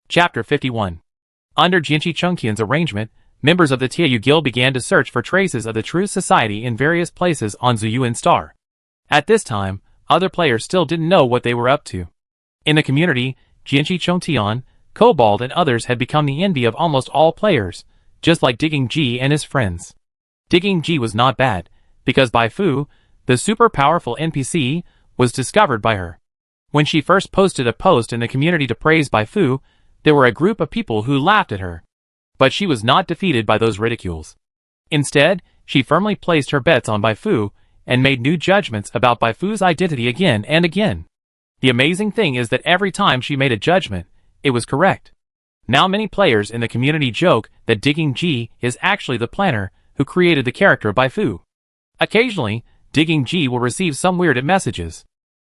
Chapter 51. Under Jinchi Chungtian's arrangement, members of the Tieyu Guild began to search for traces of the True Society in various places on Zuyuan Star. At this time, other players still didn't know what they were up to. In the community, Jinchi Chungtian, Kobold and others had become the envy of almost all players, just like Digging G and his friends. Digging G was not bad, because Bai Fu, the super powerful NPC, was discovered by her. When she first posted a post in the community to praise Bai Fu, there were a group of people who laughed at her. But she was not defeated by those ridicules. Instead, she firmly placed her bets on Bai Fu and made new judgments about Bai Fu's identity again and again. The amazing thing is that every time she made a judgment, it was correct. Now many players in the community joke that Digging G is actually the planner who created the character Bai Fu. Occasionally, Digging G will receive some weird messages.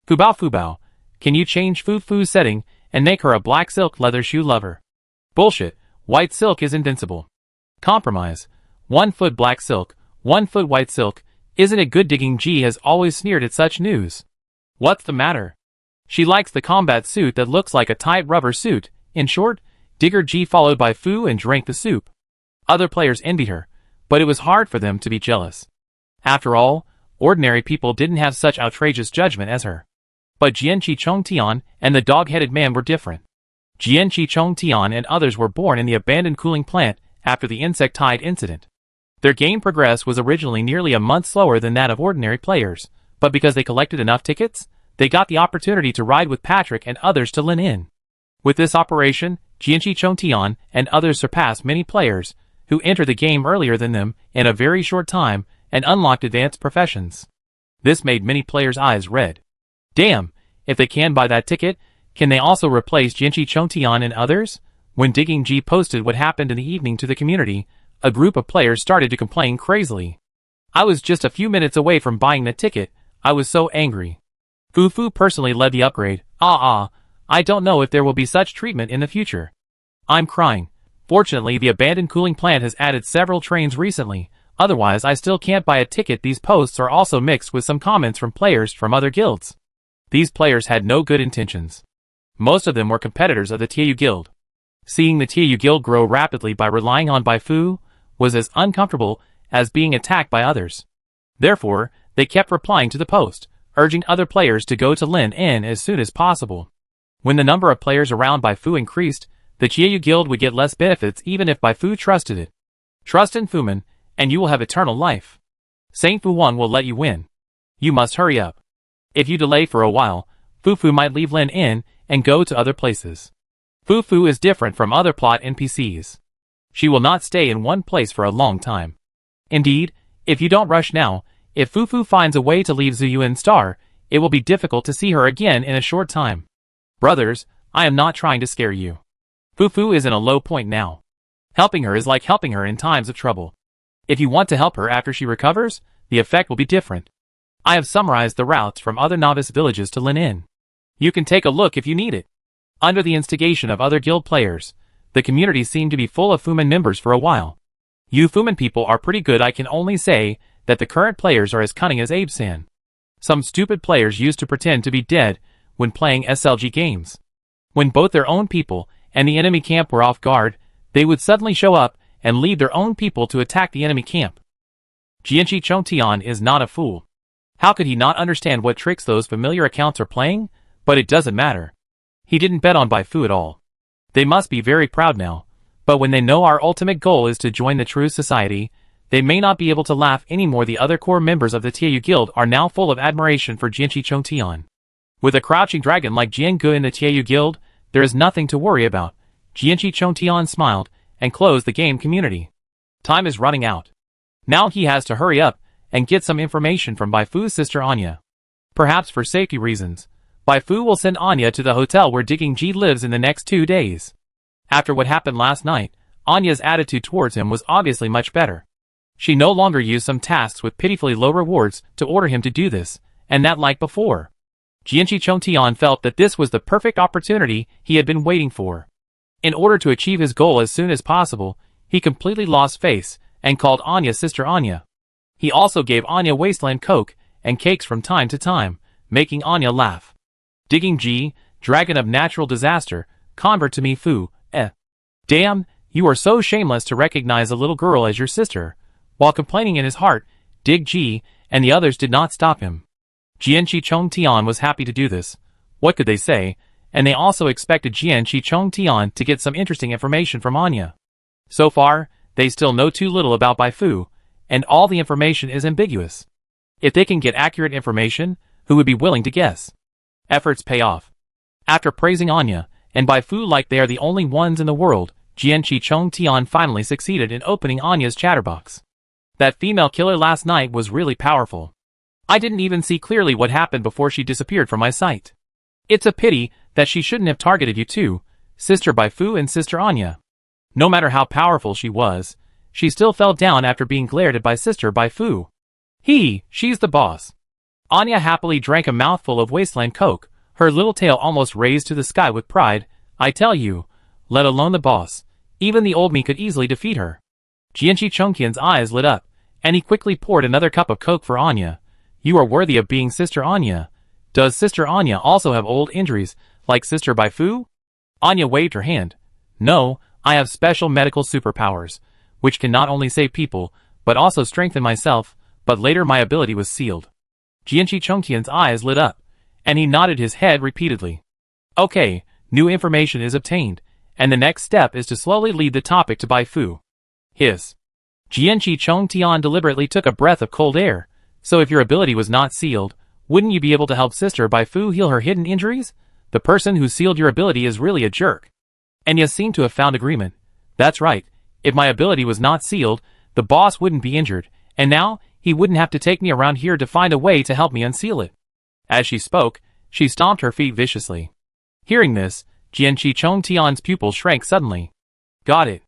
Fubao, can you change Fu's setting and make her a black silk leather shoe lover? Bullshit, white silk is invincible. Compromise, 1 foot black silk, 1 foot white silk, isn't it good? Digging G has always sneered at such news. What's the matter? She likes the combat suit that looks like a tight rubber suit. In short, Digger G followed Bai Fu and drank the soup. Other players envied her, but it was hard for them to be jealous. After all, ordinary people didn't have such outrageous judgment as her. But Jianqi Chongtian and the dog-headed man were different. Jianqi Chongtian and others were born in the abandoned cooling plant after the insectide incident. Their game progress was originally nearly a month slower than that of ordinary players, but because they collected enough tickets, they got the opportunity to ride with Patrick and others to Lin In. With this operation, Jianqi Chongtian and others surpassed many players who entered the game earlier than them in a very short time and unlocked advanced professions. This made many players' eyes red. Damn, if they can buy that ticket, can they also replace Jinchi Chongtian and others? When Digging G posted what happened in the evening to the community, a group of players started to complain crazily. I was just a few minutes away from buying the ticket, I was so angry. Fu personally led the upgrade. I don't know if there will be such treatment in the future. I'm crying. Fortunately, the abandoned cooling plant has added several trains recently, otherwise I still can't buy a ticket. These posts are also mixed with some comments from players from other guilds. These players had no good intentions. Most of them were competitors of the Tieyu Guild. Seeing the Tieyu Guild grow rapidly by relying on Bai Fu was as uncomfortable as being attacked by others. Therefore, they kept replying to the post, urging other players to go to Lin In as soon as possible. When the number of players around Bai Fu increased, the Tieyu Guild would get less benefits even if Bai Fu trusted it. Trust in Fuman, and you will have eternal life. Saint Fu1 will let you win. You must hurry up. If you delay for a while, Fu might leave Lin In and go to other places. Fu is different from other plot NPCs. She will not stay in one place for a long time. Indeed, if you don't rush now, if Fu finds a way to leave Zuyuan Star, it will be difficult to see her again in a short time. Brothers, I am not trying to scare you. Fu is in a low point now. Helping her is like helping her in times of trouble. If you want to help her after she recovers, the effect will be different. I have summarized the routes from other novice villages to Lin In. You can take a look if you need it. Under the instigation of other guild players, the community seemed to be full of Fuman members for a while. You Fuman people are pretty good. I can only say that the current players are as cunning as Abe-san. Some stupid players used to pretend to be dead when playing SLG games. When both their own people and the enemy camp were off guard, they would suddenly show up and lead their own people to attack the enemy camp. Jianqi Chongtian is not a fool. How could he not understand what tricks those familiar accounts are playing? But it doesn't matter. He didn't bet on Bai Fu at all. They must be very proud now, but when they know our ultimate goal is to join the True Society, they may not be able to laugh anymore. The other core members of the Tieyu Guild are now full of admiration for Jinchi Chongtian. With a crouching dragon like Jiangu in the Tieyu Guild, there is nothing to worry about. Jianchi Chongtian smiled and closed the game community. Time is running out. Now he has to hurry up and get some information from Bai Fu's sister Anya. Perhaps for safety reasons, Bai Fu will send Anya to the hotel where Digging G lives in the next 2 days. After what happened last night, Anya's attitude towards him was obviously much better. She no longer used some tasks with pitifully low rewards to order him to do this, and that like before. Jianqi Chongtian felt that this was the perfect opportunity he had been waiting for. In order to achieve his goal as soon as possible, he completely lost face and called Anya Sister Anya. He also gave Anya Wasteland Coke and cakes from time to time, making Anya laugh. Digging G, Dragon of Natural Disaster, convert to me Fu, Damn, you are so shameless to recognize a little girl as your sister. While complaining in his heart, Dig G and the others did not stop him. Jianqi Chongtian was happy to do this. What could they say? And they also expected Jianqi Chongtian to get some interesting information from Anya. So far, they still know too little about Bai Fu, and all the information is ambiguous. If they can get accurate information, who would be willing to guess? Efforts pay off. After praising Anya and Bai Fu like they are the only ones in the world, Jianqi Chongtian finally succeeded in opening Anya's chatterbox. That female killer last night was really powerful. I didn't even see clearly what happened before she disappeared from my sight. It's a pity that she shouldn't have targeted you too, Sister Bai Fu and Sister Anya. No matter how powerful she was, she still fell down after being glared at by Sister Bai Fu. She's the boss. Anya happily drank a mouthful of wasteland coke, her little tail almost raised to the sky with pride. I tell you, let alone the boss, even the old me could easily defeat her. Jianqi Chongqian's eyes lit up, and he quickly poured another cup of coke for Anya. You are worthy of being Sister Anya. Does Sister Anya also have old injuries, like Sister Bai Fu? Anya waved her hand. No, I have special medical superpowers, which can not only save people, but also strengthen myself, but later my ability was sealed. Jianqi Chongqian's eyes lit up, and he nodded his head repeatedly. Okay, new information is obtained, and the next step is to slowly lead the topic to Bai Fu. Hiss. Jianqi Chongtian deliberately took a breath of cold air. So if your ability was not sealed, wouldn't you be able to help Sister Bai Fu heal her hidden injuries? The person who sealed your ability is really a jerk. Anya seemed to have found agreement. That's right, if my ability was not sealed, the boss wouldn't be injured, and now, he wouldn't have to take me around here to find a way to help me unseal it. As she spoke, she stomped her feet viciously. Hearing this, Jianqi Chongtian's pupils shrank suddenly. Got it.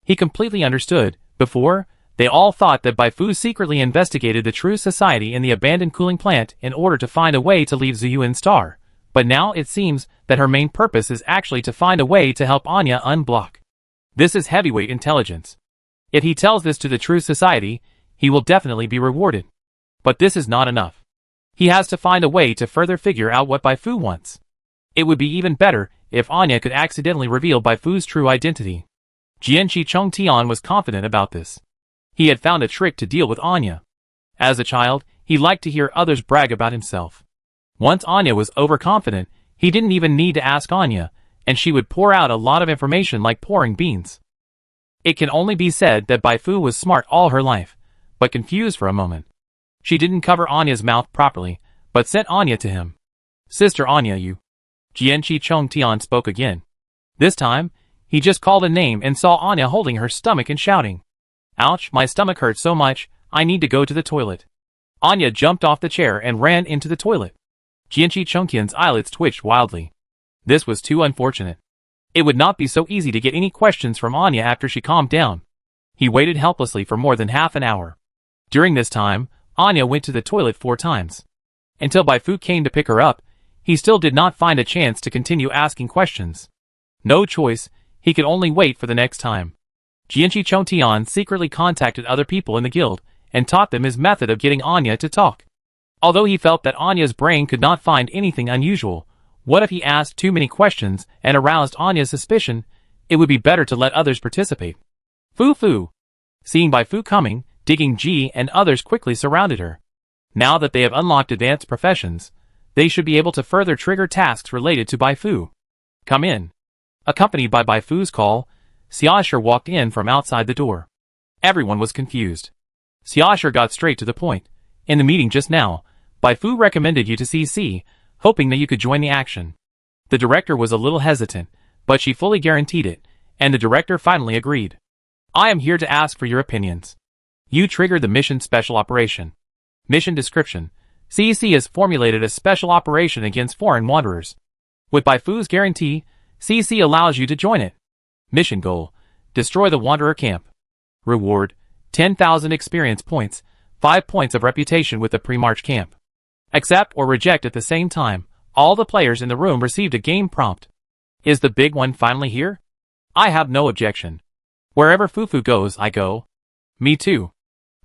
He completely understood. Before, they all thought that Bai Fu secretly investigated the True Society in the abandoned cooling plant in order to find a way to leave Ziyuan Star, but now it seems that her main purpose is actually to find a way to help Anya unblock. This is heavyweight intelligence. If he tells this to the True Society, he will definitely be rewarded. But this is not enough. He has to find a way to further figure out what Bai Fu wants. It would be even better if Anya could accidentally reveal Bai Fu's true identity. Jianqi Chongtian was confident about this. He had found a trick to deal with Anya. As a child, he liked to hear others brag about himself. Once Anya was overconfident, he didn't even need to ask Anya, and she would pour out a lot of information like pouring beans. It can only be said that Bai Fu was smart all her life, but confused for a moment. She didn't cover Anya's mouth properly, but sent Anya to him. Sister Anya, you. Jianqi Chongtian spoke again. This time, he just called a name and saw Anya holding her stomach and shouting. Ouch, my stomach hurts so much, I need to go to the toilet. Anya jumped off the chair and ran into the toilet. Jianqi Chongqian's eyelids twitched wildly. This was too unfortunate. It would not be so easy to get any questions from Anya after she calmed down. He waited helplessly for more than half an hour. During this time, Anya went to the toilet 4 times. Until Bai Fu came to pick her up, he still did not find a chance to continue asking questions. No choice, he could only wait for the next time. Jianqi Chongtian secretly contacted other people in the guild, and taught them his method of getting Anya to talk. Although he felt that Anya's brain could not find anything unusual, what if he asked too many questions and aroused Anya's suspicion? It would be better to let others participate. Fu. Seeing Bai Fu coming, Digging G and others quickly surrounded her. Now that they have unlocked advanced professions, they should be able to further trigger tasks related to Bai Fu. Come in. Accompanied by Bai Fu's call, Xiaosher walked in from outside the door. Everyone was confused. Xiaosher got straight to the point. In the meeting just now, Bai Fu recommended you to CC, hoping that you could join the action. The director was a little hesitant, but she fully guaranteed it, and the director finally agreed. I am here to ask for your opinions. You triggered the mission special operation. Mission description. CEC has formulated a special operation against foreign wanderers. With Bai Fu's guarantee, CEC allows you to join it. Mission goal. Destroy the wanderer camp. Reward. 10,000 experience points, 5 points of reputation with the pre-march camp. Accept or reject at the same time. All the players in the room received a game prompt. Is the big one finally here? I have no objection. Wherever Fufu goes, I go. Me too.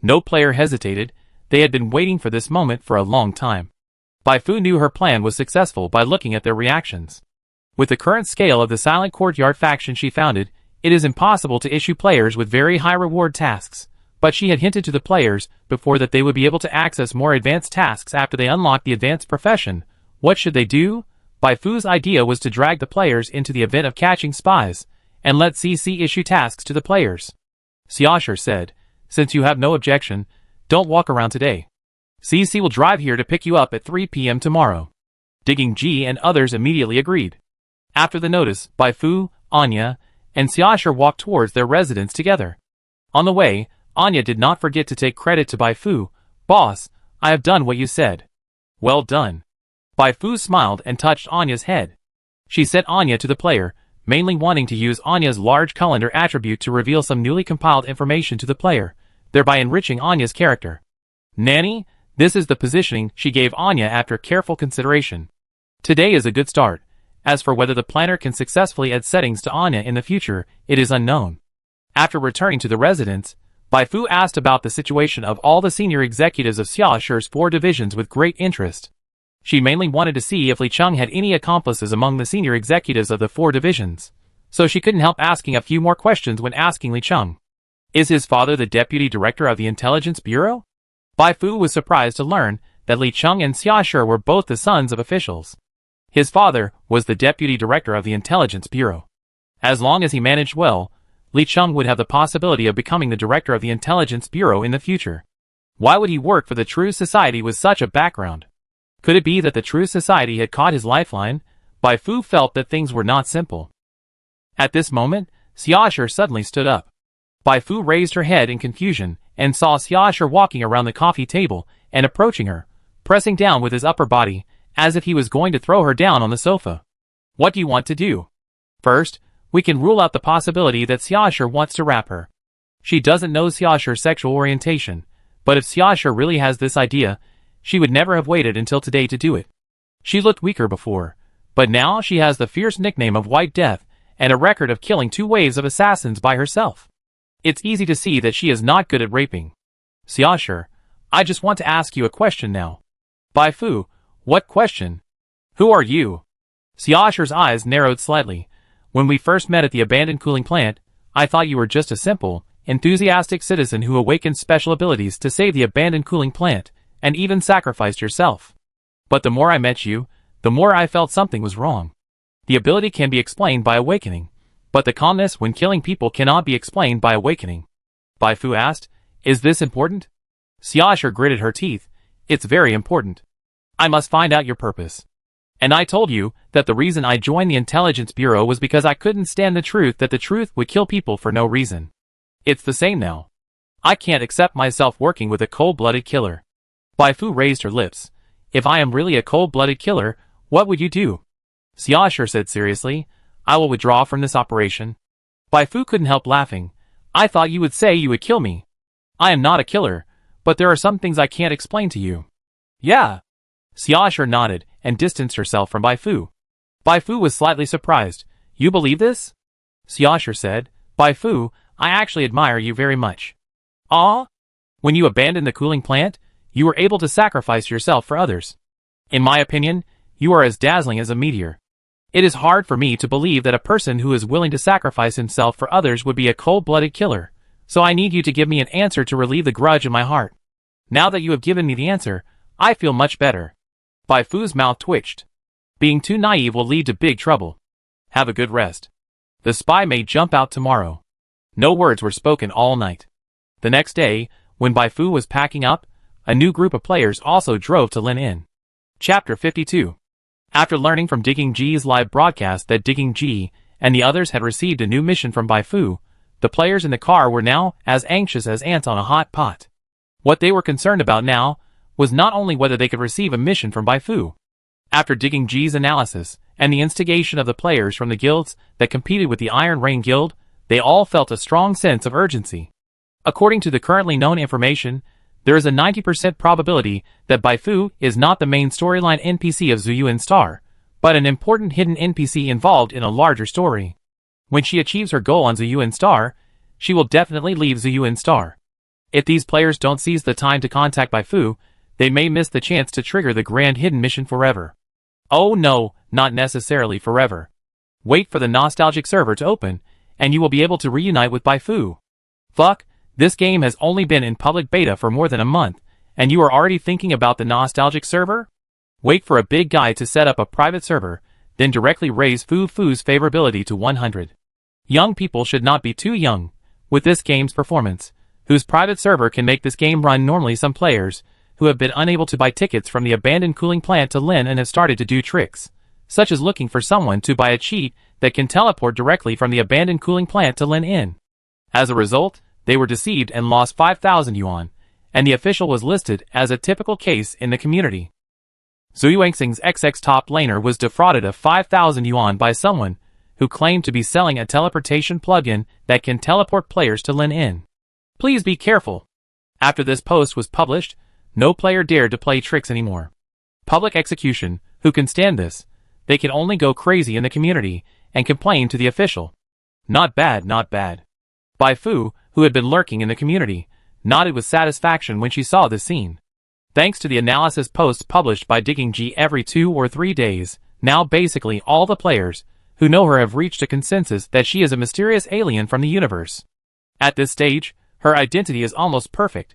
No player hesitated. They had been waiting for this moment for a long time. Bai Fu knew her plan was successful by looking at their reactions. With the current scale of the Silent Courtyard faction she founded, it is impossible to issue players with very high reward tasks, but she had hinted to the players before that they would be able to access more advanced tasks after they unlock the advanced profession. What should they do? Bai Fu's idea was to drag the players into the event of catching spies, and let CC issue tasks to the players. Xiaosher said, since you have no objection, don't walk around today. CC will drive here to pick you up at 3 p.m. tomorrow. Digging G and others immediately agreed. After the notice, Bai Fu, Anya, and Xiaosher walked towards their residence together. On the way, Anya did not forget to take credit to Bai Fu. Boss, I have done what you said. Well done. Bai Fu smiled and touched Anya's head. She set Anya to the player, mainly wanting to use Anya's large calendar attribute to reveal some newly compiled information to the player, thereby enriching Anya's character. Nanny, this is the positioning she gave Anya after careful consideration. Today is a good start. As for whether the planner can successfully add settings to Anya in the future, it is unknown. After returning to the residence, Bai Fu asked about the situation of all the senior executives of Xiaosher's 4 divisions with great interest. She mainly wanted to see if Li Cheng had any accomplices among the senior executives of the 4 divisions, so she couldn't help asking a few more questions when asking Li Cheng. Is his father the deputy director of the intelligence bureau? Bai Fu was surprised to learn that Li Cheng and Xiaosher were both the sons of officials. His father was the deputy director of the intelligence bureau. As long as he managed well, Li Cheng would have the possibility of becoming the director of the intelligence bureau in the future. Why would he work for the True Society with such a background? Could it be that the True Society had caught his lifeline? Bai Fu felt that things were not simple. At this moment, Xiaosher suddenly stood up. Bai Fu raised her head in confusion and saw Xiaosher walking around the coffee table and approaching her, pressing down with his upper body, as if he was going to throw her down on the sofa. What do you want to do? First, we can rule out the possibility that Xiaosher wants to rape her. She doesn't know Xiaosher's sexual orientation, but if Xiaosher really has this idea, she would never have waited until today to do it. She looked weaker before, but now she has the fierce nickname of White Death and a record of killing 2 waves of assassins by herself. It's easy to see that she is not good at raping. Xiaosher, I just want to ask you a question now. Bai Fu, what question? Who are you? Xiaosher's eyes narrowed slightly. When we first met at the abandoned cooling plant, I thought you were just a simple, enthusiastic citizen who awakened special abilities to save the abandoned cooling plant, and even sacrificed yourself. But the more I met you, the more I felt something was wrong. The ability can be explained by awakening, but the calmness when killing people cannot be explained by awakening. Bai Fu asked, is this important? Xiaosher gritted her teeth. It's very important. I must find out your purpose. And I told you that the reason I joined the Intelligence Bureau was because I couldn't stand the truth that the truth would kill people for no reason. It's the same now. I can't accept myself working with a cold-blooded killer. Bai Fu raised her lips. If I am really a cold-blooded killer, what would you do? Xiaosher said seriously, I will withdraw from this operation. Bai Fu couldn't help laughing. I thought you would say you would kill me. I am not a killer, but there are some things I can't explain to you. Yeah. Xiaosher nodded and distanced herself from Bai Fu. Bai Fu was slightly surprised. You believe this? Xiaosher said, Bai Fu, I actually admire you very much. Ah? When you abandoned the cooling plant, you were able to sacrifice yourself for others. In my opinion, you are as dazzling as a meteor. It is hard for me to believe that a person who is willing to sacrifice himself for others would be a cold-blooded killer, so I need you to give me an answer to relieve the grudge in my heart. Now that you have given me the answer, I feel much better. Bai Fu's mouth twitched. Being too naive will lead to big trouble. Have a good rest. The spy may jump out tomorrow. No words were spoken all night. The next day, when Bai Fu was packing up, a new group of players also drove to Lin Inn. Chapter 52. After learning from Digging G's live broadcast that Digging G and the others had received a new mission from Bai Fu, the players in the car were now as anxious as ants on a hot pot. What they were concerned about now was not only whether they could receive a mission from Bai Fu. After Digging G's analysis and the instigation of the players from the guilds that competed with the Iron Rain Guild, they all felt a strong sense of urgency. According to the currently known information, there is a 90% probability that Bai Fu is not the main storyline NPC of Zuyuan Star, but an important hidden NPC involved in a larger story. When she achieves her goal on Zuyuan Star, she will definitely leave Zuyuan Star. If these players don't seize the time to contact Bai Fu, they may miss the chance to trigger the grand hidden mission forever. Oh no, not necessarily forever. Wait for the nostalgic server to open, and you will be able to reunite with Bai Fu. Fuck, this game has only been in public beta for more than a month, and you are already thinking about the nostalgic server? Wait for a big guy to set up a private server, then directly raise Fu Fu's favorability to 100. Young people should not be too young, with this game's performance, whose private server can make this game run normally. Some players, who have been unable to buy tickets from the abandoned cooling plant to Lin and have started to do tricks, such as looking for someone to buy a cheat that can teleport directly from the abandoned cooling plant to Lin In. As a result, they were deceived and lost 5,000 yuan, and the official was listed as a typical case in the community. Zhu Yuanxing's XX top laner was defrauded of 5,000 yuan by someone who claimed to be selling a teleportation plugin that can teleport players to Lin In. Please be careful. After this post was published, no player dared to play tricks anymore. Public execution, who can stand this? They can only go crazy in the community and complain to the official. Not bad, not bad. Bai Fu, who had been lurking in the community, nodded with satisfaction when she saw this scene. Thanks to the analysis posts published by Digging G every 2 or 3 days, now basically all the players who know her have reached a consensus that she is a mysterious alien from the universe. At this stage, her identity is almost perfect.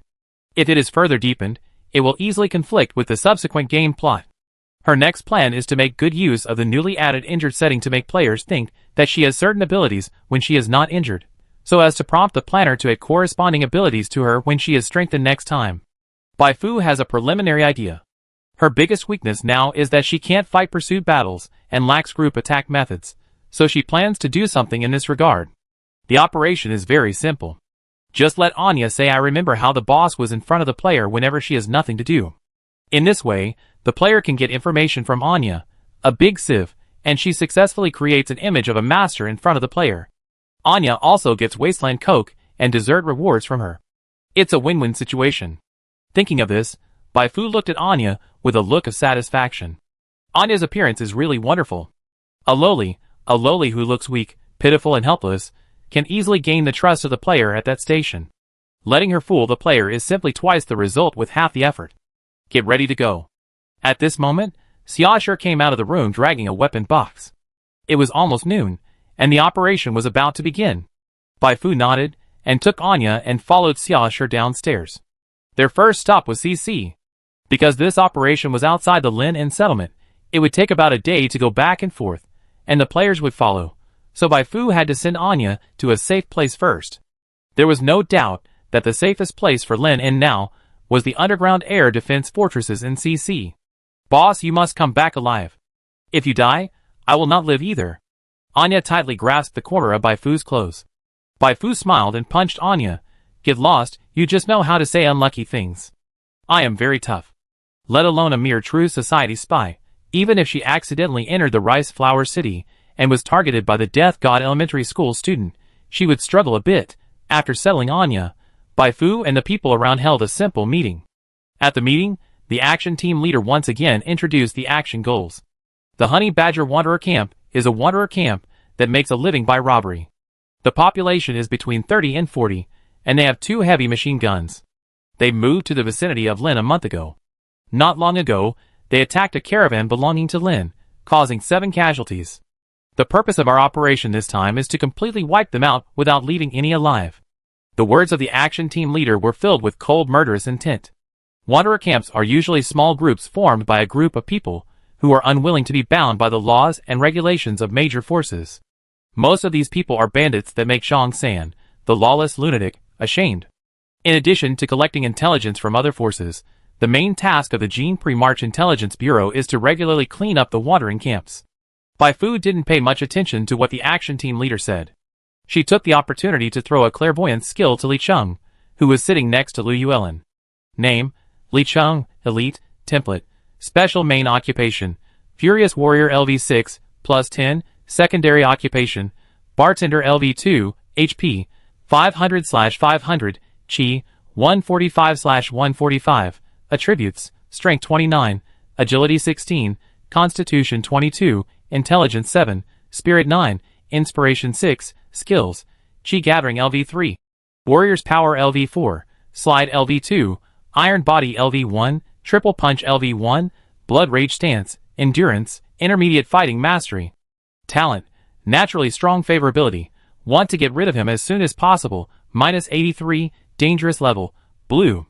If it is further deepened, it will easily conflict with the subsequent game plot. Her next plan is to make good use of the newly added injured setting to make players think that she has certain abilities when she is not injured, so as to prompt the planner to add corresponding abilities to her when she is strengthened next time. Bai Fu has a preliminary idea. Her biggest weakness now is that she can't fight pursuit battles and lacks group attack methods, so she plans to do something in this regard. The operation is very simple. Just let Anya say I remember how the boss was in front of the player whenever she has nothing to do. In this way, the player can get information from Anya, a big sieve, and she successfully creates an image of a master in front of the player. Anya also gets Wasteland Coke and dessert rewards from her. It's a win-win situation. Thinking of this, Bai Fu looked at Anya with a look of satisfaction. Anya's appearance is really wonderful. A lowly who looks weak, pitiful and helpless, can easily gain the trust of the player at that station. Letting her fool the player is simply twice the result with half the effort. Get ready to go. At this moment, Xiaoshi came out of the room dragging a weapon box. It was almost noon, and the operation was about to begin. Bai Fu nodded, and took Anya and followed Xiaoshi downstairs. Their first stop was CC. Because this operation was outside the Lin In settlement, it would take about a day to go back and forth, and the players would follow, so Bai Fu had to send Anya to a safe place first. There was no doubt that the safest place for Lin In now was the underground air defense fortresses in CC. Boss, you must come back alive. If you die, I will not live either. Anya tightly grasped the corner of Bai Fu's clothes. Bai Fu smiled and punched Anya. Get lost, you just know how to say unlucky things. I am very tough. Let alone a mere true society spy. Even if she accidentally entered the Rice Flower City and was targeted by the Death God elementary school student, she would struggle a bit. After settling Anya, Bai Fu and the people around held a simple meeting. At the meeting, the action team leader once again introduced the action goals. The Honey Badger Wanderer Camp is a wanderer camp that makes a living by robbery. The population is between 30 and 40, and they have 2 heavy machine guns. They moved to the vicinity of Lin a month ago. Not long ago, they attacked a caravan belonging to Lin, causing 7 casualties. The purpose of our operation this time is to completely wipe them out without leaving any alive. The words of the action team leader were filled with cold murderous intent. Wanderer camps are usually small groups formed by a group of people who are unwilling to be bound by the laws and regulations of major forces. Most of these people are bandits that make Zhang San, the lawless lunatic, ashamed. In addition to collecting intelligence from other forces, the main task of the Gene Pre-March Intelligence Bureau is to regularly clean up the wandering camps. Bai Fu didn't pay much attention to what the action team leader said. She took the opportunity to throw a clairvoyance skill to Li Cheng, who was sitting next to Lu Yuelin. Name: Li Cheng, Elite, Template, Special Main Occupation, Furious Warrior LV6, plus 10, Secondary Occupation, Bartender LV2, HP, 500/500, Chi, 145/145, Attributes, Strength 29, Agility 16, Constitution 22, Intelligence 7, Spirit 9, Inspiration 6, Skills, Chi Gathering LV3, Warrior's Power LV4, Slide LV2, Iron Body LV1, Triple Punch LV1, Blood Rage Stance, Endurance, Intermediate Fighting Mastery. Talent: Naturally Strong Favorability, Want to get rid of him as soon as possible. -83, dangerous level, blue.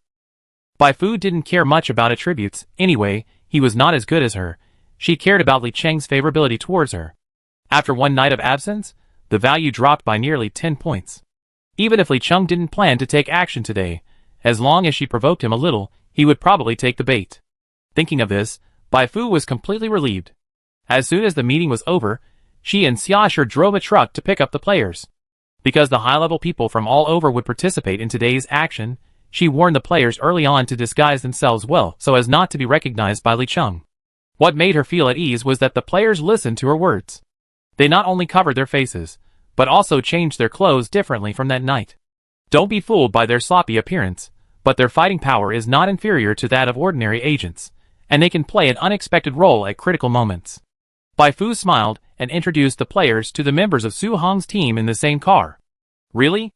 Bai Fu didn't care much about attributes, anyway, he was not as good as her. She cared about Li Cheng's favorability towards her. After one night of absence, the value dropped by nearly 10 points. Even if Li Cheng didn't plan to take action today, as long as she provoked him a little, he would probably take the bait. Thinking of this, Bai Fu was completely relieved. As soon as the meeting was over, she and Xiaosher drove a truck to pick up the players. Because the high-level people from all over would participate in today's action, she warned the players early on to disguise themselves well so as not to be recognized by Li Cheng. What made her feel at ease was that the players listened to her words. They not only covered their faces, but also changed their clothes differently from that night. Don't be fooled by their sloppy appearance, but their fighting power is not inferior to that of ordinary agents, and they can play an unexpected role at critical moments. Bai Fu smiled and introduced the players to the members of Su Hong's team in the same car. Really?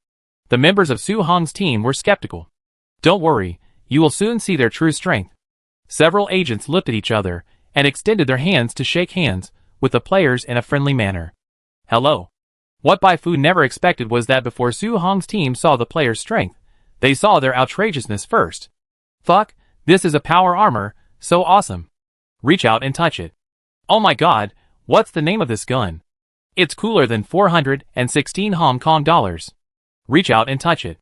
The members of Su Hong's team were skeptical. Don't worry, you will soon see their true strength. Several agents looked at each other and extended their hands to shake hands with the players in a friendly manner. Hello. What Bai Fu never expected was that before Su Hong's team saw the players' strength, they saw their outrageousness first. Fuck, this is a power armor, so awesome. Reach out and touch it. Oh my god, what's the name of this gun? It's cooler than 416 Hong Kong dollars. Reach out and touch it.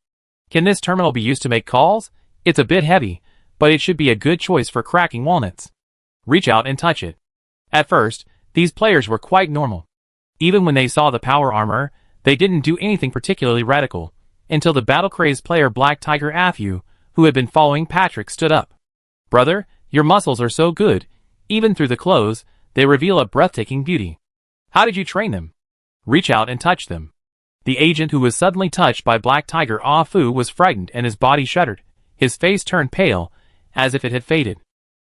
Can this terminal be used to make calls? It's a bit heavy, but it should be a good choice for cracking walnuts. Reach out and touch it. At first, these players were quite normal. Even when they saw the power armor, they didn't do anything particularly radical, until the battle-crazed player Black Tiger Afu, who had been following Patrick, stood up. Brother, your muscles are so good, even through the clothes, they reveal a breathtaking beauty. How did you train them? Reach out and touch them. The agent who was suddenly touched by Black Tiger Afu was frightened and his body shuddered. His face turned pale, as if it had faded.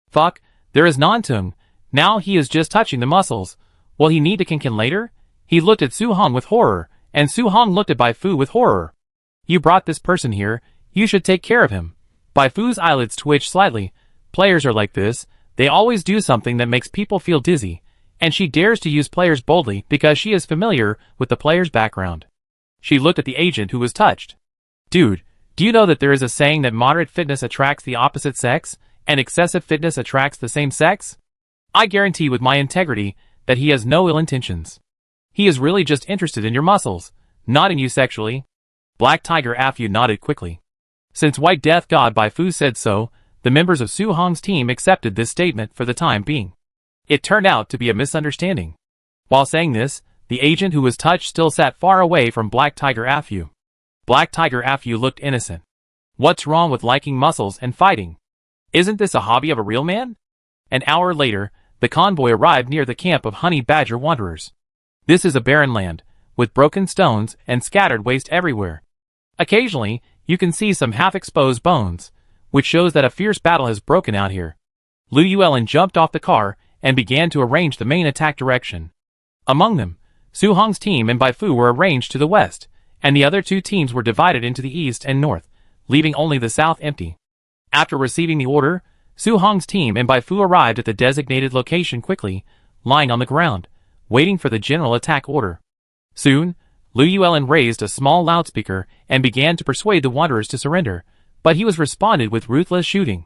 Fuck, there is Nantung. Now he is just touching the muscles. Will he need to Kinkin later? He looked at Su Hong with horror, and Su Hong looked at Bai Fu with horror. You brought this person here, you should take care of him. Bai Fu's eyelids twitched slightly. Players are like this, they always do something that makes people feel dizzy, and she dares to use players boldly because she is familiar with the player's background. She looked at the agent who was touched. Dude, do you know that there is a saying that moderate fitness attracts the opposite sex, and excessive fitness attracts the same sex? I guarantee with my integrity that he has no ill intentions. He is really just interested in your muscles, not in you sexually. Black Tiger Afu nodded quickly. Since White Death God Bai Fu said so, the members of Su Hong's team accepted this statement for the time being. It turned out to be a misunderstanding. While saying this, the agent who was touched still sat far away from Black Tiger Afu. Black Tiger Afu looked innocent. What's wrong with liking muscles and fighting? Isn't this a hobby of a real man? An hour later, the convoy arrived near the camp of Honey Badger wanderers. This is a barren land, with broken stones and scattered waste everywhere. Occasionally, you can see some half-exposed bones, which shows that a fierce battle has broken out here. Lu Yuelin jumped off the car and began to arrange the main attack direction. Among them, Su Hong's team and Bai Fu were arranged to the west, and the other two teams were divided into the east and north, leaving only the south empty. After receiving the order, Su Hong's team and Bai Fu arrived at the designated location quickly, lying on the ground, waiting for the general attack order. Soon, Lu Yuelin raised a small loudspeaker and began to persuade the wanderers to surrender, but he was responded with ruthless shooting.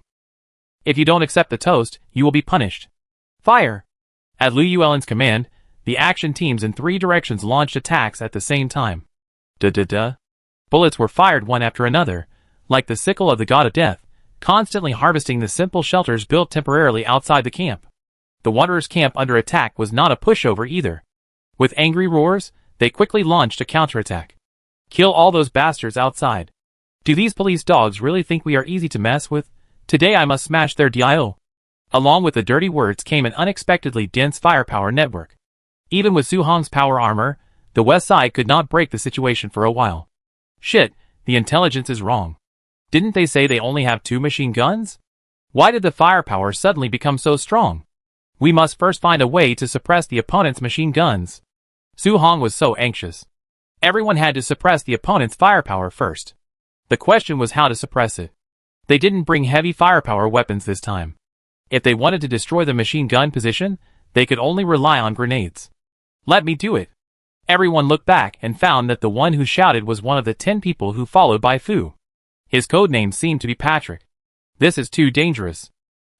If you don't accept the toast, you will be punished. Fire! At Lu Yuelin's command, the action teams in 3 directions launched attacks at the same time. Da-da-da. Bullets were fired one after another, like the sickle of the god of death, constantly harvesting the simple shelters built temporarily outside the camp. The wanderers' camp under attack was not a pushover either. With angry roars, they quickly launched a counterattack. Kill all those bastards outside. Do these police dogs really think we are easy to mess with? Today I must smash their dio. Along with the dirty words came an unexpectedly dense firepower network. Even with Su Hong's power armor, the west side could not break the situation for a while. Shit, the intelligence is wrong. Didn't they say they only have 2 machine guns? Why did the firepower suddenly become so strong? We must first find a way to suppress the opponent's machine guns. Su Hong was so anxious. Everyone had to suppress the opponent's firepower first. The question was how to suppress it. They didn't bring heavy firepower weapons this time. If they wanted to destroy the machine gun position, they could only rely on grenades. Let me do it. Everyone looked back and found that the one who shouted was one of the 10 people who followed Bai Fu. His codename seemed to be Patrick. This is too dangerous.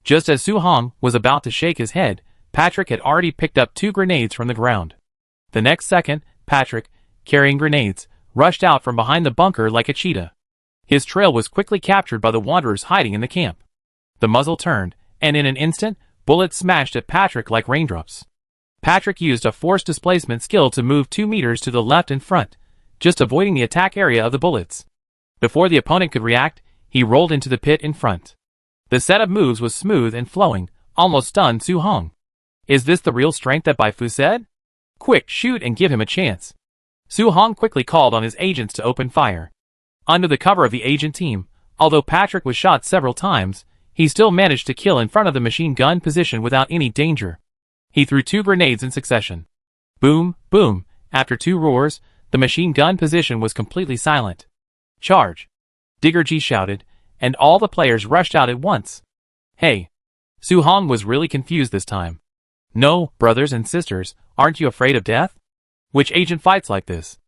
Just as Su Hong was about to shake his head, Patrick had already picked up 2 grenades from the ground. The next second, Patrick, carrying grenades, rushed out from behind the bunker like a cheetah. His trail was quickly captured by the wanderers hiding in the camp. The muzzle turned, and in an instant, bullets smashed at Patrick like raindrops. Patrick used a force displacement skill to move 2 meters to the left and front, just avoiding the attack area of the bullets. Before the opponent could react, he rolled into the pit in front. The set of moves was smooth and flowing, almost stunned Su Hong. Is this the real strength that Bai Fu said? Quick, shoot and give him a chance. Su Hong quickly called on his agents to open fire. Under the cover of the agent team, although Patrick was shot several times, he still managed to kill in front of the machine gun position without any danger. He threw 2 grenades in succession. Boom, boom, after 2 roars, the machine gun position was completely silent. Charge! Digger G shouted, and all the players rushed out at once. Hey! Su Hong was really confused this time. No, brothers and sisters, aren't you afraid of death? Which agent fights like this?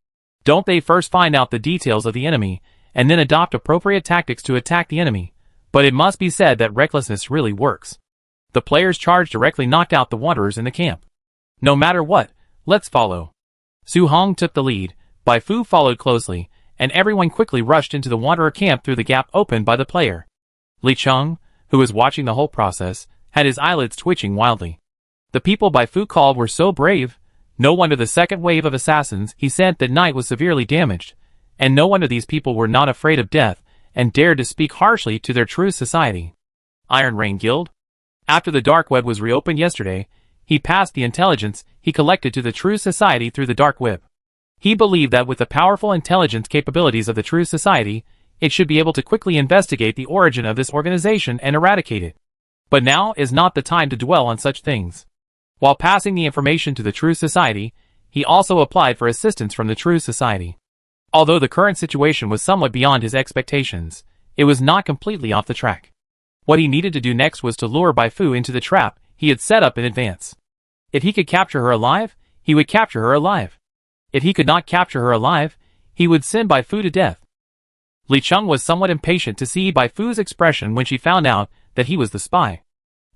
Don't they first find out the details of the enemy, and then adopt appropriate tactics to attack the enemy? But it must be said that recklessness really works. The players' charge directly knocked out the wanderers in the camp. No matter what, let's follow. Su Hong took the lead, Bai Fu followed closely, and everyone quickly rushed into the wanderer camp through the gap opened by the player. Li Cheng, who was watching the whole process, had his eyelids twitching wildly. The people Bai Fu called were so brave. No wonder the second wave of assassins he sent that night was severely damaged, and no wonder these people were not afraid of death and dared to speak harshly to their true society. Iron Rain Guild? After the dark web was reopened yesterday, he passed the intelligence he collected to the True Society through the dark web. He believed that with the powerful intelligence capabilities of the True Society, it should be able to quickly investigate the origin of this organization and eradicate it. But now is not the time to dwell on such things. While passing the information to the True Society, he also applied for assistance from the True Society. Although the current situation was somewhat beyond his expectations, it was not completely off the track. What he needed to do next was to lure Bai Fu into the trap he had set up in advance. If he could capture her alive, he would capture her alive. If he could not capture her alive, he would send Bai Fu to death. Li Cheng was somewhat impatient to see Bai Fu's expression when she found out that he was the spy.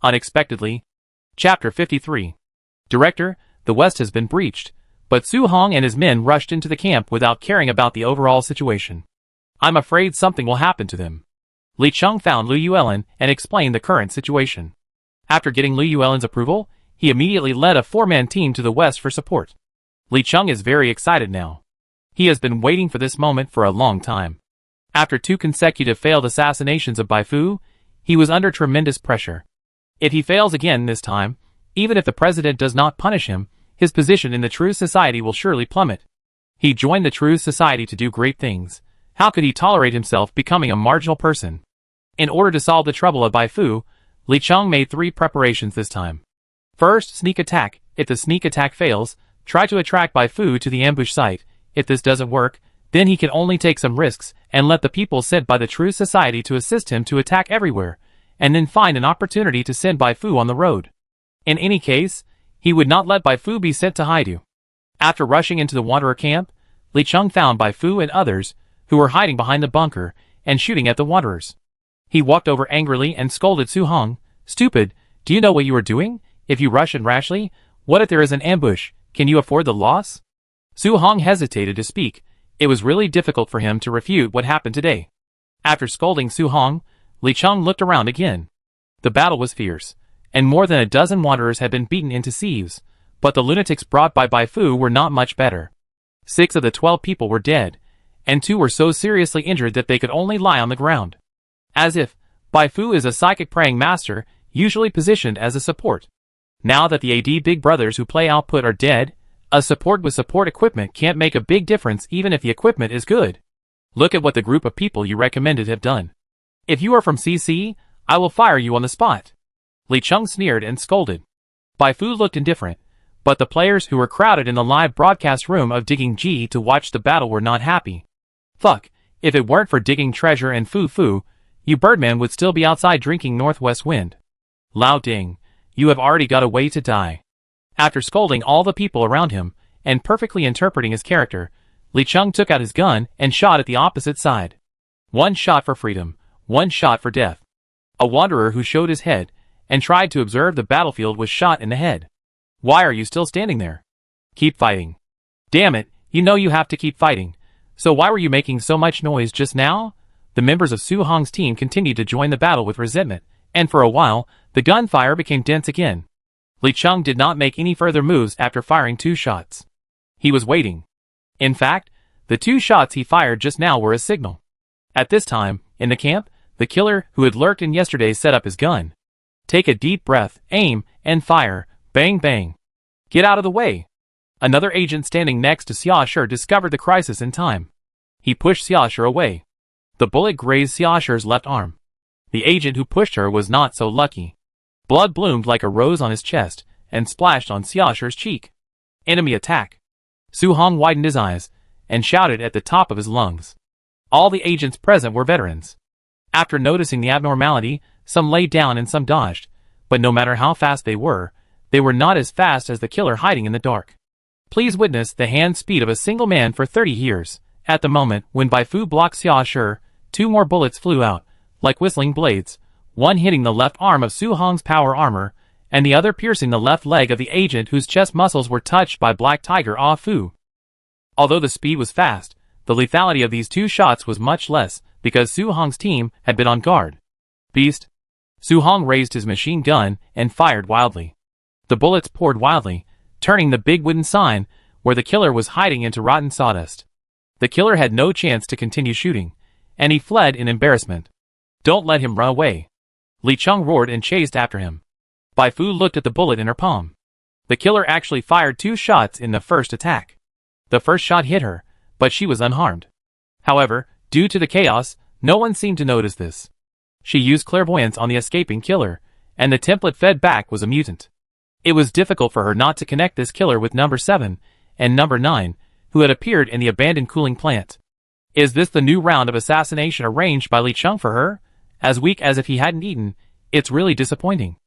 Unexpectedly. Chapter 53. Director, the West has been breached, but Su Hong and his men rushed into the camp without caring about the overall situation. I'm afraid something will happen to them. Li Cheng found Liu Yuelin and explained the current situation. After getting Liu Yuelin's approval, he immediately led a 4-man team to the west for support. Li Cheng is very excited now. He has been waiting for this moment for a long time. After 2 consecutive failed assassinations of Bai Fu, he was under tremendous pressure. If he fails again this time, even if the president does not punish him, his position in the True Society will surely plummet. He joined the True Society to do great things. How could he tolerate himself becoming a marginal person? In order to solve the trouble of Bai Fu, Li Cheng made 3 preparations this time. First, sneak attack. If the sneak attack fails, try to attract Bai Fu to the ambush site. If this doesn't work, then he can only take some risks and let the people sent by the True Society to assist him to attack everywhere, and then find an opportunity to send Bai Fu on the road. In any case, he would not let Bai Fu be sent to Haidu. After rushing into the wanderer camp, Li Cheng found Bai Fu and others, who were hiding behind the bunker, and shooting at the wanderers. He walked over angrily and scolded Su Hong. Stupid, do you know what you are doing? If you rush in rashly, what if there is an ambush? Can you afford the loss? Su Hong hesitated to speak. It was really difficult for him to refute what happened today. After scolding Su Hong, Li Cheng looked around again. The battle was fierce, and more than a dozen wanderers had been beaten into sieves, but the lunatics brought by Bai Fu were not much better. 6 of the 12 people were dead, and 2 were so seriously injured that they could only lie on the ground. As if, Bai Fu is a psychic praying master, usually positioned as a support. Now that the AD Big Brothers who play output are dead, a support with support equipment can't make a big difference even if the equipment is good. Look at what the group of people you recommended have done. If you are from CC, I will fire you on the spot. Li Cheng sneered and scolded. Bai Fu looked indifferent, but the players who were crowded in the live broadcast room of Digging G to watch the battle were not happy. Fuck, if it weren't for Digging Treasure and Fu Fu, you Birdman would still be outside drinking Northwest Wind. Lao Ding, you have already got a way to die. After scolding all the people around him, and perfectly interpreting his character, Li Cheng took out his gun and shot at the opposite side. One shot for freedom, one shot for death. A wanderer who showed his head and tried to observe the battlefield was shot in the head. Why are you still standing there? Keep fighting. Damn it, you know you have to keep fighting. So why were you making so much noise just now? The members of Su Hong's team continued to join the battle with resentment, and for a while, the gunfire became dense again. Li Cheng did not make any further moves after firing 2 shots. He was waiting. In fact, the 2 shots he fired just now were a signal. At this time, in the camp, the killer who had lurked in yesterday set up his gun. Take a deep breath, aim, and fire. Bang bang. Get out of the way. Another agent standing next to Xiaoshi discovered the crisis in time. He pushed Xiaoshi away. The bullet grazed Xiaoshi's left arm. The agent who pushed her was not so lucky. Blood bloomed like a rose on his chest and splashed on Xiaoshi's cheek. Enemy attack. Su Hong widened his eyes and shouted at the top of his lungs. All the agents present were veterans. After noticing the abnormality, some lay down and some dodged, but no matter how fast they were not as fast as the killer hiding in the dark. Please witness the hand speed of a single man for 30 years. At the moment when Bai Fu blocked Xiaoshi, 2 more bullets flew out, like whistling blades, one hitting the left arm of Su Hong's power armor, and the other piercing the left leg of the agent whose chest muscles were touched by Black Tiger Ah Fu. Although the speed was fast, the lethality of these 2 shots was much less, because Su Hong's team had been on guard. Beast. Su Hong raised his machine gun and fired wildly. The bullets poured wildly, turning the big wooden sign where the killer was hiding into rotten sawdust. The killer had no chance to continue shooting, and he fled in embarrassment. Don't let him run away. Li Cheng roared and chased after him. Bai Fu looked at the bullet in her palm. The killer actually fired 2 shots in the first attack. The first shot hit her, but she was unharmed. However, due to the chaos, no one seemed to notice this. She used clairvoyance on the escaping killer, and the template fed back was a mutant. It was difficult for her not to connect this killer with number 7 and number 9, who had appeared in the abandoned cooling plant. Is this the new round of assassination arranged by Li Cheng for her? As weak as if he hadn't eaten, it's really disappointing.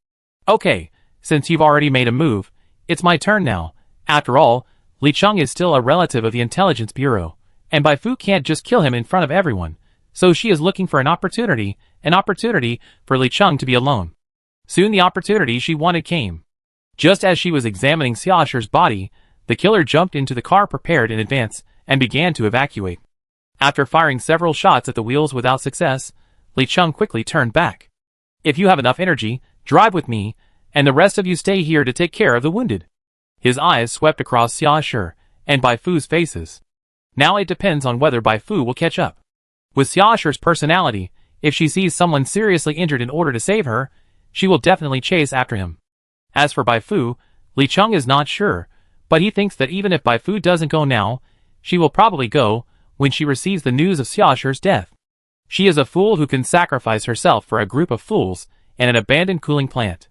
Okay, since you've already made a move, it's my turn now. After all, Li Cheng is still a relative of the Intelligence Bureau, and Bai Fu can't just kill him in front of everyone, so she is looking for an opportunity for Li Cheng to be alone. Soon the opportunity she wanted came. Just as she was examining Xiaoshi's body, the killer jumped into the car prepared in advance and began to evacuate. After firing several shots at the wheels without success, Li Cheng quickly turned back. If you have enough energy, drive with me, and the rest of you stay here to take care of the wounded. His eyes swept across Xiaoshi and Bai Fu's faces. Now it depends on whether Bai Fu will catch up. With Xiaoshi's personality, if she sees someone seriously injured in order to save her, she will definitely chase after him. As for Bai Fu, Li Cheng is not sure, but he thinks that even if Bai Fu doesn't go now, she will probably go when she receives the news of Xiaoshi's death. She is a fool who can sacrifice herself for a group of fools and an abandoned cooling plant.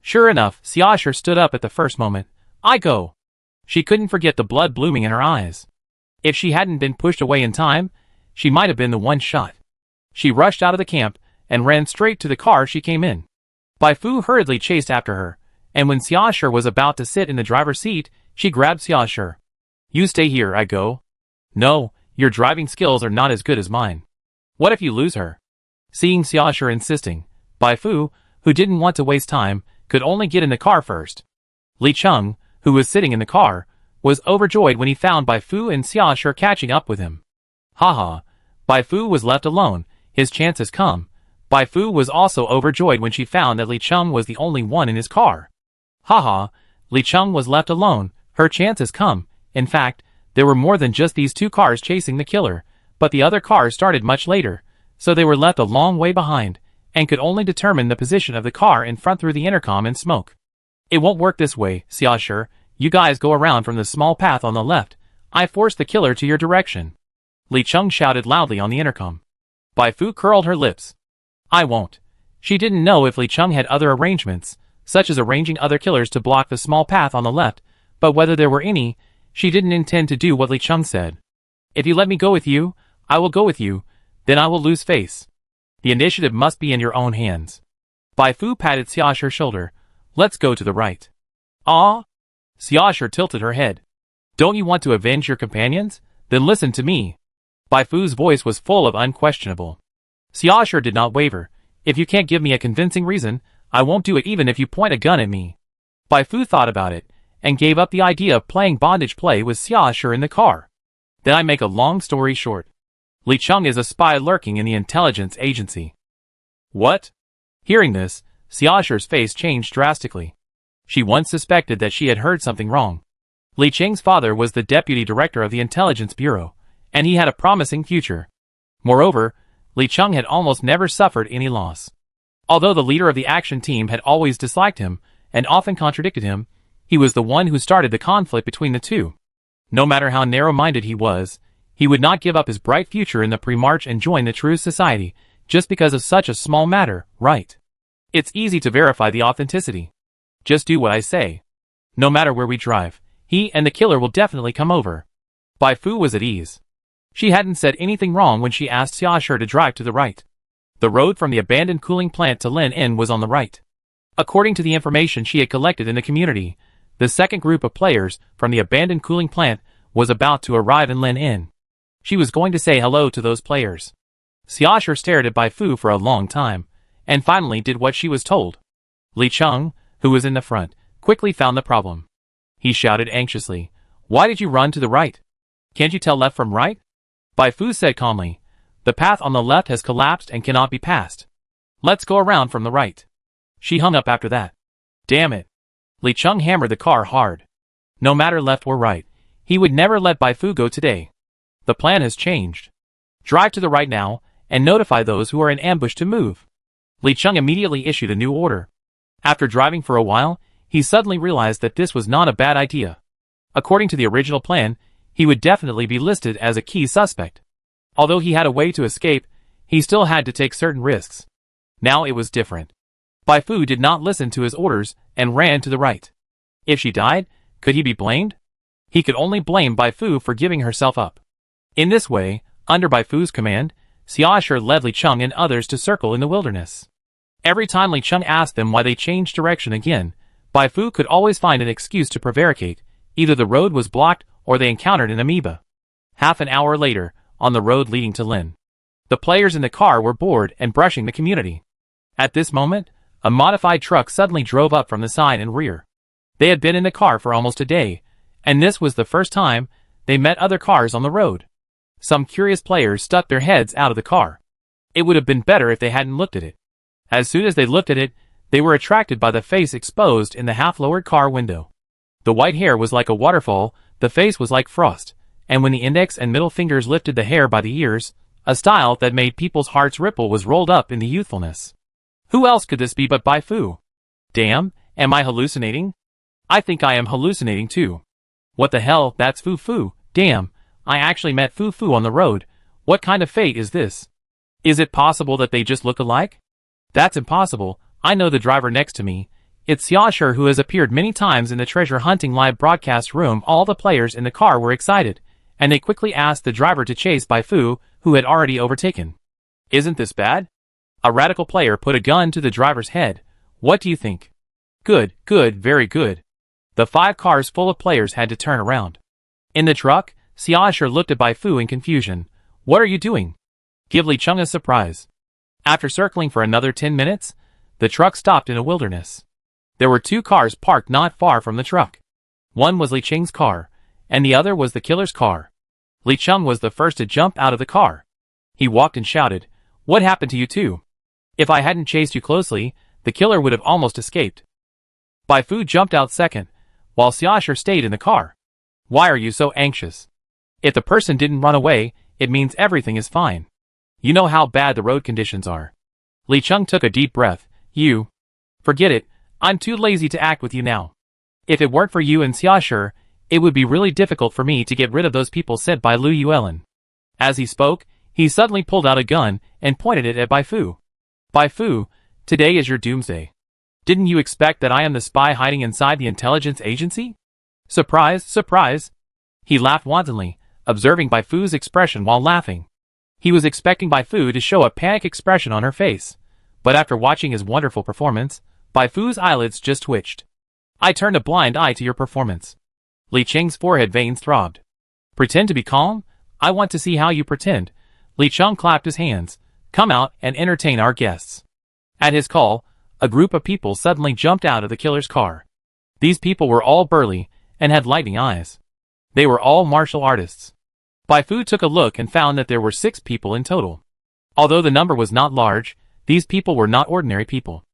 Sure enough, Xiaoshi stood up at the first moment. I go. She couldn't forget the blood blooming in her eyes. If she hadn't been pushed away in time, she might have been the one shot. She rushed out of the camp and ran straight to the car she came in. Bai Fu hurriedly chased after her, and when Xiaoshi was about to sit in the driver's seat, she grabbed Xiaoshi. You stay here, I go. No, your driving skills are not as good as mine. What if you lose her? Seeing Xiaoshi insisting, Bai Fu, who didn't want to waste time, could only get in the car first. Li Cheng, who was sitting in the car, was overjoyed when he found Bai Fu and Xiaoshi catching up with him. Haha, Bai Fu was left alone, his chance has come. Bai Fu was also overjoyed when she found that Li Cheng was the only one in his car. Haha, Li Cheng was left alone, her chance has come. In fact, there were more than just these 2 cars chasing the killer, but the other cars started much later, so they were left a long way behind, and could only determine the position of the car in front through the intercom and smoke. It won't work this way, Xiaoshi. You guys go around from the small path on the left. I forced the killer to your direction. Li Cheng shouted loudly on the intercom. Bai Fu curled her lips. I won't. She didn't know if Li Cheng had other arrangements, such as arranging other killers to block the small path on the left, but whether there were any, she didn't intend to do what Li Cheng said. If you let me go with you, I will go with you, then I will lose face. The initiative must be in your own hands. Bai Fu patted Xiaoshi's shoulder. Let's go to the right. Ah? Xiaoshi tilted her head. Don't you want to avenge your companions? Then listen to me. Bai Fu's voice was full of unquestionable. Xiaoshu did not waver. If you can't give me a convincing reason, I won't do it even if you point a gun at me. Bai Fu thought about it, and gave up the idea of playing bondage play with Xiaoshu in the car. Then I make a long story short. Li Cheng is a spy lurking in the intelligence agency. What? Hearing this, Xiaoshu's face changed drastically. She once suspected that she had heard something wrong. Li Cheng's father was the deputy director of the intelligence bureau, and he had a promising future. Moreover, Li Cheng had almost never suffered any loss. Although the leader of the action team had always disliked him, and often contradicted him, he was the one who started the conflict between the two. No matter how narrow-minded he was, he would not give up his bright future in the pre-march and join the true society, just because of such a small matter, right? It's easy to verify the authenticity. Just do what I say. No matter where we drive, he and the killer will definitely come over. Bai Fu was at ease. She hadn't said anything wrong when she asked Xiaoshu to drive to the right. The road from the abandoned cooling plant to Lin Inn was on the right. According to the information she had collected in the community, the second group of players from the abandoned cooling plant was about to arrive in Lin Inn. She was going to say hello to those players. Xiaoshu stared at Bai Fu for a long time, and finally did what she was told. Li Cheng, who was in the front, quickly found the problem. He shouted anxiously, "Why did you run to the right? Can't you tell left from right?" Bai Fu said calmly, "The path on the left has collapsed and cannot be passed. Let's go around from the right." She hung up after that. Damn it. Li Cheng hammered the car hard. No matter left or right, he would never let Bai Fu go today. The plan has changed. Drive to the right now, and notify those who are in ambush to move. Li Cheng immediately issued a new order. After driving for a while, he suddenly realized that this was not a bad idea. According to the original plan, he would definitely be listed as a key suspect. Although he had a way to escape, he still had to take certain risks. Now it was different. Bai Fu did not listen to his orders and ran to the right. If she died, could he be blamed? He could only blame Bai Fu for giving herself up. In this way, under Bai Fu's command, Xiaoshu led Li Cheng and others to circle in the wilderness. Every time Li Cheng asked them why they changed direction again, Bai Fu could always find an excuse to prevaricate. Either the road was blocked or they encountered an amoeba. Half an hour later, on the road leading to Lin, the players in the car were bored and brushing the community. At this moment, a modified truck suddenly drove up from the side and rear. They had been in the car for almost a day, and this was the first time they met other cars on the road. Some curious players stuck their heads out of the car. It would have been better if they hadn't looked at it. As soon as they looked at it, they were attracted by the face exposed in the half-lowered car window. The white hair was like a waterfall, the face was like frost, and when the index and middle fingers lifted the hair by the ears, a style that made people's hearts ripple was rolled up in the youthfulness. Who else could this be but Bai Fu? Damn, am I hallucinating? I think I am hallucinating too. What the hell, that's Fu Fu, damn, I actually met Fu Fu on the road. What kind of fate is this? Is it possible that they just look alike? That's impossible, I know the driver next to me. It's Xiaoshu, who has appeared many times in the treasure hunting live broadcast room. All the players in the car were excited, and they quickly asked the driver to chase Bai Fu, who had already overtaken. Isn't this bad? A radical player put a gun to the driver's head. What do you think? Good, good, very good. The 5 cars full of players had to turn around. In the truck, Xiaoshu looked at Bai Fu in confusion. What are you doing? Give Li Cheng a surprise. After circling for another 10 minutes, the truck stopped in a wilderness. There were 2 cars parked not far from the truck. One was Li Cheng's car, and the other was the killer's car. Li Cheng was the first to jump out of the car. He walked and shouted, "What happened to you two? If I hadn't chased you closely, the killer would have almost escaped." Bai Fu jumped out second, while Xiaoshu stayed in the car. Why are you so anxious? If the person didn't run away, it means everything is fine. You know how bad the road conditions are. Li Cheng took a deep breath. Forget it, I'm too lazy to act with you now. If it weren't for you and Xiaoshu, it would be really difficult for me to get rid of those people sent by Lu Yuelin. As he spoke, he suddenly pulled out a gun and pointed it at Bai Fu. Bai Fu, today is your doomsday. Didn't you expect that I am the spy hiding inside the intelligence agency? Surprise, surprise. He laughed wantonly, observing Bai Fu's expression while laughing. He was expecting Bai Fu to show a panic expression on her face, but after watching his wonderful performance, Bai Fu's eyelids just twitched. I turned a blind eye to your performance. Li Cheng's forehead veins throbbed. Pretend to be calm? I want to see how you pretend. Li Cheng clapped his hands. Come out and entertain our guests. At his call, a group of people suddenly jumped out of the killer's car. These people were all burly and had lightning eyes. They were all martial artists. Bai Fu took a look and found that there were 6 people in total. Although the number was not large, these people were not ordinary people.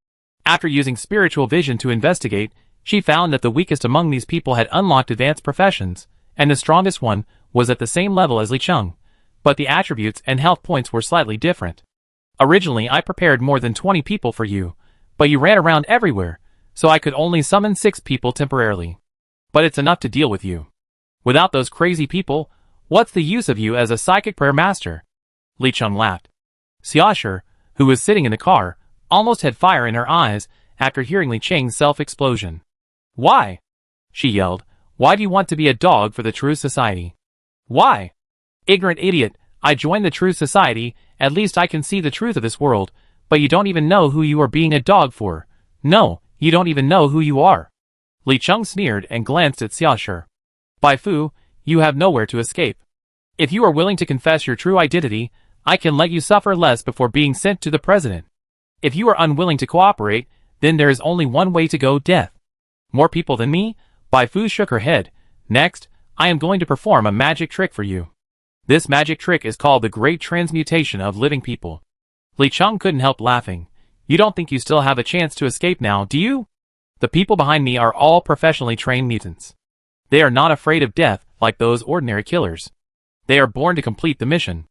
After using spiritual vision to investigate, she found that the weakest among these people had unlocked advanced professions, and the strongest one was at the same level as Li Cheng, but the attributes and health points were slightly different. Originally I prepared more than 20 people for you, but you ran around everywhere, so I could only summon 6 people temporarily. But it's enough to deal with you. Without those crazy people, what's the use of you as a psychic prayer master? Li Cheng laughed. Xiaoshi, who was sitting in the car, almost had fire in her eyes after hearing Li Cheng's self-explosion. Why? She yelled. Why do you want to be a dog for the True Society? Why? Ignorant idiot, I joined the True Society, at least I can see the truth of this world, but you don't even know who you are being a dog for. No, you don't even know who you are. Li Cheng sneered and glanced at Xiaoshi. Bai Fu, you have nowhere to escape. If you are willing to confess your true identity, I can let you suffer less before being sent to the president. If you are unwilling to cooperate, then there is only one way to go: death. More people than me? Bai Fu shook her head. Next, I am going to perform a magic trick for you. This magic trick is called the Great Transmutation of Living People. Li Cheng couldn't help laughing. You don't think you still have a chance to escape now, do you? The people behind me are all professionally trained mutants. They are not afraid of death like those ordinary killers. They are born to complete the mission.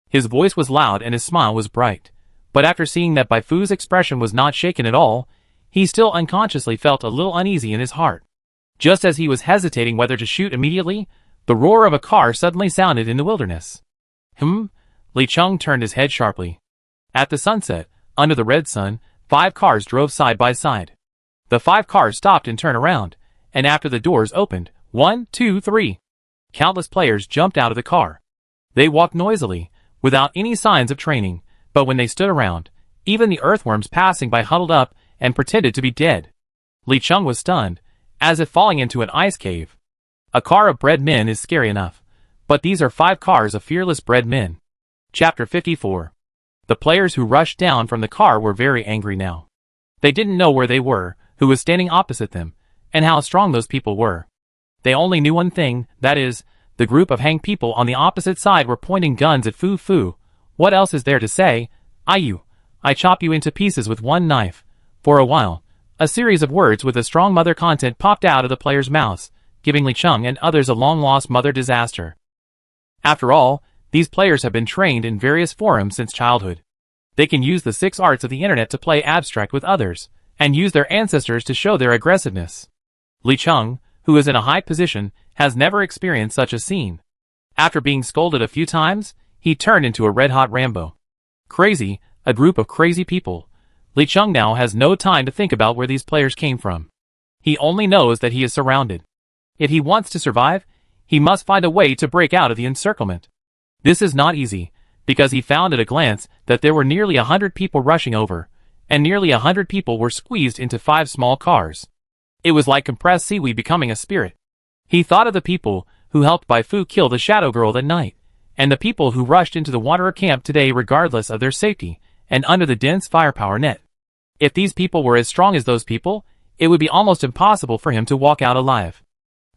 His voice was loud and his smile was bright. But after seeing that Bai Fu's expression was not shaken at all, he still unconsciously felt a little uneasy in his heart. Just as he was hesitating whether to shoot immediately, the roar of a car suddenly sounded in the wilderness. Li Cheng turned his head sharply. At the sunset, under the red sun, 5 cars drove side by side. The 5 cars stopped and turned around, and after the doors opened, 1, 2, 3. Countless players jumped out of the car. They walked noisily, without any signs of training, but when they stood around, even the earthworms passing by huddled up and pretended to be dead. Li Cheng was stunned, as if falling into an ice cave. A car of bred men is scary enough, but these are 5 cars of fearless bred men. Chapter 54. The players who rushed down from the car were very angry now. They didn't know where they were, who was standing opposite them, and how strong those people were. They only knew one thing, that is, the group of hanged people on the opposite side were pointing guns at Fu Fu. What else is there to say? I chop you into pieces with one knife. For a while, a series of words with a strong mother content popped out of the players' mouths, giving Li Cheng and others a long-lost mother disaster. After all, these players have been trained in various forums since childhood. They can use the 6 arts of the internet to play abstract with others, and use their ancestors to show their aggressiveness. Li Cheng, who is in a high position, has never experienced such a scene. After being scolded a few times, he turned into a red-hot Rambo. Crazy, a group of crazy people. Li Cheng now has no time to think about where these players came from. He only knows that he is surrounded. If he wants to survive, he must find a way to break out of the encirclement. This is not easy, because he found at a glance that there were nearly 100 people rushing over, and nearly 100 people were squeezed into 5 small cars. It was like compressed seaweed becoming a spirit. He thought of the people who helped Bai Fu kill the Shadow Girl that night, and the people who rushed into the Wanderer camp today regardless of their safety, and under the dense firepower net. If these people were as strong as those people, it would be almost impossible for him to walk out alive.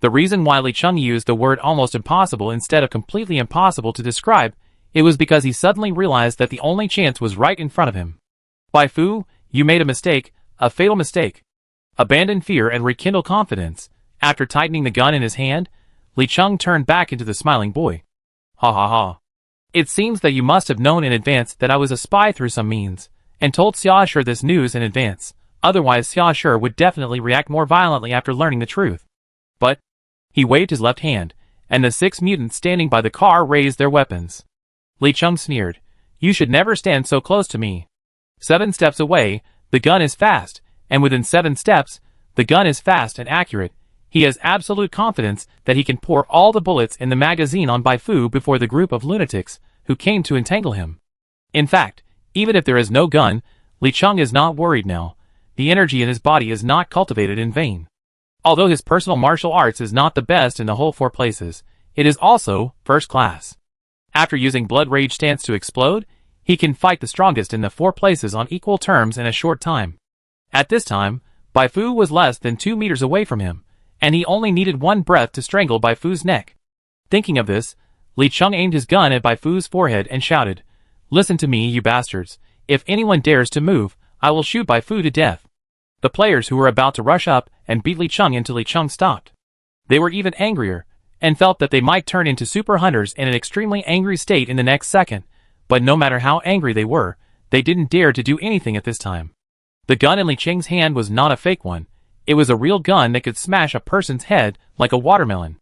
The reason why Li Cheng used the word almost impossible instead of completely impossible to describe it was because he suddenly realized that the only chance was right in front of him. Bai Fu, you made a mistake, a fatal mistake. Abandon fear and rekindle confidence. After tightening the gun in his hand, Li Cheng turned back into the smiling boy. Ha ha ha. It seems that you must have known in advance that I was a spy through some means, and told Xiaoshi this news in advance, otherwise Xiaoshi would definitely react more violently after learning the truth. But, he waved his left hand, and the 6 mutants standing by the car raised their weapons. Li Cheng sneered. You should never stand so close to me. 7 steps away, the gun is fast, and within 7 steps, the gun is fast and accurate. He has absolute confidence that he can pour all the bullets in the magazine on Bai Fu before the group of lunatics who came to entangle him. In fact, even if there is no gun, Li Cheng is not worried now. The energy in his body is not cultivated in vain. Although his personal martial arts is not the best in the whole 4 places, it is also first class. After using Blood Rage stance to explode, he can fight the strongest in the 4 places on equal terms in a short time. At this time, Bai Fu was less than 2 meters away from him, and he only needed 1 breath to strangle Bai Fu's neck. Thinking of this, Li Cheng aimed his gun at Bai Fu's forehead and shouted, "Listen to me, you bastards. If anyone dares to move, I will shoot Bai Fu to death." The players who were about to rush up and beat Li Cheng until Li Cheng stopped. They were even angrier, and felt that they might turn into super hunters in an extremely angry state in the next second, but no matter how angry they were, they didn't dare to do anything at this time. The gun in Li Cheng's hand was not a fake one. It was a real gun that could smash a person's head like a watermelon.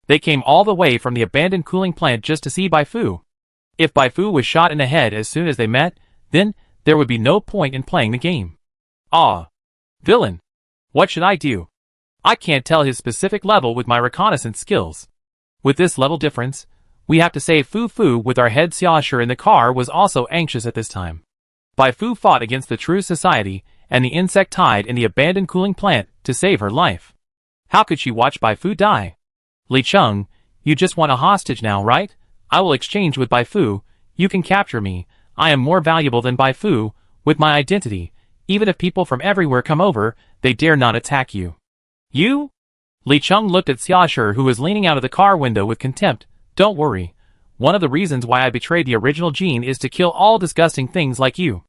They came all the way from the abandoned cooling plant just to see Bai Fu. If Bai Fu was shot in the head as soon as they met, then there would be no point in playing the game. Ah, villain. What should I do? I can't tell his specific level with my reconnaissance skills. With this level difference, we have to save Fu Fu with our head. Xiaoshu in the car was also anxious at this time. Bai Fu fought against the true society and the insect tied in the abandoned cooling plant to save her life. How could she watch Bai Fu die? Li Cheng, you just want a hostage now, right? I will exchange with Bai Fu. You can capture me. I am more valuable than Bai Fu, with my identity. Even if people from everywhere come over, they dare not attack you. You? Li Cheng looked at Xiaoshu, who was leaning out of the car window with contempt. Don't worry. One of the reasons why I betrayed the original Jean is to kill all disgusting things like you.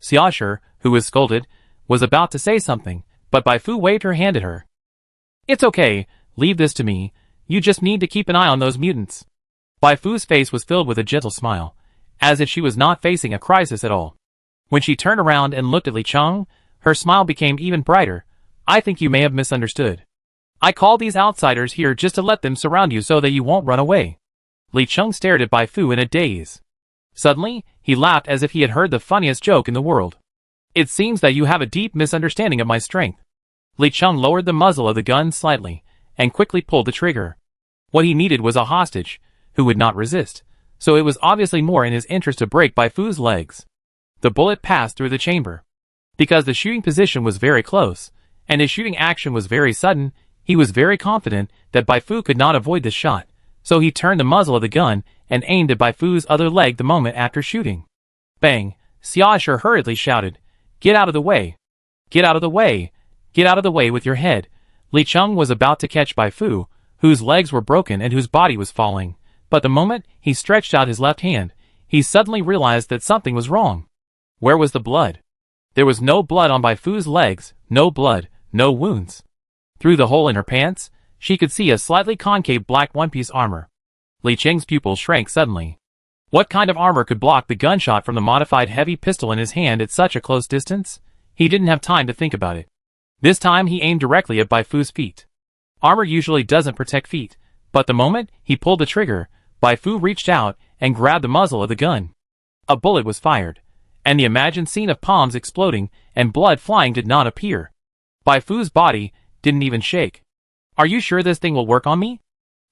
Xiaoshu, who was scolded, was about to say something, but Bai Fu waved her hand at her. It's okay, leave this to me. You just need to keep an eye on those mutants. Bai Fu's face was filled with a gentle smile, as if she was not facing a crisis at all. When she turned around and looked at Li Cheng, her smile became even brighter. I think you may have misunderstood. I call these outsiders here just to let them surround you so that you won't run away. Li Cheng stared at Bai Fu in a daze. Suddenly, he laughed as if he had heard the funniest joke in the world. It seems that you have a deep misunderstanding of my strength. Li Cheng lowered the muzzle of the gun slightly, and quickly pulled the trigger. What he needed was a hostage, who would not resist, so it was obviously more in his interest to break Bai Fu's legs. The bullet passed through the chamber. Because the shooting position was very close, and his shooting action was very sudden, he was very confident that Bai Fu could not avoid this shot, so he turned the muzzle of the gun and aimed at Bai Fu's other leg the moment after shooting. Bang! Xiaoshu hurriedly shouted, "Get out of the way! Get out of the way! Get out of the way with your head!" Li Cheng was about to catch Bai Fu, whose legs were broken and whose body was falling, but the moment he stretched out his left hand, he suddenly realized that something was wrong. Where was the blood? There was no blood on Bai Fu's legs, no blood, no wounds. Through the hole in her pants, she could see a slightly concave black one-piece armor. Li Cheng's pupils shrank suddenly. What kind of armor could block the gunshot from the modified heavy pistol in his hand at such a close distance? He didn't have time to think about it. This time he aimed directly at Bai Fu's feet. Armor usually doesn't protect feet, but the moment he pulled the trigger, Bai Fu reached out and grabbed the muzzle of the gun. A bullet was fired, and the imagined scene of palms exploding and blood flying did not appear. Bai Fu's body didn't even shake. Are you sure this thing will work on me?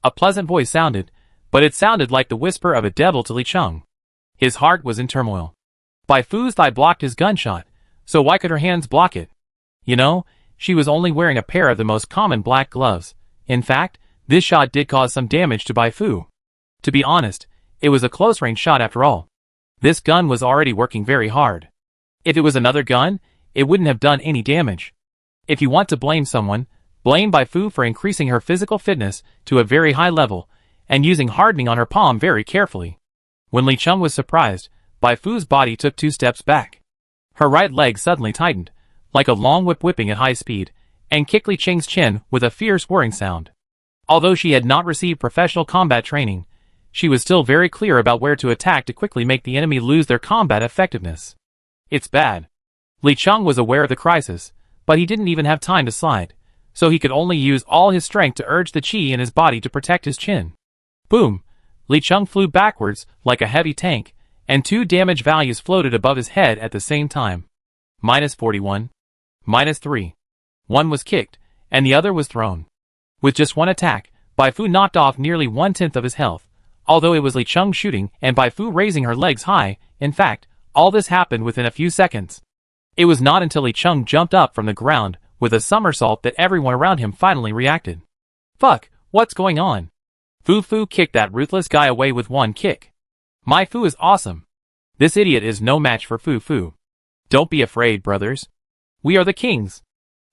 A pleasant voice sounded, but it sounded like the whisper of a devil to Li Cheng. His heart was in turmoil. Bai Fu's thigh blocked his gunshot, so why could her hands block it? You know, she was only wearing a pair of the most common black gloves. In fact, this shot did cause some damage to Bai Fu. To be honest, it was a close-range shot after all. This gun was already working very hard. If it was another gun, it wouldn't have done any damage. If you want to blame someone, blame Bai Fu for increasing her physical fitness to a very high level, and using hardening on her palm very carefully. When Li Cheng was surprised, Bai Fu's body took 2 steps back. Her right leg suddenly tightened, like a long whip whipping at high speed, and kicked Li Cheng's chin with a fierce whirring sound. Although she had not received professional combat training, she was still very clear about where to attack to quickly make the enemy lose their combat effectiveness. It's bad. Li Cheng was aware of the crisis, but he didn't even have time to slide, so he could only use all his strength to urge the chi in his body to protect his chin. Boom! Li Cheng flew backwards like a heavy tank, and 2 damage values floated above his head at the same time. -41. -3. One was kicked, and the other was thrown. With just one attack, Bai Fu knocked off nearly 1/10 of his health, although it was Li Cheng shooting and Bai Fu raising her legs high. In fact, all this happened within a few seconds. It was not until Li Cheng jumped up from the ground with a somersault that everyone around him finally reacted. Fuck, what's going on? Fu Fu kicked that ruthless guy away with one kick. My Fu is awesome. This idiot is no match for Fu Fu. Don't be afraid, brothers. We are the kings.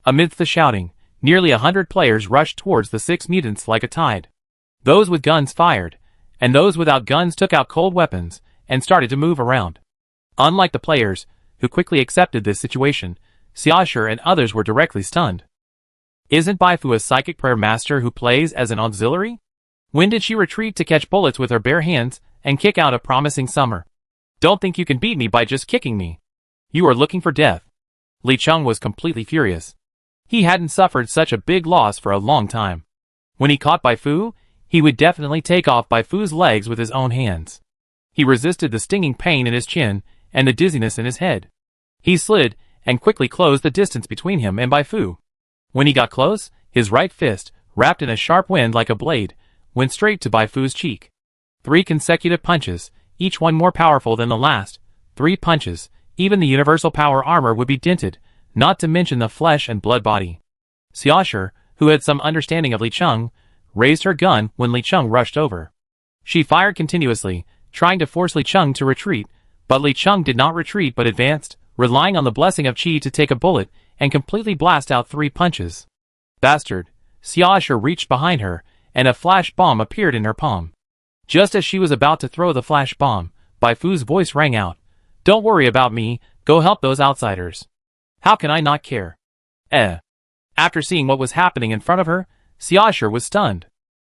Amidst the shouting, nearly 100 players rushed towards the 6 mutants like a tide. Those with guns fired, and those without guns took out cold weapons and started to move around. Unlike the players, who quickly accepted this situation, Xiaoshi and others were directly stunned. Isn't Baifu a psychic prayer master who plays as an auxiliary? When did she retreat to catch bullets with her bare hands and kick out a promising summer? Don't think you can beat me by just kicking me. You are looking for death. Li Cheng was completely furious. He hadn't suffered such a big loss for a long time. When he caught Baifu, he would definitely take off Baifu's legs with his own hands. He resisted the stinging pain in his chin and the dizziness in his head. He slid and quickly closed the distance between him and Baifu. When he got close, his right fist, wrapped in a sharp wind like a blade, went straight to Baifu's cheek. 3 consecutive punches, each one more powerful than the last. 3 punches, even the universal power armor would be dented, not to mention the flesh and blood body. Xiaoshi, who had some understanding of Li Cheng, raised her gun when Li Cheng rushed over. She fired continuously, trying to force Li Cheng to retreat, but Li Cheng did not retreat but advanced, relying on the blessing of Qi to take a bullet and completely blast out 3 punches. Bastard! Xiaoshi reached behind her, and a flash bomb appeared in her palm. Just as she was about to throw the flash bomb, Baifu's voice rang out. Don't worry about me, go help those outsiders. How can I not care? After seeing what was happening in front of her, Xiaoshi was stunned.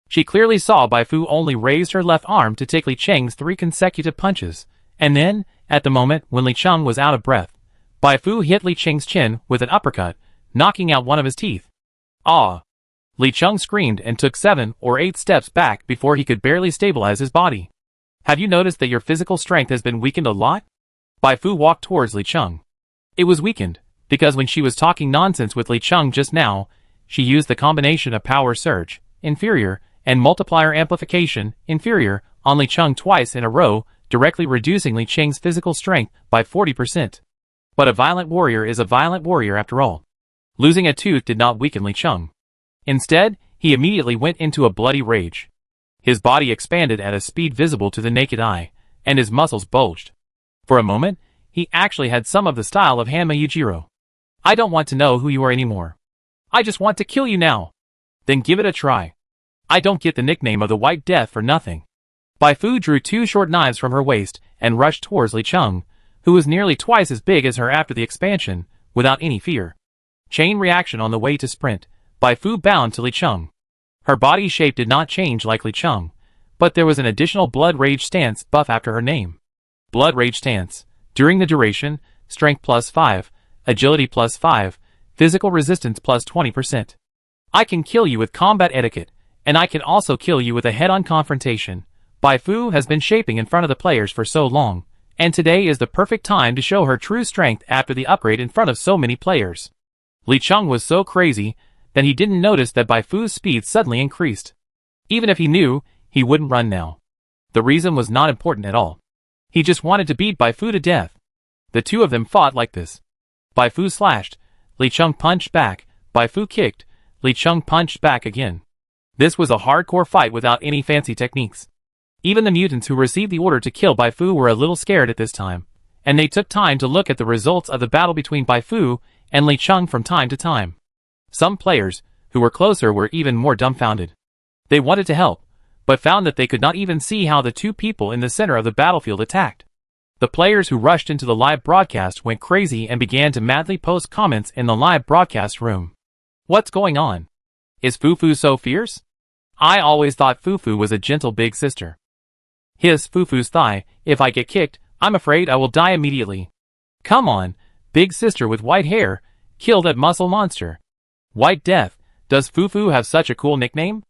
She clearly saw Baifu only raised her left arm to take Li Cheng's 3 consecutive punches, and then, at the moment when Li Cheng was out of breath, Baifu hit Li Cheng's chin with an uppercut, knocking out one of his teeth. Ah! Li Cheng screamed and took 7 or 8 steps back before he could barely stabilize his body. Have you noticed that your physical strength has been weakened a lot? Baifu walked towards Li Cheng. It was weakened, because when she was talking nonsense with Li Cheng just now, she used the combination of power surge, inferior, and multiplier amplification, inferior, on Li Cheng twice in a row, directly reducing Li Cheng's physical strength by 40%. But a violent warrior is a violent warrior after all. Losing a tooth did not weaken Li Cheng. Instead, he immediately went into a bloody rage. His body expanded at a speed visible to the naked eye, and his muscles bulged. For a moment, he actually had some of the style of Hanma Yujiro. I don't want to know who you are anymore. I just want to kill you now. Then give it a try. I don't get the nickname of the White Death for nothing. Baifu drew 2 short knives from her waist and rushed towards Li Cheng, who was nearly twice as big as her after the expansion, without any fear. Chain reaction on the way to sprint, Baifu bound to Li Cheng. Her body shape did not change like Li Cheng, but there was an additional Blood Rage stance buff after her name. Blood Rage stance. During the duration, strength plus 5, agility plus 5, physical resistance plus 20%. I can kill you with combat etiquette, and I can also kill you with a head-on confrontation. Baifu has been shaping in front of the players for so long, and today is the perfect time to show her true strength after the upgrade in front of so many players. Li Cheng was so crazy that he didn't notice that Baifu's speed suddenly increased. Even if he knew, he wouldn't run now. The reason was not important at all. He just wanted to beat Baifu to death. The two of them fought like this. Baifu slashed, Li Cheng punched back, Baifu kicked, Li Cheng punched back again. This was a hardcore fight without any fancy techniques. Even the mutants who received the order to kill Baifu were a little scared at this time, and they took time to look at the results of the battle between Baifu and Li Cheng from time to time. Some players, who were closer, were even more dumbfounded. They wanted to help, but found that they could not even see how the 2 people in the center of the battlefield attacked. The players who rushed into the live broadcast went crazy and began to madly post comments in the live broadcast room. What's going on? Is Fufu so fierce? I always thought Fufu was a gentle big sister. Hiss Fufu's thigh, if I get kicked, I'm afraid I will die immediately. Come on, big sister with white hair, kill that muscle monster. White Death, does Fufu have such a cool nickname?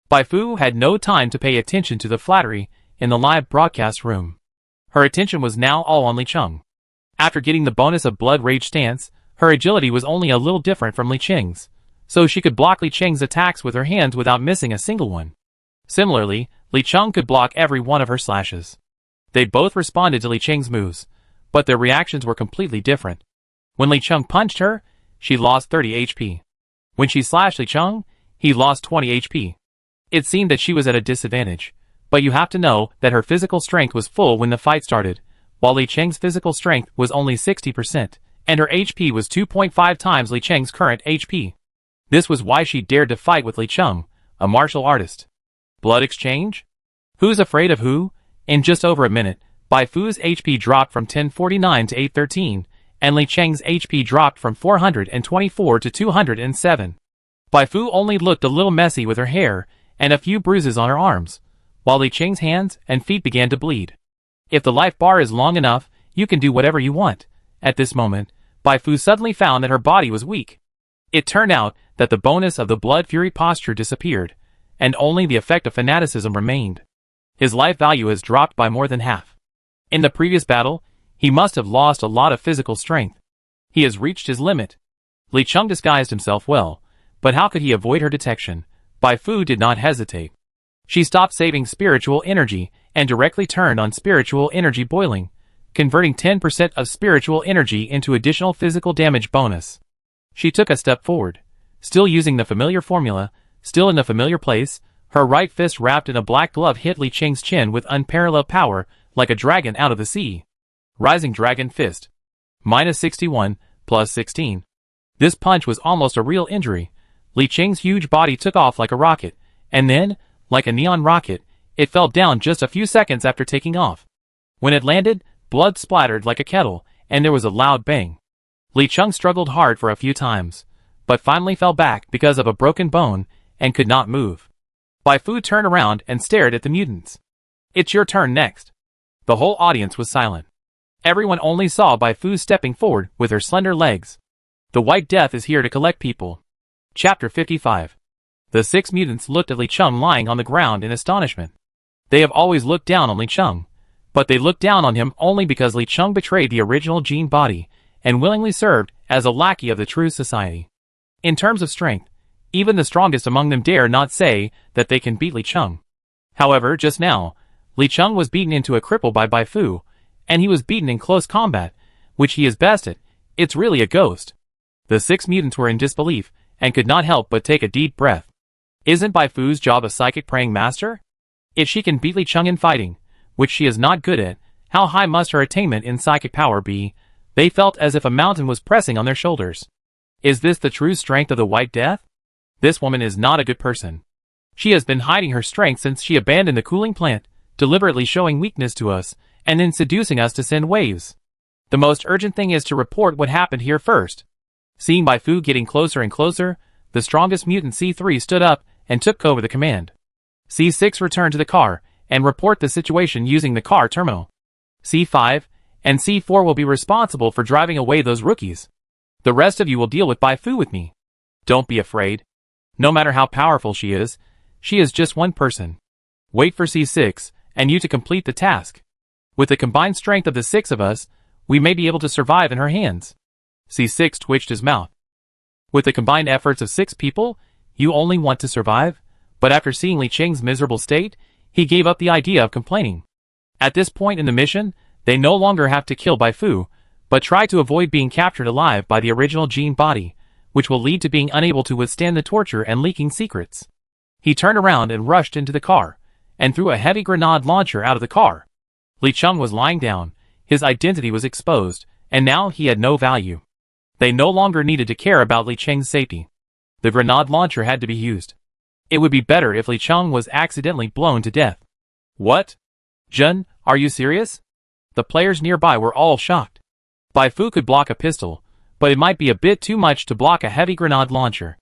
Baifu had no time to pay attention to the flattery in the live broadcast room. Her attention was now all on Li Cheng. After getting the bonus of Blood Rage stance, her agility was only a little different from Li Cheng's, so she could block Li Cheng's attacks with her hands without missing a single one. Similarly, Li Cheng could block every one of her slashes. They both responded to Li Cheng's moves, but their reactions were completely different. When Li Cheng punched her, she lost 30 HP. When she slashed Li Cheng, he lost 20 HP. It seemed that she was at a disadvantage, but you have to know that her physical strength was full when the fight started, while Li Cheng's physical strength was only 60%, and her HP was 2.5 times Li Cheng's current HP. This was why she dared to fight with Li Cheng, a martial artist. Blood exchange? Who's afraid of who? In just over a minute, Bai Fu's HP dropped from 1049 to 813, and Li Cheng's HP dropped from 424 to 207. Bai Fu only looked a little messy with her hair and a few bruises on her arms, while Li Cheng's hands and feet began to bleed. If the life bar is long enough, you can do whatever you want. At this moment, Bai Fu suddenly found that her body was weak. It turned out that the bonus of the Blood Fury posture disappeared, and only the effect of fanaticism remained. His life value has dropped by more than half. In the previous battle, he must have lost a lot of physical strength. He has reached his limit. Li Cheng disguised himself well, but how could he avoid her detection? Bai Fu did not hesitate. She stopped saving spiritual energy and directly turned on spiritual energy boiling, converting 10% of spiritual energy into additional physical damage bonus. She took a step forward, still using the familiar formula, still in the familiar place. Her right fist wrapped in a black glove hit Li Cheng's chin with unparalleled power, like a dragon out of the sea. Rising Dragon Fist. -61, +16. This punch was almost a real injury. Li Cheng's huge body took off like a rocket, and then, like a neon rocket, it fell down just a few seconds after taking off. When it landed, blood splattered like a kettle, and there was a loud bang. Li Cheng struggled hard for a few times, but finally fell back because of a broken bone and could not move. Bai Fu turned around and stared at the mutants. "It's your turn next." The whole audience was silent. Everyone only saw Bai Fu stepping forward with her slender legs. The White Death is here to collect people. Chapter 55. The 6 mutants looked at Li Cheng lying on the ground in astonishment. They have always looked down on Li Cheng, but they looked down on him only because Li Cheng betrayed the original Gene body and willingly served as a lackey of the true society. In terms of strength, even the strongest among them dare not say that they can beat Li Cheng. However, just now, Li Cheng was beaten into a cripple by Bai Fu, and he was beaten in close combat, which he is best at. It's really a ghost. The 6 mutants were in disbelief, and could not help but take a deep breath. Isn't Bai Fu's job a psychic praying master? If she can beat Li Cheng in fighting, which she is not good at, how high must her attainment in psychic power be? They felt as if a mountain was pressing on their shoulders. Is this the true strength of the White Death? This woman is not a good person. She has been hiding her strength since she abandoned the cooling plant, deliberately showing weakness to us, and then seducing us to send waves. The most urgent thing is to report what happened here first. Seeing Bai Fu getting closer and closer, the strongest mutant C3 stood up and took over the command. C6 returned to the car and report the situation using the car terminal. C5 and C4 will be responsible for driving away those rookies. The rest of you will deal with Bai Fu with me. Don't be afraid. No matter how powerful she is just one person. Wait for C6 and you to complete the task. With the combined strength of the 6 of us, we may be able to survive in her hands. C6 twitched his mouth. With the combined efforts of 6 people, you only want to survive? But after seeing Li Cheng's miserable state, he gave up the idea of complaining. At this point in the mission, they no longer have to kill Bai Fu, but try to avoid being captured alive by the original Gene body, which will lead to being unable to withstand the torture and leaking secrets. He turned around and rushed into the car, and threw a heavy grenade launcher out of the car. Li Cheng was lying down, his identity was exposed, and now he had no value. They no longer needed to care about Li Cheng's safety. The grenade launcher had to be used. It would be better if Li Cheng was accidentally blown to death. What? Jun, are you serious? The players nearby were all shocked. Bai Fu could block a pistol, but it might be a bit too much to block a heavy grenade launcher.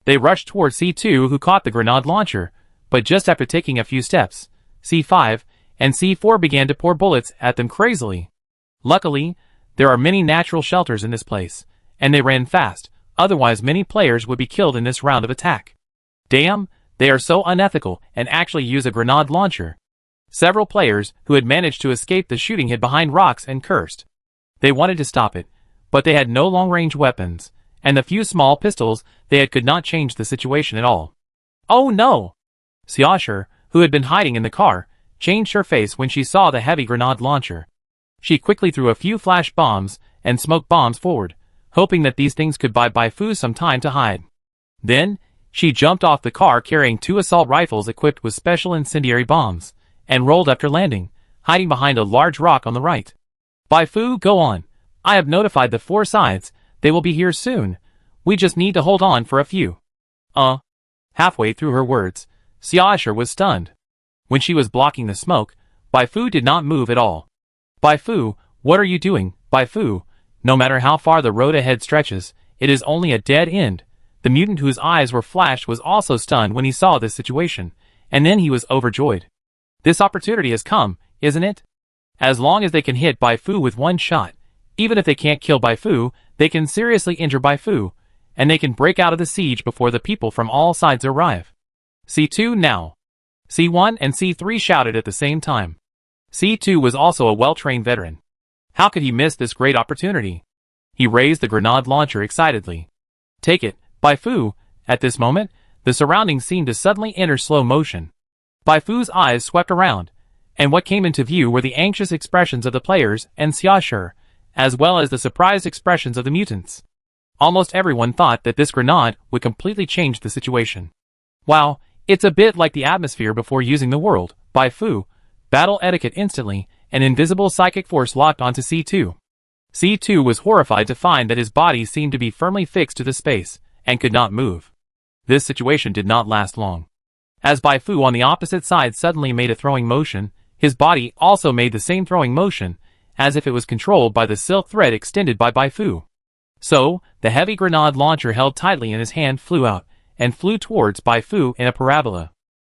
They rushed towards C2 who caught the grenade launcher, but just after taking a few steps, C5 and C4 began to pour bullets at them crazily. Luckily, there are many natural shelters in this place, and they ran fast, otherwise many players would be killed in this round of attack. Damn, they are so unethical and actually use a grenade launcher. Several players who had managed to escape the shooting hid behind rocks and cursed. They wanted to stop it, but they had no long-range weapons, and the few small pistols they had could not change the situation at all. Oh no! Xiaosher, who had been hiding in the car, changed her face when she saw the heavy grenade launcher. She quickly threw a few flash bombs and smoke bombs forward, hoping that these things could buy Bai Fu some time to hide. Then, she jumped off the car carrying 2 assault rifles equipped with special incendiary bombs, and rolled after landing, hiding behind a large rock on the right. Bai Fu, go on. I have notified the 4 sides, they will be here soon. We just need to hold on for a few. Halfway through her words, Xiaosher was stunned. When she was blocking the smoke, Bai Fu did not move at all. Bai Fu, what are you doing, Bai Fu? No matter how far the road ahead stretches, it is only a dead end. The mutant whose eyes were flashed was also stunned when he saw this situation, and then he was overjoyed. This opportunity has come, isn't it? As long as they can hit Bai Fu with 1 shot, even if they can't kill Bai Fu, they can seriously injure Bai Fu, and they can break out of the siege before the people from all sides arrive. C2 now. C1 and C3 shouted at the same time. C2 was also a well-trained veteran. How could he miss this great opportunity? He raised the grenade launcher excitedly. Take it, Bai Fu. At this moment, the surroundings seemed to suddenly enter slow motion. Bai Fu's eyes swept around, and what came into view were the anxious expressions of the players and Xiaosher, as well as the surprised expressions of the mutants. Almost everyone thought that this grenade would completely change the situation. Wow, it's a bit like the atmosphere before using the world, Bai Fu. Battle etiquette instantly, an invisible psychic force locked onto C2. C2 was horrified to find that his body seemed to be firmly fixed to the space, and could not move. This situation did not last long. As Bai Fu on the opposite side suddenly made a throwing motion, his body also made the same throwing motion, as if it was controlled by the silk thread extended by Bai Fu. So, the heavy grenade launcher held tightly in his hand flew out, and flew towards Bai Fu in a parabola.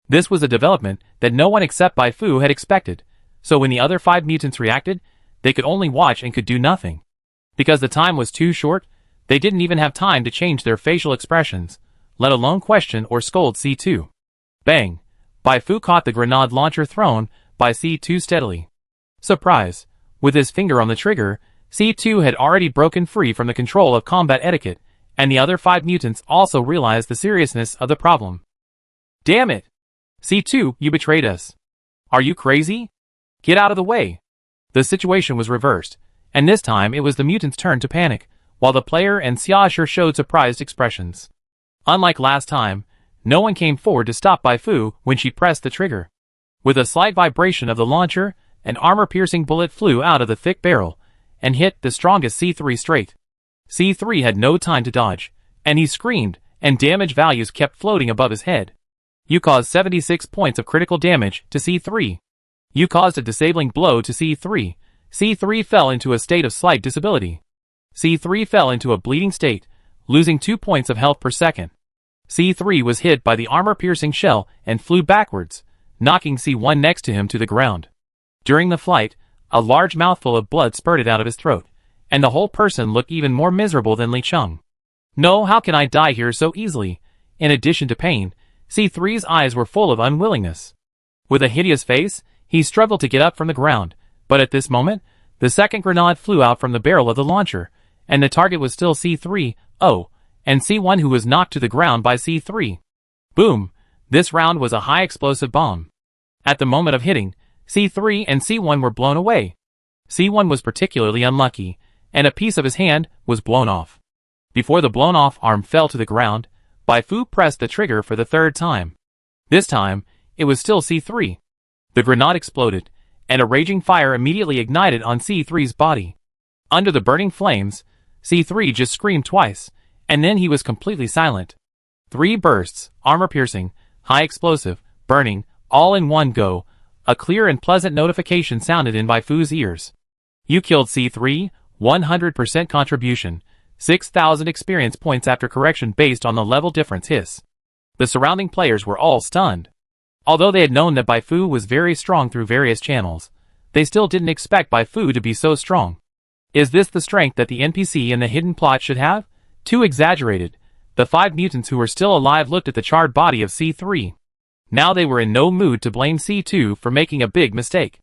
This was a development that no one except Bai Fu had expected, so when the other 5 mutants reacted, they could only watch and could do nothing. Because the time was too short, they didn't even have time to change their facial expressions, let alone question or scold C2. Bang! Bai Fu caught the grenade launcher thrown by C2 steadily. Surprise! With his finger on the trigger, C2 had already broken free from the control of combat etiquette, and the other 5 mutants also realized the seriousness of the problem. Damn it! C2, you betrayed us. Are you crazy? Get out of the way! The situation was reversed, and this time it was the mutants' turn to panic, while the player and Xiaosher showed surprised expressions. Unlike last time, no one came forward to stop Bai Fu when she pressed the trigger. With a slight vibration of the launcher, an armor-piercing bullet flew out of the thick barrel, and hit the strongest C3 straight. C3 had no time to dodge, and he screamed, and damage values kept floating above his head. You caused 76 points of critical damage to C3. You caused a disabling blow to C3. C3 fell into a state of slight disability. C3 fell into a bleeding state, losing 2 points of health per second. C3 was hit by the armor-piercing shell and flew backwards, knocking C1 next to him to the ground. During the flight, a large mouthful of blood spurted out of his throat, and the whole person looked even more miserable than Li Cheng. No, how can I die here so easily? In addition to pain, C3's eyes were full of unwillingness. With a hideous face, he struggled to get up from the ground, but at this moment, the second grenade flew out from the barrel of the launcher, and the target was still C3, and C1 who was knocked to the ground by C3. Boom! This round was a high explosive bomb. At the moment of hitting, C3 and C1 were blown away. C1 was particularly unlucky, and a piece of his hand was blown off. Before the blown-off arm fell to the ground, Bai Fu pressed the trigger for the 3rd time. This time, it was still C3. The grenade exploded, and a raging fire immediately ignited on C3's body. Under the burning flames, C3 just screamed twice, and then he was completely silent. 3 bursts, armor-piercing, high-explosive, burning, all in one go. A clear and pleasant notification sounded in Bai Fu's ears. You killed C3, 100% contribution, 6,000 experience points after correction based on the level difference hiss. The surrounding players were all stunned. Although they had known that Bai Fu was very strong through various channels, they still didn't expect Bai Fu to be so strong. Is this the strength that the NPC in the hidden plot should have? Too exaggerated. The 5 mutants who were still alive looked at the charred body of C3. Now they were in no mood to blame C2 for making a big mistake.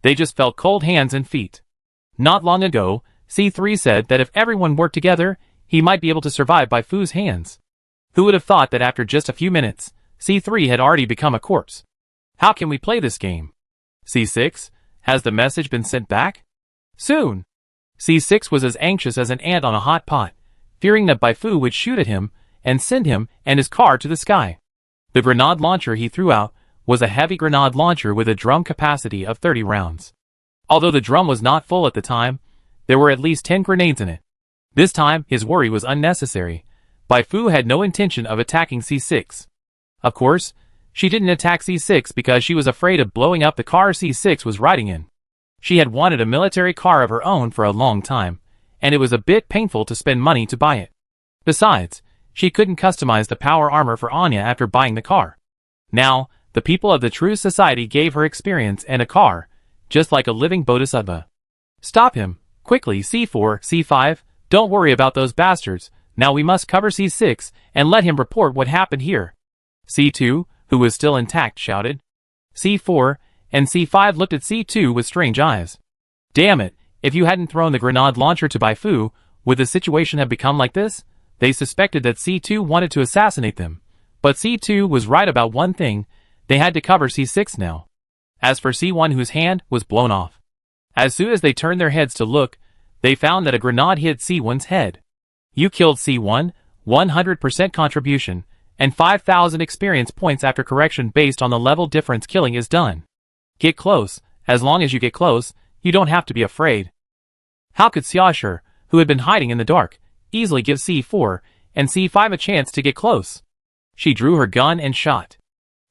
They just felt cold hands and feet. Not long ago, C3 said that if everyone worked together, he might be able to survive Bai Fu's hands. Who would have thought that after just a few minutes, C3 had already become a corpse? How can we play this game? C6, has the message been sent back? Soon. C6 was as anxious as an ant on a hot pot, fearing that Baifu would shoot at him and send him and his car to the sky. The grenade launcher he threw out was a heavy grenade launcher with a drum capacity of 30 rounds. Although the drum was not full at the time, there were at least 10 grenades in it. This time, his worry was unnecessary. Baifu had no intention of attacking C6. Of course, she didn't attack C6 because she was afraid of blowing up the car C6 was riding in. She had wanted a military car of her own for a long time, and it was a bit painful to spend money to buy it. Besides, she couldn't customize the power armor for Anya after buying the car. Now, the people of the True Society gave her experience and a car, just like a living bodhisattva. Stop him, quickly, C4, C5, don't worry about those bastards, now we must cover C6 and let him report what happened here. C2, who was still intact, shouted. C4 and C5 looked at C2 with strange eyes. Damn it, if you hadn't thrown the grenade launcher to Baifu, would the situation have become like this? They suspected that C2 wanted to assassinate them. But C2 was right about one thing, they had to cover C6 now. As for C1, whose hand was blown off. As soon as they turned their heads to look, they found that a grenade hit C1's head. You killed C1, 100% contribution, and 5,000 experience points after correction based on the level difference. Killing is done. Get close. As long as you get close, you don't have to be afraid. How could Xiaoshi, who had been hiding in the dark, easily give C4 and C5 a chance to get close? She drew her gun and shot.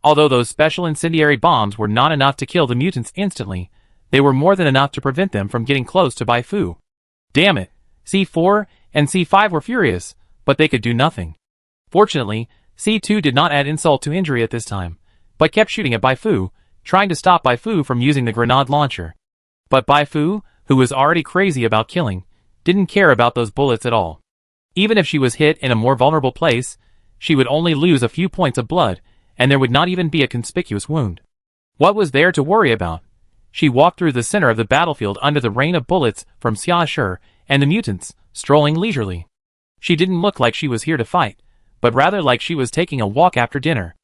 Although those special incendiary bombs were not enough to kill the mutants instantly, they were more than enough to prevent them from getting close to Baifu. Damn it! C4 and C5 were furious, but they could do nothing. Fortunately, C2 did not add insult to injury at this time, but kept shooting at Baifu, trying to stop Baifu from using the grenade launcher. But Baifu, who was already crazy about killing, didn't care about those bullets at all. Even if she was hit in a more vulnerable place, she would only lose a few points of blood, and there would not even be a conspicuous wound. What was there to worry about? She walked through the center of the battlefield under the rain of bullets from Xiaoshi and the mutants, strolling leisurely. She didn't look like she was here to fight, but rather like she was taking a walk after dinner.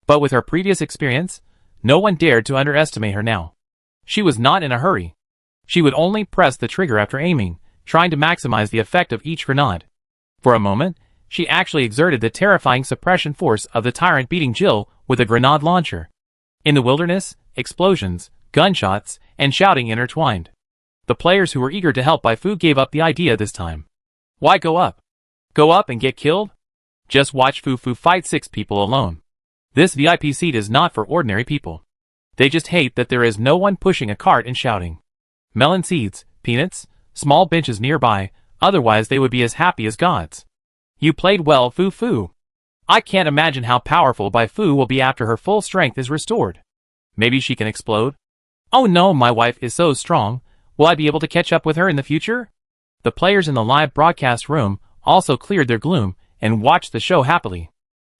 But with her previous experience, no one dared to underestimate her now. She was not in a hurry. She would only press the trigger after aiming, trying to maximize the effect of each grenade. For a moment, she actually exerted the terrifying suppression force of the tyrant beating Jill with a grenade launcher. In the wilderness, explosions, gunshots, and shouting intertwined. The players who were eager to help Baifu gave up the idea this time. Why go up? Go up and get killed? Just watch Fufu fight 6 people alone. This VIP seat is not for ordinary people. They just hate that there is no one pushing a cart and shouting. Melon seeds, peanuts, small benches nearby, otherwise they would be as happy as gods. You played well, Fufu. I can't imagine how powerful Baifu will be after her full strength is restored. Maybe she can explode? Oh no, my wife is so strong. Will I be able to catch up with her in the future? The players in the live broadcast room also cleared their gloom and watched the show happily.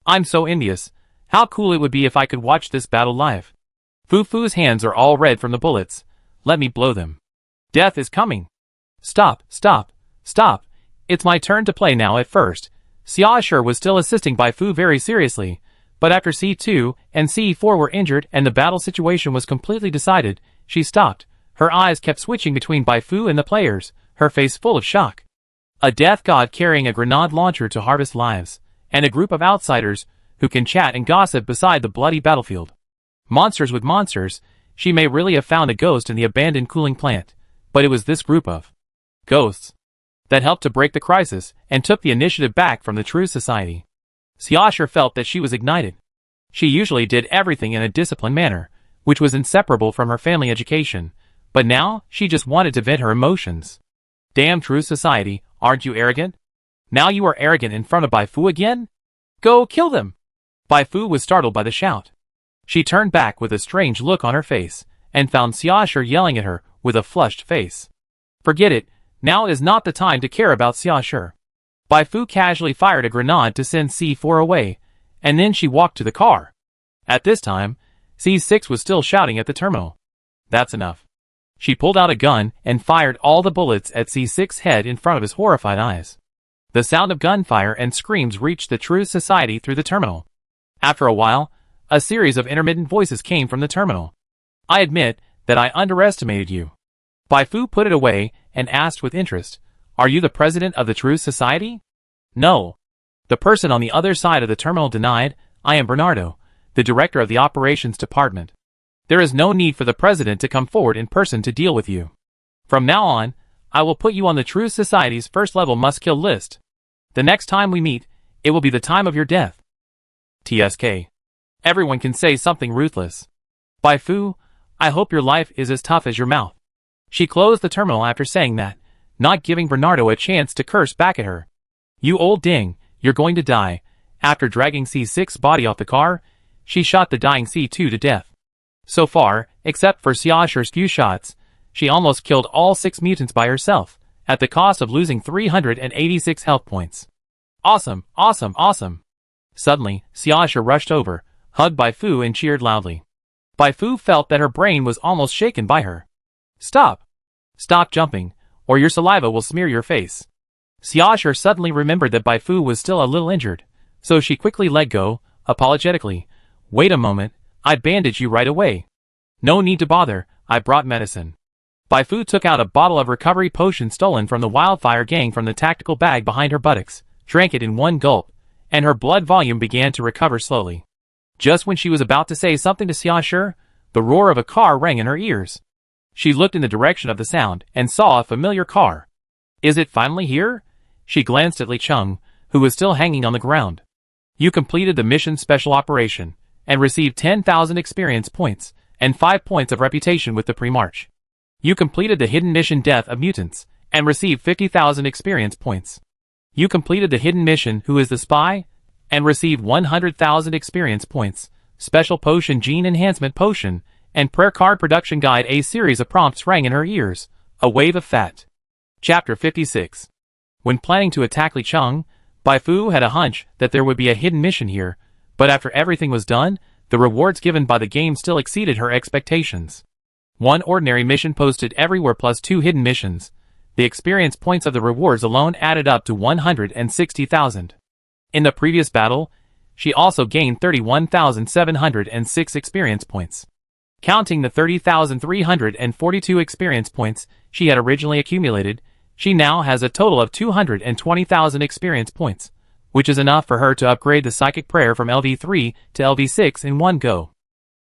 I'm so envious. How cool it would be if I could watch this battle live. Fufu's hands are all red from the bullets. Let me blow them. Death is coming. Stop, stop, stop. It's my turn to play now. At first, Xiaoshi was still assisting Baifu very seriously, but after C2 and C4 were injured and the battle situation was completely decided, she stopped. Her eyes kept switching between Baifu and the players, her face full of shock. A death god carrying a grenade launcher to harvest lives, and a group of outsiders who can chat and gossip beside the bloody battlefield. Monsters with monsters, she may really have found a ghost in the abandoned cooling plant, but it was this group of ghosts that helped to break the crisis and took the initiative back from the True Society. Xiaoshi felt that she was ignited. She usually did everything in a disciplined manner, which was inseparable from her family education, but now she just wanted to vent her emotions. Damn True Society, aren't you arrogant? Now you are arrogant in front of Baifu again? Go kill them! Baifu was startled by the shout. She turned back with a strange look on her face, and found Xiaoshi yelling at her with a flushed face. Forget it, now is not the time to care about Xiaoshi. Baifu casually fired a grenade to send C4 away, and then she walked to the car. At this time, C6 was still shouting at the terminal. That's enough. She pulled out a gun and fired all the bullets at C6's head in front of his horrified eyes. The sound of gunfire and screams reached the True Society through the terminal. After a while, a series of intermittent voices came from the terminal. I admit that I underestimated you. Baifu put it away and asked with interest, "Are you the president of the Truth Society?" "No." The person on the other side of the terminal denied, "I am Bernardo, the director of the operations department. There is no need for the president to come forward in person to deal with you. From now on, I will put you on the Truth Society's first-level must-kill list. The next time we meet, it will be the time of your death." TSK. Everyone can say something ruthless. "Bai Fu, I hope your life is as tough as your mouth." She closed the terminal after saying that, not giving Bernardo a chance to curse back at her. "You old ding, you're going to die." After dragging C6's body off the car, she shot the dying C2 to death. So far, except for Xiaoshi's few shots, she almost killed all 6 mutants by herself, at the cost of losing 386 health points. "Awesome, awesome, awesome." Suddenly, Xiaoshi rushed over, hugged Bai Fu and cheered loudly. Bai Fu felt that her brain was almost shaken by her. "Stop! Stop jumping, or your saliva will smear your face." Xiaoshi suddenly remembered that Bai Fu was still a little injured, so she quickly let go, apologetically. "Wait a moment, I'd bandage you right away." "No need to bother, I brought medicine." Bai Fu took out a bottle of recovery potion stolen from the Wildfire gang from the tactical bag behind her buttocks, drank it in one gulp, and her blood volume began to recover slowly. Just when she was about to say something to Xiaoshi, the roar of a car rang in her ears. She looked in the direction of the sound and saw a familiar car. "Is it finally here?" She glanced at Li Cheng, who was still hanging on the ground. "You completed the mission special operation, and received 10,000 experience points, and 5 points of reputation with the pre-march. You completed the hidden mission Death of Mutants, and received 50,000 experience points. You completed the hidden mission Who is the Spy, and received 100,000 experience points, Special Potion Gene Enhancement Potion, and Prayer Card Production Guide." A series of prompts rang in her ears, a wave of fat. Chapter 56. When planning to attack Li Cheng, Bai Fu had a hunch that there would be a hidden mission here, but after everything was done, the rewards given by the game still exceeded her expectations. 1 ordinary mission posted everywhere plus 2 hidden missions. The experience points of the rewards alone added up to 160,000. In the previous battle, she also gained 31,706 experience points. Counting the 30,342 experience points she had originally accumulated, she now has a total of 220,000 experience points, which is enough for her to upgrade the Psychic Prayer from LV3 to LV6 in one go.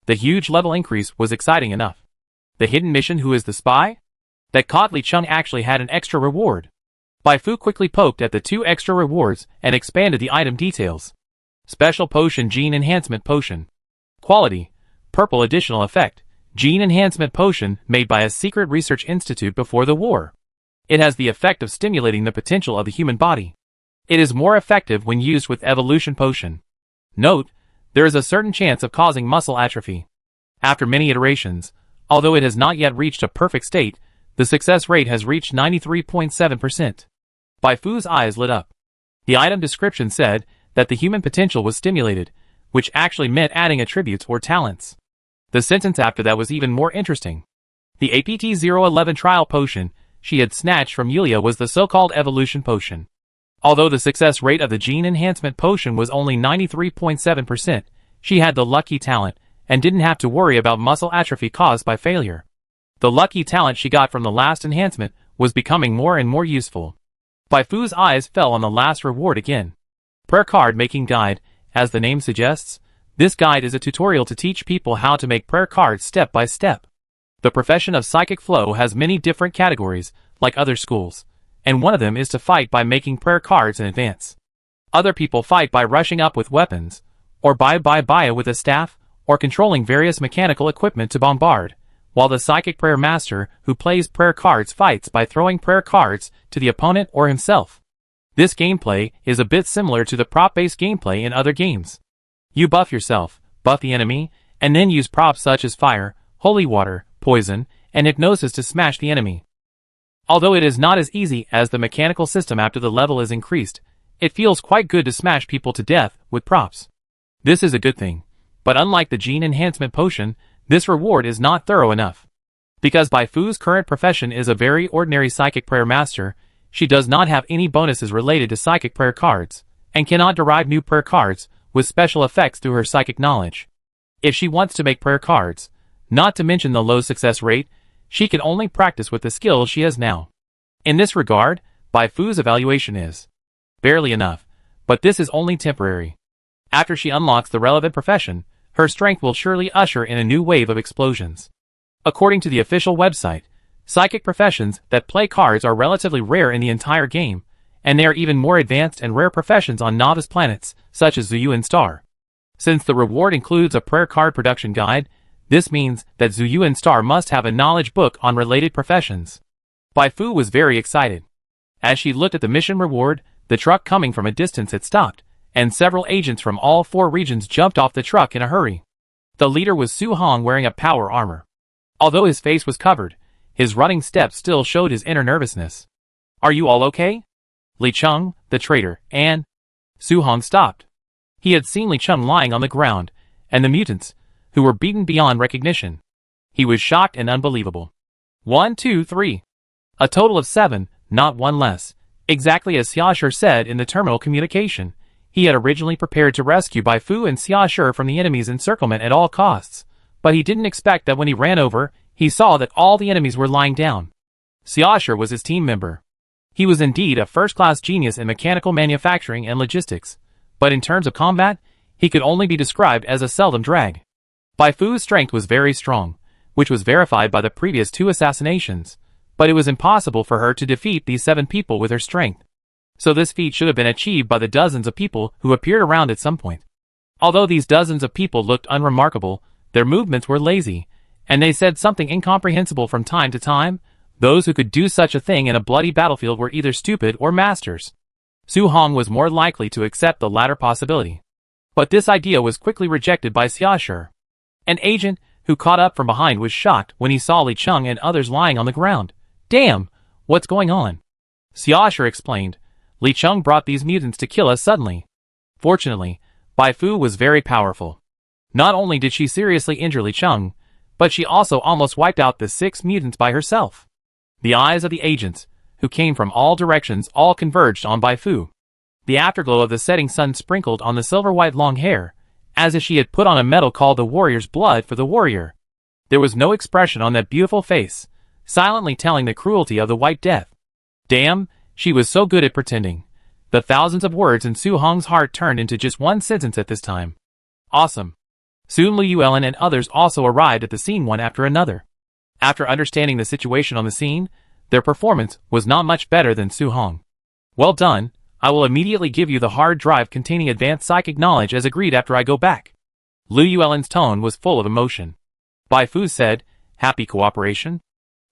The huge level increase was exciting enough. The hidden mission Who is the Spy? That caught Li Cheng actually had an extra reward. Bai Fu quickly poked at the 2 extra rewards and expanded the item details. Special Potion Gene Enhancement Potion. Quality: Purple Additional Effect. Gene Enhancement Potion made by a secret research institute before the war. It has the effect of stimulating the potential of the human body. It is more effective when used with Evolution Potion. Note: there is a certain chance of causing muscle atrophy. After many iterations, although it has not yet reached a perfect state, the success rate has reached 93.7%. Bai Fu's eyes lit up. The item description said that the human potential was stimulated, which actually meant adding attributes or talents. The sentence after that was even more interesting. The APT-011 trial potion she had snatched from Yulia was the so-called Evolution Potion. Although the success rate of the Gene Enhancement Potion was only 93.7%, she had the lucky talent, and didn't have to worry about muscle atrophy caused by failure. The lucky talent she got from the last enhancement was becoming more and more useful. Bai Fu's eyes fell on the last reward again. Prayer Card Making Guide. As the name suggests, this guide is a tutorial to teach people how to make prayer cards step by step. The profession of Psychic Flow has many different categories, like other schools, and one of them is to fight by making prayer cards in advance. Other people fight by rushing up with weapons, or by with a staff, or controlling various mechanical equipment to bombard, while the Psychic Prayer Master who plays prayer cards fights by throwing prayer cards to the opponent or himself. This gameplay is a bit similar to the prop-based gameplay in other games. You buff yourself, buff the enemy, and then use props such as fire, holy water, poison, and hypnosis to smash the enemy. Although it is not as easy as the mechanical system after the level is increased, it feels quite good to smash people to death with props. This is a good thing, but unlike the Gene Enhancement Potion, this reward is not thorough enough. Because Bai Fu's current profession is a very ordinary Psychic Prayer Master, she does not have any bonuses related to Psychic Prayer cards, and cannot derive new prayer cards with special effects through her psychic knowledge. If she wants to make prayer cards, not to mention the low success rate, she can only practice with the skills she has now. In this regard, Bai Fu's evaluation is barely enough, but this is only temporary. After she unlocks the relevant profession, her strength will surely usher in a new wave of explosions. According to the official website, psychic professions that play cards are relatively rare in the entire game, and they are even more advanced and rare professions on novice planets, such as Zuyuan Star. Since the reward includes a prayer card production guide, this means that Zuyuan Star must have a knowledge book on related professions. Bai Fu was very excited. As she looked at the mission reward, the truck coming from a distance had stopped, and several agents from all 4 regions jumped off the truck in a hurry. The leader was Su Hong wearing a power armor. Although his face was covered, his running steps still showed his inner nervousness. "Are you all okay?" Li Cheng, the traitor, and Su Hong stopped. He had seen Li Cheng lying on the ground, and the mutants, who were beaten beyond recognition. He was shocked and unbelievable. 1, 2, 3. A total of 7, not one less, exactly as Xiaoshi said in the terminal communication. He had originally prepared to rescue Bai Fu and Xiaoshi from the enemy's encirclement at all costs, but he didn't expect that when he ran over, he saw that all the enemies were lying down. Xiaoshi was his team member. He was indeed a first-class genius in mechanical manufacturing and logistics, but in terms of combat, he could only be described as a seldom drag. Bai Fu's strength was very strong, which was verified by the previous 2 assassinations, but it was impossible for her to defeat these 7 people with her strength. So this feat should have been achieved by the dozens of people who appeared around at some point. Although these dozens of people looked unremarkable, their movements were lazy, and they said something incomprehensible from time to time. Those who could do such a thing in a bloody battlefield were either stupid or masters. Su Hong was more likely to accept the latter possibility. But this idea was quickly rejected by Xiaoshi. An agent, who caught up from behind, was shocked when he saw Li Cheng and others lying on the ground. "Damn! What's going on?" Xiaoshi explained. "Li Cheng brought these mutants to kill us suddenly." Fortunately, Bai Fu was very powerful. Not only did she seriously injure Li Cheng, but she also almost wiped out the 6 mutants by herself. The eyes of the agents, who came from all directions, all converged on Bai Fu. The afterglow of the setting sun sprinkled on the silver-white long hair, as if she had put on a medal called the warrior's blood for the warrior. There was no expression on that beautiful face, silently telling the cruelty of the White Death. Damn, she was so good at pretending. The thousands of words in Su Hong's heart turned into just one sentence at this time. Awesome. Soon Liu Yuelin and others also arrived at the scene one after another. After understanding the situation on the scene, their performance was not much better than Su Hong. "Well done, I will immediately give you the hard drive containing advanced psychic knowledge as agreed after I go back." Liu Yuelin's tone was full of emotion. Bai Fu said, "Happy cooperation?"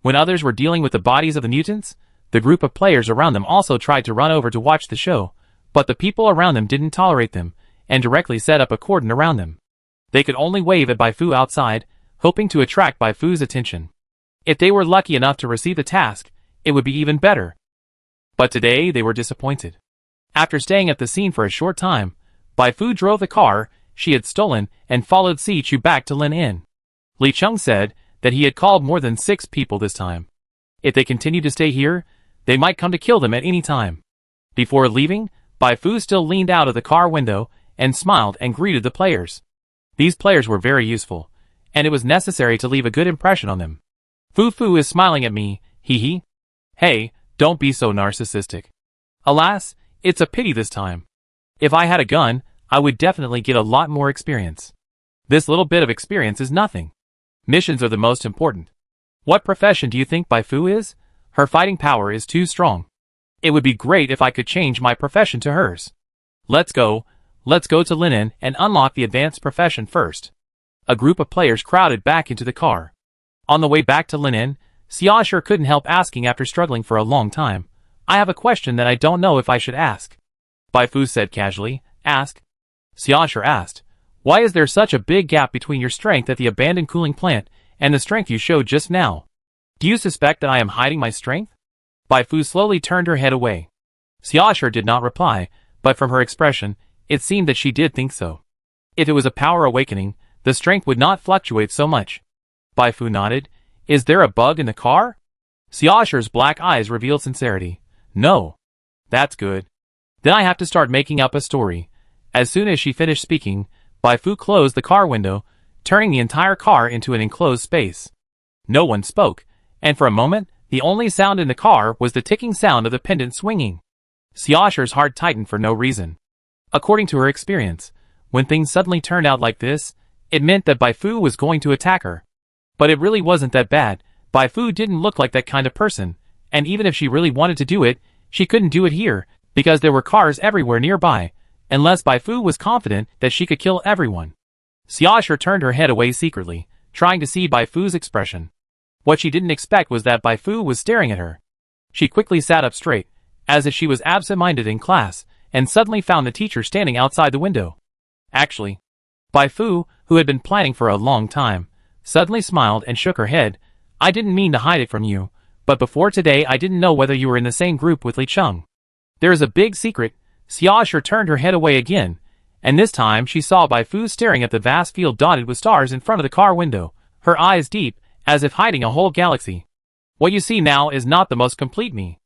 When others were dealing with the bodies of the mutants, the group of players around them also tried to run over to watch the show, but the people around them didn't tolerate them, and directly set up a cordon around them. They could only wave at Bai Fu outside, hoping to attract Bai Fu's attention. If they were lucky enough to receive the task, it would be even better. But today they were disappointed. After staying at the scene for a short time, Bai Fu drove the car she had stolen and followed Si Chu back to Lin Inn. Li Cheng said that he had called more than 6 people this time. If they continued to stay here, they might come to kill them at any time. Before leaving, Bai Fu still leaned out of the car window and smiled and greeted the players. These players were very useful, and it was necessary to leave a good impression on them. "Fu is smiling at me, hee hee. Hey, don't be so narcissistic. Alas, it's a pity this time. If I had a gun, I would definitely get a lot more experience. This little bit of experience is nothing. Missions are the most important. What profession do you think Bai Fu is? Her fighting power is too strong. It would be great if I could change my profession to hers. Let's go to Linen and unlock the advanced profession first." A group of players crowded back into the car. On the way back to Linen, Xiaoshi couldn't help asking after struggling for a long time, "I have a question that I don't know if I should ask." Bai Fu said casually, "Ask." Xiaoshi asked, "Why is there such a big gap between your strength at the abandoned cooling plant and the strength you showed just now? Do you suspect that I am hiding my strength?" Bai Fu slowly turned her head away. Xiaoshi did not reply, but from her expression, it seemed that she did think so. If it was a power awakening, the strength would not fluctuate so much. Bai Fu nodded. "Is there a bug in the car?" Xiaoshi's black eyes revealed sincerity. "No." "That's good. Then I have to start making up a story." As soon as she finished speaking, Bai Fu closed the car window, turning the entire car into an enclosed space. No one spoke, and for a moment, The only sound in the car was the ticking sound of the pendant swinging. Xiaosher's heart tightened for no reason. According to her experience, when things suddenly turned out like this, it meant that Bai Fu was going to attack her. But it really wasn't that bad. Bai Fu didn't look like that kind of person, and even if she really wanted to do it, she couldn't do it here, because there were cars everywhere nearby, unless Bai Fu was confident that she could kill everyone. Xiaosher turned her head away secretly, trying to see Bai Fu's expression. What she didn't expect was that Bai Fu was staring at her. She quickly sat up straight, as if she was absent-minded in class, and suddenly found the teacher standing outside the window. Actually, Bai Fu, who had been planning for a long time, suddenly smiled and shook her head. I didn't mean to hide it from you, but before today I didn't know whether you were in the same group with Li Cheng. There is a big secret. Xiaosher turned her head away again, and this time she saw Bai Fu staring at the vast field dotted with stars in front of the car window, her eyes deep, as if hiding a whole galaxy. What you see now is not the most complete me.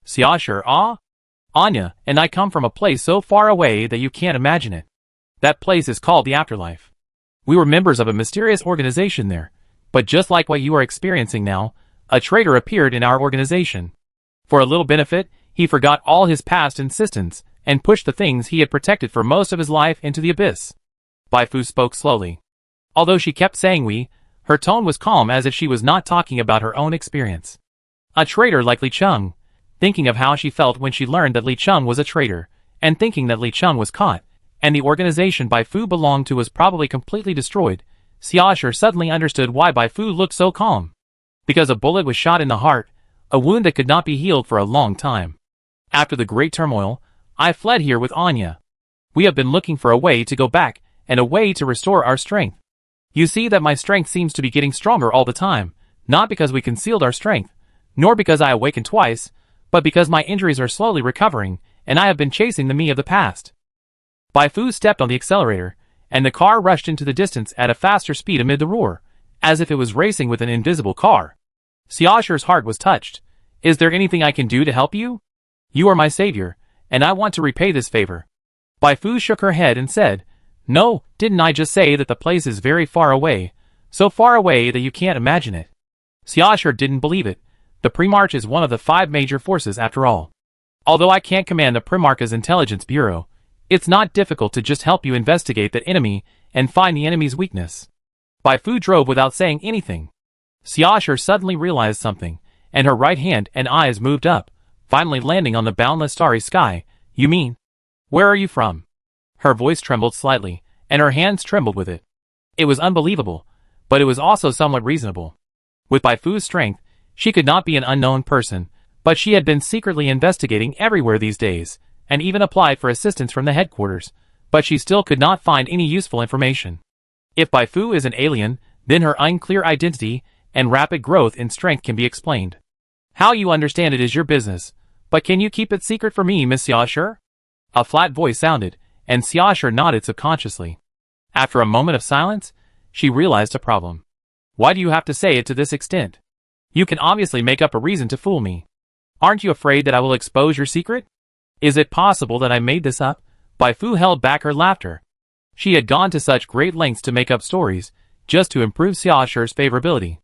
Xiaosher, Anya, and I come from a place so far away that you can't imagine it. That place is called the Afterlife. We were members of a mysterious organization there, but just like what you are experiencing now, a traitor appeared in our organization. For a little benefit, he forgot all his past insistence and pushed the things he had protected for most of his life into the abyss. Bai Fu spoke slowly. Although she kept saying we, her tone was calm as if she was not talking about her own experience. A traitor like Li Cheng. Thinking of how she felt when she learned that Li Cheng was a traitor, and thinking that Li Cheng was caught, and the organization Bai Fu belonged to was probably completely destroyed, Xiaosher suddenly understood why Bai Fu looked so calm. Because a bullet was shot in the heart, a wound that could not be healed for a long time. After the great turmoil, I fled here with Anya. We have been looking for a way to go back, and a way to restore our strength. You see that my strength seems to be getting stronger all the time, not because we concealed our strength, nor because I awakened twice, but because my injuries are slowly recovering, and I have been chasing the me of the past. Bai Fu stepped on the accelerator, and the car rushed into the distance at a faster speed amid the roar, as if it was racing with an invisible car. Xiaosher's heart was touched. Is there anything I can do to help you? You are my savior, and I want to repay this favor. Bai Fu shook her head and said, No, didn't I just say that the place is very far away, so far away that you can't imagine it? Xiaosher didn't believe it. The Primarch is one of the 5 major forces after all. Although I can't command the Primarch's intelligence bureau, it's not difficult to just help you investigate that enemy and find the enemy's weakness. Bai Fu drove without saying anything. Xiaosher suddenly realized something, and her right hand and eyes moved up, finally landing on the boundless starry sky. You mean? Where are you from? Her voice trembled slightly, and her hands trembled with it. It was unbelievable, but it was also somewhat reasonable. With Bai Fu's strength, she could not be an unknown person, but she had been secretly investigating everywhere these days, and even applied for assistance from the headquarters, but she still could not find any useful information. If Bai Fu is an alien, then her unclear identity and rapid growth in strength can be explained. How you understand it is your business, but can you keep it secret for me, Miss Xiaosher? A flat voice sounded, and Xiaosher nodded subconsciously. After a moment of silence, she realized a problem. Why do you have to say it to this extent? You can obviously make up a reason to fool me. Aren't you afraid that I will expose your secret? Is it possible that I made this up? Bai Fu held back her laughter. She had gone to such great lengths to make up stories, just to improve Xiaosher's favorability.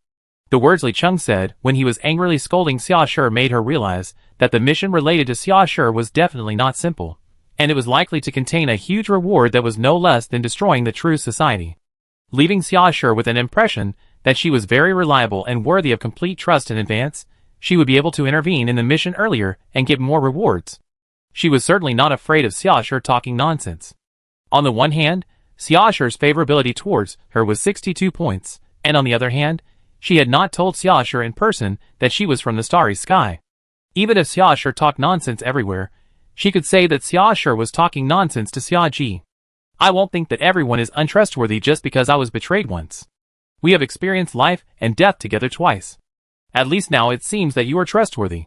The words Li Cheng said when he was angrily scolding Xiaosher made her realize that the mission related to Xiaosher was definitely not simple, and it was likely to contain a huge reward that was no less than destroying the true society. Leaving Xiaosher with an impression that she was very reliable and worthy of complete trust in advance, she would be able to intervene in the mission earlier and get more rewards. She was certainly not afraid of Xiaosher talking nonsense. On the one hand, Xiaosher's favorability towards her was 62 points, and on the other hand, she had not told Xiaosher in person that she was from the starry sky. Even if Xiaosher talked nonsense everywhere, she could say that Xiaosher was talking nonsense to Xiaoji. I won't think that everyone is untrustworthy just because I was betrayed once. We have experienced life and death together twice. At least now it seems that you are trustworthy.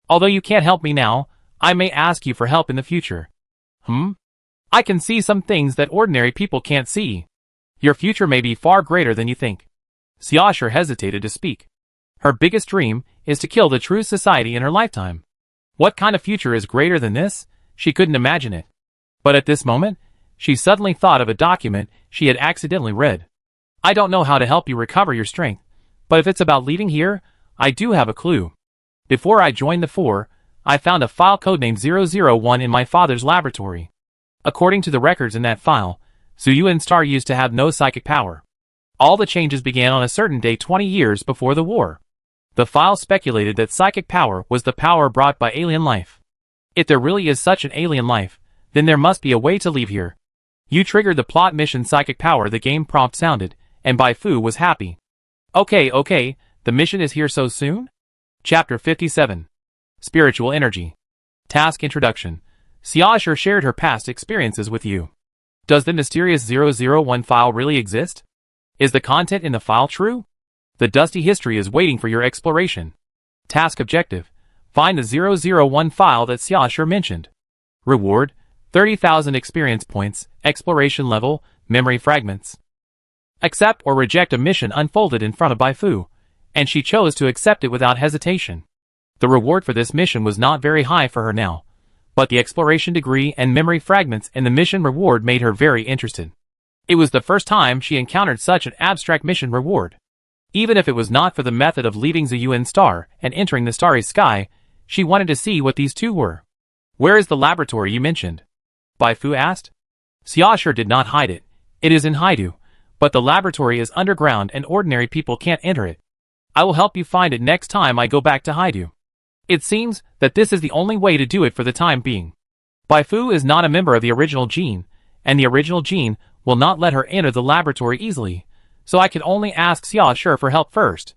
Although you can't help me now, I may ask you for help in the future. I can see some things that ordinary people can't see. Your future may be far greater than you think. Xiaosher hesitated to speak. Her biggest dream is to kill the true society in her lifetime. What kind of future is greater than this? She couldn't imagine it. But at this moment, she suddenly thought of a document she had accidentally read. I don't know how to help you recover your strength, but if it's about leaving here, I do have a clue. Before I joined the 4, I found a file codenamed 001 in my father's laboratory. According to the records in that file, Zuyuan Star used to have no psychic power. All the changes began on a certain day 20 years before the war. The file speculated that psychic power was the power brought by alien life. If there really is such an alien life, then there must be a way to leave here. You triggered the plot mission psychic power, the game prompt sounded, and Bai Fu was happy. Okay, the mission is here so soon? Chapter 57. Spiritual Energy. Task Introduction. Xiaoshi shared her past experiences with you. Does the mysterious 001 file really exist? Is the content in the file true? The dusty history is waiting for your exploration. Task Objective. Find the 001 file that Xiaoshi mentioned. Reward: 30,000 experience points, exploration level, memory fragments. Accept or reject a mission unfolded in front of Bai Fu, and she chose to accept it without hesitation. The reward for this mission was not very high for her now, but the exploration degree and memory fragments in the mission reward made her very interested. It was the first time she encountered such an abstract mission reward. Even if it was not for the method of leaving Zuyuan Star and entering the starry sky, she wanted to see what these two were. Where is the laboratory you mentioned? Bai Fu asked. Xiaoshi did not hide it. It is in Haidu, but the laboratory is underground and ordinary people can't enter it. I will help you find it next time I go back to Haidu. It seems that this is the only way to do it for the time being. Bai Fu is not a member of the original gene, and the original gene will not let her enter the laboratory easily, so I can only ask Xiaoshi for help first.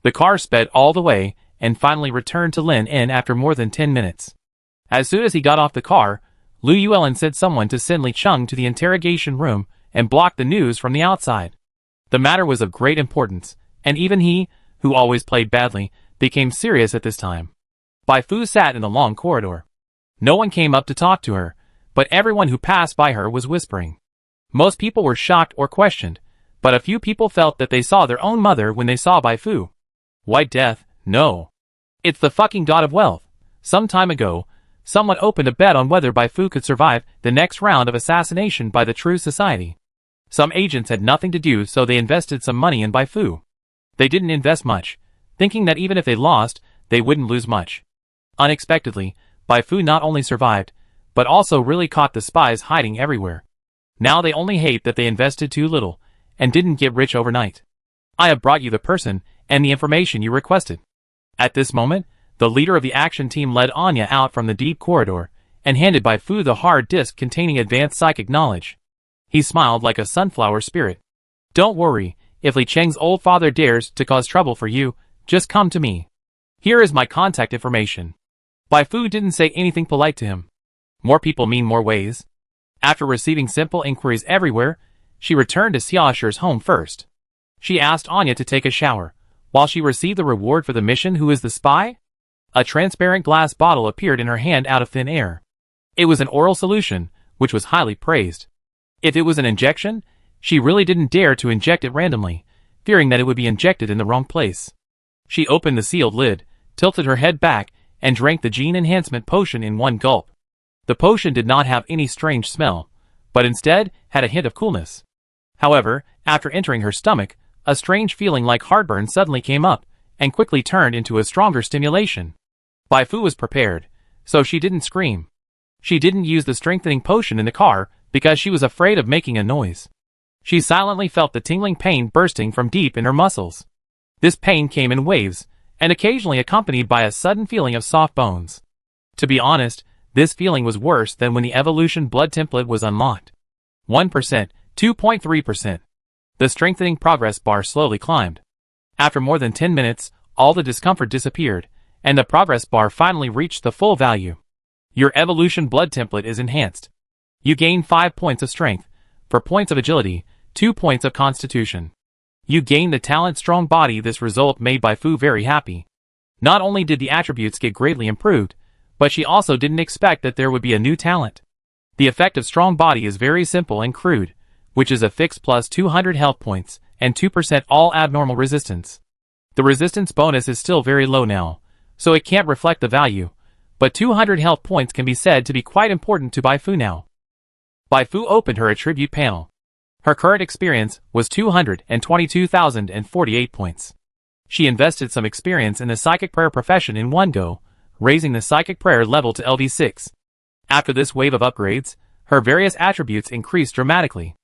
The car sped all the way, and finally returned to Lin Inn after more than 10 minutes. As soon as he got off the car, Lu Yuelin sent someone to send Li Cheng to the interrogation room and block the news from the outside. The matter was of great importance, and even he, who always played badly, became serious at this time. Bai Fu sat in the long corridor. No one came up to talk to her, but everyone who passed by her was whispering. Most people were shocked or questioned, but a few people felt that they saw their own mother when they saw Bai Fu. White Death? No. It's the fucking god of wealth. Some time ago, someone opened a bet on whether Bai Fu could survive the next round of assassination by the True Society. Some agents had nothing to do, so they invested some money in Bai Fu. They didn't invest much, thinking that even if they lost, they wouldn't lose much. Unexpectedly, Bai Fu not only survived, but also really caught the spies hiding everywhere. Now they only hate that they invested too little, and didn't get rich overnight. I have brought you the person, and the information you requested. At this moment, the leader of the action team led Anya out from the deep corridor, and handed Bai Fu the hard disk containing advanced psychic knowledge. He smiled like a sunflower spirit. Don't worry, if Li Cheng's old father dares to cause trouble for you, just come to me. Here is my contact information. Bai Fu didn't say anything polite to him. More people mean more ways. After receiving simple inquiries everywhere, she returned to Xiaoshi's home first. She asked Anya to take a shower, while she received the reward for the mission. Who is the spy? A transparent glass bottle appeared in her hand out of thin air. It was an oral solution, which was highly praised. If it was an injection, she really didn't dare to inject it randomly, fearing that it would be injected in the wrong place. She opened the sealed lid, tilted her head back, and drank the gene enhancement potion in one gulp. The potion did not have any strange smell, but instead had a hint of coolness. However, after entering her stomach, a strange feeling like heartburn suddenly came up, and quickly turned into a stronger stimulation. Bai Fu was prepared, so she didn't scream. She didn't use the strengthening potion in the car because she was afraid of making a noise. She silently felt the tingling pain bursting from deep in her muscles. This pain came in waves, and occasionally accompanied by a sudden feeling of soft bones. To be honest, this feeling was worse than when the evolution blood template was unlocked. 1%, 2.3%. The strengthening progress bar slowly climbed. After more than 10 minutes, all the discomfort disappeared, and the progress bar finally reached the full value. Your evolution blood template is enhanced. You gain 5 points of strength, 4 points of agility, 2 points of constitution. You gain the talent strong body. This result made Bai Fu very happy. Not only did the attributes get greatly improved, but she also didn't expect that there would be a new talent. The effect of strong body is very simple and crude, which is a fixed plus 200 health points, and 2% all abnormal resistance. The resistance bonus is still very low now, so it can't reflect the value, but 200 health points can be said to be quite important to Bai Fu now. Bai Fu opened her attribute panel. Her current experience was 222,048 points. She invested some experience in the psychic prayer profession in one go, raising the psychic prayer level to LV6. After this wave of upgrades, her various attributes increased dramatically.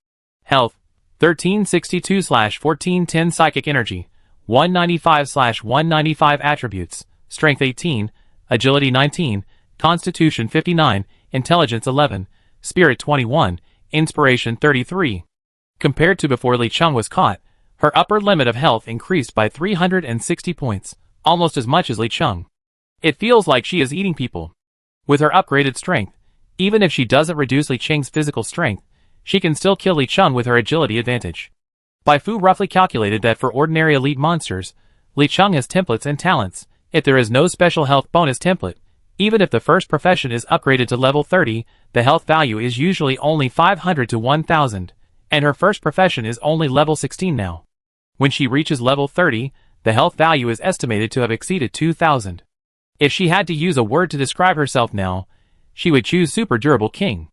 Health, 1362/1410 Psychic Energy, 195/195 Attributes, Strength 18, Agility 19, Constitution 59, Intelligence 11, Spirit 21, Inspiration 33. Compared to before Li Cheng was caught, her upper limit of health increased by 360 points, almost as much as Li Cheng. It feels like she is eating people. With her upgraded strength, even if she doesn't reduce Li Cheng's physical strength, she can still kill Li Cheng with her agility advantage. Bai Fu roughly calculated that for ordinary elite monsters, Li Cheng has templates and talents. If there is no special health bonus template, even if the first profession is upgraded to level 30, the health value is usually only 500 to 1000, and her first profession is only level 16 now. When she reaches level 30, the health value is estimated to have exceeded 2000. If she had to use a word to describe herself now, she would choose Super Durable King.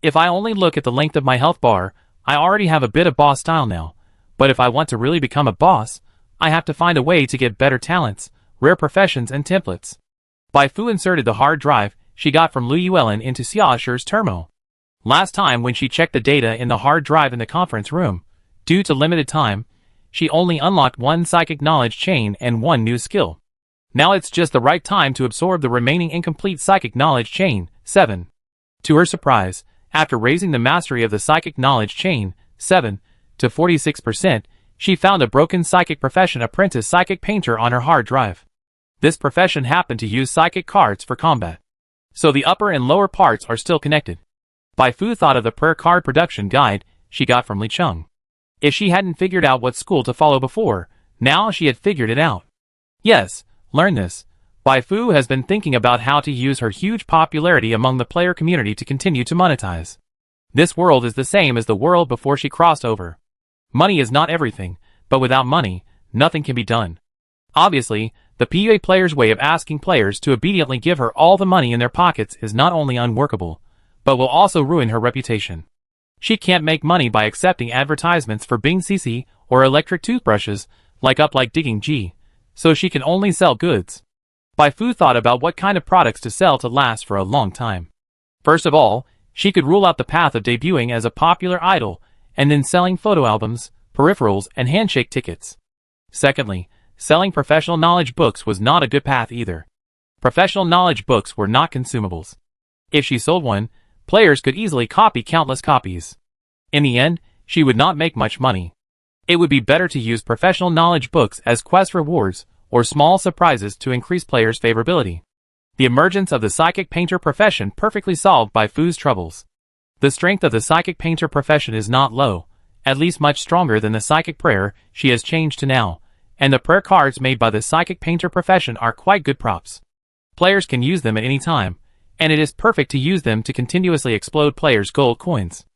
If I only look at the length of my health bar, I already have a bit of boss style now, but if I want to really become a boss, I have to find a way to get better talents, rare professions and templates. Bai Fu inserted the hard drive she got from Lu Yuelin into Xia Shi's terminal. Last time when she checked the data in the hard drive in the conference room, due to limited time, she only unlocked one psychic knowledge chain and one new skill. Now it's just the right time to absorb the remaining incomplete psychic knowledge chain, 7. To her surprise, after raising the mastery of the psychic knowledge chain, 7, to 46%, she found a broken psychic profession apprentice psychic painter on her hard drive. This profession happened to use psychic cards for combat. So the upper and lower parts are still connected. Bai Fu thought of the prayer card production guide she got from Li Cheng. If she hadn't figured out what school to follow before, now she had figured it out. Yes, learn this. Bai Fu has been thinking about how to use her huge popularity among the player community to continue to monetize. This world is the same as the world before she crossed over. Money is not everything, but without money, nothing can be done. Obviously, the PUA player's way of asking players to obediently give her all the money in their pockets is not only unworkable, but will also ruin her reputation. She can't make money by accepting advertisements for Bing CC or electric toothbrushes, like Digging G, so she can only sell goods. Bai Fu thought about what kind of products to sell to last for a long time. First of all, she could rule out the path of debuting as a popular idol and then selling photo albums, peripherals, and handshake tickets. Secondly, selling professional knowledge books was not a good path either. Professional knowledge books were not consumables. If she sold one, players could easily copy countless copies. In the end, she would not make much money. It would be better to use professional knowledge books as quest rewards or small surprises to increase players' favorability. The emergence of the psychic painter profession perfectly solved Bai Fu's troubles. The strength of the psychic painter profession is not low, at least much stronger than the psychic prayer she has changed to now, and the prayer cards made by the psychic painter profession are quite good props. Players can use them at any time, and it is perfect to use them to continuously explode players' gold coins.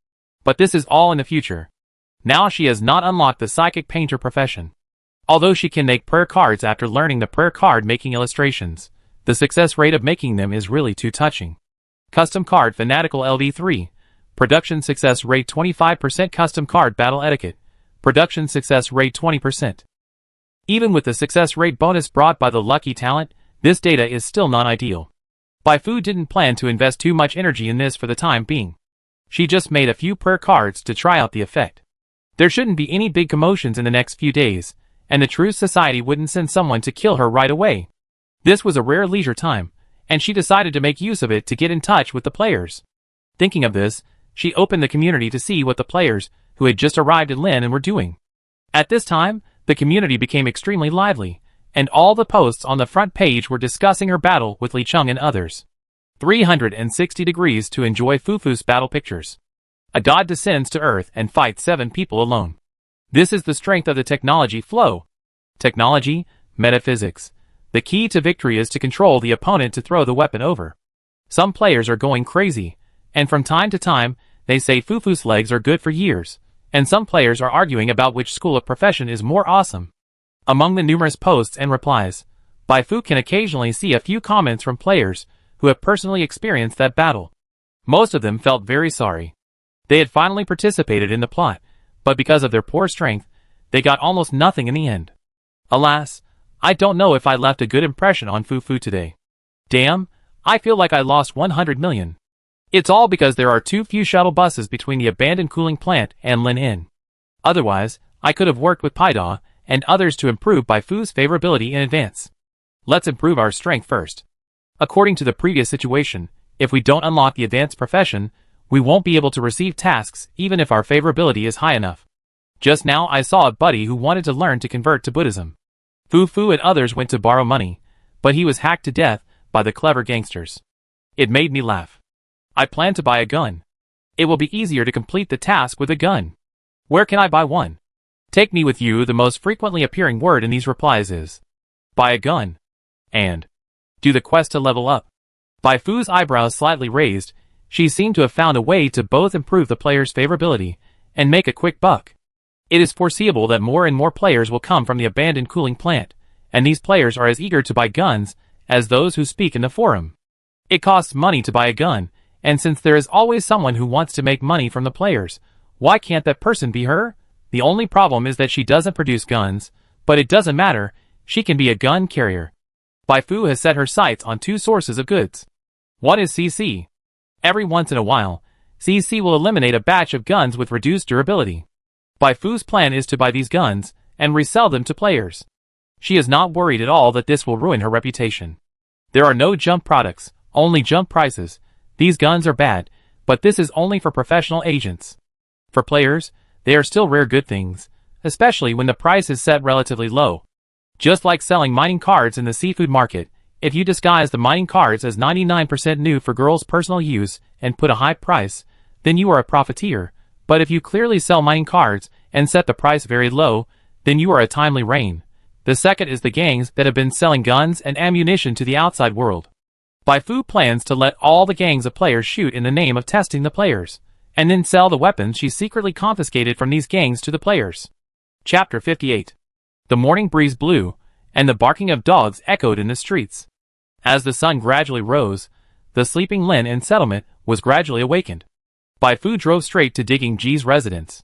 But this is all in the future. Now she has not unlocked the psychic painter profession. Although she can make prayer cards after learning the prayer card making illustrations, the success rate of making them is really too touching. Custom Card Fanatical LV3. Production Success Rate 25%. Custom Card Battle Etiquette. Production Success Rate 20%. Even with the success rate bonus brought by the lucky talent, this data is still not ideal. Bai Fu didn't plan to invest too much energy in this for the time being. She just made a few prayer cards to try out the effect. There shouldn't be any big commotions in the next few days, and the Truth Society wouldn't send someone to kill her right away. This was a rare leisure time, and she decided to make use of it to get in touch with the players. Thinking of this, she opened the community to see what the players, who had just arrived in Lin, were doing. At this time, the community became extremely lively, and all the posts on the front page were discussing her battle with Li Cheng and others. 360 degrees to enjoy Fufu's battle pictures. A god descends to Earth and fights 7 people alone. This is the strength of the technology flow. Technology, metaphysics. The key to victory is to control the opponent to throw the weapon over. Some players are going crazy, and from time to time, they say Fufu's legs are good for years, and some players are arguing about which school of profession is more awesome. Among the numerous posts and replies, Bai Fu can occasionally see a few comments from players who have personally experienced that battle. Most of them felt very sorry. They had finally participated in the plot, but because of their poor strength, they got almost nothing in the end. Alas, I don't know if I left a good impression on Fufu today. Damn, I feel like I lost 100 million. It's all because there are too few shuttle buses between the abandoned cooling plant and Lin Inn. Otherwise, I could have worked with Paida and others to improve Baifu's favorability in advance. Let's improve our strength first. According to the previous situation, if we don't unlock the advanced profession, we won't be able to receive tasks even if our favorability is high enough. Just now I saw a buddy who wanted to learn to convert to Buddhism. Fufu and others went to borrow money, but he was hacked to death by the clever gangsters. It made me laugh. I plan to buy a gun. It will be easier to complete the task with a gun. Where can I buy one? Take me with you. The most frequently appearing word in these replies is buy a gun and do the quest to level up. Baifu's eyebrows slightly raised. She seemed to have found a way to both improve the player's favorability and make a quick buck. It is foreseeable that more and more players will come from the abandoned cooling plant, and these players are as eager to buy guns as those who speak in the forum. It costs money to buy a gun, and since there is always someone who wants to make money from the players, why can't that person be her? The only problem is that she doesn't produce guns, but it doesn't matter, she can be a gun carrier. Baifu has set her sights on two sources of goods. One is CC. Every once in a while, CC will eliminate a batch of guns with reduced durability. Baifu's plan is to buy these guns and resell them to players. She is not worried at all that this will ruin her reputation. There are no jump products, only jump prices. These guns are bad, but this is only for professional agents. For players, they are still rare good things, especially when the price is set relatively low. Just like selling mining cards in the seafood market, if you disguise the mining cards as 99% new for girls' personal use and put a high price, then you are a profiteer, but if you clearly sell mining cards and set the price very low, then you are a timely reign. The second is the gangs that have been selling guns and ammunition to the outside world. Baifu plans to let all the gangs of players shoot in the name of testing the players, and then sell the weapons she secretly confiscated from these gangs to the players. Chapter 58. The morning breeze blew, and the barking of dogs echoed in the streets. As the sun gradually rose, the sleeping Lin Inn settlement was gradually awakened. Baifu drove straight to Digging G's residence.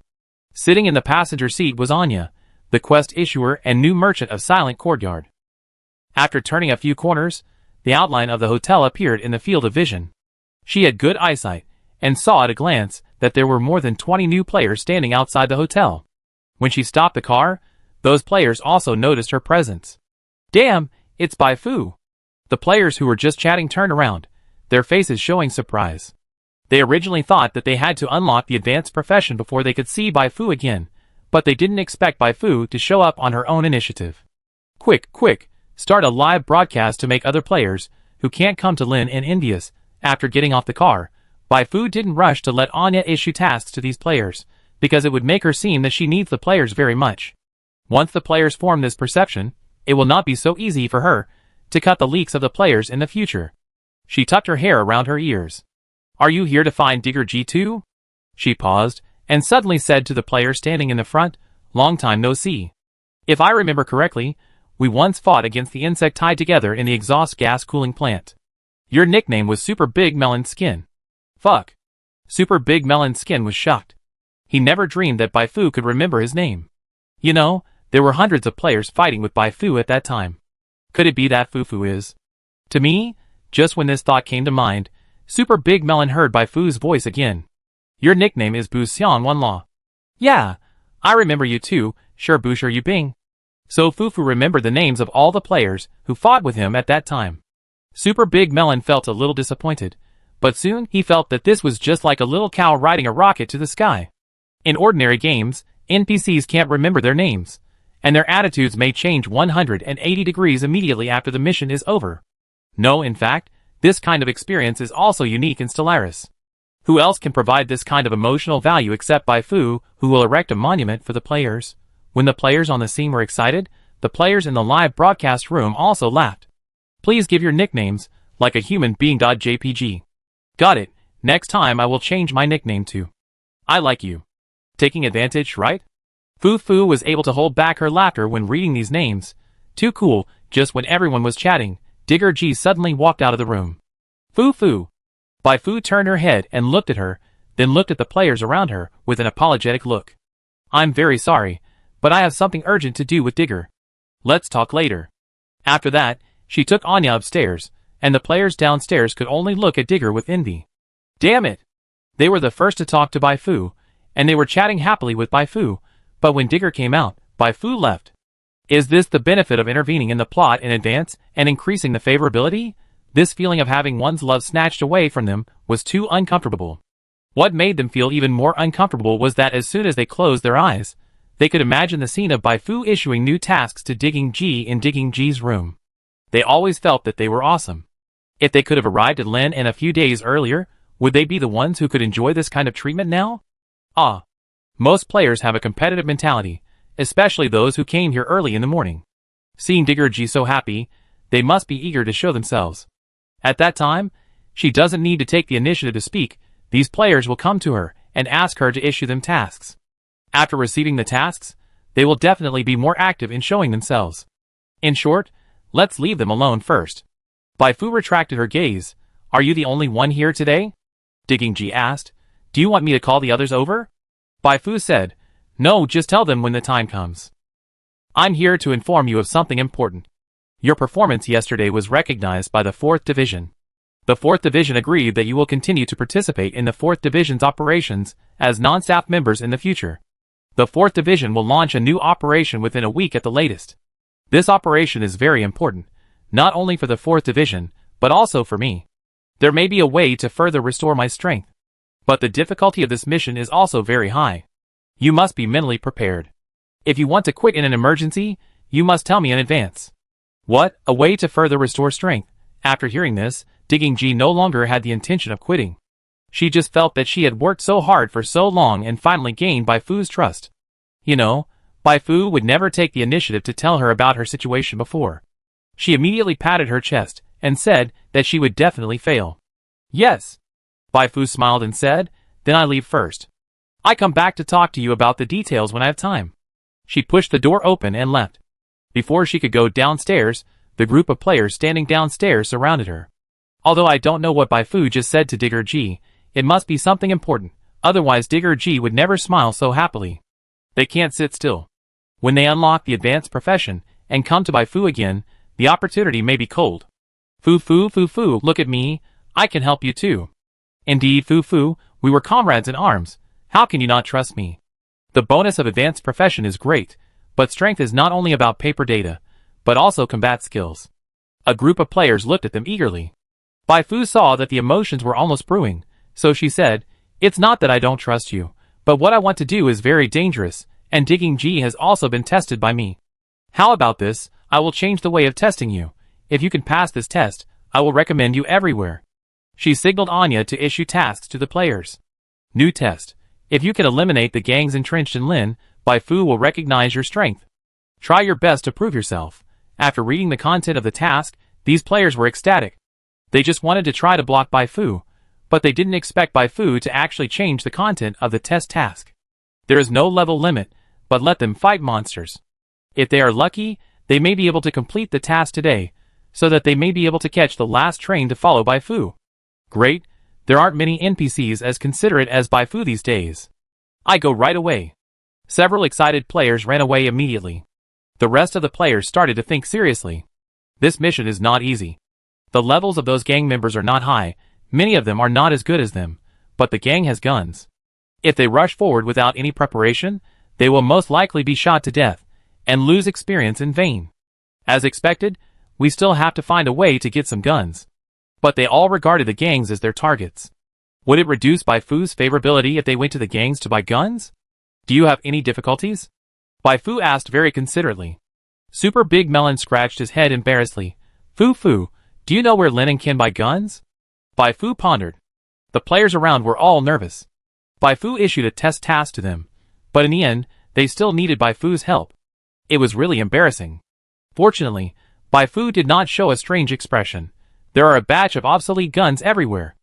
Sitting in the passenger seat was Anya, the quest issuer and new merchant of Silent Courtyard. After turning a few corners, the outline of the hotel appeared in the field of vision. She had good eyesight, and saw at a glance that there were more than 20 new players standing outside the hotel. When she stopped the car, those players also noticed her presence. Damn, it's Baifu! The players who were just chatting turned around, their faces showing surprise. They originally thought that they had to unlock the advanced profession before they could see Baifu again, but they didn't expect Baifu to show up on her own initiative. Quick, start a live broadcast to make other players, who can't come to Lin Inn envious. After getting off the car, Baifu didn't rush to let Anya issue tasks to these players, because it would make her seem that she needs the players very much. Once the players form this perception, it will not be so easy for her to cut the leaks of the players in the future. She tucked her hair around her ears. Are you here to find Digger G too? She paused, and suddenly said to the player standing in the front, long time no see. If I remember correctly, we once fought against the insect tied together in the exhaust gas cooling plant. Your nickname was Super Big Melon Skin. Fuck. Super Big Melon Skin was shocked. He never dreamed that Baifu could remember his name. You know, there were hundreds of players fighting with Baifu at that time. Could it be that Fufu is? To me, just when this thought came to mind, Super Big Melon heard Baifu's voice again. Your nickname is Bu Xiang Wan La. Yeah, I remember you too, sure Busher Yu Bing. So Fufu remembered the names of all the players who fought with him at that time. Super Big Melon felt a little disappointed, but soon he felt that this was just like a little cow riding a rocket to the sky. In ordinary games, NPCs can't remember their names, and their attitudes may change 180 degrees immediately after the mission is over. No, in fact, this kind of experience is also unique in Stellaris. Who else can provide this kind of emotional value except Baifu, who will erect a monument for the players? When the players on the scene were excited, the players in the live broadcast room also laughed. Please give your nicknames, like a human being. JPG. Got it, next time I will change my nickname to I Like You. Taking advantage, right? Fufu was able to hold back her laughter when reading these names. Too cool. Just when everyone was chatting, Digger G suddenly walked out of the room. Fufu! Baifu turned her head and looked at her, then looked at the players around her with an apologetic look. I'm very sorry, but I have something urgent to do with Digger. Let's talk later. After that, she took Anya upstairs, and the players downstairs could only look at Digger with envy. Damn it! They were the first to talk to Bai Fu, and they were chatting happily with Bai Fu, but when Digger came out, Bai Fu left. Is this the benefit of intervening in the plot in advance and increasing the favorability? This feeling of having one's love snatched away from them was too uncomfortable. What made them feel even more uncomfortable was that as soon as they closed their eyes, they could imagine the scene of Bai Fu issuing new tasks to Digging G in Digging G's room. They always felt that they were awesome. If they could have arrived at Lin and a few days earlier, would they be the ones who could enjoy this kind of treatment now? Most players have a competitive mentality, especially those who came here early in the morning. Seeing Digger G so happy, they must be eager to show themselves. At that time, she doesn't need to take the initiative to speak. These players will come to her and ask her to issue them tasks. After receiving the tasks, they will definitely be more active in showing themselves. In short, let's leave them alone first. Bai Fu retracted her gaze. Are you the only one here today? Digging G asked. Do you want me to call the others over? Bai Fu said, no, just tell them when the time comes. I'm here to inform you of something important. Your performance yesterday was recognized by the 4th Division. The 4th Division agreed that you will continue to participate in the 4th Division's operations as non-staff members in the future. The 4th Division will launch a new operation within a week at the latest. This operation is very important, not only for the 4th Division, but also for me. There may be a way to further restore my strength. But the difficulty of this mission is also very high. You must be mentally prepared. If you want to quit in an emergency, you must tell me in advance. What? A way to further restore strength? After hearing this, Digging G no longer had the intention of quitting. She just felt that she had worked so hard for so long and finally gained Bai Fu's trust. You know, Bai Fu would never take the initiative to tell her about her situation before. She immediately patted her chest and said that she would definitely fail. Yes. Bai Fu smiled and said, then I leave first. I come back to talk to you about the details when I have time. She pushed the door open and left. Before she could go downstairs, the group of players standing downstairs surrounded her. Although I don't know what Bai Fu just said to Digger G, it must be something important, otherwise Digger G would never smile so happily. They can't sit still. When they unlock the advanced profession and come to Bai Fu again, the opportunity may be cold. Fu, look at me, I can help you too. Indeed, Fu, we were comrades in arms. How can you not trust me? The bonus of advanced profession is great, but strength is not only about paper data, but also combat skills. A group of players looked at them eagerly. Bai Fu saw that the emotions were almost brewing, so she said, it's not that I don't trust you, but what I want to do is very dangerous, and Digging G has also been tested by me. How about this? I will change the way of testing you. If you can pass this test, I will recommend you everywhere. She signaled Anya to issue tasks to the players. New test. If you can eliminate the gangs entrenched in Lin, Bai Fu will recognize your strength. Try your best to prove yourself. After reading the content of the task, these players were ecstatic. They just wanted to try to block Bai Fu, but they didn't expect Bai Fu to actually change the content of the test task. There is no level limit, but let them fight monsters. If they are lucky, they may be able to complete the task today, so that they may be able to catch the last train to follow Bai Fu. Great, there aren't many NPCs as considerate as Bai Fu these days. I go right away. Several excited players ran away immediately. The rest of the players started to think seriously. This mission is not easy. The levels of those gang members are not high, many of them are not as good as them, but the gang has guns. If they rush forward without any preparation, they will most likely be shot to death, and lose experience in vain. As expected, we still have to find a way to get some guns. But they all regarded the gangs as their targets. Would it reduce Bai Fu's favorability if they went to the gangs to buy guns? Do you have any difficulties? Bai Fu asked very considerately. Super Big Melon scratched his head embarrassedly. Fu, do you know where Lin can buy guns? Bai Fu pondered. The players around were all nervous. Bai Fu issued a test task to them, but in the end, they still needed Bai Fu's help. It was really embarrassing. Fortunately, Bai Fu did not show a strange expression. There are a batch of obsolete guns everywhere.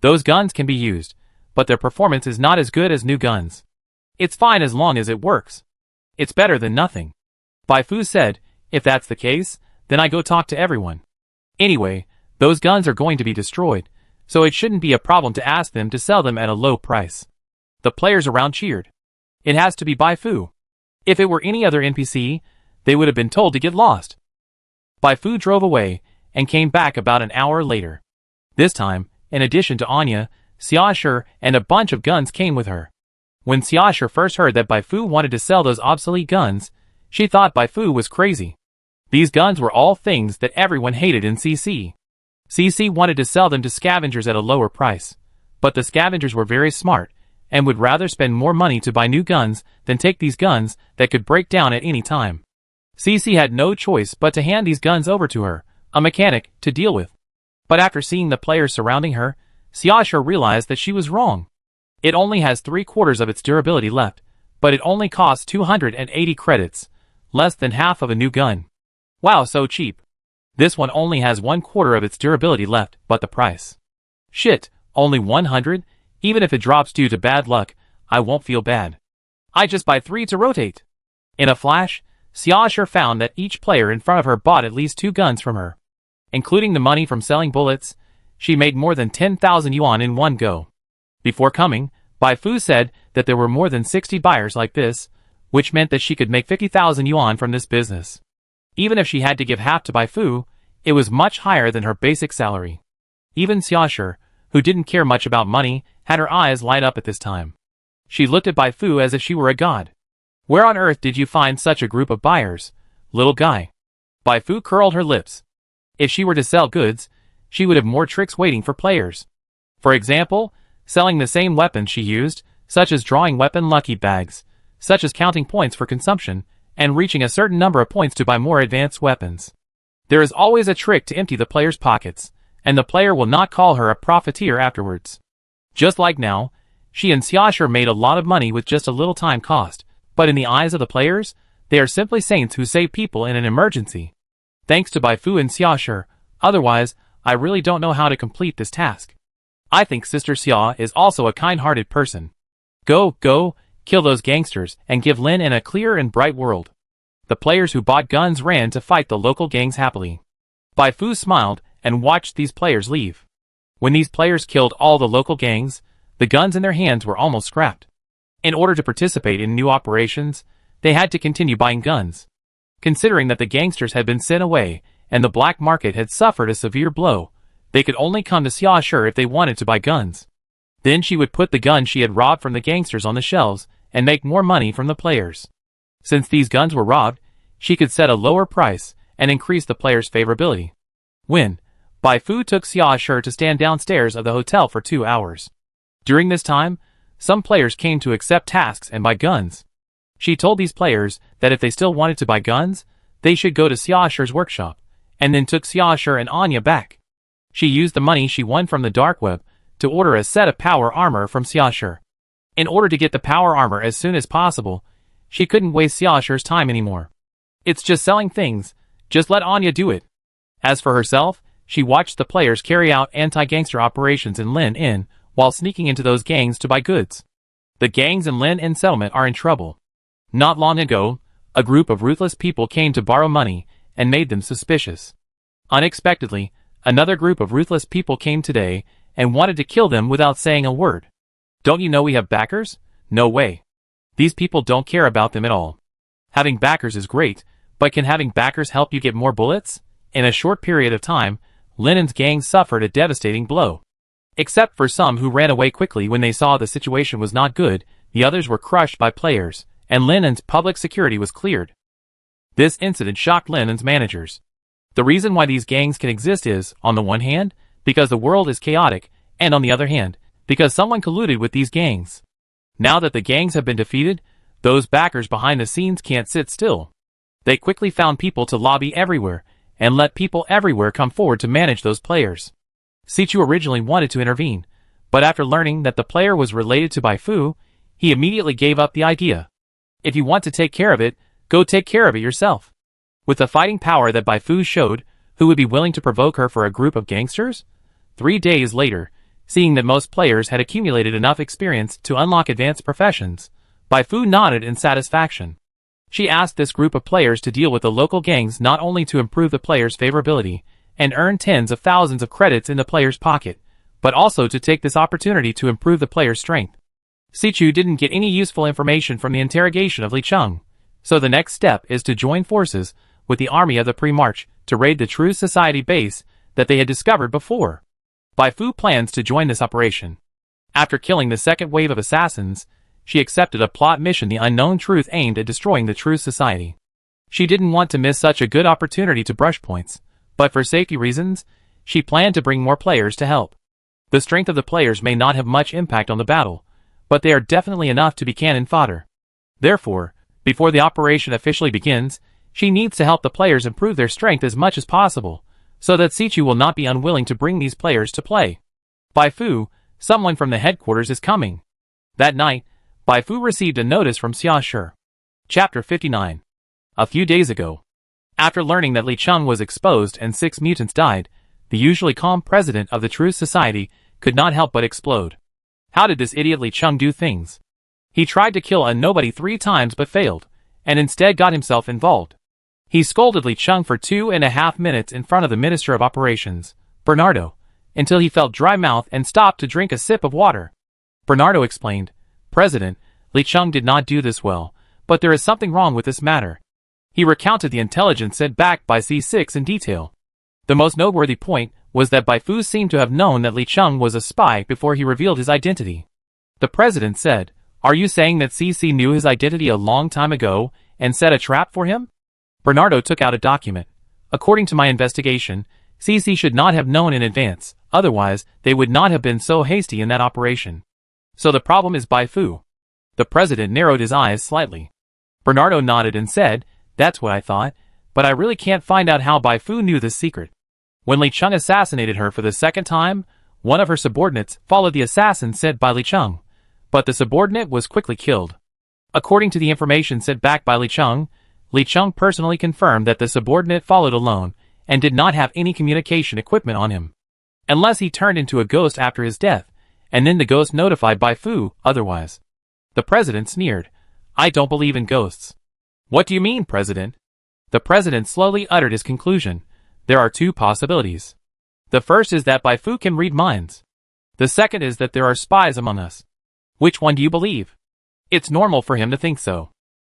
Those guns can be used, but their performance is not as good as new guns. It's fine as long as it works. It's better than nothing. Bai Fu said, if that's the case, then I go talk to everyone. Anyway, those guns are going to be destroyed, so it shouldn't be a problem to ask them to sell them at a low price. The players around cheered. It has to be Bai Fu. If it were any other NPC, they would have been told to get lost. Bai Fu drove away, and came back about an hour later. This time, in addition to Anya, Xiaoshi and a bunch of guns came with her. When Xiaoshi first heard that Bai Fu wanted to sell those obsolete guns, she thought Bai Fu was crazy. These guns were all things that everyone hated in CC. CC wanted to sell them to scavengers at a lower price, but the scavengers were very smart, and would rather spend more money to buy new guns than take these guns that could break down at any time. CC had no choice but to hand these guns over to her, a mechanic, to deal with. But after seeing the players surrounding her, Xiaoshi realized that she was wrong. It only has 3/4 of its durability left, but it only costs 280 credits, less than half of a new gun. Wow, so cheap. This one only has 1/4 of its durability left, but the price. Shit, only 100? Even if it drops due to bad luck, I won't feel bad. I just buy 3 to rotate. In a flash, Xiaoshi found that each player in front of her bought at least 2 guns from her. Including the money from selling bullets, she made more than 10,000 yuan in one go. Before coming, Bai Fu said that there were more than 60 buyers like this, which meant that she could make 50,000 yuan from this business. Even if she had to give half to Bai Fu, it was much higher than her basic salary. Even Xiaoshi, who didn't care much about money, had her eyes light up at this time. She looked at Bai Fu as if she were a god. Where on earth did you find such a group of buyers, little guy? Bai Fu curled her lips. If she were to sell goods, she would have more tricks waiting for players. For example, selling the same weapons she used, such as drawing weapon lucky bags, such as counting points for consumption, and reaching a certain number of points to buy more advanced weapons. There is always a trick to empty the player's pockets, and the player will not call her a profiteer afterwards. Just like now, she and Xiaoshi made a lot of money with just a little time cost, but in the eyes of the players, they are simply saints who save people in an emergency. Thanks to Bai Fu and Xiaoshi, otherwise, I really don't know how to complete this task. I think Sister Xia is also a kind-hearted person. Go, kill those gangsters and give Lin in a clear and bright world. The players who bought guns ran to fight the local gangs happily. Bai Fu smiled and watched these players leave. When these players killed all the local gangs, the guns in their hands were almost scrapped. In order to participate in new operations, they had to continue buying guns. Considering that the gangsters had been sent away and the black market had suffered a severe blow, they could only come to Xiaoshi if they wanted to buy guns. Then she would put the guns she had robbed from the gangsters on the shelves and make more money from the players. Since these guns were robbed, she could set a lower price and increase the players' favorability. When Bai Fu took Xiaoshi to stand downstairs of the hotel for 2 hours. During this time, some players came to accept tasks and buy guns. She told these players that if they still wanted to buy guns, they should go to Xiaoshi's workshop, and then took Xiaoshi and Anya back. She used the money she won from the dark web to order a set of power armor from Xiaoshi. In order to get the power armor as soon as possible, she couldn't waste Xiaoshi's time anymore. It's just selling things, just let Anya do it. As for herself, she watched the players carry out anti-gangster operations in Lin Inn while sneaking into those gangs to buy goods. The gangs in Lin Inn settlement are in trouble. Not long ago, a group of ruthless people came to borrow money and made them suspicious. Unexpectedly, another group of ruthless people came today and wanted to kill them without saying a word. Don't you know we have backers? No way. These people don't care about them at all. Having backers is great, but can having backers help you get more bullets? In a short period of time, Linen's gang suffered a devastating blow. Except for some who ran away quickly when they saw the situation was not good, the others were crushed by players, and Linen's public security was cleared. This incident shocked Linen's managers. The reason why these gangs can exist is, on the one hand, because the world is chaotic, and on the other hand, because someone colluded with these gangs. Now that the gangs have been defeated, those backers behind the scenes can't sit still. They quickly found people to lobby everywhere, and let people everywhere come forward to manage those players. Sichu originally wanted to intervene, but after learning that the player was related to Bai Fu, he immediately gave up the idea. If you want to take care of it, go take care of it yourself. With the fighting power that Bai Fu showed, who would be willing to provoke her for a group of gangsters? 3 days later, seeing that most players had accumulated enough experience to unlock advanced professions, Bai Fu nodded in satisfaction. She asked this group of players to deal with the local gangs not only to improve the players' favorability and earn tens of thousands of credits in the player's pocket, but also to take this opportunity to improve the player's strength. Sichu didn't get any useful information from the interrogation of Li Cheng, so the next step is to join forces with with the army of the pre-march to raid the True Society base that they had discovered before. Bai Fu plans to join this operation. After killing the second wave of assassins, she accepted a plot mission, the Unknown Truth, aimed at destroying the True Society. She didn't want to miss such a good opportunity to brush points, but for safety reasons, she planned to bring more players to help. The strength of the players may not have much impact on the battle, but they are definitely enough to be cannon fodder. Therefore, before the operation officially begins, she needs to help the players improve their strength as much as possible, so that Sichu will not be unwilling to bring these players to play. Bai Fu, someone from the headquarters is coming. That night, Bai Fu received a notice from Xia Shi. Chapter 59. A few days ago. After learning that Li Cheng was exposed and 6 mutants died, the usually calm president of the True Society could not help but explode. How did this idiot Li Cheng do things? He tried to kill a nobody 3 times but failed, and instead got himself involved. He scolded Li Cheng for 2.5 minutes in front of the Minister of Operations, Bernardo, until he felt dry mouth and stopped to drink a sip of water. Bernardo explained, "President, Li Cheng did not do this well, but there is something wrong with this matter." He recounted the intelligence sent back by C6 in detail. The most noteworthy point was that Bai Fu seemed to have known that Li Cheng was a spy before he revealed his identity. The president said, "Are you saying that CC knew his identity a long time ago and set a trap for him?" Bernardo took out a document. "According to my investigation, CC should not have known in advance, otherwise they would not have been so hasty in that operation. So the problem is Bai Fu." The president narrowed his eyes slightly. Bernardo nodded and said, "That's what I thought, but I really can't find out how Bai Fu knew this secret. When Li Cheng assassinated her for the second time, one of her subordinates followed the assassin sent by Li Cheng, but the subordinate was quickly killed. According to the information sent back by Li Cheng personally confirmed that the subordinate followed alone and did not have any communication equipment on him. Unless he turned into a ghost after his death, and then the ghost notified Bai Fu otherwise." The president sneered, "I don't believe in ghosts." "What do you mean, President?" The president slowly uttered his conclusion. "There are 2 possibilities. The first is that Bai Fu can read minds. The second is that there are spies among us. Which one do you believe?" It's normal for him to think so.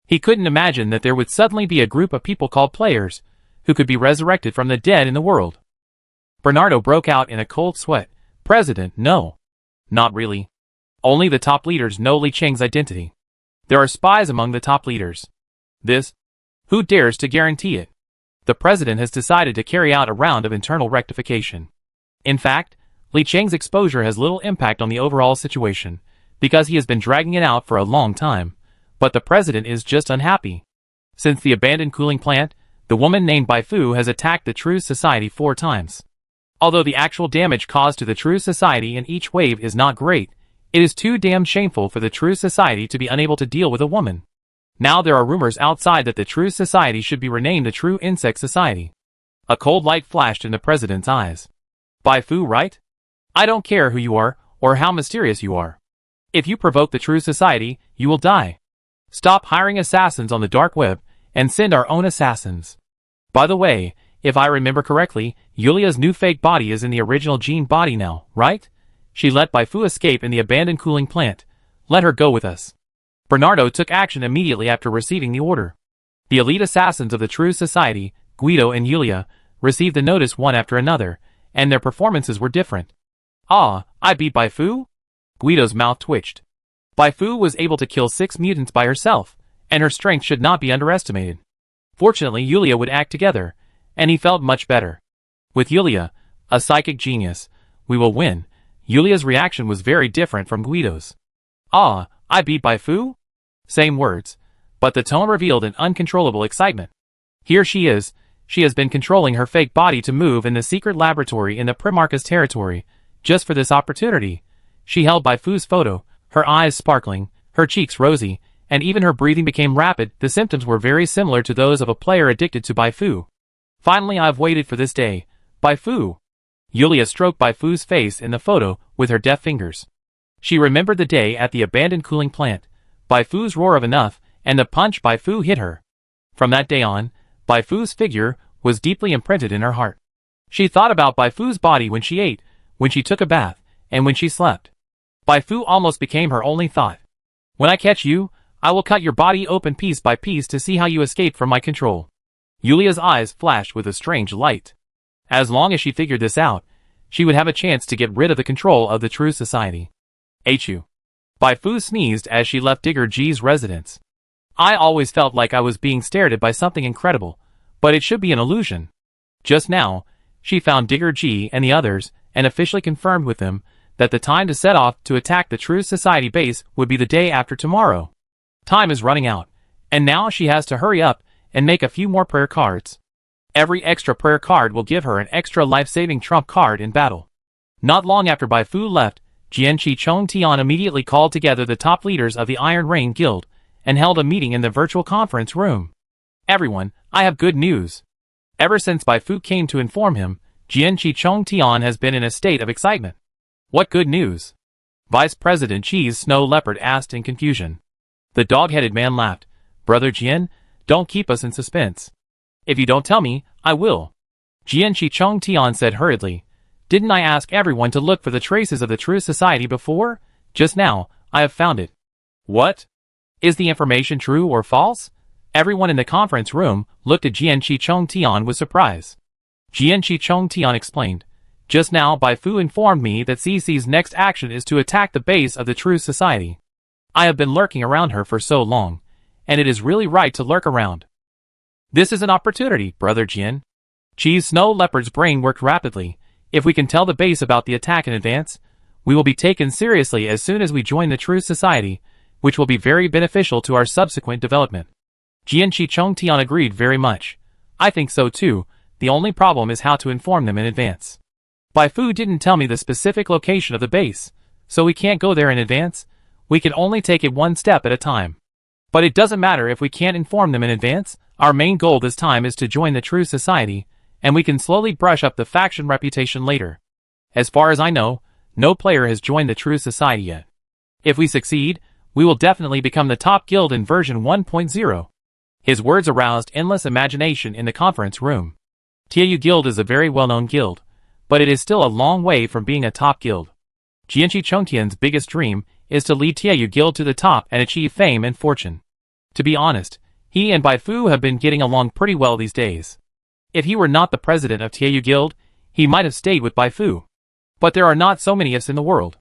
He couldn't imagine that there would suddenly be a group of people called players, who could be resurrected from the dead in the world. Bernardo broke out in a cold sweat. "President, no. Not really. Only the top leaders know Li Cheng's identity. There are spies among the top leaders. This? Who dares to guarantee it?" The president has decided to carry out a round of internal rectification. In fact, Li Cheng's exposure has little impact on the overall situation, because he has been dragging it out for a long time, but the president is just unhappy. Since the abandoned cooling plant, the woman named Bai Fu has attacked the True Society 4 times. Although the actual damage caused to the True Society in each wave is not great, it is too damn shameful for the True Society to be unable to deal with a woman. Now there are rumors outside that the True Society should be renamed the True Insect Society. A cold light flashed in the president's eyes. "Bai Fu, right? I don't care who you are, or how mysterious you are. If you provoke the True Society, you will die. Stop hiring assassins on the dark web, and send our own assassins. By the way, if I remember correctly, Yulia's new fake body is in the original Jean body now, right? She let Bai Fu escape in the abandoned cooling plant. Let her go with us." Bernardo took action immediately after receiving the order. The elite assassins of the True Society, Guido and Yulia, received the notice one after another, and their performances were different. "Ah, I beat Bai Fu?" Guido's mouth twitched. Bai Fu was able to kill 6 mutants by herself, and her strength should not be underestimated. Fortunately, Yulia would act together, and he felt much better. With Yulia, a psychic genius, we will win. Yulia's reaction was very different from Guido's. "Ah, I beat Bai Fu?" Same words, but the tone revealed an uncontrollable excitement. Here she is, she has been controlling her fake body to move in the secret laboratory in the Primarchus territory, just for this opportunity. She held Bai Fu's photo, her eyes sparkling, her cheeks rosy, and even her breathing became rapid. The symptoms were very similar to those of a player addicted to Bai Fu. "Finally, I've waited for this day. Bai Fu." Yulia stroked Bai Fu's face in the photo with her deft fingers. She remembered the day at the abandoned cooling plant, Bai Fu's roar of enough, and the punch Bai Fu hit her. From that day on, Bai Fu's figure was deeply imprinted in her heart. She thought about Bai Fu's body when she ate, when she took a bath, and when she slept. Bai Fu almost became her only thought. "When I catch you, I will cut your body open piece by piece to see how you escape from my control." Yulia's eyes flashed with a strange light. As long as she figured this out, she would have a chance to get rid of the control of the true society. Achoo. Bai Fu sneezed as she left Digger G's residence. I always felt like I was being stared at by something incredible, but it should be an illusion. Just now, she found Digger G and the others, and officially confirmed with them that the time to set off to attack the True Society base would be the day after tomorrow. Time is running out, and now she has to hurry up and make a few more prayer cards. Every extra prayer card will give her an extra life-saving trump card in battle. Not long after Bai Fu left, Jianqi Chong Tian immediately called together the top leaders of the Iron Rain Guild and held a meeting in the virtual conference room. Everyone, I have good news. Ever since Bai Fu came to inform him, Jianqi Chong Tian has been in a state of excitement. What good news? Vice President Cheese Snow Leopard asked in confusion. The dog-headed man laughed. Brother Jian, don't keep us in suspense. If you don't tell me, I will. Jianqi Chong Tian said hurriedly. Didn't I ask everyone to look for the traces of the True Society before? Just now, I have found it. What? Is the information true or false? Everyone in the conference room looked at Jianqi Chong Tian with surprise. Jianqi Chong Tian explained. Just now Bai Fu informed me that CC's next action is to attack the base of the True Society. I have been lurking around her for so long, and it is really right to lurk around. This is an opportunity, Brother Jian. Cheese Snow Leopard's brain worked rapidly. If we can tell the base about the attack in advance, we will be taken seriously as soon as we join the True Society, which will be very beneficial to our subsequent development. Jianqi Chong Tian agreed very much. I think so too. The only problem is how to inform them in advance. Bai Fu didn't tell me the specific location of the base, so we can't go there in advance. We can only take it one step at a time. But it doesn't matter if we can't inform them in advance. Our main goal this time is to join the True Society, and we can slowly brush up the faction reputation later. As far as I know, no player has joined the True Society yet. If we succeed, we will definitely become the top guild in version 1.0. His words aroused endless imagination in the conference room. Tieyu Guild is a very well-known guild, but it is still a long way from being a top guild. Jianqi Chongtian's biggest dream is to lead Tieyu Guild to the top and achieve fame and fortune. To be honest, he and Bai Fu have been getting along pretty well these days. If he were not the president of Tieyu Guild, he might have stayed with Bai Fu. But there are not so many ifs in the world.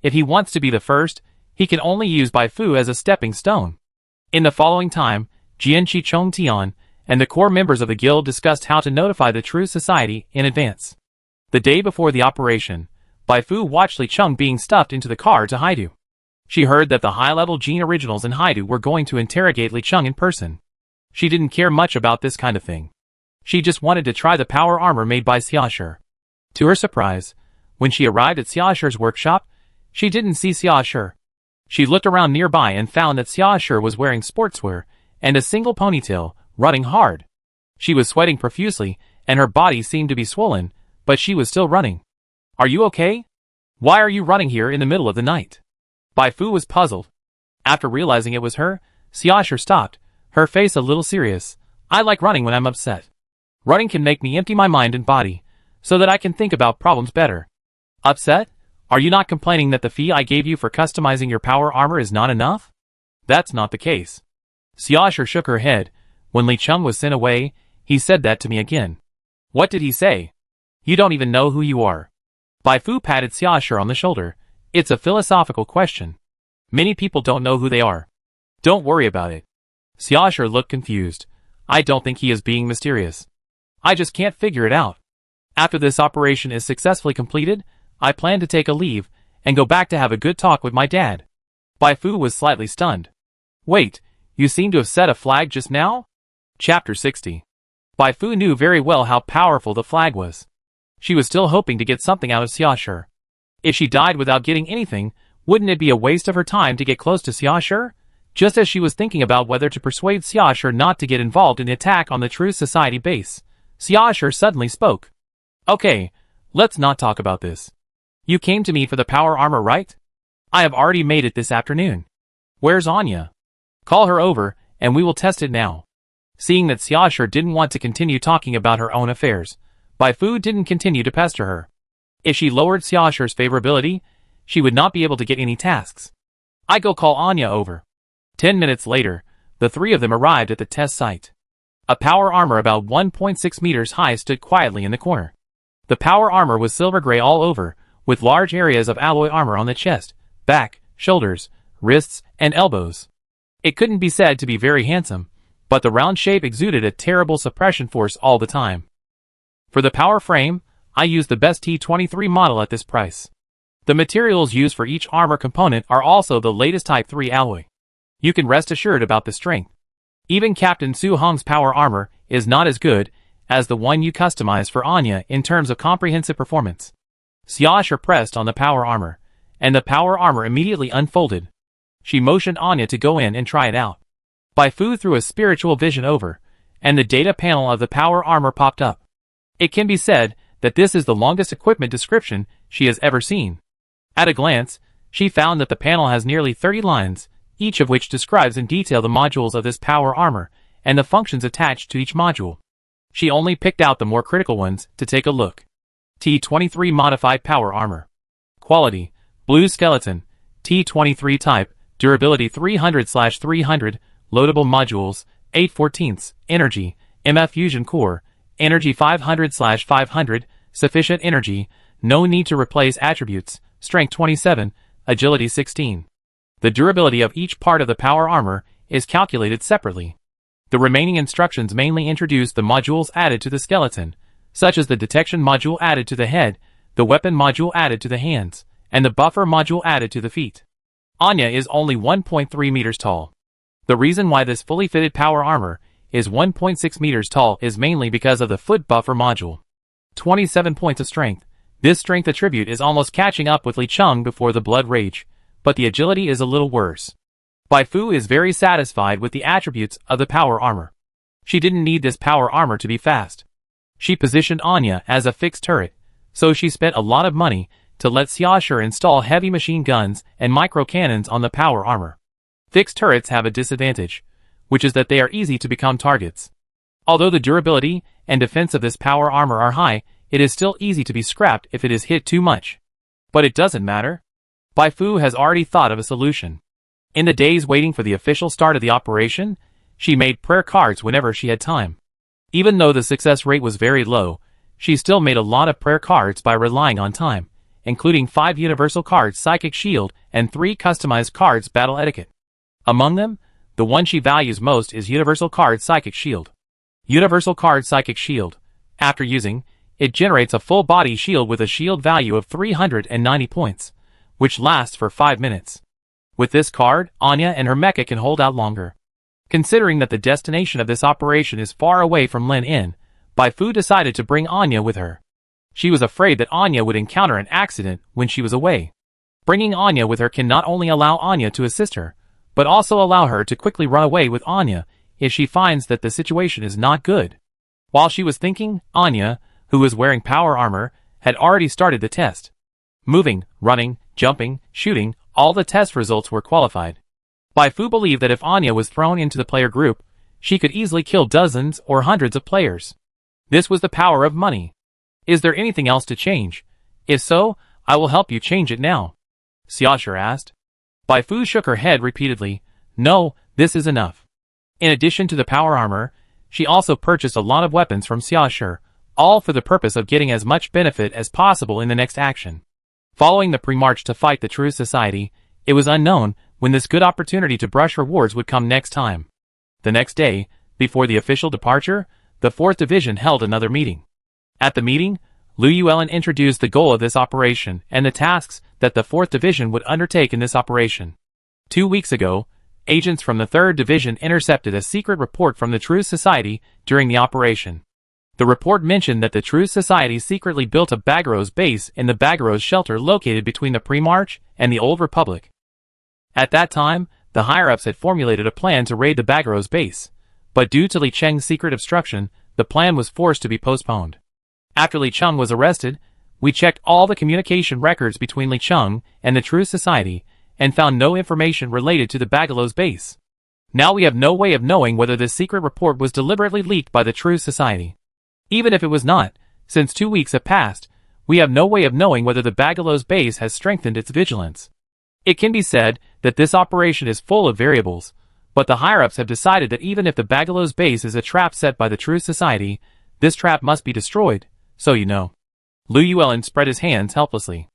If he wants to be the first, he can only use Bai Fu as a stepping stone. In the following time, Jianqi Chongtian and the core members of the guild discussed how to notify the True Society in advance. The day before the operation, Bai Fu watched Li Cheng being stuffed into the car to Haidu. She heard that the high-level Gene Originals in Haidu were going to interrogate Li Cheng in person. She didn't care much about this kind of thing. She just wanted to try the power armor made by Xiaoshi. To her surprise, when she arrived at Xiaoshi's workshop, she didn't see Xiaoshi. She looked around nearby and found that Xiaoshi was wearing sportswear and a single ponytail, running hard. She was sweating profusely, and her body seemed to be swollen, but she was still running. Are you okay? Why are you running here in the middle of the night? Bai Fu was puzzled. After realizing it was her, Xiaoshi stopped, her face a little serious. I like running when I'm upset. Running can make me empty my mind and body, so that I can think about problems better. Upset? Are you not complaining that the fee I gave you for customizing your power armor is not enough? That's not the case. Xiaoshi shook her head. When Li Cheng was sent away, he said that to me again. What did he say? You don't even know who you are. Bai Fu patted Xiaoshi on the shoulder. It's a philosophical question. Many people don't know who they are. Don't worry about it. Xiaoshi looked confused. I don't think he is being mysterious. I just can't figure it out. After this operation is successfully completed, I plan to take a leave and go back to have a good talk with my dad. Bai Fu was slightly stunned. Wait, you seem to have set a flag just now? Chapter 60. Bai Fu knew very well how powerful the flag was. She was still hoping to get something out of Xiaoshi. If she died without getting anything, wouldn't it be a waste of her time to get close to Xiaoshi? Just as she was thinking about whether to persuade Xiaoshi not to get involved in the attack on the True Society base, Xiaoshi suddenly spoke. Okay, let's not talk about this. You came to me for the power armor, right? I have already made it this afternoon. Where's Anya? Call her over, and we will test it now. Seeing that Xiaoshi didn't want to continue talking about her own affairs, Bai Fu didn't continue to pester her. If she lowered Xiaoshi's favorability, she would not be able to get any tasks. I go call Anya over. 10 minutes later, the three of them arrived at the test site. A power armor about 1.6 meters high stood quietly in the corner. The power armor was silver gray all over, with large areas of alloy armor on the chest, back, shoulders, wrists, and elbows. It couldn't be said to be very handsome, but the round shape exuded a terrible suppression force all the time. For the power frame, I used the best T23 model at this price. The materials used for each armor component are also the latest Type 3 alloy. You can rest assured about the strength. Even Captain Su Hong's power armor is not as good as the one you customized for Anya in terms of comprehensive performance. Xiaoshu pressed on the power armor, and the power armor immediately unfolded. She motioned Anya to go in and try it out. Bai Fu threw a spiritual vision over, and the data panel of the power armor popped up. It can be said that this is the longest equipment description she has ever seen. At a glance, she found that the panel has nearly 30 lines, each of which describes in detail the modules of this power armor and the functions attached to each module. She only picked out the more critical ones to take a look. T23 Modified Power Armor. Quality: Blue Skeleton, T23 Type, Durability 300/300, Loadable Modules, 8/14, Energy, MF Fusion Core, Energy 500/500, Sufficient Energy, No need to replace attributes, Strength 27, Agility 16. The durability of each part of the power armor is calculated separately. The remaining instructions mainly introduce the modules added to the skeleton, such as the detection module added to the head, the weapon module added to the hands, and the buffer module added to the feet. Anya is only 1.3 meters tall. The reason why this fully fitted power armor is 1.6 meters tall is mainly because of the foot buffer module. 27 points of strength. This strength attribute is almost catching up with Li Cheng before the blood rage, but the agility is a little worse. Bai Fu is very satisfied with the attributes of the power armor. She didn't need this power armor to be fast. She positioned Anya as a fixed turret, so she spent a lot of money to let Xiaoshu install heavy machine guns and micro cannons on the power armor. Fixed turrets have a disadvantage, which is that they are easy to become targets. Although the durability and defense of this power armor are high, it is still easy to be scrapped if it is hit too much. But it doesn't matter. Bai Fu has already thought of a solution. In the days waiting for the official start of the operation, she made prayer cards whenever she had time. Even though the success rate was very low, she still made a lot of prayer cards by relying on time, including 5 universal cards Psychic Shield and 3 customized cards Battle Etiquette. Among them, the one she values most is Universal Card Psychic Shield. Universal Card Psychic Shield. After using, it generates a full body shield with a shield value of 390 points, which lasts for 5 minutes. With this card, Anya and her mecha can hold out longer. Considering that the destination of this operation is far away from Lin Yin, Bai Fu decided to bring Anya with her. She was afraid that Anya would encounter an accident when she was away. Bringing Anya with her can not only allow Anya to assist her, but also allow her to quickly run away with Anya if she finds that the situation is not good. While she was thinking, Anya, who was wearing power armor, had already started the test. Moving, running, jumping, shooting, all the test results were qualified. Bai Fu believed that if Anya was thrown into the player group, she could easily kill dozens or hundreds of players. This was the power of money. Is there anything else to change? If so, I will help you change it now. Xiaoshu asked. Bai Fu shook her head repeatedly. No, this is enough. In addition to the power armor, she also purchased a lot of weapons from Xiaoshu, all for the purpose of getting as much benefit as possible in the next action. Following the pre-march to fight the True Society, it was unknown when this good opportunity to brush rewards would come next time. The next day, before the official departure, the 4th Division held another meeting. At the meeting, Liu Yuelin introduced the goal of this operation and the tasks that the 4th Division would undertake in this operation. 2 weeks ago, agents from the 3rd Division intercepted a secret report from the True Society during the operation. The report mentioned that the True Society secretly built a Bagros base in the Bagros shelter located between the Pre-March and the Old Republic. At that time, the higher-ups had formulated a plan to raid the Bagros base, but due to Li Cheng's secret obstruction, the plan was forced to be postponed. After Li Cheng was arrested, we checked all the communication records between Li Cheng and the True Society and found no information related to the Bagros base. Now we have no way of knowing whether this secret report was deliberately leaked by the True Society. Even if it was not, since 2 weeks have passed, we have no way of knowing whether the Bagros base has strengthened its vigilance. It can be said that this operation is full of variables, But the higher-ups have decided that even if the Bagalow's base is a trap set by the True Society, this trap must be destroyed, so you know. Llewellyn spread his hands helplessly.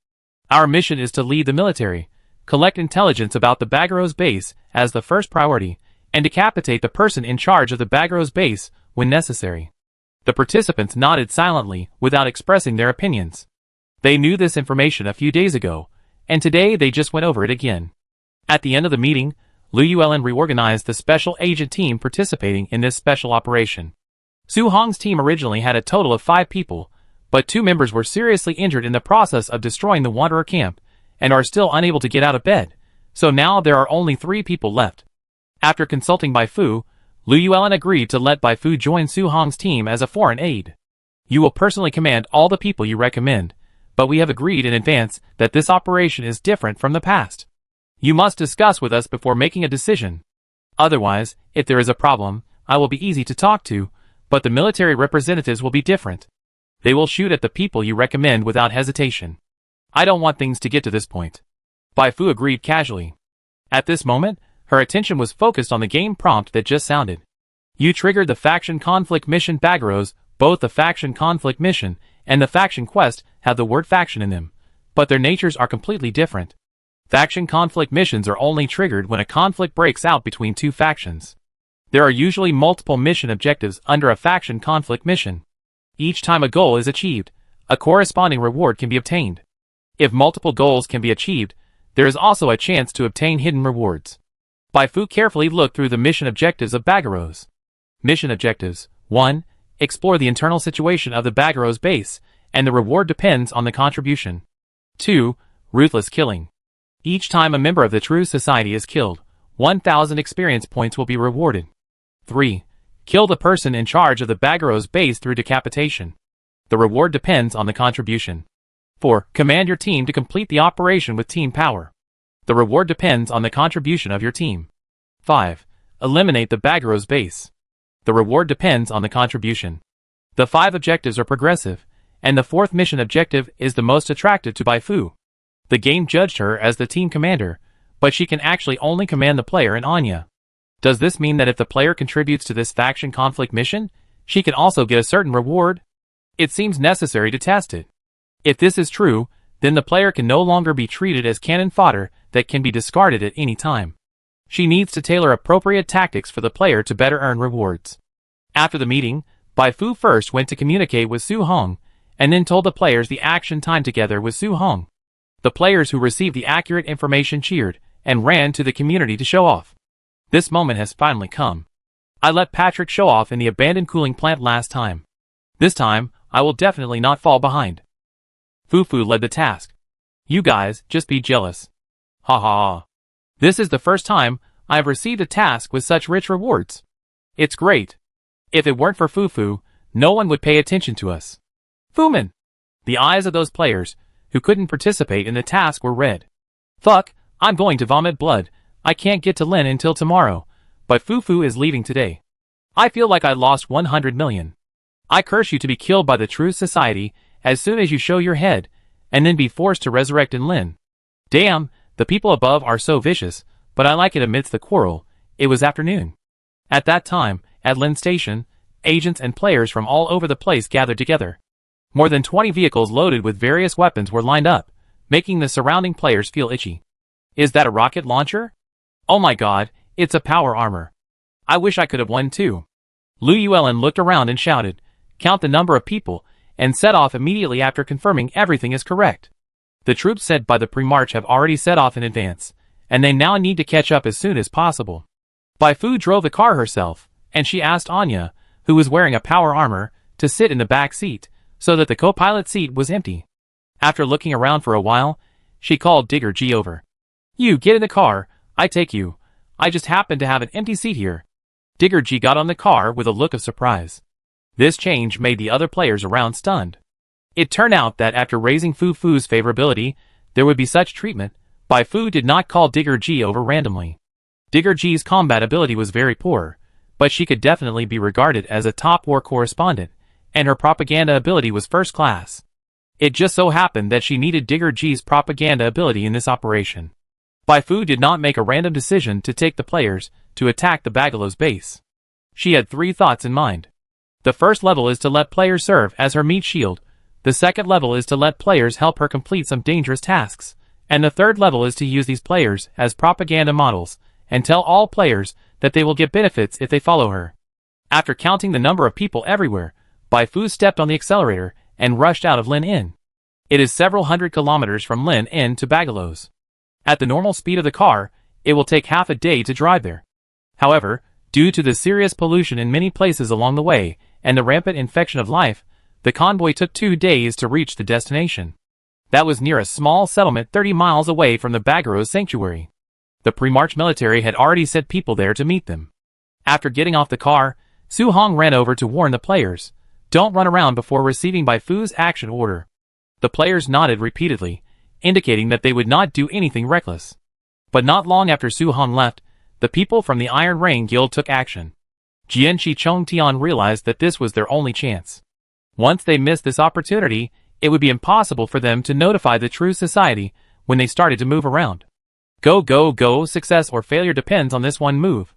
Our mission is to lead the military, collect intelligence about the Bagalow's base as the first priority, and decapitate the person in charge of the Bagalow's base when necessary. The participants nodded silently without expressing their opinions. They knew this information a few days ago, and today they just went over it again. At the end of the meeting, Llewellyn reorganized the special agent team participating in this special operation. Su Hong's team originally had a total of 5 people, but 2 members were seriously injured in the process of destroying the Wanderer camp, and are still unable to get out of bed, so now there are only 3 people left. After consulting Bai Fu, Llewellyn agreed to let Bai Fu join Su Hong's team as a foreign aide. You will personally command all the people you recommend, but we have agreed in advance that this operation is different from the past. You must discuss with us before making a decision. Otherwise, if there is a problem, I will be easy to talk to, but the military representatives will be different. They will shoot at the people you recommend without hesitation. I don't want things to get to this point. Bai Fu agreed casually. At this moment, her attention was focused on the game prompt that just sounded. You triggered the faction conflict mission Bagaros. Both the faction conflict mission and the faction quest have the word faction in them, but their natures are completely different. Faction conflict missions are only triggered when a conflict breaks out between 2 factions. There are usually multiple mission objectives under a faction conflict mission. Each time a goal is achieved, a corresponding reward can be obtained. If multiple goals can be achieved, there is also a chance to obtain hidden rewards. Bai Fu carefully looked through the mission objectives of Bagaros. Mission objectives: 1. Explore the internal situation of the Bagaros base, and the reward depends on the contribution. 2. Ruthless killing. Each time a member of the True Society is killed, 1,000 experience points will be rewarded. 3. Kill the person in charge of the Bagaros base through decapitation. The reward depends on the contribution. 4. Command your team to complete the operation with team power. The reward depends on the contribution of your team. 5. Eliminate the Bagaros base. The reward depends on the contribution. The 5 objectives are progressive, and the 4th mission objective is the most attractive to Bai Fu. The game judged her as the team commander, but she can actually only command the player and Anya. Does this mean that if the player contributes to this faction conflict mission, she can also get a certain reward? It seems necessary to test it. If this is true, then the player can no longer be treated as cannon fodder that can be discarded at any time. She needs to tailor appropriate tactics for the player to better earn rewards. After the meeting, Bai Fu first went to communicate with Su Hong, and then told the players the action time together with Su Hong. The players who received the accurate information cheered, and ran to the community to show off. This moment has finally come. I let Patrick show off in the abandoned cooling plant last time. This time, I will definitely not fall behind. Fufu led the task. You guys, just be jealous. Ha ha ha. This is the first time I have received a task with such rich rewards. It's great. If it weren't for Fufu, no one would pay attention to us. Fumin! The eyes of those players who couldn't participate in the task were red. Fuck, I'm going to vomit blood. I can't get to Lin until tomorrow, but Fufu is leaving today. I feel like I lost 100 million. I curse you to be killed by the True Society as soon as you show your head, and then be forced to resurrect in Lin. Damn, the people above are so vicious, but I like it amidst the quarrel. It was afternoon. At that time, at Lin Station, agents and players from all over the place gathered together. More than 20 vehicles loaded with various weapons were lined up, making the surrounding players feel itchy. Is that a rocket launcher? Oh my god, it's a power armor. I wish I could have won too. Llewellyn looked around and shouted, "Count the number of people," and set off immediately after confirming everything is correct. The troops sent by the pre-march have already set off in advance, and they now need to catch up as soon as possible. Bai Fu drove the car herself, and she asked Anya, who was wearing a power armor, to sit in the back seat, so that the co-pilot seat was empty. After looking around for a while, she called Digger G over. "You get in the car, I take you. I just happen to have an empty seat here." Digger G got on the car with a look of surprise. This change made the other players around stunned. It turned out that after raising Fufu's favorability, there would be such treatment. Bai Fu did not call Digger G over randomly. Digger G's combat ability was very poor, but she could definitely be regarded as a top war correspondent, and her propaganda ability was first class. It just so happened that she needed Digger G's propaganda ability in this operation. Bai Fu did not make a random decision to take the players, to attack the Bagalow's base. She had 3 thoughts in mind. The first level is to let players serve as her meat shield, the second level is to let players help her complete some dangerous tasks, and the third level is to use these players as propaganda models, and tell all players that they will get benefits if they follow her. After counting the number of people everywhere, Bai Fu stepped on the accelerator and rushed out of Lin Inn. It is several hundred kilometers from Lin Inn to Bagalow's. At the normal speed of the car, it will take half a day to drive there. However, due to the serious pollution in many places along the way, and the rampant infection of life, the convoy took 2 days to reach the destination. That was near a small settlement 30 miles away from the Bagaro sanctuary. The pre-march military had already sent people there to meet them. After getting off the car, Su Hong ran over to warn the players, "Don't run around before receiving Bai Fu's action order." The players nodded repeatedly, indicating that they would not do anything reckless. But not long after Su Hong left, the people from the Iron Rain Guild took action. Jianqi Chongtian realized that this was their only chance. Once they missed this opportunity, it would be impossible for them to notify the true society when they started to move around. Go, go, go, success or failure depends on this one move.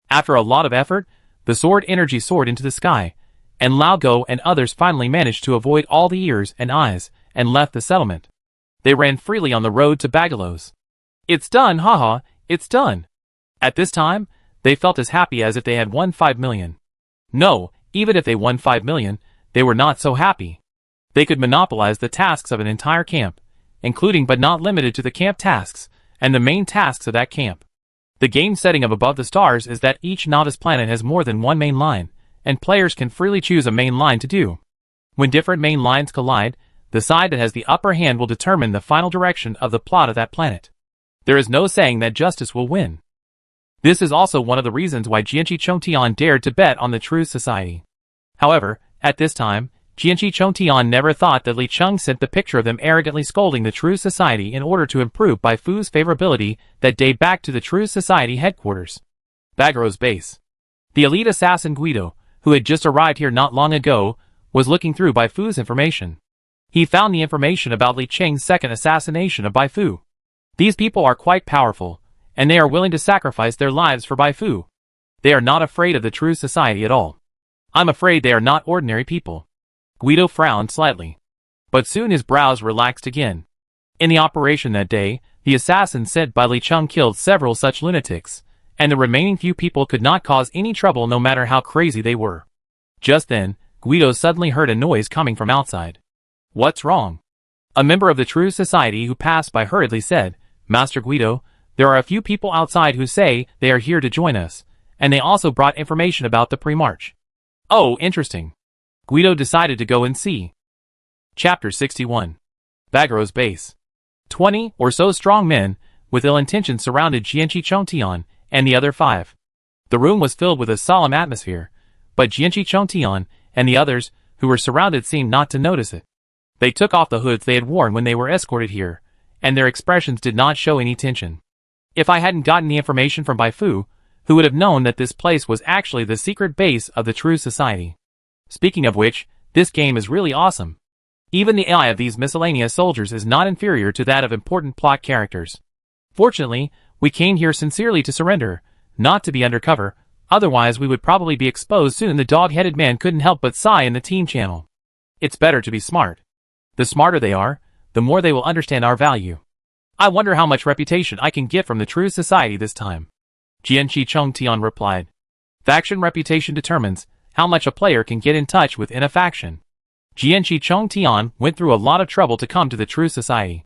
After a lot of effort, the sword energy soared into the sky, and Lao Go and others finally managed to avoid all the ears and eyes, and left the settlement. They ran freely on the road to Bagalow's. "It's done, haha, it's done." At this time, they felt as happy as if they had won 5 million. No, even if they won 5 million, they were not so happy. They could monopolize the tasks of an entire camp, including but not limited to the camp tasks, and the main tasks of that camp. The game setting of Above the Stars is that each novice planet has more than one main line, and players can freely choose a main line to do. When different main lines collide, the side that has the upper hand will determine the final direction of the plot of that planet. There is no saying that justice will win. This is also one of the reasons why Jianqi Chongtian dared to bet on the True Society. However, at this time, Jianqi Chongtian never thought that Li Cheng sent the picture of them arrogantly scolding the True Society in order to improve Bai Fu's favorability that day back to the True Society headquarters. Bagarow's base. The elite assassin Guido, who had just arrived here not long ago, was looking through Bai Fu's information. He found the information about Li Cheng's second assassination of Bai Fu. These people are quite powerful, and they are willing to sacrifice their lives for Bai Fu. They are not afraid of the True Society at all. I'm afraid they are not ordinary people. Guido frowned slightly. But soon his brows relaxed again. In the operation that day, the assassins sent by Li Cheng killed several such lunatics, and the remaining few people could not cause any trouble no matter how crazy they were. Just then, Guido suddenly heard a noise coming from outside. "What's wrong?" A member of the True Society who passed by hurriedly said, "Master Guido, there are a few people outside who say they are here to join us, and they also brought information about the pre-march." "Oh, interesting." Guido decided to go and see. Chapter 61. Bagarow's base. 20 or so strong men, with ill intentions surrounded Jianqi Chongtian and the other 5. The room was filled with a solemn atmosphere, but Jianqi Chongtian and the others who were surrounded seemed not to notice it. They took off the hoods they had worn when they were escorted here, and their expressions did not show any tension. If I hadn't gotten the information from Bai Fu, who would have known that this place was actually the secret base of the True Society? Speaking of which, this game is really awesome. Even the AI of these miscellaneous soldiers is not inferior to that of important plot characters. Fortunately, we came here sincerely to surrender, not to be undercover, otherwise we would probably be exposed soon. The dog-headed man couldn't help but sigh in the team channel. It's better to be smart. The smarter they are, the more they will understand our value. I wonder how much reputation I can get from the True Society this time. Jianqi Chongtian replied. Faction reputation determines how much a player can get in touch with in a faction. Jianqi Chongtian went through a lot of trouble to come to the True Society.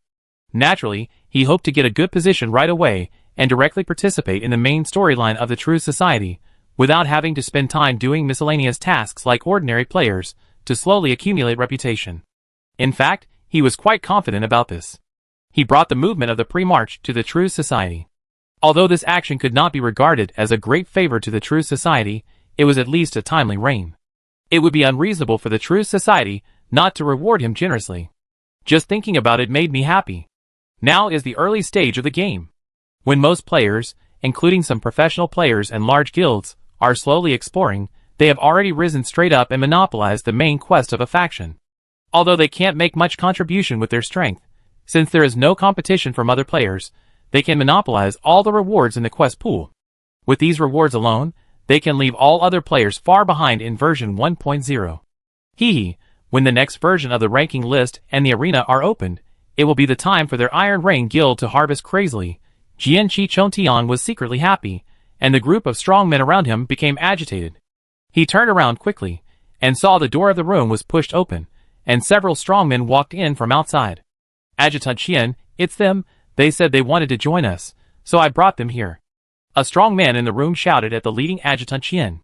Naturally, he hoped to get a good position right away and directly participate in the main storyline of the True Society, without having to spend time doing miscellaneous tasks like ordinary players, to slowly accumulate reputation. In fact, he was quite confident about this. He brought the movement of the pre-march to the True Society. Although this action could not be regarded as a great favor to the True Society, it was at least a timely reign. It would be unreasonable for the True Society not to reward him generously. Just thinking about it made me happy. Now is the early stage of the game, when most players, including some professional players and large guilds, are slowly exploring. They have already risen straight up and monopolized the main quest of a faction. Although they can't make much contribution with their strength, since there is no competition from other players, they can monopolize all the rewards in the quest pool. With these rewards alone, they can leave all other players far behind in version 1.0. Hee. When the next version of the ranking list and the arena are opened, it will be the time for their Iron Rain guild to harvest crazily. Jianqi Chongtian was secretly happy, and the group of strong men around him became agitated. He turned around quickly, and saw the door of the room was pushed open, and several strong men walked in from outside. Adjutant Qian, it's them, they said they wanted to join us, so I brought them here. A strong man in the room shouted at the leading Adjutant Qian.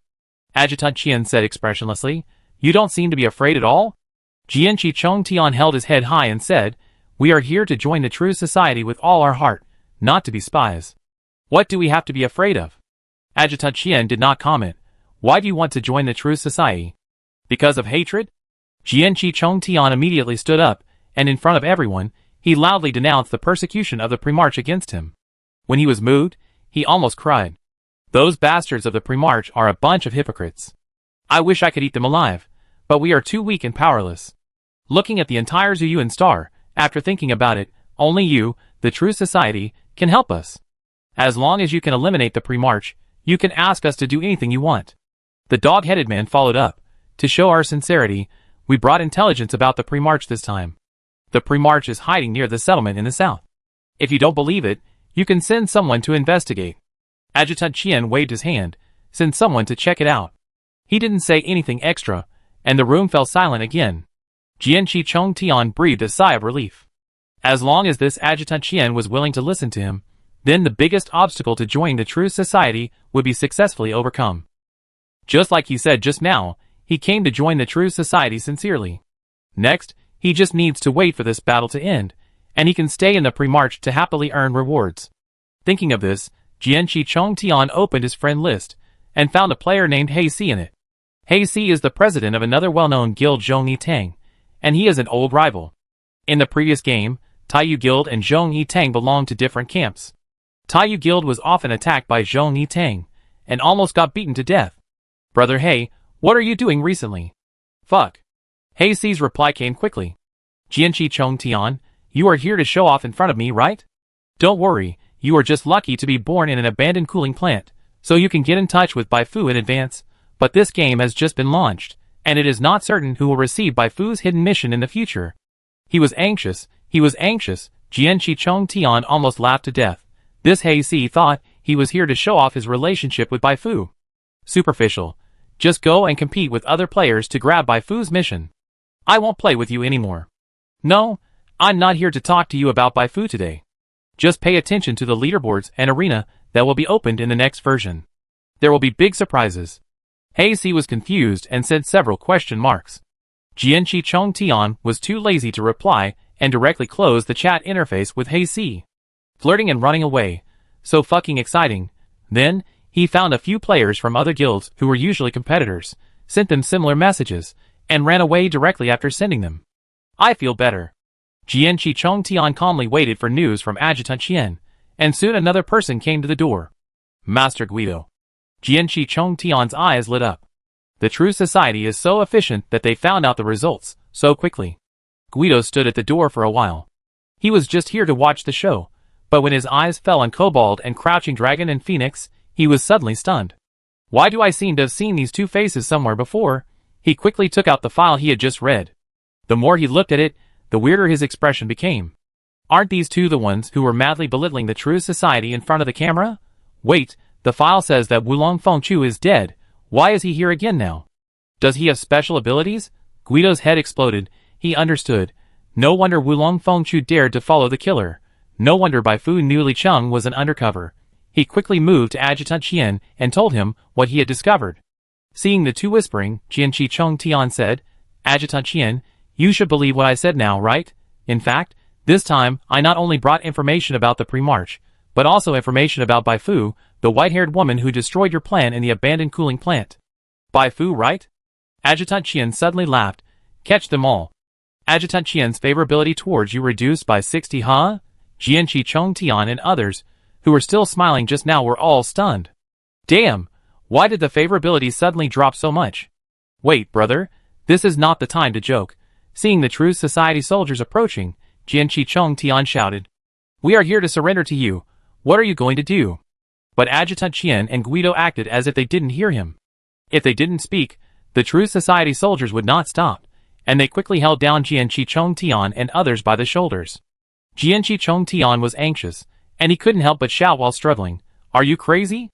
Adjutant Qian said expressionlessly, you don't seem to be afraid at all? Jianqi Chongtian held his head high and said, we are here to join the true society with all our heart, not to be spies. What do we have to be afraid of? Adjutant Qian did not comment. Why do you want to join the true society? Because of hatred? Jianqi Chongtian immediately stood up, and in front of everyone, he loudly denounced the persecution of the Primarch against him. When he was moved, he almost cried. Those bastards of the Primarch are a bunch of hypocrites. I wish I could eat them alive, but we are too weak and powerless. Looking at the entire Zuyuan star, after thinking about it, only you, the true society, can help us. As long as you can eliminate the Primarch, you can ask us to do anything you want. The dog-headed man followed up. To show our sincerity, we brought intelligence about the Primarch this time. The Primarch is hiding near the settlement in the south. If you don't believe it, you can send someone to investigate. Adjutant Qian waved his hand, send someone to check it out. He didn't say anything extra, and the room fell silent again. Jianqi Chongtian breathed a sigh of relief. As long as this Adjutant Qian was willing to listen to him, then the biggest obstacle to joining the true society would be successfully overcome. Just like he said just now, he came to join the true society sincerely. Next, he just needs to wait for this battle to end, and he can stay in the Primarch to happily earn rewards. Thinking of this, Jianqi Chongtian opened his friend list, and found a player named He Si in it. He Si is the president of another well-known guild Zhong Tang, and he is an old rival. In the previous game, Taiyu Guild and Zhong Tang belonged to different camps. Taiyu Guild was often attacked by Zhong Tang, and almost got beaten to death. Brother He, what are you doing recently? Fuck. He Si's reply came quickly. Jianqi Chongtian, you are here to show off in front of me, right? Don't worry, you are just lucky to be born in an abandoned cooling plant, so you can get in touch with Baifu in advance, but this game has just been launched, and it is not certain who will receive Baifu's hidden mission in the future. He was anxious, Jianqi Chongtian almost laughed to death. This He Si thought he was here to show off his relationship with Baifu. Superficial. Just go and compete with other players to grab Baifu's mission. I won't play with you anymore. No, I'm not here to talk to you about Baifu today. Just pay attention to the leaderboards and arena that will be opened in the next version. There will be big surprises. He Si was confused and said several question marks. Jianqi Chongtian was too lazy to reply and directly closed the chat interface with He Si. Flirting and running away. So fucking exciting. Then, he found a few players from other guilds who were usually competitors, sent them similar messages, and ran away directly after sending them. I feel better. Jianqi Chongtian calmly waited for news from Adjutant Qian, and soon another person came to the door. Master Guido. Jianqi Chongtian's eyes lit up. The true society is so efficient that they found out the results so quickly. Guido stood at the door for a while. He was just here to watch the show, but when his eyes fell on Kobold and Crouching Dragon and Phoenix, he was suddenly stunned. Why do I seem to have seen these two faces somewhere before? He quickly took out the file he had just read. The more he looked at it, the weirder his expression became. Aren't these two the ones who were madly belittling the true society in front of the camera? Wait, the file says that Wulong Fengchu is dead. Why is he here again now? Does he have special abilities? Guido's head exploded. He understood. No wonder Wulong Fengchu dared to follow the killer. No wonder Baifu Newly Chung was an undercover. He quickly moved to Adjutant Qian and told him what he had discovered. Seeing the two whispering, Jianqi Chongtian said, Adjutant Qian, you should believe what I said now, right? In fact, this time, I not only brought information about the Primarch, but also information about Baifu, the white-haired woman who destroyed your plan in the abandoned cooling plant. Baifu, right? Adjutant Qian suddenly laughed. Catch them all. Adjutant Qian's favorability towards you reduced by 60, huh? Jianqi Chongtian and others, who were still smiling just now, were all stunned. Damn, why did the favorability suddenly drop so much? Wait, brother, this is not the time to joke. Seeing the true society soldiers approaching, Jianqi Chongtian shouted. We are here to surrender to you. What are you going to do? But Adjutant Qian and Guido acted as if they didn't hear him. If they didn't speak, the True Society soldiers would not stop, and they quickly held down Jianqi Chongtian and others by the shoulders. Jianqi Chongtian was anxious, and he couldn't help but shout while struggling, "Are you crazy?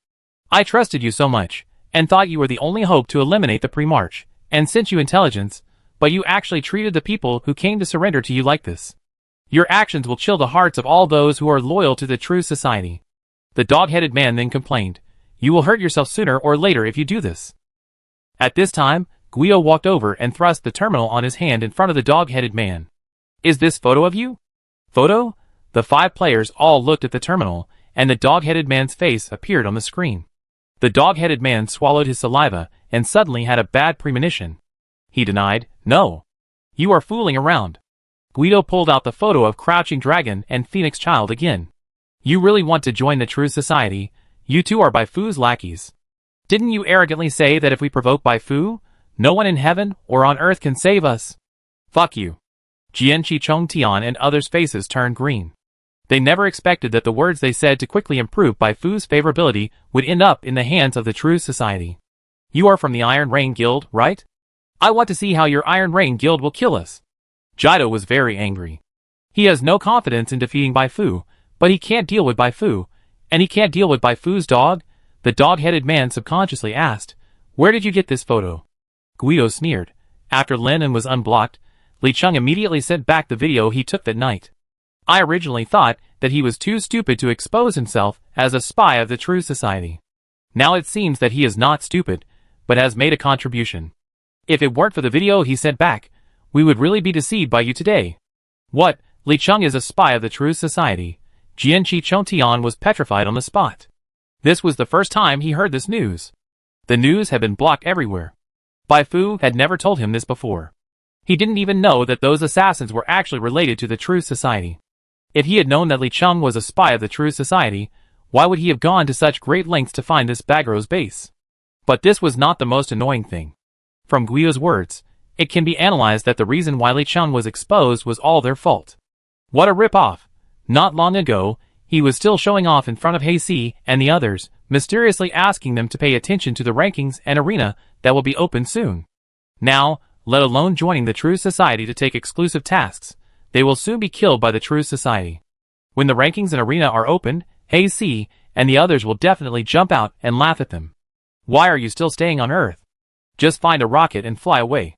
I trusted you so much, and thought you were the only hope to eliminate the pre-march, and sent you intelligence, but you actually treated the people who came to surrender to you like this. Your actions will chill the hearts of all those who are loyal to the True Society." The dog-headed man then complained, "You will hurt yourself sooner or later if you do this." At this time, Guido walked over and thrust the terminal on his hand in front of the dog-headed man. "Is this photo of you?" "Photo?" The 5 players all looked at the terminal, and the dog-headed man's face appeared on the screen. The dog-headed man swallowed his saliva and suddenly had a bad premonition. He denied, "No. You are fooling around." Guido pulled out the photo of Crouching Dragon and Phoenix Child again. "You really want to join the True Society? You two are Baifu's lackeys. Didn't you arrogantly say that if we provoke Baifu, no one in heaven or on earth can save us? Fuck you." Jianqi Chongtian and others' faces turned green. They never expected that the words they said to quickly improve Baifu's favorability would end up in the hands of the True Society. "You are from the Iron Rain Guild, right? I want to see how your Iron Rain Guild will kill us." Jido was very angry. He has no confidence in defeating Baifu, but he can't deal with Baifu, and he can't deal with Baifu's dog? The dog-headed man subconsciously asked, "Where did you get this photo?" Guido sneered. After Lennon was unblocked, Li Cheng immediately sent back the video he took that night. "I originally thought that he was too stupid to expose himself as a spy of the True Society. Now it seems that he is not stupid, but has made a contribution. If it weren't for the video he sent back, we would really be deceived by you today." "What? Li Cheng is a spy of the True Society?" Jianqi Chongtian was petrified on the spot. This was the first time he heard this news. The news had been blocked everywhere. Baifu had never told him this before. He didn't even know that those assassins were actually related to the True Society. If he had known that Li Cheng was a spy of the True Society, why would he have gone to such great lengths to find this Bagro's base? But this was not the most annoying thing. From Guido's words, it can be analyzed that the reason why Li Cheng was exposed was all their fault. What a rip-off! Not long ago, he was still showing off in front of Hazy and the others, mysteriously asking them to pay attention to the rankings and arena that will be open soon. Now, let alone joining the True Society to take exclusive tasks, they will soon be killed by the True Society. When the rankings and arena are opened, Hazy and the others will definitely jump out and laugh at them. Why are you still staying on Earth? Just find a rocket and fly away.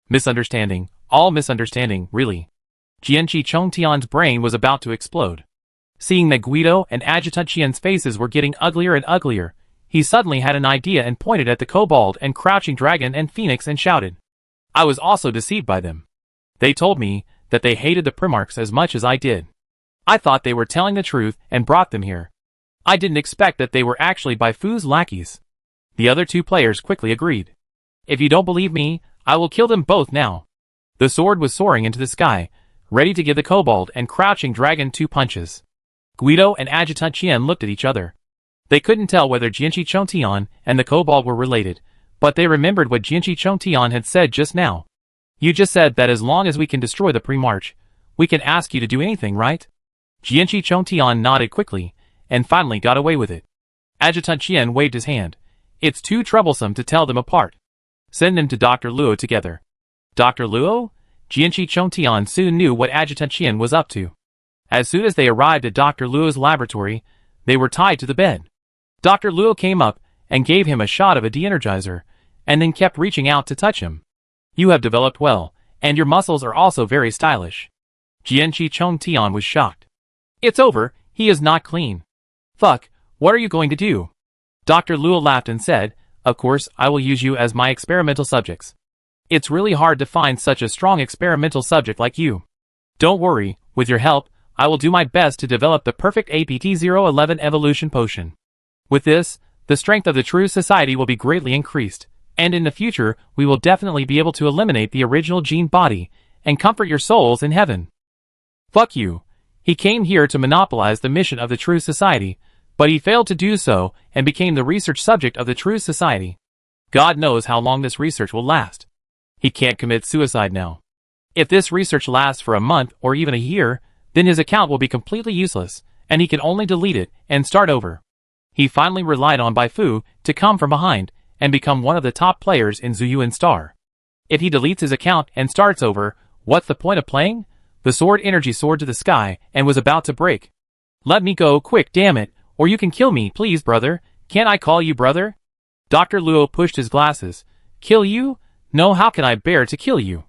Misunderstanding, all misunderstanding, really. Jianqi Chongtian's brain was about to explode. Seeing that Guido and Adjutant Qian's faces were getting uglier and uglier, he suddenly had an idea and pointed at the Kobold and Crouching Dragon and Phoenix and shouted, "I was also deceived by them. They told me that they hated the Primarchs as much as I did. I thought they were telling the truth and brought them here. I didn't expect that they were actually Baifu's lackeys." The other 2 players quickly agreed. "If you don't believe me, I will kill them both now." The sword was soaring into the sky, ready to give the Kobold and Crouching Dragon 2 punches. Guido and Adjutant Qian looked at each other. They couldn't tell whether Jianqi Chongtian and the Kobold were related, but they remembered what Jianqi Chongtian had said just now. "You just said that as long as we can destroy the pre-march, we can ask you to do anything, right?" Jianqi Chongtian nodded quickly, and finally got away with it. Adjutant Qian waved his hand. "It's too troublesome to tell them apart. Send them to Dr. Luo together." "Dr. Luo?" Jianqi Chongtian soon knew what Adjutant Qian was up to. As soon as they arrived at Dr. Luo's laboratory, they were tied to the bed. Dr. Luo came up and gave him a shot of a de-energizer, and then kept reaching out to touch him. "You have developed well, and your muscles are also very stylish." Jianqi Chongtian was shocked. "It's over, he is not clean." "Fuck, what are you going to do?" Dr. Luo laughed and said, "Of course I will use you as my experimental subjects. It's really hard to find such a strong experimental subject like you. Don't worry, with your help, I will do my best to develop the perfect APT-011 evolution potion. With this, the strength of the True Society will be greatly increased, and in the future we will definitely be able to eliminate the original gene body, and comfort your souls in heaven." Fuck you. He came here to monopolize the mission of the True Society, but he failed to do so and became the research subject of the True Society. God knows how long this research will last. He can't commit suicide now. If this research lasts for a month or even a year, then his account will be completely useless, and he can only delete it and start over. He finally relied on Bai Fu to come from behind and become one of the top players in Zuyuan Star. If he deletes his account and starts over, what's the point of playing? The sword energy soared to the sky and was about to break. Let me go quick, damn it, or you can kill me, please, brother. Can't I call you brother? Dr. Luo pushed his glasses. Kill you? No, how can I bear to kill you?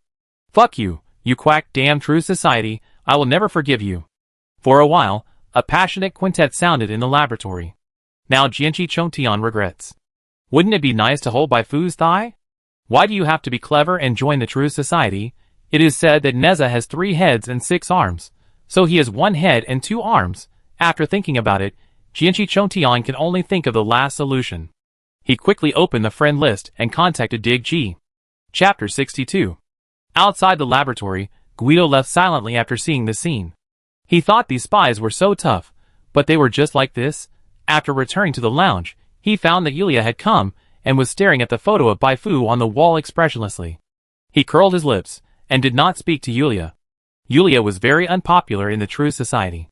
Fuck you, you quack, damn true society, I will never forgive you. For a while, a passionate quintet sounded in the laboratory. Now Jianqi Chongtian regrets. Wouldn't it be nice to hold Bai Fu's thigh? Why do you have to be clever and join the true society? It is said that Neza has 3 heads and 6 arms, so he has 1 head and 2 arms. After thinking about it, Jianqi Chongtian can only think of the last solution. He quickly opened the friend list and contacted Dig Ji. Chapter 62. Outside the laboratory, Guido left silently after seeing the scene. He thought these spies were so tough, but they were just like this. After returning to the lounge, he found that Yulia had come and was staring at the photo of Bai Fu on the wall expressionlessly. He curled his lips and did not speak to Yulia. Yulia was very unpopular in the true society.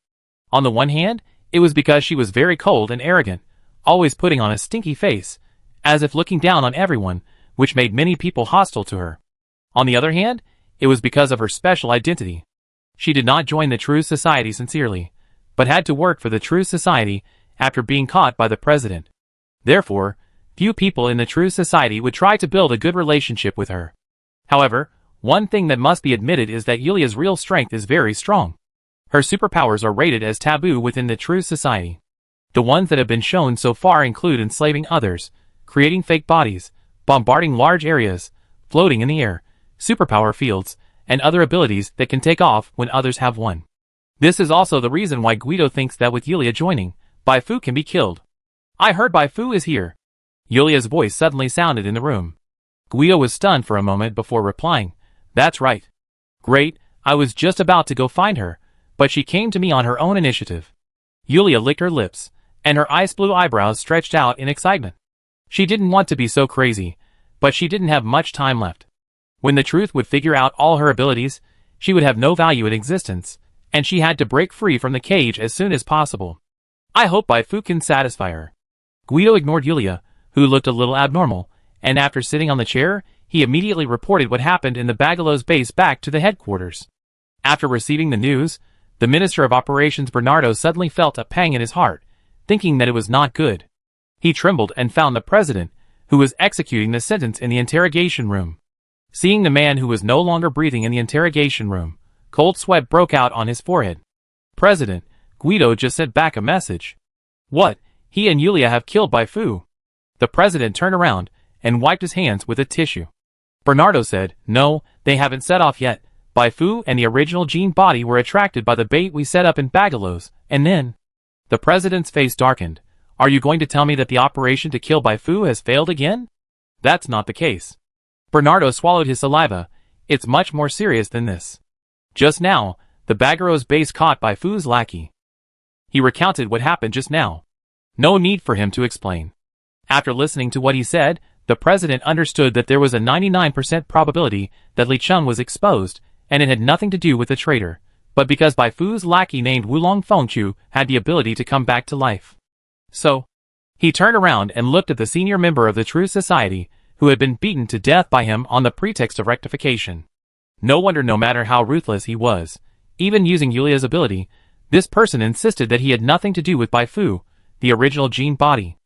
On the one hand, it was because she was very cold and arrogant, always putting on a stinky face, as if looking down on everyone, which made many people hostile to her. On the other hand, it was because of her special identity. She did not join the true society sincerely, but had to work for the true society after being caught by the president. Therefore, few people in the true society would try to build a good relationship with her. However, one thing that must be admitted is that Yulia's real strength is very strong. Her superpowers are rated as taboo within the true society. The ones that have been shown so far include enslaving others, creating fake bodies, bombarding large areas, floating in the air, superpower fields, and other abilities that can take off when others have one. This is also the reason why Guido thinks that with Yulia joining, Bai Fu can be killed. I heard Bai Fu is here. Yulia's voice suddenly sounded in the room. Guido was stunned for a moment before replying, That's right. Great, I was just about to go find her, but she came to me on her own initiative. Yulia licked her lips, and her ice blue eyebrows stretched out in excitement. She didn't want to be so crazy, but she didn't have much time left. When the truth would figure out all her abilities, she would have no value in existence, and she had to break free from the cage as soon as possible. I hope Bai Fu can satisfy her. Guido ignored Yulia, who looked a little abnormal, and after sitting on the chair, he immediately reported what happened in the Bagalow's base back to the headquarters. After receiving the news, the Minister of Operations Bernardo suddenly felt a pang in his heart, thinking that it was not good. He trembled and found the president, who was executing the sentence in the interrogation room. Seeing the man who was no longer breathing in the interrogation room, cold sweat broke out on his forehead. President, Guido just sent back a message. What? He and Yulia have killed Bai Fu. The president turned around and wiped his hands with a tissue. Bernardo said, No, they haven't set off yet. Bai Fu and the original Gene body were attracted by the bait we set up in Bagalow's, and then... The president's face darkened. Are you going to tell me that the operation to kill Bai Fu has failed again? That's not the case. Bernardo swallowed his saliva. It's much more serious than this. Just now, the Bagarow's base caught Bai Fu's lackey. He recounted what happened just now. No need for him to explain. After listening to what he said, the president understood that there was a 99% probability that Li Cheng was exposed, and it had nothing to do with the traitor, but because Bai Fu's lackey named Wulong Fengchu had the ability to come back to life. So, he turned around and looked at the senior member of the True Society, who had been beaten to death by him on the pretext of rectification. No wonder, no matter how ruthless he was, even using Yulia's ability, this person insisted that he had nothing to do with Bai Fu, the original Gene body.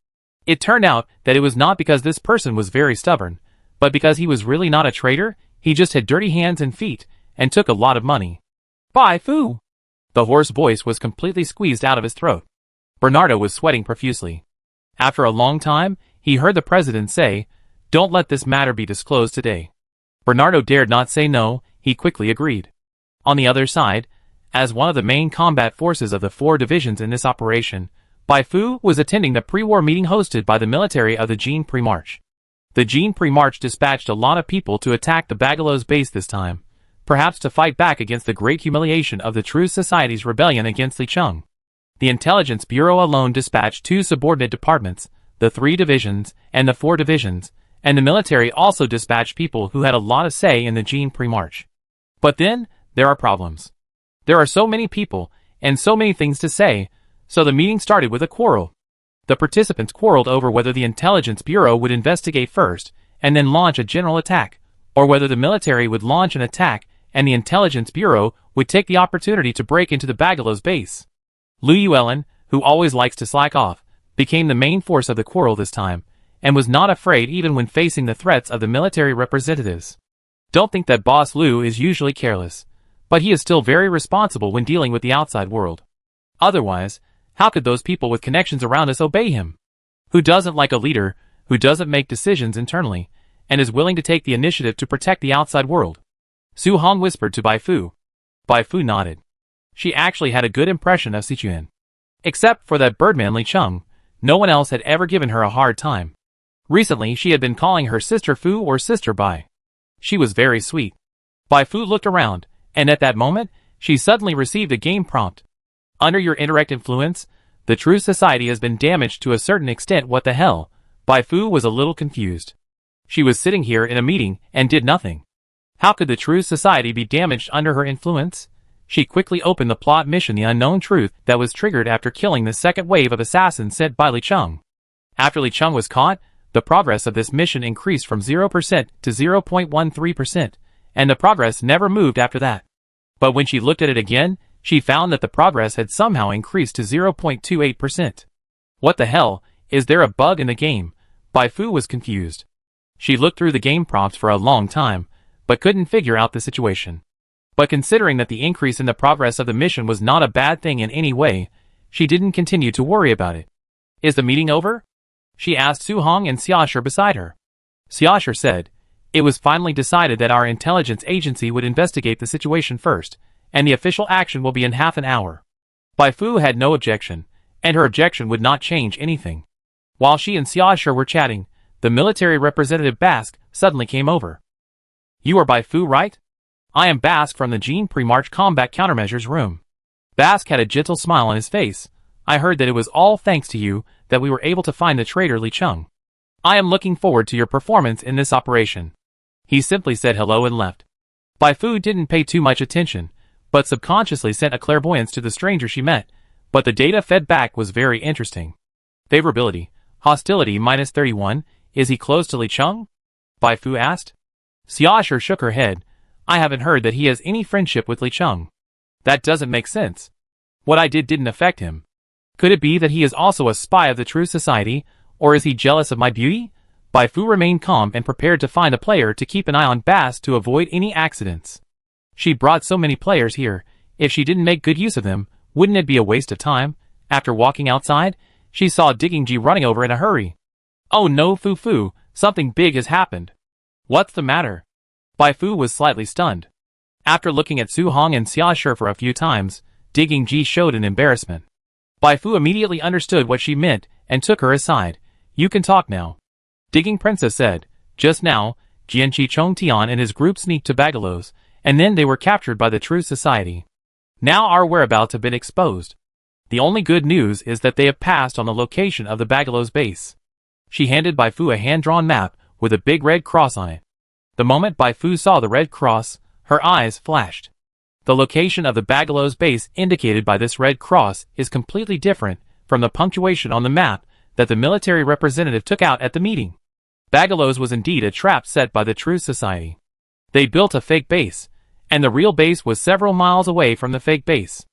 It turned out that it was not because this person was very stubborn, but because he was really not a traitor. He just had dirty hands and feet, and took a lot of money. Bai Fu! The hoarse voice was completely squeezed out of his throat. Bernardo was sweating profusely. After a long time, he heard the president say, Don't let this matter be disclosed today. Bernardo dared not say no. He quickly agreed. On the other side, as one of the main combat forces of the 4 divisions in this operation, Bai Fu was attending the pre-war meeting hosted by the military of the Gene Pre-March. The Gene Pre-March dispatched a lot of people to attack the Bagalow's base this time, perhaps to fight back against the great humiliation of the True Society's rebellion against Li Cheng. The Intelligence Bureau alone dispatched 2 subordinate departments, the 3 divisions and the 4 divisions, and the military also dispatched people who had a lot of say in the Gene Pre-March. But then, there are problems. There are so many people, and so many things to say, so the meeting started with a quarrel. The participants quarreled over whether the Intelligence Bureau would investigate first and then launch a general attack, or whether the military would launch an attack and the Intelligence Bureau would take the opportunity to break into the Bagalos base. Liu Yuelin, who always likes to slack off, became the main force of the quarrel this time, and was not afraid even when facing the threats of the military representatives. Don't think that Boss Liu is usually careless, but he is still very responsible when dealing with the outside world. Otherwise, how could those people with connections around us obey him? Who doesn't like a leader who doesn't make decisions internally and is willing to take the initiative to protect the outside world? Su Hong whispered to Bai Fu. Bai Fu nodded. She actually had a good impression of Sichuan. Except for that birdman Li Cheng, no one else had ever given her a hard time. Recently she had been calling her sister Fu or sister Bai. She was very sweet. Bai Fu looked around, and at that moment, she suddenly received a game prompt. Under your indirect influence, the true society has been damaged to a certain extent. What the hell? Bai Fu was a little confused. She was sitting here in a meeting and did nothing. How could the true society be damaged under her influence? She quickly opened the plot mission The Unknown Truth that was triggered after killing the second wave of assassins sent by Li Cheng. After Li Cheng was caught, the progress of this mission increased from 0% to 0.13%, and the progress never moved after that. But when she looked at it again, she found that the progress had somehow increased to 0.28%. What the hell, is there a bug in the game? Bai Fu was confused. She looked through the game prompts for a long time, but couldn't figure out the situation. But considering that the increase in the progress of the mission was not a bad thing in any way, she didn't continue to worry about it. Is the meeting over? She asked Su Hong and Xiaosher beside her. Xiaosher said, it was finally decided that our intelligence agency would investigate the situation first, and the official action will be in half an hour. Bai Fu had no objection, and her objection would not change anything. While she and Xiaosher were chatting, the military representative Bask suddenly came over. You are Bai Fu, right? I am Bask from the Gene Pre-March Combat Countermeasures room. Bask had a gentle smile on his face. I heard that it was all thanks to you that we were able to find the traitor Li Cheng. I am looking forward to your performance in this operation. He simply said hello and left. Bai Fu didn't pay too much attention, but subconsciously sent a clairvoyance to the stranger she met, but the data fed back was very interesting. Favorability, hostility -31, is he close to Li Cheng? Bai Fu asked. Xiaosher shook her head. I haven't heard that he has any friendship with Li Cheng. That doesn't make sense. What I did didn't affect him. Could it be that he is also a spy of the true society, or is he jealous of my beauty? Bai Fu remained calm and prepared to find a player to keep an eye on Bask to avoid any accidents. She brought so many players here, if she didn't make good use of them, wouldn't it be a waste of time? After walking outside, she saw Digging G running over in a hurry. Oh no, Fu Fu, something big has happened. What's the matter? Bai Fu was slightly stunned. After looking at Su Hong and Xiaosher for a few times, Digging G showed an embarrassment. Bai Fu immediately understood what she meant and took her aside. You can talk now. Digging Princess said, just now, Jianqi Chongtian and his group sneaked to Bagalos, and then they were captured by the True Society. Now our whereabouts have been exposed. The only good news is that they have passed on the location of the Bagalos base. She handed Bai Fu a hand-drawn map with a big red cross on it. The moment Bai Fu saw the red cross, her eyes flashed. The location of the Bagalos base indicated by this red cross is completely different from the punctuation on the map that the military representative took out at the meeting. Bagalos was indeed a trap set by the True Society. They built a fake base, and the real base was several miles away from the fake base.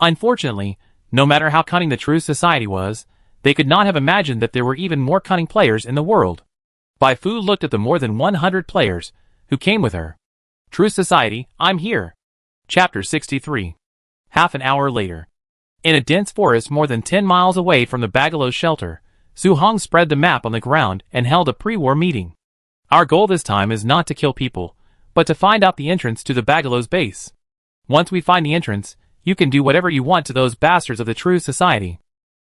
Unfortunately, no matter how cunning the True Society was, they could not have imagined that there were even more cunning players in the world. Bai Fu looked at the more than 100 players who came with her. True Society, I'm here. Chapter 63. Half an hour later. In a dense forest more than 10 miles away from the Bagalos shelter, Su Hong spread the map on the ground and held a pre-war meeting. Our goal this time is not to kill people, but to find out the entrance to the Bagalos base. Once we find the entrance, you can do whatever you want to those bastards of the True Society.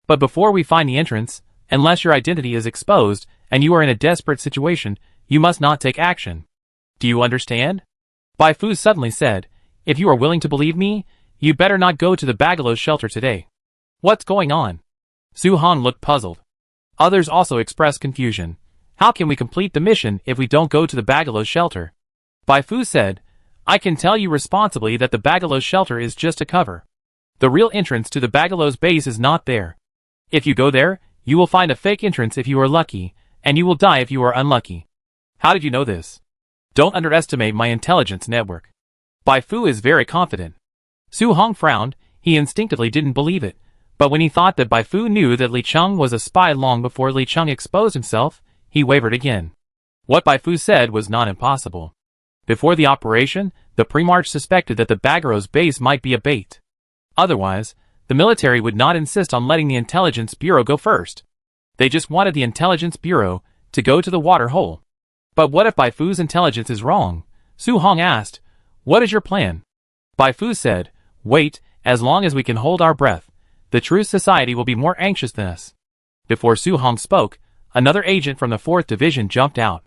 But before we find the entrance, unless your identity is exposed and you are in a desperate situation, you must not take action. Do you understand? Bai Fu suddenly said, if you are willing to believe me, you better not go to the Bagalos shelter today. What's going on? Su Hong looked puzzled. Others also expressed confusion. How can we complete the mission if we don't go to the Bagalos shelter? Bai Fu said, I can tell you responsibly that the Bagalos shelter is just a cover. The real entrance to the Bagalos base is not there. If you go there, You will find a fake entrance if you are lucky, and you will die if you are unlucky. How did you know this? Don't underestimate my intelligence network. Bai Fu is very confident. Su Hong frowned. He instinctively didn't believe it, but when he thought that Bai Fu knew that Li Cheng was a spy long before Li Cheng exposed himself, he wavered again. What Bai Fu said was not impossible. Before the operation, the Primarch suspected that the Bagaros base might be a bait. Otherwise, the military would not insist on letting the Intelligence Bureau go first. They just wanted the Intelligence Bureau to go to the water hole. But what if Bai Fu's intelligence is wrong? Su Hong asked. What is your plan? Bai Fu said, wait, as long as we can hold our breath, the True Society will be more anxious than us. Before Su Hong spoke, another agent from the 4th Division jumped out.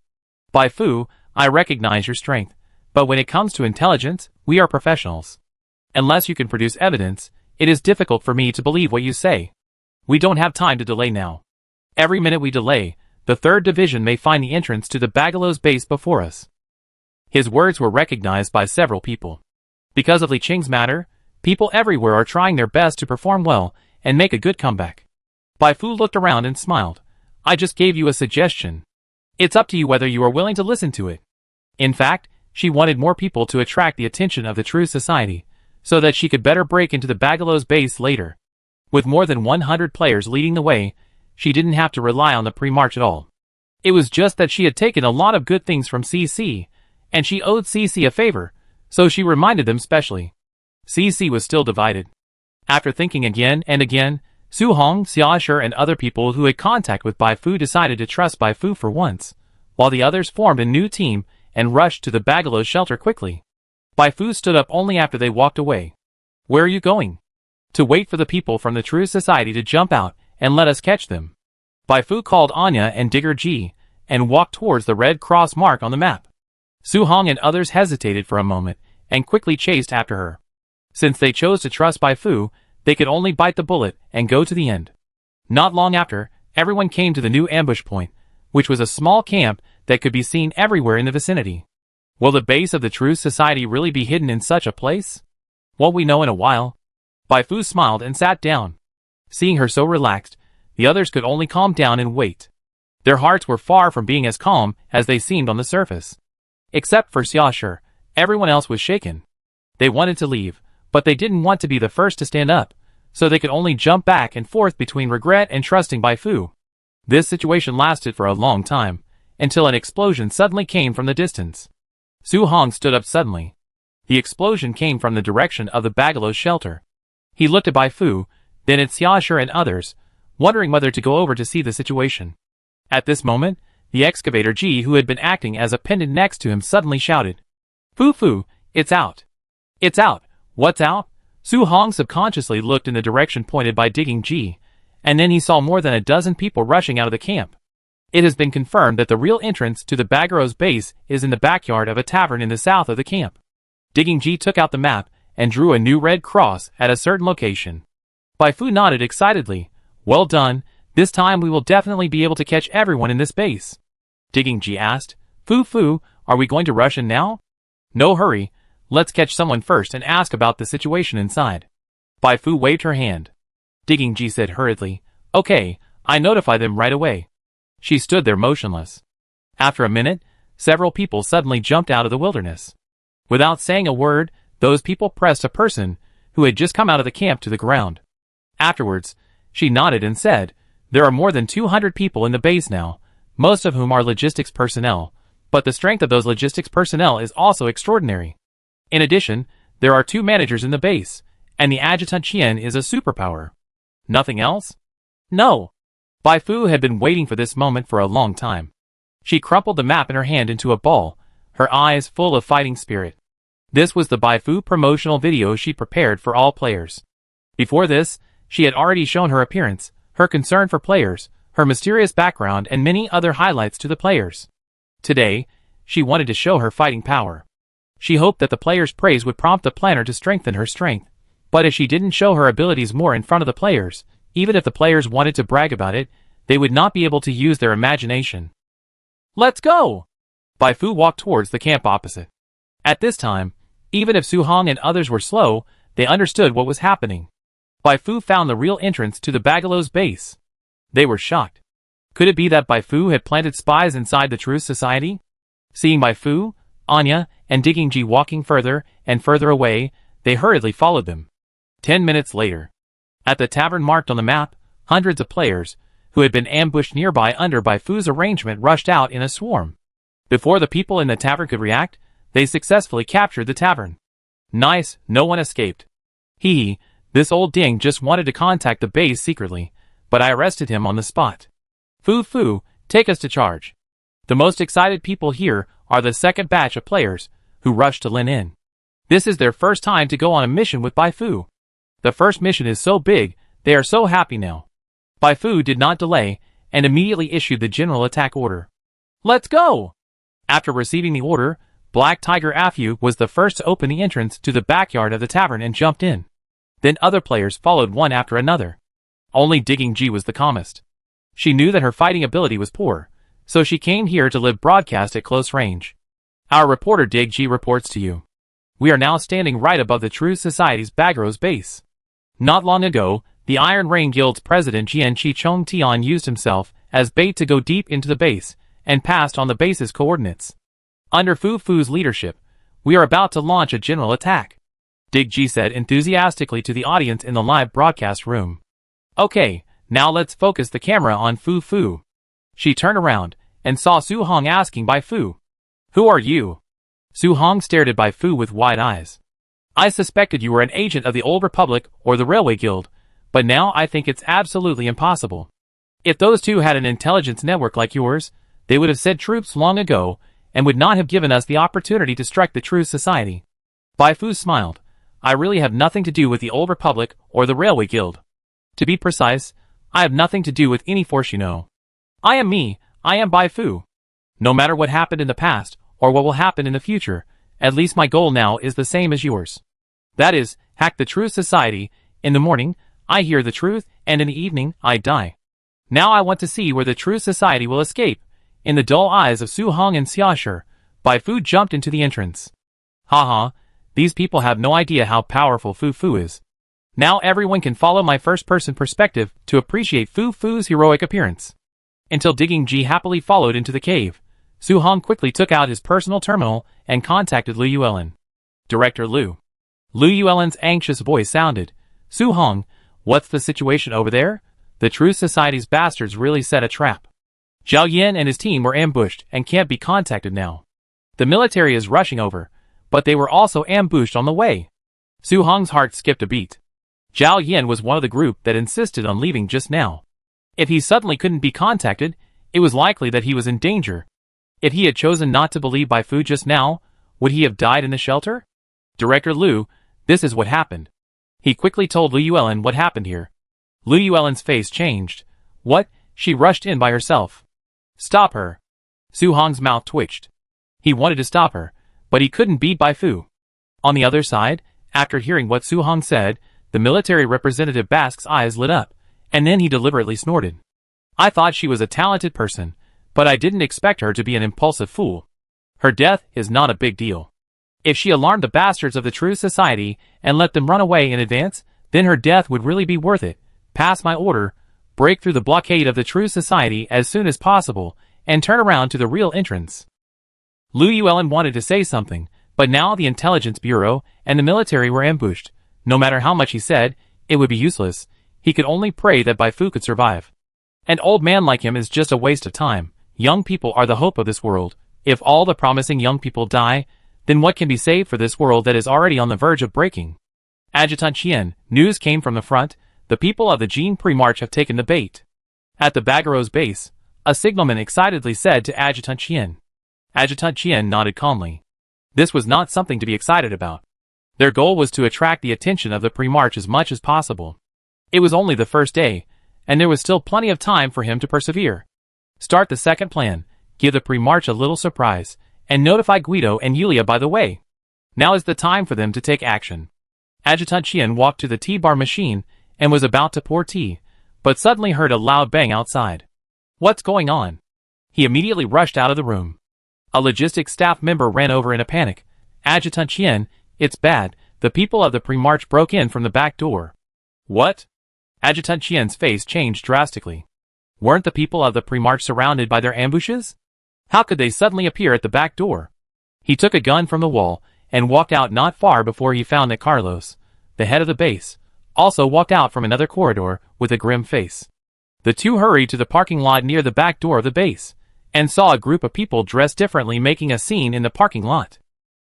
Bai Fu, I recognize your strength, but when it comes to intelligence, we are professionals. Unless you can produce evidence, it is difficult for me to believe what you say. We don't have time to delay now. Every minute we delay, the 3rd Division may find the entrance to the Bagalos base before us. His words were recognized by several people. Because of Li Cheng's matter, people everywhere are trying their best to perform well and make a good comeback. Bai Fu looked around and smiled. I just gave you a suggestion. It's up to you whether you are willing to listen to it. In fact, she wanted more people to attract the attention of the True Society, so that she could better break into the Bagalos base later. With more than 100 players leading the way, she didn't have to rely on the Primarch at all. It was just that she had taken a lot of good things from CC, and she owed CC a favor, so she reminded them specially. CC was still divided. After thinking again and again, Su Hong, Xiaosher and other people who had contact with Bai Fu decided to trust Bai Fu for once, while the others formed a new team and rushed to the Bagalos shelter quickly. Bai Fu stood up only after they walked away. Where are you going? To wait for the people from the True Society to jump out and let us catch them. Bai Fu called Anya and Digger G, and walked towards the red cross mark on the map. Su Hong and others hesitated for a moment, and quickly chased after her. Since they chose to trust Bai Fu, they could only bite the bullet and go to the end. Not long after, everyone came to the new ambush point, which was a small camp that could be seen everywhere in the vicinity. Will the base of the True Society really be hidden in such a place? Won't we know in a while? Bai Fu smiled and sat down. Seeing her so relaxed, the others could only calm down and wait. Their hearts were far from being as calm as they seemed on the surface. Except for Xiaosher, everyone else was shaken. They wanted to leave, but they didn't want to be the first to stand up, so they could only jump back and forth between regret and trusting Bai Fu. This situation lasted for a long time, until an explosion suddenly came from the distance. Su Hong stood up suddenly. The explosion came from the direction of the Bagalos shelter. He looked at Bai Fu, then at Xiaosher and others, wondering whether to go over to see the situation. At this moment, the excavator G, who had been acting as a pendant next to him, suddenly shouted, Fu Fu, it's out. It's out. What's out? Su Hong subconsciously looked in the direction pointed by Digging G, and then he saw more than a dozen people rushing out of the camp. It has been confirmed that the real entrance to the Bagaros base is in the backyard of a tavern in the south of the camp. Digging G took out the map and drew a new red cross at a certain location. Bai Fu nodded excitedly. Well done, this time we will definitely be able to catch everyone in this base. Digging G asked, Fu Fu, are we going to rush in now? No hurry, let's catch someone first and ask about the situation inside. Bai Fu waved her hand. Digging G said hurriedly, Okay, I notify them right away. She stood there motionless. After a minute, several people suddenly jumped out of the wilderness. Without saying a word, those people pressed a person who had just come out of the camp to the ground. Afterwards, she nodded and said, There are more than 200 people in the base now, most of whom are logistics personnel, but the strength of those logistics personnel is also extraordinary. In addition, there are 2 managers in the base, and the adjutant Qian is a superpower. Nothing else? No. Bai Fu had been waiting for this moment for a long time. She crumpled the map in her hand into a ball, her eyes full of fighting spirit. This was the Bai Fu promotional video she prepared for all players. Before this, she had already shown her appearance, her concern for players, her mysterious background and many other highlights to the players. Today, she wanted to show her fighting power. She hoped that the players' praise would prompt the planner to strengthen her strength, but if she didn't show her abilities more in front of the players, even if the players wanted to brag about it, they would not be able to use their imagination. Let's go! Bai Fu walked towards the camp opposite. At this time, even if Su Hong and others were slow, they understood what was happening. Bai Fu found the real entrance to the Bagalos base. They were shocked. Could it be that Bai Fu had planted spies inside the Truth Society? Seeing Bai Fu, Anya, and Digging G walking further and further away, they hurriedly followed them. 10 minutes later. At the tavern marked on the map, hundreds of players, who had been ambushed nearby under Bai Fu's arrangement, rushed out in a swarm. Before the people in the tavern could react, they successfully captured the tavern. Nice, no one escaped. This old ding just wanted to contact the base secretly, but I arrested him on the spot. Fu, take us to charge. The most excited people here are the second batch of players, who rushed to Lin in. This is their first time to go on a mission with Bai Fu. The first mission is so big, they are so happy now. Bai Fu did not delay, and immediately issued the general attack order. Let's go! After receiving the order, Black Tiger Afu was the first to open the entrance to the backyard of the tavern and jumped in. Then other players followed one after another. Only Digging G was the calmest. She knew that her fighting ability was poor, so she came here to live broadcast at close range. Our reporter Dig G reports to you. We are now standing right above the True Society's Bagros base. Not long ago, the Iron Rain Guild's president Jian Chi-Chung Tian used himself as bait to go deep into the base, and passed on the base's coordinates. Under Fu's leadership, we are about to launch a general attack, Dig G said enthusiastically to the audience in the live broadcast room. Okay, now let's focus the camera on Fu. She turned around, and saw Su Hong asking Bai Fu. Who are you? Su Hong stared at Bai Fu with wide eyes. I suspected you were an agent of the Old Republic or the Railway Guild, but now I think it's absolutely impossible. If those two had an intelligence network like yours, they would have sent troops long ago, and would not have given us the opportunity to strike the True Society. Bai Fu smiled. I really have nothing to do with the Old Republic or the Railway Guild. To be precise, I have nothing to do with any force you know. I am me, I am Bai Fu. No matter what happened in the past, or what will happen in the future, at least my goal now is the same as yours. That is, hack the True Society. In the morning, I hear the truth, and in the evening, I die. Now I want to see where the True Society will escape. In the dull eyes of Su Hong and Xiashi, Bai Fu jumped into the entrance. Haha, these people have no idea how powerful Fu is. Now everyone can follow my first-person perspective to appreciate Fu's heroic appearance. Until Digging G happily followed into the cave, Su Hong quickly took out his personal terminal and contacted Liu Yuelin. Director Liu. Liu Yuelin's anxious voice sounded. Su Hong, what's the situation over there? The True Society's bastards really set a trap. Zhao Yan and his team were ambushed and can't be contacted now. The military is rushing over, but they were also ambushed on the way. Su Hong's heart skipped a beat. Zhao Yan was one of the group that insisted on leaving just now. If he suddenly couldn't be contacted, it was likely that he was in danger. If he had chosen not to believe Bai Fu just now, would he have died in the shelter? Director Liu, this is what happened. He quickly told Liu Yuelin what happened here. Liu Yuelin's face changed. What? She rushed in by herself. Stop her. Su Hong's mouth twitched. He wanted to stop her, but he couldn't beat Bai Fu. On the other side, after hearing what Su Hong said, the military representative Basque's eyes lit up, and then he deliberately snorted. I thought she was a talented person, but I didn't expect her to be an impulsive fool. Her death is not a big deal. If she alarmed the bastards of the True Society and let them run away in advance, then her death would really be worth it. Pass my order. Break through the blockade of the True Society as soon as possible, and turn around to the real entrance. Liu Yuelin wanted to say something, but now the Intelligence Bureau and the military were ambushed. No matter how much he said, it would be useless. He could only pray that Bai Fu could survive. An old man like him is just a waste of time. Young people are the hope of this world. If all the promising young people die, then what can be saved for this world that is already on the verge of breaking? Adjutant Qian, news came from the front. The people of the Jean Pre-March have taken the bait. At the Bagros base, a signalman excitedly said to Adjutant Qian. Adjutant Qian nodded calmly. This was not something to be excited about. Their goal was to attract the attention of the Pre-March as much as possible. It was only the first day, and there was still plenty of time for him to persevere. Start the second plan, give the Pre-March a little surprise, and notify Guido and Yulia by the way. Now is the time for them to take action. Adjutant Qian walked to the tea-bar machine and was about to pour tea, but suddenly heard a loud bang outside. What's going on? He immediately rushed out of the room. A logistics staff member ran over in a panic. Adjutant Qian, it's bad. The people of the Pre-March broke in from the back door. What? Adjutant Qian's face changed drastically. Weren't the people of the Primarch surrounded by their ambushes? How could they suddenly appear at the back door? He took a gun from the wall and walked out not far before he found that Carlos, the head of the base, also walked out from another corridor with a grim face. The two hurried to the parking lot near the back door of the base, and saw a group of people dressed differently making a scene in the parking lot.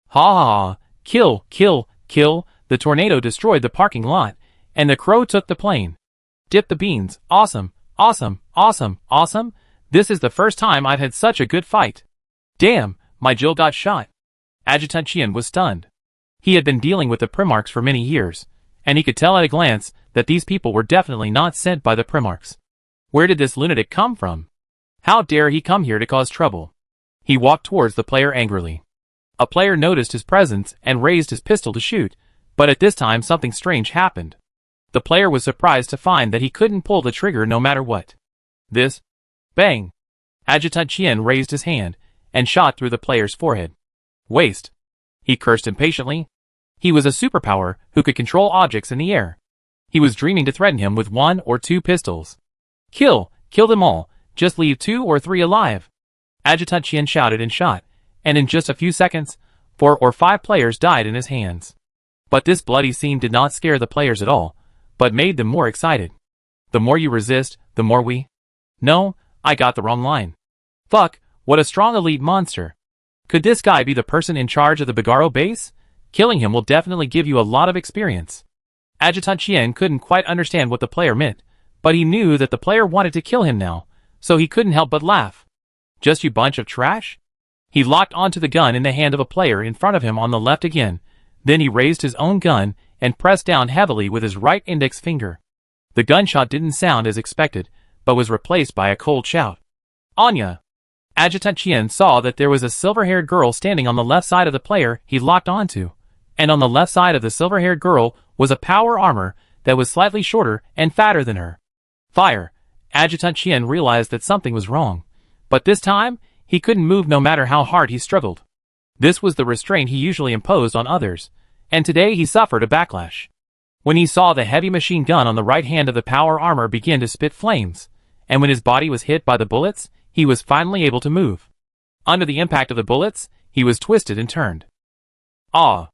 Ha ha ha, kill, kill, kill, the tornado destroyed the parking lot, and the crow took the plane. Dip the beans, awesome, awesome, awesome, awesome, this is the first time I've had such a good fight. Damn, my Jill got shot. Adjutant Chien was stunned. He had been dealing with the Primarchs for many years, and he could tell at a glance that these people were definitely not sent by the Primarchs. Where did this lunatic come from? How dare he come here to cause trouble? He walked towards the player angrily. A player noticed his presence and raised his pistol to shoot, but at this time something strange happened. The player was surprised to find that he couldn't pull the trigger no matter what. This? Bang! Adjutant Chien raised his hand and shot through the player's forehead. Waste! He cursed impatiently. He was a superpower who could control objects in the air. He was dreaming to threaten him with 1 or 2 pistols. Kill! Kill them all! Just leave 2 or 3 alive! Adjutant Chien shouted and shot, and in just a few seconds, 4 or 5 players died in his hands. But this bloody scene did not scare the players at all, but made them more excited. The more you resist, the more we... No, I got the wrong line. Fuck, what a strong elite monster. Could this guy be the person in charge of the Bigaro base? Killing him will definitely give you a lot of experience. Adjutant Chien couldn't quite understand what the player meant, but he knew that the player wanted to kill him now, so he couldn't help but laugh. Just you bunch of trash? He locked onto the gun in the hand of a player in front of him on the left again, then he raised his own gun and pressed down heavily with his right index finger. The gunshot didn't sound as expected, but was replaced by a cold shout. Anya! Adjutant Chien saw that there was a silver-haired girl standing on the left side of the player he locked onto, and on the left side of the silver-haired girl was a power armor that was slightly shorter and fatter than her. Fire! Adjutant Chien realized that something was wrong, but this time, he couldn't move no matter how hard he struggled. This was the restraint he usually imposed on others, and today he suffered a backlash. When he saw the heavy machine gun on the right hand of the power armor begin to spit flames, and when his body was hit by the bullets, he was finally able to move. Under the impact of the bullets, he was twisted and turned. Ah!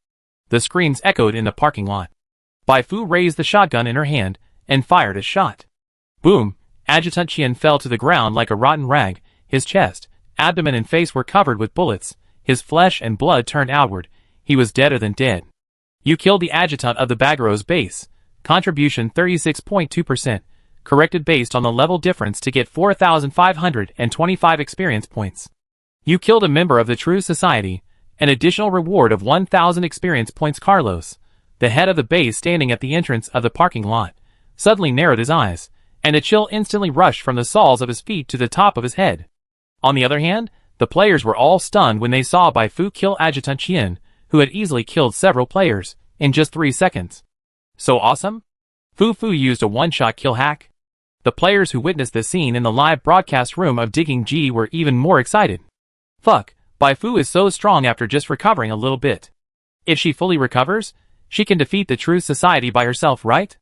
The screams echoed in the parking lot. Bai Fu raised the shotgun in her hand and fired a shot. Boom! Adjutant Chien fell to the ground like a rotten rag. His chest, abdomen and face were covered with bullets. His flesh and blood turned outward. He was deader than dead. You killed the adjutant of the Bagaro's base. Contribution 36.2%. Corrected based on the level difference to get 4,525 experience points. You killed a member of the True Society. An additional reward of 1,000 experience points. Carlos, the head of the base standing at the entrance of the parking lot, suddenly narrowed his eyes, and a chill instantly rushed from the soles of his feet to the top of his head. On the other hand, the players were all stunned when they saw Bai Fu kill Adjutant Chien, who had easily killed several players, in just 3 seconds. So awesome? Fu used a one-shot kill hack? The players who witnessed this scene in the live broadcast room of Digging G were even more excited. Fuck, Bai Fu is so strong after just recovering a little bit. If she fully recovers, she can defeat the True Society by herself, right?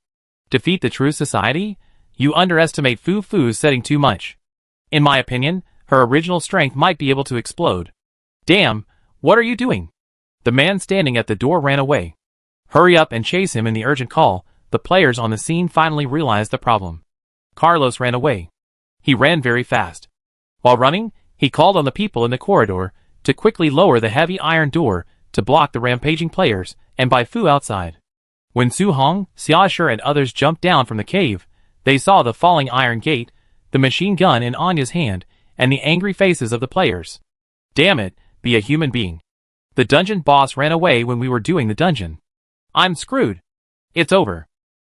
Defeat the True Society? You underestimate Fu's setting too much. In my opinion, her original strength might be able to explode. Damn, what are you doing? The man standing at the door ran away. Hurry up and chase him in the urgent call. The players on the scene finally realized the problem. Carlos ran away. He ran very fast. While running, he called on the people in the corridor to quickly lower the heavy iron door to block the rampaging players and Bai Fu outside. When Su Hong, Xiaoshi and others jumped down from the cave, they saw the falling iron gate, the machine gun in Anya's hand, and the angry faces of the players. Damn it, be a human being. The dungeon boss ran away when we were doing the dungeon. I'm screwed. It's over.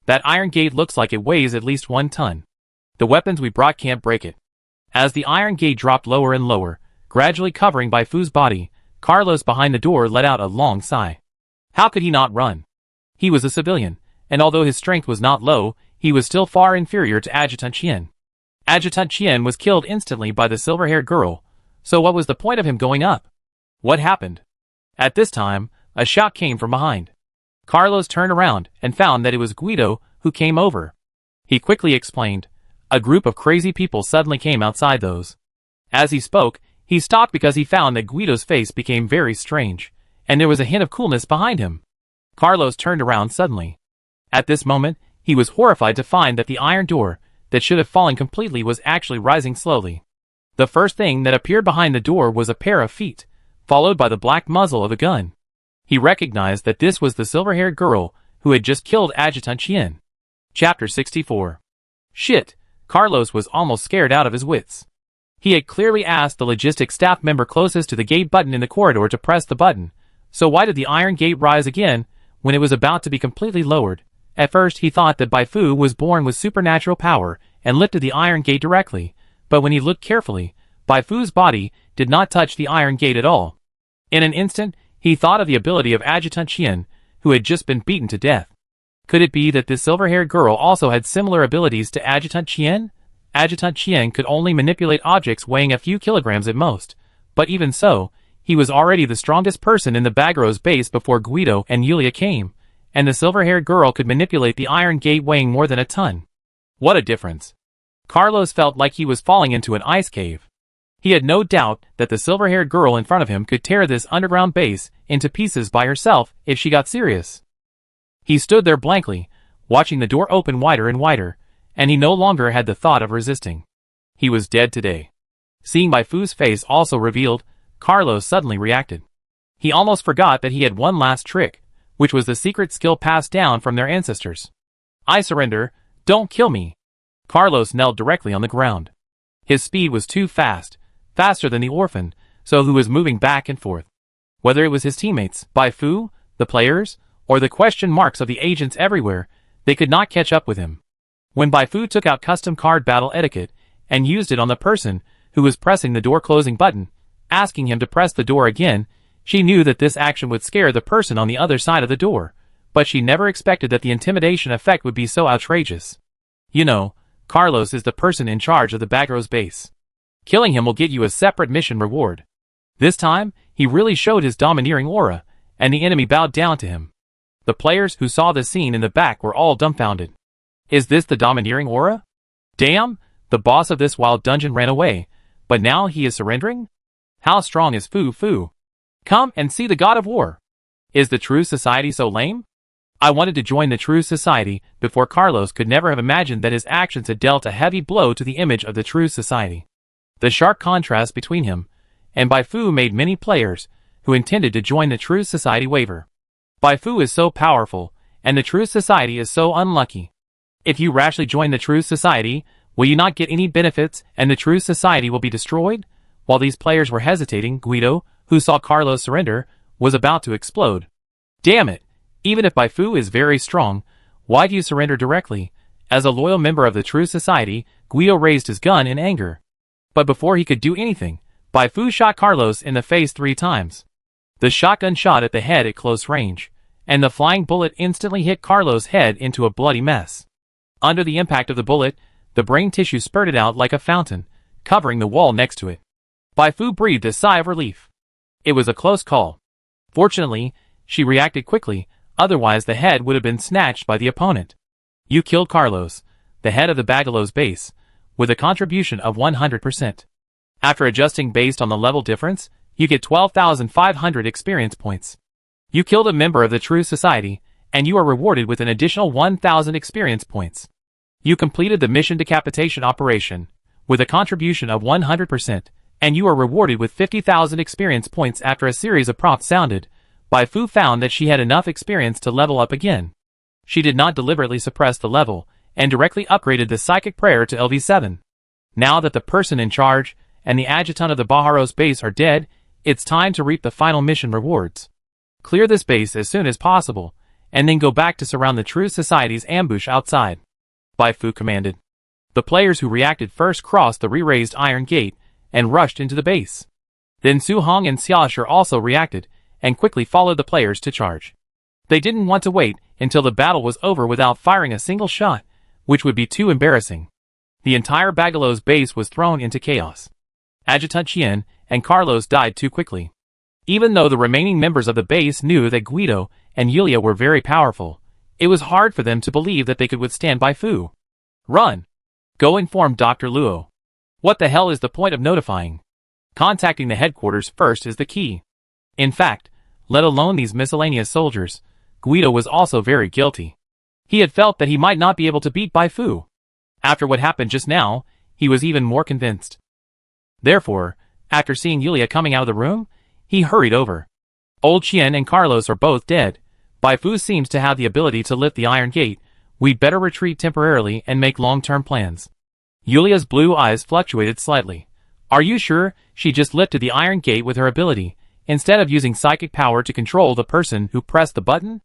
That iron gate looks like it weighs at least 1 ton. The weapons we brought can't break it. As the iron gate dropped lower and lower, gradually covering Bai Fu's body, Carlos behind the door let out a long sigh. How could he not run? He was a civilian, and although his strength was not low, he was still far inferior to Adjutant Chien. Adjutant Chien was killed instantly by the silver-haired girl, so what was the point of him going up? What happened? At this time, a shout came from behind. Carlos turned around and found that it was Guido who came over. He quickly explained, A group of crazy people suddenly came outside those. As he spoke, he stopped because he found that Guido's face became very strange, and there was a hint of coolness behind him. Carlos turned around suddenly. At this moment, he was horrified to find that the iron door, that should have fallen completely, was actually rising slowly. The first thing that appeared behind the door was a pair of feet, followed by the black muzzle of a gun. He recognized that this was the silver-haired girl who had just killed Adjutant Chien. Chapter 64. Shit, Carlos was almost scared out of his wits. He had clearly asked the logistics staff member closest to the gate button in the corridor to press the button, so why did the iron gate rise again when it was about to be completely lowered? At first he thought that Bai Fu was born with supernatural power and lifted the iron gate directly, but when he looked carefully, Bai Fu's body did not touch the iron gate at all. In an instant, he thought of the ability of Adjutant Chien, who had just been beaten to death. Could it be that this silver-haired girl also had similar abilities to Adjutant Chien? Adjutant Chien could only manipulate objects weighing a few kilograms at most, but even so, he was already the strongest person in the Bagros base before Guido and Yulia came, and the silver-haired girl could manipulate the iron gate weighing more than a ton. What a difference. Carlos felt like he was falling into an ice cave. He had no doubt that the silver-haired girl in front of him could tear this underground base into pieces by herself if she got serious. He stood there blankly, watching the door open wider and wider, and he no longer had the thought of resisting. He was dead today. Seeing Bai Fu's face also revealed, Carlos suddenly reacted. He almost forgot that he had one last trick, which was the secret skill passed down from their ancestors. I surrender, don't kill me. Carlos knelt directly on the ground. His speed was too fast, faster than the orphan, so he was moving back and forth. Whether it was his teammates, Bai Fu, the players, or the question marks of the agents everywhere, they could not catch up with him. When Bai Fu took out custom card battle etiquette and used it on the person who was pressing the door closing button, asking him to press the door again, she knew that this action would scare the person on the other side of the door, but she never expected that the intimidation effect would be so outrageous. You know, Carlos is the person in charge of the Bagros base. Killing him will get you a separate mission reward. This time, he really showed his domineering aura, and the enemy bowed down to him. The players who saw the scene in the back were all dumbfounded. Is this the domineering aura? Damn, the boss of this wild dungeon ran away, but now he is surrendering? How strong is Fu Fu? Come and see the god of war. Is the true society so lame? I wanted to join the true society before Carlos could never have imagined that his actions had dealt a heavy blow to the image of the true society. The sharp contrast between him and Bai Fu made many players who intended to join the true society waver. Bai Fu is so powerful, and the true society is so unlucky. If you rashly join the true society, will you not get any benefits and the true society will be destroyed? While these players were hesitating, Guido, who saw Carlos surrender, was about to explode. Damn it! Even if Bai Fu is very strong, why do you surrender directly? As a loyal member of the true society, Guido raised his gun in anger. But before he could do anything, Bai Fu shot Carlos in the face 3 times. The shotgun shot at the head at close range, and the flying bullet instantly hit Carlos' head into a bloody mess. Under the impact of the bullet, the brain tissue spurted out like a fountain, covering the wall next to it. Bai Fu breathed a sigh of relief. It was a close call. Fortunately, she reacted quickly, otherwise the head would have been snatched by the opponent. You killed Carlos, the head of the Baglos base, with a contribution of 100%. After adjusting based on the level difference, you get 12,500 experience points. You killed a member of the true society, and you are rewarded with an additional 1,000 experience points. You completed the mission decapitation operation, with a contribution of 100%, and you are rewarded with 50,000 experience points. After a series of prompts sounded, Bai Fu found that she had enough experience to level up again. She did not deliberately suppress the level, and directly upgraded the psychic prayer to LV7. Now that the person in charge and the adjutant of the Bajaros base are dead, it's time to reap the final mission rewards. Clear this base as soon as possible, and then go back to surround the true society's ambush outside. Bai Fu commanded. The players who reacted first crossed the re-raised iron gate and rushed into the base. Then Su Hong and Xiaosher also reacted and quickly followed the players to charge. They didn't want to wait until the battle was over without firing a single shot, which would be too embarrassing. The entire Baglos base was thrown into chaos. Adjutant Chien and Carlos died too quickly. Even though the remaining members of the base knew that Guido and Yulia were very powerful, it was hard for them to believe that they could withstand Bai Fu. Run! Go inform Dr. Luo. What the hell is the point of notifying? Contacting the headquarters first is the key. In fact, let alone these miscellaneous soldiers, Guido was also very guilty. He had felt that he might not be able to beat Bai Fu. After what happened just now, he was even more convinced. Therefore, after seeing Yulia coming out of the room, he hurried over. Old Qian and Carlos are both dead. Bai Fu seems to have the ability to lift the iron gate. We'd better retreat temporarily and make long-term plans. Yulia's blue eyes fluctuated slightly. Are you sure she just lifted the iron gate with her ability, instead of using psychic power to control the person who pressed the button?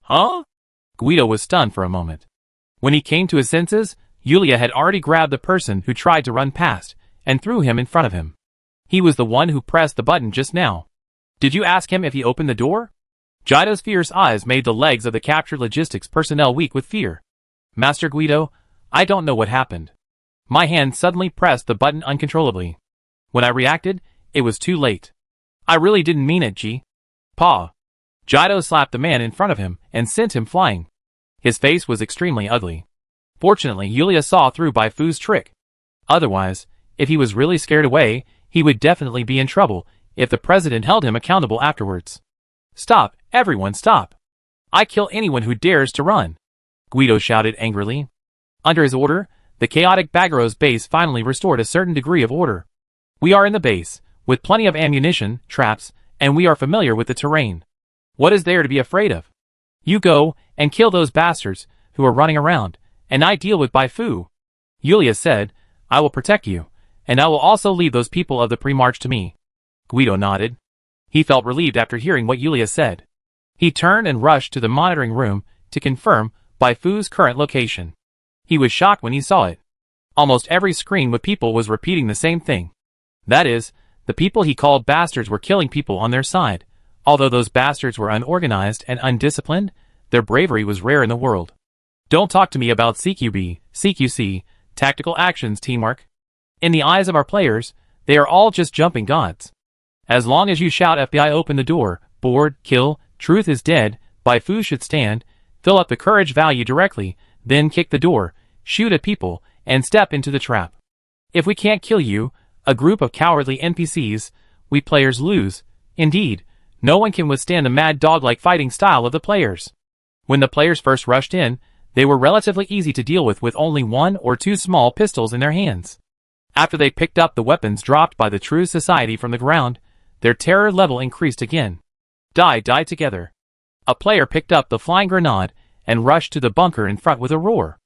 Huh? Guido was stunned for a moment. When he came to his senses, Yulia had already grabbed the person who tried to run past, and threw him in front of him. He was the one who pressed the button just now. Did you ask him if he opened the door? Jido's fierce eyes made the legs of the captured logistics personnel weak with fear. Master Guido, I don't know what happened. My hand suddenly pressed the button uncontrollably. When I reacted, it was too late. I really didn't mean it, G. Pa. Jido slapped the man in front of him and sent him flying. His face was extremely ugly. Fortunately, Yulia saw through Bai Fu's trick. Otherwise, if he was really scared away, he would definitely be in trouble if the president held him accountable afterwards. Stop, everyone stop. I kill anyone who dares to run. Guido shouted angrily. Under his order, the chaotic Baghero's base finally restored a certain degree of order. We are in the base, with plenty of ammunition, traps, and we are familiar with the terrain. What is there to be afraid of? You go and kill those bastards who are running around, and I deal with Bai Fu. Yulia said, I will protect you, and I will also leave those people of the pre-march to me. Guido nodded. He felt relieved after hearing what Yulia said. He turned and rushed to the monitoring room to confirm Bai Fu's current location. He was shocked when he saw it. Almost every screen with people was repeating the same thing. That is, the people he called bastards were killing people on their side. Although those bastards were unorganized and undisciplined, their bravery was rare in the world. Don't talk to me about CQB, CQC, tactical actions teamwork. In the eyes of our players, they are all just jumping gods. As long as you shout FBI open the door, board, kill, truth is dead, Bai Fu should stand, fill up the courage value directly, then kick the door, shoot at people, and step into the trap. If we can't kill you, a group of cowardly NPCs, we players lose. Indeed, no one can withstand the mad dog-like fighting style of the players. When the players first rushed in, they were relatively easy to deal with only 1 or 2 small pistols in their hands. After they picked up the weapons dropped by the true society from the ground, their terror level increased again. Die together. A player picked up the flying grenade and rushed to the bunker in front with a roar.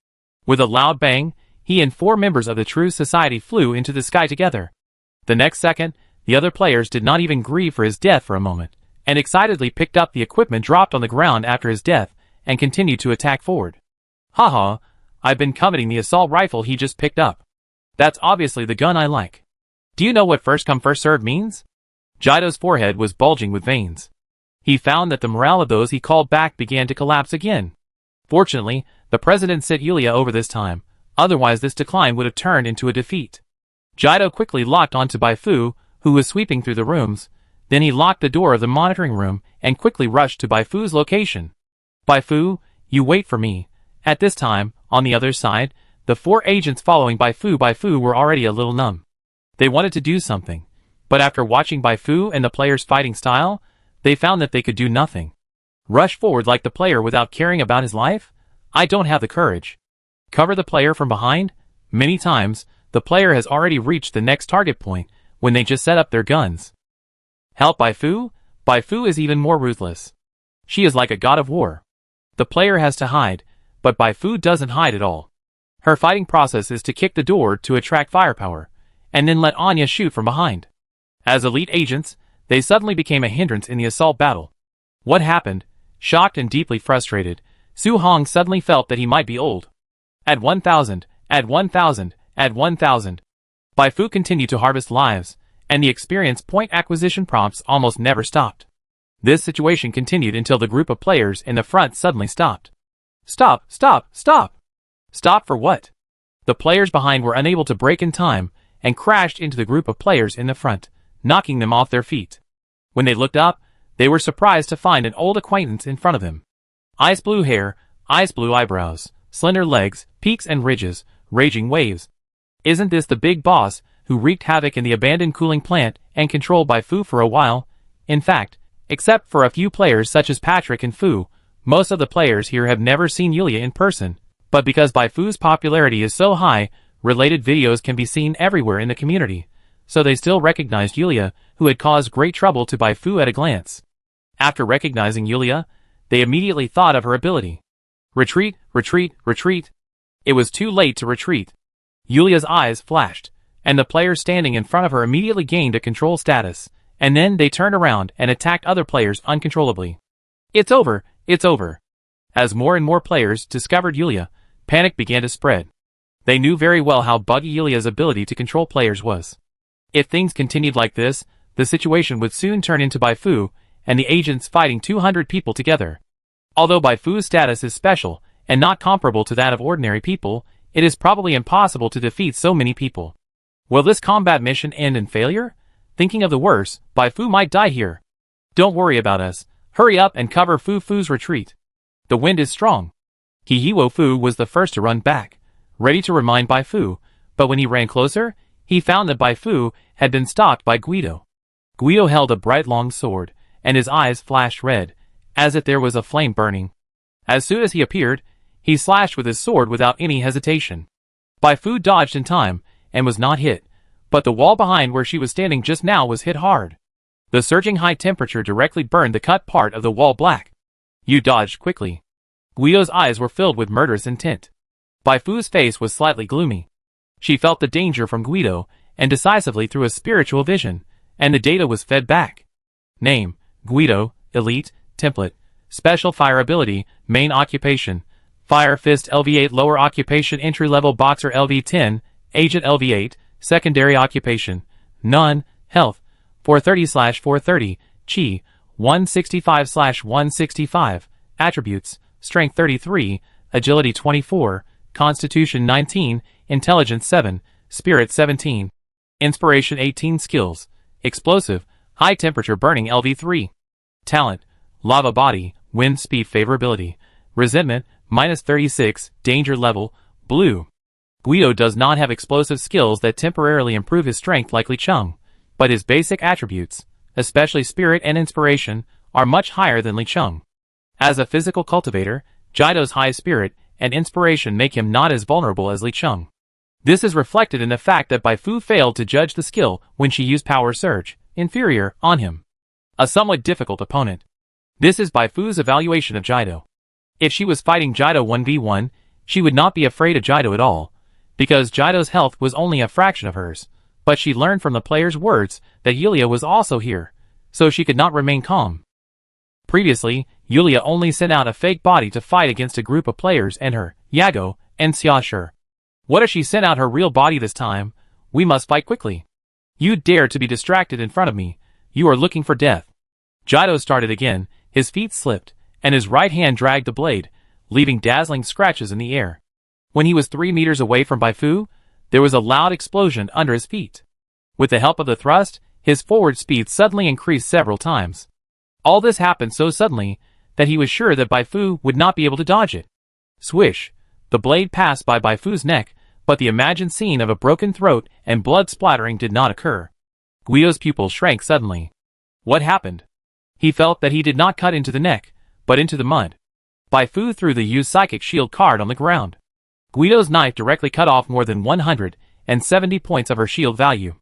With a loud bang, he and 4 members of the true society flew into the sky together. The next second, the other players did not even grieve for his death for a moment, and excitedly picked up the equipment dropped on the ground after his death, and continued to attack forward. Haha, I've been coveting the assault rifle he just picked up. That's obviously the gun I like. Do you know what first come first served means? Jido's forehead was bulging with veins. He found that the morale of those he called back began to collapse again. Fortunately, the president sent Yulia over this time, otherwise this decline would have turned into a defeat. Jido quickly locked onto Bai Fu, who was sweeping through the rooms. Then he locked the door of the monitoring room and quickly rushed to Bai Fu's location. Bai Fu, you wait for me. At this time, on the other side, the 4 agents following Bai Fu were already a little numb. They wanted to do something, but after watching Bai Fu and the player's fighting style, they found that they could do nothing. Rush forward like the player without caring about his life? I don't have the courage. Cover the player from behind? Many times, the player has already reached the next target point when they just set up their guns. Help Bai Fu? Bai Fu is even more ruthless. She is like a god of war. The player has to hide, but Bai Fu doesn't hide at all. Her fighting process is to kick the door to attract firepower, and then let Anya shoot from behind. As elite agents, they suddenly became a hindrance in the assault battle. What happened? Shocked and deeply frustrated, Su Hong suddenly felt that he might be old. Add 1,000, add 1,000, add 1,000. Bai Fu continued to harvest lives, and the experience point acquisition prompts almost never stopped. This situation continued until the group of players in the front suddenly stopped. Stop, stop, stop! Stop for what? The players behind were unable to break in time, and crashed into the group of players in the front, knocking them off their feet. When they looked up, they were surprised to find an old acquaintance in front of them. Ice blue hair, ice blue eyebrows, slender legs, peaks and ridges, raging waves. Isn't this the big boss who wreaked havoc in the abandoned cooling plant and controlled by Fu for a while? In fact, except for a few players such as Patrick and Fu, most of the players here have never seen Yulia in person. But because Bai Fu's popularity is so high, related videos can be seen everywhere in the community, so they still recognized Yulia, who had caused great trouble to Bai Fu at a glance. After recognizing Yulia, they immediately thought of her ability. Retreat, retreat, retreat. It was too late to retreat. Yulia's eyes flashed, and the players standing in front of her immediately gained a control status, and then they turned around and attacked other players uncontrollably. It's over, it's over. As more and more players discovered Yulia, panic began to spread. They knew very well how buggy Yulia's ability to control players was. If things continued like this, the situation would soon turn into Bai Fu and the agents fighting 200 people together. Although Bai Fu's status is special and not comparable to that of ordinary people, it is probably impossible to defeat so many people. Will this combat mission end in failure? Thinking of the worst, Bai Fu might die here. Don't worry about us. Hurry up and cover Fu's retreat. The wind is strong. Hihiwo Fu was the first to run back, ready to remind Bai Fu, but when he ran closer, he found that Bai Fu had been stopped by Guido. Guido held a bright long sword, and his eyes flashed red, as if there was a flame burning. As soon as he appeared, he slashed with his sword without any hesitation. Bai Fu dodged in time, and was not hit, but the wall behind where she was standing just now was hit hard. The surging high temperature directly burned the cut part of the wall black. You dodged quickly. Guido's eyes were filled with murderous intent. Bai Fu's face was slightly gloomy. She felt the danger from Guido, and decisively threw a spiritual vision, and the data was fed back. Name, Guido, Elite, Template, Special Fire Ability, Main Occupation, Fire Fist LV8 Lower Occupation Entry-Level Boxer LV10, Agent LV8, Secondary Occupation, None, Health, 430/430, Chi, 165/165, Attributes, Strength 33, Agility 24, Constitution 19, Intelligence 7, Spirit 17, Inspiration 18 Skills, Explosive, High Temperature Burning LV3, Talent, Lava Body, Wind Speed Favorability, Resentment, -36, Danger Level, Blue. Guido does not have explosive skills that temporarily improve his strength like Li Cheng, but his basic attributes, especially Spirit and Inspiration, are much higher than Li Cheng. As a physical cultivator, Jido's high spirit and inspiration make him not as vulnerable as Li Cheng. This is reflected in the fact that Bai Fu failed to judge the skill when she used Power Surge, inferior, on him. A somewhat difficult opponent. This is Bai Fu's evaluation of Jido. If she was fighting Jido 1v1, she would not be afraid of Jido at all, because Jido's health was only a fraction of hers, but she learned from the player's words that Yulia was also here, so she could not remain calm. Previously, Yulia only sent out a fake body to fight against a group of players and her, Yago, and Xiaoshi. What if she sent out her real body this time? We must fight quickly. You dare to be distracted in front of me. You are looking for death. Jido started again, his feet slipped, and his right hand dragged the blade, leaving dazzling scratches in the air. When he was 3 meters away from Bai Fu, there was a loud explosion under his feet. With the help of the thrust, his forward speed suddenly increased several times. All this happened so suddenly that he was sure that Bai Fu would not be able to dodge it. Swish! The blade passed by Bai Fu's neck, but the imagined scene of a broken throat and blood splattering did not occur. Guido's pupils shrank suddenly. What happened? He felt that he did not cut into the neck, but into the mud. Bai Fu threw the used psychic shield card on the ground. Guido's knife directly cut off more than 170 points of her shield value.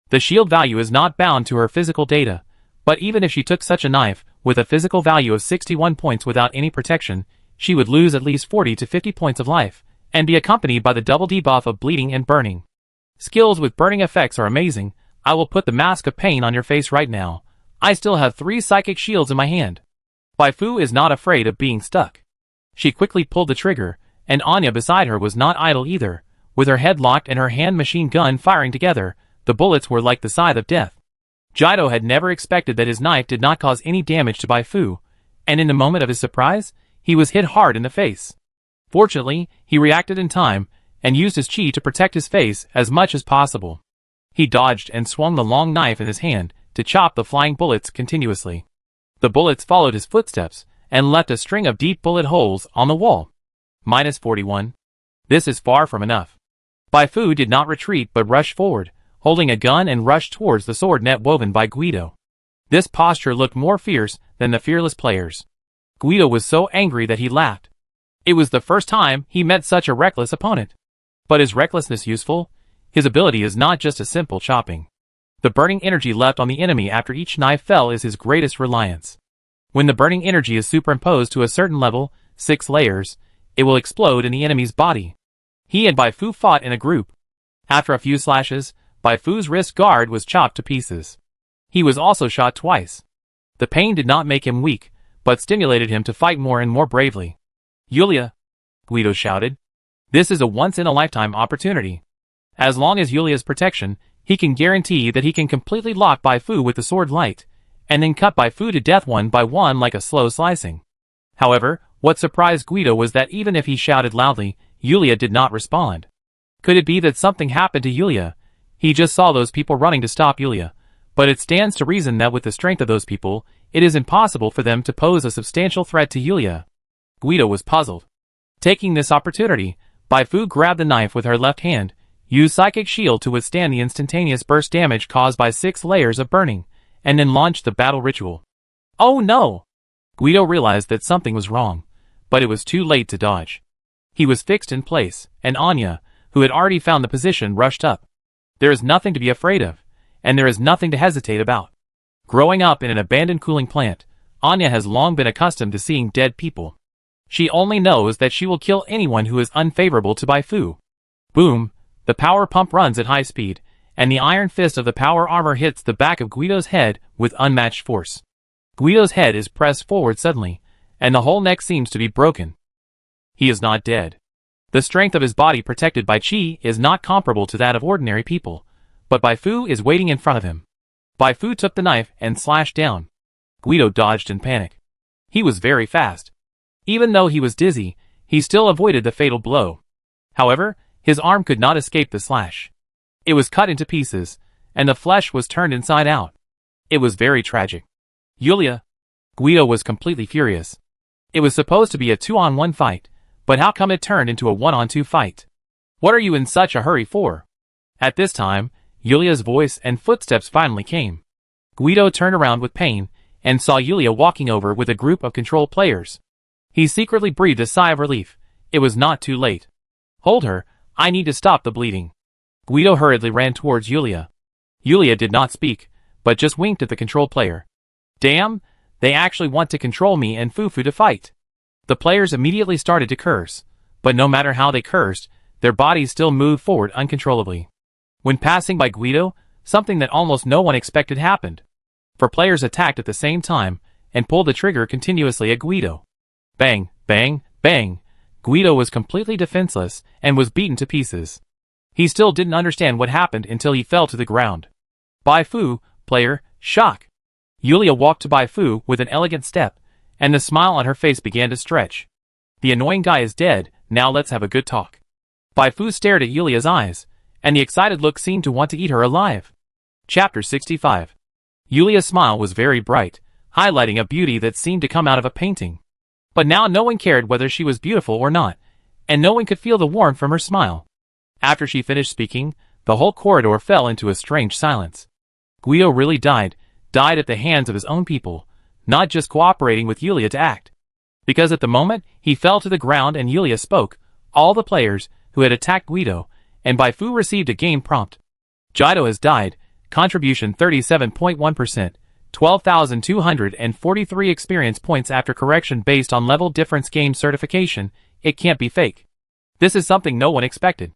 The shield value is not bound to her physical data, but even if she took such a knife, with a physical value of 61 points without any protection, she would lose at least 40 to 50 points of life, and be accompanied by the double debuff of bleeding and burning. Skills with burning effects are amazing. I will put the mask of pain on your face right now. I still have 3 psychic shields in my hand. Bai Fu is not afraid of being stuck. She quickly pulled the trigger, and Anya beside her was not idle either. With her head locked and her hand machine gun firing together, the bullets were like the scythe of death. Jido had never expected that his knife did not cause any damage to Bai Fu, and in the moment of his surprise, he was hit hard in the face. Fortunately, he reacted in time, and used his chi to protect his face as much as possible. He dodged and swung the long knife in his hand to chop the flying bullets continuously. The bullets followed his footsteps, and left a string of deep bullet holes on the wall. -41. This is far from enough. Bai Fu did not retreat but rushed forward, holding a gun and rushed towards the sword net woven by Guido. This posture looked more fierce than the fearless players. Guido was so angry that he laughed. It was the first time he met such a reckless opponent. But is recklessness useful? His ability is not just a simple chopping. The burning energy left on the enemy after each knife fell is his greatest reliance. When the burning energy is superimposed to a certain level, 6 layers, it will explode in the enemy's body. He and Bai Fu fought in a group. After a few slashes, Bai Fu's wrist guard was chopped to pieces. He was also shot twice. The pain did not make him weak, but stimulated him to fight more and more bravely. Yulia! Guido shouted. This is a once-in-a-lifetime opportunity. As long as Yulia's protection, he can guarantee that he can completely lock Bai Fu with the sword light, and then cut Bai Fu to death one by one like a slow slicing. However, what surprised Guido was that even if he shouted loudly, Yulia did not respond. Could it be that something happened to Yulia? He just saw those people running to stop Yulia, but it stands to reason that with the strength of those people, it is impossible for them to pose a substantial threat to Yulia. Guido was puzzled. Taking this opportunity, Bai Fu grabbed the knife with her left hand, used Psychic Shield to withstand the instantaneous burst damage caused by 6 layers of burning, and then launched the battle ritual. Oh no! Guido realized that something was wrong, but it was too late to dodge. He was fixed in place, and Anya, who had already found the position, rushed up. There is nothing to be afraid of, and there is nothing to hesitate about. Growing up in an abandoned cooling plant, Anya has long been accustomed to seeing dead people. She only knows that she will kill anyone who is unfavorable to Bai Fu. Boom! The power pump runs at high speed, and the iron fist of the power armor hits the back of Guido's head with unmatched force. Guido's head is pressed forward suddenly, and the whole neck seems to be broken. He is not dead. The strength of his body protected by Qi is not comparable to that of ordinary people, but Bai Fu is waiting in front of him. Bai Fu took the knife and slashed down. Guido dodged in panic. He was very fast. Even though he was dizzy, he still avoided the fatal blow. However, his arm could not escape the slash. It was cut into pieces, and the flesh was turned inside out. It was very tragic. Yulia! Guido was completely furious. It was supposed to be a 2-on-1 fight, but how come it turned into a 1-on-2 fight? What are you in such a hurry for? At this time, Yulia's voice and footsteps finally came. Guido turned around with pain, and saw Yulia walking over with a group of control players. He secretly breathed a sigh of relief. It was not too late. Hold her, I need to stop the bleeding. Guido hurriedly ran towards Yulia. Yulia did not speak, but just winked at the control player. Damn, they actually want to control me and Fufu to fight. The players immediately started to curse, but no matter how they cursed, their bodies still moved forward uncontrollably. When passing by Guido, something that almost no one expected happened. 4 players attacked at the same time, and pulled the trigger continuously at Guido. Bang, bang, bang. Guido was completely defenseless, and was beaten to pieces. He still didn't understand what happened until he fell to the ground. Bai Fu, player, shock. Yulia walked to Bai Fu with an elegant step, and the smile on her face began to stretch. The annoying guy is dead, now let's have a good talk. Bai Fu stared at Yulia's eyes, and the excited look seemed to want to eat her alive. Chapter 65. Yulia's smile was very bright, highlighting a beauty that seemed to come out of a painting. But now no one cared whether she was beautiful or not, and no one could feel the warmth from her smile. After she finished speaking, the whole corridor fell into a strange silence. Guido really died at the hands of his own people, not just cooperating with Yulia to act. Because at the moment he fell to the ground and Yulia spoke, all the players who had attacked Guido, and Bai Fu received a game prompt. Jido has died, contribution 37.1%, 12,243 experience points after correction based on level difference game certification. It can't be fake. This is something no one expected.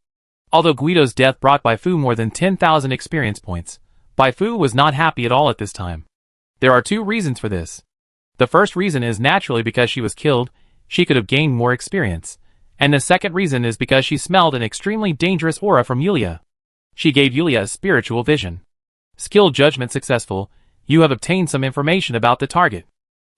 Although Guido's death brought Bai Fu more than 10,000 experience points, Bai Fu was not happy at all at this time. There are 2 reasons for this. The first reason is naturally because she was killed, she could have gained more experience. And the second reason is because she smelled an extremely dangerous aura from Yulia. She gave Yulia a spiritual vision. Skill judgment successful. You have obtained some information about the target.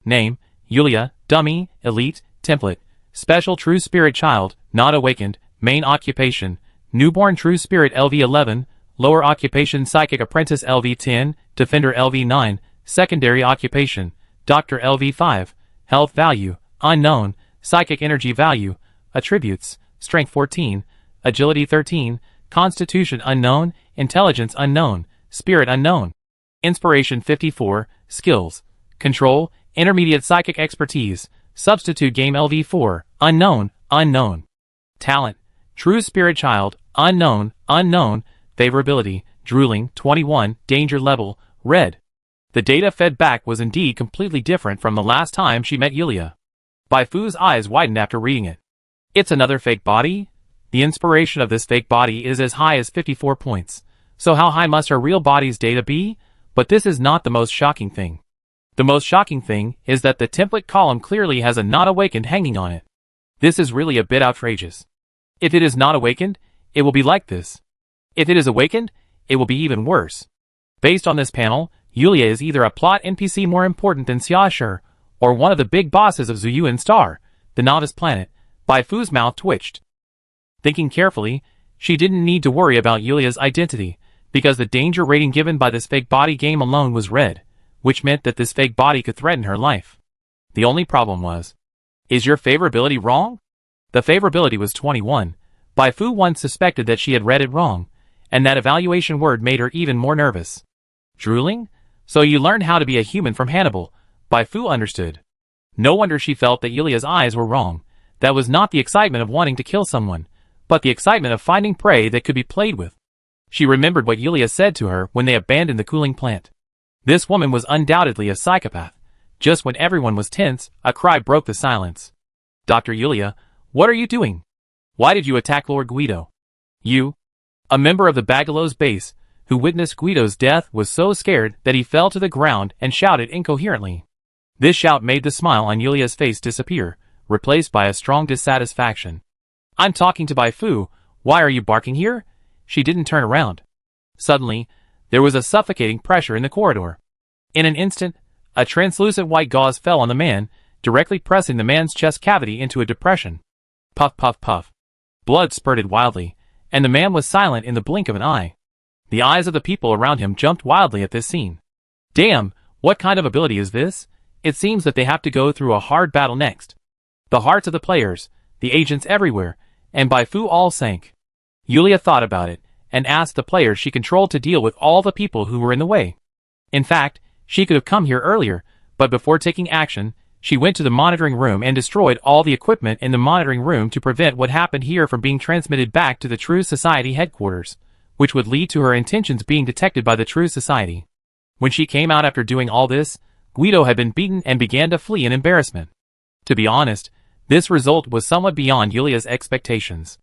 Name, Yulia, dummy, elite, template, special true spirit child, not awakened, main occupation, newborn true spirit LV11, lower occupation psychic apprentice LV10, defender LV9, secondary occupation, doctor LV5, health value, unknown, psychic energy value, attributes, strength 14, agility 13, constitution unknown, intelligence unknown, spirit unknown. Inspiration 54, skills, control, intermediate psychic expertise, substitute game LV4, unknown, unknown. Talent, true spirit child, unknown, unknown, favorability, drooling, 21, danger level, red. The data fed back was indeed completely different from the last time she met Yulia. Bai Fu's eyes widened after reading it. It's another fake body? The inspiration of this fake body is as high as 54 points. So how high must her real body's data be? But this is not the most shocking thing. The most shocking thing is that the template column clearly has a not awakened hanging on it. This is really a bit outrageous. If it is not awakened, it will be like this. If it is awakened, it will be even worse. Based on this panel, Yulia is either a plot NPC more important than Xiaoshi, or one of the big bosses of Zuyuan Star, the novice planet. Bai Fu's mouth twitched. Thinking carefully, she didn't need to worry about Yulia's identity, because the danger rating given by this fake body game alone was red, which meant that this fake body could threaten her life. The only problem was, is your favorability wrong? The favorability was 21. Bai Fu once suspected that she had read it wrong, and that evaluation word made her even more nervous. Drooling? So you learned how to be a human from Hannibal. Bai Fu understood. No wonder she felt that Yulia's eyes were wrong. That was not the excitement of wanting to kill someone, but the excitement of finding prey that could be played with. She remembered what Yulia said to her when they abandoned the cooling plant. This woman was undoubtedly a psychopath. Just when everyone was tense, a cry broke the silence. Dr. Yulia, what are you doing? Why did you attack Lord Guido? You, a member of the Bagalow's base, who witnessed Guido's death, was so scared that he fell to the ground and shouted incoherently. This shout made the smile on Yulia's face disappear, replaced by a strong dissatisfaction. I'm talking to Bai Fu, why are you barking here? She didn't turn around. Suddenly, there was a suffocating pressure in the corridor. In an instant, a translucent white gauze fell on the man, directly pressing the man's chest cavity into a depression. Puff puff puff. Blood spurted wildly, and the man was silent in the blink of an eye. The eyes of the people around him jumped wildly at this scene. Damn, what kind of ability is this? It seems that they have to go through a hard battle next. The hearts of the players, the agents everywhere, and Bai Fu all sank. Yulia thought about it, and asked the players she controlled to deal with all the people who were in the way. In fact, she could have come here earlier, but before taking action, she went to the monitoring room and destroyed all the equipment in the monitoring room to prevent what happened here from being transmitted back to the True Society headquarters, which would lead to her intentions being detected by the True Society. When she came out after doing all this, Guido had been beaten and began to flee in embarrassment. To be honest, this result was somewhat beyond Yulia's expectations.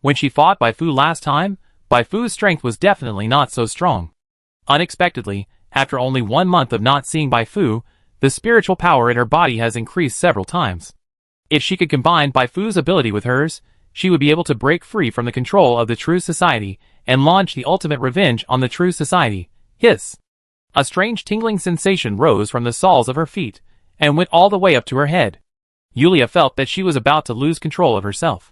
When she fought Bai Fu last time, Bai Fu's strength was definitely not so strong. Unexpectedly, after only 1 month of not seeing Bai Fu, the spiritual power in her body has increased several times. If she could combine Bai Fu's ability with hers, she would be able to break free from the control of the True Society and launch the ultimate revenge on the True Society. Hiss! A strange tingling sensation rose from the soles of her feet, and went all the way up to her head. Yulia felt that she was about to lose control of herself.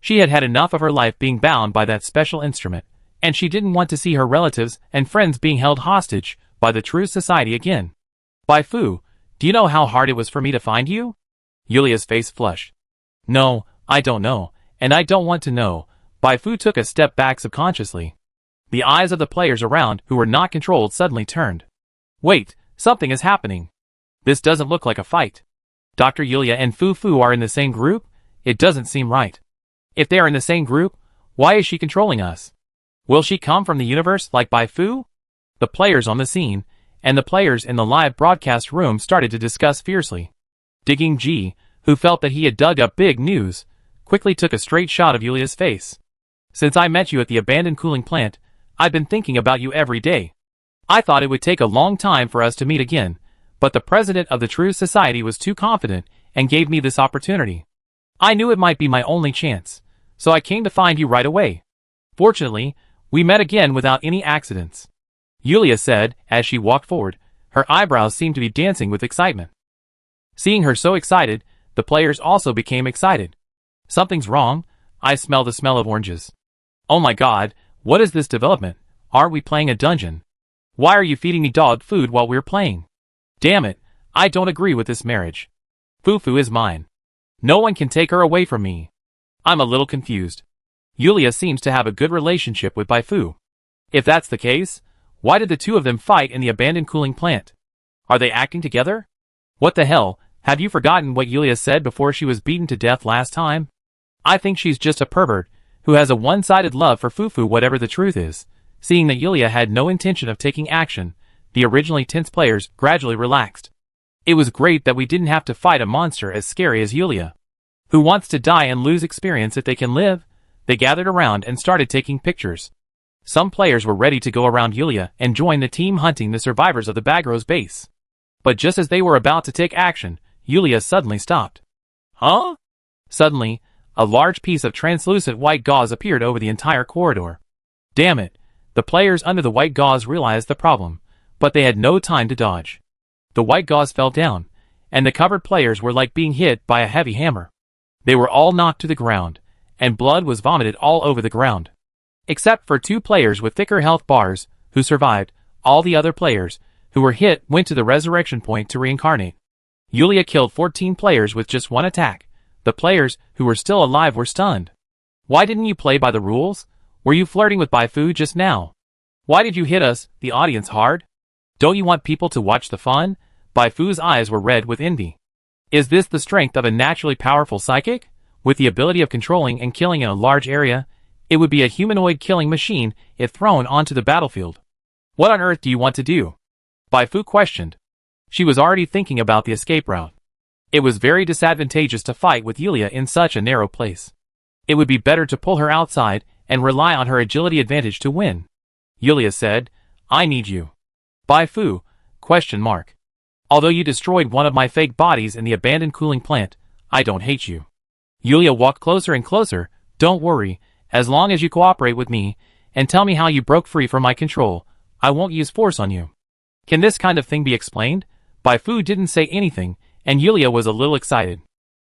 She had had enough of her life being bound by that special instrument, and she didn't want to see her relatives and friends being held hostage by the True Society again. Bai Fu, do you know how hard it was for me to find you? Yulia's face flushed. No, I don't know, and I don't want to know. Bai Fu took a step back subconsciously. The eyes of the players around who were not controlled suddenly turned. Wait, something is happening. This doesn't look like a fight. Dr. Yulia and Fu Fu are in the same group? It doesn't seem right. If they are in the same group, why is she controlling us? Will she come from the universe like Bai Fu? The players on the scene, and the players in the live broadcast room started to discuss fiercely. Digging G, who felt that he had dug up big news, quickly took a straight shot of Yulia's face. Since I met you at the abandoned cooling plant, I've been thinking about you every day. I thought it would take a long time for us to meet again, but the president of the True Society was too confident and gave me this opportunity. I knew it might be my only chance, so I came to find you right away. Fortunately, we met again without any accidents. Yulia said as she walked forward. Her eyebrows seemed to be dancing with excitement. Seeing her so excited, the players also became excited. Something's wrong. I smell the smell of oranges. Oh my god, what is this development? Aren't we playing a dungeon? Why are you feeding me dog food while we're playing? Damn it, I don't agree with this marriage. Fu Fu is mine. No one can take her away from me. I'm a little confused. Yulia seems to have a good relationship with Baifu. If that's the case, why did the two of them fight in the abandoned cooling plant? Are they acting together? What the hell, have you forgotten what Yulia said before she was beaten to death last time? I think she's just a pervert, who has a one-sided love for Fufu whatever the truth is. Seeing that Yulia had no intention of taking action, the originally tense players gradually relaxed. It was great that we didn't have to fight a monster as scary as Yulia. Who wants to die and lose experience if they can live? They gathered around and started taking pictures. Some players were ready to go around Yulia and join the team hunting the survivors of the Bagro's base. But just as they were about to take action, Yulia suddenly stopped. Huh? Suddenly, a large piece of translucent white gauze appeared over the entire corridor. Damn it! The players under the white gauze realized the problem, but they had no time to dodge. The white gauze fell down, and the covered players were like being hit by a heavy hammer. They were all knocked to the ground, and blood was vomited all over the ground. Except for 2 players with thicker health bars, who survived, all the other players, who were hit, went to the resurrection point to reincarnate. Yulia killed 14 players with just 1 attack. The players who were still alive were stunned. Why didn't you play by the rules? Were you flirting with Baifu just now? Why did you hit us, the audience, hard? Don't you want people to watch the fun? Baifu's eyes were red with envy. Is this the strength of a naturally powerful psychic? With the ability of controlling and killing in a large area, it would be a humanoid killing machine if thrown onto the battlefield. What on earth do you want to do? Baifu questioned. She was already thinking about the escape route. It was very disadvantageous to fight with Yulia in such a narrow place. It would be better to pull her outside and rely on her agility advantage to win. Yulia said, I need you. Baifu? ? Although you destroyed one of my fake bodies in the abandoned cooling plant, I don't hate you. Yulia walked closer and closer. Don't worry, as long as you cooperate with me, and tell me how you broke free from my control, I won't use force on you. Can this kind of thing be explained? Baifu didn't say anything, and Yulia was a little excited.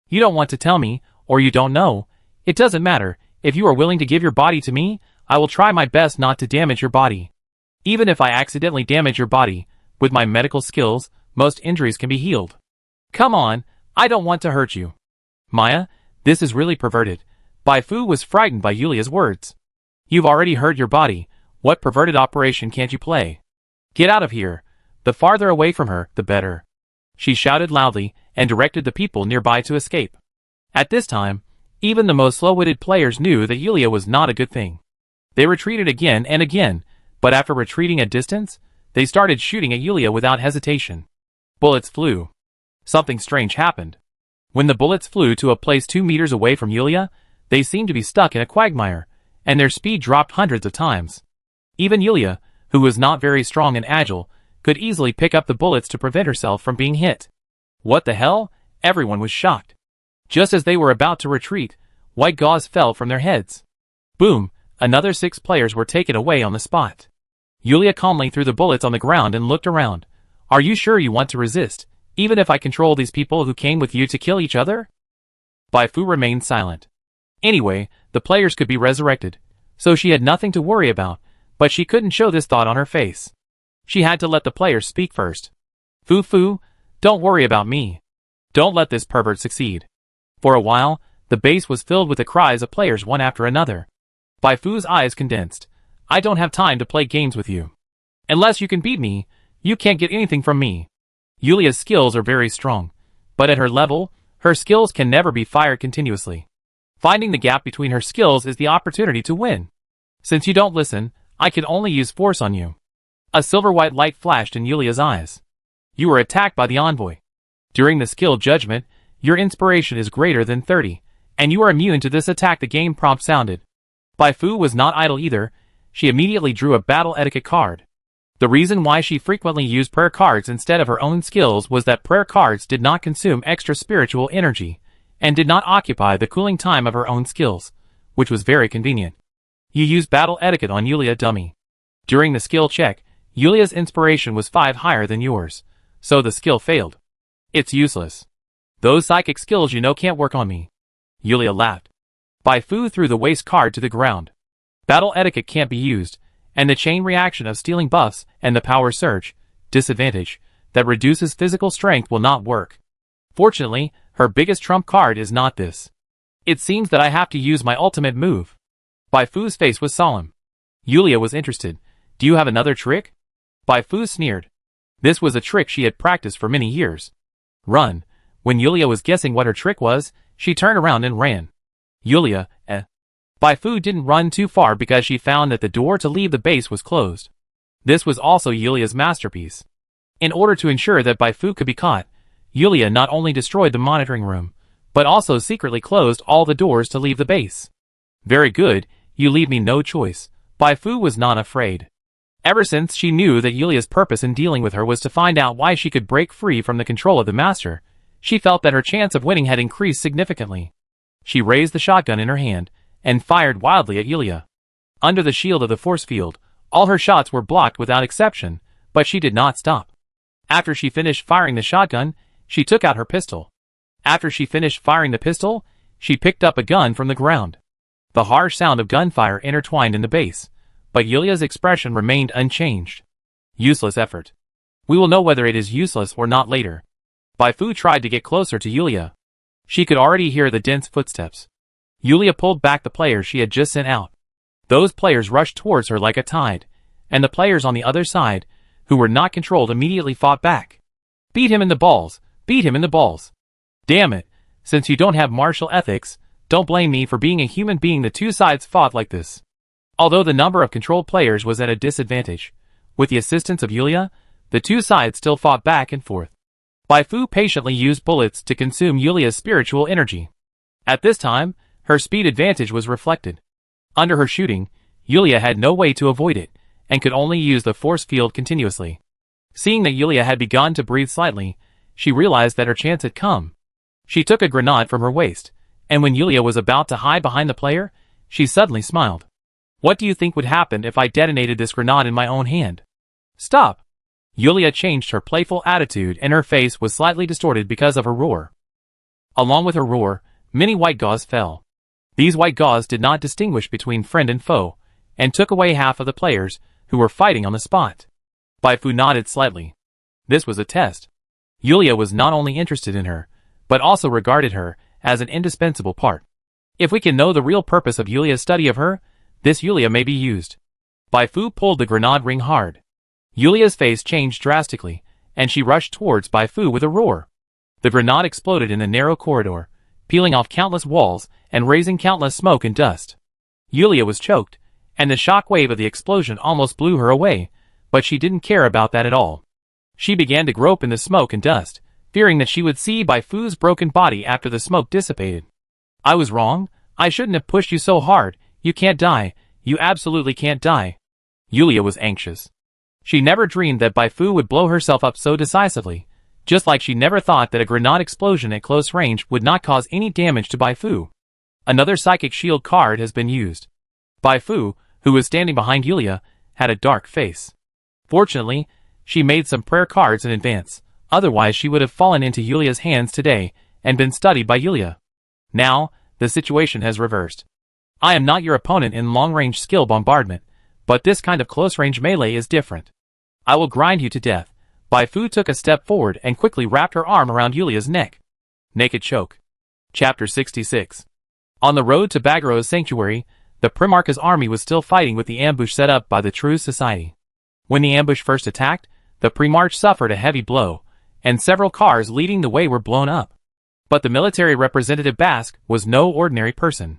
You don't want to tell me, or you don't know. It doesn't matter. If you are willing to give your body to me, I will try my best not to damage your body. Even if I accidentally damage your body, with my medical skills, most injuries can be healed. Come on, I don't want to hurt you. Maya, this is really perverted. Baifu was frightened by Yulia's words. You've already hurt your body. What perverted operation can't you play? Get out of here. The farther away from her, the better. She shouted loudly and directed the people nearby to escape. At this time, even the most slow-witted players knew that Yulia was not a good thing. They retreated again and again, but after retreating a distance, they started shooting at Yulia without hesitation. Bullets flew. Something strange happened. When the bullets flew to a place 2 meters away from Yulia, they seemed to be stuck in a quagmire, and their speed dropped hundreds of times. Even Yulia, who was not very strong and agile, could easily pick up the bullets to prevent herself from being hit. What the hell? Everyone was shocked. Just as they were about to retreat, white gauze fell from their heads. Boom! Another 6 players were taken away on the spot. Yulia calmly threw the bullets on the ground and looked around. Are you sure you want to resist, even if I control these people who came with you to kill each other? Baifu remained silent. Anyway, the players could be resurrected, so she had nothing to worry about, but she couldn't show this thought on her face. She had to let the players speak first. Fufu, don't worry about me. Don't let this pervert succeed. For a while, the base was filled with the cries of players one after another. Baifu's eyes condensed. I don't have time to play games with you. Unless you can beat me, you can't get anything from me. Yulia's skills are very strong, but at her level, her skills can never be fired continuously. Finding the gap between her skills is the opportunity to win. Since you don't listen, I can only use force on you. A silver-white light flashed in Yulia's eyes. You were attacked by the envoy. During the skill judgment, your inspiration is greater than 30, and you are immune to this attack. The game prompt sounded. Baifu was not idle either. She immediately drew a battle etiquette card. The reason why she frequently used prayer cards instead of her own skills was that prayer cards did not consume extra spiritual energy, and did not occupy the cooling time of her own skills, which was very convenient. You used battle etiquette on Yulia, dummy. During the skill check, Yulia's inspiration was 5 higher than yours, so the skill failed. It's useless. Those psychic skills you know can't work on me. Yulia laughed. Baifu threw the waste card to the ground. Battle etiquette can't be used, and the chain reaction of stealing buffs and the power surge, disadvantage, that reduces physical strength will not work. Fortunately, her biggest trump card is not this. It seems that I have to use my ultimate move. Bai Fu's face was solemn. Yulia was interested. Do you have another trick? Bai Fu sneered. This was a trick she had practiced for many years. Run. When Yulia was guessing what her trick was, she turned around and ran. Yulia, Bai Fu didn't run too far because she found that the door to leave the base was closed. This was also Yulia's masterpiece. In order to ensure that Bai Fu could be caught, Yulia not only destroyed the monitoring room, but also secretly closed all the doors to leave the base. Very good, you leave me no choice. Bai Fu was not afraid. Ever since she knew that Yulia's purpose in dealing with her was to find out why she could break free from the control of the master, she felt that her chance of winning had increased significantly. She raised the shotgun in her hand, and fired wildly at Yulia. Under the shield of the force field, all her shots were blocked without exception, but she did not stop. After she finished firing the shotgun, she took out her pistol. After she finished firing the pistol, she picked up a gun from the ground. The harsh sound of gunfire intertwined in the base, but Yulia's expression remained unchanged. Useless effort. We will know whether it is useless or not later. Bai Fu tried to get closer to Yulia. She could already hear the dense footsteps. Yulia pulled back the players she had just sent out. Those players rushed towards her like a tide, and the players on the other side, who were not controlled, immediately fought back. Beat him in the balls! Beat him in the balls! Damn it! Since you don't have martial ethics, don't blame me for being a human being. The two sides fought like this. Although the number of controlled players was at a disadvantage, with the assistance of Yulia, the two sides still fought back and forth. Bai Fu patiently used bullets to consume Yulia's spiritual energy. At this time, her speed advantage was reflected. Under her shooting, Yulia had no way to avoid it, and could only use the force field continuously. Seeing that Yulia had begun to breathe slightly, she realized that her chance had come. She took a grenade from her waist, and when Yulia was about to hide behind the player, she suddenly smiled. What do you think would happen if I detonated this grenade in my own hand? Stop! Yulia changed her playful attitude, and her face was slightly distorted because of her roar. Along with her roar, many white gauze fell. These white gauze did not distinguish between friend and foe, and took away half of the players who were fighting on the spot. Bai Fu nodded slightly. This was a test. Yulia was not only interested in her, but also regarded her as an indispensable part. If we can know the real purpose of Yulia's study of her, this Yulia may be used. Bai Fu pulled the grenade ring hard. Yulia's face changed drastically, and she rushed towards Bai Fu with a roar. The grenade exploded in the narrow corridor, peeling off countless walls and raising countless smoke and dust. Yulia was choked, and the shock wave of the explosion almost blew her away, but she didn't care about that at all. She began to grope in the smoke and dust, fearing that she would see Bai Fu's broken body after the smoke dissipated. I was wrong. I shouldn't have pushed you so hard. You can't die. You absolutely can't die. Yulia was anxious. She never dreamed that Bai Fu would blow herself up so decisively, just like she never thought that a grenade explosion at close range would not cause any damage to Bai Fu. Another psychic shield card has been used. Bai Fu, who was standing behind Yulia, had a dark face. Fortunately, she made some prayer cards in advance, otherwise she would have fallen into Yulia's hands today and been studied by Yulia. Now, the situation has reversed. I am not your opponent in long-range skill bombardment, but this kind of close-range melee is different. I will grind you to death. Bai Fu took a step forward and quickly wrapped her arm around Yulia's neck. Naked choke. Chapter 66. On the road to Baghero's sanctuary, the Primarch's army was still fighting with the ambush set up by the True Society. When the ambush first attacked, the Primarch suffered a heavy blow, and several cars leading the way were blown up. But the military representative Basque was no ordinary person.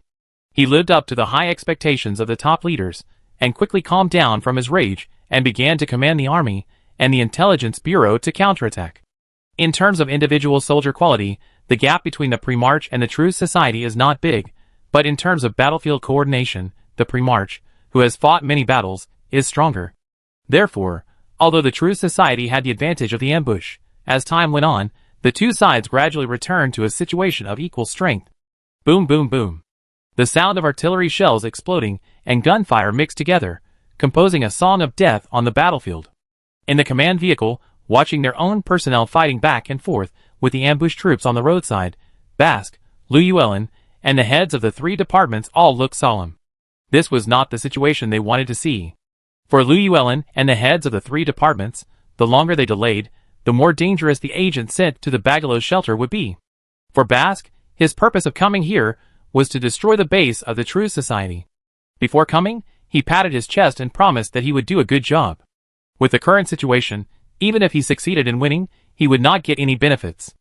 He lived up to the high expectations of the top leaders, and quickly calmed down from his rage and began to command the army and the intelligence bureau to counterattack. In terms of individual soldier quality, the gap between the Primarch and the True Society is not big, but in terms of battlefield coordination, the Primarch, who has fought many battles, is stronger. Therefore, although the True Society had the advantage of the ambush, as time went on, the two sides gradually returned to a situation of equal strength. Boom, boom, boom. The sound of artillery shells exploding and gunfire mixed together, composing a song of death on the battlefield. In the command vehicle, watching their own personnel fighting back and forth with the ambushed troops on the roadside, Basque, Liu Yuelin, and the heads of the three departments all looked solemn. This was not the situation they wanted to see. For Liu Yuelin and the heads of the three departments, the longer they delayed, the more dangerous the agent sent to the Baghero's shelter would be. For Basque, his purpose of coming here was to destroy the base of the True Society. Before coming, he patted his chest and promised that he would do a good job. With the current situation, even if he succeeded in winning, he would not get any benefits.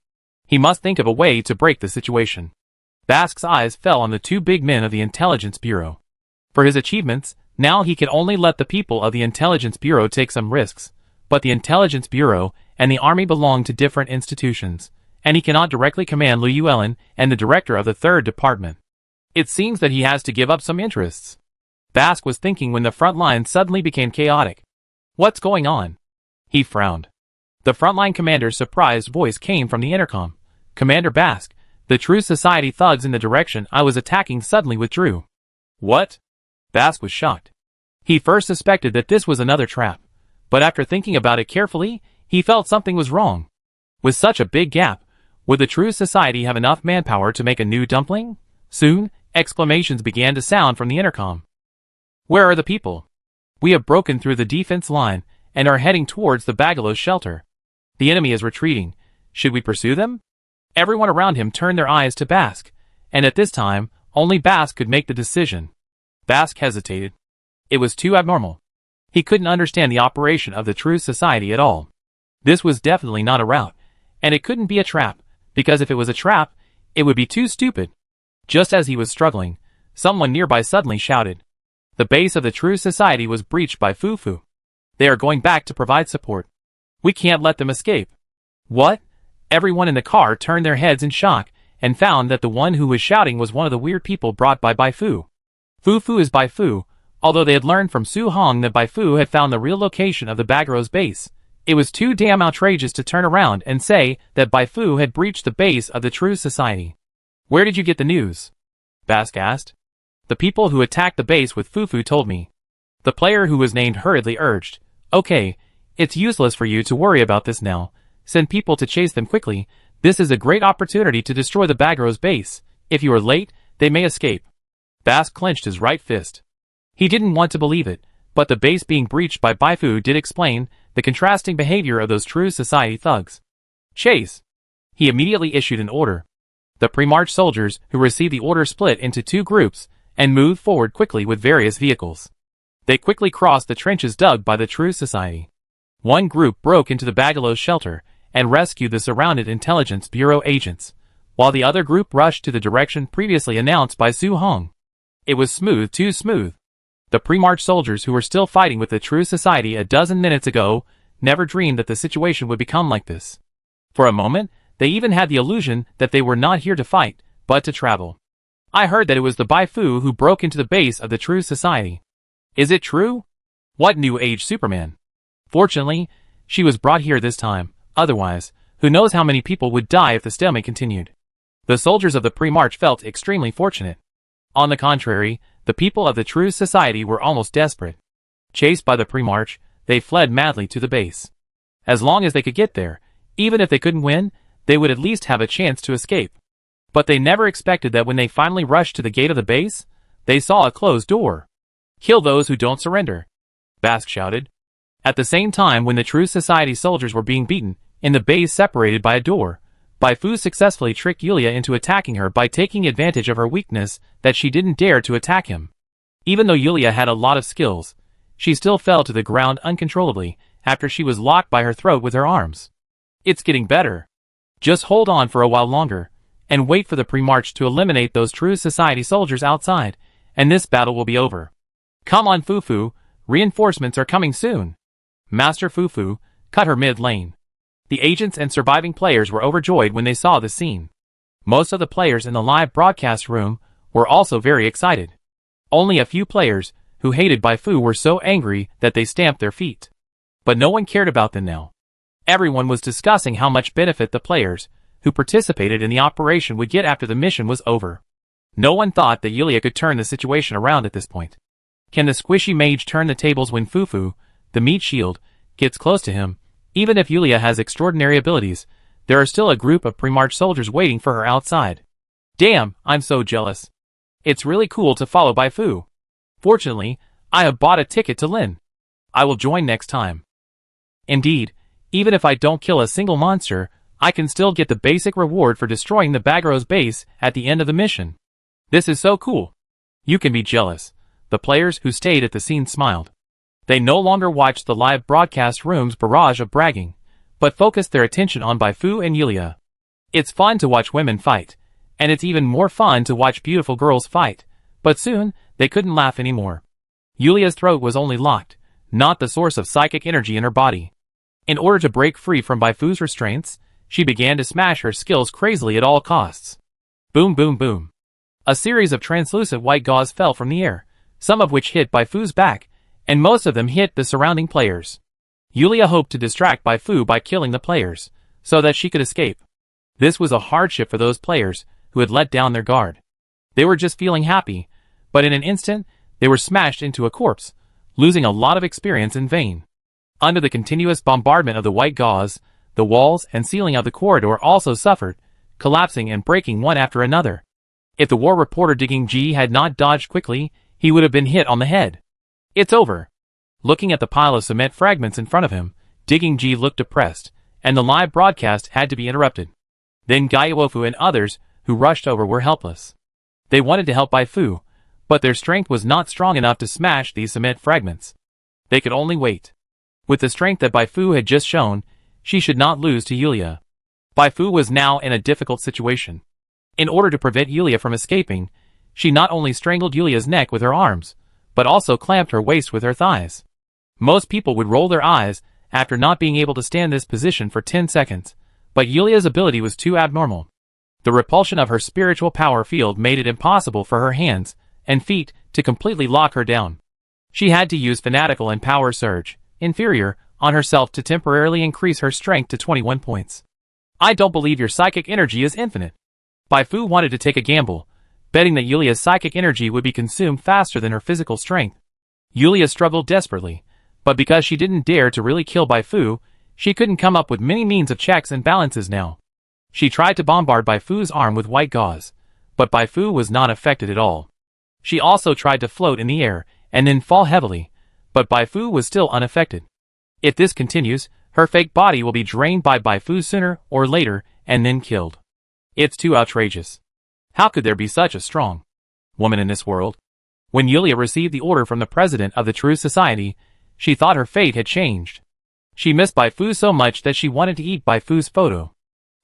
He must think of a way to break the situation. Basque's eyes fell on the two big men of the Intelligence Bureau. For his achievements, now he can only let the people of the Intelligence Bureau take some risks, but the Intelligence Bureau and the Army belong to different institutions, and he cannot directly command Llewellyn and the director of the 3rd Department. It seems that he has to give up some interests. Basque was thinking when the front line suddenly became chaotic. What's going on? He frowned. The frontline commander's surprised voice came from the intercom. Commander Basque, the True Society thugs in the direction I was attacking suddenly withdrew. What? Basque was shocked. He first suspected that this was another trap, but after thinking about it carefully, he felt something was wrong. With such a big gap, would the True Society have enough manpower to make a new dumpling? Soon, exclamations began to sound from the intercom. Where are the people? We have broken through the defense line and are heading towards the Bagalos shelter. The enemy is retreating. Should we pursue them? Everyone around him turned their eyes to Basque, and at this time, only Basque could make the decision. Basque hesitated. It was too abnormal. He couldn't understand the operation of the True Society at all. This was definitely not a route, and it couldn't be a trap, because if it was a trap, it would be too stupid. Just as he was struggling, someone nearby suddenly shouted. The base of the True Society was breached by Fufu. They are going back to provide support. We can't let them escape. What? Everyone in the car turned their heads in shock, and found that the one who was shouting was one of the weird people brought by Baifu. Fufu is Baifu, although they had learned from Su Hong that Baifu had found the real location of the Bagaros base. It was too damn outrageous to turn around and say that Baifu had breached the base of the True Society. Where did you get the news? Basque asked. The people who attacked the base with Fufu told me. The player who was named hurriedly urged. Okay, it's useless for you to worry about this now. Send people to chase them quickly. This is a great opportunity to destroy the Bagaros base. If you are late, they may escape. Basque clenched his right fist. He didn't want to believe it, but the base being breached by Baifu did explain the contrasting behavior of those True Society thugs. Chase! He immediately issued an order. The pre-march soldiers who received the order split into two groups and moved forward quickly with various vehicles. They quickly crossed the trenches dug by the True Society. One group broke into the Bagalos shelter and rescued the surrounded Intelligence Bureau agents, while the other group rushed to the direction previously announced by Su Hong. It was smooth, too smooth. The pre-march soldiers who were still fighting with the True Society a dozen minutes ago never dreamed that the situation would become like this. For a moment, they even had the illusion that they were not here to fight, but to travel. I heard that it was the Baifu who broke into the base of the True Society. Is it true? What new age Superman? Fortunately, she was brought here this time. Otherwise, who knows how many people would die if the stalemate continued. The soldiers of the pre-march felt extremely fortunate. On the contrary, the people of the True Society were almost desperate. Chased by the pre-march, they fled madly to the base. As long as they could get there, even if they couldn't win, they would at least have a chance to escape. But they never expected that when they finally rushed to the gate of the base, they saw a closed door. Kill those who don't surrender, Basque shouted. At the same time when the True Society soldiers were being beaten, in the base separated by a door, Baifu successfully tricked Yulia into attacking her by taking advantage of her weakness that she didn't dare to attack him. Even though Yulia had a lot of skills, she still fell to the ground uncontrollably after she was locked by her throat with her arms. It's getting better. Just hold on for a while longer, and wait for the pre-march to eliminate those True Society soldiers outside, and this battle will be over. Come on Fufu, reinforcements are coming soon. Master Fufu cut her mid-lane. The agents and surviving players were overjoyed when they saw the scene. Most of the players in the live broadcast room were also very excited. Only a few players who hated Baifu were so angry that they stamped their feet. But no one cared about them now. Everyone was discussing how much benefit the players who participated in the operation would get after the mission was over. No one thought that Yulia could turn the situation around at this point. Can the squishy mage turn the tables when Fufu, the meat shield, gets close to him? Even if Yulia has extraordinary abilities, there are still a group of pre-march soldiers waiting for her outside. Damn, I'm so jealous. It's really cool to follow Baifu. Fortunately, I have bought a ticket to Lin. I will join next time. Indeed, even if I don't kill a single monster, I can still get the basic reward for destroying the Bagaros base at the end of the mission. This is so cool. You can be jealous, The players who stayed at the scene smiled. They no longer watched the live broadcast room's barrage of bragging, but focused their attention on Baifu and Yulia. It's fun to watch women fight, and it's even more fun to watch beautiful girls fight, but soon, they couldn't laugh anymore. Yulia's throat was only locked, not the source of psychic energy in her body. In order to break free from Baifu's restraints, she began to smash her skills crazily at all costs. Boom boom boom. A series of translucent white gauze fell from the air, some of which hit Baifu's back, and most of them hit the surrounding players. Yulia hoped to distract Baifu by killing the players, so that she could escape. This was a hardship for those players who had let down their guard. They were just feeling happy, but in an instant, they were smashed into a corpse, losing a lot of experience in vain. Under the continuous bombardment of the white gauze, the walls and ceiling of the corridor also suffered, collapsing and breaking one after another. If the war reporter Digging G had not dodged quickly, he would have been hit on the head. It's over. Looking at the pile of cement fragments in front of him, Digging G looked depressed, and the live broadcast had to be interrupted. Then Gaiwofu and others who rushed over were helpless. They wanted to help Baifu, but their strength was not strong enough to smash these cement fragments. They could only wait. With the strength that Baifu had just shown, she should not lose to Yulia. Baifu was now in a difficult situation. In order to prevent Yulia from escaping, she not only strangled Yulia's neck with her arms, but also clamped her waist with her thighs. Most people would roll their eyes after not being able to stand this position for 10 seconds, but Yulia's ability was too abnormal. The repulsion of her spiritual power field made it impossible for her hands and feet to completely lock her down. She had to use Fanatical and Power Surge, inferior, on herself to temporarily increase her strength to 21 points. I don't believe your psychic energy is infinite. Baifu wanted to take a gamble, betting that Yulia's psychic energy would be consumed faster than her physical strength. Yulia struggled desperately, but because she didn't dare to really kill Baifu, she couldn't come up with many means of checks and balances now. She tried to bombard Baifu's arm with white gauze, but Baifu was not affected at all. She also tried to float in the air and then fall heavily, but Baifu was still unaffected. If this continues, her fake body will be drained by Baifu sooner or later and then killed. It's too outrageous. How could there be such a strong woman in this world? When Yulia received the order from the president of the True Society, she thought her fate had changed. She missed Baifu so much that she wanted to eat Baifu's photo.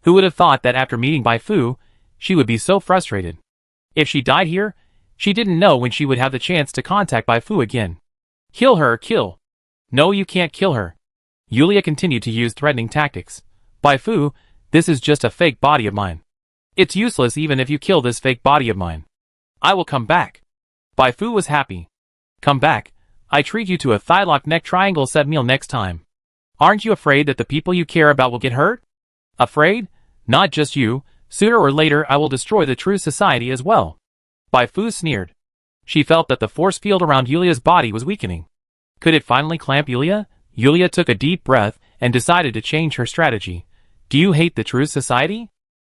Who would have thought that after meeting Baifu, she would be so frustrated? If she died here, she didn't know when she would have the chance to contact Baifu again. Kill her, kill. No, you can't kill her. Yulia continued to use threatening tactics. Baifu, this is just a fake body of mine. It's useless even if you kill this fake body of mine. I will come back. Baifu was happy. Come back. I treat you to a thigh-lock neck triangle set meal next time. Aren't you afraid that the people you care about will get hurt? Afraid? Not just you. Sooner or later I will destroy the True Society as well. Baifu sneered. She felt that the force field around Yulia's body was weakening. Could it finally clamp Yulia? Yulia took a deep breath and decided to change her strategy. Do you hate the True Society?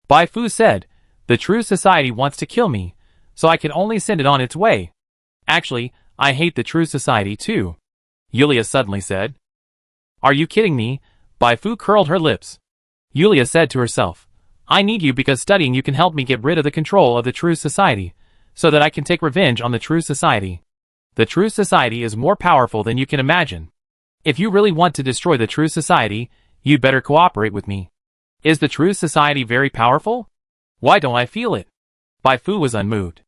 Baifu said, the True Society wants to kill me, so I can only send it on its way. Actually, I hate the True Society too. Yulia suddenly said. Are you kidding me? Baifu curled her lips. Yulia said to herself, I need you because studying you can help me get rid of the control of the True Society, so that I can take revenge on the True Society. The True Society is more powerful than you can imagine. If you really want to destroy the True Society, you'd better cooperate with me. Is the True Society very powerful? Why don't I feel it? Baifu was unmoved.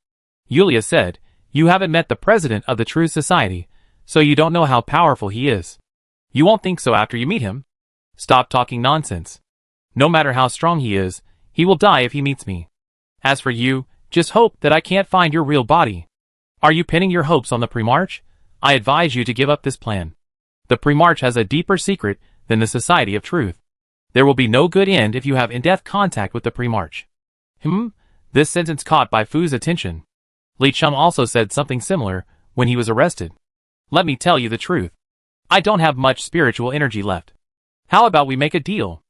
Yulia said, you haven't met the president of the True Society, so you don't know how powerful he is. You won't think so after you meet him. Stop talking nonsense. No matter how strong he is, he will die if he meets me. As for you, just hope that I can't find your real body. Are you pinning your hopes on the Pre-March? I advise you to give up this plan. The Pre-March has a deeper secret than the Society of Truth. There will be no good end if you have in-depth contact with the Pre-March. This sentence caught Baifu's attention. Li Chum also said something similar when he was arrested. Let me tell you the truth. I don't have much spiritual energy left. How about we make a deal?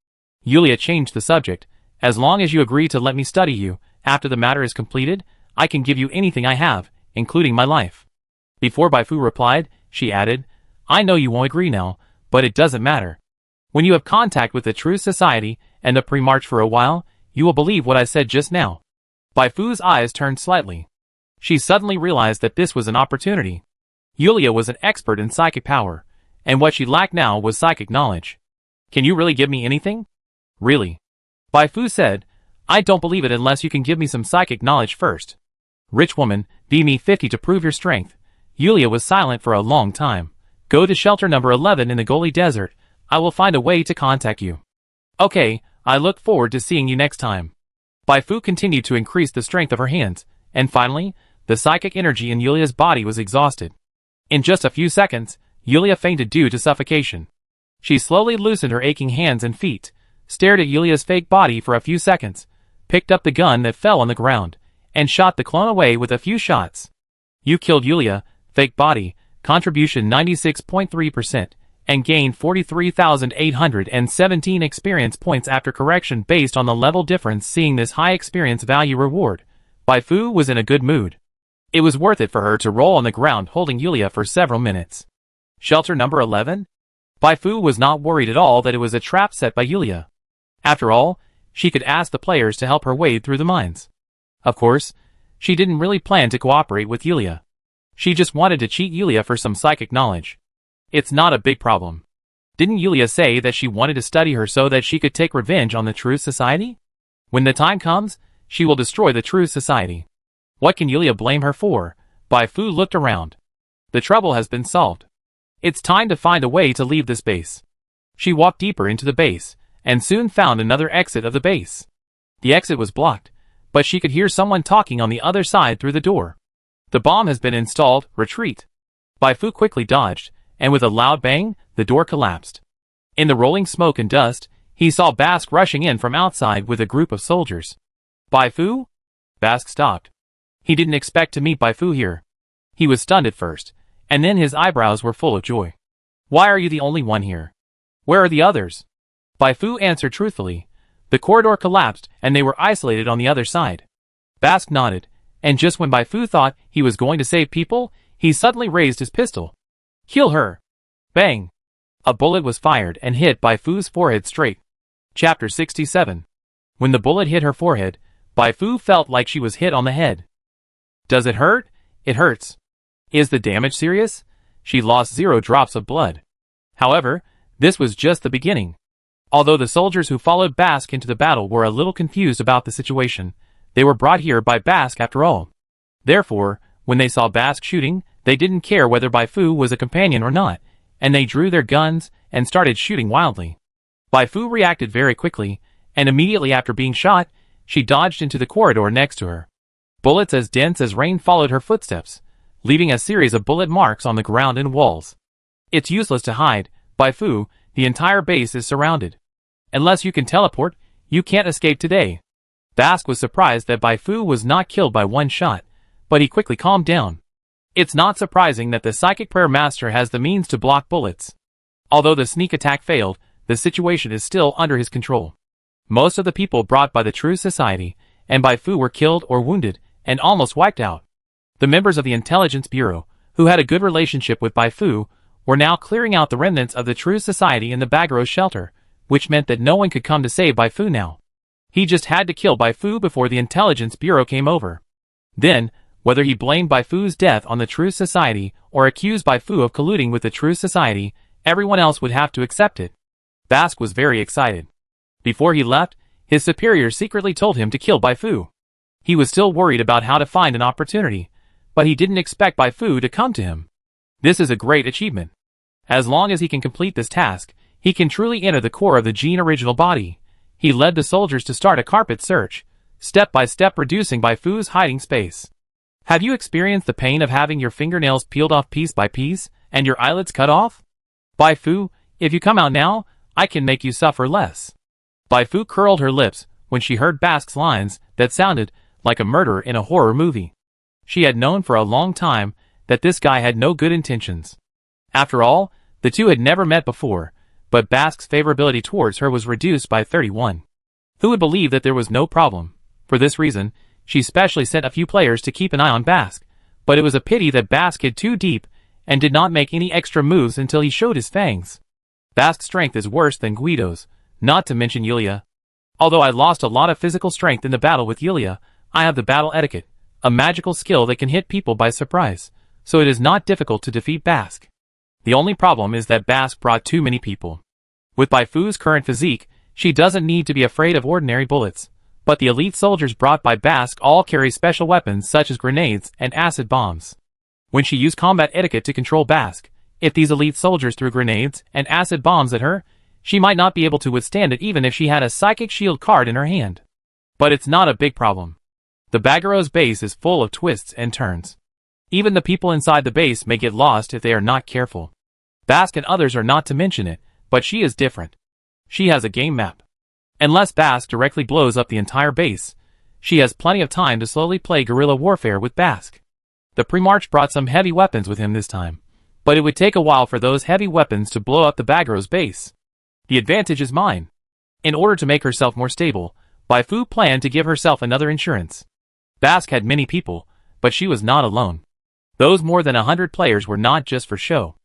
Yulia changed the subject. As long as you agree to let me study you, after the matter is completed, I can give you anything I have, including my life. Before Baifu replied, she added, I know you won't agree now, but it doesn't matter. When you have contact with the True Society and the Pre-March for a while, you will believe what I said just now. Baifu's eyes turned slightly. She suddenly realized that this was an opportunity. Yulia was an expert in psychic power, and what she lacked now was psychic knowledge. Can you really give me anything? Really? Bai Fu said, I don't believe it unless you can give me some psychic knowledge first. Rich woman, be me 50 to prove your strength. Yulia was silent for a long time. Go to shelter number 11 in the Goli Desert. I will find a way to contact you. Okay, I look forward to seeing you next time. Bai Fu continued to increase the strength of her hands, and finally, the psychic energy in Yulia's body was exhausted. In just a few seconds, Yulia fainted due to suffocation. She slowly loosened her aching hands and feet, stared at Yulia's fake body for a few seconds, picked up the gun that fell on the ground, and shot the clone away with a few shots. You killed Yulia, fake body, contribution 96.3%, and gained 43,817 experience points after correction based on the level difference. Seeing this high experience value reward, Bai Fu was in a good mood. It was worth it for her to roll on the ground holding Yulia for several minutes. Shelter number 11? Bai Fu was not worried at all that it was a trap set by Yulia. After all, she could ask the players to help her wade through the mines. Of course, she didn't really plan to cooperate with Yulia. She just wanted to cheat Yulia for some psychic knowledge. It's not a big problem. Didn't Yulia say that she wanted to study her so that she could take revenge on the True Society? When the time comes, she will destroy the True Society. What can Yulia blame her for? Bai Fu looked around. The trouble has been solved. It's time to find a way to leave this base. She walked deeper into the base, and soon found another exit of the base. The exit was blocked, but she could hear someone talking on the other side through the door. The bomb has been installed, retreat. Bai Fu quickly dodged, and with a loud bang, the door collapsed. In the rolling smoke and dust, he saw Bask rushing in from outside with a group of soldiers. Bai Fu? Bask stopped. He didn't expect to meet Bai Fu here. He was stunned at first, and then his eyebrows were full of joy. Why are you the only one here? Where are the others? Bai Fu answered truthfully. The corridor collapsed and they were isolated on the other side. Bask nodded, and just when Bai Fu thought he was going to save people, he suddenly raised his pistol. Kill her! Bang! A bullet was fired and hit Bai Fu's forehead straight. Chapter 67. When the bullet hit her forehead, Bai Fu felt like she was hit on the head. Does it hurt? It hurts. Is the damage serious? She lost 0 drops of blood. However, this was just the beginning. Although the soldiers who followed Bask into the battle were a little confused about the situation, they were brought here by Bask after all. Therefore, when they saw Bask shooting, they didn't care whether Bai Fu was a companion or not, and they drew their guns and started shooting wildly. Bai Fu reacted very quickly, and immediately after being shot, she dodged into the corridor next to her. Bullets as dense as rain followed her footsteps, leaving a series of bullet marks on the ground and walls. It's useless to hide, Bai Fu, the entire base is surrounded. Unless you can teleport, you can't escape today. Bask was surprised that Bai Fu was not killed by one shot, but he quickly calmed down. It's not surprising that the Psychic Prayer Master has the means to block bullets. Although the sneak attack failed, the situation is still under his control. Most of the people brought by the True Society and Bai Fu were killed or wounded and almost wiped out. The members of the Intelligence Bureau, who had a good relationship with Bai Fu, were now clearing out the remnants of the True Society in the Bagro shelter, which meant that no one could come to save Bai Fu now. He just had to kill Bai Fu before the Intelligence Bureau came over. Then, whether he blamed Bai Fu's death on the True Society or accused Bai Fu of colluding with the True Society, everyone else would have to accept it. Bask was very excited. Before he left, his superior secretly told him to kill Bai Fu. He was still worried about how to find an opportunity, but he didn't expect Bai Fu to come to him. This is a great achievement. As long as he can complete this task, he can truly enter the core of the Gene original body. He led the soldiers to start a carpet search, step by step reducing Bai Fu's hiding space. Have you experienced the pain of having your fingernails peeled off piece by piece, and your eyelids cut off? Bai Fu, if you come out now, I can make you suffer less. Bai Fu curled her lips when she heard Bask's lines that sounded like a murderer in a horror movie. She had known for a long time that this guy had no good intentions. After all, the two had never met before, but Bask's favorability towards her was reduced by 31. Who would believe that there was no problem? For this reason, she specially sent a few players to keep an eye on Bask, but it was a pity that Bask hid too deep and did not make any extra moves until he showed his fangs. Bask's strength is worse than Guido's, not to mention Yulia. Although I lost a lot of physical strength in the battle with Yulia, I have the battle etiquette. a magical skill that can hit people by surprise, so it is not difficult to defeat Basque. The only problem is that Basque brought too many people. With Baifu's current physique, she doesn't need to be afraid of ordinary bullets, but the elite soldiers brought by Basque all carry special weapons such as grenades and acid bombs. When she used combat etiquette to control Basque, if these elite soldiers threw grenades and acid bombs at her, she might not be able to withstand it even if she had a psychic shield card in her hand. But it's not a big problem. The Baghero's base is full of twists and turns. Even the people inside the base may get lost if they are not careful. Basque and others are not to mention it, but she is different. She has a game map. Unless Basque directly blows up the entire base, she has plenty of time to slowly play guerrilla warfare with Basque. The Primarch brought some heavy weapons with him this time, but it would take a while for those heavy weapons to blow up the Baghero's base. The advantage is mine. In order to make herself more stable, Baifu planned to give herself another insurance. Basque had many people, but she was not alone. Those more than 100 players were not just for show.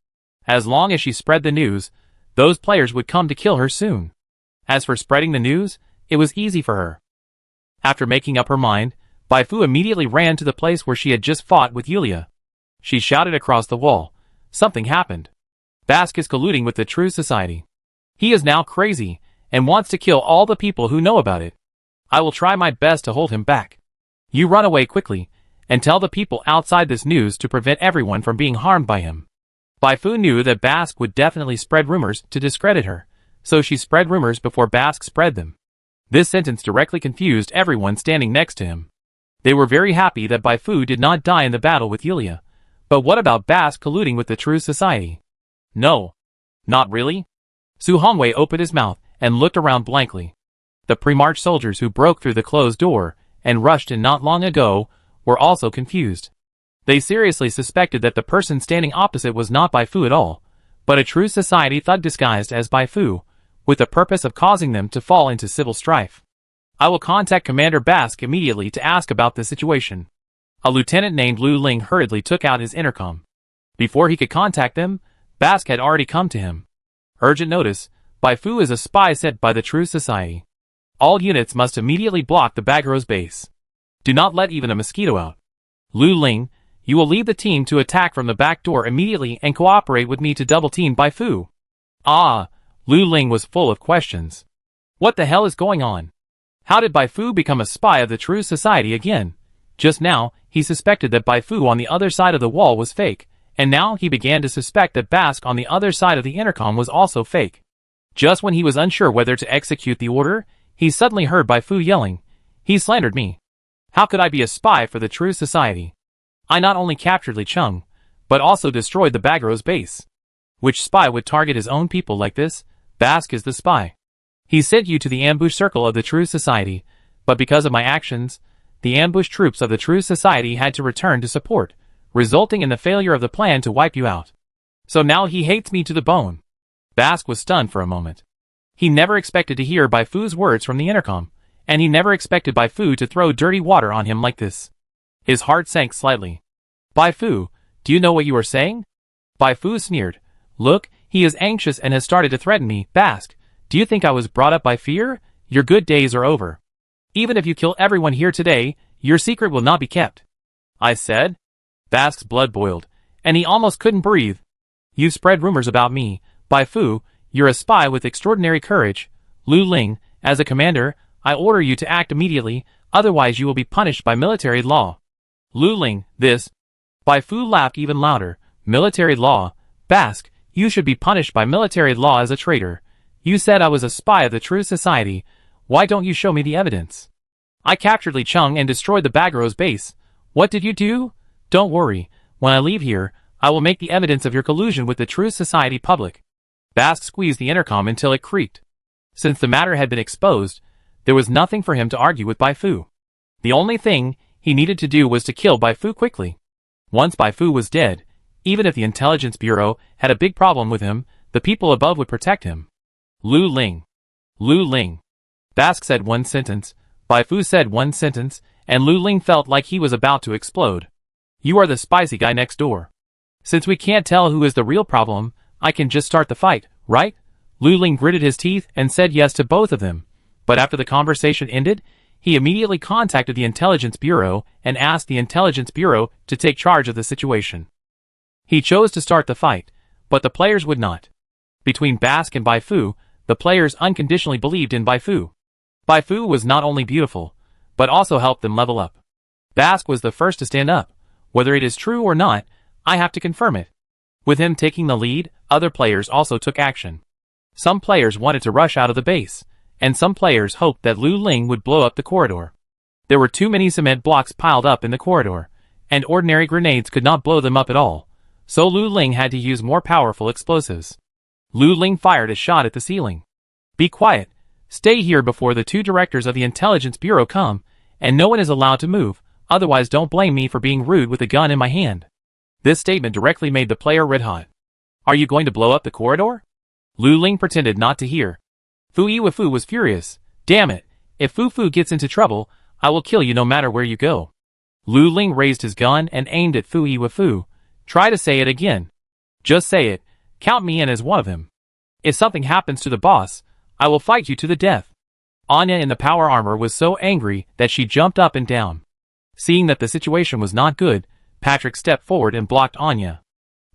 As long as she spread the news, those players would come to kill her soon. As for spreading the news, it was easy for her. After making up her mind, Baifu immediately ran to the place where she had just fought with Yulia. She shouted across the wall, "Something happened. Basque is colluding with the True Society. He is now crazy, and wants to kill all the people who know about it. I will try my best to hold him back. You run away quickly, and tell the people outside this news to prevent everyone from being harmed by him." Baifu knew that Basque would definitely spread rumors to discredit her, so she spread rumors before Basque spread them. This sentence directly confused everyone standing next to him. They were very happy that Baifu did not die in the battle with Yulia. But what about Basque colluding with the True Society? No. Not really? Su Hongwei opened his mouth and looked around blankly. The Primarch soldiers who broke through the closed door and rushed in not long ago were also confused. They seriously suspected that the person standing opposite was not Baifu at all, but a True Society thug disguised as Baifu, with the purpose of causing them to fall into civil strife. I will contact Commander Basque immediately to ask about the situation. A lieutenant named Lu Ling hurriedly took out his intercom. Before he could contact them, Basque had already come to him. Urgent notice, Baifu is a spy sent by the True Society. All units must immediately block the Baghero's base. Do not let even a mosquito out. Lu Ling, you will lead the team to attack from the back door immediately and cooperate with me to double-team Baifu. Ah, Lu Ling was full of questions. What the hell is going on? How did Baifu become a spy of the True Society again? Just now, he suspected that Baifu on the other side of the wall was fake, and now he began to suspect that Basque on the other side of the intercom was also fake. Just when he was unsure whether to execute the order, he suddenly heard Baifu yelling, "He slandered me. How could I be a spy for the True Society? I not only captured Li Cheng, but also destroyed the Baghero's base. Which spy would target his own people like this? Basque is the spy. He sent you to the ambush circle of the True Society, but because of my actions, the ambush troops of the True Society had to return to support, resulting in the failure of the plan to wipe you out. So now he hates me to the bone." Basque was stunned for a moment. He never expected to hear Baifu's words from the intercom, and he never expected Baifu to throw dirty water on him like this. His heart sank slightly. "Baifu, do you know what you are saying?" Baifu sneered. "Look, he is anxious and has started to threaten me. Basque, do you think I was brought up by fear? Your good days are over. Even if you kill everyone here today, your secret will not be kept." I said. Basque's blood boiled, and he almost couldn't breathe. "You've spread rumors about me. Baifu, you're a spy with extraordinary courage. Lu Ling, as a commander, I order you to act immediately, otherwise you will be punished by military law." Lu Ling, this. Baifu laughed even louder. "Military law? Basque, you should be punished by military law as a traitor. You said I was a spy of the True Society. Why don't you show me the evidence? I captured Li Cheng and destroyed the Baghero's base. What did you do? Don't worry, when I leave here, I will make the evidence of your collusion with the True Society public." Basque squeezed the intercom until it creaked. Since the matter had been exposed, there was nothing for him to argue with Baifu. The only thing he needed to do was to kill Baifu quickly. Once Baifu was dead, even if the Intelligence Bureau had a big problem with him, the people above would protect him. Lu Ling. Lu Ling. Basque said one sentence, Baifu said one sentence, and Lu Ling felt like he was about to explode. "You are the spicy guy next door. Since we can't tell who is the real problem, I can just start the fight, right?" Lu Ling gritted his teeth and said yes to both of them, but after the conversation ended, he immediately contacted the Intelligence Bureau and asked the Intelligence Bureau to take charge of the situation. He chose to start the fight, but the players would not. Between Basque and Baifu, the players unconditionally believed in Baifu. Baifu was not only beautiful, but also helped them level up. Basque was the first to stand up. Whether it is true or not, I have to confirm it. With him taking the lead, other players also took action. Some players wanted to rush out of the base, and some players hoped that Lu Ling would blow up the corridor. There were too many cement blocks piled up in the corridor, and ordinary grenades could not blow them up at all, so Lu Ling had to use more powerful explosives. Lu Ling fired a shot at the ceiling. "Be quiet. Stay here before the two directors of the Intelligence Bureau come, and no one is allowed to move, otherwise don't blame me for being rude with a gun in my hand." This statement directly made the player red hot. "Are you going to blow up the corridor?" Lu Ling pretended not to hear. Fu Yiwu was furious. "Damn it, if Fu Fu gets into trouble, I will kill you no matter where you go." Lu Ling raised his gun and aimed at Fu Yiwu. "Try to say it again." "Just say it. Count me in as one of them. If something happens to the boss, I will fight you to the death." Anya in the power armor was so angry that she jumped up and down. Seeing that the situation was not good, Patrick stepped forward and blocked Anya.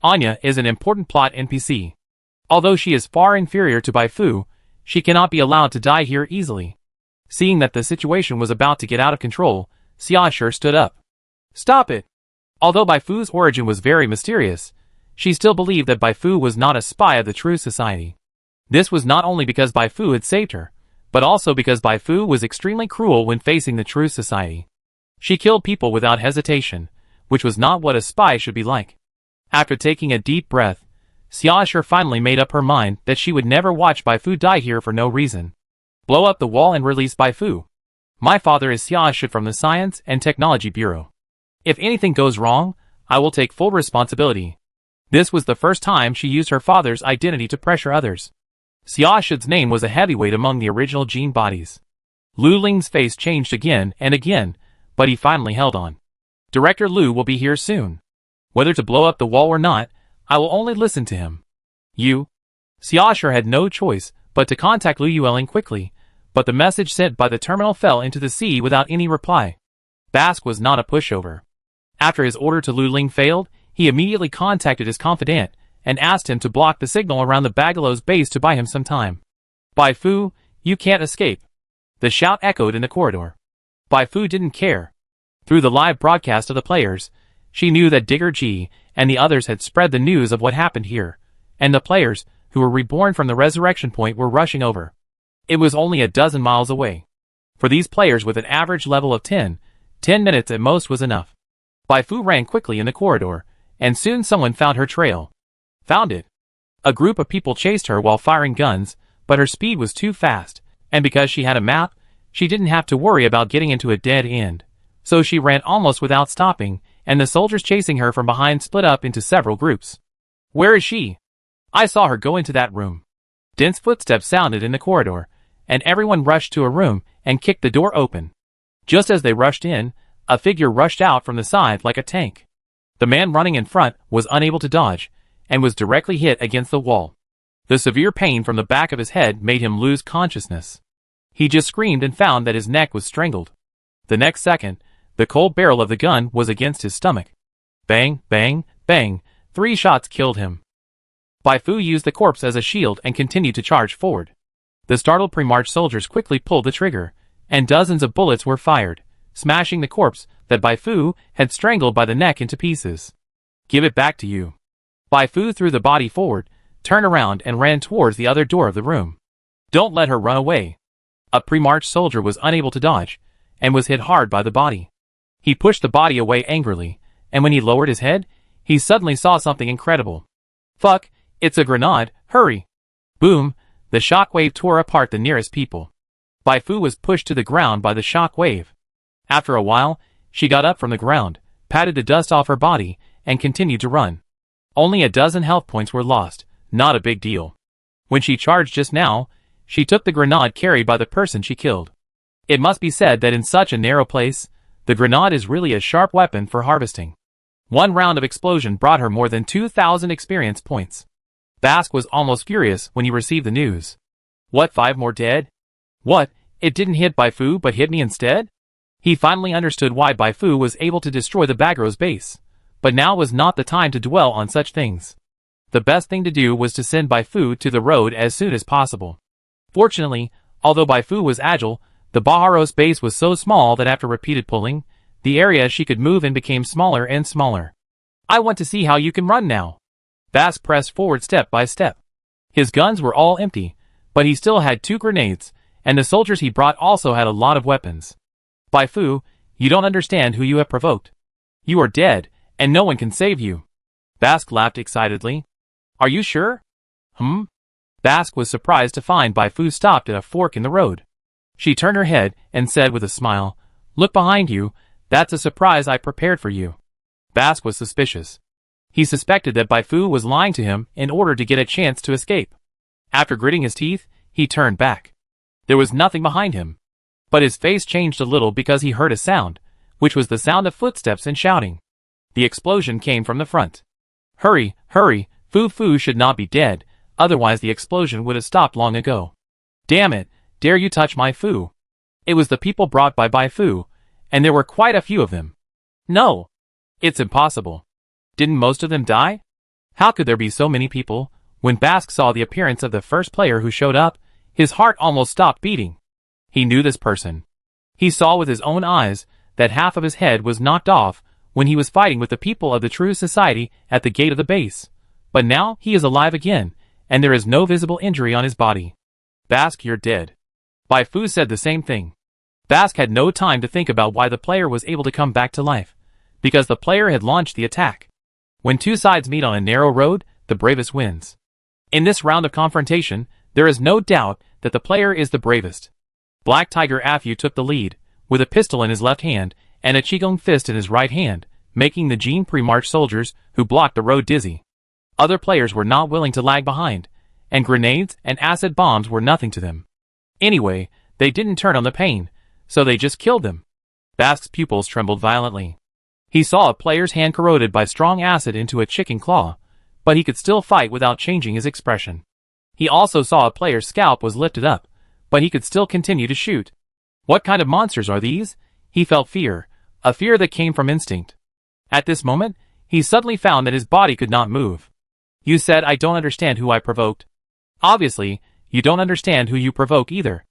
Anya is an important plot NPC. Although she is far inferior to Baifu, she cannot be allowed to die here easily. Seeing that the situation was about to get out of control, Xiaoshi stood up. "Stop it!" Although Baifu's origin was very mysterious, she still believed that Baifu was not a spy of the true society. This was not only because Baifu had saved her, but also because Baifu was extremely cruel when facing the true society. She killed people without hesitation, which was not what a spy should be like. After taking a deep breath, Xiaoshi finally made up her mind that she would never watch Baifu die here for no reason. "Blow up the wall and release Baifu. My father is Xiaoshi from the Science and Technology Bureau. If anything goes wrong, I will take full responsibility." This was the first time she used her father's identity to pressure others. Xiaoshi's name was a heavyweight among the original Jin bodies. Lu Ling's face changed again and again, but he finally held on. "Director Lu will be here soon. Whether to blow up the wall or not, I will only listen to him." Xiaoshi had no choice but to contact Lu Yueling quickly, but the message sent by the terminal fell into the sea without any reply. Basque was not a pushover. After his order to Lu Ling failed, he immediately contacted his confidant and asked him to block the signal around the Bagalow's base to buy him some time. "Baifu, you can't escape." The shout echoed in the corridor. Baifu didn't care. Through the live broadcast of the players, she knew that Digger G and the others had spread the news of what happened here, and the players, who were reborn from the resurrection point, were rushing over. It was only a dozen miles away. For these players with an average level of 10 minutes at most was enough. Baifu ran quickly in the corridor, and soon someone found her trail. Found it. A group of people chased her while firing guns, but her speed was too fast, and because she had a map, she didn't have to worry about getting into a dead end. So she ran almost without stopping, and the soldiers chasing her from behind split up into several groups. "Where is she?" "I saw her go into that room." Dense footsteps sounded in the corridor, and everyone rushed to a room and kicked the door open. Just as they rushed in, a figure rushed out from the side like a tank. The man running in front was unable to dodge, and was directly hit against the wall. The severe pain from the back of his head made him lose consciousness. He just screamed and found that his neck was strangled. The next second, the cold barrel of the gun was against his stomach. Bang, bang, bang, 3 shots killed him. Baifu used the corpse as a shield and continued to charge forward. The startled pre-march soldiers quickly pulled the trigger, and dozens of bullets were fired, smashing the corpse that Baifu had strangled by the neck into pieces. "Give it back to you." Baifu threw the body forward, turned around and ran towards the other door of the room. "Don't let her run away." A pre-march soldier was unable to dodge, and was hit hard by the body. He pushed the body away angrily, and when he lowered his head, he suddenly saw something incredible. "Fuck, it's a grenade, hurry!" Boom, the shock wave tore apart the nearest people. Baifu was pushed to the ground by the shock wave. After a while, she got up from the ground, patted the dust off her body, and continued to run. Only a dozen health points were lost, not a big deal. When she charged just now, she took the grenade carried by the person she killed. It must be said that in such a narrow place, the grenade is really a sharp weapon for harvesting. One round of explosion brought her more than 2,000 experience points. Basque was almost furious when he received the news. "What, 5 more dead? What, It didn't hit Bai Fu but hit me instead? He finally understood why Bai Fu was able to destroy the Bagro's base. But now was not the time to dwell on such things. The best thing to do was to send Bai Fu to the road as soon as possible. Fortunately, although Bai Fu was agile, the Baharo's base was so small that after repeated pulling, the area she could move in became smaller and smaller. I want to see how you can run now. Bask pressed forward step by step. His guns were all empty, but he still had 2 grenades, and the soldiers he brought also had a lot of weapons. Bai Fu, you don't understand who you have provoked. You are dead, and no one can save you. Bask laughed excitedly. Are you sure? Bask was surprised to find Bai Fu stopped at a fork in the road. She turned her head and said with a smile, Look behind you, that's a surprise I prepared for you. Bask was suspicious. He suspected that Bai Fu was lying to him in order to get a chance to escape. After gritting his teeth, he turned back. There was nothing behind him. But his face changed a little because he heard a sound, which was the sound of footsteps and shouting. The explosion came from the front. Hurry, hurry, Fu should not be dead, otherwise the explosion would have stopped long ago. Damn it, dare you touch my Fu? It was the people brought by Bai Fu, and there were quite a few of them. No! It's impossible. Didn't most of them die? How could there be so many people? When Bask saw the appearance of the first player who showed up, his heart almost stopped beating. He knew this person. He saw with his own eyes that half of his head was knocked off when he was fighting with the people of the True Society at the gate of the base. But now he is alive again, and there is no visible injury on his body. Bask, you're dead. Bai Fu said the same thing. Bask had no time to think about why the player was able to come back to life, because the player had launched the attack. When 2 sides meet on a narrow road, the bravest wins. In this round of confrontation, there is no doubt that the player is the bravest. Black Tiger Afu took the lead, with a pistol in his left hand and a Qigong fist in his right hand, making the Jin pre-march soldiers who blocked the road dizzy. Other players were not willing to lag behind, and grenades and acid bombs were nothing to them. Anyway, they didn't turn on the pain, so they just killed them. Bask's pupils trembled violently. He saw a player's hand corroded by strong acid into a chicken claw, but he could still fight without changing his expression. He also saw a player's scalp was lifted up, but he could still continue to shoot. What kind of monsters are these? He felt fear, a fear that came from instinct. At this moment, he suddenly found that his body could not move. You said I don't understand who I provoked. Obviously, you don't understand who you provoke either.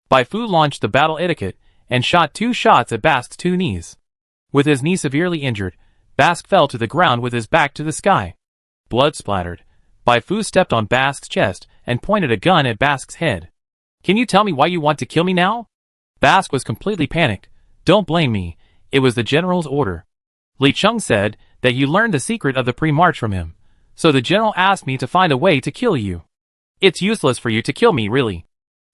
Bai Fu launched the battle etiquette and shot 2 shots at Bask's 2 knees. With his knee severely injured, Bask fell to the ground with his back to the sky. Blood splattered. Bai Fu stepped on Bask's chest and pointed a gun at Bask's head. Can you tell me why you want to kill me now? Bask was completely panicked. Don't blame me, it was the general's order. Li Cheng said that you learned the secret of the pre-march from him, so the general asked me to find a way to kill you. It's useless for you to kill me, really.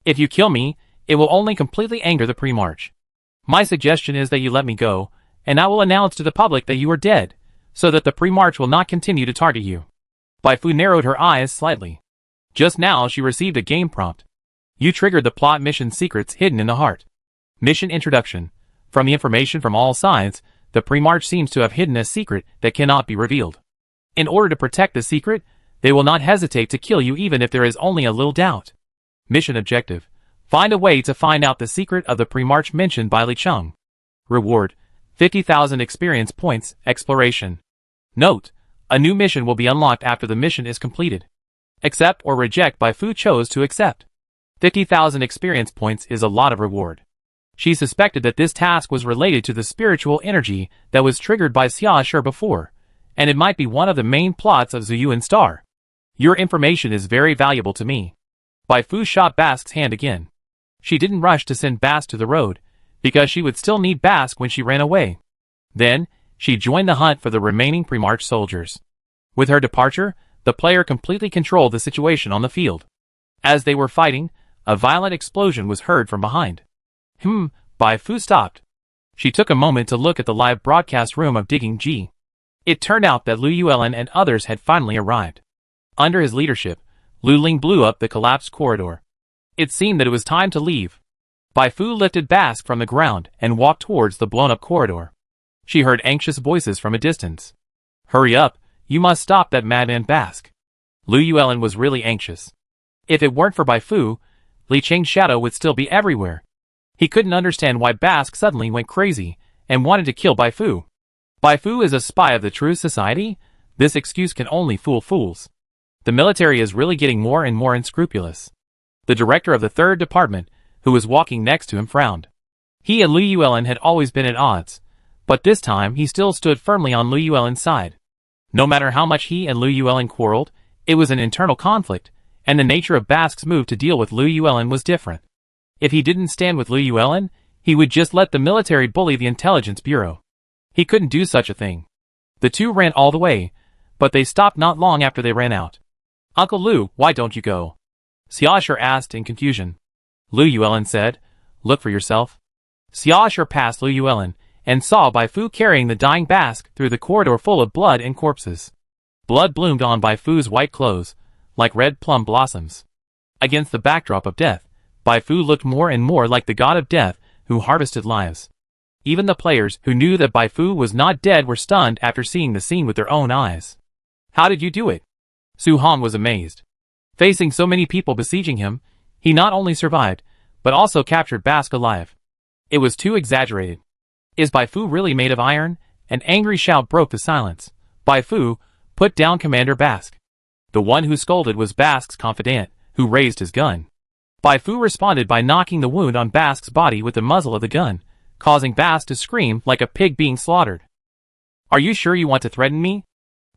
If you kill me, it will only completely anger the pre-march. My suggestion is that you let me go, and I will announce to the public that you are dead, so that the pre-march will not continue to target you. Bai Fu narrowed her eyes slightly. Just now she received a game prompt. You triggered the plot mission secrets hidden in the heart. Mission introduction. From the information from all sides, the pre-march seems to have hidden a secret that cannot be revealed. In order to protect the secret, they will not hesitate to kill you even if there is only a little doubt. Mission objective. Find a way to find out the secret of the pre-march mentioned by Li Cheng. Reward. 50,000 experience points, exploration. Note. A new mission will be unlocked after the mission is completed. Accept or reject. Bai Fu chose to accept. 50,000 experience points is a lot of reward. She suspected that this task was related to the spiritual energy that was triggered by Xia Shi before, and it might be one of the main plots of Zuyuan Star. Your information is very valuable to me. Bai Fu shot Bask's hand again. She didn't rush to send Bask to the road, because she would still need Bask when she ran away. Then, she joined the hunt for the remaining pre-march soldiers. With her departure, the player completely controlled the situation on the field. As they were fighting, a violent explosion was heard from behind. Bai Fu stopped. She took a moment to look at the live broadcast room of Digging G. It turned out that Lu Yuelin and others had finally arrived. Under his leadership, Lu Ling blew up the collapsed corridor. It seemed that it was time to leave. Bai Fu lifted Bask from the ground and walked towards the blown-up corridor. She heard anxious voices from a distance. Hurry up, you must stop that madman Bask. Lu Yuelin was really anxious. If it weren't for Bai Fu, Li Cheng's shadow would still be everywhere. He couldn't understand why Basque suddenly went crazy and wanted to kill Bai Fu. Bai Fu is a spy of the true society? This excuse can only fool fools. The military is really getting more and more unscrupulous. The director of the 3rd Department, who was walking next to him, frowned. He and Lu Yuelin had always been at odds, but this time he still stood firmly on Lu Yuelin's side. No matter how much he and Lu Yuelin quarreled, it was an internal conflict, and the nature of Basque's move to deal with Lu Yuelin was different. If he didn't stand with Lu Yuelin, he would just let the military bully the intelligence bureau. He couldn't do such a thing. The two ran all the way, but they stopped not long after they ran out. "Uncle Lu, why don't you go?" Xiaoshu asked in confusion. Lu Yuelin said, "Look for yourself." Xiaoshu passed Lu Yuelin and saw Bai Fu carrying the dying Basque through the corridor full of blood and corpses. Blood bloomed on Bai Fu's white clothes, like red plum blossoms. Against the backdrop of death, Bai Fu looked more and more like the god of death who harvested lives. Even the players who knew that Bai Fu was not dead were stunned after seeing the scene with their own eyes. "How did you do it?" Su Hong was amazed. Facing so many people besieging him, he not only survived, but also captured Basque alive. It was too exaggerated. "Is Bai Fu really made of iron?" An angry shout broke the silence. "Bai Fu, put down Commander Basque." The one who scolded was Basque's confidant, who raised his gun. Bai Fu responded by knocking the wound on Basque's body with the muzzle of the gun, causing Basque to scream like a pig being slaughtered. "Are you sure you want to threaten me?"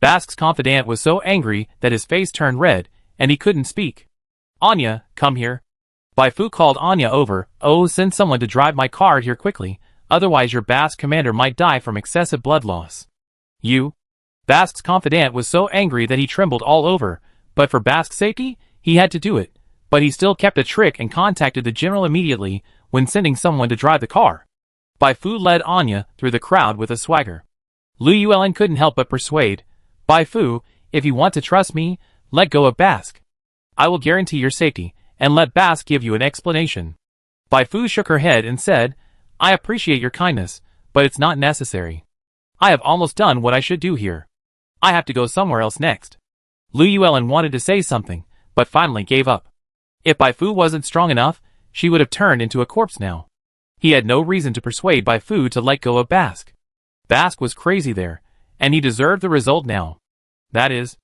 Basque's confidant was so angry that his face turned red, and he couldn't speak. "Anya, come here." Bai Fu called Anya over. "Oh, send someone to drive my car here quickly, otherwise your Basque commander might die from excessive blood loss." "You?" Basque's confidant was so angry that he trembled all over, but for Basque's safety, he had to do it. But he still kept a trick and contacted the general immediately when sending someone to drive the car. Bai Fu led Anya through the crowd with a swagger. Lu Yuelin couldn't help but persuade, "Bai Fu, if you want to trust me, let go of Basque. I will guarantee your safety, and let Basque give you an explanation." Bai Fu shook her head and said, "I appreciate your kindness, but it's not necessary. I have almost done what I should do here. I have to go somewhere else next." Lu Yuelin wanted to say something, but finally gave up. If Bai Fu wasn't strong enough, she would have turned into a corpse now. He had no reason to persuade Bai Fu to let go of Basque. Basque was crazy there, and he deserved the result now. That is,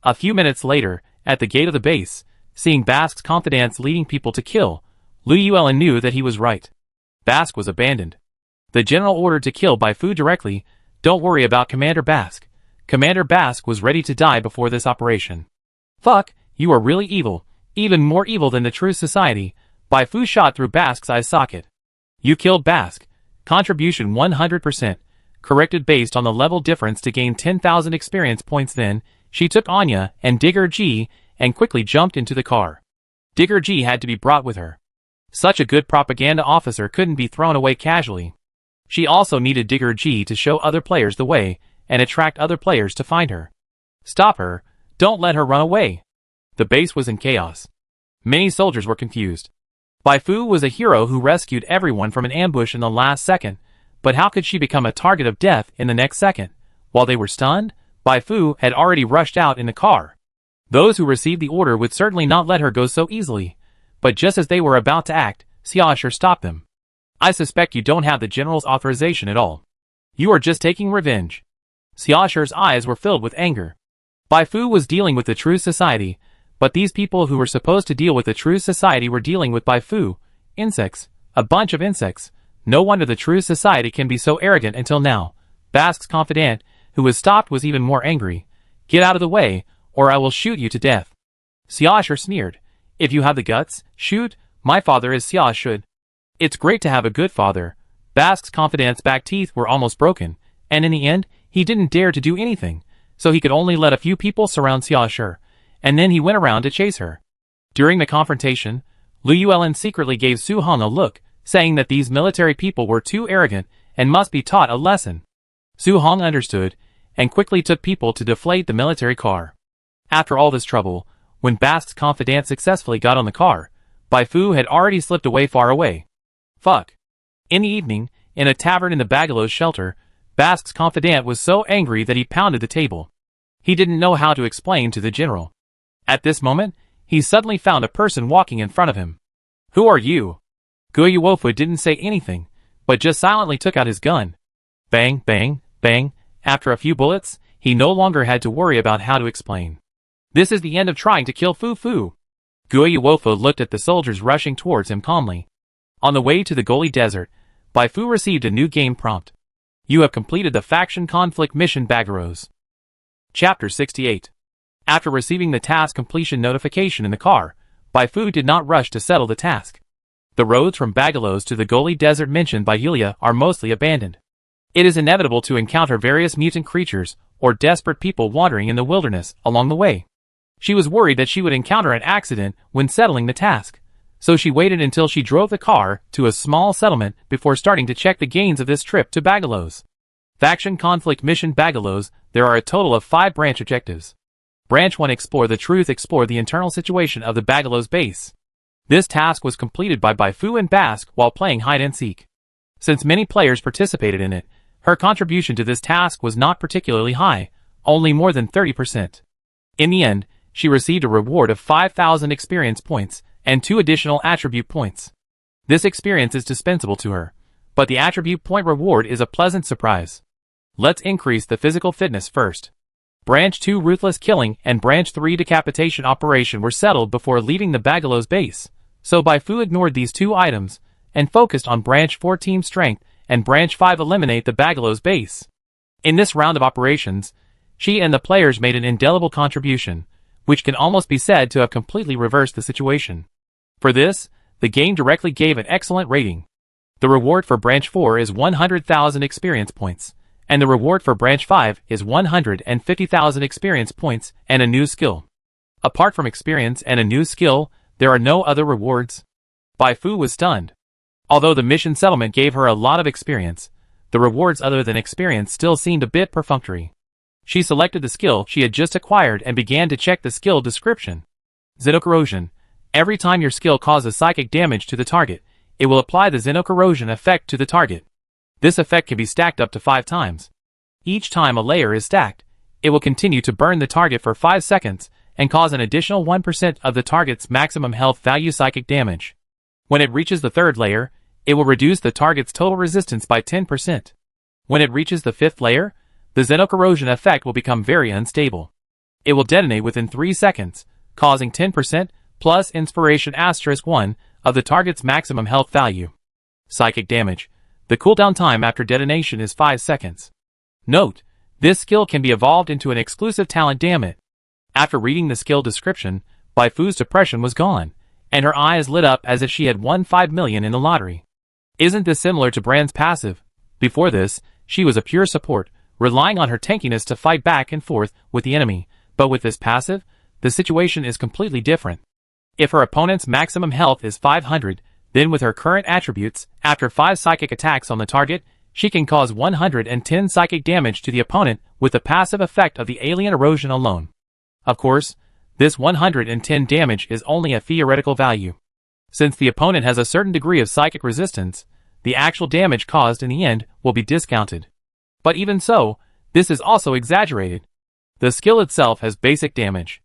a few minutes later, at the gate of the base, seeing Basque's confidants leading people to kill, Lu Yuelin knew that he was right. Basque was abandoned. The general ordered to kill Bai Fu directly. "Don't worry about Commander Basque." Commander Basque was ready to die before this operation. "Fuck, you are really evil, even more evil than the true society." Bai Fu shot through Basque's eye socket. "You killed Basque. Contribution 100%. Corrected based on the level difference to gain 10,000 experience points." Then, she took Anya and Digger G and quickly jumped into the car. Digger G had to be brought with her. Such a good propaganda officer couldn't be thrown away casually. She also needed Digger G to show other players the way and attract other players to find her. "Stop her, don't let her run away." The base was in chaos. Many soldiers were confused. Bai Fu was a hero who rescued everyone from an ambush in the last second, but how could she become a target of death in the next second? While they were stunned, Bai Fu had already rushed out in the car. Those who received the order would certainly not let her go so easily, but just as they were about to act, Xiaoshu stopped them. "I suspect you don't have the general's authorization at all. You are just taking revenge." Xiaoshu's eyes were filled with anger. Bai Fu was dealing with the true society, but these people who were supposed to deal with the true society were dealing with Bai Fu. Insects. A bunch of insects. No wonder the true society can be so arrogant until now. Basque's confidant, who was stopped, was even more angry. "Get out of the way, or I will shoot you to death." Xiaoshu sneered. "If you have the guts, shoot. My father is Xiaoshu. It's great to have a good father." Basque's confidant's back teeth were almost broken, and in the end, he didn't dare to do anything, so he could only let a few people surround Xiaoshu, and then he went around to chase her. During the confrontation, Lu Yuelin secretly gave Su Hong a look, saying that these military people were too arrogant and must be taught a lesson. Su Hong understood, and quickly took people to deflate the military car. After all this trouble, when Basque's confidant successfully got on the car, Bai Fu had already slipped away far away. Fuck. In the evening, in a tavern in the Bagalo's shelter, Basque's confidant was so angry that he pounded the table. He didn't know how to explain to the general. At this moment, he suddenly found a person walking in front of him. Who are you? Guyuofu didn't say anything, but just silently took out his gun. Bang, bang, bang. After a few bullets, he no longer had to worry about how to explain. This is the end of trying to kill Fu Fu. Guyuofu looked at the soldiers rushing towards him calmly. On the way to the Goli Desert, Bai Fu received a new game prompt. You have completed the faction conflict mission Bagaros. Chapter 68. After receiving the task completion notification in the car, Bai Fu did not rush to settle the task. The roads from Bagalos to the Goli Desert mentioned by Yulia are mostly abandoned. It is inevitable to encounter various mutant creatures or desperate people wandering in the wilderness along the way. She was worried that she would encounter an accident when settling the task, so she waited until she drove the car to a small settlement before starting to check the gains of this trip to Bagalos. Faction Conflict Mission Bagalos. There are a total of 5 branch objectives. Branch 1, explore the truth. Explore the internal situation of the Bagalos base. This task was completed by Bai Fu and Basque while playing hide-and-seek. Since many players participated in it, her contribution to this task was not particularly high, only more than 30%. In the end, she received a reward of 5,000 experience points and 2 additional attribute points. This experience is dispensable to her, but the attribute point reward is a pleasant surprise. Let's increase the physical fitness first. Branch 2 Ruthless Killing and Branch 3 Decapitation Operation were settled before leaving the Bagalos base, so Bai Fu ignored these 2 items and focused on Branch 4 Team Strength and Branch 5 Eliminate the Bagalos base. In this round of operations, she and the players made an indelible contribution, which can almost be said to have completely reversed the situation. For this, the game directly gave an excellent rating. The reward for Branch 4 is 100,000 experience points, and the reward for Branch 5 is 150,000 experience points and a new skill. Apart from experience and a new skill, there are no other rewards. Bai Fu was stunned. Although the mission settlement gave her a lot of experience, the rewards other than experience still seemed a bit perfunctory. She selected the skill she had just acquired and began to check the skill description. Xenocorrosion. Every time your skill causes psychic damage to the target, it will apply the Xenocorrosion effect to the target. This effect can be stacked up to 5 times. Each time a layer is stacked, it will continue to burn the target for 5 seconds and cause an additional 1% of the target's maximum health value psychic damage. When it reaches the 3rd layer, it will reduce the target's total resistance by 10%. When it reaches the 5th layer, the Xenocorrosion effect will become very unstable. It will detonate within 3 seconds, causing 10% plus inspiration *1 of the target's maximum health value. Psychic damage. The cooldown time after detonation is 5 seconds. Note, this skill can be evolved into an exclusive talent. Damn it. After reading the skill description, Bai Fu's depression was gone, and her eyes lit up as if she had won 5 million in the lottery. Isn't this similar to Brand's passive? Before this, she was a pure support, relying on her tankiness to fight back and forth with the enemy, but with this passive, the situation is completely different. If her opponent's maximum health is 500, then with her current attributes, after 5 psychic attacks on the target, she can cause 110 psychic damage to the opponent with the passive effect of the alien erosion alone. Of course, this 110 damage is only a theoretical value. Since the opponent has a certain degree of psychic resistance, the actual damage caused in the end will be discounted. But even so, this is also exaggerated. The skill itself has basic damage.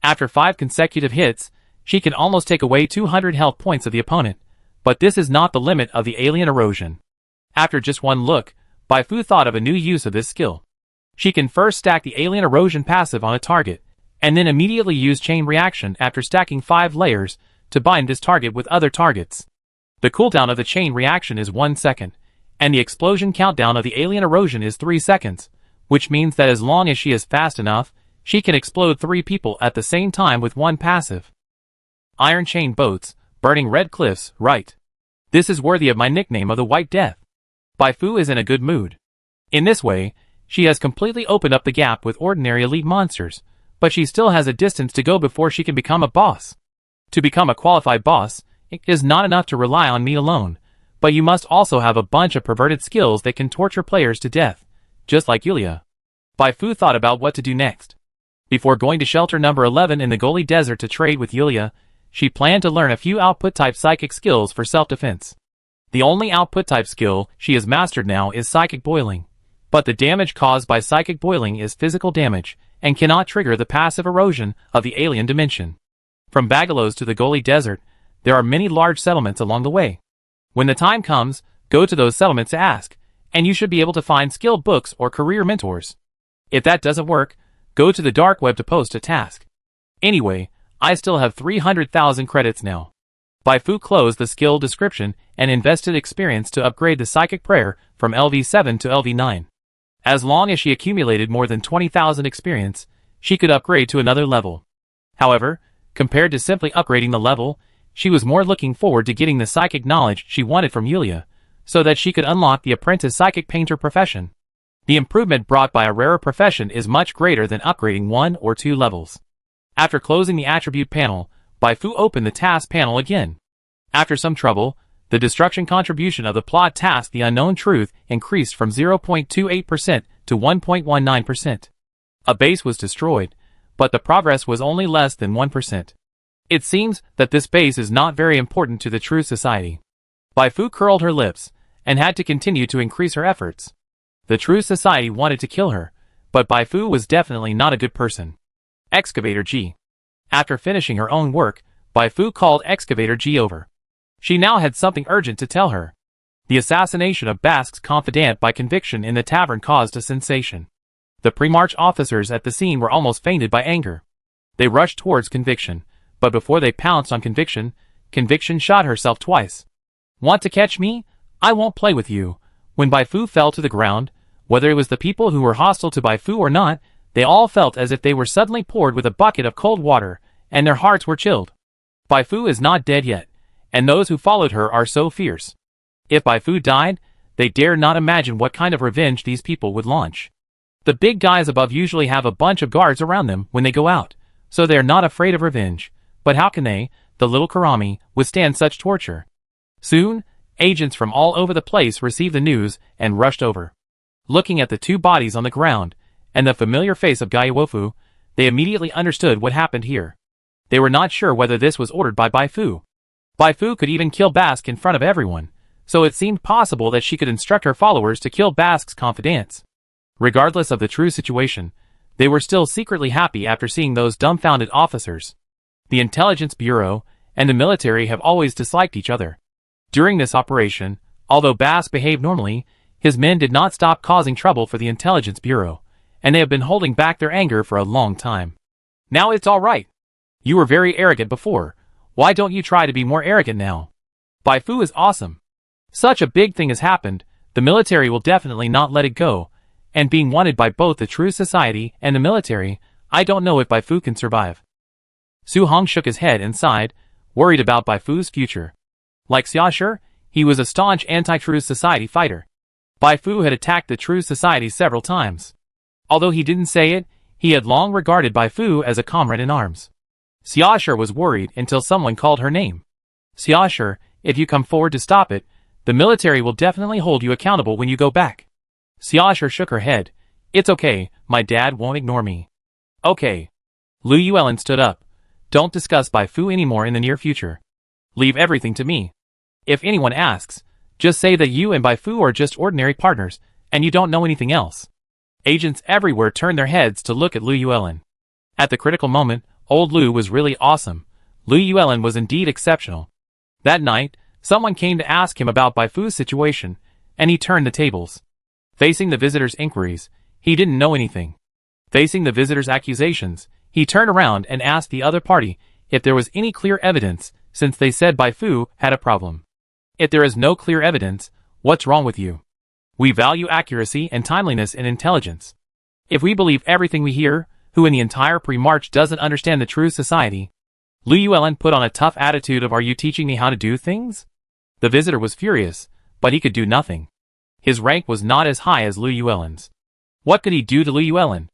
After 5 consecutive hits, she can almost take away 200 health points of the opponent, but this is not the limit of the alien erosion. After just one look, Bai Fu thought of a new use of this skill. She can first stack the alien erosion passive on a target, and then immediately use chain reaction after stacking 5 layers to bind this target with other targets. The cooldown of the chain reaction is 1 second, and the explosion countdown of the alien erosion is 3 seconds, which means that as long as she is fast enough, she can explode 3 people at the same time with 1 passive. Iron Chain Boats, Burning Red Cliffs, right. This is worthy of my nickname of the White Death. Bai Fu is in a good mood. In this way, she has completely opened up the gap with ordinary elite monsters, but she still has a distance to go before she can become a boss. To become a qualified boss, it is not enough to rely on me alone, but you must also have a bunch of perverted skills that can torture players to death, just like Yulia. Bai Fu thought about what to do next. Before going to shelter number 11 in the Goli Desert to trade with Yulia, she planned to learn a few output-type psychic skills for self-defense. The only output-type skill she has mastered now is Psychic Boiling, but the damage caused by Psychic Boiling is physical damage and cannot trigger the passive erosion of the alien dimension. From Bagalos to the Goli Desert, there are many large settlements along the way. When the time comes, go to those settlements to ask, and you should be able to find skilled books or career mentors. If that doesn't work, go to the dark web to post a task. Anyway, I still have 300,000 credits now. Bai Fu closed the skill description and invested experience to upgrade the psychic prayer from LV7 to LV9. As long as she accumulated more than 20,000 experience, she could upgrade to another level. However, compared to simply upgrading the level, she was more looking forward to getting the psychic knowledge she wanted from Yulia, so that she could unlock the apprentice psychic painter profession. The improvement brought by a rarer profession is much greater than upgrading 1 or 2 levels. After closing the attribute panel, Bai Fu opened the task panel again. After some trouble, the destruction contribution of the plot task The Unknown Truth increased from 0.28% to 1.19%. A base was destroyed, but the progress was only less than 1%. It seems that this base is not very important to the true society. Bai Fu curled her lips, and had to continue to increase her efforts. The true society wanted to kill her, but Bai Fu was definitely not a good person. Excavator G. After finishing her own work, Bai Fu called Excavator G over. She now had something urgent to tell her. The assassination of Basque's confidant by conviction in the tavern caused a sensation. The pre-march officers at the scene were almost fainted by anger. They rushed towards Conviction, but before they pounced on Conviction, Conviction shot herself twice. Want to catch me? I won't play with you. When Bai Fu fell to the ground, whether it was the people who were hostile to Bai Fu or not, they all felt as if they were suddenly poured with a bucket of cold water, and their hearts were chilled. Bai Fu is not dead yet, and those who followed her are so fierce. If Bai Fu died, they dare not imagine what kind of revenge these people would launch. The big guys above usually have a bunch of guards around them when they go out, so they are not afraid of revenge. But how can they, the little Karami, withstand such torture? Soon, agents from all over the place received the news and rushed over. Looking at the 2 bodies on the ground, and the familiar face of Gaiwofu, they immediately understood what happened here. They were not sure whether this was ordered by Bai Fu. Bai Fu could even kill Basque in front of everyone, so it seemed possible that she could instruct her followers to kill Basque's confidants. Regardless of the true situation, they were still secretly happy after seeing those dumbfounded officers. The Intelligence Bureau and the military have always disliked each other. During this operation, although Basque behaved normally, his men did not stop causing trouble for the Intelligence Bureau, and they have been holding back their anger for a long time. Now it's all right. You were very arrogant before. Why don't you try to be more arrogant now? Bai Fu is awesome. Such a big thing has happened, the military will definitely not let it go, and being wanted by both the true society and the military, I don't know if Bai Fu can survive. Su Hong shook his head and sighed, worried about Bai Fu's future. Like Xiaoshi, he was a staunch anti-true society fighter. Bai Fu had attacked the true society several times. Although he didn't say it, he had long regarded Bai Fu as a comrade in arms. Xiaoshi was worried until someone called her name. Xiaoshi, if you come forward to stop it, the military will definitely hold you accountable when you go back. Xiaoshi shook her head. It's okay, my dad won't ignore me. Okay. Lu Yuelin stood up. Don't discuss Bai Fu anymore in the near future. Leave everything to me. If anyone asks, just say that you and Bai Fu are just ordinary partners, and you don't know anything else. Agents everywhere turned their heads to look at Lu Yuelin. At the critical moment, old Lu was really awesome. Lu Yuelin was indeed exceptional. That night, someone came to ask him about Bai Fu's situation, and he turned the tables. Facing the visitor's inquiries, he didn't know anything. Facing the visitor's accusations, he turned around and asked the other party if there was any clear evidence, since they said Bai Fu had a problem. If there is no clear evidence, what's wrong with you? We value accuracy and timeliness in intelligence. If we believe everything we hear, who in the entire pre-march doesn't understand the true society? Lu Yuelin put on a tough attitude of, are you teaching me how to do things? The visitor was furious, but he could do nothing. His rank was not as high as Lu Yuelin's. What could he do to Lu Yuelin?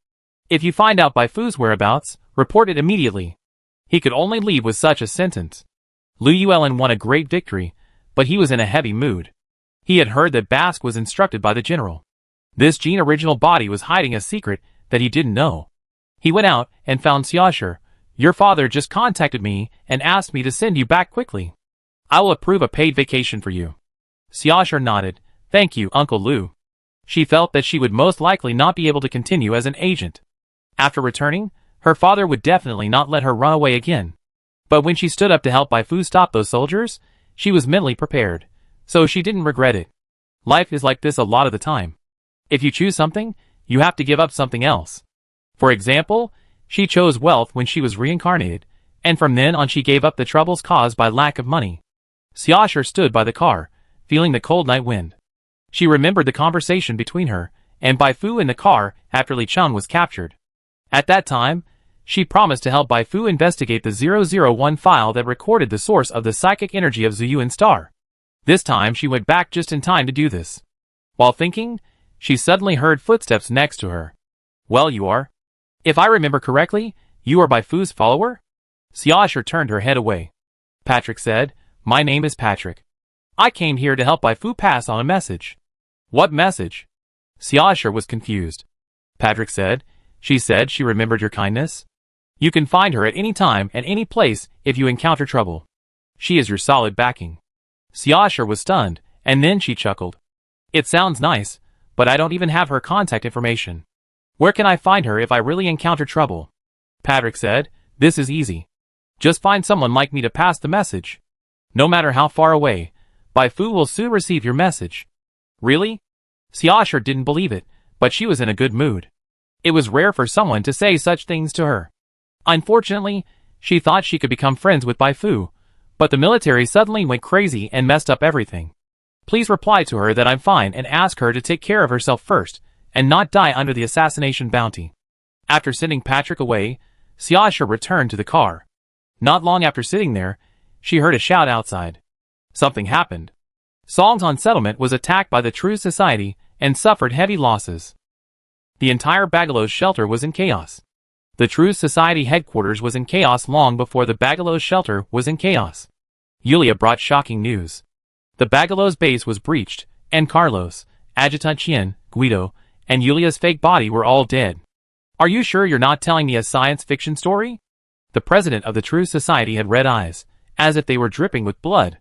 If you find out Bai Fu's whereabouts, report it immediately. He could only leave with such a sentence. Lu Yuelin won a great victory, but he was in a heavy mood. He had heard that Basque was instructed by the general. This Gene original body was hiding a secret that he didn't know. He went out and found Xiaoshi. Your father just contacted me and asked me to send you back quickly. I will approve a paid vacation for you. Xiaoshi nodded. Thank you, Uncle Lu. She felt that she would most likely not be able to continue as an agent. After returning, her father would definitely not let her run away again. But when she stood up to help Bai Fu stop those soldiers, she was mentally prepared, so she didn't regret it. Life is like this a lot of the time. If you choose something, you have to give up something else. For example, she chose wealth when she was reincarnated, and from then on she gave up the troubles caused by lack of money. Xiaosher stood by the car, feeling the cold night wind. She remembered the conversation between her and Bai Fu in the car after Li Chun was captured. At that time, she promised to help Bai Fu investigate the 001 file that recorded the source of the psychic energy of Zuyuan Star. This time she went back just in time to do this. While thinking, she suddenly heard footsteps next to her. Well, you are. If I remember correctly, you are Bai Fu's follower? Xiaosher turned her head away. Patrick said, My name is Patrick. I came here to help Bai Fu pass on a message. What message? Xiaosher was confused. Patrick said, She said she remembered your kindness. You can find her at any time and any place if you encounter trouble. She is your solid backing. Xiaosher was stunned, and then she chuckled. It sounds nice, but I don't even have her contact information. Where can I find her if I really encounter trouble? Patrick said, This is easy. Just find someone like me to pass the message. No matter how far away, Bai Fu will soon receive your message. Really? Xiaosher didn't believe it, but she was in a good mood. It was rare for someone to say such things to her. Unfortunately, she thought she could become friends with Bai Fu, but the military suddenly went crazy and messed up everything. Please reply to her that I'm fine and ask her to take care of herself first, and not die under the assassination bounty. After sending Patrick away, Xiaosher returned to the car. Not long after sitting there, she heard a shout outside. Something happened. Songzon settlement was attacked by the True Society and suffered heavy losses. The entire Bagalos shelter was in chaos. The True Society headquarters was in chaos long before the Bagalos shelter was in chaos. Yulia brought shocking news. The Bagalos base was breached, and Carlos, Adjutant Qian, Guido, and Yulia's fake body were all dead. Are you sure you're not telling me a science fiction story? The president of the True Society had red eyes, as if they were dripping with blood.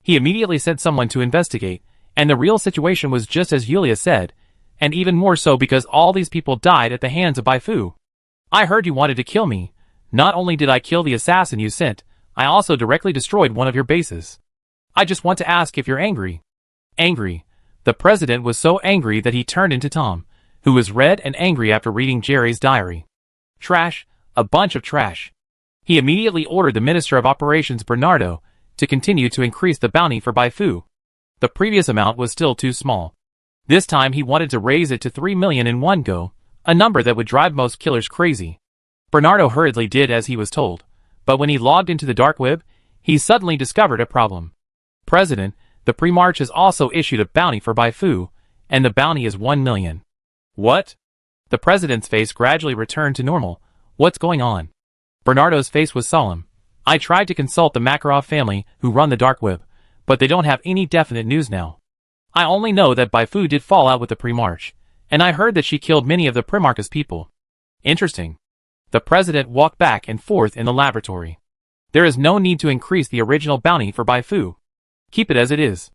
He immediately sent someone to investigate, and the real situation was just as Yulia said, and even more so because all these people died at the hands of Bai Fu. I heard you wanted to kill me. Not only did I kill the assassin you sent, I also directly destroyed one of your bases. I just want to ask if you're angry. Angry. The president was so angry that he turned into Tom, who was red and angry after reading Jerry's diary. Trash, a bunch of trash. He immediately ordered the Minister of Operations Bernardo to continue to increase the bounty for Bai Fu. The previous amount was still too small. This time he wanted to raise it to 3 million in one go, a number that would drive most killers crazy. Bernardo hurriedly did as he was told, but when he logged into the dark web, he suddenly discovered a problem. President, the Pre-March has also issued a bounty for Bai Fu, and the bounty is 1 million. What? The president's face gradually returned to normal. What's going on? Bernardo's face was solemn. I tried to consult the Makarov family who run the dark web, but they don't have any definite news now. I only know that Bai Fu did fall out with the Pre-March, and I heard that she killed many of the Primarch's people. Interesting. The president walked back and forth in the laboratory. There is no need to increase the original bounty for Bai Fu. Keep it as it is.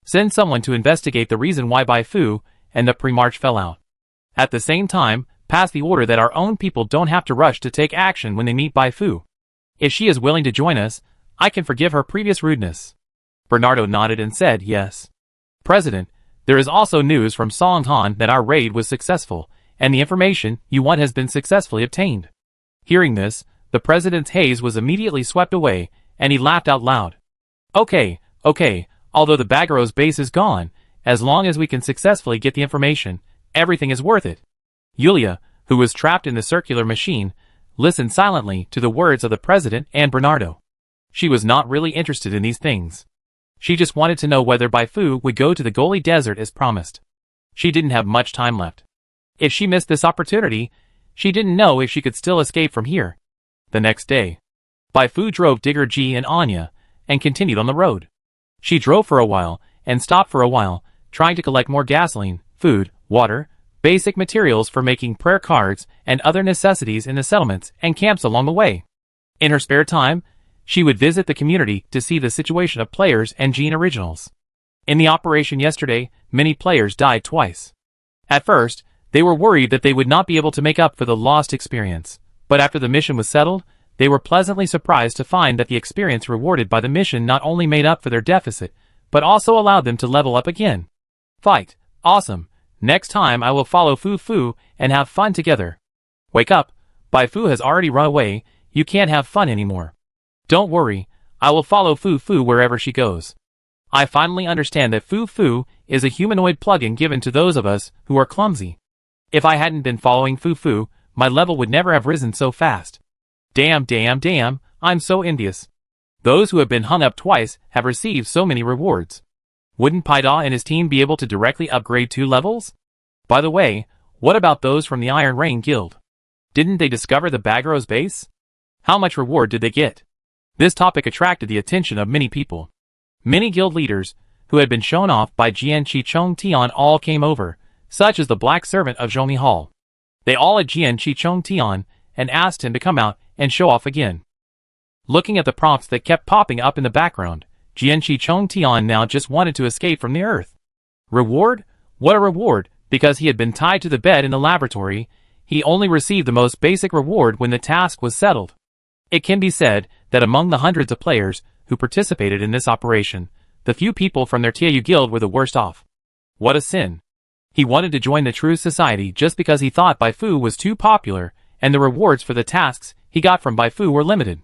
Send someone to investigate the reason why Bai Fu and the Pre-March fell out. At the same time, pass the order that our own people don't have to rush to take action when they meet Bai Fu. If she is willing to join us, I can forgive her previous rudeness. Bernardo nodded and said yes. President, there is also news from Songhan that our raid was successful, and the information you want has been successfully obtained. Hearing this, the president's haze was immediately swept away, and he laughed out loud. Okay, although the Bagaros base is gone, as long as we can successfully get the information, everything is worth it. Yulia, who was trapped in the circular machine, listened silently to the words of the president and Bernardo. She was not really interested in these things. She just wanted to know whether Bai Fu would go to the Goli Desert as promised. She didn't have much time left. If she missed this opportunity, she didn't know if she could still escape from here. The next day, Bai Fu drove Digger G and Anya, and continued on the road. She drove for a while, and stopped for a while, trying to collect more gasoline, food, water, basic materials for making prayer cards, and other necessities in the settlements and camps along the way. In her spare time, she would visit the community to see the situation of players and Gene Originals. In the operation yesterday, many players died twice. At first, they were worried that they would not be able to make up for the lost experience, but after the mission was settled, they were pleasantly surprised to find that the experience rewarded by the mission not only made up for their deficit, but also allowed them to level up again. Fight. Awesome. Next time I will follow Fu Fu and have fun together. Wake up. Bai Fu has already run away, you can't have fun anymore. Don't worry, I will follow Fu Fu wherever she goes. I finally understand that Fu Fu is a humanoid plugin given to those of us who are clumsy. If I hadn't been following Fu Fu, my level would never have risen so fast. Damn, I'm so envious. Those who have been hung up twice have received so many rewards. Wouldn't Paida and his team be able to directly upgrade 2 levels? By the way, what about those from the Iron Rain Guild? Didn't they discover the Bagro's base? How much reward did they get? This topic attracted the attention of many people. Many guild leaders, who had been shown off by Jianqi Chong Tian, all came over, such as the Black Servant of Zhomi Hall. They all had Jianqi Chong Tian and asked him to come out and show off again. Looking at the prompts that kept popping up in the background, Jianqi Chong Tian now just wanted to escape from the earth. Reward? What a reward! Because he had been tied to the bed in the laboratory, he only received the most basic reward when the task was settled. It can be said that among the hundreds of players who participated in this operation, the few people from their TAU guild were the worst off. What a sin. He wanted to join the True Society just because he thought Bai Fu was too popular, and the rewards for the tasks he got from Bai Fu were limited.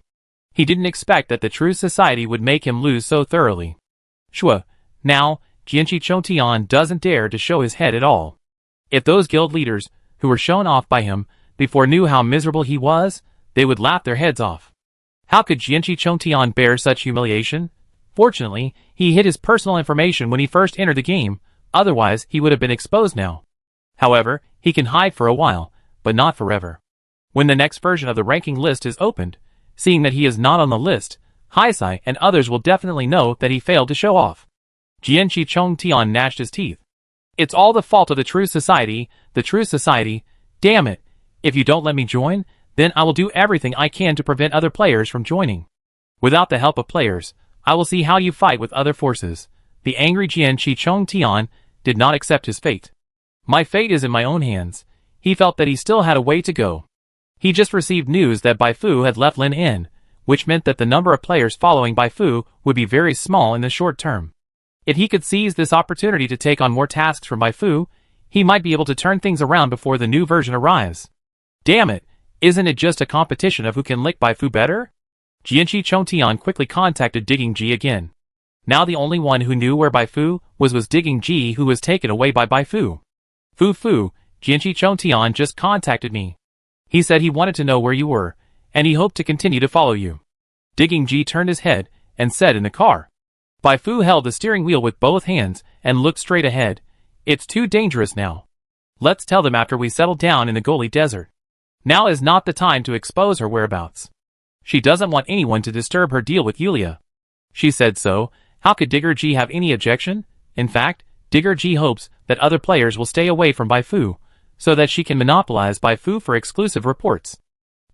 He didn't expect that the True Society would make him lose so thoroughly. Shua, now, Jianqi Chong Tian doesn't dare to show his head at all. If those guild leaders, who were shown off by him, before knew how miserable he was, they would laugh their heads off. How could Jianqi Chong Tian bear such humiliation? Fortunately, he hid his personal information when he first entered the game, otherwise he would have been exposed now. However, he can hide for a while, but not forever. When the next version of the ranking list is opened, seeing that he is not on the list, Haisai and others will definitely know that he failed to show off. Jianqi Chong Tian gnashed his teeth. It's all the fault of the True Society, damn it. If you don't let me join, then I will do everything I can to prevent other players from joining. Without the help of players, I will see how you fight with other forces. The angry Jianqi Chong Tian did not accept his fate. My fate is in my own hands. He felt that he still had a way to go. He just received news that Bai Fu had left Lin In, which meant that the number of players following Bai Fu would be very small in the short term. If he could seize this opportunity to take on more tasks from Bai Fu, he might be able to turn things around before the new version arrives. Damn it, isn't it just a competition of who can lick Bai Fu better? Jianqi Chong Tian quickly contacted Digging Ji again. Now the only one who knew where Bai Fu was Digging Ji, who was taken away by Bai Fu. Fu, Jianqi Chong Tian just contacted me. He said he wanted to know where you were, and he hoped to continue to follow you. Digging Ji turned his head and said in the car. Bai Fu held the steering wheel with both hands and looked straight ahead. It's too dangerous now. Let's tell them after we settle down in the Goli Desert. Now is not the time to expose her whereabouts. She doesn't want anyone to disturb her deal with Yulia. She said so. How could Digger G have any objection? In fact, Digger G hopes that other players will stay away from Bai Fu, so that she can monopolize Bai Fu for exclusive reports.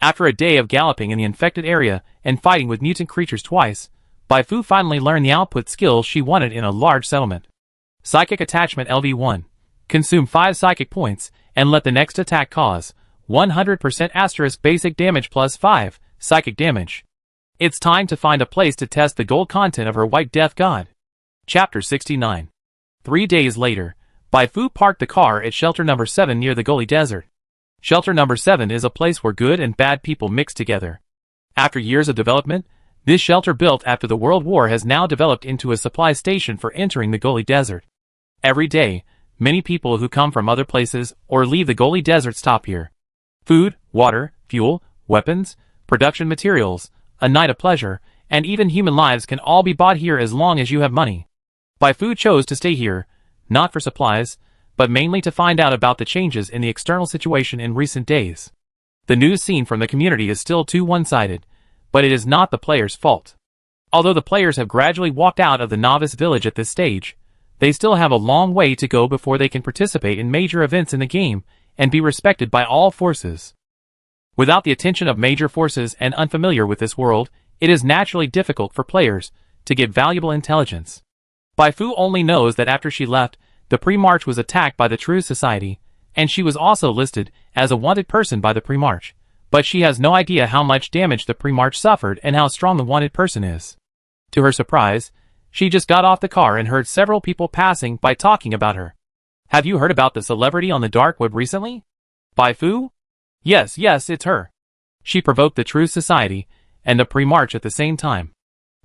After a day of galloping in the infected area and fighting with mutant creatures twice, Bai Fu finally learned the output skills she wanted in a large settlement. Psychic Attachment LV1. Consume 5 psychic points, and let the next attack cause 100% asterisk basic damage plus 5 psychic damage. It's time to find a place to test the gold content of her White Death God. Chapter 69. 3 days later, Bai Fu parked the car at shelter number 7 near the Goli Desert. Shelter number 7 is a place where good and bad people mix together. After years of development, this shelter built after the World War has now developed into a supply station for entering the Goli Desert. Every day, many people who come from other places or leave the Goli Desert stop here. Food, water, fuel, weapons, production materials, a night of pleasure, and even human lives can all be bought here as long as you have money. Bai Fu chose to stay here, not for supplies, but mainly to find out about the changes in the external situation in recent days. The news seen from the community is still too one-sided, but it is not the players' fault. Although the players have gradually walked out of the novice village at this stage, they still have a long way to go before they can participate in major events in the game and be respected by all forces. Without the attention of major forces and unfamiliar with this world, it is naturally difficult for players to get valuable intelligence. Bai Fu only knows that after she left, the Pre-March was attacked by the True Society, and she was also listed as a wanted person by the Pre-March, But she has no idea how much damage the pre-march suffered and how strong the wanted person is. To her surprise, she just got off the car and heard several people passing by talking about her. Have you heard about the celebrity on the dark web recently? Bai Fu? Yes, it's her. She provoked the True Society and the pre-march at the same time.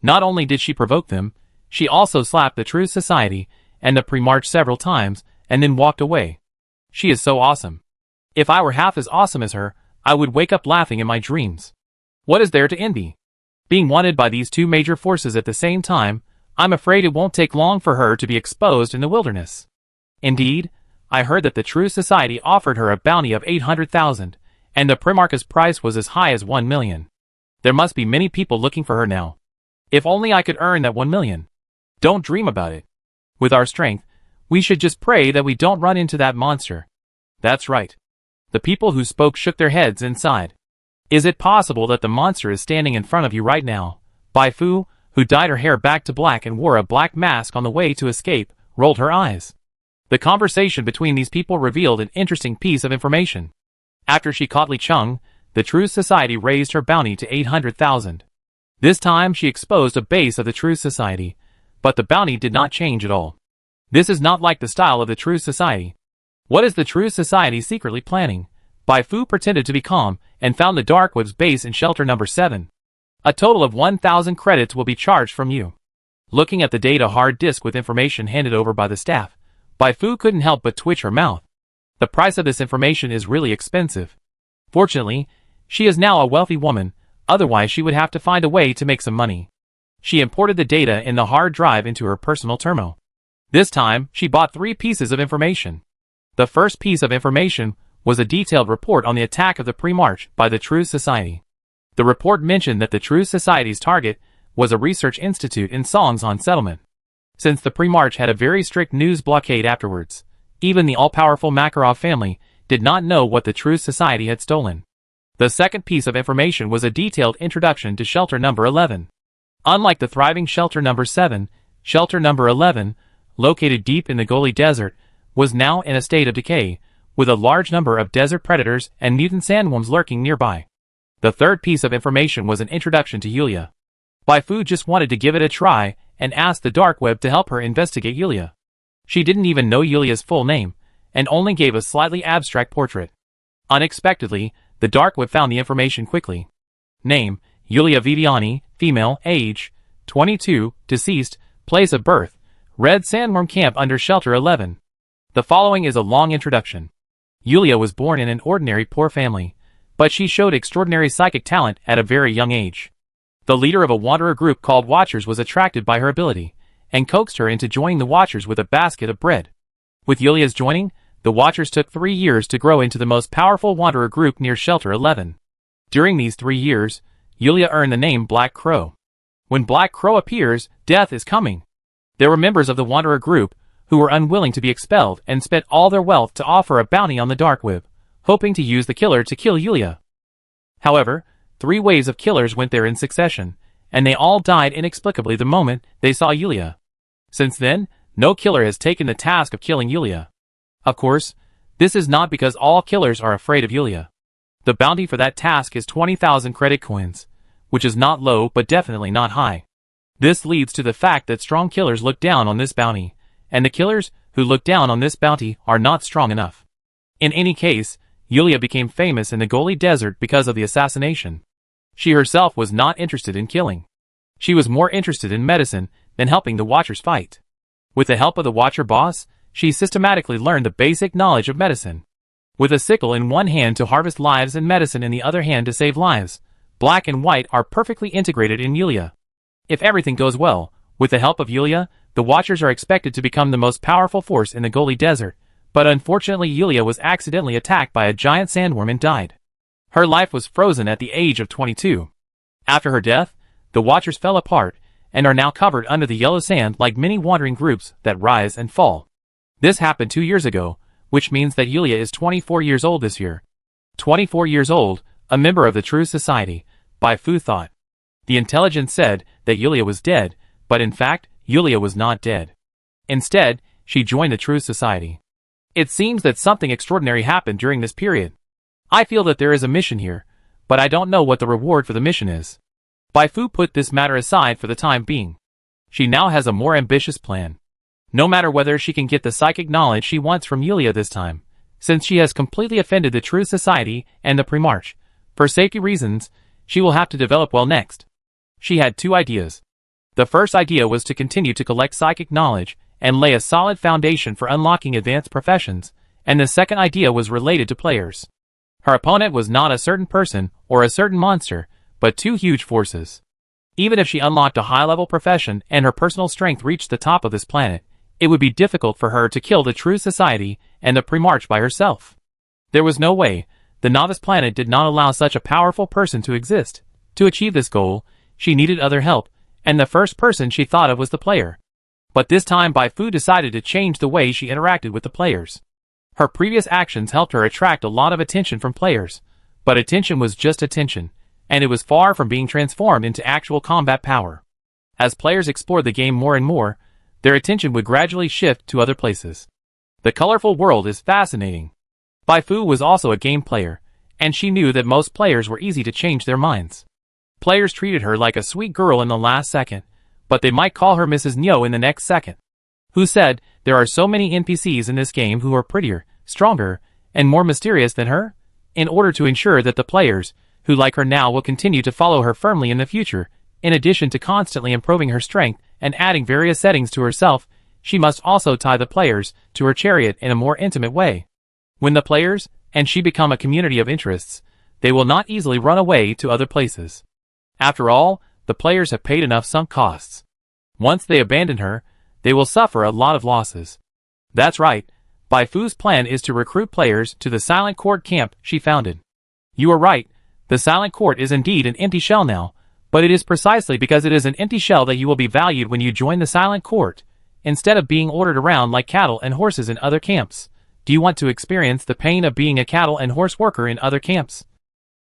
Not only did she provoke them, she also slapped the True Society and the pre-march several times and then walked away. She is so awesome. If I were half as awesome as her, I would wake up laughing in my dreams. What is there to envy? Being wanted by these two major forces at the same time, I'm afraid it won't take long for her to be exposed in the wilderness. Indeed, I heard that the True Society offered her a bounty of 800,000, and the Primarch's price was as high as 1 million. There must be many people looking for her now. If only I could earn that 1 million. Don't dream about it. With our strength, we should just pray that we don't run into that monster. That's right. The people who spoke shook their heads and sighed. Is it possible that the monster is standing in front of you right now? Bai Fu, who dyed her hair back to black and wore a black mask on the way to escape, rolled her eyes. The conversation between these people revealed an interesting piece of information. After she caught Li Cheng, the True Society raised her bounty to 800,000. This time she exposed a base of the True Society, but the bounty did not change at all. This is not like the style of the True Society. What is the True Society secretly planning? Bai Fu pretended to be calm and found the Dark Web's base in shelter number 7. A total of 1,000 credits will be charged from you. Looking at the data hard disk with information handed over by the staff, Bai Fu couldn't help but twitch her mouth. The price of this information is really expensive. Fortunately, she is now a wealthy woman, otherwise she would have to find a way to make some money. She imported the data in the hard drive into her personal terminal. This time, she bought 3 pieces of information. The first piece of information was a detailed report on the attack of the pre-march by the True Society. The report mentioned that the True Society's target was a research institute in Songzon settlement. Since the pre-march had a very strict news blockade afterwards, even the all-powerful Makarov family did not know what the True Society had stolen. The second piece of information was a detailed introduction to shelter number 11. Unlike the thriving shelter number 7, shelter number 11, located deep in the Goli Desert, was now in a state of decay, with a large number of desert predators and mutant sandworms lurking nearby. The third piece of information was an introduction to Yulia. Bai Fu just wanted to give it a try and asked the Dark Web to help her investigate Yulia. She didn't even know Yulia's full name, and only gave a slightly abstract portrait. Unexpectedly, the Dark Web found the information quickly. Name, Yulia Viviani, female, age, 22, deceased, place of birth, Red Sandworm Camp under Shelter 11. The following is a long introduction. Yulia was born in an ordinary poor family, but she showed extraordinary psychic talent at a very young age. The leader of a wanderer group called Watchers was attracted by her ability, and coaxed her into joining the Watchers with a basket of bread. With Yulia's joining, the Watchers took 3 years to grow into the most powerful wanderer group near Shelter 11. During these 3 years, Yulia earned the name Black Crow. When Black Crow appears, death is coming. There were members of the wanderer group who were unwilling to be expelled and spent all their wealth to offer a bounty on the Dark Web, hoping to use the killer to kill Yulia. However, 3 waves of killers went there in succession, and they all died inexplicably the moment they saw Yulia. Since then, no killer has taken the task of killing Yulia. Of course, this is not because all killers are afraid of Yulia. The bounty for that task is 20,000 credit coins, which is not low but definitely not high. This leads to the fact that strong killers look down on this bounty, and the killers who look down on this bounty are not strong enough. In any case, Yulia became famous in the Goli Desert because of the assassination. She herself was not interested in killing. She was more interested in medicine than helping the Watchers fight. With the help of the Watcher boss, she systematically learned the basic knowledge of medicine. With a sickle in one hand to harvest lives and medicine in the other hand to save lives, black and white are perfectly integrated in Yulia. If everything goes well, with the help of Yulia, the Watchers are expected to become the most powerful force in the Goli Desert, but unfortunately Yulia was accidentally attacked by a giant sandworm and died. Her life was frozen at the age of 22. After her death, the Watchers fell apart, and are now covered under the yellow sand like many wandering groups that rise and fall. This happened 2 years ago, which means that Yulia is 24 years old this year. 24 years old, a member of the True Society, Bai Fu thought. The intelligence said that Yulia was dead, but in fact, Yulia was not dead. Instead, she joined the True Society. It seems that something extraordinary happened during this period. I feel that there is a mission here, but I don't know what the reward for the mission is. Bai Fu put this matter aside for the time being. She now has a more ambitious plan. No matter whether she can get the psychic knowledge she wants from Yulia this time, since she has completely offended the True Society and the Primarch, for safety reasons, she will have to develop well next. She had two ideas. The first idea was to continue to collect psychic knowledge and lay a solid foundation for unlocking advanced professions, and the second idea was related to players. Her opponent was not a certain person or a certain monster, but two huge forces. Even if she unlocked a high-level profession and her personal strength reached the top of this planet, it would be difficult for her to kill the True Society and the Primarch by herself. There was no way. The novice planet did not allow such a powerful person to exist. To achieve this goal, she needed other help, and the first person she thought of was the player. But this time Bai Fu decided to change the way she interacted with the players. Her previous actions helped her attract a lot of attention from players, but attention was just attention, and it was far from being transformed into actual combat power. As players explored the game more and more, their attention would gradually shift to other places. The colorful world is fascinating. Bai Fu was also a game player, and she knew that most players were easy to change their minds. Players treated her like a sweet girl in the last second, but they might call her Mrs. Nyo in the next second. Who said, there are so many NPCs in this game who are prettier, stronger, and more mysterious than her? In order to ensure that the players, who like her now will continue to follow her firmly in the future, in addition to constantly improving her strength and adding various settings to herself, she must also tie the players to her chariot in a more intimate way. When the players and she become a community of interests, they will not easily run away to other places. After all, the players have paid enough sunk costs. Once they abandon her, they will suffer a lot of losses. That's right, Bai Fu's plan is to recruit players to the Silent Court camp she founded. You are right, the Silent Court is indeed an empty shell now, but it is precisely because it is an empty shell that you will be valued when you join the Silent Court, instead of being ordered around like cattle and horses in other camps. Do you want to experience the pain of being a cattle and horse worker in other camps?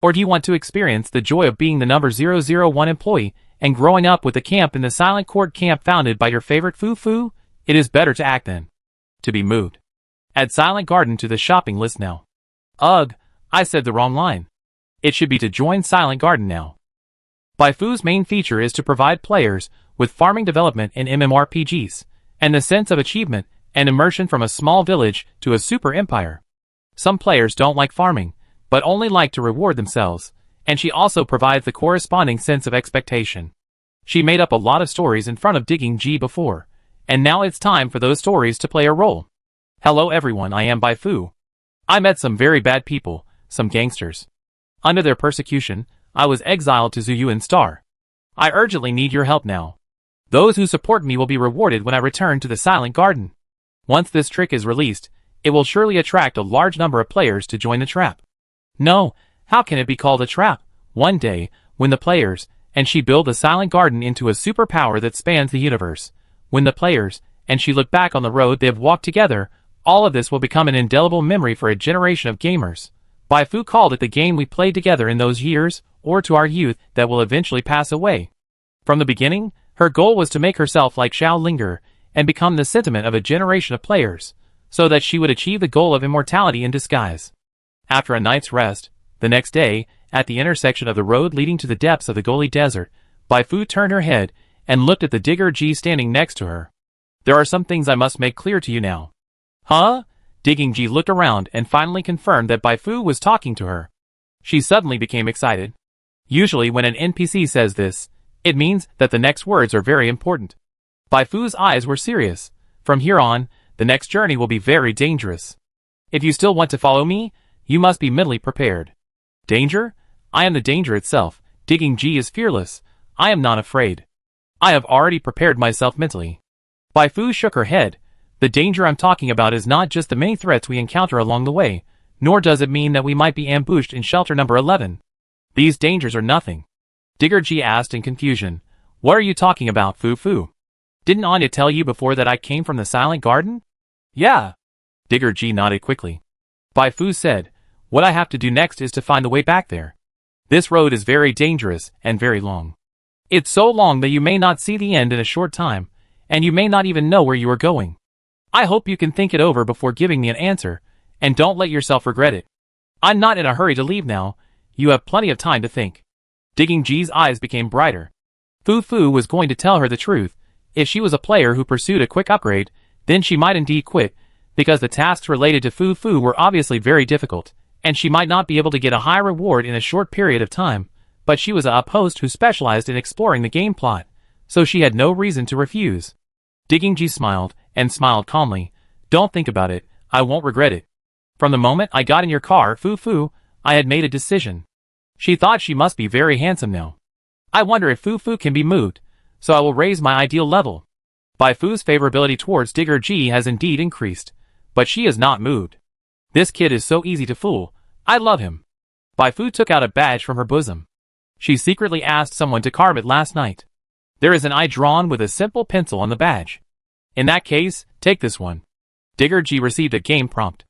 Or do you want to experience the joy of being the number 001 employee and growing up with the camp in the Silent Court camp founded by your favorite Fu? It is better to act than to be moved. Add Silent Garden to the shopping list now. Ugh, I said the wrong line. It should be to join Silent Garden now. Bai Fu's main feature is to provide players with farming development in MMORPGs, and the sense of achievement and immersion from a small village to a super empire. Some players don't like farming, but only like to reward themselves, and she also provides the corresponding sense of expectation. She made up a lot of stories in front of Digging G before, and now it's time for those stories to play a role. Hello everyone, I am Bai Fu. I met some very bad people, some gangsters. Under their persecution, I was exiled to Zuyuan Star. I urgently need your help now. Those who support me will be rewarded when I return to the Silent Garden. Once this trick is released, it will surely attract a large number of players to join the trap. No, how can it be called a trap? One day, when the players and she build the Silent Garden into a superpower that spans the universe, when the players and she look back on the road they have walked together, all of this will become an indelible memory for a generation of gamers. Bai Fu called it the game we played together in those years, or to our youth that will eventually pass away. From the beginning, her goal was to make herself like Xiao Linger and become the sentiment of a generation of players, so that she would achieve the goal of immortality in disguise. After a night's rest, the next day, at the intersection of the road leading to the depths of the Goli Desert, Bai Fu turned her head and looked at the Digger G standing next to her. There are some things I must make clear to you now. Huh? Digging G looked around and finally confirmed that Bai Fu was talking to her. She suddenly became excited. Usually when an NPC says this, it means that the next words are very important. Bai Fu's eyes were serious. From here on, the next journey will be very dangerous. If you still want to follow me, you must be mentally prepared. Danger? I am the danger itself. Digging G is fearless. I am not afraid. I have already prepared myself mentally. Bai Fu shook her head. The danger I'm talking about is not just the many threats we encounter along the way, nor does it mean that we might be ambushed in shelter number 11. These dangers are nothing. Digger G asked in confusion. What are you talking about, Fu? Didn't Anya tell you before that I came from the Silent Garden? Yeah. Digger G nodded quickly. Bai Fu said, what I have to do next is to find the way back there. This road is very dangerous and very long. It's so long that you may not see the end in a short time, and you may not even know where you are going. I hope you can think it over before giving me an answer, and don't let yourself regret it. I'm not in a hurry to leave now. You have plenty of time to think. Digging G's eyes became brighter. Fu Fu was going to tell her the truth. If she was a player who pursued a quick upgrade, then she might indeed quit, because the tasks related to Fu Fu were obviously very difficult, and she might not be able to get a high reward in a short period of time, but she was a host who specialized in exploring the game plot, so she had no reason to refuse. Digging G smiled, and smiled calmly. Don't think about it, I won't regret it. From the moment I got in your car, Fu Fu, I had made a decision. She thought she must be very handsome now. I wonder if Fu Fu can be moved, so I will raise my ideal level. Bai Fu's favorability towards Digger G has indeed increased, but she is not moved. This kid is so easy to fool, I love him. Bai Fu took out a badge from her bosom. She secretly asked someone to carve it last night. There is an eye drawn with a simple pencil on the badge. In that case, take this one. Digger G received a game prompt.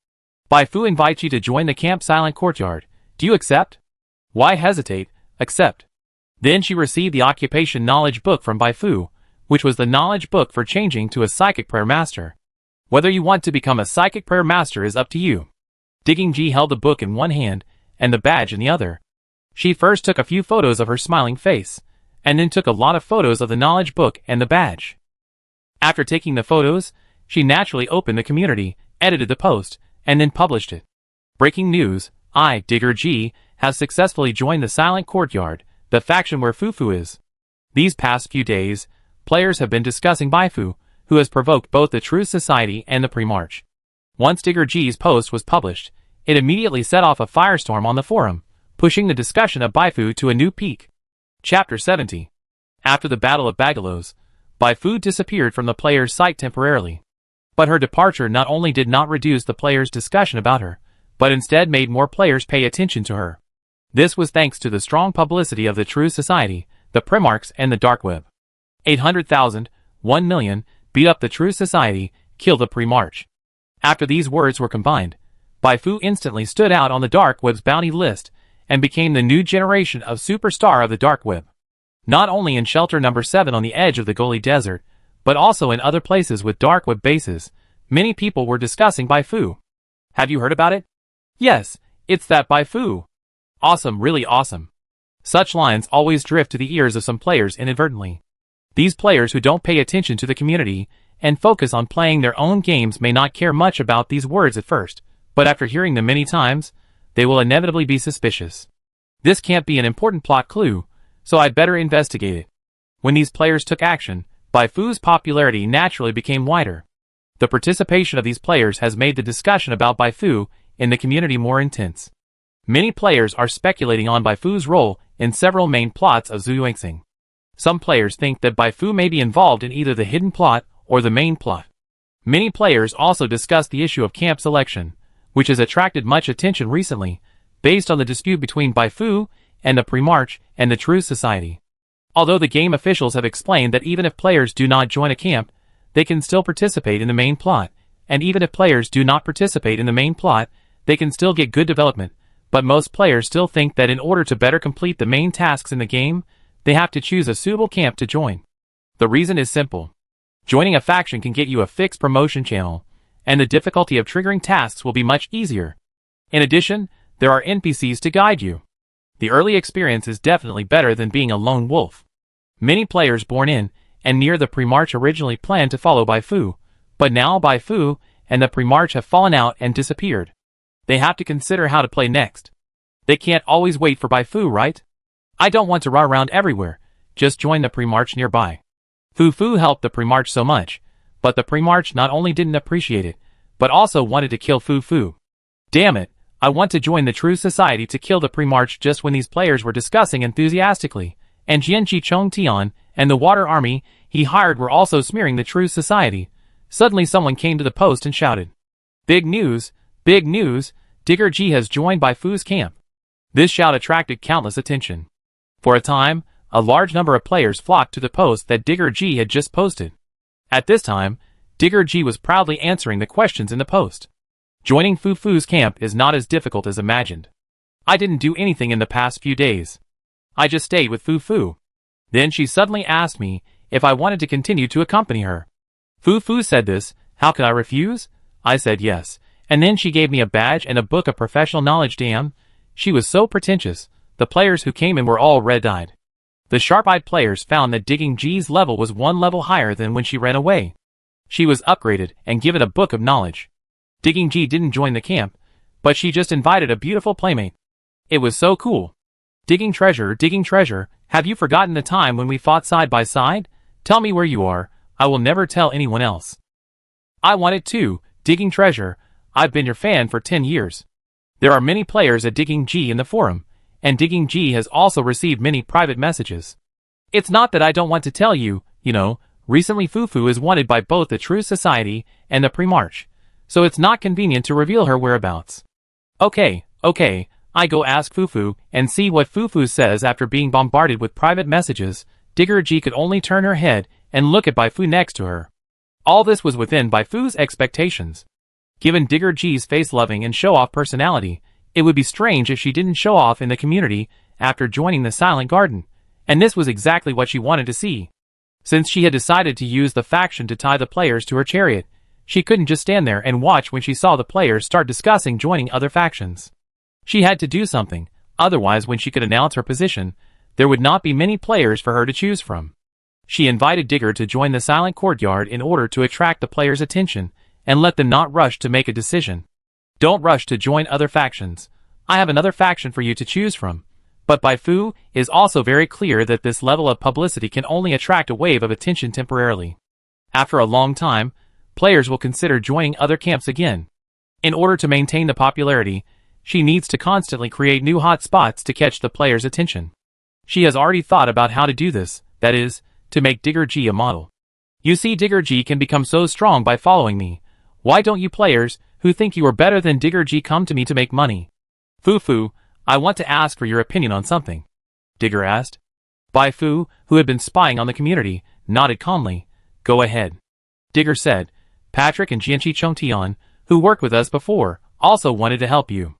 Bai Fu invites you to join the camp Silent Courtyard. Do you accept? Why hesitate? Accept. Then she received the Occupation Knowledge Book from Bai Fu, which was the knowledge book for changing to a Psychic Prayer Master. Whether you want to become a Psychic Prayer Master is up to you. Digging G held the book in one hand, and the badge in the other. She first took a few photos of her smiling face, and then took a lot of photos of the knowledge book and the badge. After taking the photos, she naturally opened the community, edited the post, and then published it. Breaking news, I, Digger G, have successfully joined the Silent Courtyard, the faction where Fu Fu is. These past few days, players have been discussing Bai Fu, who has provoked both the Truth Society and the Pre-March. Once Digger G's post was published, it immediately set off a firestorm on the forum, pushing the discussion of Bai Fu to a new peak. Chapter 70. After the Battle of Bagalos, Bai Fu disappeared from the players' sight temporarily. But her departure not only did not reduce the players' discussion about her, but instead made more players pay attention to her. This was thanks to the strong publicity of the True Society, the Primarchs, and the Dark Web. 800,000, 1 million, beat up the True Society, kill the Pre-March. After these words were combined, Bai Fu instantly stood out on the Dark Web's bounty list, and became the new generation of superstar of the Dark Web. Not only in Shelter Number 7 on the edge of the Goli Desert, but also in other places with Dark Web bases, many people were discussing Bai Fu. Have you heard about it? Yes, it's that Bai Fu. Awesome, really awesome. Such lines always drift to the ears of some players inadvertently. These players who don't pay attention to the community and focus on playing their own games may not care much about these words at first, but after hearing them many times, they will inevitably be suspicious. This can't be an important plot clue, so I'd better investigate it. When these players took action, Bai Fu's popularity naturally became wider. The participation of these players has made the discussion about Bai Fu in the community more intense. Many players are speculating on Bai Fu's role in several main plots of Zuyuanxing. Some players think that Bai Fu may be involved in either the hidden plot or the main plot. Many players also discuss the issue of camp selection, which has attracted much attention recently, based on the dispute between Bai Fu and the Pre-March and the True Society. Although the game officials have explained that even if players do not join a camp, they can still participate in the main plot, and even if players do not participate in the main plot, they can still get good development, but most players still think that in order to better complete the main tasks in the game, they have to choose a suitable camp to join. The reason is simple. Joining a faction can get you a fixed promotion channel, and the difficulty of triggering tasks will be much easier. In addition, there are NPCs to guide you. The early experience is definitely better than being a lone wolf. Many players born in and near the Pre-March originally planned to follow Bai Fu, but now Bai Fu and the Pre-March have fallen out and disappeared. They have to consider how to play next. They can't always wait for Bai Fu, right? I don't want to run around everywhere, just join the Pre-March nearby. Fu Fu helped the Pre-March so much, but the Pre-March not only didn't appreciate it, but also wanted to kill Fu Fu. Damn it, I want to join the True Society to kill the Pre-March. Just when these players were discussing enthusiastically, and Jianqi Chong Tian and the water army he hired were also smearing the True Society, suddenly someone came to the post and shouted, Big news, Digger G has joined Bai Fu's camp. This shout attracted countless attention. For a time, a large number of players flocked to the post that Digger G had just posted. At this time, Digger G was proudly answering the questions in the post. Joining Fu Fu's camp is not as difficult as imagined. I didn't do anything in the past few days. I just stayed with Fu Fu. Then she suddenly asked me if I wanted to continue to accompany her. Fu Fu said this, how could I refuse? I said yes, and then she gave me a badge and a book of professional knowledge. Damn, she was so pretentious, The players who came in were all red-eyed. The sharp-eyed players found that Digging G's level was one level higher than when she ran away. She was upgraded and given a book of knowledge. Digging G didn't join the camp, but she just invited a beautiful playmate. It was so cool. Digging treasure, have you forgotten the time when we fought side by side? Tell me where you are, I will never tell anyone else. I want it too, Digging Treasure, I've been your fan for 10 years. There are many players at Digging G in the forum, and Digging G has also received many private messages. It's not that I don't want to tell you, recently Fufu is wanted by both the True Society and the Pre-March, so it's not convenient to reveal her whereabouts. Okay, I go ask Fufu and see what Fufu says. After being bombarded with private messages, Digger G could only turn her head and look at Baifu next to her. All this was within Baifu's expectations. Given Digger G's face-loving and show-off personality, it would be strange if she didn't show off in the community after joining the Silent Garden, and this was exactly what she wanted to see. Since she had decided to use the faction to tie the players to her chariot, she couldn't just stand there and watch when she saw the players start discussing joining other factions. She had to do something, otherwise when she could announce her position, there would not be many players for her to choose from. She invited Digger to join the Silent Courtyard in order to attract the players' attention and let them not rush to make a decision. Don't rush to join other factions. I have another faction for you to choose from. But Baifu is also very clear that this level of publicity can only attract a wave of attention temporarily. After a long time, players will consider joining other camps again. In order to maintain the popularity, she needs to constantly create new hot spots to catch the players' attention. She has already thought about how to do this, that is, to make Digger G a model. You see, Digger G can become so strong by following me. Why don't you players, who think you are better than Digger G, come to me to make money? Fufu, I want to ask for your opinion on something, Digger asked. Baifu, who had been spying on the community, nodded calmly. Go ahead. Digger said, Patrick and Jianqi Chongtian, who worked with us before, also wanted to help you.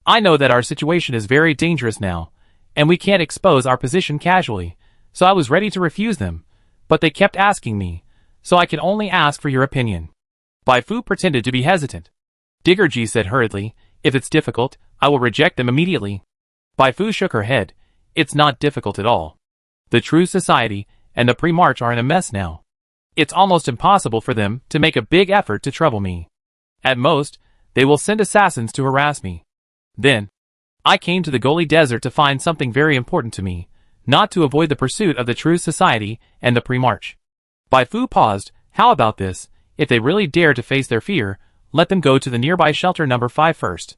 I know that our situation is very dangerous now, and we can't expose our position casually, so I was ready to refuse them, but they kept asking me, so I can only ask for your opinion. Baifu pretended to be hesitant. Digger G said hurriedly, if it's difficult, I will reject them immediately. Baifu shook her head. It's not difficult at all. The True Society and the Pre-March are in a mess now. It's almost impossible for them to make a big effort to trouble me. At most, they will send assassins to harass me. Then, I came to the Goli Desert to find something very important to me, not to avoid the pursuit of the True Society and the Pre-March. Baifu paused. How about this? If they really dare to face their fear, let them go to the nearby shelter number 5 first.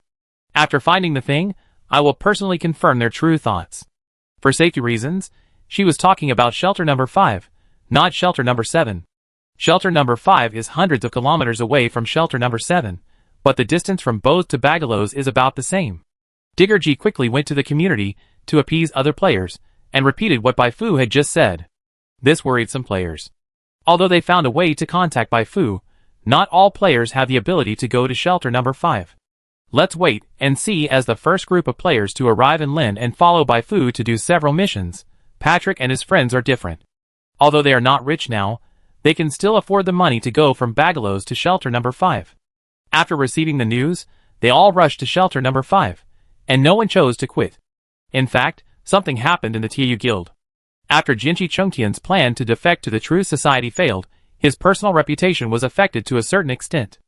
After finding the thing, I will personally confirm their true thoughts. For safety reasons, she was talking about shelter number 5, not shelter number 7. Shelter number 5 is hundreds of kilometers away from shelter number 7, but the distance from both to Bagalos is about the same. Digger G quickly went to the community to appease other players, and repeated what Baifu had just said. This worried some players. Although they found a way to contact Baifu, not all players have the ability to go to shelter number 5. Let's wait and see as the first group of players to arrive in Lin and follow Baifu to do several missions. Patrick and his friends are different. Although they are not rich now, they can still afford the money to go from Bagalos to shelter number 5. After receiving the news, they all rushed to shelter number 5, and no one chose to quit. In fact, something happened in the TU Guild. After Jianqi Chongtian's plan to defect to the True Society failed, his personal reputation was affected to a certain extent.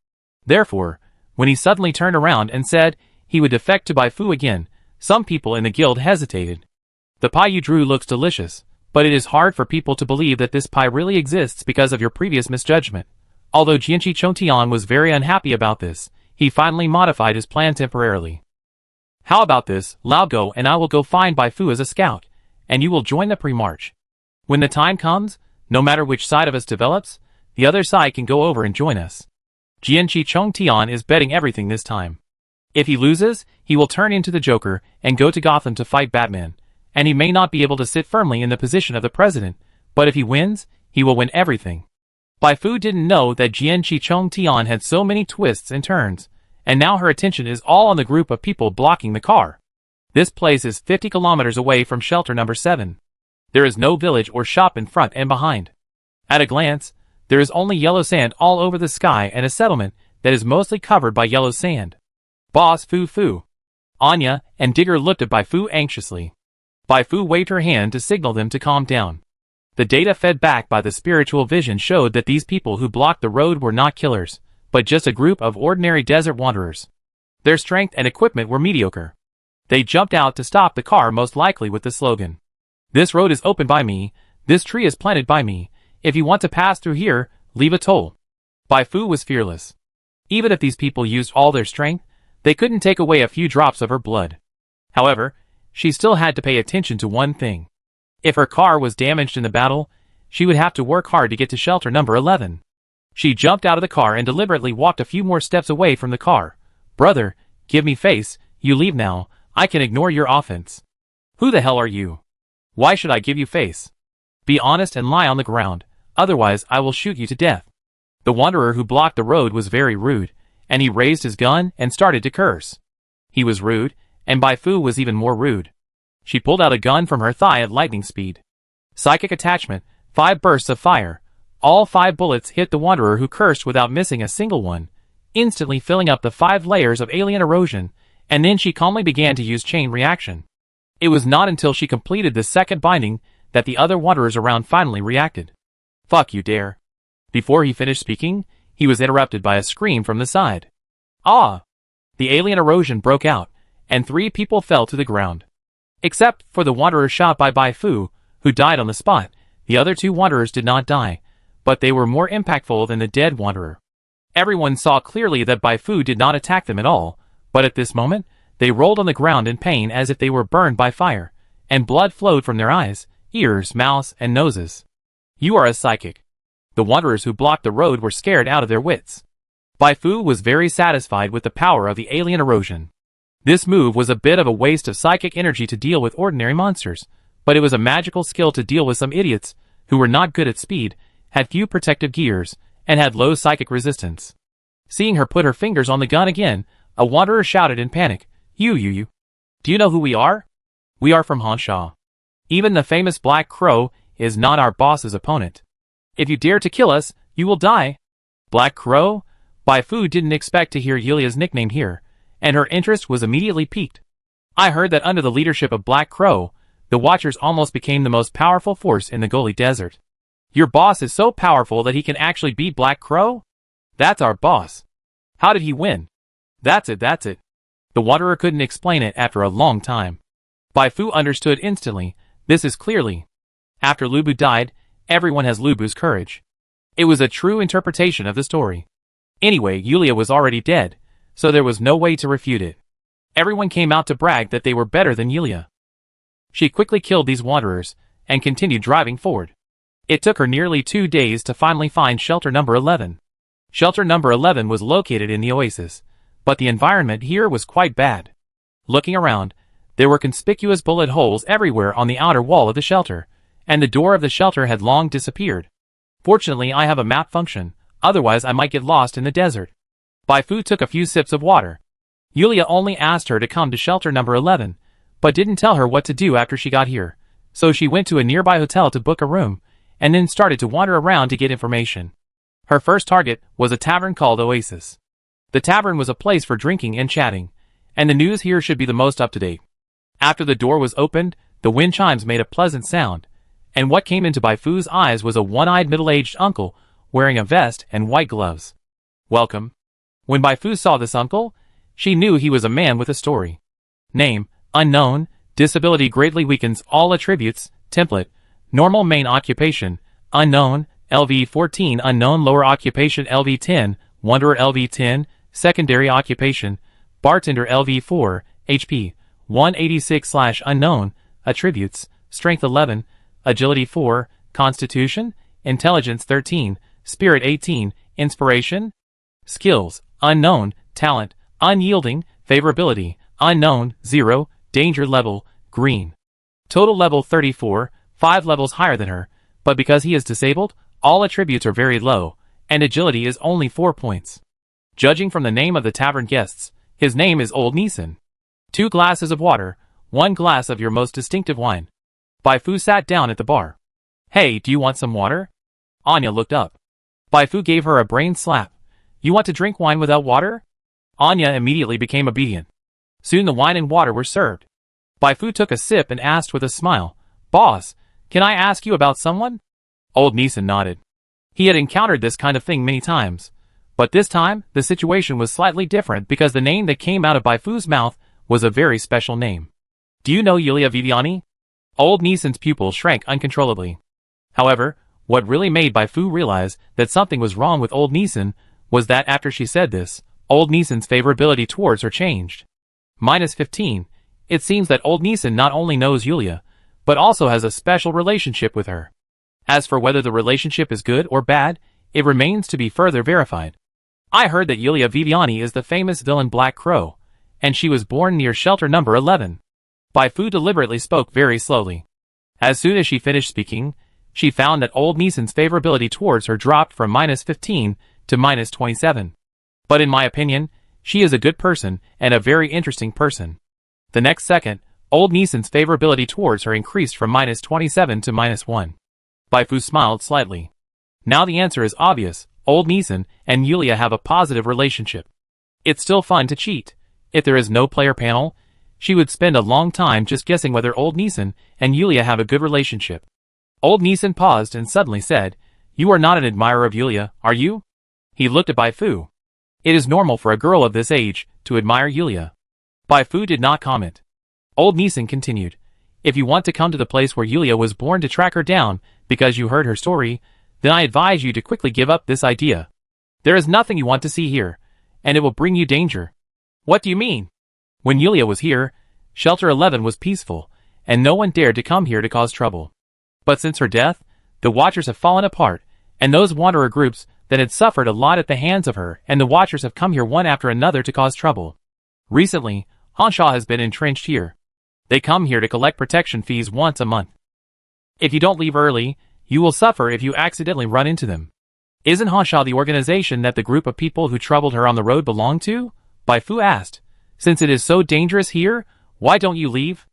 Therefore, when he suddenly turned around and said he would defect to Baifu again, some people in the guild hesitated. The pie you drew looks delicious, but it is hard for people to believe that this pie really exists because of your previous misjudgment. Although Jianqi Chongtian was very unhappy about this, he finally modified his plan temporarily. How about this, Lao Go and I will go find Baifu as a scout, and you will join the Pre-March. When the time comes, no matter which side of us develops, the other side can go over and join us. Jianqi Chongtian is betting everything this time. If he loses, he will turn into the Joker and go to Gotham to fight Batman, and he may not be able to sit firmly in the position of the president, but if he wins, he will win everything. Baifu didn't know that Jianqi Chongtian had so many twists and turns, and now her attention is all on the group of people blocking the car. This place is 50 kilometers away from shelter number 7. There is no village or shop in front and behind. At a glance, there is only yellow sand all over the sky and a settlement that is mostly covered by yellow sand. Boss Fufu. Anya and Digger looked at Baifu anxiously. Bai Fu waved her hand to signal them to calm down. The data fed back by the spiritual vision showed that these people who blocked the road were not killers, but just a group of ordinary desert wanderers. Their strength and equipment were mediocre. They jumped out to stop the car, most likely with the slogan, "This road is open by me, this tree is planted by me, if you want to pass through here, leave a toll." Bai Fu was fearless. Even if these people used all their strength, they couldn't take away a few drops of her blood. However, she still had to pay attention to one thing. If her car was damaged in the battle, she would have to work hard to get to shelter number 11. She jumped out of the car and deliberately walked a few more steps away from the car. "Brother, give me face, you leave now, I can ignore your offense." "Who the hell are you? Why should I give you face? Be honest and lie on the ground, otherwise I will shoot you to death." The wanderer who blocked the road was very rude, and he raised his gun and started to curse. He was rude, and Bai Fu was even more rude. She pulled out a gun from her thigh at lightning speed. Psychic attachment, 5 bursts of fire. All 5 bullets hit the wanderer, who cursed without missing a single one, instantly filling up the 5 layers of alien erosion, and then she calmly began to use chain reaction. It was not until she completed the second binding that the other wanderers around finally reacted. "Fuck you, dare." Before he finished speaking, he was interrupted by a scream from the side. "Ah!" The alien erosion broke out, and 3 people fell to the ground. Except for the wanderer shot by Bai Fu, who died on the spot, the other 2 wanderers did not die, but they were more impactful than the dead wanderer. Everyone saw clearly that Bai Fu did not attack them at all, but at this moment, they rolled on the ground in pain as if they were burned by fire, and blood flowed from their eyes, ears, mouths, and noses. "You are a psychic." The wanderers who blocked the road were scared out of their wits. Bai Fu was very satisfied with the power of the alien erosion. This move was a bit of a waste of psychic energy to deal with ordinary monsters, but it was a magical skill to deal with some idiots who were not good at speed, had few protective gears, and had low psychic resistance. Seeing her put her fingers on the gun again, a wanderer shouted in panic, You. Do you know who we are? We are from Hansha. Even the famous Black Crow is not our boss's opponent. If you dare to kill us, you will die." Black Crow? Bai Fu didn't expect to hear Yulia's nickname here, and her interest was immediately piqued. "I heard that under the leadership of Black Crow, the Watchers almost became the most powerful force in the Goli Desert. Your boss is so powerful that he can actually beat Black Crow? That's our boss. How did he win?" That's it. The wanderer couldn't explain it after a long time. Bai Fu understood instantly. This is clearly. After Lu Bu died, everyone has Lu Bu's courage. It was a true interpretation of the story. Anyway, Yulia was already dead, so there was no way to refute it. Everyone came out to brag that they were better than Yulia. She quickly killed these wanderers, and continued driving forward. It took her nearly 2 days to finally find shelter number 11. Shelter number 11 was located in the oasis, but the environment here was quite bad. Looking around, there were conspicuous bullet holes everywhere on the outer wall of the shelter, and the door of the shelter had long disappeared. Fortunately, I have a map function, otherwise I might get lost in the desert. Bai Fu took a few sips of water. Yulia only asked her to come to shelter number 11, but didn't tell her what to do after she got here, so she went to a nearby hotel to book a room, and then started to wander around to get information. Her first target was a tavern called Oasis. The tavern was a place for drinking and chatting, and the news here should be the most up-to-date. After the door was opened, the wind chimes made a pleasant sound, and what came into Bai Fu's eyes was a one-eyed middle-aged uncle wearing a vest and white gloves. "Welcome." When Bai Fu saw this uncle, she knew he was a man with a story. Name, unknown, disability greatly weakens all attributes, template, normal main occupation, unknown, LV14 unknown lower occupation LV10, wanderer LV10, secondary occupation, bartender LV4, HP, 186/unknown, attributes, strength 11, agility 4, constitution, intelligence 13, spirit 18, inspiration, skills, unknown, talent, unyielding, favorability, unknown, 0, danger level, green. Total level 34, 5 levels higher than her, but because he is disabled, all attributes are very low, and agility is only 4 points. Judging from the name of the tavern guests, his name is Old Neeson. 2 glasses of water, 1 glass of your most distinctive wine. Bai Fu sat down at the bar. "Hey, do you want some water?" Anya looked up. Bai Fu gave her a brain slap. "You want to drink wine without water?" Anya immediately became obedient. Soon the wine and water were served. Bai Fu took a sip and asked with a smile, "Boss, can I ask you about someone?" Old Neeson nodded. He had encountered this kind of thing many times, but this time the situation was slightly different because the name that came out of Bai Fu's mouth was a very special name. "Do you know Yulia Viviani?" Old Neeson's pupil shrank uncontrollably. However, what really made Bai Fu realize that something was wrong with Old Neeson was that after she said this, Old Neeson's favorability towards her changed. -15. It seems that Old Neeson not only knows Yulia, but also has a special relationship with her. As for whether the relationship is good or bad, it remains to be further verified. "I heard that Yulia Viviani is the famous villain Black Crow, and she was born near shelter number 11. Bai Fu deliberately spoke very slowly. As soon as she finished speaking, she found that Old Neeson's favorability towards her dropped from -15 to -27. "But in my opinion, she is a good person and a very interesting person." The next second, Old Neeson's favorability towards her increased from -27 to -1. Bai Fu smiled slightly. Now the answer is obvious. Old Neeson and Yulia have a positive relationship. It's still fun to cheat. If there is no player panel, she would spend a long time just guessing whether Old Neeson and Yulia have a good relationship. Old Neeson paused and suddenly said, "You are not an admirer of Yulia, are you?" He looked at Bai Fu. It is normal for a girl of this age to admire Yulia. Bai Fu did not comment. Old Neeson continued, "If you want to come to the place where Yulia was born to track her down because you heard her story, then I advise you to quickly give up this idea. There is nothing you want to see here, and it will bring you danger." "What do you mean?" "When Yulia was here, Shelter 11 was peaceful, and no one dared to come here to cause trouble. But since her death, the Watchers have fallen apart, and those wanderer groups that had suffered a lot at the hands of her and the Watchers have come here one after another to cause trouble. Recently, Hanshaw has been entrenched here. They come here to collect protection fees once a month. If you don't leave early, you will suffer if you accidentally run into them." "Isn't Hanshaw the organization that the group of people who troubled her on the road belong to?" Bai Fu asked. "Since it is so dangerous here, why don't you leave?"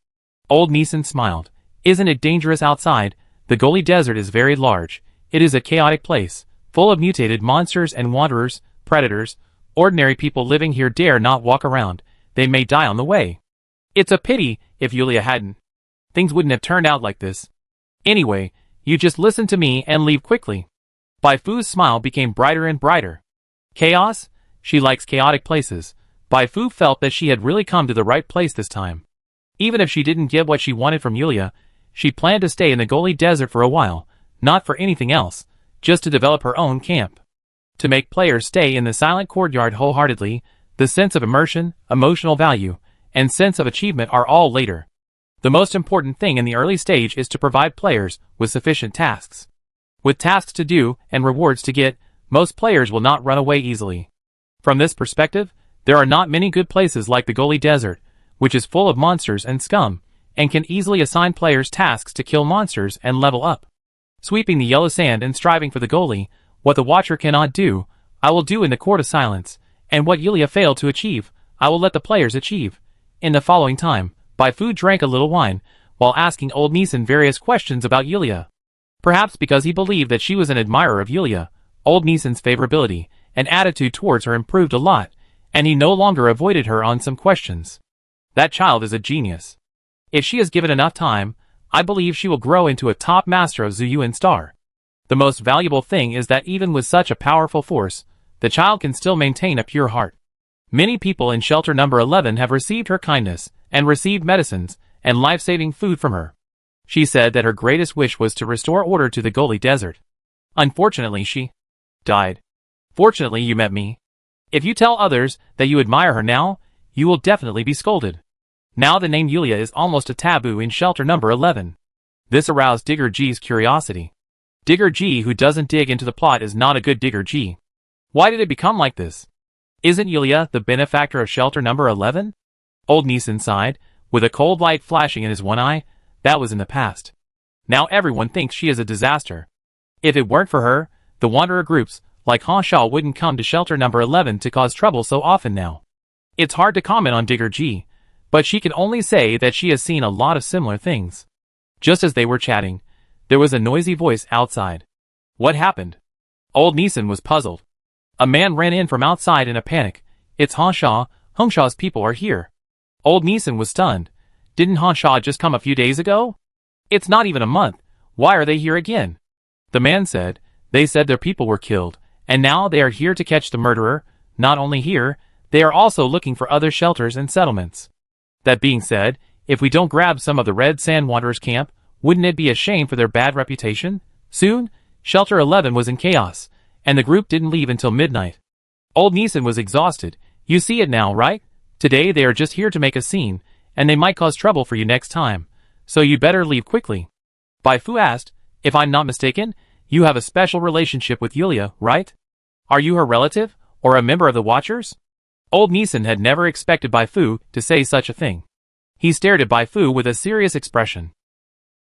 Old Neeson smiled. "Isn't it dangerous outside? The Goli Desert is very large. It is a chaotic place, full of mutated monsters and wanderers, predators. Ordinary people living here dare not walk around. They may die on the way. It's a pity. If Yulia hadn't, things wouldn't have turned out like this. Anyway, you just listen to me and leave quickly." Bai Fu's smile became brighter and brighter. Chaos? She likes chaotic places. Bai Fu felt that she had really come to the right place this time. Even if she didn't get what she wanted from Yulia, she planned to stay in the Goli Desert for a while, not for anything else, just to develop her own camp. To make players stay in the silent courtyard wholeheartedly, the sense of immersion, emotional value, and sense of achievement are all later. The most important thing in the early stage is to provide players with sufficient tasks. With tasks to do and rewards to get, most players will not run away easily. From this perspective, there are not many good places like the Goli Desert, which is full of monsters and scum, and can easily assign players tasks to kill monsters and level up. Sweeping the yellow sand and striving for the Goli, what the Watcher cannot do, I will do in the Court of Silence, and what Yulia failed to achieve, I will let the players achieve. In the following time, Bai Fu drank a little wine, while asking Old Neeson various questions about Yulia. Perhaps because he believed that she was an admirer of Yulia, Old Neeson's favorability and attitude towards her improved a lot, and he no longer avoided her on some questions. That child is a genius. If she is given enough time, I believe she will grow into a top master of Zuyuan Star. The most valuable thing is that even with such a powerful force, the child can still maintain a pure heart. Many people in shelter number 11 have received her kindness, and received medicines, and life-saving food from her. She said that her greatest wish was to restore order to the Goli Desert. Unfortunately she died. Fortunately you met me. If you tell others that you admire her now, you will definitely be scolded. Now the name Yulia is almost a taboo in shelter number 11. This aroused Digger G's curiosity. Digger G who doesn't dig into the plot is not a good Digger G. Why did it become like this? Isn't Yulia the benefactor of shelter number 11? Old Neeson sighed, with a cold light flashing in his one eye. That was in the past. Now everyone thinks she is a disaster. If it weren't for her, the wanderer groups, like Hanshaw, wouldn't come to shelter number 11 to cause trouble so often now. It's hard to comment on Digger G, but she can only say that she has seen a lot of similar things. Just as they were chatting, there was a noisy voice outside. What happened? Old Neeson was puzzled. A man ran in from outside in a panic. It's Hanshaw's people are here. Old Neeson was stunned. Didn't Hanshaw just come a few days ago? It's not even a month. Why are they here again? The man said, they said their people were killed, and now they are here to catch the murderer. Not only here, they are also looking for other shelters and settlements. That being said, if we don't grab some of the Red Sand Wanderers camp, wouldn't it be a shame for their bad reputation? Soon, Shelter 11 was in chaos, and the group didn't leave until midnight. Old Neeson was exhausted. You see it now, right? Today they are just here to make a scene, and they might cause trouble for you next time, so you better leave quickly. Bai Fu asked, if I'm not mistaken, you have a special relationship with Yulia, right? Are you her relative, or a member of the Watchers? Old Neeson had never expected Bai Fu to say such a thing. He stared at Bai Fu with a serious expression.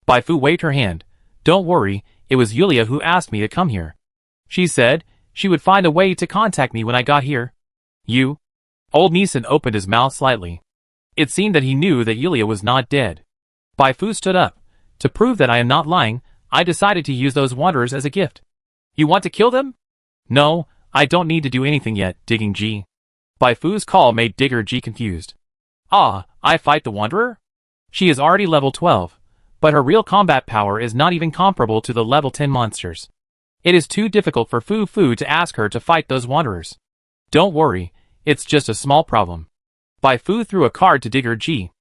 Bai Fu waved her hand. Don't worry, it was Yulia who asked me to come here. She said she would find a way to contact me when I got here. You? Old Neeson opened his mouth slightly. It seemed that he knew that Yulia was not dead. Bai Fu stood up. To prove that I am not lying, I decided to use those wanderers as a gift. You want to kill them? No, I don't need to do anything yet, Digging G. Bai Fu's call made Digger G confused. Ah, I fight the wanderer? She is already level 12, but her real combat power is not even comparable to the level 10 monsters. It is too difficult for Fu Fu to ask her to fight those wanderers. Don't worry, it's just a small problem. Bai Fu threw a card to Digger G.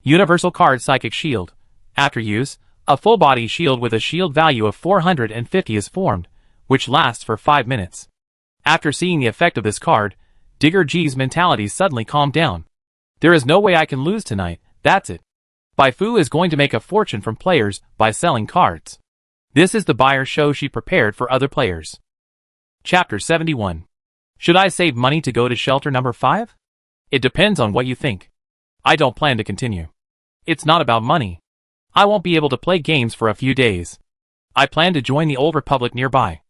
Universal Card Psychic Shield. After use, a full-body shield with a shield value of 450 is formed, which lasts for 5 minutes. After seeing the effect of this card, Digger G's mentality suddenly calmed down. There is no way I can lose tonight, that's it. Bai Fu is going to make a fortune from players by selling cards. This is the buyer show she prepared for other players. Chapter 71. Should I save money to go to shelter number 5? It depends on what you think. I don't plan to continue. It's not about money. I won't be able to play games for a few days. I plan to join the Old Republic nearby.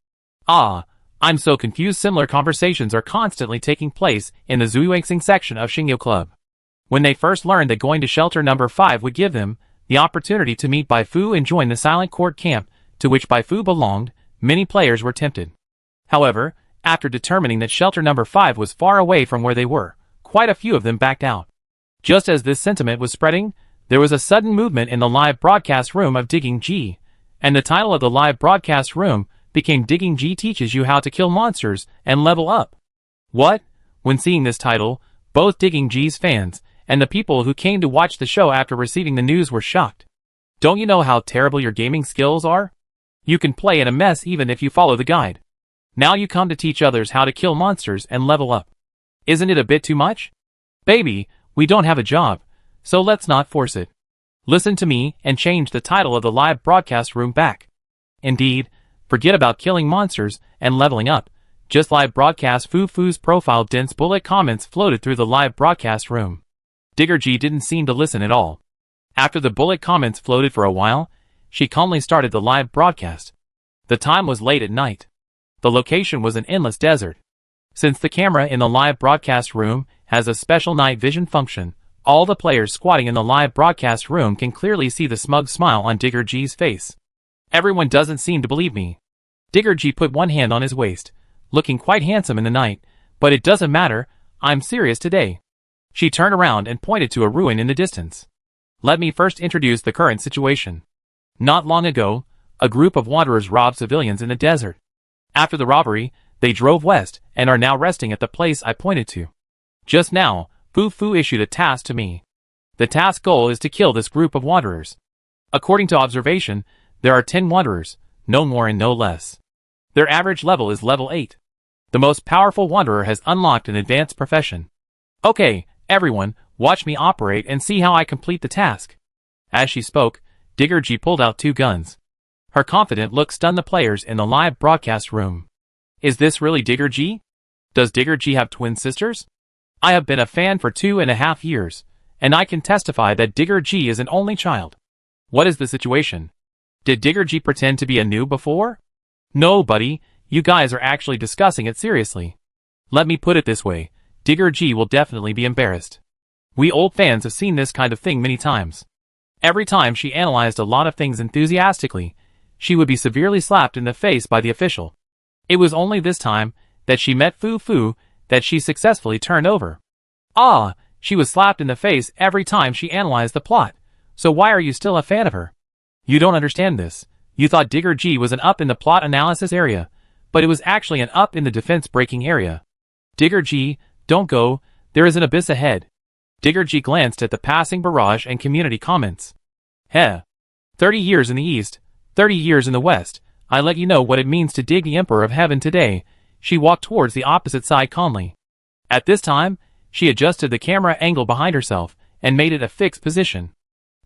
Ah, I'm so confused. Similar conversations are constantly taking place in the Zuiwangxing section of Xingyu Club. When they first learned that going to shelter number 5 would give them the opportunity to meet Bai Fu and join the Silent Court camp to which Bai Fu belonged, many players were tempted. However, after determining that shelter number 5 was far away from where they were, quite a few of them backed out. Just as this sentiment was spreading, there was a sudden movement in the live broadcast room of Digging G, and the title of the live broadcast room became Digging G Teaches You How to Kill Monsters and Level Up. What? When seeing this title, both Digging G's fans and the people who came to watch the show after receiving the news were shocked. Don't you know how terrible your gaming skills are? You can play in a mess even if you follow the guide. Now you come to teach others how to kill monsters and level up. Isn't it a bit too much? Baby, we don't have a job, so let's not force it. Listen to me and change the title of the live broadcast room back. Indeed, forget about killing monsters and leveling up. Just live broadcast Fu Fu's profile. Dense bullet comments floated through the live broadcast room. Digger G didn't seem to listen at all. After the bullet comments floated for a while, she calmly started the live broadcast. The time was late at night. The location was an endless desert. Since the camera in the live broadcast room has a special night vision function, all the players squatting in the live broadcast room can clearly see the smug smile on Digger G's face. Everyone doesn't seem to believe me. Digger G put one hand on his waist, looking quite handsome in the night, but it doesn't matter, I'm serious today. She turned around and pointed to a ruin in the distance. Let me first introduce the current situation. Not long ago, a group of wanderers robbed civilians in the desert. After the robbery, they drove west and are now resting at the place I pointed to. Just now, Fu Fu issued a task to me. The task goal is to kill this group of wanderers. According to observation, there are 10 wanderers, no more and no less. Their average level is level 8. The most powerful wanderer has unlocked an advanced profession. Okay, everyone, watch me operate and see how I complete the task. As she spoke, Digger G pulled out 2 guns. Her confident look stunned the players in the live broadcast room. Is this really Digger G? Does Digger G have twin sisters? I have been a fan for 2.5 years, and I can testify that Digger G is an only child. What is the situation? Did Digger G pretend to be a noob before? No, buddy, you guys are actually discussing it seriously. Let me put it this way, Digger G will definitely be embarrassed. We old fans have seen this kind of thing many times. Every time she analyzed a lot of things enthusiastically, she would be severely slapped in the face by the official. It was only this time that she met Fu Fu that she successfully turned over. Ah, she was slapped in the face every time she analyzed the plot, so why are you still a fan of her? You don't understand this. You thought Digger G was an up in the plot analysis area, but it was actually an up in the defense breaking area. Digger G, don't go, there is an abyss ahead. Digger G glanced at the passing barrage and community comments. Heh. 30 years in the east, 30 years in the west, I let you know what it means to dig the Emperor of Heaven today. She walked towards the opposite side calmly. At this time, she adjusted the camera angle behind herself and made it a fixed position.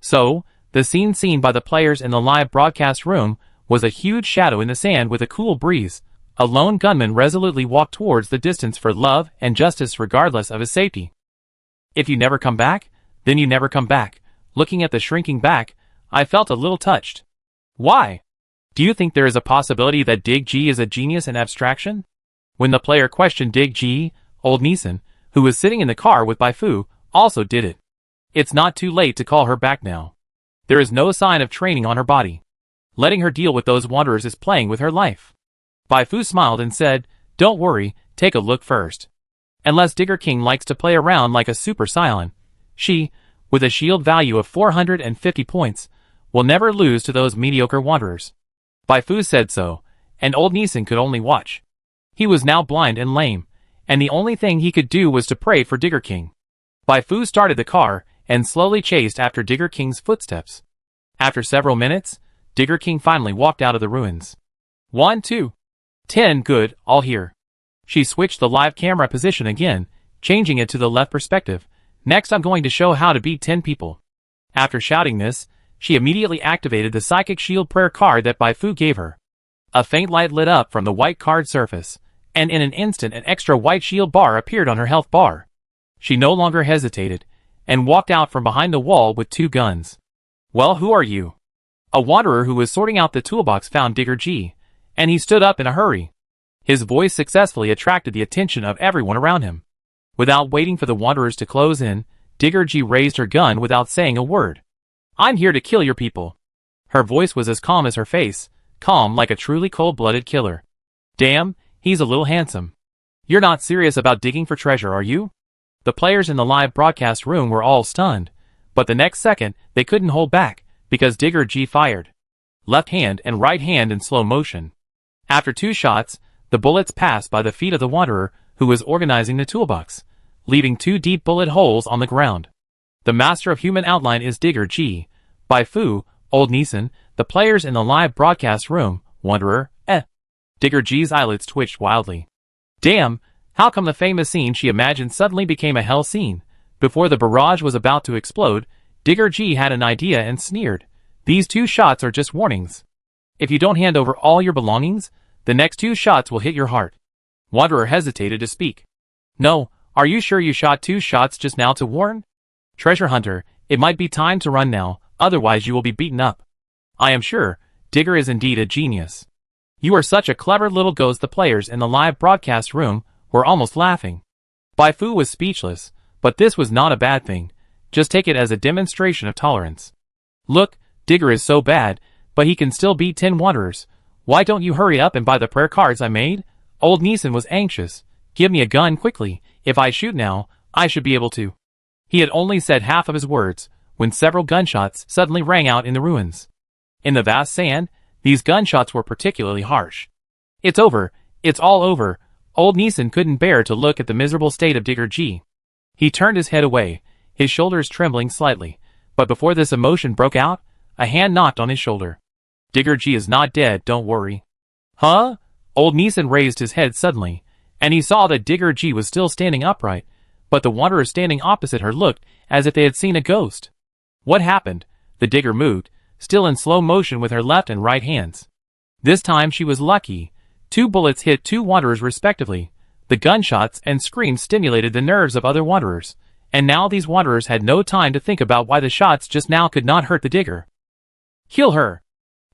So, the scene seen by the players in the live broadcast room was a huge shadow in the sand with a cool breeze. A lone gunman resolutely walked towards the distance for love and justice regardless of his safety. If you never come back, then you never come back. Looking at the shrinking back, I felt a little touched. Why? Do you think there is a possibility that Dig G is a genius in abstraction? When the player questioned Dig G, old Neeson, who was sitting in the car with Bai Fu, also did it. It's not too late to call her back now. There is no sign of training on her body. Letting her deal with those wanderers is playing with her life. Bai Fu smiled and said, don't worry, take a look first. Unless Digger King likes to play around like a Super Saiyan, she, with a shield value of 450 points, will never lose to those mediocre wanderers. Bai Fu said so, and old Neeson could only watch. He was now blind and lame, and the only thing he could do was to pray for Digger King. Bai Fu started the car and slowly chased after Digger King's footsteps. After several minutes, Digger King finally walked out of the ruins. 1, 2, 10, good, all here. She switched the live camera position again, changing it to the left perspective. Next I'm going to show how to beat 10 people. After shouting this, she immediately activated the Psychic Shield prayer card that Bai Fu gave her. A faint light lit up from the white card surface, and in an instant an extra white shield bar appeared on her health bar. She no longer hesitated, and walked out from behind the wall with 2 guns. Well, who are you? A wanderer who was sorting out the toolbox found Digger G, and he stood up in a hurry. His voice successfully attracted the attention of everyone around him. Without waiting for the wanderers to close in, Digger G raised her gun without saying a word. I'm here to kill your people. Her voice was as calm as her face, calm like a truly cold-blooded killer. Damn, he's a little handsome. You're not serious about digging for treasure, are you? The players in the live broadcast room were all stunned, but the next second, they couldn't hold back, because Digger G fired. Left hand and right hand in slow motion. After 2 shots, the bullets passed by the feet of the wanderer who was organizing the toolbox, leaving 2 deep bullet holes on the ground. The master of human outline is Digger G. Bai Fu, old Neeson, the players in the live broadcast room, wanderer, Digger G's eyelids twitched wildly. Damn, how come the famous scene she imagined suddenly became a hell scene? Before the barrage was about to explode, Digger G had an idea and sneered. These 2 shots are just warnings. If you don't hand over all your belongings, the next 2 shots will hit your heart. Wanderer hesitated to speak. No, are you sure you shot 2 shots just now to warn? Treasure hunter, it might be time to run now, otherwise you will be beaten up. I am sure, Digger is indeed a genius. You are such a clever little ghost. The players in the live broadcast room were almost laughing. Bai Fu was speechless, but this was not a bad thing. Just take it as a demonstration of tolerance. Look, Digger is so bad, but he can still beat 10 wanderers. Why don't you hurry up and buy the prayer cards I made? Old Neeson was anxious. Give me a gun quickly. If I shoot now, I should be able to. He had only said half of his words, when several gunshots suddenly rang out in the ruins. In the vast sand, these gunshots were particularly harsh. It's over. It's all over. Old Neeson couldn't bear to look at the miserable state of Digger G. He turned his head away, his shoulders trembling slightly, but before this emotion broke out, a hand knocked on his shoulder. Digger G is not dead, don't worry. Huh? Old Neeson raised his head suddenly, and he saw that Digger G was still standing upright, but the wanderer standing opposite her looked as if they had seen a ghost. What happened? The digger moved, still in slow motion with her left and right hands. This time she was lucky. 2 bullets hit 2 wanderers respectively. The gunshots and screams stimulated the nerves of other wanderers, and now these wanderers had no time to think about why the shots just now could not hurt the digger. Kill her!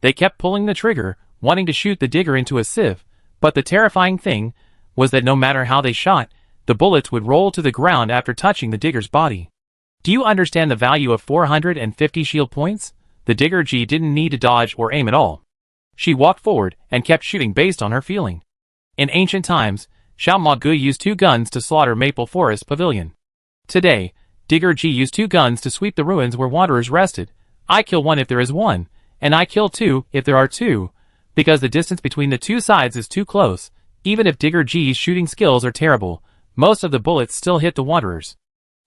They kept pulling the trigger, wanting to shoot the digger into a sieve, but the terrifying thing was that no matter how they shot, the bullets would roll to the ground after touching the digger's body. Do you understand the value of 450 shield points? The Digger G didn't need to dodge or aim at all. She walked forward and kept shooting based on her feeling. In ancient times, Xiao Ma Gui used 2 guns to slaughter Maple Forest Pavilion. Today, Digger G used 2 guns to sweep the ruins where wanderers rested, I kill one if there is one, and I kill two if there are two, because the distance between the two sides is too close. Even if Digger G's shooting skills are terrible, most of the bullets still hit the wanderers.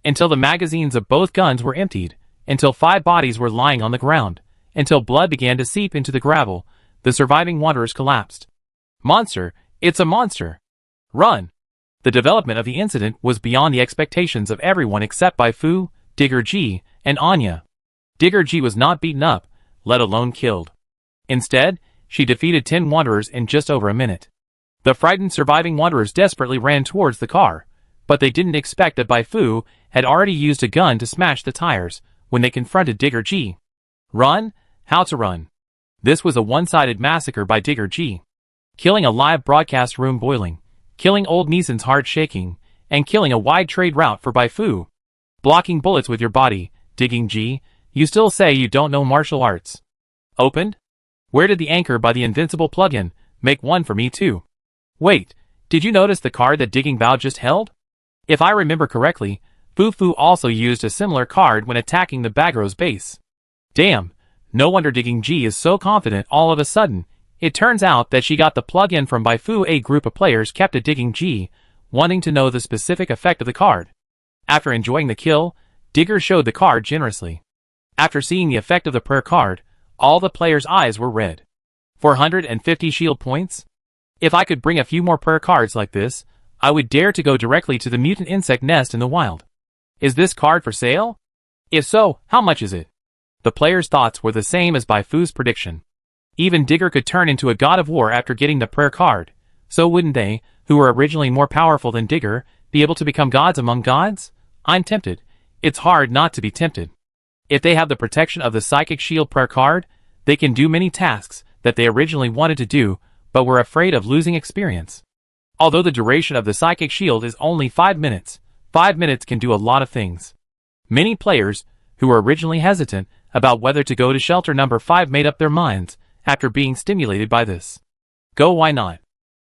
Until the magazines of both guns were emptied, until 5 bodies were lying on the ground, until blood began to seep into the gravel, the surviving wanderers collapsed. Monster, it's a monster! Run! The development of the incident was beyond the expectations of everyone except Bai Fu, Digger G, and Anya. Digger G was not beaten up, let alone killed. Instead, she defeated 10 wanderers in just over a minute. The frightened surviving wanderers desperately ran towards the car, but they didn't expect that Bai Fu had already used a gun to smash the tires when they confronted Digger G. Run? How to run? This was a one-sided massacre by Digger G. Killing a live broadcast room boiling, killing old Neeson's heart shaking, and killing a wide trade route for Bai Fu. Blocking bullets with your body, Digging G, you still say you don't know martial arts. Opened? Where did the anchor by the invincible plugin make one for me too? Wait, did you notice the card that Digging Bao just held? If I remember correctly, Fu also used a similar card when attacking the Bagro's base. Damn, no wonder Digging G is so confident all of a sudden. It turns out that she got the plug-in from Bai Fu. A group of players kept a Digging G, wanting to know the specific effect of the card. After enjoying the kill, Digger showed the card generously. After seeing the effect of the prayer card, all the players' eyes were red. 450 shield points? If I could bring a few more prayer cards like this, I would dare to go directly to the mutant insect nest in the wild. Is this card for sale? If so, how much is it? The players' thoughts were the same as Bai Fu's prediction. Even Digger could turn into a god of war after getting the prayer card, so wouldn't they, who were originally more powerful than Digger, be able to become gods among gods? I'm tempted. It's hard not to be tempted. If they have the protection of the Psychic Shield prayer card, they can do many tasks that they originally wanted to do, but were afraid of losing experience. Although the duration of the Psychic Shield is only 5 minutes, 5 minutes can do a lot of things. Many players, who were originally hesitant about whether to go to shelter number 5, made up their minds after being stimulated by this. Go, why not?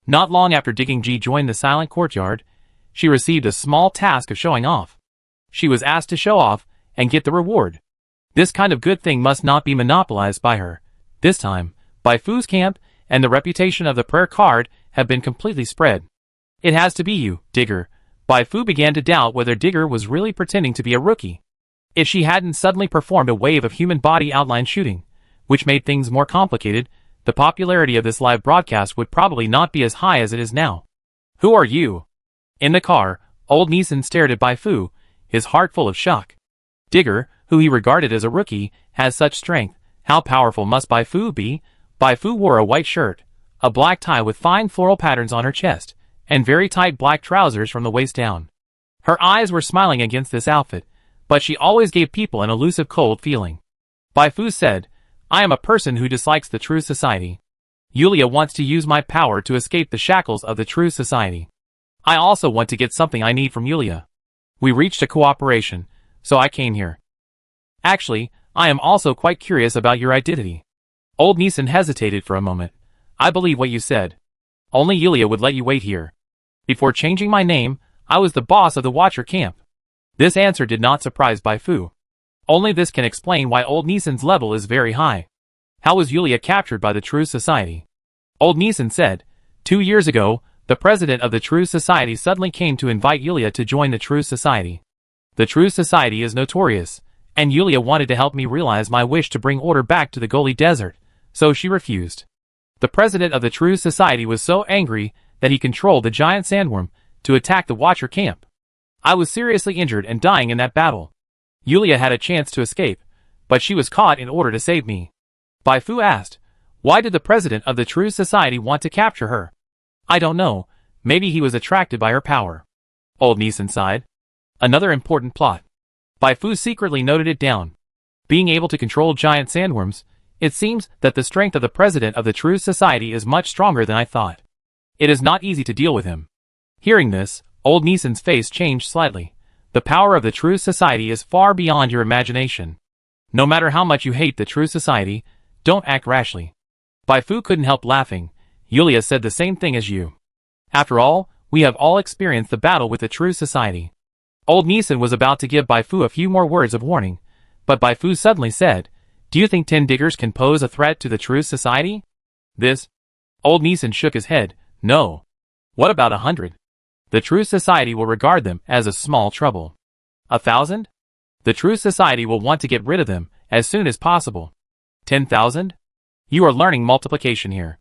Not long after Digging G joined the Silent Courtyard, she received a small task of showing off. She was asked to show off and get the reward. This kind of good thing must not be monopolized by her. This time, Bai Fu's camp and the reputation of the prayer card have been completely spread. It has to be you, Digger. Bai Fu began to doubt whether Digger was really pretending to be a rookie. If she hadn't suddenly performed a wave of human body outline shooting, which made things more complicated, the popularity of this live broadcast would probably not be as high as it is now. Who are you? In the car, old Neeson stared at Bai Fu, his heart full of shock. Digger, who he regarded as a rookie, has such strength. How powerful must Bai Fu be? Bai Fu wore a white shirt, a black tie with fine floral patterns on her chest, and very tight black trousers from the waist down. Her eyes were smiling against this outfit, but she always gave people an elusive cold feeling. Bai Fu said, I am a person who dislikes the true society. Yulia wants to use my power to escape the shackles of the true society. I also want to get something I need from Yulia. We reached a cooperation, so I came here. Actually, I am also quite curious about your identity. Old Neeson hesitated for a moment. I believe what you said. Only Yulia would let you wait here. Before changing my name, I was the boss of the Watcher camp. This answer did not surprise Bai Fu. Only this can explain why old Neeson's level is very high. How was Yulia captured by the True Society? Old Neeson said, 2 years ago, the president of the True Society suddenly came to invite Yulia to join the True Society. The True Society is notorious, and Yulia wanted to help me realize my wish to bring order back to the Goli Desert, so she refused. The president of the True Society was so angry that he controlled the giant sandworm to attack the Watcher camp. I was seriously injured and dying in that battle. Yulia had a chance to escape, but she was caught in order to save me. Bai Fu asked, why did the president of the True Society want to capture her? I don't know, maybe he was attracted by her power. Old Neeson sighed. Another important plot. Bai Fu secretly noted it down. Being able to control giant sandworms, it seems that the strength of the president of the True Society is much stronger than I thought. It is not easy to deal with him. Hearing this, old Neeson's face changed slightly. The power of the True Society is far beyond your imagination. No matter how much you hate the True Society, don't act rashly. Bai Fu couldn't help laughing. Yulia said the same thing as you. After all, we have all experienced the battle with the True Society. Old Neeson was about to give Bai Fu a few more words of warning, but Bai Fu suddenly said, Do you think 10 diggers can pose a threat to the Truth Society? This? Old Neeson shook his head. No. What about 100? The Truth Society will regard them as a small trouble. 1,000? The Truth Society will want to get rid of them as soon as possible. 10,000? You are learning multiplication here.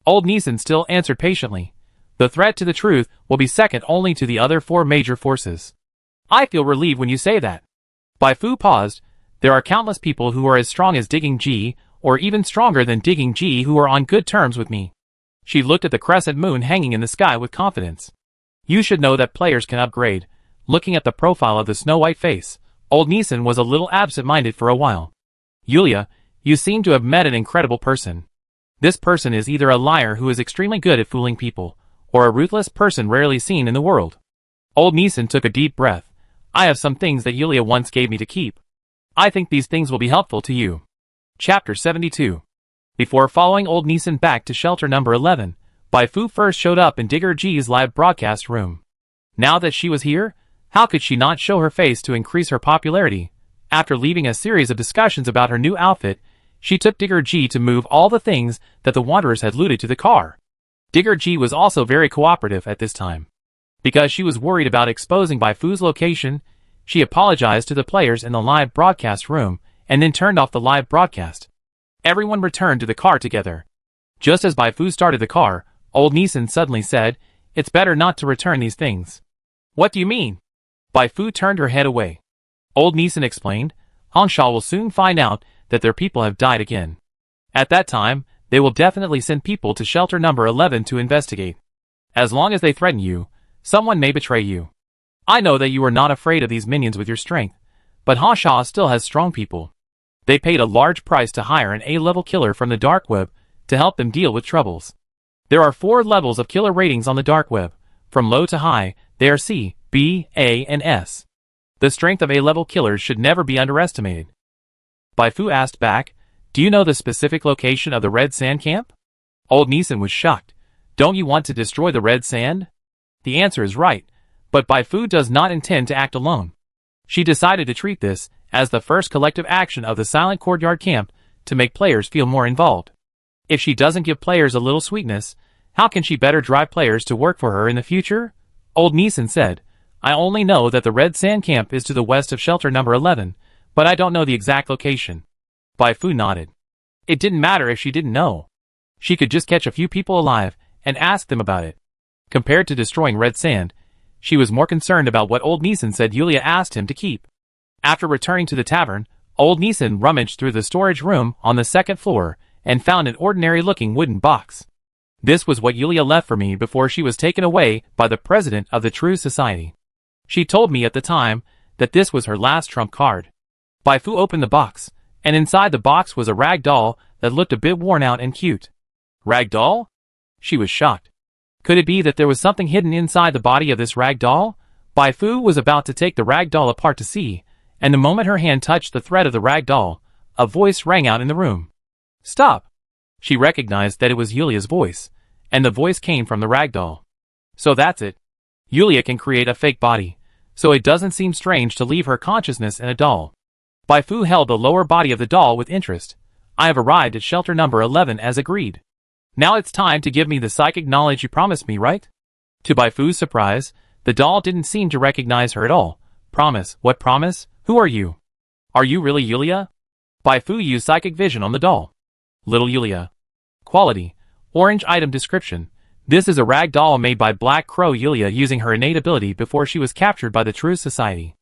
Old Neeson still answered patiently. The threat to the truth will be second only to the other 4 major forces. I feel relieved when you say that. Bai Fu paused. There are countless people who are as strong as Digging G, or even stronger than Digging G, who are on good terms with me. She looked at the crescent moon hanging in the sky with confidence. You should know that players can upgrade. Looking at the profile of the snow-white face, Old Neeson was a little absent-minded for a while. Yulia, you seem to have met an incredible person. This person is either a liar who is extremely good at fooling people, or a ruthless person rarely seen in the world. Old Neeson took a deep breath. I have some things that Yulia once gave me to keep. I think these things will be helpful to you. Chapter 72. Before following Old Neeson back to shelter number 11, Bai Fu first showed up in Digger G's live broadcast room. Now that she was here, how could she not show her face to increase her popularity? After leaving a series of discussions about her new outfit, she took Digger G to move all the things that the Wanderers had looted to the car. Digger G was also very cooperative at this time. Because she was worried about exposing Bai Fu's location, she apologized to the players in the live broadcast room and then turned off the live broadcast. Everyone returned to the car together. Just as Bai Fu started the car, Old Neeson suddenly said, "It's better not to return these things." What do you mean? Bai Fu turned her head away. Old Neeson explained, Hanshaw will soon find out that their people have died again. At that time, they will definitely send people to shelter number 11 to investigate. As long as they threaten you, someone may betray you. I know that you are not afraid of these minions with your strength, but Hanshaw still has strong people. They paid a large price to hire an A-level killer from the dark web to help them deal with troubles. There are 4 levels of killer ratings on the dark web. From low to high, they are C, B, A, and S. The strength of A-level killers should never be underestimated. Bai Fu asked back, do you know the specific location of the Red Sand Camp? Old Neeson was shocked. Don't you want to destroy the Red Sand? The answer is right, but Bai Fu does not intend to act alone. She decided to treat this as the first collective action of the Silent Courtyard Camp to make players feel more involved. If she doesn't give players a little sweetness, how can she better drive players to work for her in the future? Old Neeson said, I only know that the Red Sand Camp is to the west of shelter number 11, but I don't know the exact location. Bai Fu nodded. It didn't matter if she didn't know. She could just catch a few people alive and ask them about it. Compared to destroying Red Sand, she was more concerned about what Old Neeson said Yulia asked him to keep. After returning to the tavern, Old Neeson rummaged through the storage room on the 2nd floor and found an ordinary-looking wooden box. This was what Yulia left for me before she was taken away by the president of the True Society. She told me at the time that this was her last trump card. Bai Fu opened the box, and inside the box was a rag doll that looked a bit worn out and cute. Rag doll? She was shocked. Could it be that there was something hidden inside the body of this rag doll? Bai Fu was about to take the rag doll apart to see, and the moment her hand touched the thread of the rag doll, a voice rang out in the room. Stop! She recognized that it was Yulia's voice, and the voice came from the rag doll. So that's it. Yulia can create a fake body, so it doesn't seem strange to leave her consciousness in a doll. Bai Fu held the lower body of the doll with interest. I have arrived at shelter number 11 as agreed. Now it's time to give me the psychic knowledge you promised me, right? To Bai Fu's surprise, the doll didn't seem to recognize her at all. Promise? What promise? Who are you? Are you really Yulia? Bai Fu used psychic vision on the doll. Little Yulia. Quality. Orange item description. This is a rag doll made by Black Crow Yulia using her innate ability before she was captured by the True Society.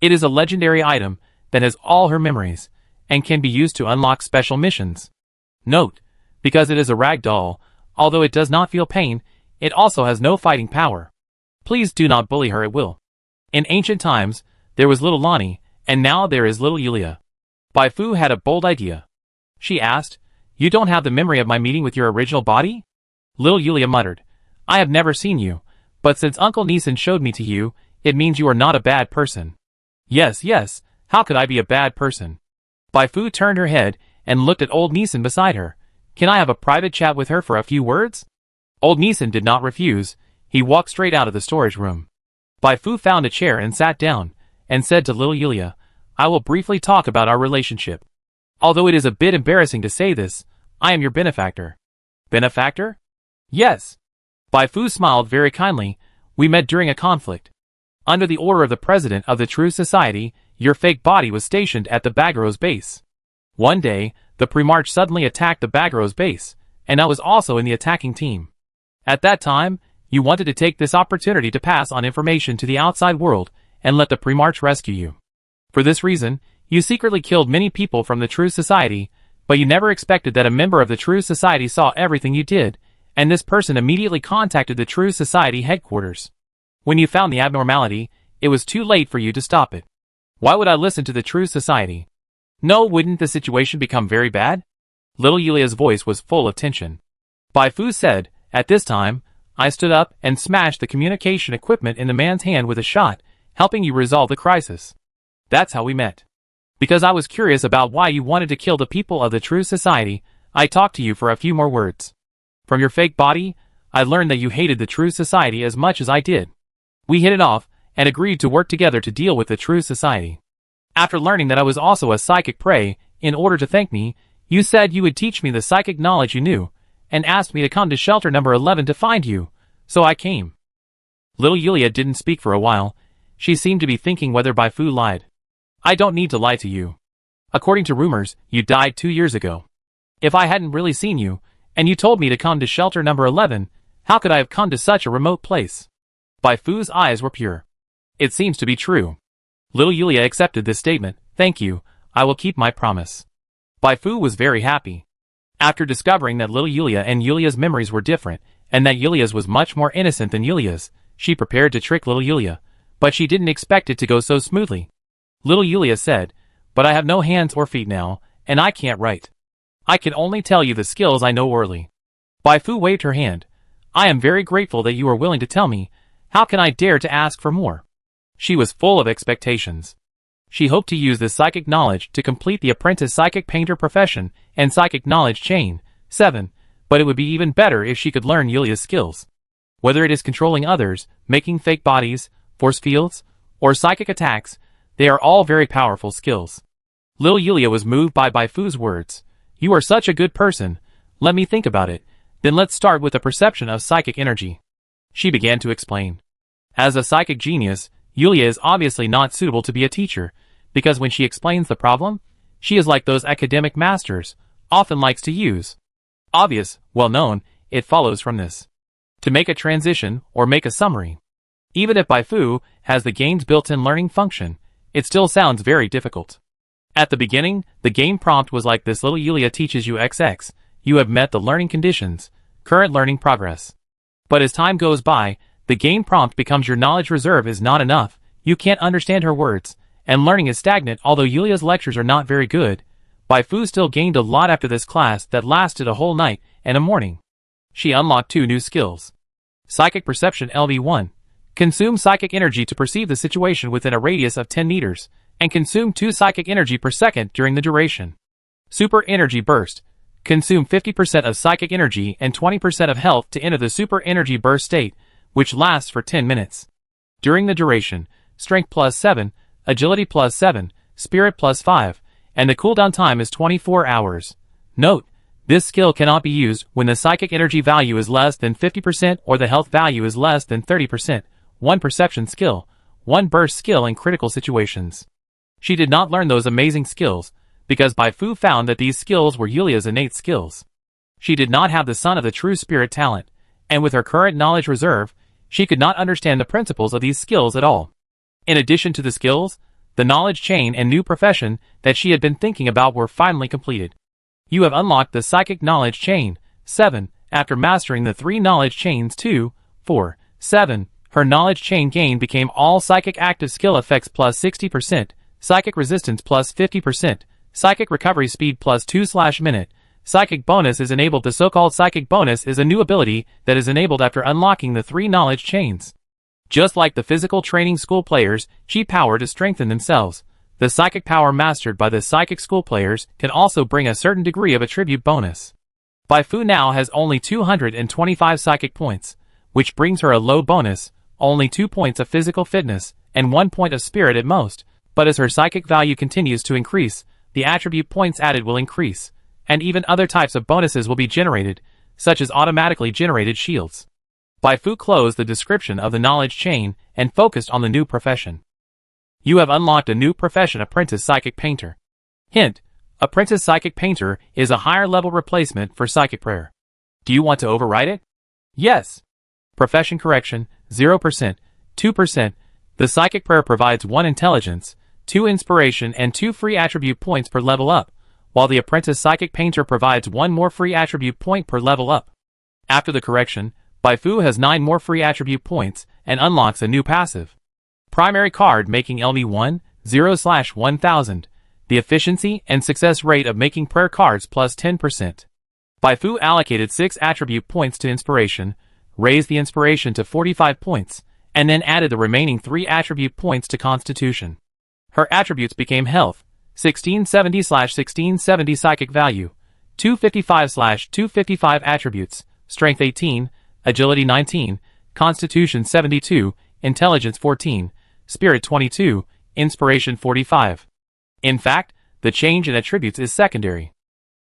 It is a legendary item that has all her memories, and can be used to unlock special missions. Note, because it is a rag doll, although it does not feel pain, it also has no fighting power. Please do not bully her at will. In ancient times, there was little Lonnie, and now there is little Yulia. Bai Fu had a bold idea. She asked, you don't have the memory of my meeting with your original body? Little Yulia muttered, I have never seen you, but since Uncle Neeson showed me to you, it means you are not a bad person. Yes, yes, how could I be a bad person? Bai Fu turned her head and looked at Old Neeson beside her. Can I have a private chat with her for a few words? Old Neeson did not refuse. He walked straight out of the storage room. Bai Fu found a chair and sat down, and said to little Yulia, I will briefly talk about our relationship. Although it is a bit embarrassing to say this, I am your benefactor. Benefactor? Yes. Bai Fu smiled very kindly. We met during a conflict. Under the order of the president of the True Society, your fake body was stationed at the Baggero's base. One day, the Premarch suddenly attacked the Baggero's base, and I was also in the attacking team. At that time, you wanted to take this opportunity to pass on information to the outside world and let the Premarch rescue you. For this reason, you secretly killed many people from the True Society, but you never expected that a member of the True Society saw everything you did, and this person immediately contacted the True Society headquarters. When you found the abnormality, it was too late for you to stop it. Why would I listen to the True Society? No, wouldn't the situation become very bad? Little Yulia's voice was full of tension. Bai Fu said, at this time, I stood up and smashed the communication equipment in the man's hand with a shot, helping you resolve the crisis. That's how we met. Because I was curious about why you wanted to kill the people of the True Society, I talked to you for a few more words. From your fake body, I learned that you hated the True Society as much as I did. We hit it off, and agreed to work together to deal with the True Society. After learning that I was also a psychic prey, in order to thank me, you said you would teach me the psychic knowledge you knew, and asked me to come to shelter number 11 to find you, so I came. Little Yulia didn't speak for a while. She seemed to be thinking whether Bai Fu lied. I don't need to lie to you. According to rumors, you died 2 years ago. If I hadn't really seen you, and you told me to come to shelter number 11, how could I have come to such a remote place? Bai Fu's eyes were pure. It seems to be true. Little Yulia accepted this statement. Thank you, I will keep my promise. Bai Fu was very happy. After discovering that little Yulia and Yulia's memories were different, and that Yulia's was much more innocent than Yulia's, she prepared to trick little Yulia, but she didn't expect it to go so smoothly. Little Yulia said, but I have no hands or feet now, and I can't write. I can only tell you the skills I know orally. Bai Fu waved her hand. I am very grateful that you are willing to tell me. How can I dare to ask for more? She was full of expectations. She hoped to use this psychic knowledge to complete the apprentice psychic painter profession and psychic knowledge chain, 7, but it would be even better if she could learn Yulia's skills. Whether it is controlling others, making fake bodies, force fields, or psychic attacks, they are all very powerful skills. Little Yulia was moved by Bai Fu's words. You are such a good person. Let me think about it. Then let's start with the perception of psychic energy. She began to explain. As a psychic genius, Yulia is obviously not suitable to be a teacher, because when she explains the problem, she is like those academic masters, often likes to use. Obvious, well known, it follows from this. To make a transition, or make a summary. Even if Bai Fu has the game's built-in learning function, it still sounds very difficult. At the beginning, the game prompt was like this: little Yulia teaches you XX, you have met the learning conditions, current learning progress. But as time goes by, the game prompt becomes your knowledge reserve is not enough, you can't understand her words, and learning is stagnant. Although Yulia's lectures are not very good, Bai Fu still gained a lot after this class that lasted a whole night and a morning. She unlocked 2 new skills. Psychic Perception LV1. Consume psychic energy to perceive the situation within a radius of 10 meters, and consume 2 psychic energy per second during the duration. Super Energy Burst. Consume 50% of psychic energy and 20% of health to enter the Super Energy Burst state, which lasts for 10 minutes. During the duration, Strength plus 7, Agility plus 7, Spirit plus 5, and the cooldown time is 24 hours. Note, this skill cannot be used when the psychic energy value is less than 50% or the health value is less than 30%. 1 perception skill, 1 burst skill in critical situations. She did not learn those amazing skills, because Bai Fu found that these skills were Yulia's innate skills. She did not have the Son of the True Spirit talent, and with her current knowledge reserve, she could not understand the principles of these skills at all. In addition to the skills, the knowledge chain and new profession that she had been thinking about were finally completed. You have unlocked the Psychic Knowledge Chain, 7, after mastering the 3 knowledge chains 2, 4, 7. Her knowledge chain gain became all psychic active skill effects plus 60%, psychic resistance plus 50%, psychic recovery speed plus 2/minute. Psychic bonus is enabled. The so-called psychic bonus is a new ability that is enabled after unlocking the 3 knowledge chains. Just like the physical training school players, chi power to strengthen themselves, the psychic power mastered by the psychic school players can also bring a certain degree of attribute bonus. Bai Fu now has only 225 psychic points, which brings her a low bonus, only 2 points of physical fitness, and 1 point of spirit at most, but as her psychic value continues to increase, the attribute points added will increase, and even other types of bonuses will be generated, such as automatically generated shields. Bai Fu closed the description of the knowledge chain and focused on the new profession. You have unlocked a new profession, Apprentice Psychic Painter. Hint: Apprentice Psychic Painter is a higher level replacement for Psychic Prayer. Do you want to override it? Yes. Profession correction, 0%, 2%. The Psychic Prayer provides 1 intelligence, 2 inspiration and 2 free attribute points per level up, while the Apprentice Psychic Painter provides 1 more free attribute point per level up. After the correction, Bai Fu has 9 more free attribute points and unlocks a new passive. Primary card making LB1, 0/1000. The efficiency and success rate of making prayer cards plus 10%. Bai Fu allocated 6 attribute points to inspiration, raised the inspiration to 45 points, and then added the remaining 3 attribute points to constitution. Her attributes became health, 1670/1670 psychic value, 255/255 attributes, strength 18, agility 19, constitution 72, intelligence 14, spirit 22, inspiration 45. In fact, the change in attributes is secondary.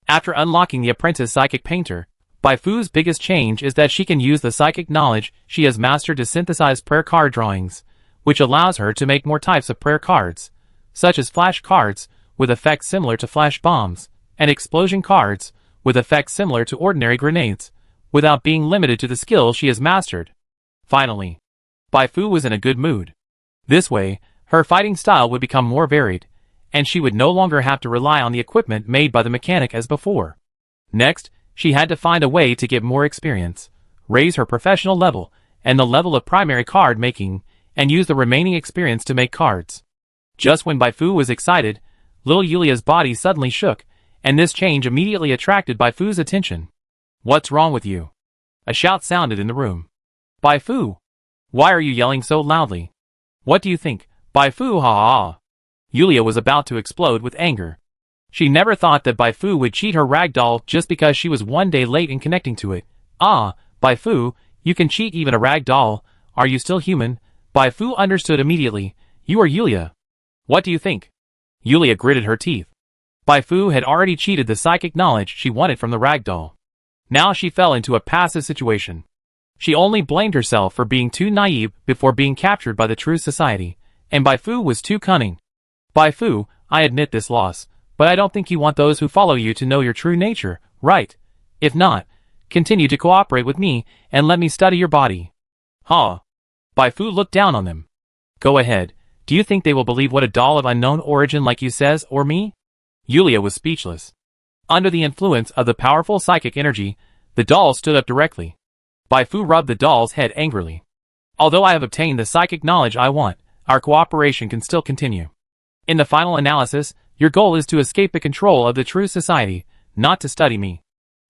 After unlocking the Apprentice Psychic Painter, Bai Fu's biggest change is that she can use the psychic knowledge she has mastered to synthesize prayer card drawings, which allows her to make more types of prayer cards, such as flash cards, with effects similar to flash bombs, and explosion cards, with effects similar to ordinary grenades, without being limited to the skill she has mastered. Finally, Bai Fu was in a good mood. This way, her fighting style would become more varied, and she would no longer have to rely on the equipment made by the mechanic as before. Next, she had to find a way to get more experience, raise her professional level, and the level of primary card making, and use the remaining experience to make cards. Just when Bai Fu was excited, little Yulia's body suddenly shook, and this change immediately attracted Bai Fu's attention. "What's wrong with you?" A shout sounded in the room. "Bai Fu! Why are you yelling so loudly? What do you think, Bai Fu, ha ha ha?" Yulia was about to explode with anger. She never thought that Bai Fu would cheat her ragdoll just because she was one day late in connecting to it. "Ah, Bai Fu, you can cheat even a ragdoll. Are you still human?" Bai Fu understood immediately. "You are Yulia. What do you think?" Yulia gritted her teeth. Bai Fu had already cheated the psychic knowledge she wanted from the ragdoll. Now she fell into a passive situation. She only blamed herself for being too naive before being captured by the true society, and Bai Fu was too cunning. "Bai Fu, I admit this loss, but I don't think you want those who follow you to know your true nature, right? If not, continue to cooperate with me and let me study your body." "Huh?" Bai Fu looked down on them. "Go ahead. Do you think they will believe what a doll of unknown origin like you says, or me?" Yulia was speechless. Under the influence of the powerful psychic energy, the doll stood up directly. Bai Fu rubbed the doll's head angrily. "Although I have obtained the psychic knowledge I want, our cooperation can still continue. In the final analysis, your goal is to escape the control of the true society, not to study me.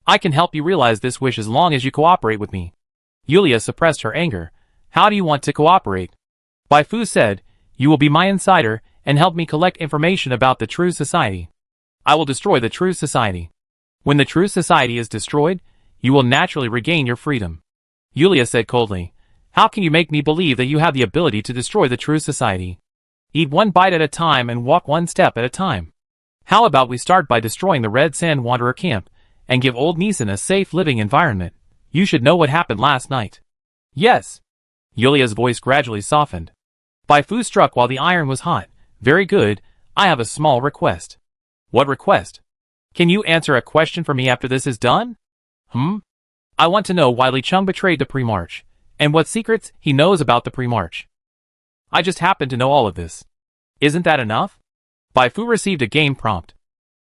I can help you realize this wish as long as you cooperate with me." Yulia suppressed her anger. "How do you want to cooperate?" Bai Fu said, "You will be my insider and help me collect information about the true society. I will destroy the true society. When the true society is destroyed, you will naturally regain your freedom." Yulia said coldly, "How can you make me believe that you have the ability to destroy the true society? Eat one bite at a time and walk one step at a time. How about we start by destroying the Red Sand Wanderer camp, and give old Neeson a safe living environment? You should know what happened last night." "Yes." Yulia's voice gradually softened. Bai Fu struck while the iron was hot. "Very good, I have a small request." "What request? Can you answer a question for me after this is done?" "I want to know why Li Chung betrayed the pre-march, and what secrets he knows about the pre-march. I just happen to know all of this. Isn't that enough?" Bai Fu received a game prompt.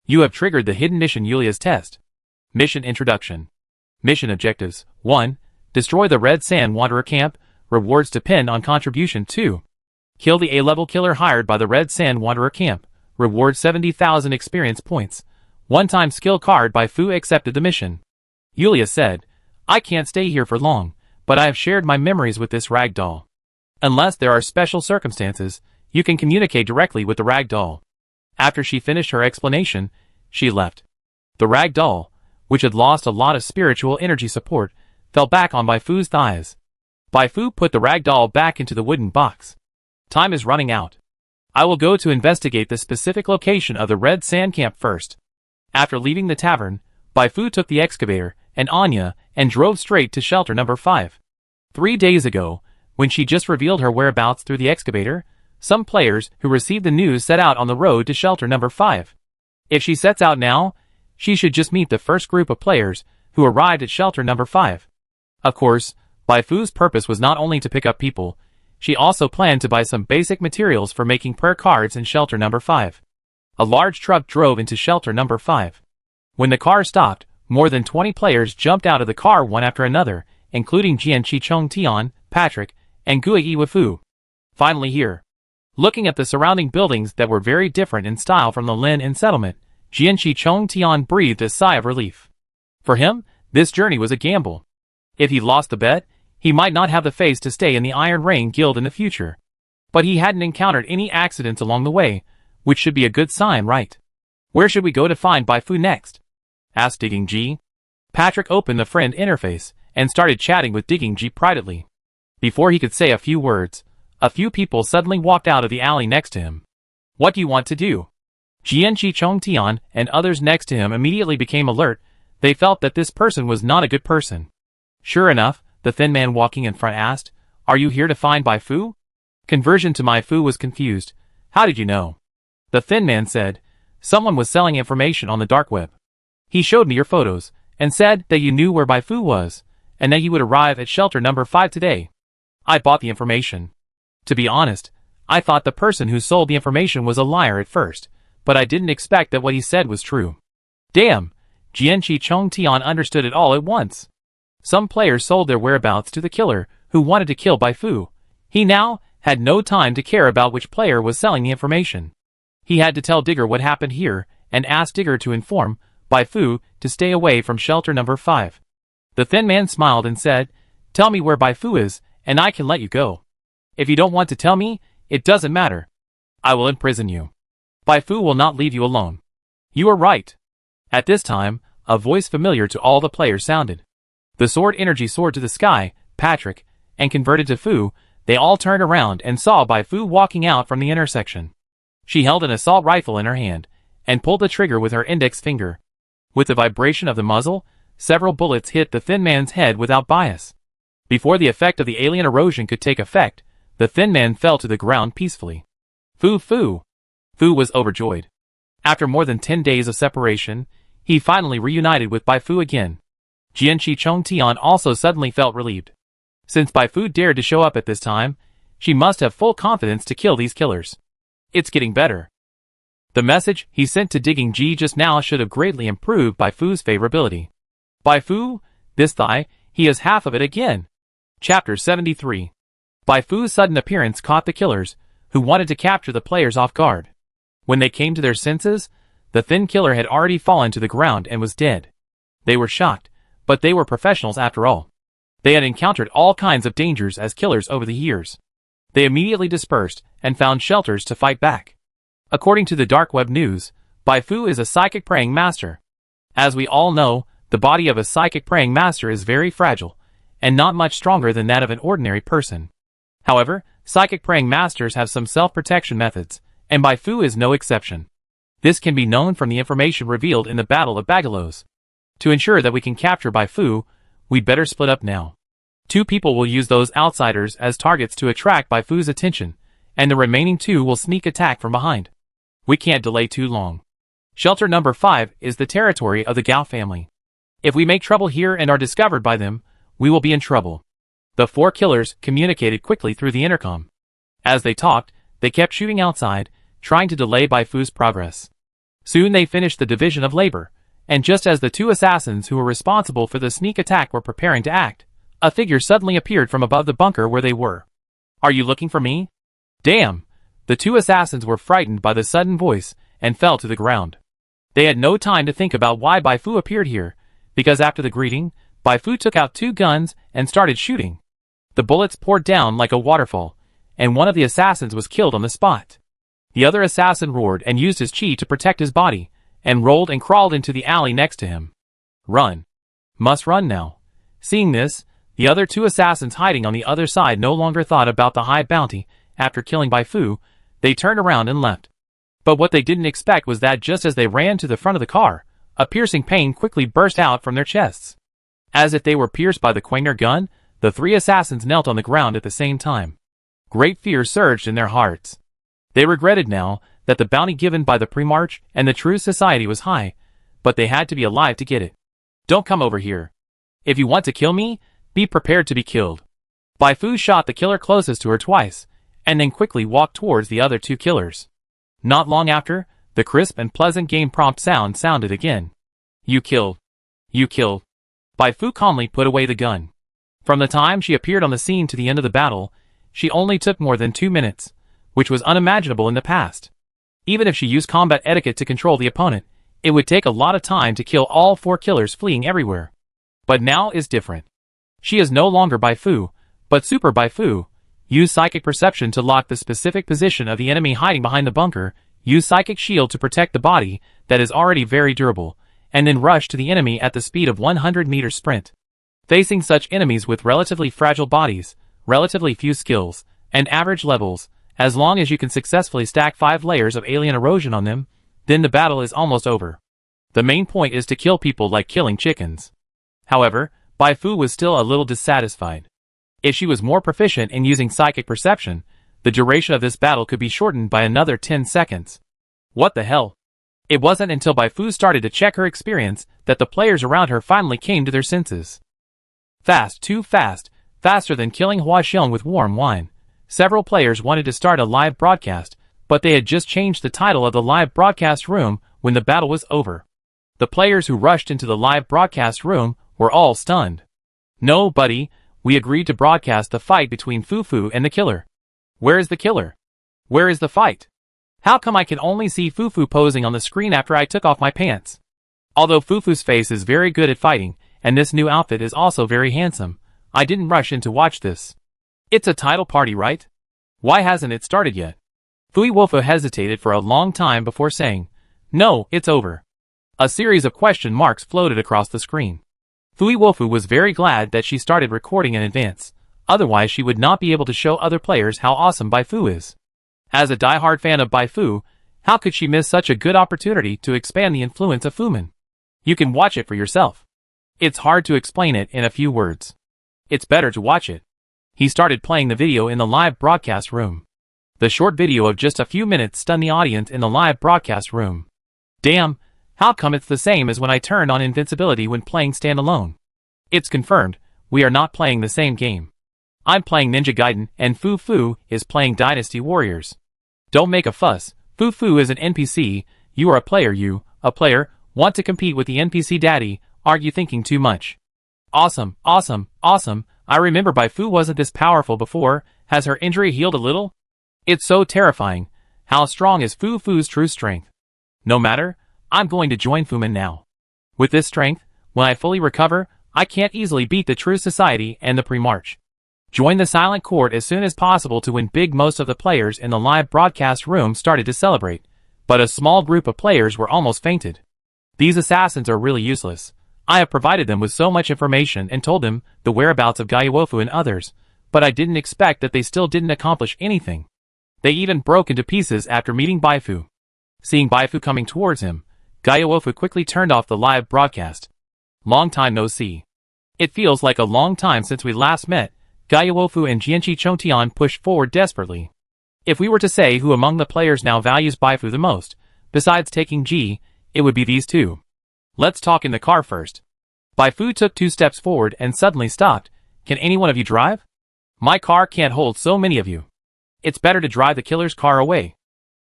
"You have triggered the hidden mission Yulia's test. Mission introduction. Mission objectives. 1. Destroy the Red Sand Wanderer camp. Rewards depend on contribution. 2. Kill the A-level killer hired by the Red Sand Wanderer camp. Reward 70,000 experience points. One-time skill card. Bai Fu accepted the mission. Yulia said, "I can't stay here for long, but I have shared my memories with this ragdoll. Unless there are special circumstances, you can communicate directly with the ragdoll." After she finished her explanation, she left. The ragdoll, which had lost a lot of spiritual energy support, fell back on Bai Fu's thighs. Bai Fu put the ragdoll back into the wooden box. "Time is running out. I will go to investigate the specific location of the Red Sand Camp first. After leaving the tavern, Bai Fu took the excavator and Anya and drove straight to shelter number 5. 3 days ago, when she just revealed her whereabouts through the excavator, some players who received the news set out on the road to shelter number 5. If she sets out now, she should just meet the first group of players who arrived at shelter number 5. Of course, Bai Fu's purpose was not only to pick up people, she also planned to buy some basic materials for making prayer cards in shelter number 5. A large truck drove into shelter number 5. When the car stopped, more than 20 players jumped out of the car one after another, including Jian Chichong Tian, Patrick, and Gui Yifu. Finally here. Looking at the surrounding buildings that were very different in style from the Lin Inn settlement, Jian Chichong Tian breathed a sigh of relief. For him, this journey was a gamble. If he lost the bet, he might not have the face to stay in the Iron Rain Guild in the future. But he hadn't encountered any accidents along the way, which should be a good sign, right? Where should we go to find Bai Fu next? Asked Digging G. Patrick opened the friend interface and started chatting with Digging G privately. Before he could say a few words, a few people suddenly walked out of the alley next to him. What do you want to do? Jian Chichong Tian and others next to him immediately became alert. They felt that this person was not a good person. Sure enough, the thin man walking in front asked, "Are you here to find Bai Fu?" Conversion to Mai Fu was confused. "How did you know?" The thin man said, "Someone was selling information on the dark web. He showed me your photos, and said that you knew where Bai Fu was, and that you would arrive at shelter number 5 today. I bought the information. To be honest, I thought the person who sold the information was a liar at first, but I didn't expect that what he said was true." Damn! Jian Chichong Tian understood it all at once. Some players sold their whereabouts to the killer who wanted to kill Bai Fu. He now had no time to care about which player was selling the information. He had to tell Digger what happened here and asked Digger to inform Bai Fu to stay away from shelter number 5. The thin man smiled and said, "Tell me where Bai Fu is, and I can let you go. If you don't want to tell me, it doesn't matter. I will imprison you. Bai Fu will not leave you alone." "You are right." At this time, a voice familiar to all the players sounded. The sword energy soared to the sky, Patrick, and converted to Fu. They all turned around and saw Bai Fu walking out from the intersection. She held an assault rifle in her hand, and pulled the trigger with her index finger. With the vibration of the muzzle, several bullets hit the thin man's head without bias. Before the effect of the alien erosion could take effect, the thin man fell to the ground peacefully. Fu! Fu was overjoyed. After more than 10 days of separation, he finally reunited with Bai Fu again. Jian Chichong Tian also suddenly felt relieved. Since Bai Fu dared to show up at this time, she must have full confidence to kill these killers. It's getting better. The message he sent to Digging G just now should have greatly improved Bai Fu's favorability. Bai Fu, this thigh, he has half of it again. Chapter 73. Bai Fu's sudden appearance caught the killers, who wanted to capture the players off guard. When they came to their senses, the thin killer had already fallen to the ground and was dead. They were shocked, but they were professionals after all. They had encountered all kinds of dangers as killers over the years. They immediately dispersed and found shelters to fight back. According to the dark web news, Bai Fu is a psychic praying master. As we all know, the body of a psychic praying master is very fragile, and not much stronger than that of an ordinary person. However, psychic praying masters have some self-protection methods, and Bai Fu is no exception. This can be known from the information revealed in the Battle of Bagalos. To ensure that we can capture Bai Fu, we'd better split up now. 2 people will use those outsiders as targets to attract Bai Fu's attention, and the remaining 2 will sneak attack from behind. We can't delay too long. Shelter number 5 is the territory of the Gao family. If we make trouble here and are discovered by them, we will be in trouble. The 4 killers communicated quickly through the intercom. As they talked, they kept shooting outside, trying to delay Bai Fu's progress. Soon they finished the division of labor, and just as the 2 assassins who were responsible for the sneak attack were preparing to act, a figure suddenly appeared from above the bunker where they were. "Are you looking for me?" Damn! The 2 assassins were frightened by the sudden voice and fell to the ground. They had no time to think about why Bai Fu appeared here, because after the greeting, Bai Fu took out 2 guns and started shooting. The bullets poured down like a waterfall, and one of the assassins was killed on the spot. The other assassin roared and used his chi to protect his body, and rolled and crawled into the alley next to him. Run. Must run now. Seeing this, the other 2 assassins hiding on the other side no longer thought about the high bounty. After killing Bai Fu, They turned around and left. But what they didn't expect was that just as they ran to the front of the car, a piercing pain quickly burst out from their chests. As if they were pierced by the Quanger gun, the three assassins knelt on the ground at the same time. Great fear surged in their hearts. They regretted now that the bounty given by the Primarch and the True Society was high, but they had to be alive to get it. Don't come over here. If you want to kill me, be prepared to be killed. Bai Fu shot the killer closest to her twice, and then quickly walked towards the other two killers. Not long after, the crisp and pleasant game prompt sound sounded again. You killed. You killed. Bai Fu calmly put away the gun. From the time she appeared on the scene to the end of the battle, she only took more than 2 minutes, which was unimaginable in the past. Even if she used combat etiquette to control the opponent, it would take a lot of time to kill all 4 killers fleeing everywhere. But now is different. She is no longer Bai Fu, but Super Bai Fu. Use psychic perception to lock the specific position of the enemy hiding behind the bunker, use psychic shield to protect the body that is already very durable, and then rush to the enemy at the speed of 100-meter sprint. Facing such enemies with relatively fragile bodies, relatively few skills, and average levels, as long as you can successfully stack 5 layers of alien erosion on them, then the battle is almost over. The main point is to kill people like killing chickens. However, Bai Fu was still a little dissatisfied. If she was more proficient in using psychic perception, the duration of this battle could be shortened by another 10 seconds. What the hell? It wasn't until Bai Fu started to check her experience that the players around her finally came to their senses. Fast, too fast, faster than killing Hua Xiong with warm wine. Several players wanted to start a live broadcast, but they had just changed the title of the live broadcast room when the battle was over. The players who rushed into the live broadcast room were all stunned. No, buddy, we agreed to broadcast the fight between Fufu and the killer. Where is the killer? Where is the fight? How come I can only see Fufu posing on the screen after I took off my pants? Although Fufu's face is very good at fighting, and this new outfit is also very handsome, I didn't rush in to watch this. It's a title party, right? Why hasn't it started yet? Fui Wolfu hesitated for a long time before saying, No, it's over. A series of question marks floated across the screen. Fui Wolfu was very glad that she started recording in advance, otherwise she would not be able to show other players how awesome Bai Fu is. As a die-hard fan of Bai Fu, how could she miss such a good opportunity to expand the influence of Fumin? You can watch it for yourself. It's hard to explain it in a few words. It's better to watch it. He started playing the video in the live broadcast room. The short video of just a few minutes stunned the audience in the live broadcast room. Damn, how come it's the same as when I turned on invincibility when playing standalone? It's confirmed, we are not playing the same game. I'm playing Ninja Gaiden and Fufu is playing Dynasty Warriors. Don't make a fuss, Fufu is an NPC, you are a player want to compete with the NPC daddy, aren't you thinking too much? Awesome, awesome, awesome, I remember Bai Fu wasn't this powerful before, has her injury healed a little? It's so terrifying, how strong is Fufu's true strength? No matter, I'm going to join Fumin now. With this strength, when I fully recover, I can't easily beat the True Society and the Primarch. Join the Silent Court as soon as possible to win big. Most of the players in the live broadcast room started to celebrate, but a small group of players were almost fainted. These assassins are really useless. I have provided them with so much information and told them the whereabouts of Gaiwofu and others, but I didn't expect that they still didn't accomplish anything. They even broke into pieces after meeting Bai Fu. Seeing Bai Fu coming towards him, Gaiwofu quickly turned off the live broadcast. Long time no see. It feels like a long time since we last met. Gaiwofu and Jianqi Chongtian pushed forward desperately. If we were to say who among the players now values Bai Fu the most, besides taking Ji, it would be these two. Let's talk in the car first. Bai Fu took 2 steps forward and suddenly stopped. Can any one of you drive? My car can't hold so many of you. It's better to drive the killer's car away.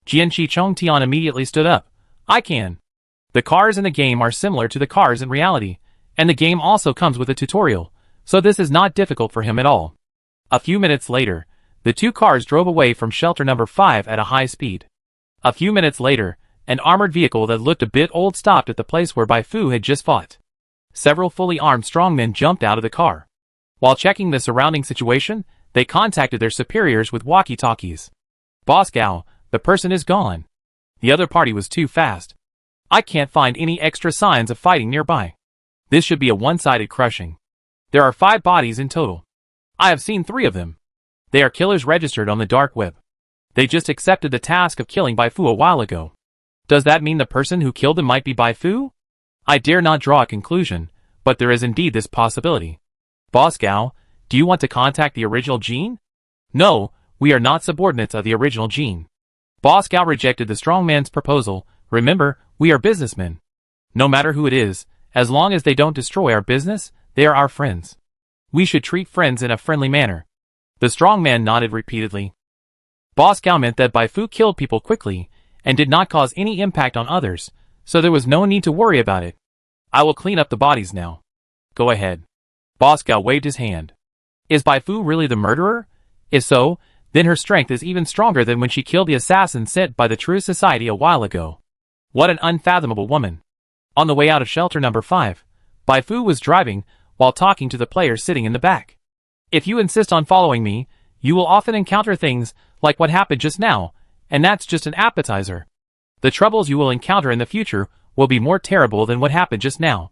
Jianqi Chongtian immediately stood up. I can. The cars in the game are similar to the cars in reality, and the game also comes with a tutorial, so this is not difficult for him at all. A few minutes later, the 2 cars drove away from shelter number 5 at a high speed. A few minutes later, an armored vehicle that looked a bit old stopped at the place where Bai Fu had just fought. Several fully armed strongmen jumped out of the car. While checking the surrounding situation, they contacted their superiors with walkie-talkies. Boss Gao, the person is gone. The other party was too fast. I can't find any extra signs of fighting nearby. This should be a one-sided crushing. There are 5 bodies in total. I have seen 3 of them. They are killers registered on the dark web. They just accepted the task of killing Bai Fu a while ago. Does that mean the person who killed them might be Bai Fu? I dare not draw a conclusion, but there is indeed this possibility. Boss Gao, do you want to contact the original Gene? No, we are not subordinates of the original Gene. Boss Gao rejected the strong man's proposal. Remember, we are businessmen. No matter who it is, as long as they don't destroy our business, they are our friends. We should treat friends in a friendly manner. The strong man nodded repeatedly. Boss Gao meant that Bai Fu killed people quickly, and did not cause any impact on others, so there was no need to worry about it. I will clean up the bodies now. Go ahead. Boss Gao waved his hand. Is Bai Fu really the murderer? If so, then her strength is even stronger than when she killed the assassin sent by the True Society a while ago. What an unfathomable woman. On the way out of shelter number 5, Bai Fu was driving, while talking to the players sitting in the back. If you insist on following me, you will often encounter things like what happened just now, and that's just an appetizer. The troubles you will encounter in the future will be more terrible than what happened just now.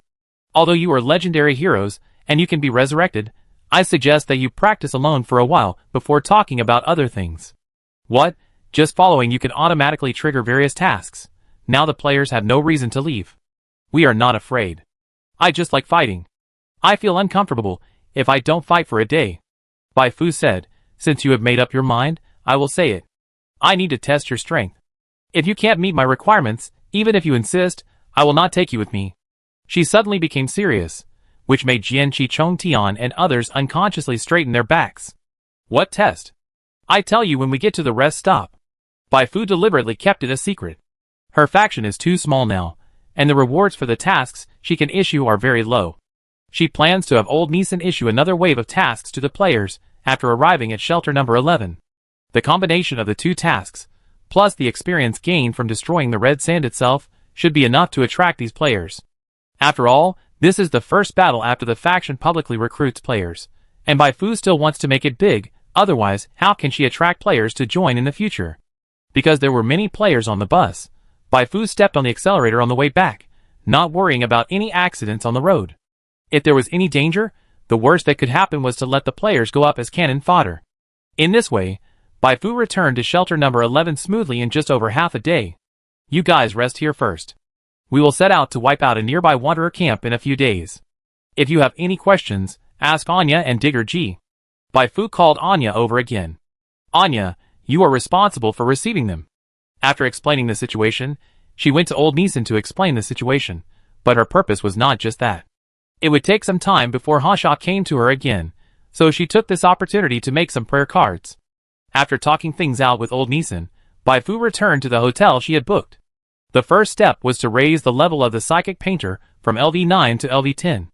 Although you are legendary heroes, and you can be resurrected, I suggest that you practice alone for a while before talking about other things. What? Just following you can automatically trigger various tasks. Now the players have no reason to leave. We are not afraid. I just like fighting. I feel uncomfortable if I don't fight for a day. Bai Fu said, since you have made up your mind, I will say it. I need to test your strength. If you can't meet my requirements, even if you insist, I will not take you with me. She suddenly became serious, which made Jian Chichong Tian and others unconsciously straighten their backs. What test? I tell you when we get to the rest stop. Bai Fu deliberately kept it a secret. Her faction is too small now, and the rewards for the tasks she can issue are very low. She plans to have old Neeson issue another wave of tasks to the players after arriving at shelter number 11. The combination of the two tasks, plus the experience gained from destroying the red sand itself, should be enough to attract these players. After all, this is the first battle after the faction publicly recruits players, and Bai Fu still wants to make it big, otherwise how can she attract players to join in the future? Because there were many players on the bus, Bai Fu stepped on the accelerator on the way back, not worrying about any accidents on the road. If there was any danger, the worst that could happen was to let the players go up as cannon fodder. In this way, Bai Fu returned to shelter number 11 smoothly in just over half a day. You guys rest here first. We will set out to wipe out a nearby wanderer camp in a few days. If you have any questions, ask Anya and Digger G. Bai Fu called Anya over again. Anya, you are responsible for receiving them. After explaining the situation, she went to old Neeson to explain the situation, but her purpose was not just that. It would take some time before Hasha came to her again, so she took this opportunity to make some prayer cards. After talking things out with old Neeson, Bai Fu returned to the hotel she had booked. The first step was to raise the level of the psychic painter from LV9 to LV10.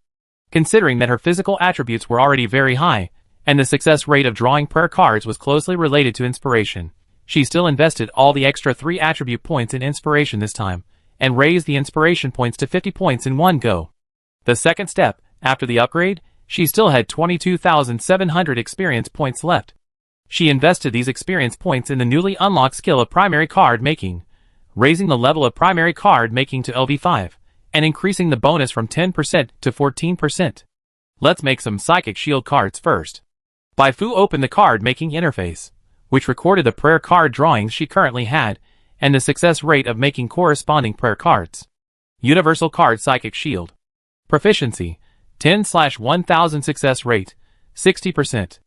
Considering that her physical attributes were already very high, and the success rate of drawing prayer cards was closely related to inspiration, she still invested all the extra 3 attribute points in inspiration this time, and raised the inspiration points to 50 points in one go. The second step, after the upgrade, she still had 22,700 experience points left. She invested these experience points in the newly unlocked skill of primary card making, raising the level of primary card making to LV5, and increasing the bonus from 10% to 14%. Let's make some psychic shield cards first. Bai Fu opened the card making interface, which recorded the prayer card drawings she currently had, and the success rate of making corresponding prayer cards. Universal Card Psychic Shield. Proficiency, 10/1000 success rate, 60%.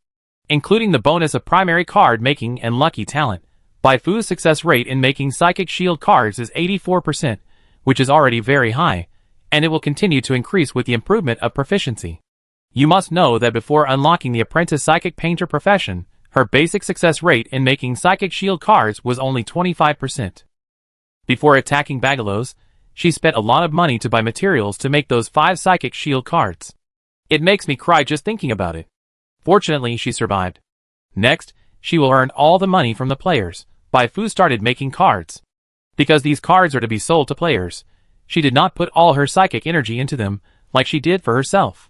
Including the bonus of primary card making and lucky talent, Bai Fu's success rate in making psychic shield cards is 84%, which is already very high, and it will continue to increase with the improvement of proficiency. You must know that before unlocking the apprentice psychic painter profession, her basic success rate in making psychic shield cards was only 25%. Before attacking Bagalos, she spent a lot of money to buy materials to make those 5 psychic shield cards. It makes me cry just thinking about it. Fortunately, she survived. Next, she will earn all the money from the players. Bai Fu started making cards. Because these cards are to be sold to players, she did not put all her psychic energy into them, like she did for herself.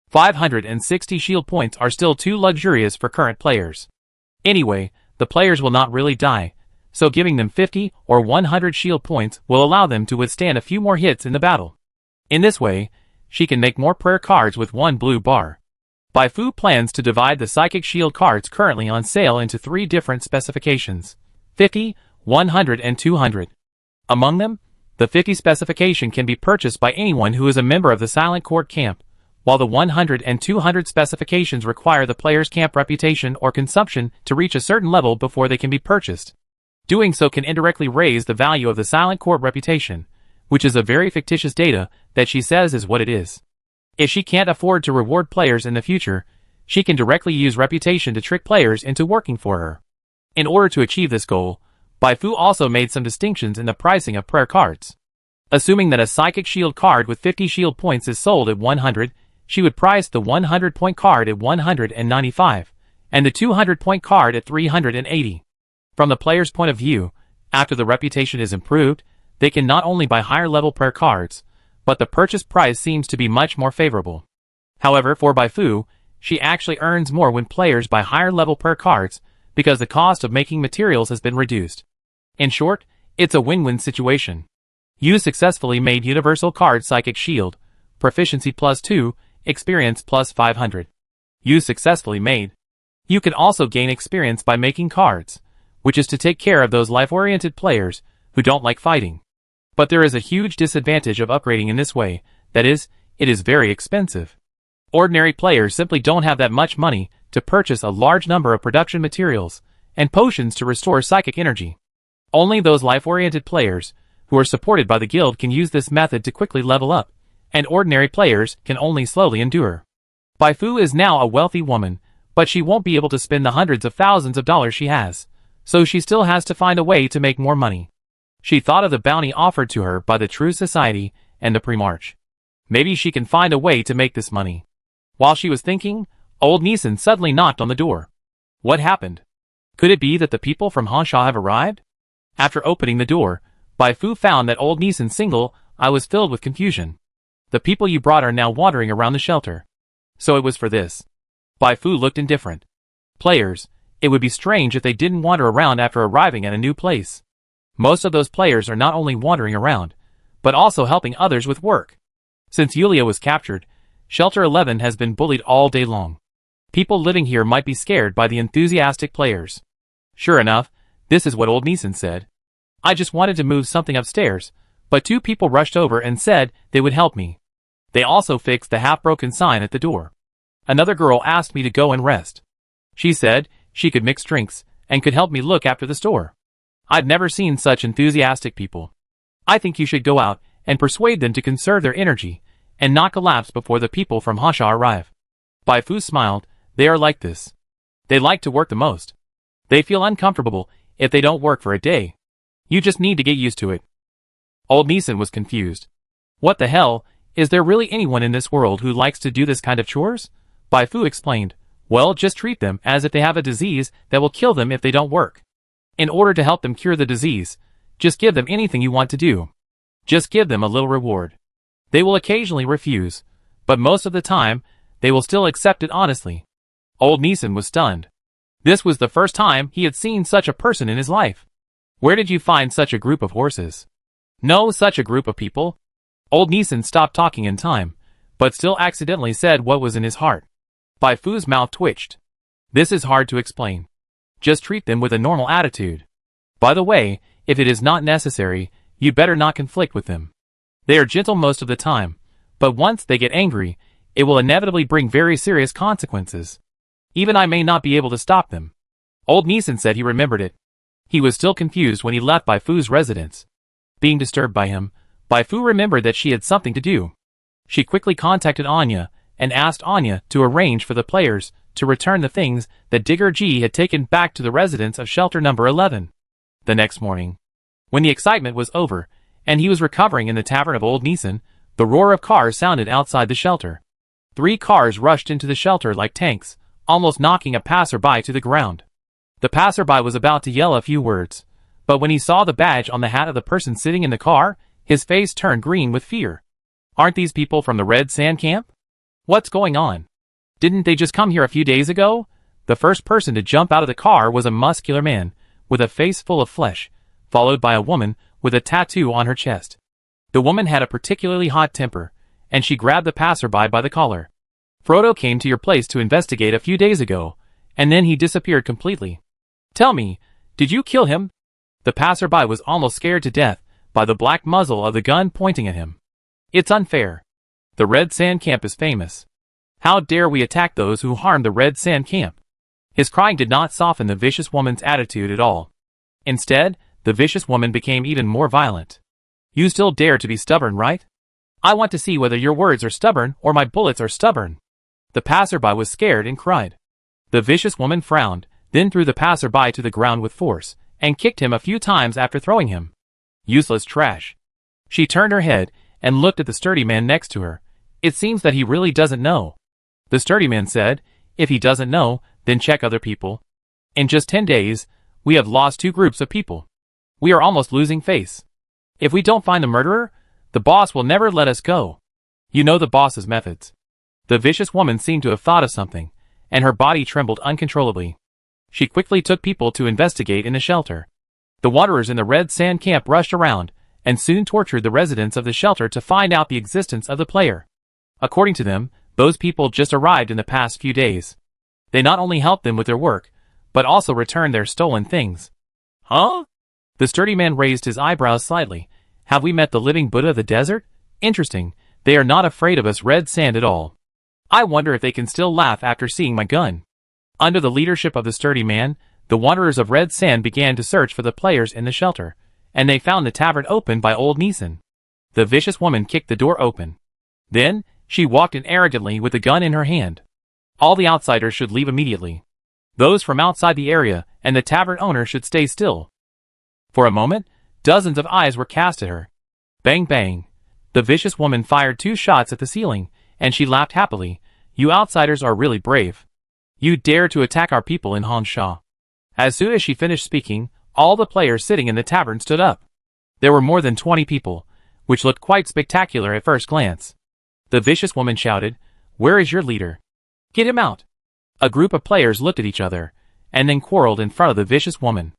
560 shield points are still too luxurious for current players. Anyway, the players will not really die, so giving them 50 or 100 shield points will allow them to withstand a few more hits in the battle. In this way, she can make more prayer cards with 1 blue bar. Bai Fu plans to divide the psychic shield cards currently on sale into 3 different specifications: 50, 100 and 200. Among them, the 50 specification can be purchased by anyone who is a member of the Silent Court camp, while the 100 and 200 specifications require the player's camp reputation or consumption to reach a certain level before they can be purchased. Doing so can indirectly raise the value of the Silent Court reputation, which is a very fictitious data that she says is what it is. If she can't afford to reward players in the future, she can directly use reputation to trick players into working for her. In order to achieve this goal, Baifu also made some distinctions in the pricing of prayer cards. Assuming that a Psychic Shield card with 50 shield points is sold at 100, she would price the 100-point card at 195, and the 200-point card at 380. From the player's point of view, after the reputation is improved, they can not only buy higher-level prayer cards, but the purchase price seems to be much more favorable. However, for Baifu, she actually earns more when players buy higher-level prayer cards because the cost of making materials has been reduced. In short, it's a win-win situation. You successfully made Universal Card Psychic Shield, Proficiency +2, Experience +500. You successfully made. You can also gain experience by making cards, which is to take care of those life-oriented players who don't like fighting. But there is a huge disadvantage of upgrading in this way, that is, it is very expensive. Ordinary players simply don't have that much money to purchase a large number of production materials and potions to restore psychic energy. Only those life-oriented players who are supported by the guild can use this method to quickly level up, and ordinary players can only slowly endure. Baifu is now a wealthy woman, but she won't be able to spend the hundreds of thousands of dollars she has, so she still has to find a way to make more money. She thought of the bounty offered to her by the True Society and the Pre-March. Maybe she can find a way to make this money. While she was thinking, old Neeson suddenly knocked on the door. What happened? Could it be that the people from Hansha have arrived? After opening the door, Baifu found that old Neeson's single eye was filled with confusion. The people you brought are now wandering around the shelter. So it was for this. Baifu looked indifferent. Players, it would be strange if they didn't wander around after arriving at a new place. Most of those players are not only wandering around, but also helping others with work. Since Yulia was captured, Shelter 11 has been bullied all day long. People living here might be scared by the enthusiastic players. Sure enough, this is what old Neeson said. I just wanted to move something upstairs, but two people rushed over and said they would help me. They also fixed the half-broken sign at the door. Another girl asked me to go and rest. She said she could mix drinks and could help me look after the store. I've never seen such enthusiastic people. I think you should go out and persuade them to conserve their energy and not collapse before the people from Hansha arrive. Baifu smiled. They are like this. They like to work the most. They feel uncomfortable if they don't work for a day. You just need to get used to it. Old Neeson was confused. What the hell, is there really anyone in this world who likes to do this kind of chores? Baifu explained. Well, just treat them as if they have a disease that will kill them if they don't work. In order to help them cure the disease, just give them anything you want to do. Just give them a little reward. They will occasionally refuse, but most of the time, they will still accept it honestly. Old Neeson was stunned. This was the first time he had seen such a person in his life. Where did you find such a group of horses? No, such a group of people. Old Neeson stopped talking in time, but still accidentally said what was in his heart. Baifu's mouth twitched. This is hard to explain. Just treat them with a normal attitude. By the way, if it is not necessary, you better not conflict with them. They are gentle most of the time, but once they get angry, it will inevitably bring very serious consequences. Even I may not be able to stop them. Old Neeson said he remembered it. He was still confused when he left Baifu's residence. Being disturbed by him, Baifu remembered that she had something to do. She quickly contacted Anya and asked Anya to arrange for the players to return the things that Digger G had taken back to the residence of shelter number 11. The next morning, when the excitement was over and he was recovering in the tavern of Old Neeson, the roar of cars sounded outside the shelter. 3 cars rushed into the shelter like tanks, almost knocking a passerby to the ground. The passerby was about to yell a few words, but when he saw the badge on the hat of the person sitting in the car, his face turned green with fear. Aren't these people from the Red Sand Camp? What's going on? Didn't they just come here a few days ago? The first person to jump out of the car was a muscular man, with a face full of flesh, followed by a woman with a tattoo on her chest. The woman had a particularly hot temper, and she grabbed the passerby by the collar. Frodo came to your place to investigate a few days ago, and then he disappeared completely. Tell me, did you kill him? The passerby was almost scared to death by the black muzzle of the gun pointing at him. It's unfair. The Red Sand Camp is famous. How dare we attack those who harmed the Red Sand Camp? His crying did not soften the vicious woman's attitude at all. Instead, the vicious woman became even more violent. You still dare to be stubborn, right? I want to see whether your words are stubborn or my bullets are stubborn. The passerby was scared and cried. The vicious woman frowned, then threw the passerby to the ground with force, and kicked him a few times after throwing him. Useless trash. She turned her head and looked at the sturdy man next to her. It seems that he really doesn't know. The sturdy man said, if he doesn't know, then check other people. In just 10 days, we have lost 2 groups of people. We are almost losing face. If we don't find the murderer, the boss will never let us go. You know the boss's methods. The vicious woman seemed to have thought of something, and her body trembled uncontrollably. She quickly took people to investigate in the shelter. The wanderers in the Red Sand Camp rushed around, and soon tortured the residents of the shelter to find out the existence of the player. According to them, those people just arrived in the past few days. They not only helped them with their work, but also returned their stolen things. Huh? The sturdy man raised his eyebrows slightly. Have we met the living Buddha of the desert? Interesting. They are not afraid of us red sand at all. I wonder if they can still laugh after seeing my gun. Under the leadership of the sturdy man, the wanderers of Red Sand began to search for the players in the shelter, and they found the tavern opened by old Neeson. The vicious woman kicked the door open. Then, she walked in arrogantly with the gun in her hand. All the outsiders should leave immediately. Those from outside the area and the tavern owner should stay still. For a moment, dozens of eyes were cast at her. Bang bang. The vicious woman fired 2 shots at the ceiling, and she laughed happily. You outsiders are really brave. You dare to attack our people in Honsha. As soon as she finished speaking, all the players sitting in the tavern stood up. There were more than 20 people, which looked quite spectacular at first glance. The vicious woman shouted, "Where is your leader? Get him out." A group of players looked at each other, and then quarreled in front of the vicious woman.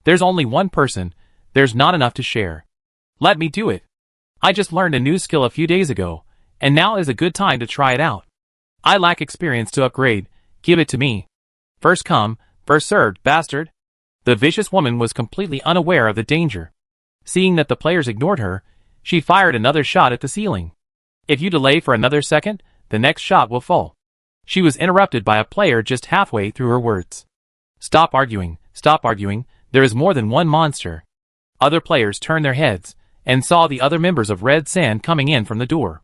There's only one person, there's not enough to share. Let me do it. I just learned a new skill a few days ago, and now is a good time to try it out. I lack experience to upgrade, give it to me. First come, first served, bastard. The vicious woman was completely unaware of the danger. Seeing that the players ignored her, she fired another shot at the ceiling. If you delay for another second, the next shot will fall. She was interrupted by a player just halfway through her words. Stop arguing, there is more than one monster. Other players turned their heads, and saw the other members of Red Sand coming in from the door.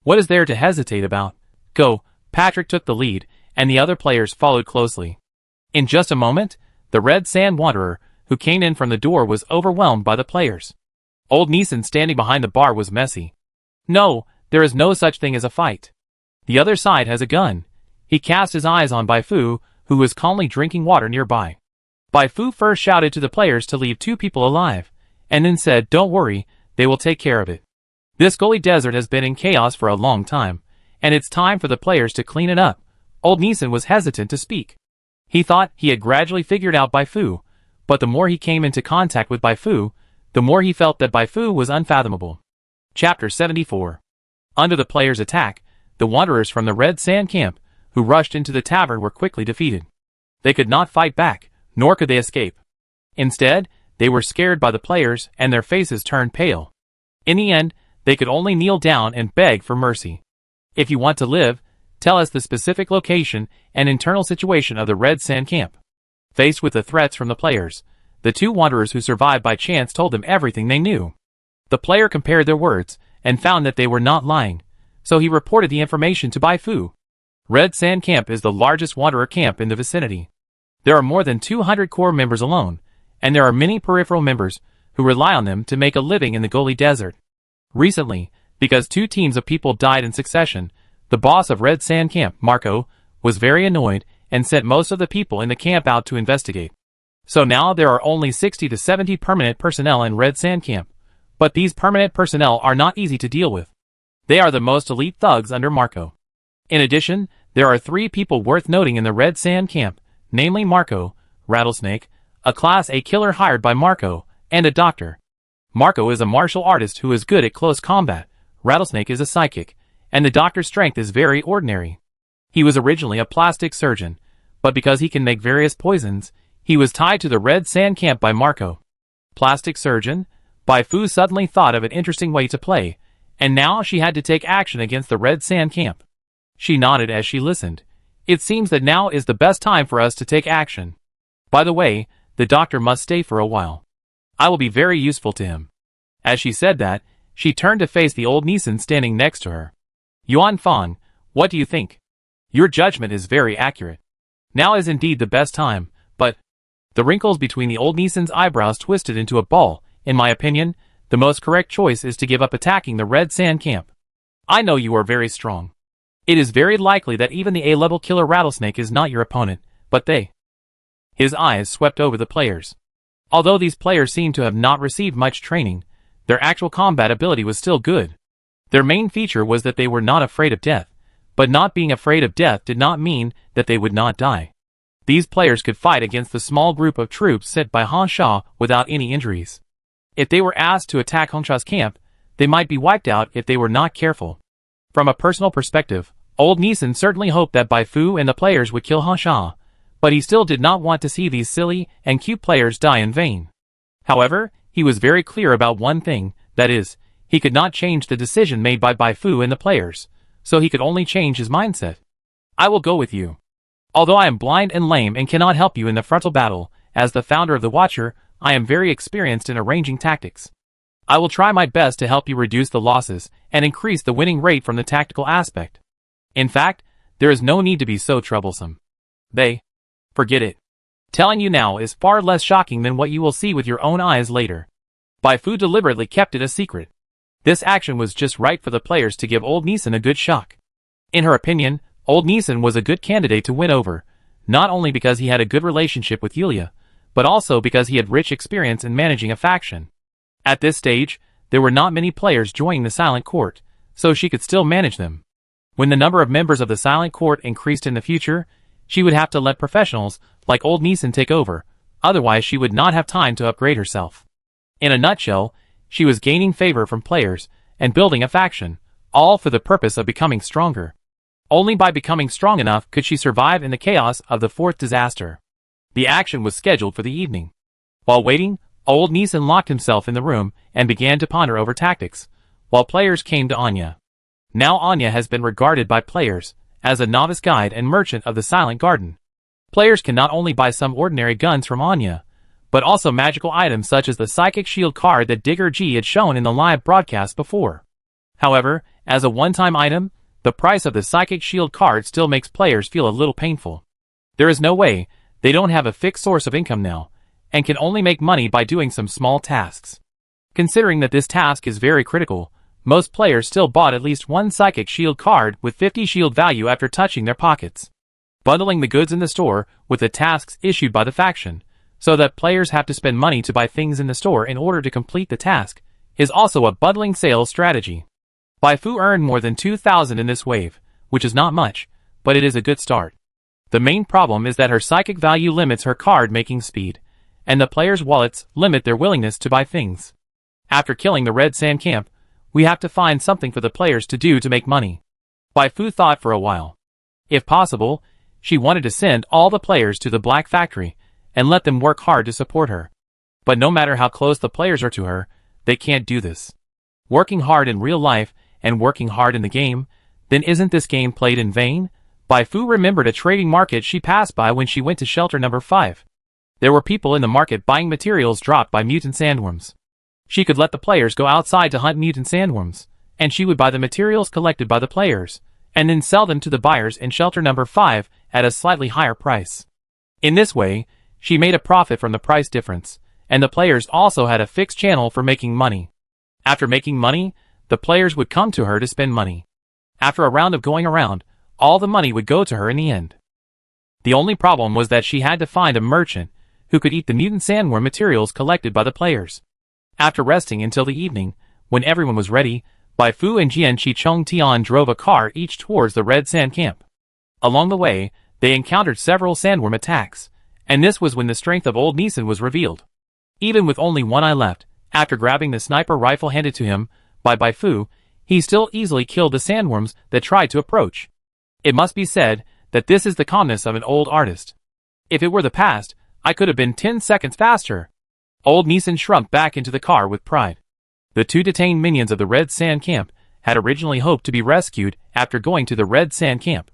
What is there to hesitate about? Go. Patrick took the lead, and the other players followed closely. In just a moment, the Red Sand Wanderer, who came in from the door, was overwhelmed by the players. Old Neeson standing behind the bar was messy. No, there is no such thing as a fight. The other side has a gun. He cast his eyes on Bai Fu, who was calmly drinking water nearby. Bai Fu first shouted to the players to leave 2 people alive, and then said, "Don't worry, they will take care of it." This gully desert has been in chaos for a long time, and it's time for the players to clean it up. Old Neeson was hesitant to speak. He thought he had gradually figured out Bai Fu, but the more he came into contact with Bai Fu, the more he felt that Bai Fu was unfathomable. Chapter 74. Under the players' attack, the wanderers from the Red Sand Camp, who rushed into the tavern, were quickly defeated. They could not fight back, nor could they escape. Instead, they were scared by the players, and their faces turned pale. In the end, they could only kneel down and beg for mercy. If you want to live, tell us the specific location and internal situation of the Red Sand Camp. Faced with the threats from the players, the 2 wanderers who survived by chance told them everything they knew. The player compared their words, and found that they were not lying, so he reported the information to Bai Fu. Red Sand Camp is the largest wanderer camp in the vicinity. There are more than 200 core members alone, and there are many peripheral members who rely on them to make a living in the Goli Desert. Recently, because 2 teams of people died in succession, the boss of Red Sand Camp, Marco, was very annoyed and sent most of the people in the camp out to investigate. So now there are only 60 to 70 permanent personnel in Red Sand Camp, but these permanent personnel are not easy to deal with. They are the most elite thugs under Marco. In addition, there are 3 people worth noting in the Red Sand Camp, namely Marco, Rattlesnake, a Class A killer hired by Marco, and a doctor. Marco is a martial artist who is good at close combat, Rattlesnake is a psychic, and the doctor's strength is very ordinary. He was originally a plastic surgeon, but because he can make various poisons, he was tied to the Red Sand Camp by Marco. Plastic surgeon? Bai Fu suddenly thought of an interesting way to play, and now she had to take action against the Red Sand Camp. She nodded as she listened. It seems that now is the best time for us to take action. By the way, the doctor must stay for a while. I will be very useful to him. As she said that, she turned to face the old Nisan standing next to her. Yuan Fang, what do you think? Your judgment is very accurate. Now is indeed the best time, but... The wrinkles between the old Nisan's eyebrows twisted into a ball. In my opinion, the most correct choice is to give up attacking the Red Sand Camp. I know you are very strong. It is very likely that even the A-level killer rattlesnake is not your opponent, but they... His eyes swept over the players. Although these players seemed to have not received much training, their actual combat ability was still good. Their main feature was that they were not afraid of death, but not being afraid of death did not mean that they would not die. These players could fight against the small group of troops sent by Han Sha without any injuries. If they were asked to attack Han Sha's camp, they might be wiped out if they were not careful. From a personal perspective, old Nisan certainly hoped that Bai Fu and the players would kill Han Sha, but he still did not want to see these silly and cute players die in vain. However, he was very clear about one thing, that is, he could not change the decision made by Bai Fu and the players, so he could only change his mindset. I will go with you. Although I am blind and lame and cannot help you in the frontal battle, as the founder of the Watcher, I am very experienced in arranging tactics. I will try my best to help you reduce the losses and increase the winning rate from the tactical aspect. In fact, there is no need to be so troublesome. Forget it. Telling you now is far less shocking than what you will see with your own eyes later. Bai Fu deliberately kept it a secret. This action was just right for the players to give old Nisan a good shock. In her opinion, old Nisan was a good candidate to win over, not only because he had a good relationship with Yulia, but also because he had rich experience in managing a faction. At this stage, there were not many players joining the Silent Court, so she could still manage them. When the number of members of the Silent Court increased in the future, she would have to let professionals like old Nisan take over, otherwise she would not have time to upgrade herself. In a nutshell, she was gaining favor from players and building a faction, all for the purpose of becoming stronger. Only by becoming strong enough could she survive in the chaos of the fourth disaster. The action was scheduled for the evening. While waiting, old Nisan locked himself in the room and began to ponder over tactics, while players came to Anya. Now Anya has been regarded by players as a novice guide and merchant of the Silent Garden. Players can not only buy some ordinary guns from Anya, but also magical items such as the Psychic Shield card that Digger G had shown in the live broadcast before. However, as a one-time item, the price of the Psychic Shield card still makes players feel a little painful. There is no way, they don't have a fixed source of income now, and can only make money by doing some small tasks. Considering that this task is very critical, most players still bought at least one Psychic Shield card with 50 shield value after touching their pockets. Bundling the goods in the store with the tasks issued by the faction, so that players have to spend money to buy things in the store in order to complete the task, is also a bundling sales strategy. Bai Fu earned more than 2,000 in this wave, which is not much, but it is a good start. The main problem is that her psychic value limits her card making speed, and the players' wallets limit their willingness to buy things. After killing the Red Sand Camp, we have to find something for the players to do to make money. Bai Fu thought for a while. If possible, she wanted to send all the players to the Black Factory and let them work hard to support her. But no matter how close the players are to her, they can't do this. Working hard in real life and working hard in the game, then isn't this game played in vain? Bai Fu remembered a trading market she passed by when she went to shelter number 5. There were people in the market buying materials dropped by mutant sandworms. She could let the players go outside to hunt mutant sandworms, and she would buy the materials collected by the players, and then sell them to the buyers in shelter number 5 at a slightly higher price. In this way, she made a profit from the price difference, and the players also had a fixed channel for making money. After making money, the players would come to her to spend money. After a round of going around, all the money would go to her in the end. The only problem was that she had to find a merchant who could eat the mutant sandworm materials collected by the players. After resting until the evening, when everyone was ready, Bai Fu and Jian Chichong Tian drove a car each towards the Red Sand Camp. Along the way, they encountered several sandworm attacks, and this was when the strength of old Nisan was revealed. Even with only one eye left, after grabbing the sniper rifle handed to him by Bai Fu, he still easily killed the sandworms that tried to approach. It must be said that this is the calmness of an old artist. If it were the past, I could have been 10 seconds faster. Old Neeson shrunk back into the car with pride. The two detained minions of the Red Sand Camp had originally hoped to be rescued after going to the Red Sand Camp.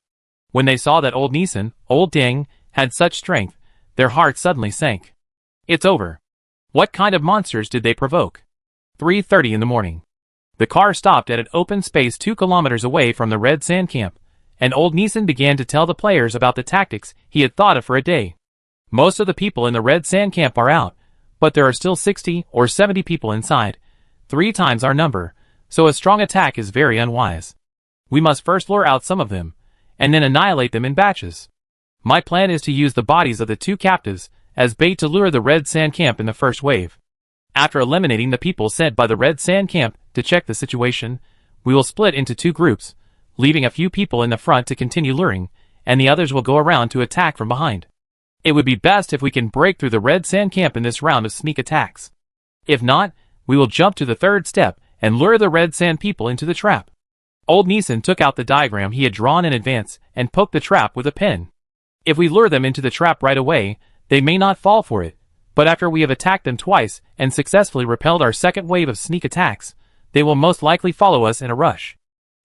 When they saw that old Neeson, old Ding, had such strength, their hearts suddenly sank. It's over. What kind of monsters did they provoke? 3:30 in the morning. The car stopped at an open space 2 kilometers away from the Red Sand Camp, and old Neeson began to tell the players about the tactics he had thought of for a day. Most of the people in the Red Sand Camp are out, but there are still 60 or 70 people inside, 3 times our number, so a strong attack is very unwise. We must first lure out some of them, and then annihilate them in batches. My plan is to use the bodies of the 2 captives as bait to lure the Red Sand Camp in the first wave. After eliminating the people sent by the Red Sand Camp to check the situation, we will split into 2 groups, leaving a few people in the front to continue luring, and the others will go around to attack from behind. It would be best if we can break through the Red Sand Camp in this round of sneak attacks. If not, we will jump to the 3rd step and lure the Red Sand people into the trap. Old Neeson took out the diagram he had drawn in advance and poked the trap with a pen. If we lure them into the trap right away, they may not fall for it, but after we have attacked them twice and successfully repelled our second wave of sneak attacks, they will most likely follow us in a rush.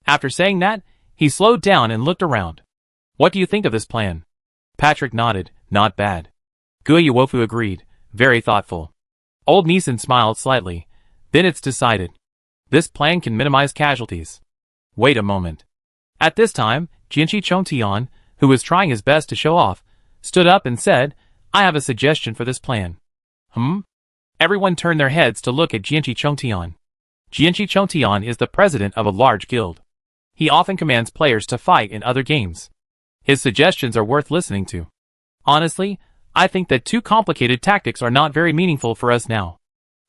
After saying that, he slowed down and looked around. What do you think of this plan? Patrick nodded. Not bad. Guiwofu agreed. Very thoughtful. Old Neeson smiled slightly. Then it's decided. This plan can minimize casualties. Wait a moment. At this time, Jianqi Chongtian, who was trying his best to show off, stood up and said, I have a suggestion for this plan. Everyone turned their heads to look at Jianqi Chongtian. Jianqi Chongtian is the president of a large guild. He often commands players to fight in other games. His suggestions are worth listening to. Honestly, I think that 2 complicated tactics are not very meaningful for us now.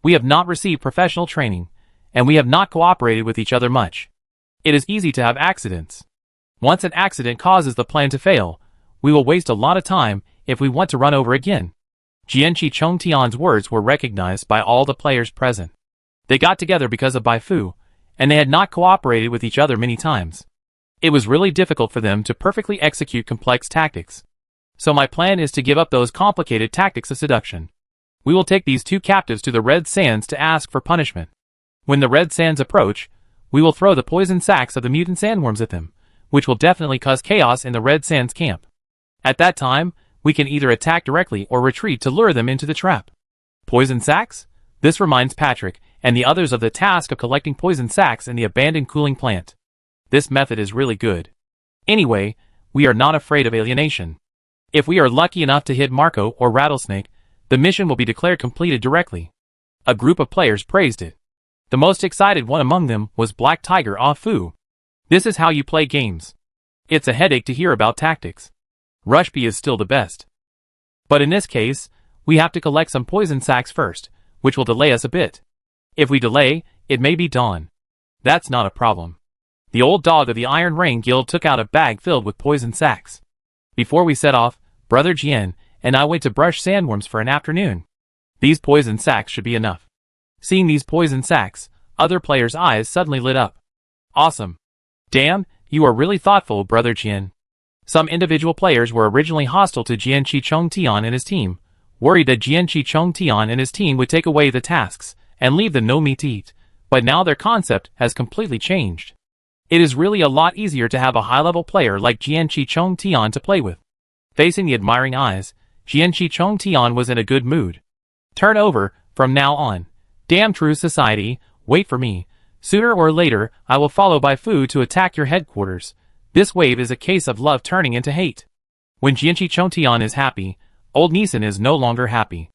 We have not received professional training, and we have not cooperated with each other much. It is easy to have accidents. Once an accident causes the plan to fail, we will waste a lot of time if we want to run over again. Jianqi Chongtian's words were recognized by all the players present. They got together because of Bai Fu, and they had not cooperated with each other many times. It was really difficult for them to perfectly execute complex tactics. So my plan is to give up those complicated tactics of seduction. We will take these 2 captives to the Red Sands to ask for punishment. When the Red Sands approach, we will throw the poison sacks of the mutant sandworms at them, which will definitely cause chaos in the Red Sands camp. At that time, we can either attack directly or retreat to lure them into the trap. Poison sacks? This reminds Patrick and the others of the task of collecting poison sacks in the abandoned cooling plant. This method is really good. Anyway, we are not afraid of alienation. If we are lucky enough to hit Marco or Rattlesnake, the mission will be declared completed directly. A group of players praised it. The most excited one among them was Black Tiger Ah Fu. This is how you play games. It's a headache to hear about tactics. Rushby is still the best. But in this case, we have to collect some poison sacks first, which will delay us a bit. If we delay, it may be dawn. That's not a problem. The old dog of the Iron Rain Guild took out a bag filled with poison sacks. Before we set off, Brother Jian and I went to brush sandworms for an afternoon. These poison sacks should be enough. Seeing these poison sacks, other players' eyes suddenly lit up. Awesome. Damn, you are really thoughtful, Brother Jian. Some individual players were originally hostile to Jianqi Chongtian and his team, worried that Jianqi Chongtian and his team would take away the tasks and leave them no meat to eat, but now their concept has completely changed. It is really a lot easier to have a high-level player like Jianqi Chongtian to play with. Facing the admiring eyes, Jianqi Chongtian was in a good mood. Turn over, from now on. Damn true society, wait for me. Sooner or later, I will follow Bai Fu to attack your headquarters. This wave is a case of love turning into hate. When Jianqi Chongtian is happy, old Neeson is no longer happy.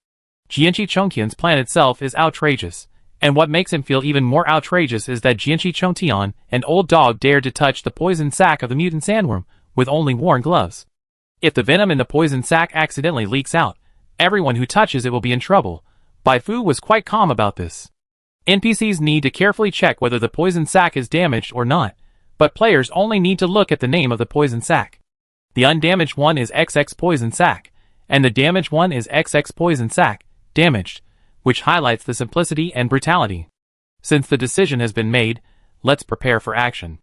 Jianqi Chongtian's plan itself is outrageous, and what makes him feel even more outrageous is that Jianqi Chongtian, an old dog, dared to touch the poison sac of the mutant sandworm with only worn gloves. If the venom in the poison sac accidentally leaks out, everyone who touches it will be in trouble. Bai Fu was quite calm about this. NPCs need to carefully check whether the poison sac is damaged or not, but players only need to look at the name of the poison sac. The undamaged one is XX poison sac, and the damaged one is XX poison sac, damaged, which highlights the simplicity and brutality. Since the decision has been made, let's prepare for action.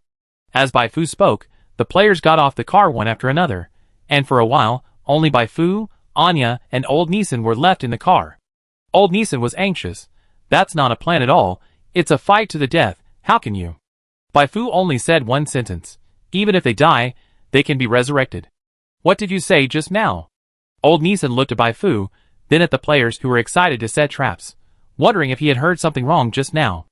As Bai Fu spoke, the players got off the car one after another, and for a while, only Bai Fu, Anya, and old Neeson were left in the car. Old Neeson was anxious. That's not a plan at all. It's a fight to the death. How can you? Bai Fu only said one sentence. Even if they die, they can be resurrected. What did you say just now? Old Neeson looked at Bai Fu, then at the players who were excited to set traps, wondering if he had heard something wrong just now.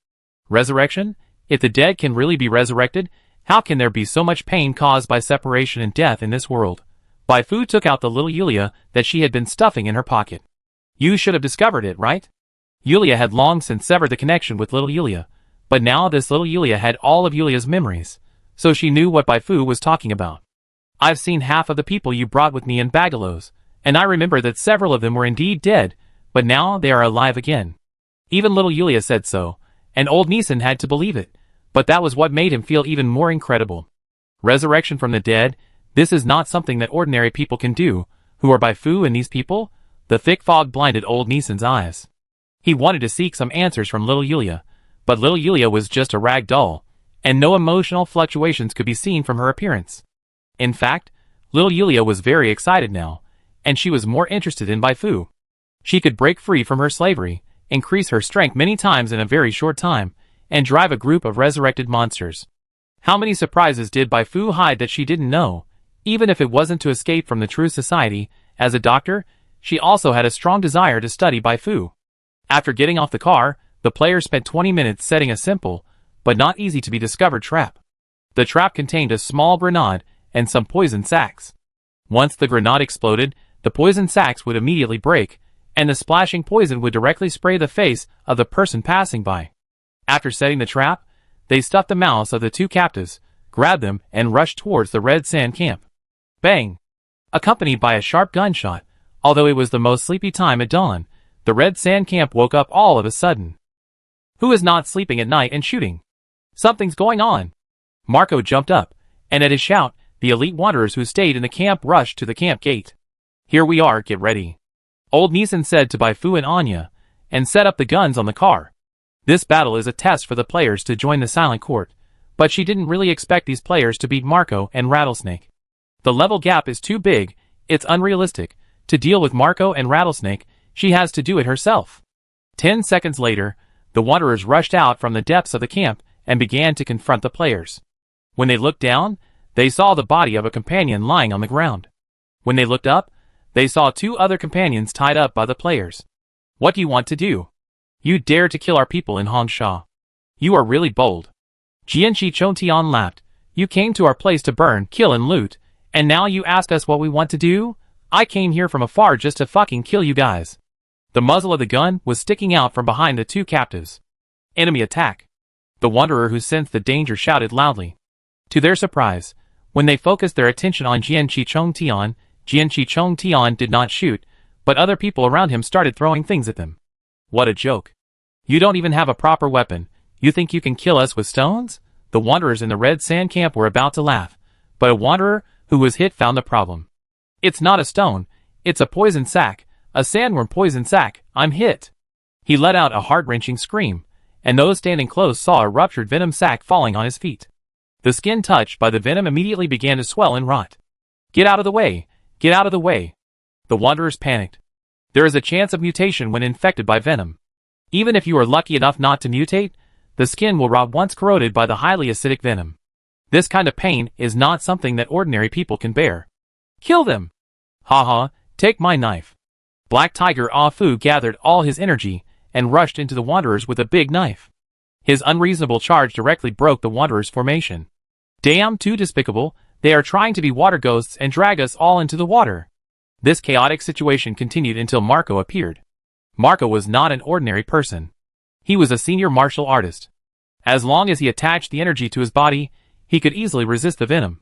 Resurrection? If the dead can really be resurrected, how can there be so much pain caused by separation and death in this world? Bai Fu took out the little Yulia that she had been stuffing in her pocket. You should have discovered it, right? Yulia had long since severed the connection with little Yulia, but now this little Yulia had all of Yulia's memories, so she knew what Bai Fu was talking about. I've seen half of the people you brought with me in Bagalos, and I remember that several of them were indeed dead, but now they are alive again. Even little Yulia said so, and old Neeson had to believe it, but that was what made him feel even more incredible. Resurrection from the dead, this is not something that ordinary people can do. Who are Bai Fu and these people? The thick fog blinded old Neeson's eyes. He wanted to seek some answers from little Yulia, but little Yulia was just a rag doll, and no emotional fluctuations could be seen from her appearance. In fact, little Yulia was very excited now, and she was more interested in Bai Fu. She could break free from her slavery, increase her strength many times in a very short time, and drive a group of resurrected monsters. How many surprises did Bai Fu hide that she didn't know? Even if it wasn't to escape from the true society, as a doctor, she also had a strong desire to study Bai Fu. After getting off the car, the players spent 20 minutes setting a simple, but not easy to be discovered trap. The trap contained a small grenade and some poison sacks. Once the grenade exploded, the poison sacks would immediately break, and the splashing poison would directly spray the face of the person passing by. After setting the trap, they stuffed the mouths of the two captives, grabbed them, and rushed towards the red sand camp. Bang! Accompanied by a sharp gunshot, although it was the most sleepy time at dawn, the red sand camp woke up all of a sudden. Who is not sleeping at night and shooting? Something's going on! Marco jumped up, and at his shout, the elite wanderers who stayed in the camp rushed to the camp gate. Here we are, get ready. Old Neeson said to Bai Fu and Anya, and set up the guns on the car. This battle is a test for the players to join the Silent Court, but she didn't really expect these players to beat Marco and Rattlesnake. The level gap is too big, it's unrealistic. To deal with Marco and Rattlesnake, she has to do it herself. 10 seconds later, the wanderers rushed out from the depths of the camp and began to confront the players. When they looked down, they saw the body of a companion lying on the ground. When they looked up, they saw two other companions tied up by the players. What do you want to do? You dare to kill our people in Hongsha. You are really bold. Jianqi Chontian laughed. You came to our place to burn, kill and loot, and now you ask us what we want to do? I came here from afar just to fucking kill you guys. The muzzle of the gun was sticking out from behind the two captives. Enemy attack. The wanderer who sensed the danger shouted loudly. To their surprise, when they focused their attention on Jianqi Chongtian did not shoot, but other people around him started throwing things at them. What a joke. You don't even have a proper weapon. You think you can kill us with stones? The wanderers in the red sand camp were about to laugh, but a wanderer who was hit found the problem. It's not a stone, it's a poison sac, a sandworm poison sac. I'm hit. He let out a heart-wrenching scream, and those standing close saw a ruptured venom sac falling on his feet. The skin touched by the venom immediately began to swell and rot. Get out of the way! Get out of the way! The wanderers panicked. There is a chance of mutation when infected by venom. Even if you are lucky enough not to mutate, the skin will rot once corroded by the highly acidic venom. This kind of pain is not something that ordinary people can bear. Kill them! Haha, take my knife. Black Tiger Ah Fu gathered all his energy and rushed into the wanderers with a big knife. His unreasonable charge directly broke the wanderers' formation. Damn, too despicable, they are trying to be water ghosts and drag us all into the water. This chaotic situation continued until Marco appeared. Marco was not an ordinary person. He was a senior martial artist. As long as he attached the energy to his body, he could easily resist the venom.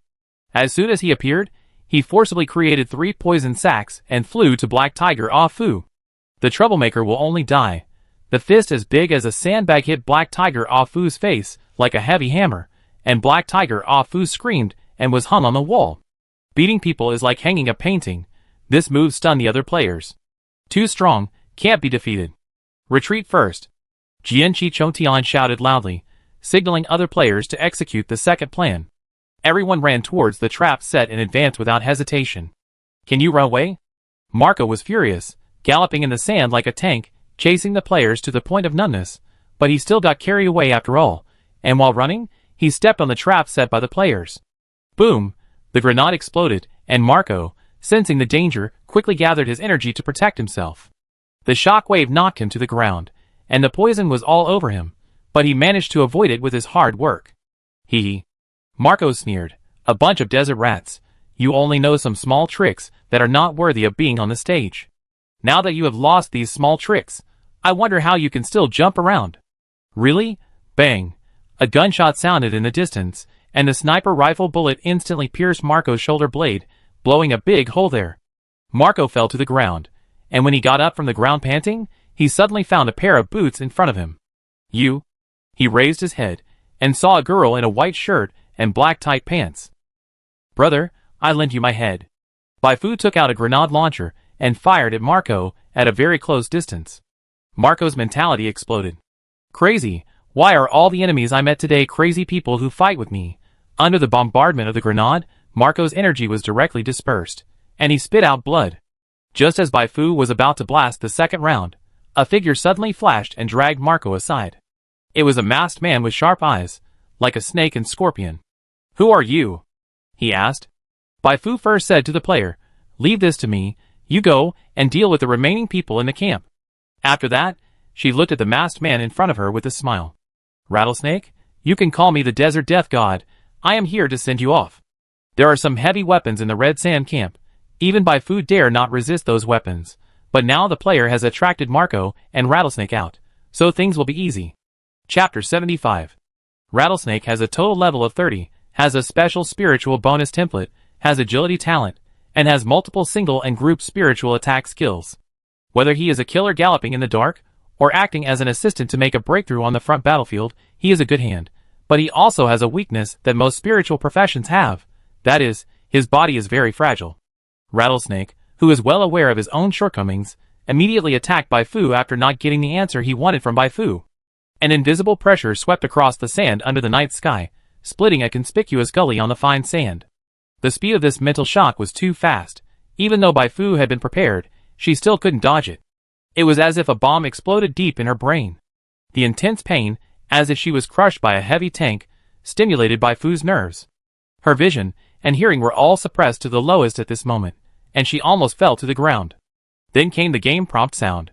As soon as he appeared, he forcibly created 3 poison sacs and flew to Black Tiger Ah Fu. The troublemaker will only die. The fist as big as a sandbag hit Black Tiger Ah Fu's face like a heavy hammer, and Black Tiger Ah Fu screamed and was hung on the wall. Beating people is like hanging a painting. This move stunned the other players. Too strong, can't be defeated. Retreat first. Jianqi Chontian shouted loudly, signaling other players to execute the second plan. Everyone ran towards the trap set and advanced without hesitation. Can you run away? Marco was furious, galloping in the sand like a tank. chasing the players to the point of numbness, but he still got carried away after all, and while running, he stepped on the trap set by the players. Boom! The grenade exploded, and Marco, sensing the danger, quickly gathered his energy to protect himself. The shock wave knocked him to the ground, and the poison was all over him, but he managed to avoid it with his hard work. Marco sneered. A bunch of desert rats. You only know some small tricks that are not worthy of being on the stage. Now that you have lost these small tricks, I wonder how you can still jump around. Really? Bang! A gunshot sounded in the distance, and the sniper rifle bullet instantly pierced Marco's shoulder blade, blowing a big hole there. Marco fell to the ground, and when he got up from the ground panting, he suddenly found a pair of boots in front of him. You? He raised his head, and saw a girl in a white shirt and black tight pants. Brother, I lent you my head. Baifu took out a grenade launcher and fired at Marco at a very close distance. Marco's mentality exploded. Crazy, why are all the enemies I met today crazy people who fight with me? Under the bombardment of the grenade, Marco's energy was directly dispersed, and he spit out blood. Just as Baifu was about to blast the second round, a figure suddenly flashed and dragged Marco aside. It was a masked man with sharp eyes, like a snake and scorpion. Who are you? He asked. Baifu first said to the player, Leave this to me, you go and deal with the remaining people in the camp. After that, she looked at the masked man in front of her with a smile. Rattlesnake, you can call me the Desert Death God, I am here to send you off. There are some heavy weapons in the Red Sand camp. Even Baifu dare not resist those weapons, but now the player has attracted Marco and Rattlesnake out, so things will be easy. Chapter 75. Rattlesnake has a total level of 30, has a special spiritual bonus template, has agility talent, and has multiple single and group spiritual attack skills. Whether he is a killer galloping in the dark, or acting as an assistant to make a breakthrough on the front battlefield, he is a good hand, but he also has a weakness that most spiritual professions have, that is, his body is very fragile. Rattlesnake, who is well aware of his own shortcomings, immediately attacked Baifu after not getting the answer he wanted from Baifu. An invisible pressure swept across the sand under the night sky, splitting a conspicuous gully on the fine sand. The speed of this mental shock was too fast. Even though Baifu had been prepared, she still couldn't dodge it. It was as if a bomb exploded deep in her brain. The intense pain, as if she was crushed by a heavy tank, stimulated Baifu's nerves. Her vision and hearing were all suppressed to the lowest at this moment, and she almost fell to the ground. Then came the game prompt sound.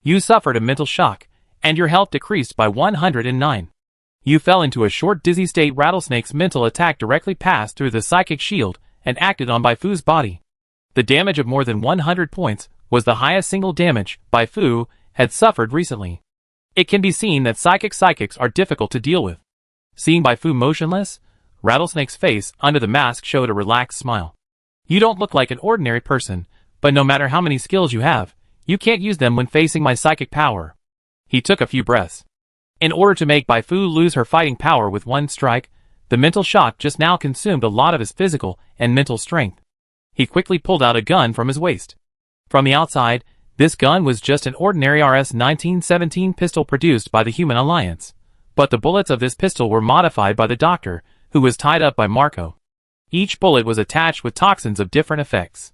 You suffered a mental shock, and your health decreased by 109. You fell into a short dizzy state. Rattlesnake's mental attack directly passed through the psychic shield and acted on Baifu's body. The damage of more than 100 points was the highest single damage Baifu had suffered recently. It can be seen that psychics are difficult to deal with. Seeing Baifu motionless, Rattlesnake's face under the mask showed a relaxed smile. You don't look like an ordinary person, but no matter how many skills you have, you can't use them when facing my psychic power. He took a few breaths. In order to make Baifu lose her fighting power with one strike, the mental shock just now consumed a lot of his physical and mental strength. He quickly pulled out a gun from his waist. From the outside, this gun was just an ordinary RS-1917 pistol produced by the Human Alliance, but the bullets of this pistol were modified by the doctor, who was tied up by Marco. Each bullet was attached with toxins of different effects.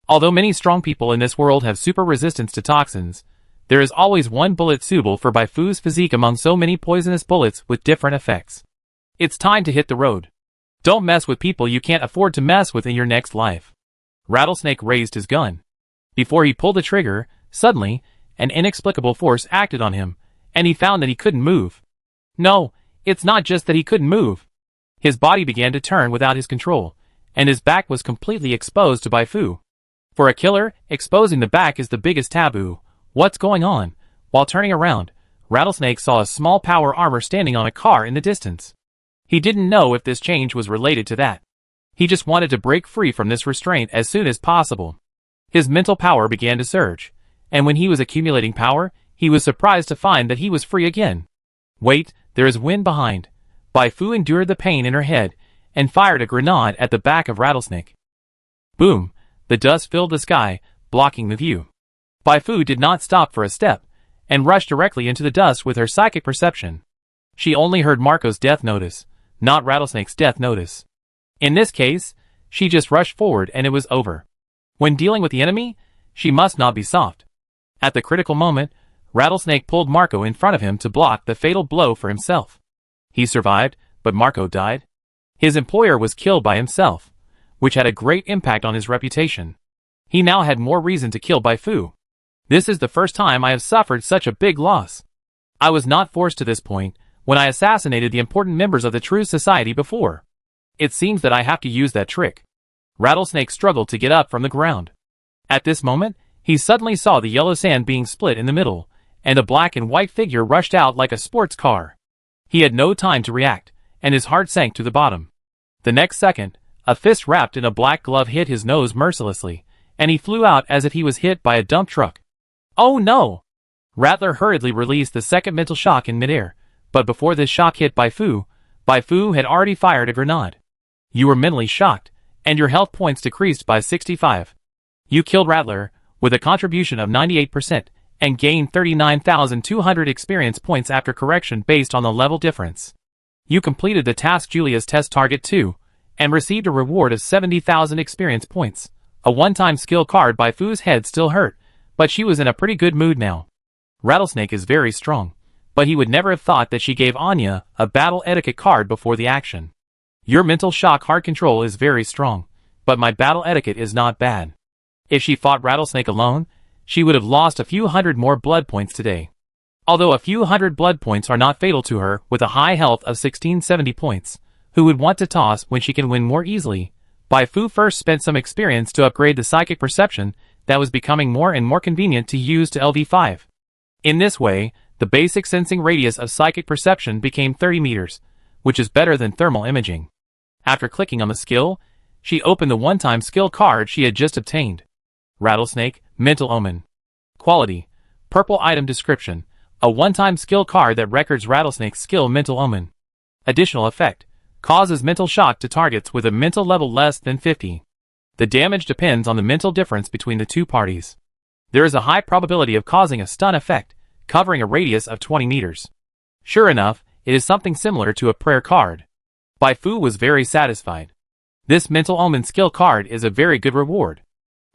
Although many strong people in this world have super resistance to toxins, there is always one bullet suitable for Baifu's physique among so many poisonous bullets with different effects. It's time to hit the road. Don't mess with people you can't afford to mess with in your next life. Rattlesnake raised his gun. Before he pulled the trigger, suddenly, an inexplicable force acted on him, and he found that he couldn't move. No, it's not just that he couldn't move. His body began to turn without his control, and his back was completely exposed to Baifu. For a killer, exposing the back is the biggest taboo. What's going on? While turning around, Rattlesnake saw a small power armor standing on a car in the distance. He didn't know if this change was related to that. He just wanted to break free from this restraint as soon as possible. His mental power began to surge, and when he was accumulating power, he was surprised to find that he was free again. Wait, there is wind behind. Baifu endured the pain in her head, and fired a grenade at the back of Rattlesnake. Boom! The dust filled the sky, blocking the view. Baifu did not stop for a step, and rushed directly into the dust with her psychic perception. She only heard Marco's death notice, not Rattlesnake's death notice. In this case, she just rushed forward and it was over. When dealing with the enemy, she must not be soft. At the critical moment, Rattlesnake pulled Marco in front of him to block the fatal blow for himself. He survived, but Marco died. His employer was killed by himself, which had a great impact on his reputation. He now had more reason to kill Bai Fu. This is the first time I have suffered such a big loss. I was not forced to this point when I assassinated the important members of the true society before. It seems that I have to use that trick. Rattlesnake struggled to get up from the ground. At this moment, he suddenly saw the yellow sand being split in the middle, and a black and white figure rushed out like a sports car. He had no time to react, and his heart sank to the bottom. The next second, a fist wrapped in a black glove hit his nose mercilessly, and he flew out as if he was hit by a dump truck. Oh no! Rattler hurriedly released the second mental shock in midair, but before this shock hit Bai Fu had already fired a grenade. You were mentally shocked, and your health points decreased by 65. You killed Rattler, with a contribution of 98%, and gained 39,200 experience points after correction based on the level difference. You completed the task Julia's test target 2, and received a reward of 70,000 experience points. A one-time skill card. Bai Fu's head still hurt, but she was in a pretty good mood now. Rattlesnake is very strong, but he would never have thought that she gave Anya a battle etiquette card before the action. Your mental shock heart control is very strong, but my battle etiquette is not bad. If she fought Rattlesnake alone, she would have lost a few hundred more blood points today. Although a few hundred blood points are not fatal to her with a high health of 1670 points, who would want to toss when she can win more easily? Bai Fu first spent some experience to upgrade the psychic perception that was becoming more and more convenient to use to LV5. In this way, the basic sensing radius of psychic perception became 30 meters, which is better than thermal imaging. After clicking on the skill, she opened the one-time skill card she had just obtained. Rattlesnake, Mental Omen. Quality: Purple item description: a one-time skill card that records Rattlesnake's skill Mental Omen. Additional effect: causes mental shock to targets with a mental level less than 50. The damage depends on the mental difference between the two parties. There is a high probability of causing a stun effect, covering a radius of 20 meters. Sure enough, it is something similar to a prayer card. Bai Fu was very satisfied. This Mental Omen skill card is a very good reward.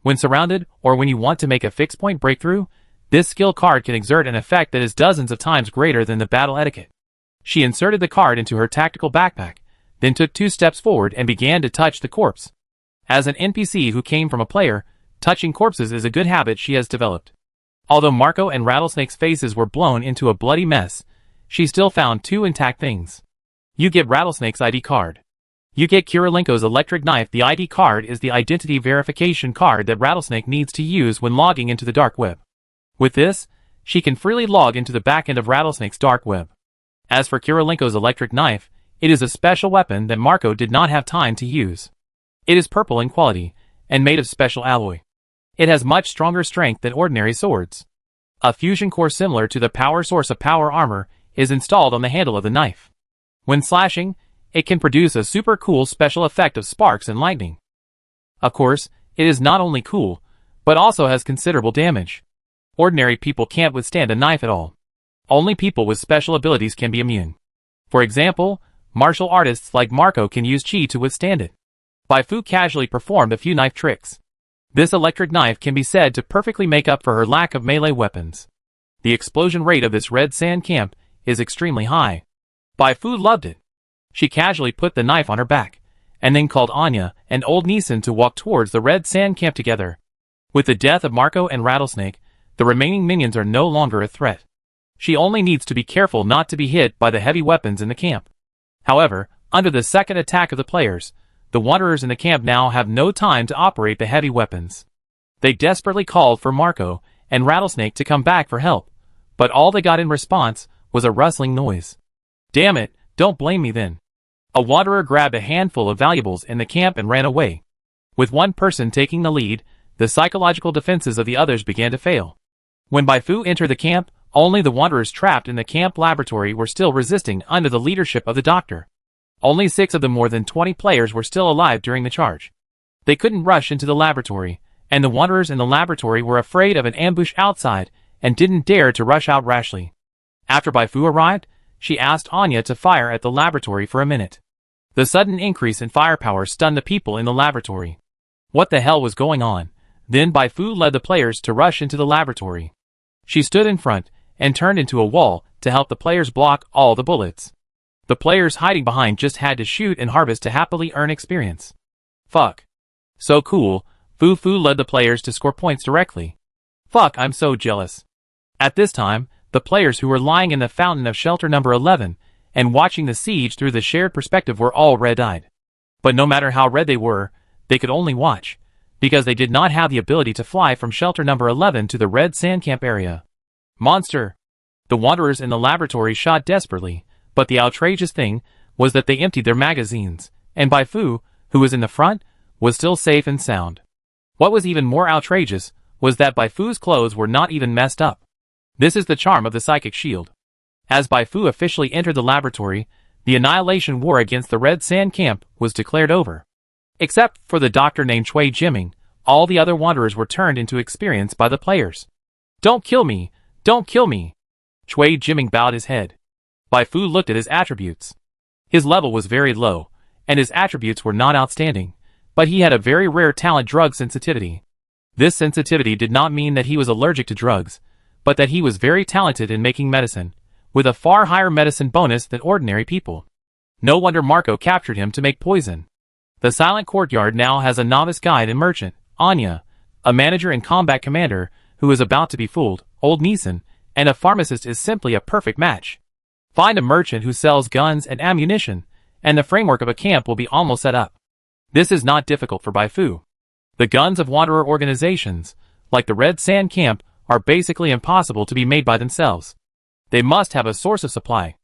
When surrounded, or when you want to make a fixed point breakthrough, this skill card can exert an effect that is dozens of times greater than the battle etiquette. She inserted the card into her tactical backpack, then took 2 steps forward and began to touch the corpse. As an NPC who came from a player, touching corpses is a good habit she has developed. Although Marco and Rattlesnake's faces were blown into a bloody mess, she still found 2 intact things. You get Rattlesnake's ID card. You get Kirilenko's electric knife. The ID card is the identity verification card that Rattlesnake needs to use when logging into the dark web. With this, she can freely log into the backend of Rattlesnake's dark web. As for Kirilenko's electric knife, it is a special weapon that Marco did not have time to use. It is purple in quality, and made of special alloy. It has much stronger strength than ordinary swords. A fusion core similar to the power source of power armor is installed on the handle of the knife. When slashing, it can produce a super cool special effect of sparks and lightning. Of course, it is not only cool, but also has considerable damage. Ordinary people can't withstand a knife at all. Only people with special abilities can be immune. For example, martial artists like Marco can use chi to withstand it. Bai Fu casually performed a few knife tricks. This electric knife can be said to perfectly make up for her lack of melee weapons. The explosion rate of this red sand camp is extremely high. Bai Fu loved it. She casually put the knife on her back, and then called Anya and old Neeson to walk towards the red sand camp together. With the death of Marco and Rattlesnake, the remaining minions are no longer a threat. She only needs to be careful not to be hit by the heavy weapons in the camp. However, under the second attack of the players, the wanderers in the camp now have no time to operate the heavy weapons. They desperately called for Marco and Rattlesnake to come back for help, but all they got in response was a rustling noise. Damn it, don't blame me then. A wanderer grabbed a handful of valuables in the camp and ran away. With one person taking the lead, the psychological defenses of the others began to fail. When Bai Fu entered the camp, only the wanderers trapped in the camp laboratory were still resisting under the leadership of the doctor. Only 6 of the more than 20 players were still alive during the charge. They couldn't rush into the laboratory, and the wanderers in the laboratory were afraid of an ambush outside and didn't dare to rush out rashly. After Bai Fu arrived, she asked Anya to fire at the laboratory for a minute. The sudden increase in firepower stunned the people in the laboratory. What the hell was going on? Then Bai Fu led the players to rush into the laboratory. She stood in front, and turned into a wall to help the players block all the bullets. The players hiding behind just had to shoot and harvest to happily earn experience. Fuck. So cool, Fu led the players to score points directly. Fuck, I'm so jealous. At this time, the players who were lying in the fountain of shelter number 11 and watching the siege through the shared perspective were all red-eyed. But no matter how red they were, they could only watch, because they did not have the ability to fly from shelter number 11 to the red sand camp area. Monster! The wanderers in the laboratory shot desperately, but the outrageous thing was that they emptied their magazines, and Bai Fu, who was in the front, was still safe and sound. What was even more outrageous was that Bai Fu's clothes were not even messed up. This is the charm of the psychic shield. As Bai Fu officially entered the laboratory, the annihilation war against the Red Sand Camp was declared over. Except for the doctor named Cui Jiming, all the other wanderers were turned into experience by the players. Don't kill me! Don't kill me! Cui Jiming bowed his head. Bai Fu looked at his attributes. His level was very low, and his attributes were not outstanding, but he had a very rare talent, drug sensitivity. This sensitivity did not mean that he was allergic to drugs, but that he was very talented in making medicine, with a far higher medicine bonus than ordinary people. No wonder Marco captured him to make poison. The Silent Courtyard now has a novice guide and merchant, Anya, a manager and combat commander who is about to be fooled, Old Neeson, and a pharmacist is simply a perfect match. Find a merchant who sells guns and ammunition, and the framework of a camp will be almost set up. This is not difficult for Bai Fu. The guns of wanderer organizations, like the Red Sand Camp, are basically impossible to be made by themselves. They must have a source of supply.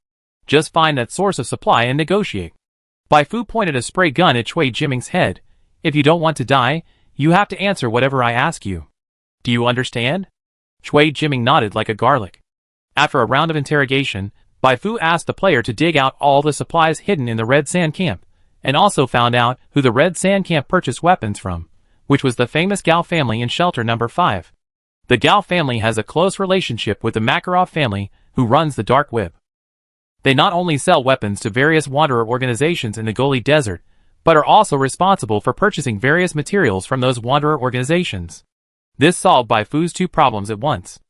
Just find that source of supply and negotiate. Bai Fu pointed a spray gun at Cui Jiming's head. If you don't want to die, you have to answer whatever I ask you. Do you understand? Cui Jiming nodded like a garlic. After a round of interrogation, Bai Fu asked the player to dig out all the supplies hidden in the Red Sand Camp, and also found out who the Red Sand Camp purchased weapons from, which was the famous Gao family in shelter number 5. The Gao family has a close relationship with the Makarov family, who runs the Dark Web. They not only sell weapons to various wanderer organizations in the Goli Desert, but are also responsible for purchasing various materials from those wanderer organizations. This solved Bai Fu's two problems at once.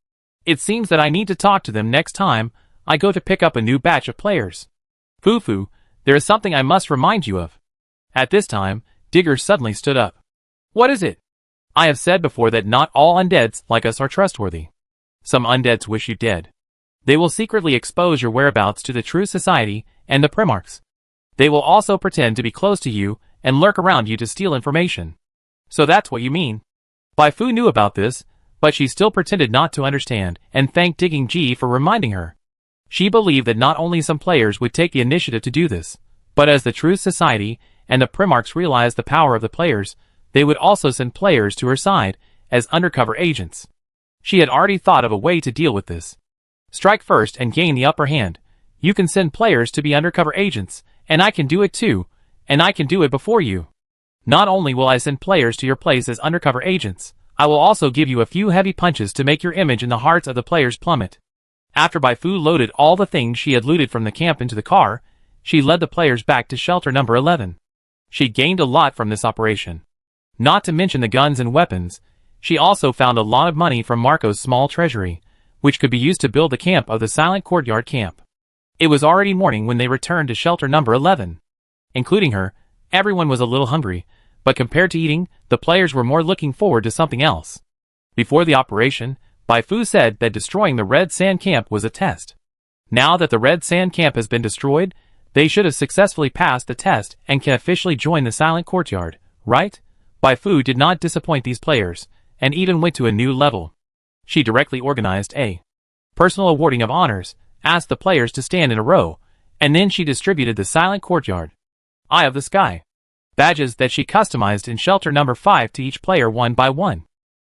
It seems that I need to talk to them next time I go to pick up a new batch of players. Fu, there is something I must remind you of. At this time, Digger suddenly stood up. What is it? I have said before that not all undeads like us are trustworthy. Some undeads wish you dead. They will secretly expose your whereabouts to the true society and the Primarchs. They will also pretend to be close to you and lurk around you to steal information. So that's what you mean. Bai Fu knew about this, but she still pretended not to understand and thanked Digging G for reminding her. She believed that not only some players would take the initiative to do this, but as the true society and the Primarchs realized the power of the players, they would also send players to her side as undercover agents. She had already thought of a way to deal with this. Strike first and gain the upper hand. You can send players to be undercover agents, and I can do it too, and I can do it before you. Not only will I send players to your place as undercover agents, I will also give you a few heavy punches to make your image in the hearts of the players plummet. After Bai Fu loaded all the things she had looted from the camp into the car, she led the players back to shelter number 11. She gained a lot from this operation. Not to mention the guns and weapons, she also found a lot of money from Marco's small treasury, which could be used to build the camp of the Silent Courtyard camp. It was already morning when they returned to shelter number 11. Including her, everyone was a little hungry, but compared to eating, the players were more looking forward to something else. Before the operation, Bai Fu said that destroying the Red Sand Camp was a test. Now that the Red Sand Camp has been destroyed, they should have successfully passed the test and can officially join the Silent Courtyard, right? Bai Fu did not disappoint these players, and even went to a new level. She directly organized a personal awarding of honors, asked the players to stand in a row, and then she distributed the Silent Courtyard Eye of the Sky badges that she customized in shelter number 5 to each player one by one.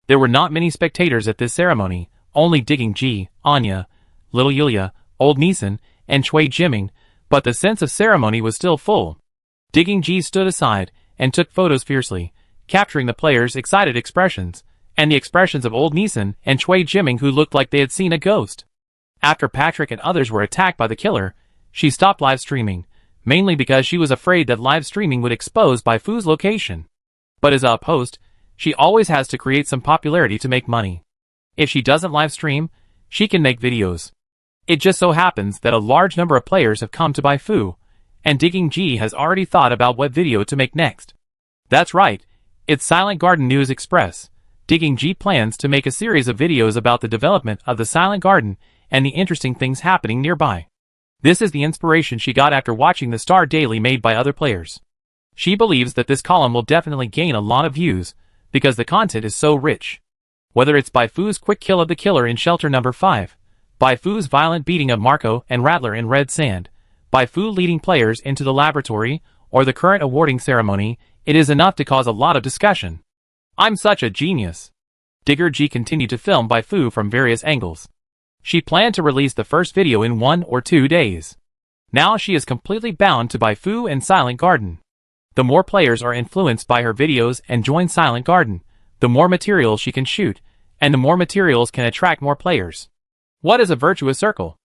There were not many spectators at this ceremony, only Digging G, Anya, Little Yulia, Old Neeson, and Cui Jiming, but the sense of ceremony was still full. Digging G stood aside and took photos fiercely, capturing the players' excited expressions, and the expressions of Old Neeson and Cui Jiming who looked like they had seen a ghost. After Patrick and others were attacked by the killer, she stopped live streaming, mainly because she was afraid that live streaming would expose Bai Fu's location. But as a host, she always has to create some popularity to make money. If she doesn't live stream, She can make videos. It just so happens that a large number of players have come to Baifu, and Digging G has already thought about what video to make next. That's right, it's Silent Garden News Express. Digging G plans to make a series of videos about the development of the Silent Garden and the interesting things happening nearby. This is the inspiration she got after watching the Star Daily made by other players. She believes that this column will definitely gain a lot of views, because the content is so rich. Whether it's Baifu's quick kill of the killer in Shelter Number 5, Baifu's violent beating of Marco and Rattler in Red Sand, Baifu leading players into the laboratory, or the current awarding ceremony, it is enough to cause a lot of discussion. I'm such a genius. Digger G continued to film Baifu from various angles. She planned to release the first video in 1 or 2 days. Now she is completely bound to Baifu and Silent Garden. The more players are influenced by her videos and join Silent Garden, the more materials she can shoot, and the more materials can attract more players. What is a virtuous circle?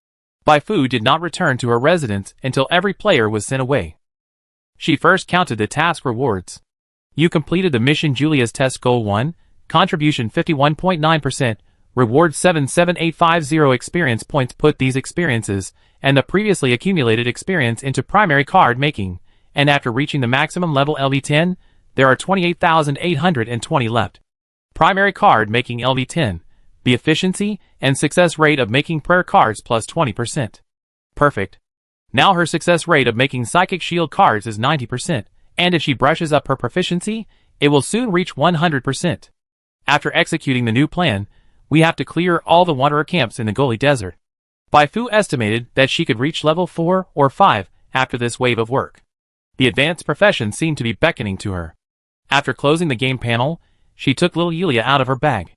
Baifu did not return to her residence until every player was sent away. She first counted the task rewards. You completed the mission Julia's Test Goal 1, contribution 51.9%, reward 77850 experience points. Put these experiences and the previously accumulated experience into primary card making, and after reaching the maximum level LV10, there are 28,820 left. Primary card making LV10, the efficiency and success rate of making prayer cards plus 20%. Perfect. Now her success rate of making psychic shield cards is 90%, and if she brushes up her proficiency, it will soon reach 100%. After executing the new plan, we have to clear all the wanderer camps in the Goli Desert. Baifu estimated that she could reach level 4 or 5 after this wave of work. The advanced profession seemed to be beckoning to her. After closing the game panel, she took little Yulia out of her bag.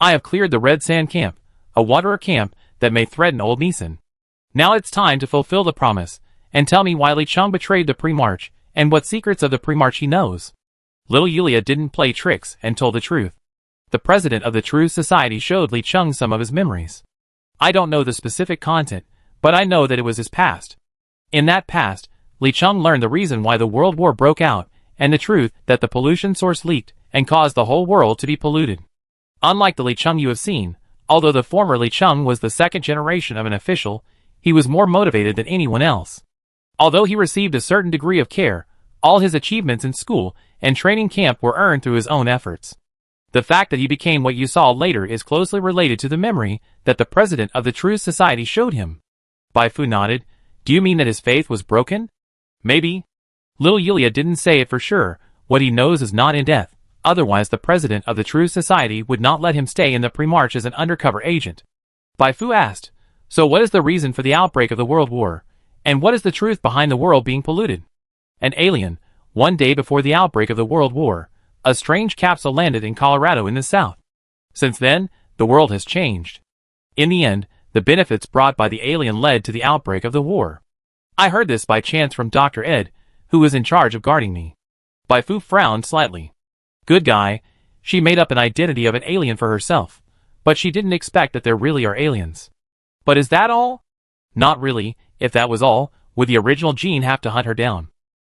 I have cleared the Red Sand Camp, a wanderer camp that may threaten old Neeson. Now it's time to fulfill the promise, and tell me why Li Cheng betrayed the pre-march, and what secrets of the pre-march he knows. Little Yulia didn't play tricks and told the truth. The president of the True Society showed Li Cheng some of his memories. I don't know the specific content, but I know that it was his past. In that past, Li Cheng learned the reason why the World War broke out, and the truth that the pollution source leaked and caused the whole world to be polluted. Unlike the Li Cheng you have seen, although the former Li Cheng was the second generation of an official, he was more motivated than anyone else. Although he received a certain degree of care, all his achievements in school and training camp were earned through his own efforts. The fact that he became what you saw later is closely related to the memory that the president of the True Society showed him. Baifu nodded. Do you mean that his faith was broken? Maybe. Little Yulia didn't say it for sure. What he knows is not in depth. Otherwise the president of the True Society would not let him stay in the pre-march as an undercover agent. Baifu asked, so what is the reason for the outbreak of the World War? And what is the truth behind the world being polluted? An alien. One day before the outbreak of the World War, a strange capsule landed in Colorado in the south. Since then, the world has changed. In the end, the benefits brought by the alien led to the outbreak of the war. I heard this by chance from Dr. Ed, who was in charge of guarding me. Baifu frowned slightly. Good guy. She made up an identity of an alien for herself, but she didn't expect that there really are aliens. But is that all? Not really. If that was all, would the original Jean have to hunt her down?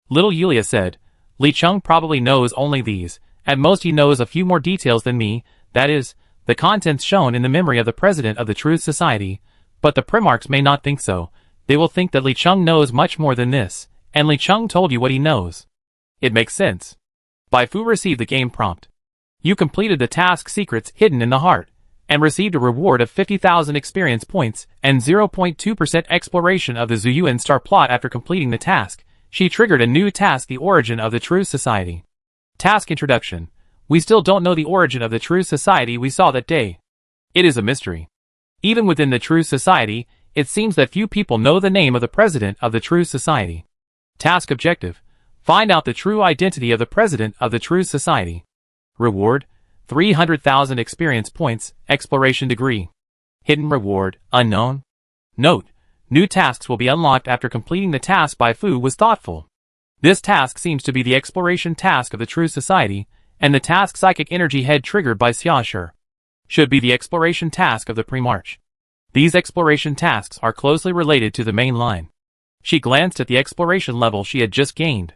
Little Yulia said, Li Cheng probably knows only these. At most he knows a few more details than me, that is, the contents shown in the memory of the president of the Truth Society, but the Primarchs may not think so. They will think that Li Cheng knows much more than this, and Li Cheng told you what he knows. It makes sense. Baifu received the game prompt. You completed the task Secrets Hidden in the Heart, and received a reward of 50,000 experience points and 0.2% exploration of the Zuyuan star plot. After completing the task, she triggered a new task, the origin of the True Society. Task Introduction. We still don't know the origin of the True Society we saw that day. It is a mystery. Even within the True Society, it seems that few people know the name of the president of the True Society. Task Objective. Find out the true identity of the president of the True Society. Reward. 300,000 experience points, exploration degree. Hidden reward, unknown. Note. New tasks will be unlocked after completing the task. Baifu was thoughtful. This task seems to be the exploration task of the True Society, and the task Psychic Energy Head triggered by Xiaoshi should be the exploration task of the pre-march. These exploration tasks are closely related to the main line. She glanced at the exploration level she had just gained.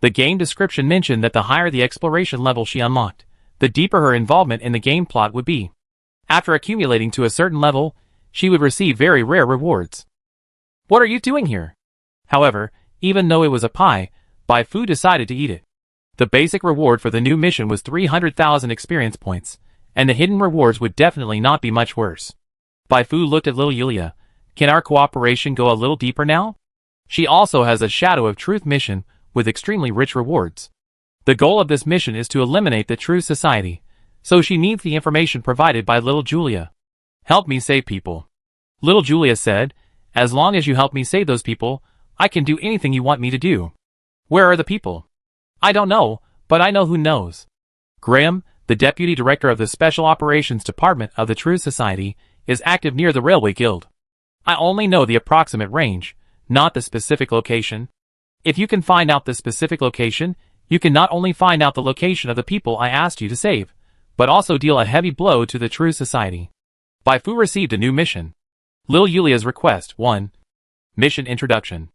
The game description mentioned that the higher the exploration level she unlocked, the deeper her involvement in the game plot would be. After accumulating to a certain level, she would receive very rare rewards. What are you doing here? However, even though it was a pie, Bai Fu decided to eat it. The basic reward for the new mission was 300,000 experience points, and the hidden rewards would definitely not be much worse. Bai Fu looked at little Yulia. Can our cooperation go a little deeper now? She also has a Shadow of Truth mission with extremely rich rewards. The goal of this mission is to eliminate the True Society, so she needs the information provided by little Julia. Help me save people. Little Julia said, as long as you help me save those people, I can do anything you want me to do. Where are the people? I don't know, but I know who knows. Graham, the Deputy Director of the Special Operations Department of the True Society, is active near the Railway Guild. I only know the approximate range, not the specific location. If you can find out the specific location, you can not only find out the location of the people I asked you to save, but also deal a heavy blow to the True Society. Bai Fu received a new mission. Lil Yulia's request 1. Mission Introduction.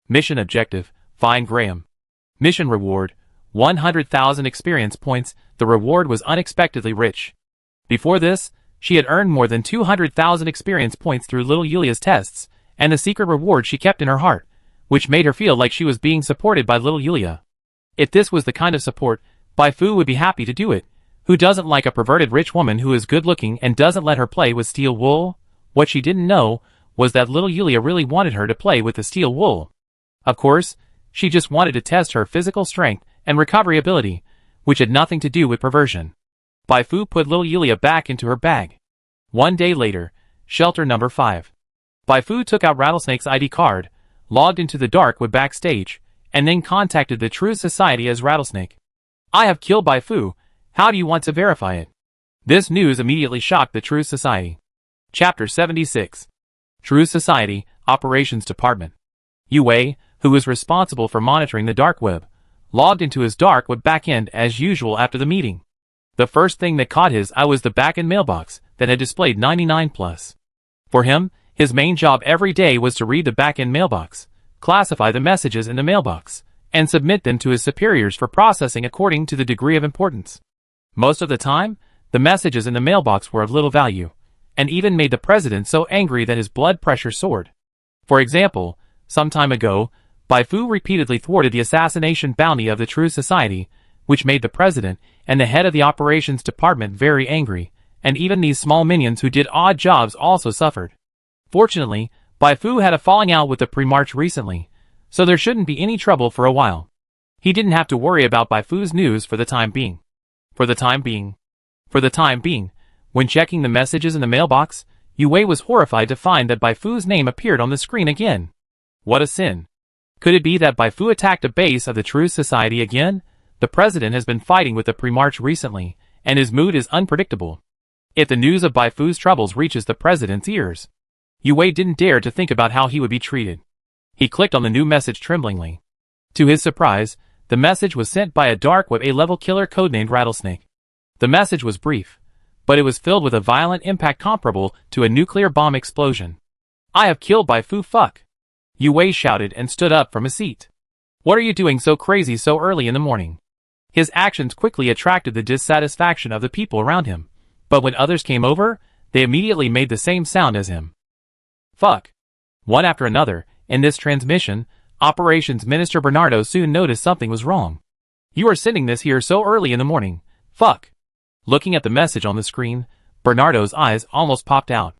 Mission Objective, Find Graham. Mission Reward, 100,000 experience points. The reward was unexpectedly rich. Before this, she had earned more than 200,000 experience points through little Yulia's tests, and the secret reward she kept in her heart, which made her feel like she was being supported by little Yulia. If this was the kind of support, Bai Fu would be happy to do it. Who doesn't like a perverted rich woman who is good-looking and doesn't let her play with steel wool? What she didn't know was that little Yulia really wanted her to play with the steel wool. Of course, she just wanted to test her physical strength and recovery ability, which had nothing to do with perversion. Bai Fu put little Yulia back into her bag. One day later, shelter number 5. Bai Fu took out Rattlesnake's ID card, logged into the dark web backstage, and then contacted the True Society as Rattlesnake. I have killed Bai Fu. How do you want to verify it? This news immediately shocked the True Society. Chapter 76. True Society, Operations Department. Yue Wei, who was responsible for monitoring the dark web, logged into his dark web backend as usual after the meeting. The first thing that caught his eye was the backend mailbox that had displayed 99+. For him, his main job every day was to read the backend mailbox, classify the messages in the mailbox, and submit them to his superiors for processing according to the degree of importance. Most of the time, the messages in the mailbox were of little value, and even made the president so angry that his blood pressure soared. For example, some time ago, Bai Fu repeatedly thwarted the assassination bounty of the True Society, which made the president and the head of the operations department very angry, and even these small minions who did odd jobs also suffered. Fortunately, Bai Fu had a falling out with the Pre-March recently, so there shouldn't be any trouble for a while. He didn't have to worry about Bai Fu's news for the time being. For the time being, when checking the messages in the mailbox, Yue Wei was horrified to find that Bai Fu's name appeared on the screen again. What a sin. Could it be that Bai Fu attacked a base of the True Society again? The president has been fighting with the Pre-March recently, and his mood is unpredictable. If the news of Bai Fu's troubles reaches the president's ears, Yue Wei didn't dare to think about how he would be treated. He clicked on the new message tremblingly. To his surprise, the message was sent by a dark web A-level killer codenamed Rattlesnake. The message was brief, but it was filled with a violent impact comparable to a nuclear bomb explosion. I have killed Bai Fu, fuck! Yue Wei shouted and stood up from his seat. What are you doing so crazy so early in the morning? His actions quickly attracted the dissatisfaction of the people around him, but when others came over, they immediately made the same sound as him. Fuck! One after another, in this transmission, Operations Minister Bernardo soon noticed something was wrong. You are sending this here so early in the morning. Fuck! Looking at the message on the screen, Bernardo's eyes almost popped out.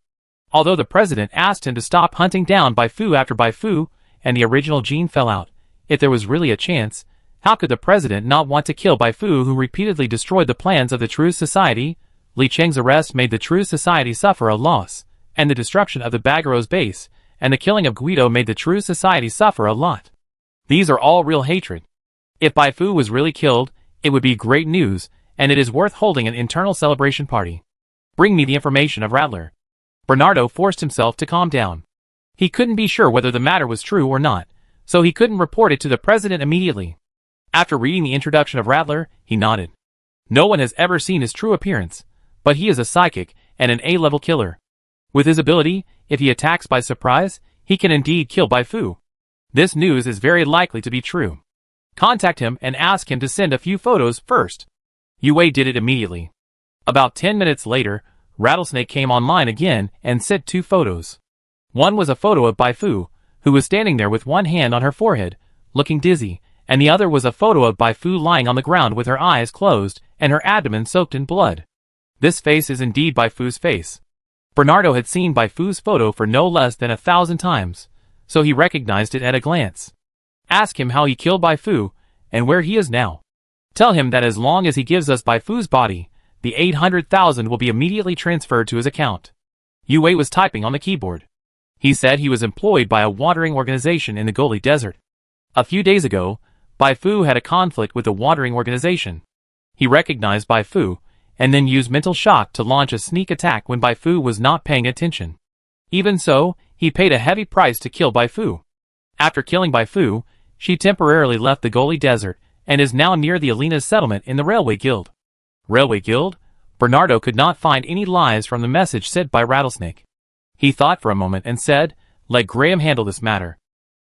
Although the president asked him to stop hunting down Bai Fu after Bai Fu and the original gene fell out, if there was really a chance, how could the president not want to kill Bai Fu, who repeatedly destroyed the plans of the True Society? Li Cheng's arrest made the True Society suffer a loss, and the destruction of the Bagaros base and the killing of Guido made the True Society suffer a lot. These are all real hatred. If Bai Fu was really killed, it would be great news, and it is worth holding an internal celebration party. Bring me the information of Rattler. Bernardo forced himself to calm down. He couldn't be sure whether the matter was true or not, so he couldn't report it to the president immediately. After reading the introduction of Rattler, he nodded. No one has ever seen his true appearance, but he is a psychic and an A-level killer. With his ability, if he attacks by surprise, he can indeed kill Bai Fu. This news is very likely to be true. Contact him and ask him to send a few photos first. Yue Wei did it immediately. About 10 minutes later, Rattlesnake came online again and sent 2 photos. One was a photo of Bai Fu, who was standing there with one hand on her forehead, looking dizzy, and the other was a photo of Bai Fu lying on the ground with her eyes closed and her abdomen soaked in blood. This face is indeed Bai Fu's face. Bernardo had seen Bai Fu's photo for no less than 1,000 times, so he recognized it at a glance. Ask him how he killed Bai Fu, and where he is now. Tell him that as long as he gives us Bai Fu's body, the 800,000 will be immediately transferred to his account. Yue was typing on the keyboard. He said he was employed by a watering organization in the Goli Desert. A few days ago, Bai Fu had a conflict with the watering organization. He recognized Bai Fu, and then used mental shock to launch a sneak attack when Bai Fu was not paying attention. Even so, he paid a heavy price to kill Bai Fu. After killing Bai Fu, she temporarily left the Goli Desert and is now near the Alina's settlement in the Railway Guild. Railway Guild? Bernardo could not find any lies from the message sent by Rattlesnake. He thought for a moment and said, "Let Graham handle this matter.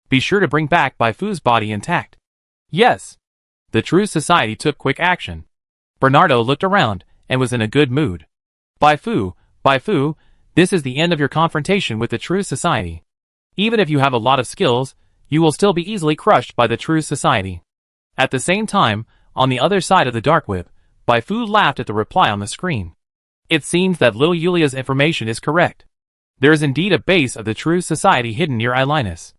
Be sure to bring back Bai Fu's body intact." Yes. The True Society took quick action. Bernardo looked around and was in a good mood. Bai Fu, this is the end of your confrontation with the True Society. Even if you have a lot of skills, you will still be easily crushed by the True Society. At the same time, on the other side of the dark whip, Bai Fu laughed at the reply on the screen. It seems that little Yulia's information is correct. There is indeed a base of the True Society hidden near Ilinus.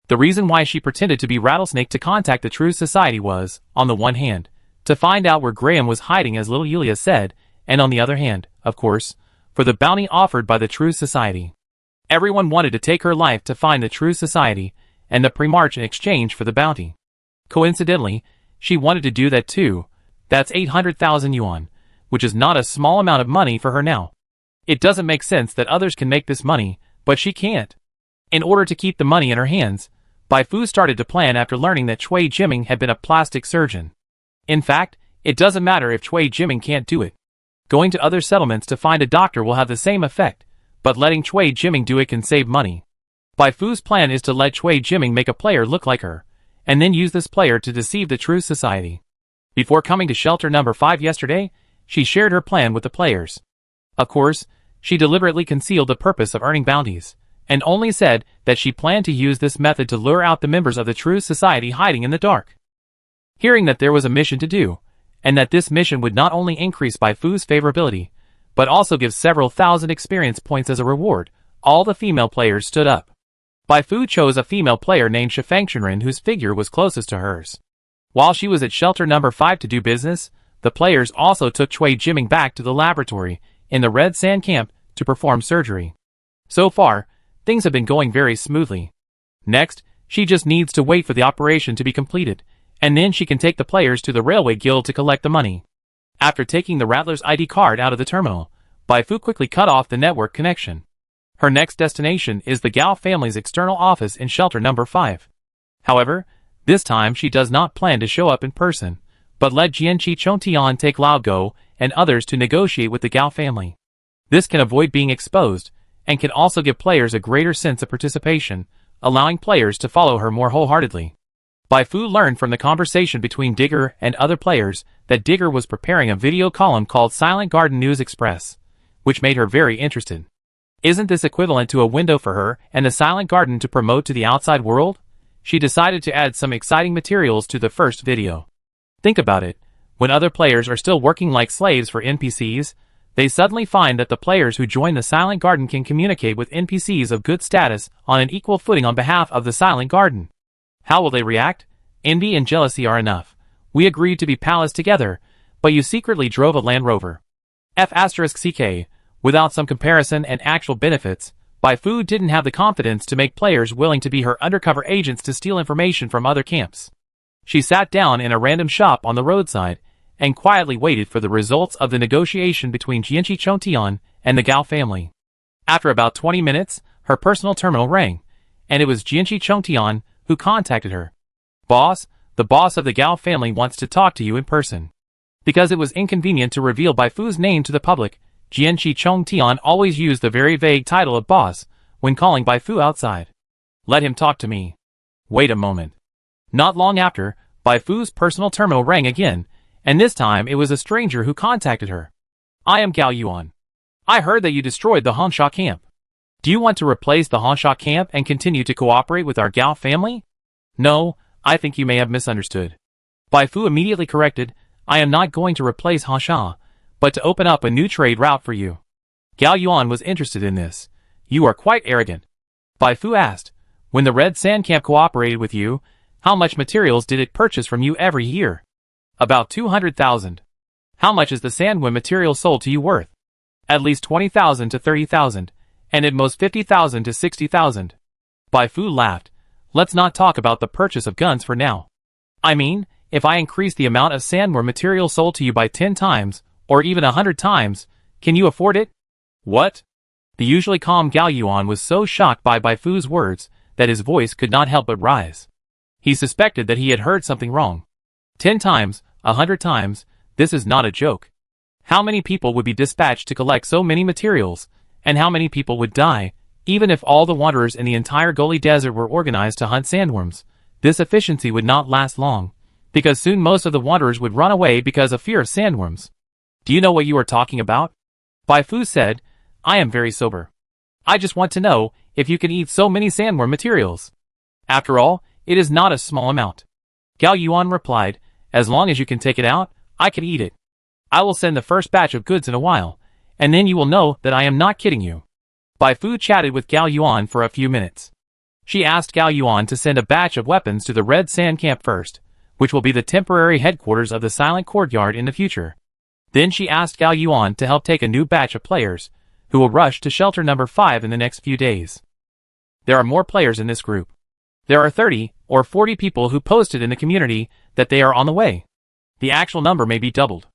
The reason why she pretended to be Rattlesnake to contact the True Society was, on the one hand, to find out where Graham was hiding as little Yulia said, and on the other hand, of course, for the bounty offered by the True Society. Everyone wanted to take her life to find the True Society, and the Primarch in exchange for the bounty. Coincidentally, she wanted to do that too. That's 800,000 yuan, which is not a small amount of money for her now. It doesn't make sense that others can make this money, but she can't. In order to keep the money in her hands, Bai Fu started to plan after learning that Cui Jiming had been a plastic surgeon. In fact, it doesn't matter if Cui Jiming can't do it. Going to other settlements to find a doctor will have the same effect, but letting Cui Jiming do it can save money. Bai Fu's plan is to let Cui Jiming make a player look like her, and then use this player to deceive the True Society. Before coming to shelter number 5 yesterday, she shared her plan with the players. Of course, she deliberately concealed the purpose of earning bounties, and only said that she planned to use this method to lure out the members of the True Society hiding in the dark. Hearing that there was a mission to do, and that this mission would not only increase Bai Fu's favorability, but also give several thousand experience points as a reward, all the female players stood up. Bai Fu chose a female player named Shifang Shenren whose figure was closest to hers. While she was at shelter number 5 to do business, the players also took Cui Jiming back to the laboratory in the Red Sand Camp to perform surgery. So far, things have been going very smoothly. Next, she just needs to wait for the operation to be completed, and then she can take the players to the Railway Guild to collect the money. After taking the Rattler's ID card out of the terminal, Bai Fu quickly cut off the network connection. Her next destination is the Gao family's external office in shelter number 5. However, this time she does not plan to show up in person, but let Jianqi Chongtian take Lao Go and others to negotiate with the Gao family. This can avoid being exposed, and can also give players a greater sense of participation, allowing players to follow her more wholeheartedly. Bai Fu learned from the conversation between Digger and other players that Digger was preparing a video column called Silent Garden News Express, which made her very interested. Isn't this equivalent to a window for her and the Silent Garden to promote to the outside world? She decided to add some exciting materials to the first video. Think about it, when other players are still working like slaves for NPCs, they suddenly find that the players who join the Silent Garden can communicate with NPCs of good status on an equal footing on behalf of the Silent Garden. How will they react? Envy and jealousy are enough. We agreed to be pals together, but you secretly drove a Land Rover. F***ck, without some comparison and actual benefits, Bai Fu didn't have the confidence to make players willing to be her undercover agents to steal information from other camps. She sat down in a random shop on the roadside, and quietly waited for the results of the negotiation between Jianqi Chongtian and the Gao family. After about 20 minutes, her personal terminal rang, and it was Jianqi Chongtian who contacted her. "Boss, the boss of the Gao family wants to talk to you in person." Because it was inconvenient to reveal Bai Fu's name to the public, Jianqi Chongtian always used the very vague title of boss when calling Bai Fu outside. "Let him talk to me." Wait a moment. Not long after, Bai Fu's personal terminal rang again, and this time it was a stranger who contacted her. "I am Gao Yuan. I heard that you destroyed the Honsha camp. Do you want to replace the Honsha camp and continue to cooperate with our Gao family? No, I think you may have misunderstood. Bai Fu immediately corrected, I am not going to replace Honsha, but to open up a new trade route for you. Gao Yuan was interested in this. You are quite arrogant. Bai Fu asked, when the Red Sand Camp cooperated with you, how much materials did it purchase from you every year? About 200,000. How much is the Sandwind material sold to you worth? At least 20,000 to 30,000, and at most 50,000 to 60,000. Bai Fu laughed. Let's not talk about the purchase of guns for now. I mean, if I increase the amount of Sandworm material sold to you by 10 times, or even 100 times, can you afford it? What? The usually calm Gao Yuan was so shocked by Bai Fu's words that his voice could not help but rise. He suspected that he had heard something wrong. 10 times, 100 times, this is not a joke. How many people would be dispatched to collect so many materials, and how many people would die, even if all the wanderers in the entire Goli Desert were organized to hunt sandworms? This efficiency would not last long, because soon most of the wanderers would run away because of fear of sandworms. Do you know what you are talking about? Bai Fu said, I am very sober. I just want to know if you can eat so many sandworm materials. After all, it is not a small amount. Gao Yuan replied, as long as you can take it out, I can eat it. I will send the first batch of goods in a while, and then you will know that I am not kidding you. Bai Fu chatted with Gao Yuan for a few minutes. She asked Gao Yuan to send a batch of weapons to the Red Sand Camp first, which will be the temporary headquarters of the Silent Courtyard in the future. Then she asked Gao Yuan to help take a new batch of players, who will rush to shelter number 5 in the next few days. There are more players in this group. There are 30 or 40 people who posted in the community that they are on the way. The actual number may be doubled.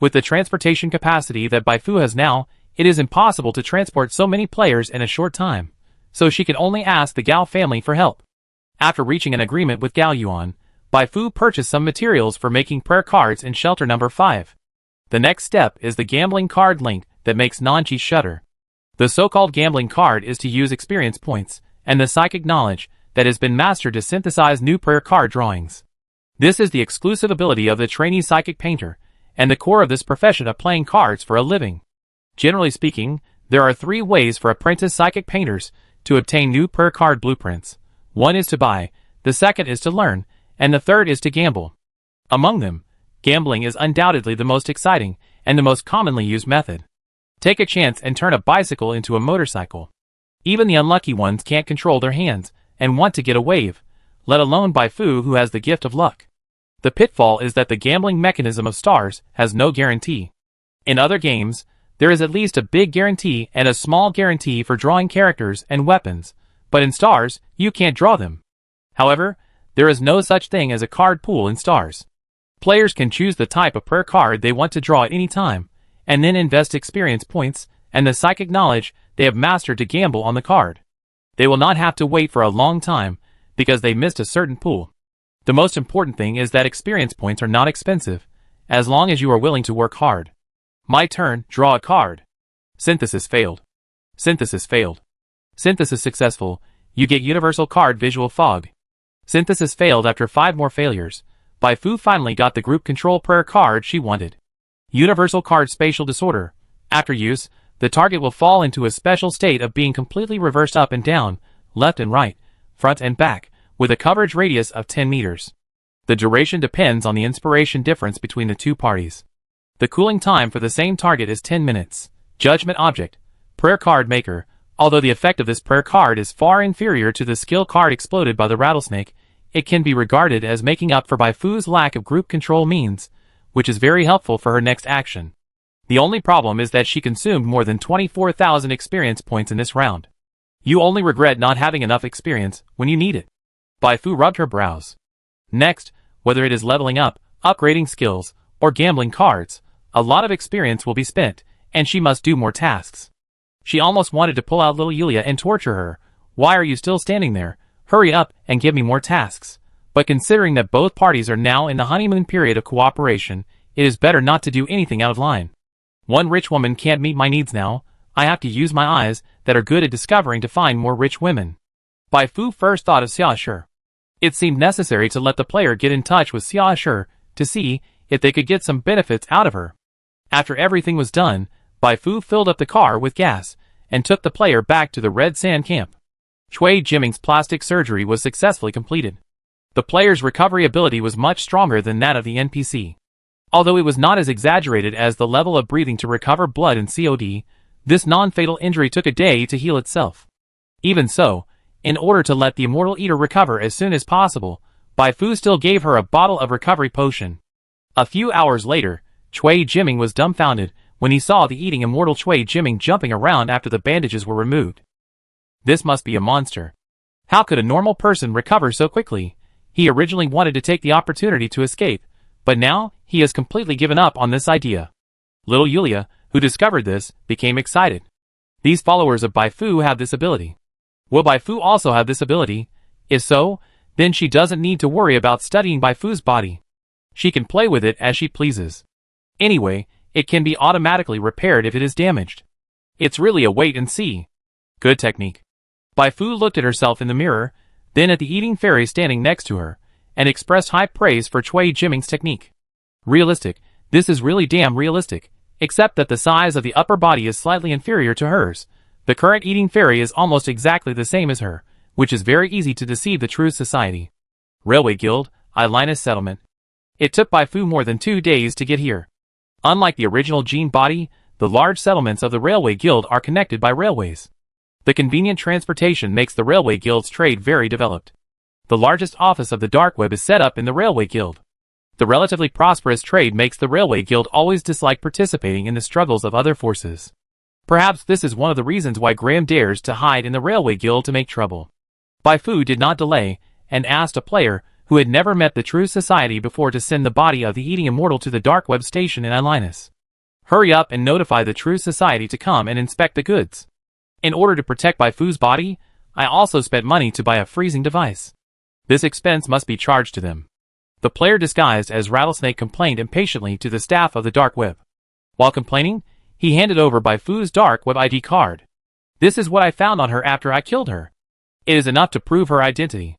With the transportation capacity that Bai Fu has now, it is impossible to transport so many players in a short time, so she can only ask the Gao family for help. After reaching an agreement with Gao Yuan, Bai Fu purchased some materials for making prayer cards in shelter number 5. The next step is the gambling card link that makes Nanchi shudder. The so-called gambling card is to use experience points and the psychic knowledge that has been mastered to synthesize new prayer card drawings. This is the exclusive ability of the trainee psychic painter, and the core of this profession of playing cards for a living. Generally speaking, there are 3 ways for apprentice psychic painters to obtain new prayer card blueprints. One is to buy, the second is to learn, and the third is to gamble. Among them, gambling is undoubtedly the most exciting and the most commonly used method. Take a chance and turn a bicycle into a motorcycle. Even the unlucky ones can't control their hands and want to get a wave, let alone Bai Fu who has the gift of luck. The pitfall is that the gambling mechanism of stars has no guarantee. In other games, there is at least a big guarantee and a small guarantee for drawing characters and weapons, but in stars, you can't draw them. However, there is no such thing as a card pool in stars. Players can choose the type of prayer card they want to draw at any time, and then invest experience points and the psychic knowledge they have mastered to gamble on the card. They will not have to wait for a long time because they missed a certain pool. The most important thing is that experience points are not expensive, as long as you are willing to work hard. My turn, draw a card. Synthesis failed. Synthesis failed. Synthesis successful, you get universal card visual fog. Synthesis failed after 5 more failures. Bai Fu finally got the group control prayer card she wanted. Universal card spatial disorder. After use, the target will fall into a special state of being completely reversed up and down, left and right, front and back, with a coverage radius of 10 meters. The duration depends on the inspiration difference between the 2 parties. The cooling time for the same target is 10 minutes. Judgment object. Prayer card maker. Although the effect of this prayer card is far inferior to the skill card exploded by the rattlesnake, it can be regarded as making up for Bai Fu's lack of group control means, which is very helpful for her next action. The only problem is that she consumed more than 24,000 experience points in this round. You only regret not having enough experience when you need it. Bai Fu rubbed her brows. Next, whether it is leveling up, upgrading skills, or gambling cards, a lot of experience will be spent, and she must do more tasks. She almost wanted to pull out little Yulia and torture her. Why are you still standing there? Hurry up and give me more tasks. But considering that both parties are now in the honeymoon period of cooperation, it is better not to do anything out of line. One rich woman can't meet my needs now. I have to use my eyes that are good at discovering to find more rich women. Bai Fu first thought of Xia Shi. It seemed necessary to let the player get in touch with Xia Shi to see if they could get some benefits out of her. After everything was done, Bai Fu filled up the car with gas and took the player back to the Red Sand camp. Cui Jiming's plastic surgery was successfully completed. The player's recovery ability was much stronger than that of the NPC. Although it was not as exaggerated as the level of breathing to recover blood in COD, this non-fatal injury took a day to heal itself. Even so, in order to let the Immortal Eater recover as soon as possible, Bai Fu still gave her a bottle of recovery potion. A few hours later, Cui Jiming was dumbfounded when he saw the eating immortal Cui Jiming jumping around after the bandages were removed. This must be a monster. How could a normal person recover so quickly? He originally wanted to take the opportunity to escape, but now he has completely given up on this idea. Little Yulia, who discovered this, became excited. These followers of Bai Fu have this ability. Will Bai Fu also have this ability? If so, then she doesn't need to worry about studying Bai Fu's body. She can play with it as she pleases. Anyway, it can be automatically repaired if it is damaged. It's really a wait and see. Good technique. Bai Fu looked at herself in the mirror, then at the eating fairy standing next to her, and expressed high praise for Cui Jiming's technique. Realistic, this is really damn realistic, except that the size of the upper body is slightly inferior to hers. The current eating fairy is almost exactly the same as her, which is very easy to deceive the true society. Railway Guild, Linus Settlement. It took Bai Fu more than 2 days to get here. Unlike the original Gene body, the large settlements of the Railway Guild are connected by railways. The convenient transportation makes the Railway Guild's trade very developed. The largest office of the Dark Web is set up in the Railway Guild. The relatively prosperous trade makes the Railway Guild always dislike participating in the struggles of other forces. Perhaps this is one of the reasons why Graham dares to hide in the Railway Guild to make trouble. Bai Fu did not delay, and asked a player who had never met the true society before to send the body of the eating immortal to the Dark Web station in Linus. Hurry up and notify the true society to come and inspect the goods. In order to protect Bai Fu's body, I also spent money to buy a freezing device. This expense must be charged to them. The player disguised as Rattlesnake complained impatiently to the staff of the Dark Web. While complaining, he handed over Bai Fu's Dark Web ID card. This is what I found on her after I killed her. It is enough to prove her identity.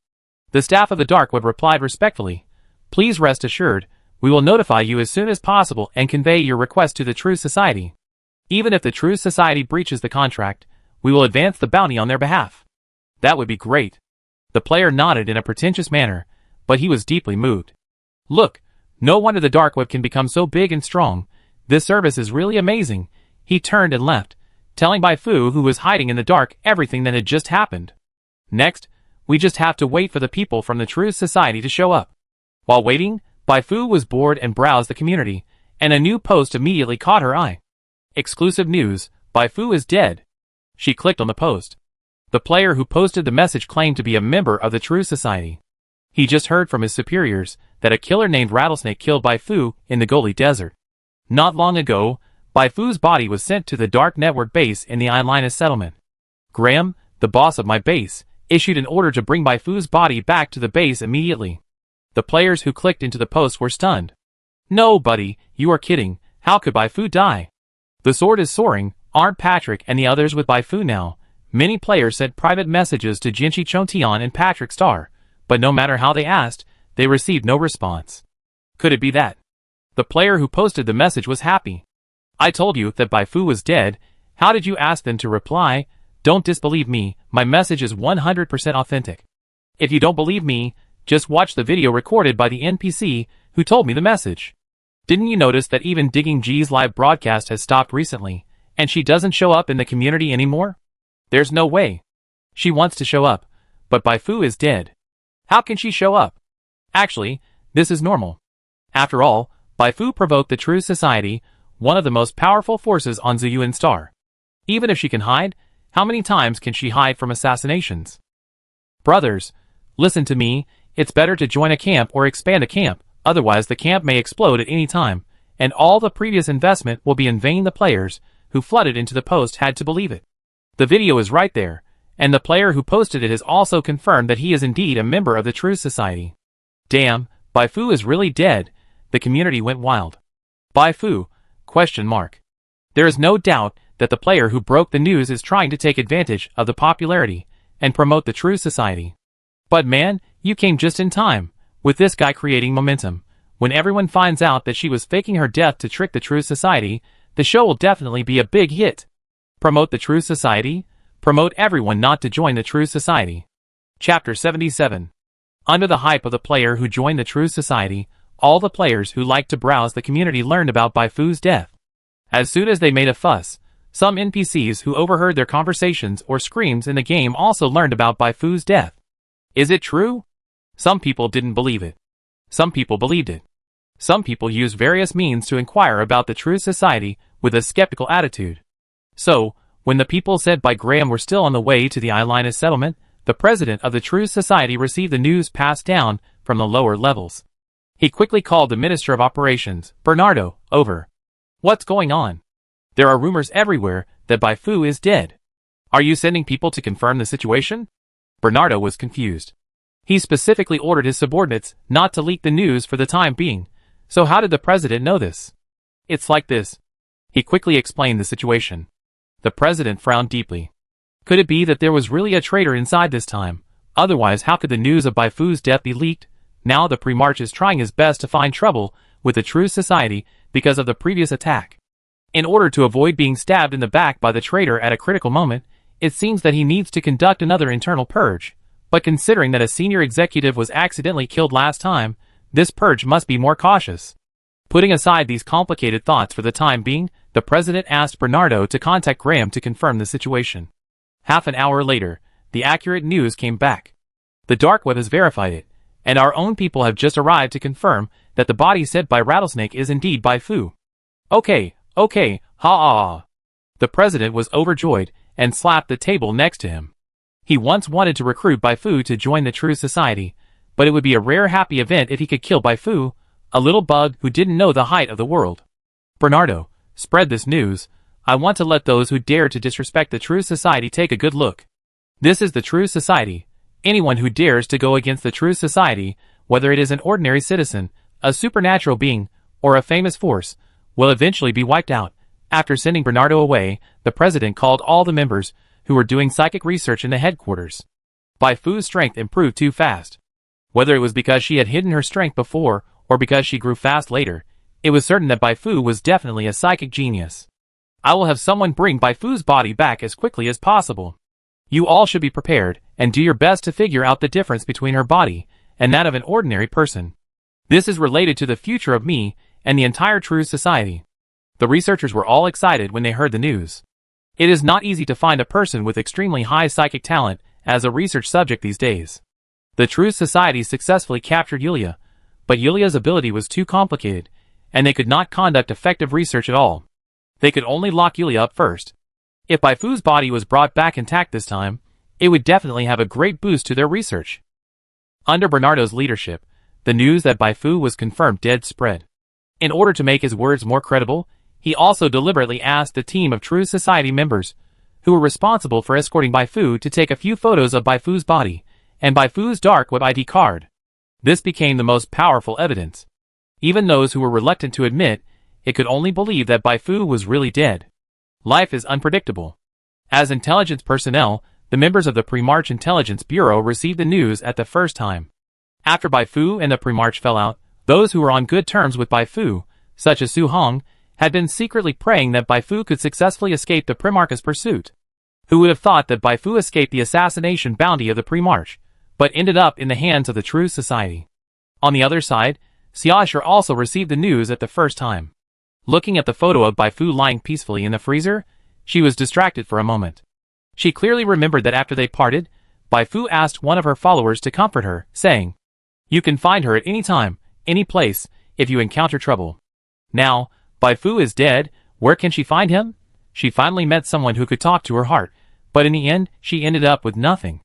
The staff of the Dark Web replied respectfully, "Please rest assured, we will notify you as soon as possible and convey your request to the True Society. Even if the True Society breaches the contract, we will advance the bounty on their behalf." That would be great. The player nodded in a pretentious manner, but he was deeply moved. Look, no wonder the Dark Web can become so big and strong. This service is really amazing. He turned and left, telling Bai Fu, who was hiding in the dark, everything that had just happened. Next, we just have to wait for the people from the True Society to show up. While waiting, Bai Fu was bored and browsed the community, and a new post immediately caught her eye. Exclusive news, Bai Fu is dead. She clicked on the post. The player who posted the message claimed to be a member of the True Society. He just heard from his superiors that a killer named Rattlesnake killed Bai Fu in the Goli Desert. Not long ago, Bai Fu's body was sent to the Dark Network base in the Linus settlement. Graham, the boss of my base, issued an order to bring Bai Fu's body back to the base immediately. The players who clicked into the post were stunned. No, buddy, you are kidding. How could Bai Fu die? The sword is soaring. Aren't Patrick and the others with Bai Fu now? Many players sent private messages to Jinchi Chontian and Patrick Star, but no matter how they asked, they received no response. Could it be that? The player who posted the message was happy. I told you that Bai Fu was dead. How did you ask them to reply? Don't disbelieve me, my message is 100% authentic. If you don't believe me, just watch the video recorded by the NPC who told me the message. Didn't you notice that even Digging G's live broadcast has stopped recently, and she doesn't show up in the community anymore? There's no way. She wants to show up, but Bai Fu is dead. How can she show up? Actually, this is normal. After all, Bai Fu provoked the True Society, one of the most powerful forces on Zuyuan Star. Even if she can hide, how many times can she hide from assassinations? Brothers, listen to me, it's better to join a camp or expand a camp, otherwise the camp may explode at any time, and all the previous investment will be in vain. The players who flooded into the post had to believe it. The video is right there, and the player who posted it has also confirmed that he is indeed a member of the True Society. Damn, Bai Fu is really dead. The community went wild. Bai Fu? ? There is no doubt that the player who broke the news is trying to take advantage of the popularity and promote the True Society. But man, you came just in time, with this guy creating momentum. When everyone finds out that she was faking her death to trick the True Society, the show will definitely be a big hit. Promote the True Society? Promote everyone not to join the True Society. Chapter 77. Under the hype of the player who joined the True Society, all the players who liked to browse the community learned about Baifu's death. As soon as they made a fuss, some NPCs who overheard their conversations or screams in the game also learned about Baifu's death. Is it true? Some people didn't believe it. Some people believed it. Some people used various means to inquire about the True Society with a skeptical attitude. So, when the people said by Graham were still on the way to the Islinus settlement, the president of the True Society received the news passed down from the lower levels. He quickly called the Minister of Operations, Bernardo, over. What's going on? There are rumors everywhere that Baifu is dead. Are you sending people to confirm the situation? Bernardo was confused. He specifically ordered his subordinates not to leak the news for the time being. So how did the president know this? It's like this. He quickly explained the situation. The president frowned deeply. Could it be that there was really a traitor inside this time? Otherwise, how could the news of Baifu's death be leaked? Now the Primarch is trying his best to find trouble with the True Society because of the previous attack. In order to avoid being stabbed in the back by the traitor at a critical moment, it seems that he needs to conduct another internal purge. But considering that a senior executive was accidentally killed last time, this purge must be more cautious. Putting aside these complicated thoughts for the time being, the president asked Bernardo to contact Graham to confirm the situation. Half an hour later, the accurate news came back. The dark web has verified it, and our own people have just arrived to confirm that the body said by Rattlesnake is indeed Baifu. Okay, ha. The president was overjoyed and slapped the table next to him. He once wanted to recruit Baifu to join the True Society, but it would be a rare happy event if he could kill Baifu, a little bug who didn't know the height of the world. Bernardo, spread this news. I want to let those who dare to disrespect the True Society take a good look. This is the True Society. Anyone who dares to go against the True Society, whether it is an ordinary citizen, a supernatural being, or a famous force, will eventually be wiped out. After sending Bernardo away, the president called all the members who were doing psychic research in the headquarters. Baifu's strength improved too fast. Whether it was because she had hidden her strength before, or because she grew fast later, it was certain that Baifu was definitely a psychic genius. I will have someone bring Baifu's body back as quickly as possible. You all should be prepared, and do your best to figure out the difference between her body and that of an ordinary person. This is related to the future of me and the entire True Society. The researchers were all excited when they heard the news. It is not easy to find a person with extremely high psychic talent as a research subject these days. The True Society successfully captured Yulia, but Yulia's ability was too complicated, and they could not conduct effective research at all. They could only lock Yulia up first. If Baifu's body was brought back intact this time, it would definitely have a great boost to their research. Under Bernardo's leadership, the news that Baifu was confirmed dead spread. In order to make his words more credible, he also deliberately asked the team of True Society members, who were responsible for escorting Baifu, to take a few photos of Baifu's body and Baifu's dark web ID card. This became the most powerful evidence. Even those who were reluctant to admit it could only believe that Baifu was really dead. Life is unpredictable. As intelligence personnel, the members of the Primarch Intelligence Bureau received the news at the first time. After Baifu and the Primarch fell out, those who were on good terms with Baifu, such as Su Hong, had been secretly praying that Baifu could successfully escape the Primarch's pursuit. Who would have thought that Baifu escaped the assassination bounty of the Primarch, but ended up in the hands of the True Society? On the other side, Xiaosher also received the news at the first time. Looking at the photo of Baifu lying peacefully in the freezer, she was distracted for a moment. She clearly remembered that after they parted, Baifu asked one of her followers to comfort her, saying, "You can find her at any time, any place, if you encounter trouble." Now, Baifu is dead, where can she find him? She finally met someone who could talk to her heart, but in the end, she ended up with nothing.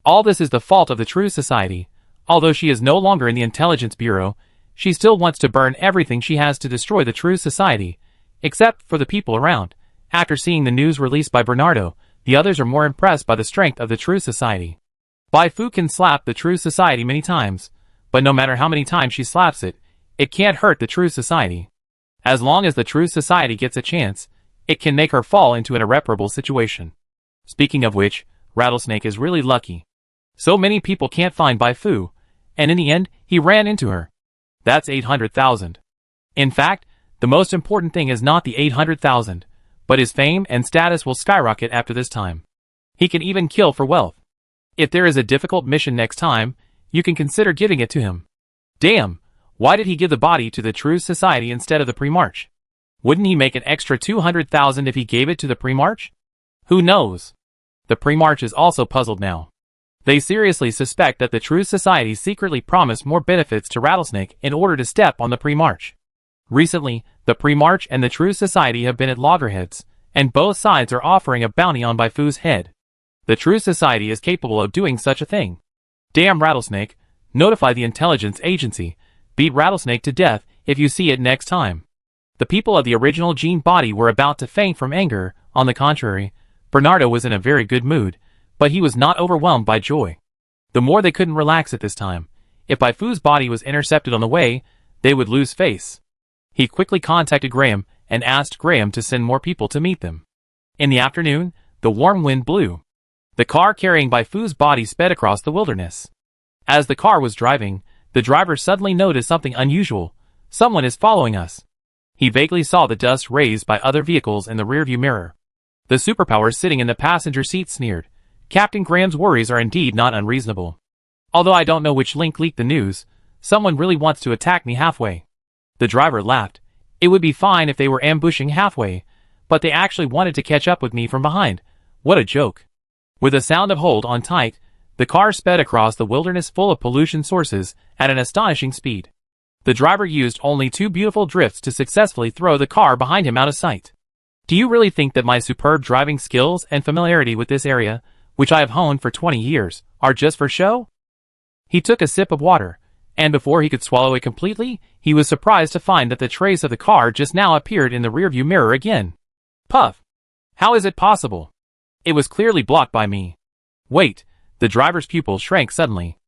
All this is the fault of the True Society. Although she is no longer in the Intelligence Bureau, she still wants to burn everything she has to destroy the True Society, except for the people around. After seeing the news released by Bernardo, the others are more impressed by the strength of the True Society. Baifu can slap the True Society many times, but no matter how many times she slaps it, it can't hurt the True Society. As long as the True Society gets a chance, it can make her fall into an irreparable situation. Speaking of which, Rattlesnake is really lucky. So many people can't find Baifu, and in the end, he ran into her. That's 800,000. In fact, The most important thing is not the 800,000, but his fame and status will skyrocket after this time. He can even kill for wealth. If there is a difficult mission next time, you can consider giving it to him. Damn, why did he give the body to the True Society instead of the Pre-March? Wouldn't he make an extra 200,000 if he gave it to the Pre-March? Who knows? The Pre-March is also puzzled now. They seriously suspect that the True Society secretly promised more benefits to Rattlesnake in order to step on the Pre-March. Recently, the Pre-March and the True Society have been at loggerheads, and both sides are offering a bounty on Baifu's head. The True Society is capable of doing such a thing. Damn Rattlesnake, notify the intelligence agency, beat Rattlesnake to death if you see it next time. The people of the original Gene body were about to faint from anger. On the contrary, Bernardo was in a very good mood, but he was not overwhelmed by joy. The more they couldn't relax at this time. If Baifu's body was intercepted on the way, they would lose face. He quickly contacted Graham and asked Graham to send more people to meet them. In the afternoon, the warm wind blew. The car carrying Baifu's body sped across the wilderness. As the car was driving, the driver suddenly noticed something unusual. Someone is following us. He vaguely saw the dust raised by other vehicles in the rearview mirror. The superpower sitting in the passenger seat sneered. Captain Graham's worries are indeed not unreasonable. Although I don't know which link leaked the news, someone really wants to attack me halfway. The driver laughed. It would be fine if they were ambushing halfway, but they actually wanted to catch up with me from behind. What a joke. With a sound of hold on tight, the car sped across the wilderness full of pollution sources at an astonishing speed. The driver used only 2 beautiful drifts to successfully throw the car behind him out of sight. Do you really think that my superb driving skills and familiarity with this area, which I have honed for 20 years, are just for show? He took a sip of water, and before he could swallow it completely, he was surprised to find that the trace of the car just now appeared in the rearview mirror again. Puff! How is it possible? It was clearly blocked by me. Wait, the driver's pupil shrank suddenly.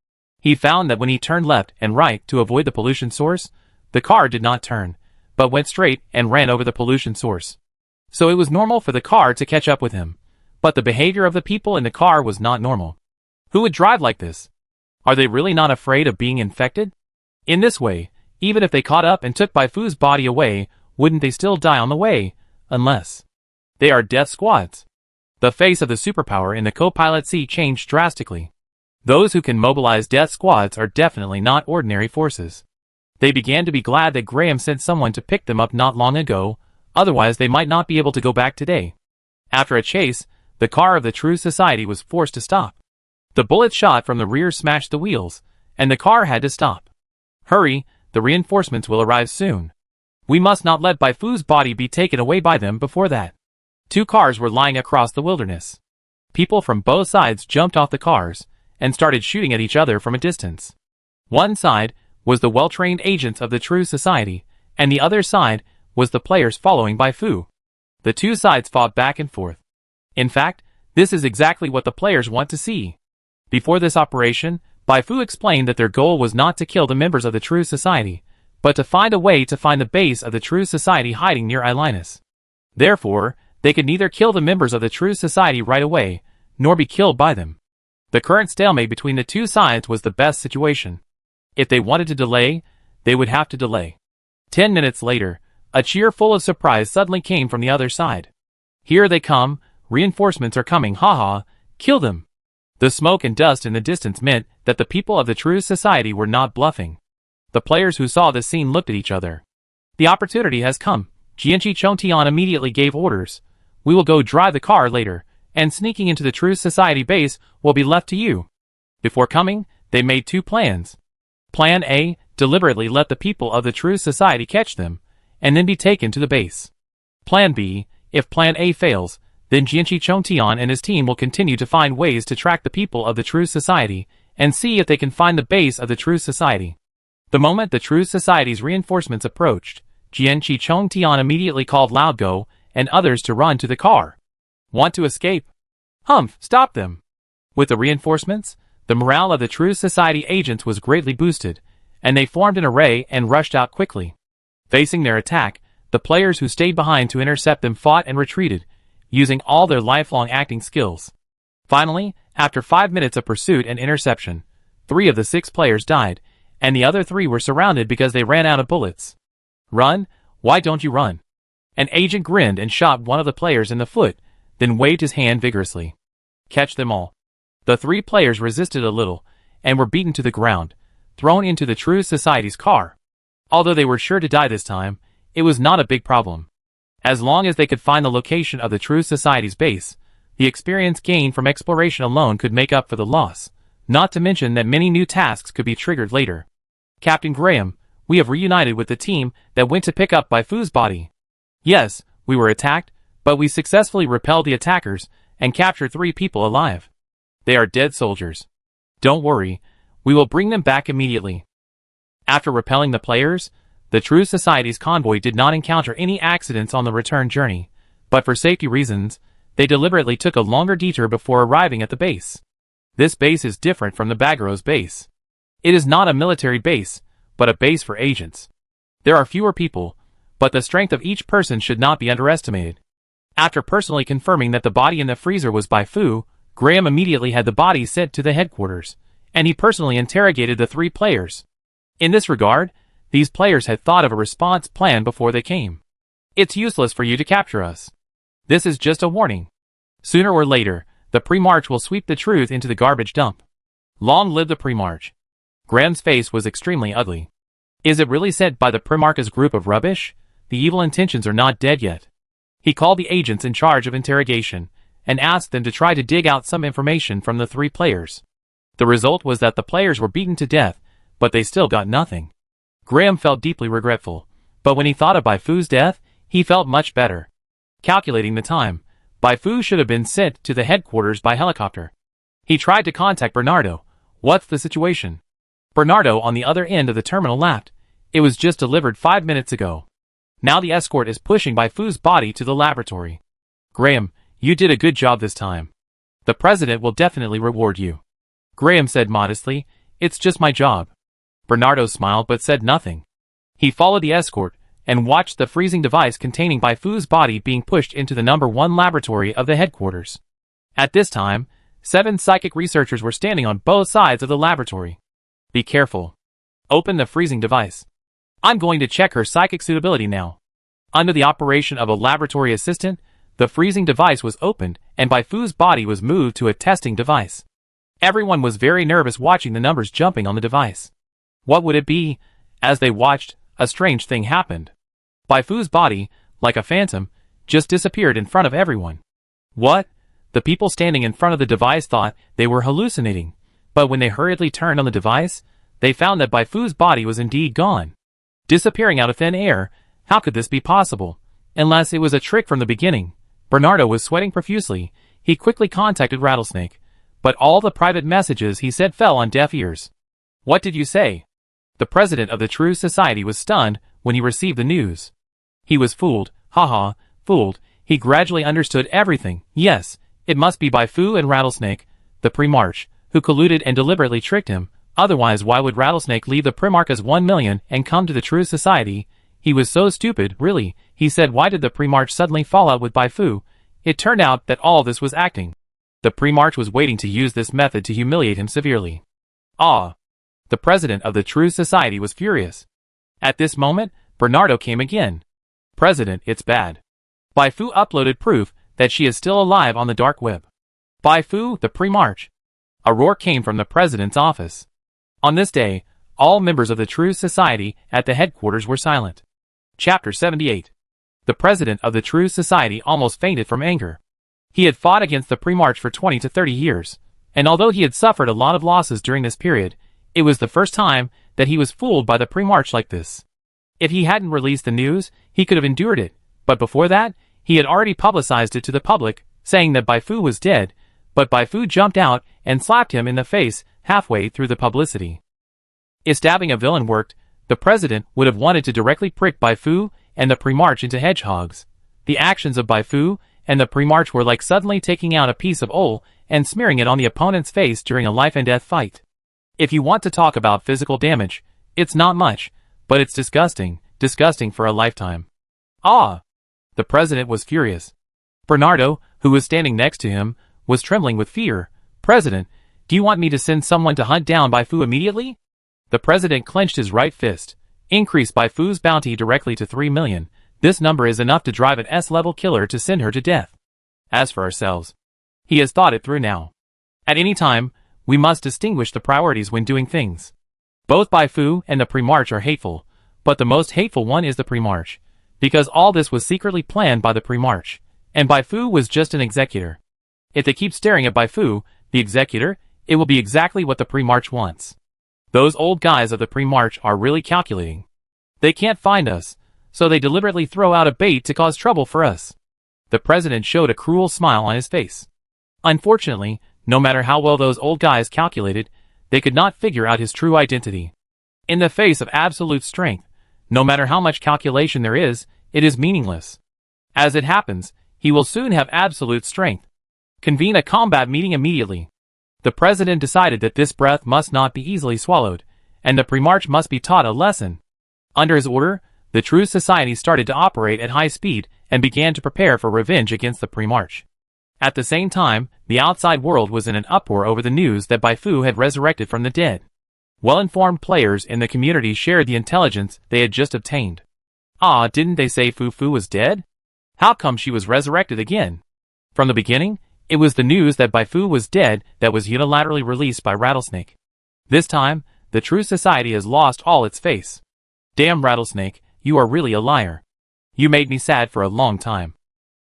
He found that when he turned left and right to avoid the pollution source, the car did not turn, but went straight and ran over the pollution source. So it was normal for the car to catch up with him, but the behavior of the people in the car was not normal. Who would drive like this? Are they really not afraid of being infected? In this way, even if they caught up and took Baifu's body away, wouldn't they still die on the way, unless they are death squads? The face of the superpower in the co-pilot seat changed drastically. Those who can mobilize death squads are definitely not ordinary forces. They began to be glad that Graham sent someone to pick them up not long ago, otherwise they might not be able to go back today. After a chase, the car of the True Society was forced to stop. The bullet shot from the rear smashed the wheels, and the car had to stop. Hurry, the reinforcements will arrive soon. We must not let Baifu's body be taken away by them before that. 2 cars were lying across the wilderness. People from both sides jumped off the cars and started shooting at each other from a distance. One side was the well-trained agents of the True Society, and the other side was the players following Baifu. The 2 sides fought back and forth. In fact, this is exactly what the players want to see. Before this operation, Baifu explained that their goal was not to kill the members of the True Society, but to find a way to find the base of the True Society hiding near Ilinus. Therefore, they could neither kill the members of the True Society right away, nor be killed by them. The current stalemate between the 2 sides was the best situation. If they wanted to delay, they would have to delay. 10 minutes later, a cheer full of surprise suddenly came from the other side. Here they come, reinforcements are coming, haha, kill them. The smoke and dust in the distance meant that the people of the True Society were not bluffing. The players who saw this scene looked at each other. The opportunity has come. Jianqi Chongtian immediately gave orders. We will go drive the car later, and sneaking into the True Society base will be left to you. Before coming, they made 2 plans. Plan A, deliberately let the people of the True Society catch them, and then be taken to the base. Plan B, if Plan A fails, then Jianqi Chongtian and his team will continue to find ways to track the people of the True Society, and see if they can find the base of the True Society. The moment the True Society's reinforcements approached, Jianqi Chongtian immediately called Loudgo and others to run to the car. Want to escape? Humph, stop them! With the reinforcements, the morale of the True Society agents was greatly boosted, and they formed an array and rushed out quickly. Facing their attack, the players who stayed behind to intercept them fought and retreated, using all their lifelong acting skills. Finally, after 5 minutes of pursuit and interception, 3 of the 6 players died, and the other 3 were surrounded because they ran out of bullets. Run, Why don't you run? An agent grinned and shot one of the players in the foot, then waved his hand vigorously. Catch them all. The 3 players resisted a little, and were beaten to the ground, thrown into the True Society's car. Although they were sure to die this time, it was not a big problem. As long as they could find the location of the True Society's base, the experience gained from exploration alone could make up for the loss, not to mention that many new tasks could be triggered later. Captain Graham, we have reunited with the team that went to pick up Baifu's body. Yes, we were attacked, but we successfully repelled the attackers and captured 3 people alive. They are dead soldiers. Don't worry, we will bring them back immediately. After repelling the players, the True Society's convoy did not encounter any accidents on the return journey, but for safety reasons, they deliberately took a longer detour before arriving at the base. This base is different from the Bagros base. It is not a military base, but a base for agents. There are fewer people, but the strength of each person should not be underestimated. After personally confirming that the body in the freezer was Baifu, Graham immediately had the body sent to the headquarters, and he personally interrogated the 3 players. In this regard, these players had thought of a response plan before they came. It's useless for you to capture us. This is just a warning. Sooner or later, the pre-march will sweep the truth into the garbage dump. Long live the pre-march. Graham's face was extremely ugly. Is it really said by the Primarch's group of rubbish? The evil intentions are not dead yet. He called the agents in charge of interrogation, and asked them to try to dig out some information from the 3 players. The result was that the players were beaten to death, but they still got nothing. Graham felt deeply regretful, but when he thought of Baifu's death, he felt much better. Calculating the time, Baifu should have been sent to the headquarters by helicopter. He tried to contact Bernardo. What's the situation? Bernardo on the other end of the terminal laughed. It was just delivered 5 minutes ago. Now the escort is pushing Baifu's body to the laboratory. Graham, you did a good job this time. The president will definitely reward you. Graham said modestly, it's just my job. Bernardo smiled but said nothing. He followed the escort, and watched the freezing device containing Baifu's body being pushed into the number 1 laboratory of the headquarters. At this time, 7 psychic researchers were standing on both sides of the laboratory. Be careful. Open the freezing device. I'm going to check her psychic suitability now. Under the operation of a laboratory assistant, the freezing device was opened and Baifu's body was moved to a testing device. Everyone was very nervous watching the numbers jumping on the device. What would it be? As they watched, a strange thing happened. Baifu's body, like a phantom, just disappeared in front of everyone. What? The people standing in front of the device thought they were hallucinating, but when they hurriedly turned on the device, they found that Baifu's body was indeed gone. Disappearing out of thin air, how could this be possible? Unless it was a trick from the beginning. Bernardo was sweating profusely. He quickly contacted Rattlesnake, but all the private messages he said fell on deaf ears. What did you say? The president of the True Society was stunned when he received the news. He was fooled, haha, fooled. He gradually understood everything. Yes, it must be Baifu and Rattlesnake, the Primarch, who colluded and deliberately tricked him. Otherwise, why would Rattlesnake leave the Primarch's 1 million and come to the True Society? He was so stupid, really. He said, why did the Primarch suddenly fall out with Baifu? It turned out that all this was acting. The Primarch was waiting to use this method to humiliate him severely. Ah! The president of the True Society was furious. At this moment, Bernardo came again. President, it's bad. Baifu uploaded proof that she is still alive on the dark web. Baifu, the Primarch. A roar came from the president's office. On this day, all members of the True Society at the headquarters were silent. Chapter 78. The president of the True Society almost fainted from anger. He had fought against the Primarch for 20 to 30 years, and although he had suffered a lot of losses during this period, it was the first time that he was fooled by the Primarch like this. If he hadn't released the news, he could have endured it, but before that, he had already publicized it to the public, saying that Baifu was dead, but Baifu jumped out and slapped him in the face halfway through the publicity. If stabbing a villain worked, the president would have wanted to directly prick Baifu and the Primarch into hedgehogs. The actions of Baifu and the Primarch were like suddenly taking out a piece of oil and smearing it on the opponent's face during a life-and-death fight. If you want to talk about physical damage, it's not much, but it's disgusting, disgusting for a lifetime. Ah! The president was furious. Bernardo, who was standing next to him, was trembling with fear. President, do you want me to send someone to hunt down Baifu immediately? The president clenched his right fist. Increase Bai Fu's bounty directly to 3 million. This number is enough to drive an S-level killer to send her to death. As for ourselves, he has thought it through now. At any time, we must distinguish the priorities when doing things. Both Bai Fu and the Primarch are hateful, but the most hateful one is the Primarch, because all this was secretly planned by the Primarch, and Bai Fu was just an executor. If they keep staring at Bai Fu, the executor, it will be exactly what the Primarch wants. Those old guys of the Primarch are really calculating. They can't find us, so they deliberately throw out a bait to cause trouble for us. The president showed a cruel smile on his face. Unfortunately, no matter how well those old guys calculated, they could not figure out his true identity. In the face of absolute strength, no matter how much calculation there is, it is meaningless. As it happens, he will soon have absolute strength. Convene a combat meeting immediately. The president decided that this breath must not be easily swallowed, and the Primarch must be taught a lesson. Under his order, the true society started to operate at high speed and began to prepare for revenge against the Primarch. At the same time, the outside world was in an uproar over the news that Bai Fu had resurrected from the dead. Well-informed players in the community shared the intelligence they had just obtained. Ah, didn't they say Fu was dead? How come she was resurrected again? From the beginning, it was the news that Bai Fu was dead that was unilaterally released by Rattlesnake. This time, the true society has lost all its face. Damn Rattlesnake, you are really a liar. You made me sad for a long time.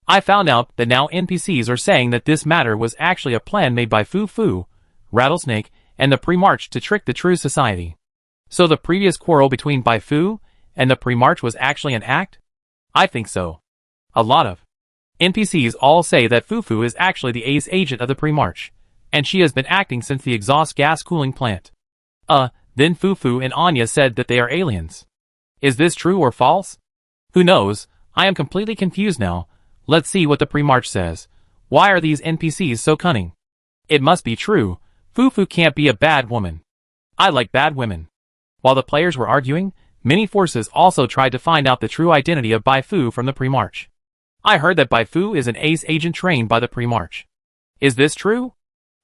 I found out that now NPCs are saying that this matter was actually a plan made by Fu, Rattlesnake, and the Primarch to trick the true society. So the previous quarrel between Bai Fu and the Primarch was actually an act? I think so. A lot of NPCs all say that Fu is actually the ace agent of the Primarch, and she has been acting since the exhaust gas cooling plant. Then Fu and Anya said that they are aliens. Is this true or false? Who knows, I am completely confused now. Let's see what the Primarch says. Why are these NPCs so cunning? It must be true. Fu can't be a bad woman. I like bad women. While the players were arguing, many forces also tried to find out the true identity of Bai Fu from the Primarch. I heard that Bai Fu is an ace agent trained by the Primarch. Is this true?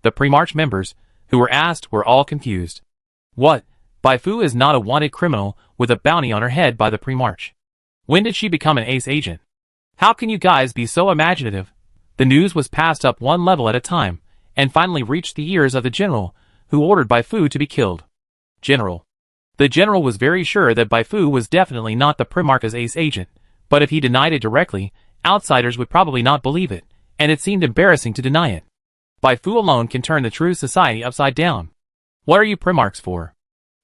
The Primarch members, who were asked, were all confused. What? Bai Fu is not a wanted criminal with a bounty on her head by the Primarch. When did she become an ace agent? How can you guys be so imaginative? The news was passed up one level at a time, and finally reached the ears of the general, who ordered Bai Fu to be killed. General. The general was very sure that Bai Fu was definitely not the Primarch's ace agent, but if he denied it directly, outsiders would probably not believe it, and it seemed embarrassing to deny it. Bai Fu alone can turn the true society upside down. What are you Primarchs for?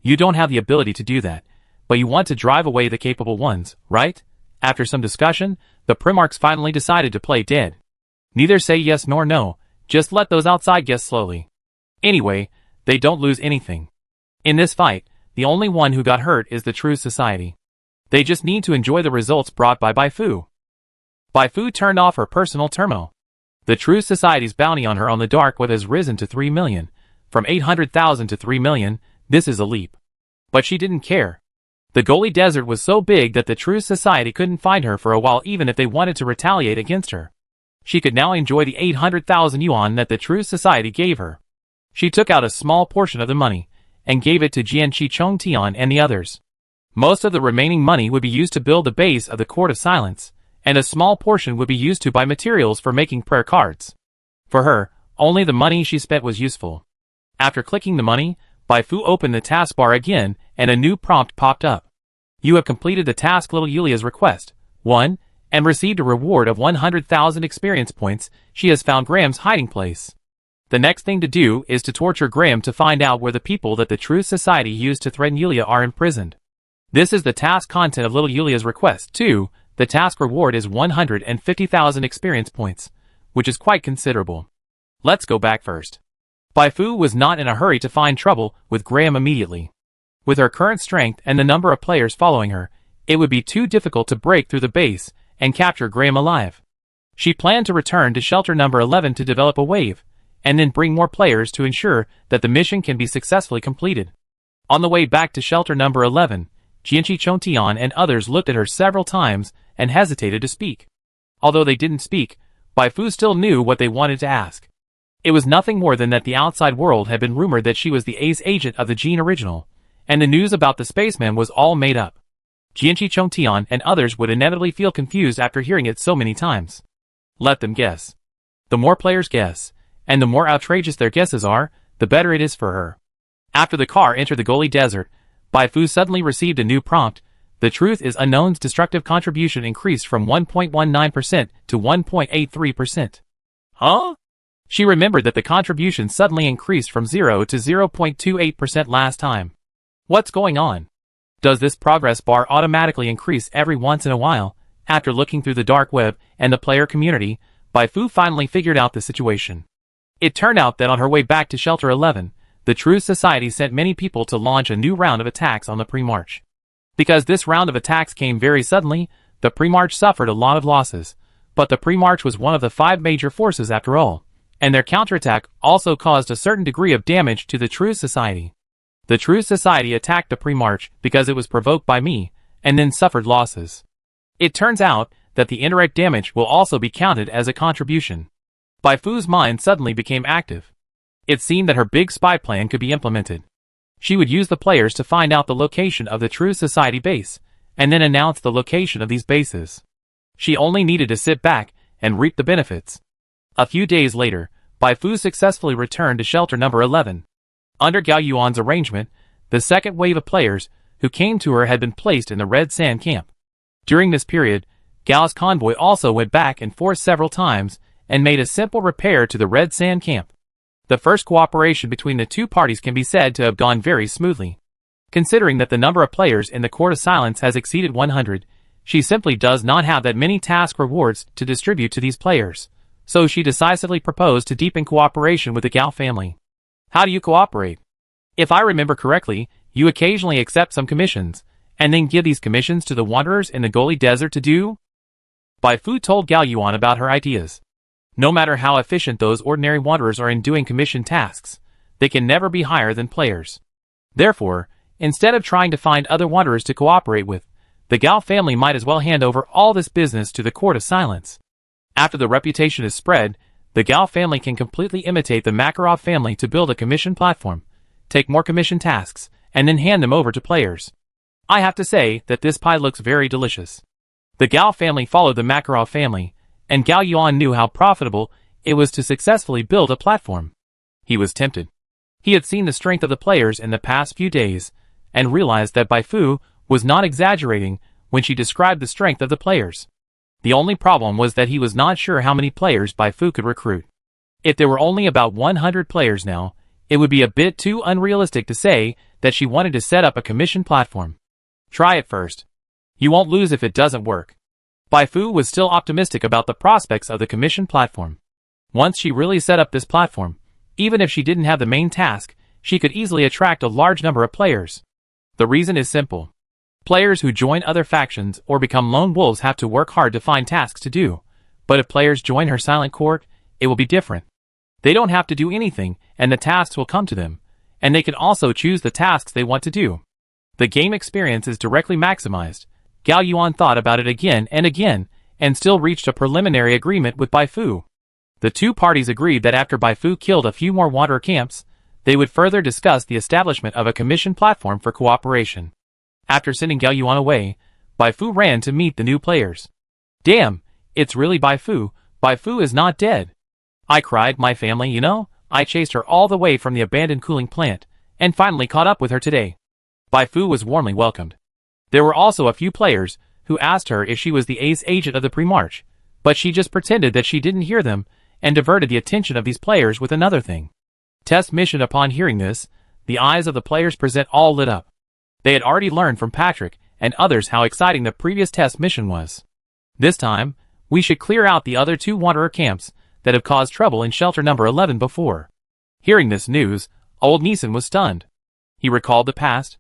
You don't have the ability to do that, but you want to drive away the capable ones, right? After some discussion, the Primarchs finally decided to play dead. Neither say yes nor no, just let those outside guess slowly. Anyway, they don't lose anything. In this fight, the only one who got hurt is the true society. They just need to enjoy the results brought by Bai Fu. Bai Fu turned off her personal terminal. The true society's bounty on her on the dark web has risen to 3 million. From 800,000 to 3 million, this is a leap. But she didn't care. The Goli Desert was so big that the true society couldn't find her for a while even if they wanted to retaliate against her. She could now enjoy the 800,000 yuan that the true society gave her. She took out a small portion of the money, and gave it to Jianqi Chongtian and the others. Most of the remaining money would be used to build the base of the Court of Silence, and a small portion would be used to buy materials for making prayer cards. For her, only the money she spent was useful. After clicking the money, Bai Fu opened the taskbar again, and a new prompt popped up. You have completed the task Little Yulia's request. 1. And received a reward of 100,000 experience points. She has found Graham's hiding place. The next thing to do is to torture Graham to find out where the people that the true society used to threaten Yulia are imprisoned. This is the task content of Little Yulia's request. 2. The task reward is 150,000 experience points, which is quite considerable. Let's go back first. Bai Fu was not in a hurry to find trouble with Graham immediately. With her current strength and the number of players following her, it would be too difficult to break through the base and capture Graham alive. She planned to return to shelter number 11 to develop a wave, and then bring more players to ensure that the mission can be successfully completed. On the way back to shelter number 11, Jianqi Chongtian and others looked at her several times and hesitated to speak. Although they didn't speak, Bai Fu still knew what they wanted to ask. It was nothing more than that the outside world had been rumored that she was the ace agent of the Gene Original, and the news about the spaceman was all made up. Jianqi Chongtian and others would inevitably feel confused after hearing it so many times. Let them guess. The more players guess, and the more outrageous their guesses are, the better it is for her. After the car entered the Goli Desert, Bai Fu suddenly received a new prompt. The truth is unknown's destructive contribution increased from 1.19% to 1.83%. Huh? She remembered that the contribution suddenly increased from 0 to 0.28% last time. What's going on? Does this progress bar automatically increase every once in a while? After looking through the dark web and the player community, Bai Fu finally figured out the situation. It turned out that on her way back to Shelter 11, the Truth Society sent many people to launch a new round of attacks on the pre-march. Because this round of attacks came very suddenly, the pre-march suffered a lot of losses, but the pre-march was one of the 5 major forces after all, and their counterattack also caused a certain degree of damage to the Truth Society. The Truth Society attacked the pre-march because it was provoked by me, and then suffered losses. It turns out that the indirect damage will also be counted as a contribution. Bai Fu's mind suddenly became active. It seemed that her big spy plan could be implemented. She would use the players to find out the location of the Truth Society base, and then announce the location of these bases. She only needed to sit back and reap the benefits. A few days later, Bai Fu successfully returned to Shelter number 11. Under Gao Yuan's arrangement, the second wave of players who came to her had been placed in the Red Sand camp. During this period, Gao's convoy also went back and forth several times and made a simple repair to the Red Sand camp. The first cooperation between the two parties can be said to have gone very smoothly. Considering that the number of players in the Court of Silence has exceeded 100, she simply does not have that many task rewards to distribute to these players, so she decisively proposed to deepen cooperation with the Gao family. How do you cooperate? If I remember correctly, you occasionally accept some commissions, and then give these commissions to the wanderers in the Goli Desert to do? Bai Fu told Gao Yuan about her ideas. No matter how efficient those ordinary wanderers are in doing commission tasks, they can never be higher than players. Therefore, instead of trying to find other wanderers to cooperate with, the Gao family might as well hand over all this business to the Court of Silence. After the reputation is spread, the Gao family can completely imitate the Makarov family to build a commission platform, take more commission tasks, and then hand them over to players. I have to say that this pie looks very delicious. The Gao family followed the Makarov family, and Gao Yuan knew how profitable it was to successfully build a platform. He was tempted. He had seen the strength of the players in the past few days, and realized that Bai Fu was not exaggerating when she described the strength of the players. The only problem was that he was not sure how many players Bai Fu could recruit. If there were only about 100 players now, it would be a bit too unrealistic to say that she wanted to set up a commission platform. Try it first. You won't lose if it doesn't work. Bai Fu was still optimistic about the prospects of the commission platform. Once she really set up this platform, even if she didn't have the main task, she could easily attract a large number of players. The reason is simple. Players who join other factions or become lone wolves have to work hard to find tasks to do, but if players join her silent court, it will be different. They don't have to do anything, and the tasks will come to them, and they can also choose the tasks they want to do. The game experience is directly maximized. Gao Yuan thought about it again, and still reached a preliminary agreement with Bai Fu. The two parties agreed that after Bai Fu killed a few more wanderer camps, they would further discuss the establishment of a commission platform for cooperation. After sending Gao Yuan away, Bai Fu ran to meet the new players. Damn, it's really Bai Fu. Bai Fu is not dead. I cried, my family, you know, I chased her all the way from the abandoned cooling plant, and finally caught up with her today. Bai Fu was warmly welcomed. There were also a few players who asked her if she was the ace agent of the pre-march, but she just pretended that she didn't hear them and diverted the attention of these players with another thing. Test mission. Upon hearing this, the eyes of the players present all lit up. They had already learned from Patrick and others how exciting the previous test mission was. This time, we should clear out the other 2 wanderer camps that have caused trouble in Shelter number 11 before. Hearing this news, old Neeson was stunned. He recalled the past.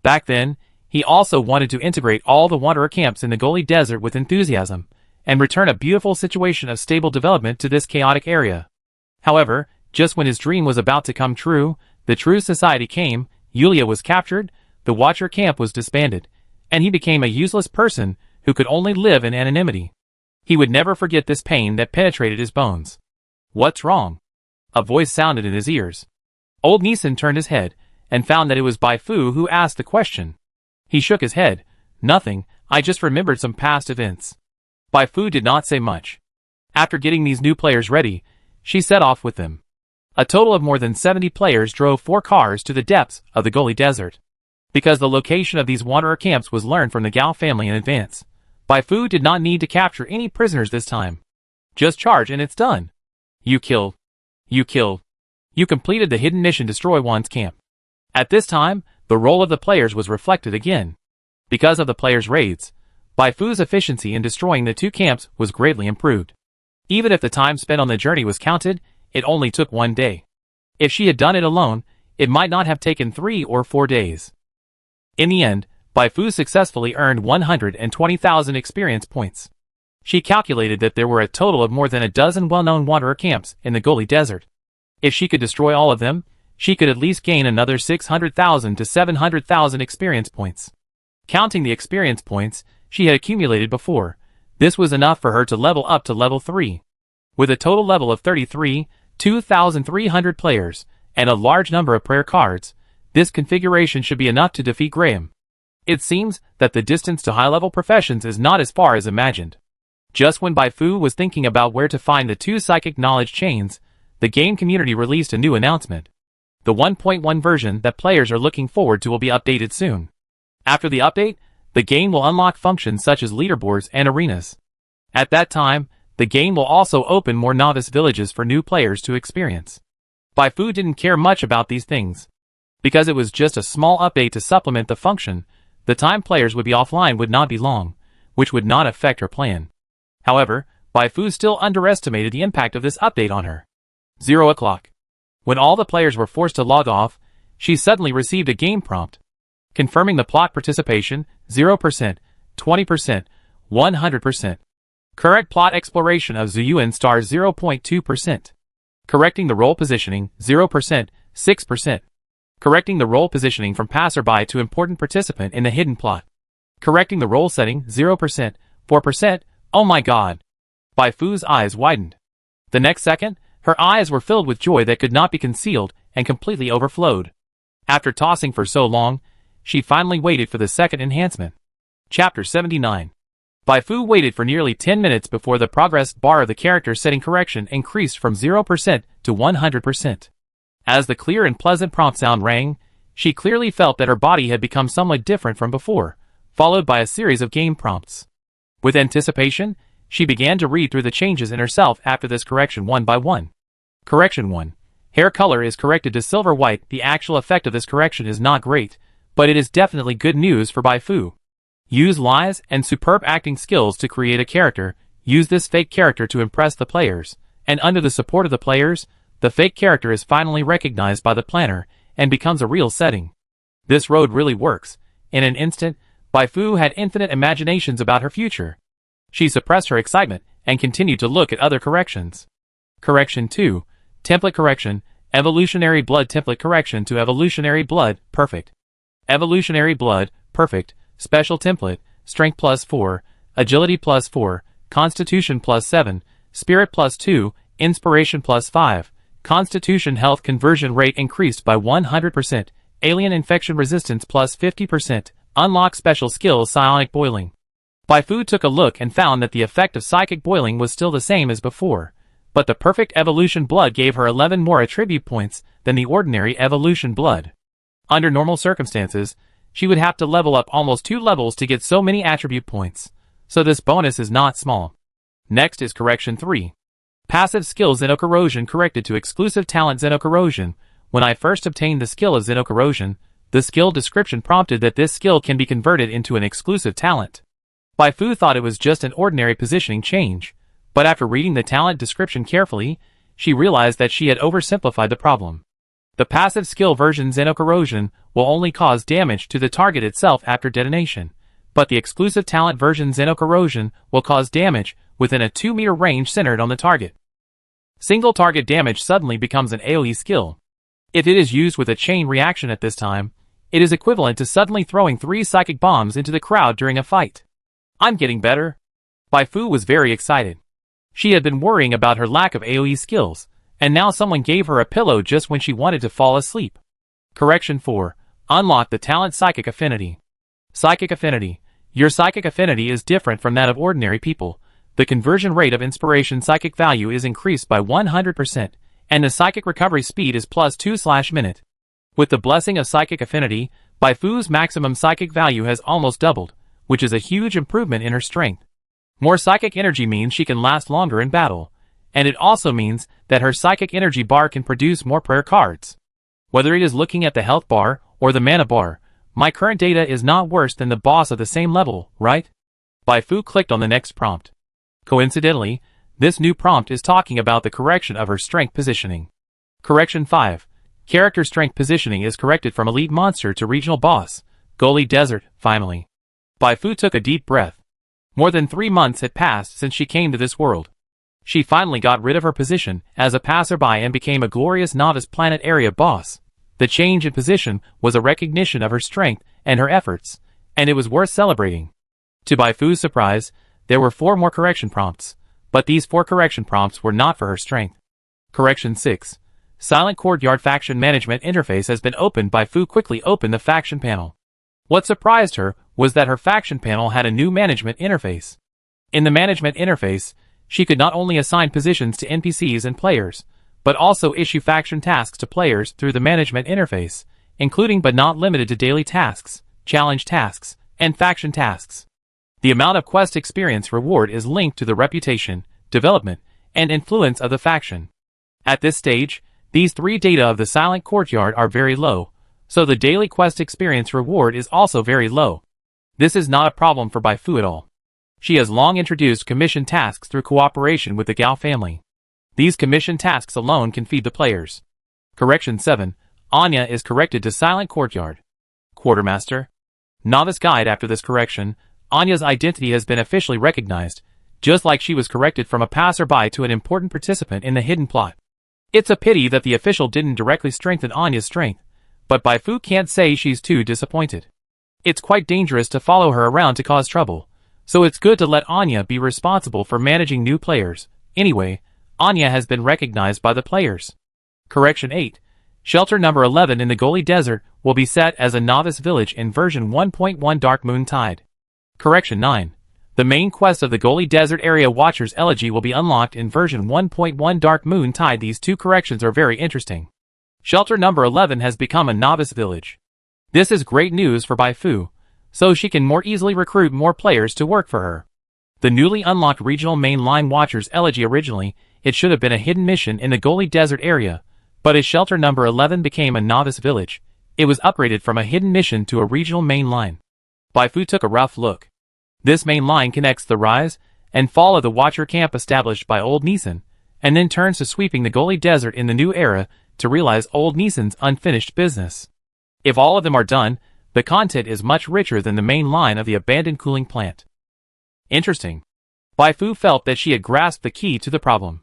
Back then, he also wanted to integrate all the wanderer camps in the Goli Desert with enthusiasm, and return a beautiful situation of stable development to this chaotic area. However, just when his dream was about to come true, the True Society came, Yulia was captured, the Watcher camp was disbanded, and he became a useless person who could only live in anonymity. He would never forget this pain that penetrated his bones. What's wrong? A voice sounded in his ears. Old Neeson turned his head, and found that it was Bai Fu who asked the question. He shook his head, Nothing, I just remembered some past events. Bai Fu did not say much. After getting these new players ready, she set off with them. A total of more than 70 players drove 4 cars to the depths of the Goli Desert. Because the location of these wanderer camps was learned from the Gao family in advance, Bai Fu did not need to capture any prisoners this time. Just charge and it's done. You killed. You killed. You completed the hidden mission Destroy Wan's camp. At this time, the role of the players was reflected again. Because of the players' raids, Bai Fu's efficiency in destroying the 2 camps was greatly improved. Even if the time spent on the journey was counted, it only took 1 day. If she had done it alone, it might not have taken 3 or 4 days. In the end, Bai Fu successfully earned 120,000 experience points. She calculated that there were a total of more than a dozen well-known wanderer camps in the Goli Desert. If she could destroy all of them, she could at least gain another 600,000 to 700,000 experience points. Counting the experience points she had accumulated before, this was enough for her to level up to level 3. With a total level of 33, 2,300 players, and a large number of prayer cards, this configuration should be enough to defeat Graham. It seems that the distance to high-level professions is not as far as imagined. Just when Bai Fu was thinking about where to find the 2 psychic knowledge chains, the game community released a new announcement. The 1.1 version that players are looking forward to will be updated soon. After the update, the game will unlock functions such as leaderboards and arenas. At that time, the game will also open more novice villages for new players to experience. Bai Fu didn't care much about these things. Because it was just a small update to supplement the function, the time players would be offline would not be long, which would not affect her plan. However, Bai Fu still underestimated the impact of this update on her. 0 o'clock. When all the players were forced to log off, she suddenly received a game prompt. Confirming the plot participation, 0%, 20%, 100%. Correct plot exploration of Zuyuan star 0.2%. Correcting the role positioning, 0%, 6%. Correcting the role positioning from passerby to important participant in the hidden plot. Correcting the role setting, 0%, 4%, oh my god. Bai Fu's eyes widened. The next second, her eyes were filled with joy that could not be concealed and completely overflowed. After tossing for so long, she finally waited for the second enhancement. Chapter 79. Bai Fu waited for nearly 10 minutes before the progress bar of the character setting correction increased from 0% to 100%. As the clear and pleasant prompt sound rang, she clearly felt that her body had become somewhat different from before, followed by a series of game prompts. With anticipation, she began to read through the changes in herself after this correction one by one. Correction 1. Hair color is corrected to silver white. The actual effect of this correction is not great, but it is definitely good news for Bai Fu. Use lies and superb acting skills to create a character. Use this fake character to impress the players, and under the support of the players, the fake character is finally recognized by the planner and becomes a real setting. This road really works. In an instant, Bai Fu had infinite imaginations about her future. She suppressed her excitement and continued to look at other corrections. Correction 2. Template correction. Evolutionary blood template correction to evolutionary blood, perfect. Evolutionary blood, perfect. Special template, strength +4, agility +4, constitution +7, spirit +2, inspiration +5, constitution health conversion rate increased by 100%, alien infection resistance +50%, unlock special skills psionic boiling. Bai Fu took a look and found that the effect of psychic boiling was still the same as before, but the perfect evolution blood gave her 11 more attribute points than the ordinary evolution blood. Under normal circumstances, she would have to level up almost 2 levels to get so many attribute points, so this bonus is not small. Next is correction 3. Passive skill Xenocorrosion corrected to exclusive talent Xenocorrosion. When I first obtained the skill of Xenocorrosion, the skill description prompted that this skill can be converted into an exclusive talent. Bai Fu thought it was just an ordinary positioning change, but after reading the talent description carefully, she realized that she had oversimplified the problem. The passive skill version Xenocorrosion will only cause damage to the target itself after detonation, but the exclusive talent version Xenocorrosion will cause damage within a 2-meter range centered on the target. Single target damage suddenly becomes an AoE skill. If it is used with a chain reaction at this time, it is equivalent to suddenly throwing 3 psychic bombs into the crowd during a fight. I'm getting better. Bai Fu was very excited. She had been worrying about her lack of AoE skills, and now someone gave her a pillow just when she wanted to fall asleep. Correction 4. Unlock the talent Psychic Affinity. Psychic Affinity. Your psychic affinity is different from that of ordinary people. The conversion rate of inspiration psychic value is increased by 100%, and the psychic recovery speed is +2/minute. With the blessing of psychic affinity, Baifu's maximum psychic value has almost doubled, which is a huge improvement in her strength. More psychic energy means she can last longer in battle, and it also means that her psychic energy bar can produce more prayer cards. Whether it is looking at the health bar or the mana bar, my current data is not worse than the boss of the same level, right? Baifu clicked on the next prompt. Coincidentally, this new prompt is talking about the correction of her strength positioning. Correction 5. Character strength positioning is corrected from elite monster to regional boss, Goli Desert, finally. Baifu took a deep breath. More than 3 months had passed since she came to this world. She finally got rid of her position as a passerby and became a glorious novice planet area boss. The change in position was a recognition of her strength and her efforts, and it was worth celebrating. To Baifu's surprise, there were 4 more correction prompts, but these 4 correction prompts were not for her strength. Correction 6. Silent Courtyard Faction Management Interface has been opened. Baifu quickly opened the faction panel. What surprised her was that her faction panel had a new management interface. In the management interface, she could not only assign positions to NPCs and players, but also issue faction tasks to players through the management interface, including but not limited to daily tasks, challenge tasks, and faction tasks. The amount of quest experience reward is linked to the reputation, development, and influence of the faction. At this stage, these 3 data of the Silent Courtyard are very low, so the daily quest experience reward is also very low. This is not a problem for Baifu at all. She has long introduced commission tasks through cooperation with the Gao family. These commission tasks alone can feed the players. Correction 7. Anya is corrected to Silent Courtyard. Quartermaster. Novice Guide. After this correction, Anya's identity has been officially recognized, just like she was corrected from a passerby to an important participant in the hidden plot. It's a pity that the official didn't directly strengthen Anya's strength, but Baifu can't say she's too disappointed. It's quite dangerous to follow her around to cause trouble, so it's good to let Anya be responsible for managing new players. Anyway, Anya has been recognized by the players. Correction 8. Shelter number 11 in the Goli Desert will be set as a novice village in version 1.1 Dark Moon Tide. Correction 9. The main quest of the Goli Desert Area Watcher's Elegy will be unlocked in version 1.1 Dark Moon Tide. These 2 corrections are very interesting. Shelter number 11 has become a novice village. This is great news for Baifu, so she can more easily recruit more players to work for her. The newly unlocked regional main line Watcher's Elegy. Originally, it should have been a hidden mission in the Goli Desert area, but as Shelter number 11 became a novice village, it was upgraded from a hidden mission to a regional main line. Baifu took a rough look. This main line connects the rise and fall of the Watcher camp established by Old Nissan, and then turns to sweeping the Goli Desert in the new era to realize Old Nissan's unfinished business. If all of them are done, the content is much richer than the main line of the abandoned cooling plant. Interesting. Baifu felt that she had grasped the key to the problem.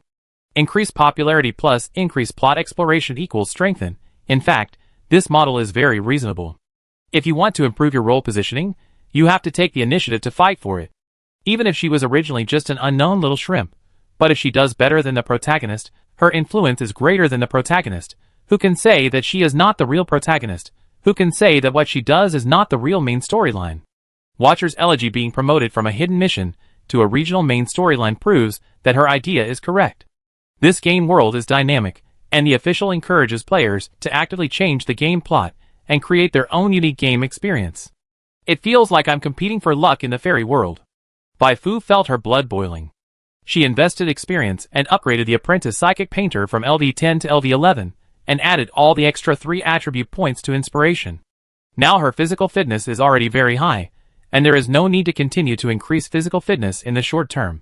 Increased popularity plus increased plot exploration equals strengthen. In fact, this model is very reasonable. If you want to improve your role positioning, you have to take the initiative to fight for it. Even if she was originally just an unknown little shrimp. But if she does better than the protagonist, her influence is greater than the protagonist. Who can say that she is not the real protagonist? Who can say that what she does is not the real main storyline? Watcher's Elegy being promoted from a hidden mission to a regional main storyline proves that her idea is correct. This game world is dynamic, and the official encourages players to actively change the game plot and create their own unique game experience. It feels like I'm competing for luck in the fairy world. Baifu felt her blood boiling. She invested experience and upgraded the apprentice psychic painter from LV10 to LV11, and added all the extra 3 attribute points to inspiration. Now her physical fitness is already very high, and there is no need to continue to increase physical fitness in the short term.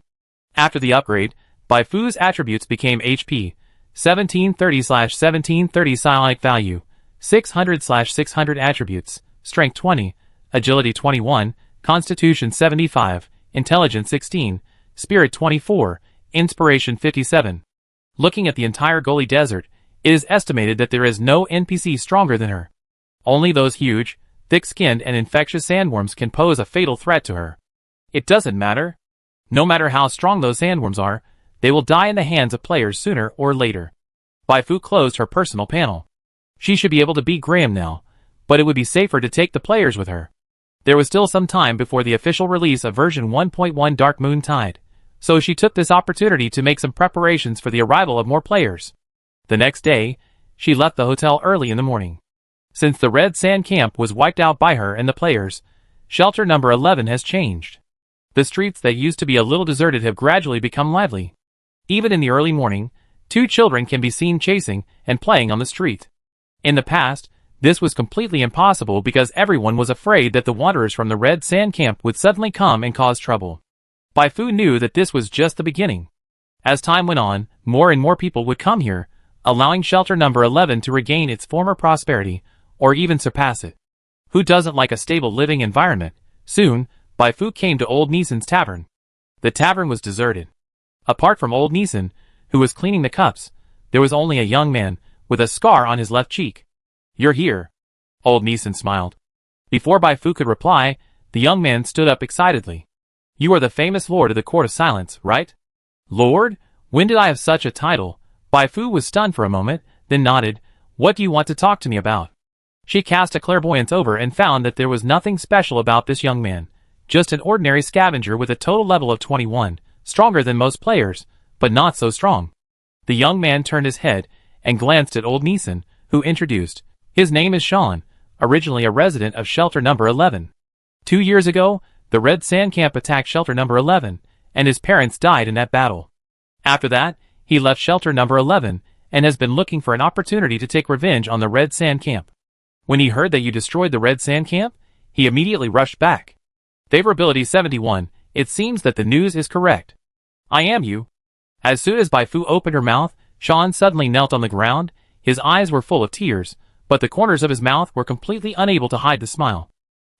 After the upgrade, Baifu's attributes became HP 1730/1730 psionic value, 600/600 attributes, Strength 20, Agility 21, Constitution 75, Intelligence 16, Spirit 24, Inspiration 57. Looking at the entire Goli Desert, it is estimated that there is no NPC stronger than her. Only those huge, thick-skinned and infectious sandworms can pose a fatal threat to her. It doesn't matter. No matter how strong those sandworms are, they will die in the hands of players sooner or later. Baifu closed her personal panel. She should be able to beat Graham now, but it would be safer to take the players with her. There was still some time before the official release of version 1.1 Dark Moon Tide, so she took this opportunity to make some preparations for the arrival of more players. The next day, she left the hotel early in the morning. Since the Red Sand Camp was wiped out by her and the players, shelter number 11 has changed. The streets that used to be a little deserted have gradually become lively. Even in the early morning, 2 children can be seen chasing and playing on the street. In the past, this was completely impossible because everyone was afraid that the wanderers from the Red Sand Camp would suddenly come and cause trouble. Bai Fu knew that this was just the beginning. As time went on, more and more people would come here, allowing shelter number 11 to regain its former prosperity, or even surpass it. Who doesn't like a stable living environment? Soon, Bai Fu came to Old Nissan's tavern. The tavern was deserted. Apart from Old Nissan, who was cleaning the cups, there was only a young man, with a scar on his left cheek. "You're here." Old Nissan smiled. Before Bai Fu could reply, the young man stood up excitedly. "You are the famous Lord of the Court of Silence, right?" "Lord? When did I have such a title?" Bai Fu was stunned for a moment, then nodded. "What do you want to talk to me about?" She cast a clairvoyance over and found that there was nothing special about this young man, just an ordinary scavenger with a total level of 21, stronger than most players, but not so strong. The young man turned his head and glanced at Old Nissan, who introduced. "His name is Sean, originally a resident of shelter number 11. 2 years ago, the Red Sand Camp attacked shelter number 11, and his parents died in that battle. After that, he left shelter number 11, and has been looking for an opportunity to take revenge on the Red Sand Camp. When he heard that you destroyed the Red Sand Camp, he immediately rushed back. Favorability 71, it seems that the news is correct. I am you." As soon as Bai Fu opened her mouth, Sean suddenly knelt on the ground. His eyes were full of tears, but the corners of his mouth were completely unable to hide the smile.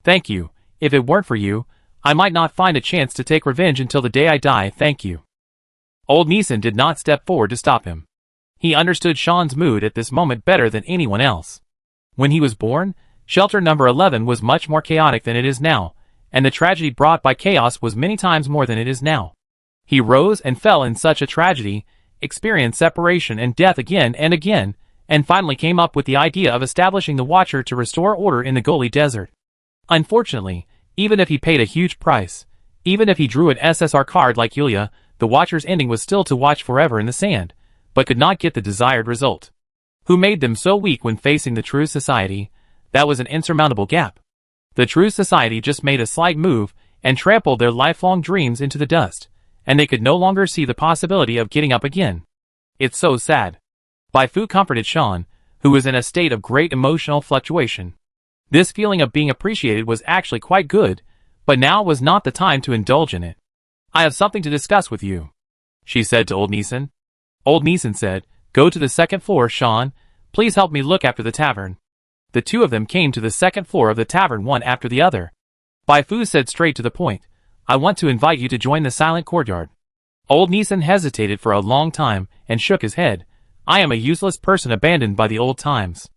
"Thank you. If it weren't for you, I might not find a chance to take revenge until the day I die. Thank you." Old Nissan did not step forward to stop him. He understood Sean's mood at this moment better than anyone else. When he was born, shelter number 11 was much more chaotic than it is now, and the tragedy brought by chaos was many times more than it is now. He rose and fell in such a tragedy, experienced separation and death again and again, and finally came up with the idea of establishing the Watcher to restore order in the Goli Desert. Unfortunately, even if he paid a huge price, even if he drew an SSR card like Yulia, the Watcher's ending was still to watch forever in the sand, but could not get the desired result. Who made them so weak when facing the True Society? That was an insurmountable gap. The True Society just made a slight move and trampled their lifelong dreams into the dust, and they could no longer see the possibility of getting up again. It's so sad. Bai Fu comforted Sean, who was in a state of great emotional fluctuation. This feeling of being appreciated was actually quite good, but now was not the time to indulge in it. "I have something to discuss with you," she said to Old Nissan. Old Nissan said, "Go to the second floor, Sean. Please help me look after the tavern." The two of them came to the second floor of the tavern one after the other. Bai Fu said straight to the point, "I want to invite you to join the Silent Courtyard." Old Nissan hesitated for a long time and shook his head. "I am a useless person abandoned by the old times.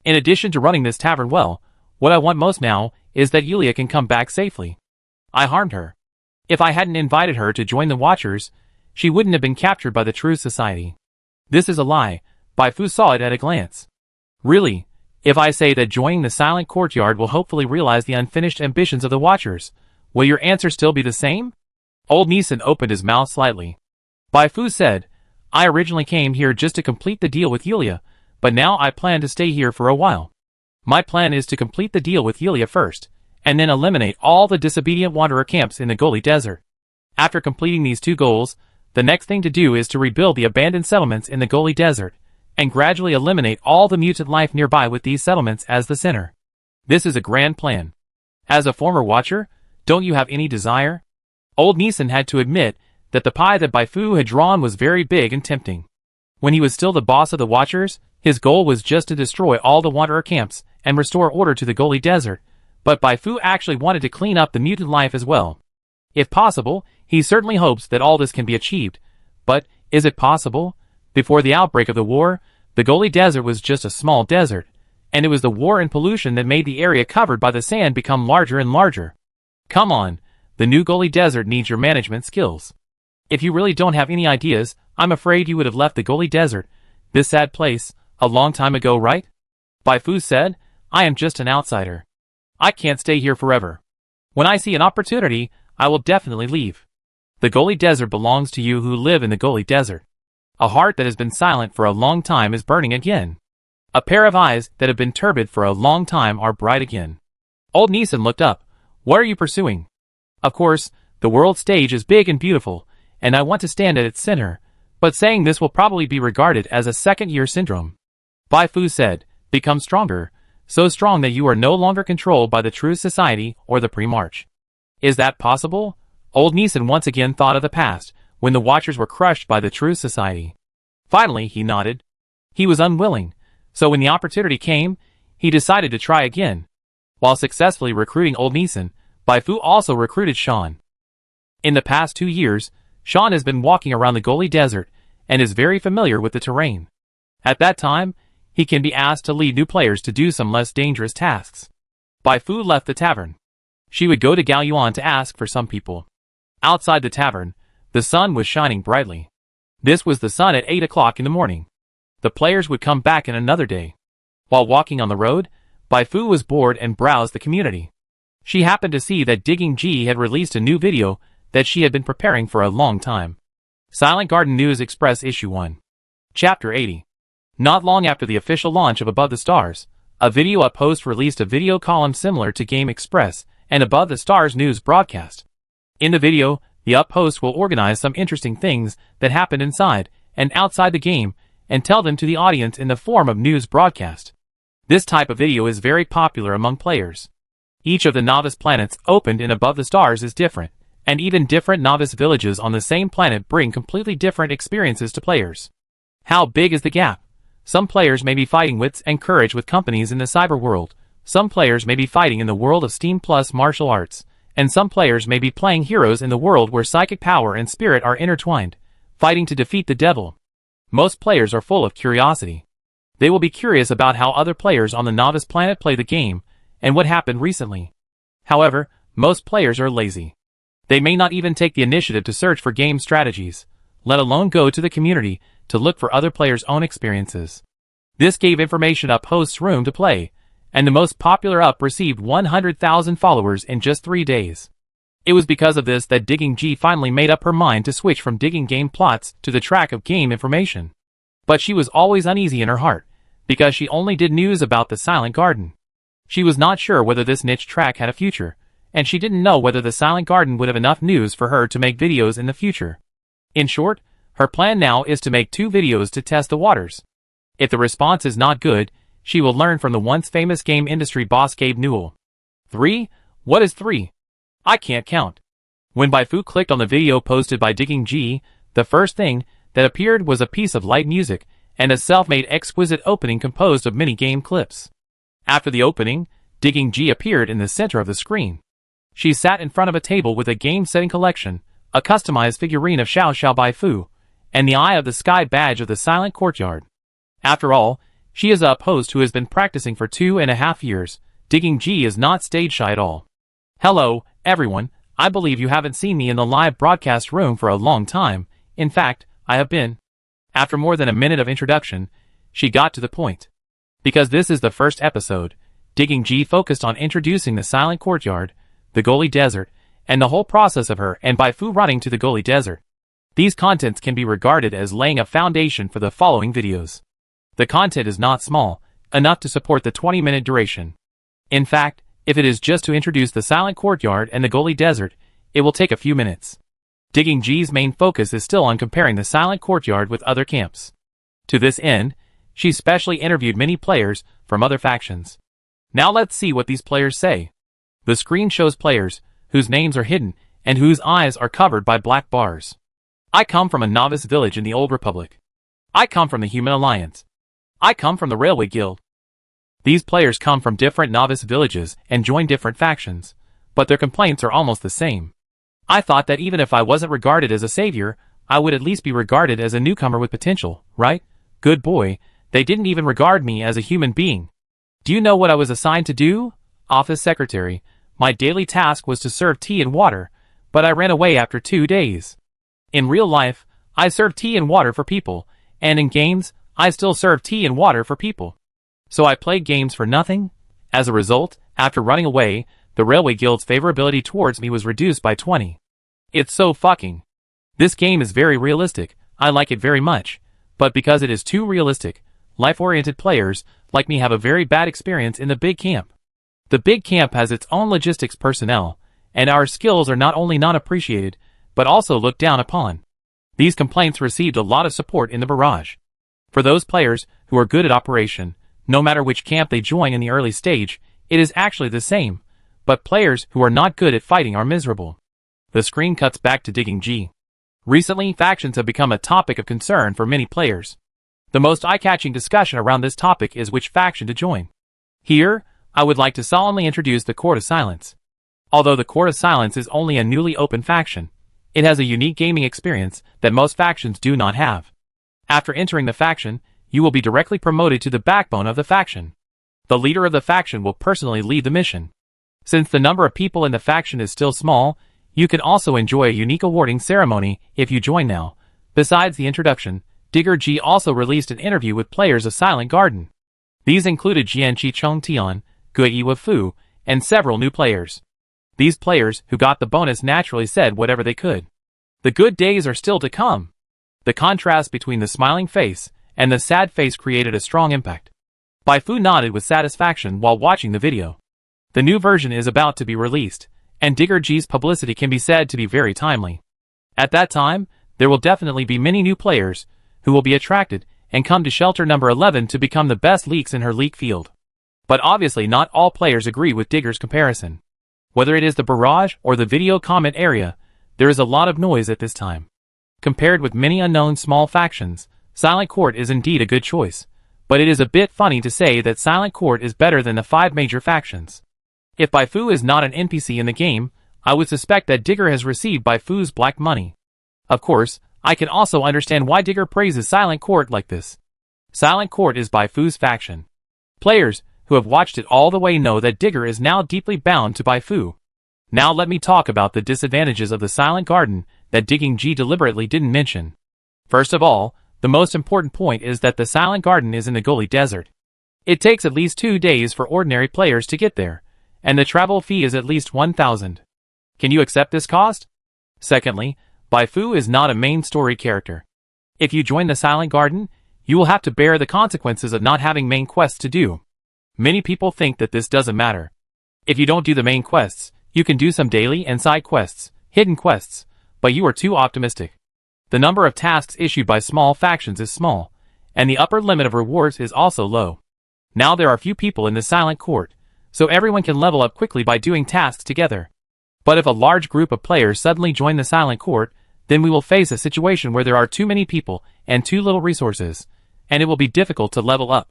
In addition to running this tavern well, what I want most now is that Yulia can come back safely. I harmed her. If I hadn't invited her to join the Watchers, she wouldn't have been captured by the True Society." This is a lie. Bai Fu saw it at a glance. "Really? If I say that joining the Silent Courtyard will hopefully realize the unfinished ambitions of the Watchers, will your answer still be the same?" Old Nissan opened his mouth slightly. Bai Fu said, "I originally came here just to complete the deal with Yulia, but now I plan to stay here for a while. My plan is to complete the deal with Yulia first, and then eliminate all the disobedient wanderer camps in the Goli Desert. After completing these 2 goals, the next thing to do is to rebuild the abandoned settlements in the Goli Desert, and gradually eliminate all the mutant life nearby with these settlements as the center. This is a grand plan. As a former Watcher, don't you have any desire?" Old Nissan had to admit that the pie that Bai Fu had drawn was very big and tempting. When he was still the boss of the Watchers, his goal was just to destroy all the wanderer camps and restore order to the Goli Desert, but Bai Fu actually wanted to clean up the mutant life as well. If possible, he certainly hopes that all this can be achieved, but is it possible? Before the outbreak of the war, the Goli Desert was just a small desert, and it was the war and pollution that made the area covered by the sand become larger and larger. Come on, the new Goli Desert needs your management skills. If you really don't have any ideas, I'm afraid you would have left the Goli Desert, this sad place, a long time ago, right? Bai Fu said, "I am just an outsider. I can't stay here forever. When I see an opportunity, I will definitely leave. The Goli Desert belongs to you who live in the Goli Desert. A heart that has been silent for a long time is burning again. A pair of eyes that have been turbid for a long time are bright again. Old Neeson looked up. What are you pursuing? Of course, the world stage is big and beautiful, and I want to stand at its center, but saying this will probably be regarded as a second-year syndrome. Bai Fu said, become stronger, so strong that you are no longer controlled by the true society or the pre-march. Is that possible? Old Neeson once again thought of the past, when the Watchers were crushed by the true society. Finally, he nodded. He was unwilling, so when the opportunity came, he decided to try again. While successfully recruiting Old Neeson, Bai Fu also recruited Sean. In the past 2 years, Sean has been walking around the Goli Desert and is very familiar with the terrain. At that time, he can be asked to lead new players to do some less dangerous tasks. Bai Fu left the tavern. She would go to Gaoyuan to ask for some people. Outside the tavern, the sun was shining brightly. This was the sun at 8 o'clock in the morning. The players would come back in another day. While walking on the road, Bai Fu was bored and browsed the community. She happened to see that Digging G had released a new video that she had been preparing for a long time. Silent Garden News Express Issue 1. Chapter 80. Not long after the official launch of Above the Stars, a video up post released a video column similar to Game Express and Above the Stars news broadcast. In the video, the up post will organize some interesting things that happened inside and outside the game and tell them to the audience in the form of news broadcast. This type of video is very popular among players. Each of the novice planets opened in Above the Stars is different, and even different novice villages on the same planet bring completely different experiences to players. How big is the gap? Some players may be fighting wits and courage with companies in the cyber world, some players may be fighting in the world of Steam plus martial arts, and some players may be playing heroes in the world where psychic power and spirit are intertwined, fighting to defeat the devil. Most players are full of curiosity. They will be curious about how other players on the novice planet play the game, and what happened recently. However, most players are lazy. They may not even take the initiative to search for game strategies, let alone go to the community to look for other players' own experiences. This gave information up hosts room to play, and the most popular up received 100,000 followers in just 3 days. It was because of this that Digging G finally made up her mind to switch from digging game plots to the track of game information. But she was always uneasy in her heart, because she only did news about the Silent Garden. She was not sure whether this niche track had a future, and she didn't know whether the Silent Garden would have enough news for her to make videos in the future. In short, her plan now is to make 2 videos to test the waters. If the response is not good, she will learn from the once famous game industry boss Gabe Newell. 3? What is 3? I can't count. When Bai Fu clicked on the video posted by Digging G, the first thing that appeared was a piece of light music and a self-made exquisite opening composed of mini game clips. After the opening, Digging G appeared in the center of the screen. She sat in front of a table with a game-setting collection, a customized figurine of Xiao Xiao Bai Fu, and the Eye of the Sky badge of the Silent Courtyard. After all, she is a host who has been practicing for 2.5 years. Digging G is not stage shy at all. Hello, everyone. I believe you haven't seen me in the live broadcast room for a long time. In fact, I have been. After more than a minute of introduction, she got to the point. Because this is the first episode, Digging G focused on introducing the Silent Courtyard, the Goli Desert, and the whole process of her and Bai Fu running to the Goli Desert. These contents can be regarded as laying a foundation for the following videos. The content is not small, enough to support the 20-minute duration. In fact, if it is just to introduce the Silent Courtyard and the Goli Desert, it will take a few minutes. Digging G's main focus is still on comparing the Silent Courtyard with other camps. To this end, she specially interviewed many players from other factions. Now let's see what these players say. The screen shows players whose names are hidden and whose eyes are covered by black bars. I come from a novice village in the Old Republic. I come from the Human Alliance. I come from the Railway Guild. These players come from different novice villages and join different factions, but their complaints are almost the same. I thought that even if I wasn't regarded as a savior, I would at least be regarded as a newcomer with potential, right? Good boy, they didn't even regard me as a human being. Do you know what I was assigned to do? Office secretary. My daily task was to serve tea and water, but I ran away after 2 days. In real life, I serve tea and water for people, and in games, I still serve tea and water for people. So I played games for nothing? As a result, after running away, the Railway Guild's favorability towards me was reduced by 20. It's so fucking. This game is very realistic, I like it very much, but because it is too realistic, life-oriented players like me have a very bad experience in the big camp. The big camp has its own logistics personnel, and our skills are not only not appreciated, but also looked down upon. These complaints received a lot of support in the barrage. For those players who are good at operation, no matter which camp they join in the early stage, it is actually the same, but players who are not good at fighting are miserable. The screen cuts back to Digging G. Recently, factions have become a topic of concern for many players. The most eye-catching discussion around this topic is which faction to join. Here, I would like to solemnly introduce the Court of Silence. Although the Court of Silence is only a newly opened faction, it has a unique gaming experience that most factions do not have. After entering the faction, you will be directly promoted to the backbone of the faction. The leader of the faction will personally lead the mission. Since the number of people in the faction is still small, you can also enjoy a unique awarding ceremony if you join now. Besides the introduction, Digger G also released an interview with players of Silent Garden. These included Jianqi Chongtian, Guiwa Fu, and several new players. These players who got the bonus naturally said whatever they could. The good days are still to come. The contrast between the smiling face and the sad face created a strong impact. Bai Fu nodded with satisfaction while watching the video. The new version is about to be released, and Digger G's publicity can be said to be very timely. At that time, there will definitely be many new players who will be attracted and come to Shelter number 11 to become the best leaks in her leak field. But obviously not all players agree with Digger's comparison. Whether it is the barrage or the video comment area, there is a lot of noise at this time. Compared with many unknown small factions, Silent Court is indeed a good choice, but it is a bit funny to say that Silent Court is better than the 5 major factions. If Bai Fu is not an NPC in the game, I would suspect that Digger has received Bai Fu's black money. Of course, I can also understand why Digger praises Silent Court like this. Silent Court is Bai Fu's faction. Players who have watched it all the way know that Digger is now deeply bound to Bai Fu. Now let me talk about the disadvantages of the Silent Garden that Digging G deliberately didn't mention. First of all, the most important point is that the Silent Garden is in the Goli Desert. It takes at least 2 days for ordinary players to get there, and the travel fee is at least 1,000. Can you accept this cost? Secondly, Bai Fu is not a main story character. If you join the Silent Garden, you will have to bear the consequences of not having main quests to do. Many people think that this doesn't matter. If you don't do the main quests, you can do some daily and side quests, hidden quests, but you are too optimistic. The number of tasks issued by small factions is small, and the upper limit of rewards is also low. Now there are few people in the Silent Court, so everyone can level up quickly by doing tasks together. But if a large group of players suddenly join the Silent Court, then we will face a situation where there are too many people and too little resources, and it will be difficult to level up.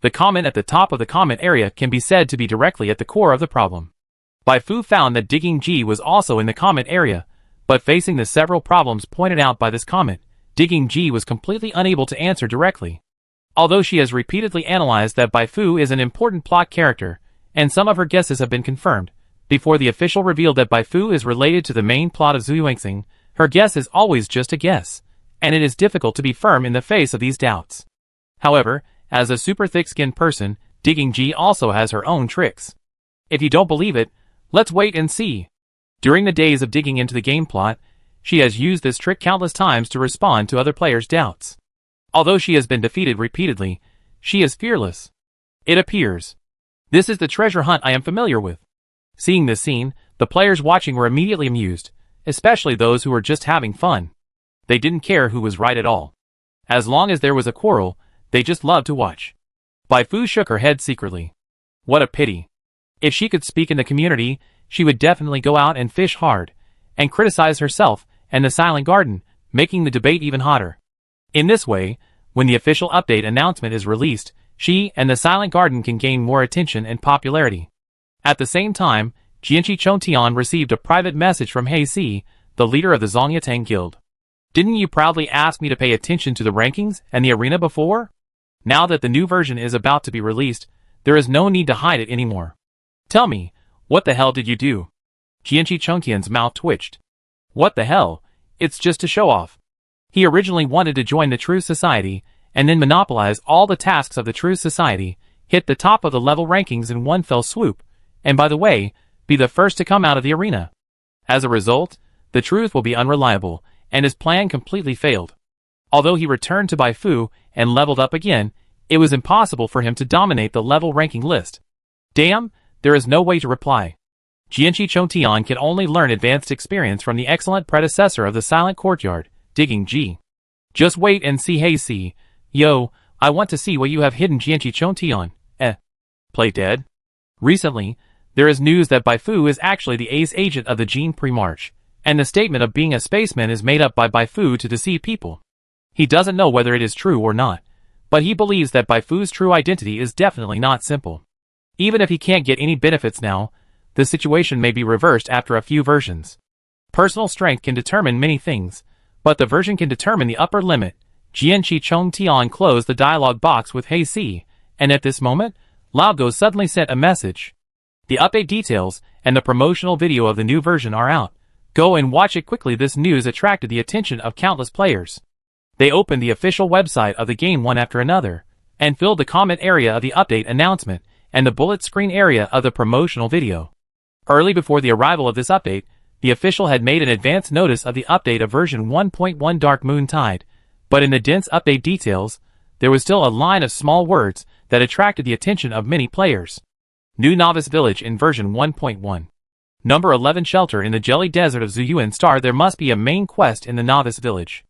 The comment at the top of the comment area can be said to be directly at the core of the problem. Bai Fu found that Digging G was also in the comment area, but facing the several problems pointed out by this comment, Digging G was completely unable to answer directly. Although she has repeatedly analyzed that Bai Fu is an important plot character, and some of her guesses have been confirmed, before the official reveal that Bai Fu is related to the main plot of Zuyuanxing, her guess is always just a guess, and it is difficult to be firm in the face of these doubts. However, as a super thick-skinned person, Digging G also has her own tricks. If you don't believe it, let's wait and see. During the days of digging into the game plot, she has used this trick countless times to respond to other players' doubts. Although she has been defeated repeatedly, she is fearless. It appears. This is the treasure hunt I am familiar with. Seeing this scene, the players watching were immediately amused, especially those who were just having fun. They didn't care who was right at all. As long as there was a quarrel, they just loved to watch. Bai Fu shook her head secretly. What a pity. If she could speak in the community, she would definitely go out and fish hard, and criticize herself and the Silent Garden, making the debate even hotter. In this way, when the official update announcement is released, she and the Silent Garden can gain more attention and popularity. At the same time, Jianqi Chongtian received a private message from Hei Si, the leader of the Zongyatang Guild. Didn't you proudly ask me to pay attention to the rankings and the arena before? Now that the new version is about to be released, there is no need to hide it anymore. Tell me, what the hell did you do? Jianqi Chongtian's mouth twitched. What the hell? It's just to show off. He originally wanted to join the True Society, and then monopolize all the tasks of the True Society, hit the top of the level rankings in one fell swoop, and by the way, be the first to come out of the arena. As a result, the truth will be unreliable, and his plan completely failed. Although he returned to Baifu and leveled up again, it was impossible for him to dominate the level ranking list. Damn, there is no way to reply. Jianqi Chongtian can only learn advanced experience from the excellent predecessor of the Silent Courtyard, Digging G. Just wait and see. Hey see, yo, I want to see what you have hidden. Jianqi Chongtian. Play dead? Recently, there is news that Baifu is actually the ace agent of the Gene Pre-March, and the statement of being a spaceman is made up by Baifu to deceive people. He doesn't know whether it is true or not, but he believes that Baifu's true identity is definitely not simple. Even if he can't get any benefits now, the situation may be reversed after a few versions. Personal strength can determine many things, but the version can determine the upper limit. Jianqi Chongtian closed the dialog box with Hey C, and at this moment, Laogo suddenly sent a message. The update details and the promotional video of the new version are out. Go and watch it quickly. This news attracted the attention of countless players. They opened the official website of the game one after another, and filled the comment area of the update announcement and the bullet screen area of the promotional video. Early before the arrival of this update, the official had made an advance notice of the update of version 1.1 Dark Moon Tide, but in the dense update details, there was still a line of small words that attracted the attention of many players. New Novice Village in version 1.1. Number 11 Shelter in the Jelly Desert of Zuyuan Star. There must be a main quest in the Novice Village.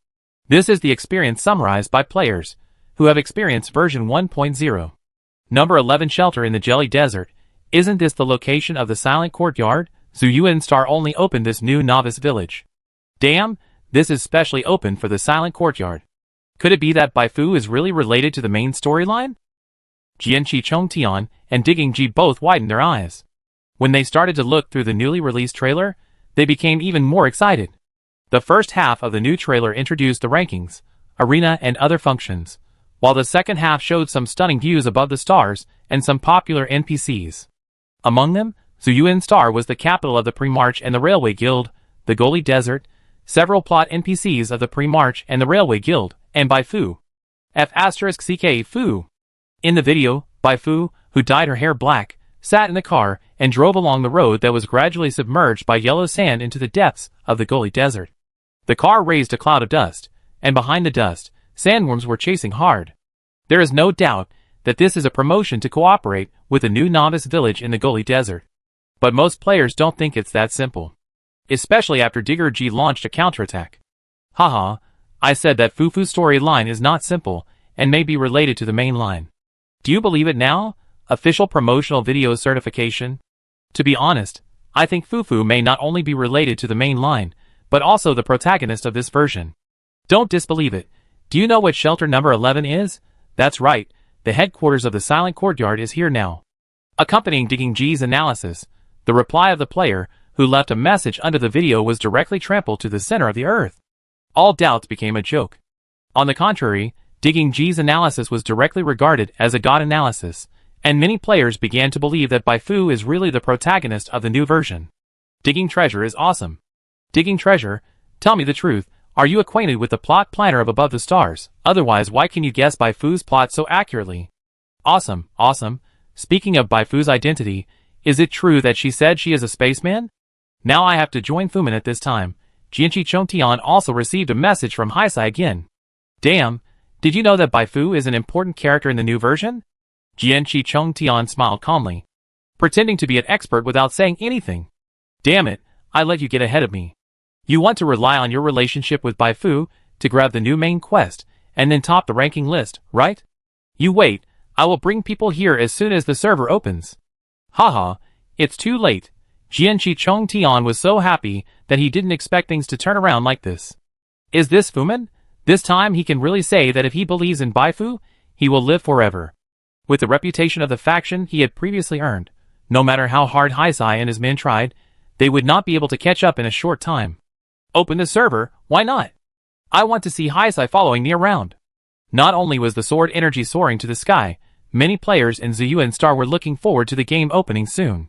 This is the experience summarized by players who have experienced version 1.0. Number 11 Shelter in the Jelly Desert. Isn't this the location of the Silent Courtyard? Zuyuan Star only opened this new Novice Village. Damn, this is specially open for the Silent Courtyard. Could it be that Baifu is really related to the main storyline? Jianqi Chongtian and Digging G both widened their eyes. When they started to look through the newly released trailer, they became even more excited. The first half of the new trailer introduced the rankings, arena and other functions, while the second half showed some stunning views above the stars and some popular NPCs. Among them, Zuyuan Star was the capital of the Pre-March and the Railway Guild, the Goli Desert, several plot NPCs of the Pre-March and the Railway Guild, and Baifu. F***ck Fu. In the video, Baifu, who dyed her hair black, sat in the car and drove along the road that was gradually submerged by yellow sand into the depths of the Goli Desert. The car raised a cloud of dust, and behind the dust, sandworms were chasing hard. There is no doubt that this is a promotion to cooperate with the new Novice Village in the Goli Desert. But most players don't think it's that simple. Especially after Digger G launched a counterattack. Haha, I said that Fufu's storyline is not simple, and may be related to the main line. Do you believe it now? Official promotional video certification? To be honest, I think Fufu may not only be related to the main line, but also the protagonist of this version. Don't disbelieve it. Do you know what shelter number 11 is? That's right, the headquarters of the Silent Courtyard is here now. Accompanying Digging G's analysis, the reply of the player, who left a message under the video, was directly trampled to the center of the earth. All doubts became a joke. On the contrary, Digging G's analysis was directly regarded as a god analysis, and many players began to believe that Baifu is really the protagonist of the new version. Digging Treasure is awesome. Digging Treasure, tell me the truth, are you acquainted with the plot planner of Above the Stars? Otherwise, why can you guess Baifu's plot so accurately? Awesome, awesome. Speaking of Baifu's identity, is it true that she said she is a spaceman? Now I have to join Fumin at this time. Jianqi Chongtian also received a message from Heisai again. Damn, did you know that Baifu is an important character in the new version? Jianqi Chongtian smiled calmly, pretending to be an expert without saying anything. Damn it, I let you get ahead of me. You want to rely on your relationship with Baifu to grab the new main quest, and then top the ranking list, right? You wait, I will bring people here as soon as the server opens. Haha, it's too late. Jianqi Chongtian was so happy that he didn't expect things to turn around like this. Is this Fumin? This time he can really say that if he believes in Baifu, he will live forever. With the reputation of the faction he had previously earned, no matter how hard Heisai and his men tried, they would not be able to catch up in a short time. Open the server, why not? I want to see Heisai following me around. Not only was the sword energy soaring to the sky, many players in Zuyuan Star were looking forward to the game opening soon.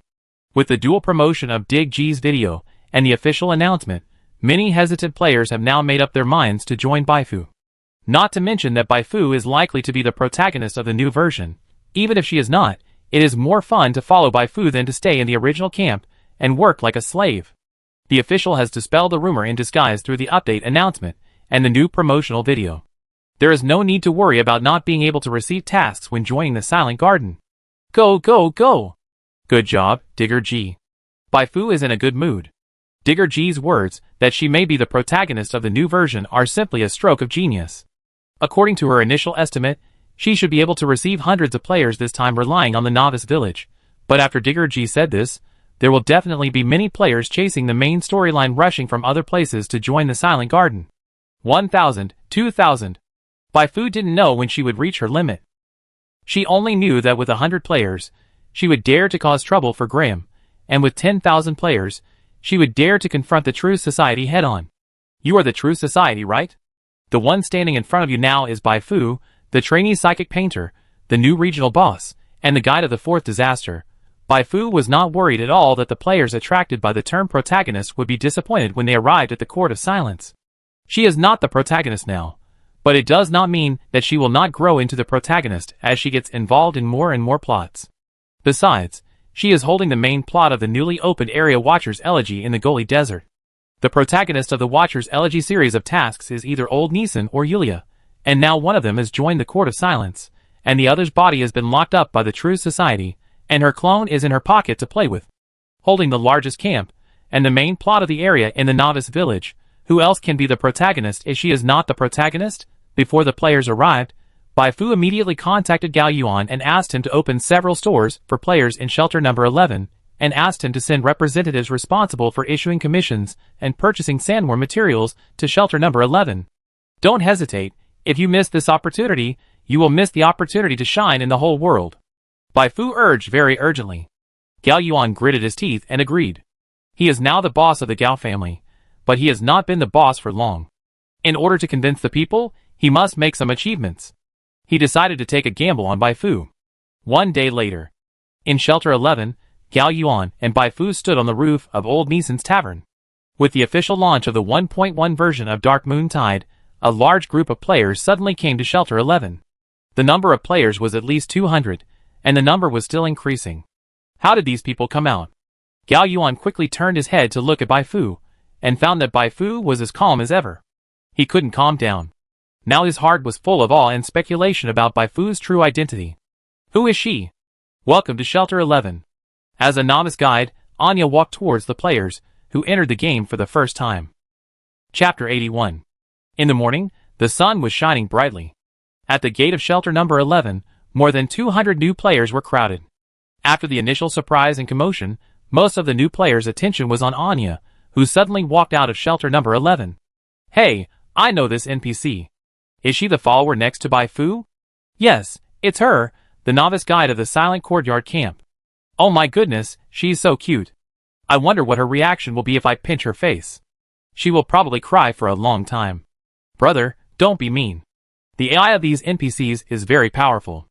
With the dual promotion of Dig G's video and the official announcement, many hesitant players have now made up their minds to join Baifu. Not to mention that Baifu is likely to be the protagonist of the new version. Even if she is not, it is more fun to follow Baifu than to stay in the original camp and work like a slave. The official has dispelled the rumor in disguise through the update announcement and the new promotional video. There is no need to worry about not being able to receive tasks when joining the Silent Garden. Go, go, go! Good job, Digger G. Baifu is in a good mood. Digger G's words that she may be the protagonist of the new version are simply a stroke of genius. According to her initial estimate, she should be able to receive hundreds of players this time relying on the novice village. But after Digger G said this, there will definitely be many players chasing the main storyline rushing from other places to join the Silent Garden. 1,000, 2,000. Baifu didn't know when she would reach her limit. She only knew that with 100 players, she would dare to cause trouble for Graham, and with 10,000 players, she would dare to confront the True Society head-on. You are the True Society, right? The one standing in front of you now is Baifu, the trainee psychic painter, the new regional boss, and the guide of the fourth disaster. Baifu was not worried at all that the players attracted by the term protagonist would be disappointed when they arrived at the Court of Silence. She is not the protagonist now, but it does not mean that she will not grow into the protagonist as she gets involved in more and more plots. Besides, she is holding the main plot of the newly opened area Watcher's Elegy in the Goli Desert. The protagonist of the Watcher's Elegy series of tasks is either Old Neeson or Yulia, and now one of them has joined the Court of Silence, and the other's body has been locked up by the True Society, and her clone is in her pocket to play with. Holding the largest camp, and the main plot of the area in the novice village, who else can be the protagonist if she is not the protagonist? Before the players arrived, Baifu immediately contacted Gao Yuan and asked him to open several stores for players in shelter number 11, and asked him to send representatives responsible for issuing commissions and purchasing sandworm materials to shelter number 11. Don't hesitate, if you miss this opportunity, you will miss the opportunity to shine in the whole world. Baifu urged very urgently. Gao Yuan gritted his teeth and agreed. He is now the boss of the Gao family, but he has not been the boss for long. In order to convince the people, he must make some achievements. He decided to take a gamble on Baifu. One day later, in Shelter 11, Gao Yuan and Baifu stood on the roof of Old Neeson's tavern. With the official launch of the 1.1 version of Dark Moon Tide, a large group of players suddenly came to Shelter 11. The number of players was at least 200, and the number was still increasing. How did these people come out? Gao Yuan quickly turned his head to look at Baifu, and found that Baifu was as calm as ever. He couldn't calm down. Now his heart was full of awe and speculation about Baifu's true identity. Who is she? Welcome to Shelter 11. As a novice guide, Anya walked towards the players, who entered the game for the first time. Chapter 81. In the morning, the sun was shining brightly. At the gate of Shelter number 11, more than 200 new players were crowded. After the initial surprise and commotion, most of the new players' attention was on Anya, who suddenly walked out of Shelter number 11. Hey, I know this NPC. Is she the follower next to Baifu? Yes, it's her, the novice guide of the Silent Courtyard camp. Oh my goodness, she's so cute. I wonder what her reaction will be if I pinch her face. She will probably cry for a long time. Brother, don't be mean. The AI of these NPCs is very powerful.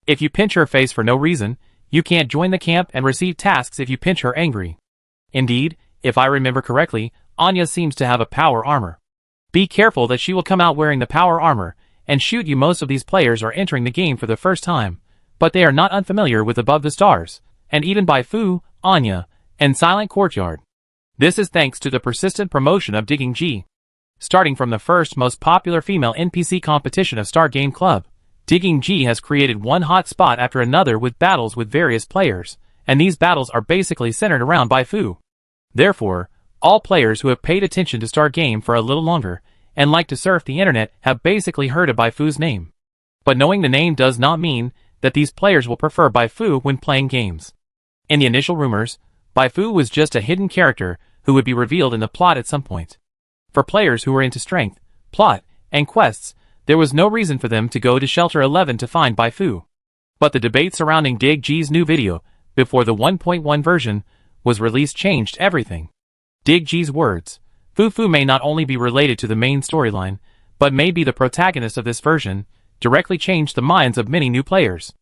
If you pinch her face for no reason, you can't join the camp and receive tasks if you pinch her angry. Indeed, if I remember correctly, Anya seems to have a power armor. Be careful that she will come out wearing the power armor and shoot you. Most of these players are entering the game for the first time, but they are not unfamiliar with Above the Stars, and even Baifu, Anya, and Silent Courtyard. This is thanks to the persistent promotion of Digging G. Starting from the first most popular female NPC competition of Star Game Club, Digging G has created one hot spot after another with battles with various players, and these battles are basically centered around Baifu. Therefore, all players who have paid attention to Star Game for a little longer, and like to surf the internet, have basically heard of Baifu's name. But knowing the name does not mean that these players will prefer Baifu when playing games. In the initial rumors, Baifu was just a hidden character who would be revealed in the plot at some point. For players who were into strength, plot, and quests, there was no reason for them to go to Shelter 11 to find Baifu. But the debate surrounding Dig G's new video, before the 1.1 version was released, changed everything. Dig G's words, Fufu may not only be related to the main storyline, but may be the protagonist of this version, directly changed the minds of many new players.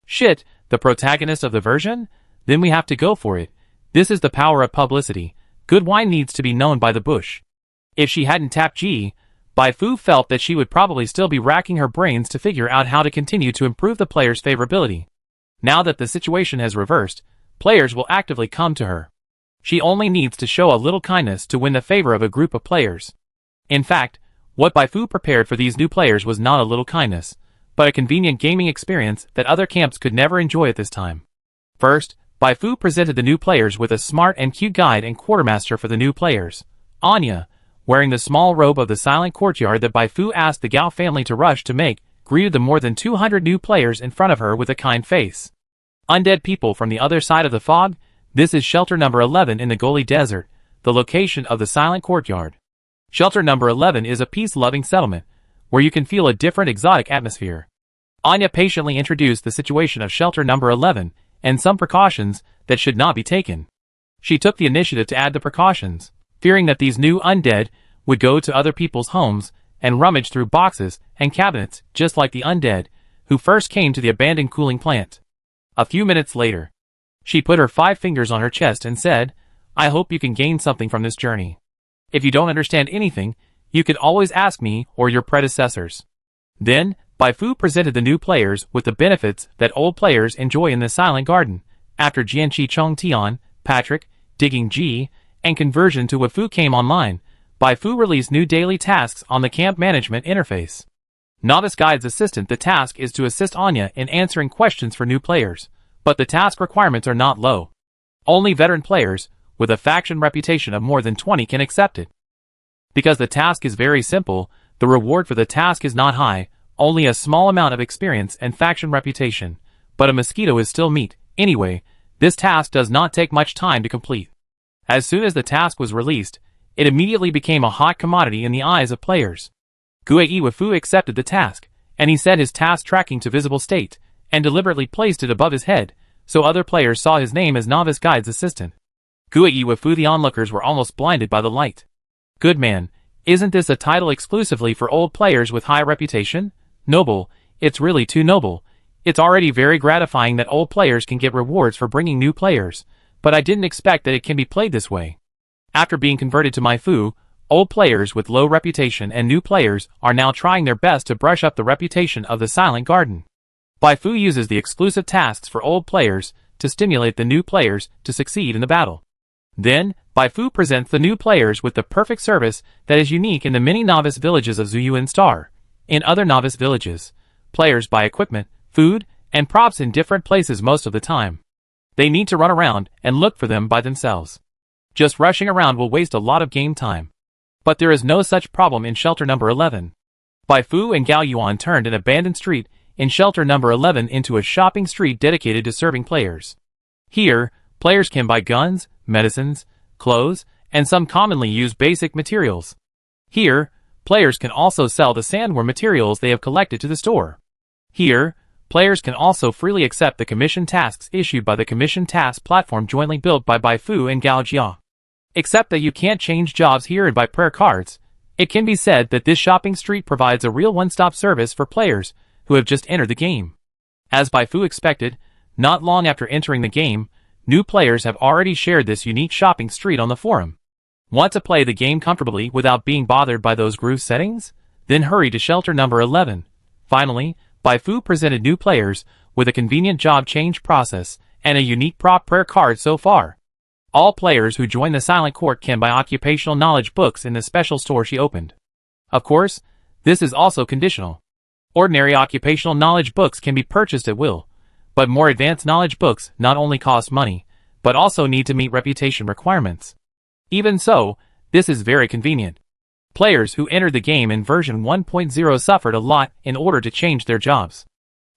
Shit, the protagonist of the version? Then we have to go for it. This is the power of publicity. Good wine needs to be known by the bush. If she hadn't tapped G, Baifu felt that she would probably still be racking her brains to figure out how to continue to improve the players' favorability. Now that the situation has reversed, players will actively come to her. She only needs to show a little kindness to win the favor of a group of players. In fact, what Baifu prepared for these new players was not a little kindness, but a convenient gaming experience that other camps could never enjoy at this time. First, Baifu presented the new players with a smart and cute guide and quartermaster for the new players. Anya, wearing the small robe of the silent courtyard that Baifu asked the Gao family to rush to make, greeted the more than 200 new players in front of her with a kind face. Undead people from the other side of the fog, this is shelter number 11 in the Goli Desert, the location of the silent courtyard. Shelter number 11 is a peace-loving settlement, where you can feel a different exotic atmosphere. Anya patiently introduced the situation of shelter number 11, and some precautions that should not be taken. She took the initiative to add the precautions, fearing that these new undead would go to other people's homes and rummage through boxes and cabinets just like the undead who first came to the abandoned cooling plant. A few minutes later, she put her 5 fingers on her chest and said, "I hope you can gain something from this journey. If you don't understand anything, you can always ask me or your predecessors." Then, Baifu presented the new players with the benefits that old players enjoy in the Silent Garden, after Jianqi Chong Tian, Patrick, Digging G, and conversion to Weifu came online. Baifu released new daily tasks on the camp management interface. Novice Guide's assistant. The task is to assist Anya in answering questions for new players, but the task requirements are not low. Only veteran players, with a faction reputation of more than 20 can accept it. Because the task is very simple, the reward for the task is not high, only a small amount of experience and faction reputation, but a mosquito is still meat. Anyway, this task does not take much time to complete. As soon as the task was released, it immediately became a hot commodity in the eyes of players. Guei Weifu accepted the task, and he set his task tracking to visible state, and deliberately placed it above his head, so other players saw his name as Novice Guide's assistant. Guei Weifu. The onlookers were almost blinded by the light. Good man, isn't this a title exclusively for old players with high reputation? Noble, it's really too noble. It's already very gratifying that old players can get rewards for bringing new players, but I didn't expect that it can be played this way. After being converted to Maifu, old players with low reputation and new players are now trying their best to brush up the reputation of the Silent Garden. Baifu uses the exclusive tasks for old players to stimulate the new players to succeed in the battle. Then, Baifu presents the new players with the perfect service that is unique in the many novice villages of Zuyuan Star. In other novice villages, players buy equipment, food, and props in different places most of the time. They need to run around and look for them by themselves. Just rushing around will waste a lot of game time. But there is no such problem in shelter number 11. Baifu and Gao Yuan turned an abandoned street in shelter number 11 into a shopping street dedicated to serving players. Here, players can buy guns, medicines, clothes, and some commonly used basic materials. Here, players can also sell the sandworm materials they have collected to the store. Here, players can also freely accept the commission tasks issued by the commission task platform jointly built by Baifu and Gao Jia. Except that you can't change jobs here and buy prayer cards. It can be said that this shopping street provides a real one-stop service for players who have just entered the game. As Baifu expected, not long after entering the game, new players have already shared this unique shopping street on the forum. Want to play the game comfortably without being bothered by those groove settings? Then hurry to shelter number 11. Finally, Baifu presented new players with a convenient job change process and a unique prop prayer card so far. All players who join the Silent Court can buy occupational knowledge books in the special store she opened. Of course, this is also conditional. Ordinary occupational knowledge books can be purchased at will, but more advanced knowledge books not only cost money, but also need to meet reputation requirements. Even so, this is very convenient. Players who entered the game in version 1.0 suffered a lot in order to change their jobs.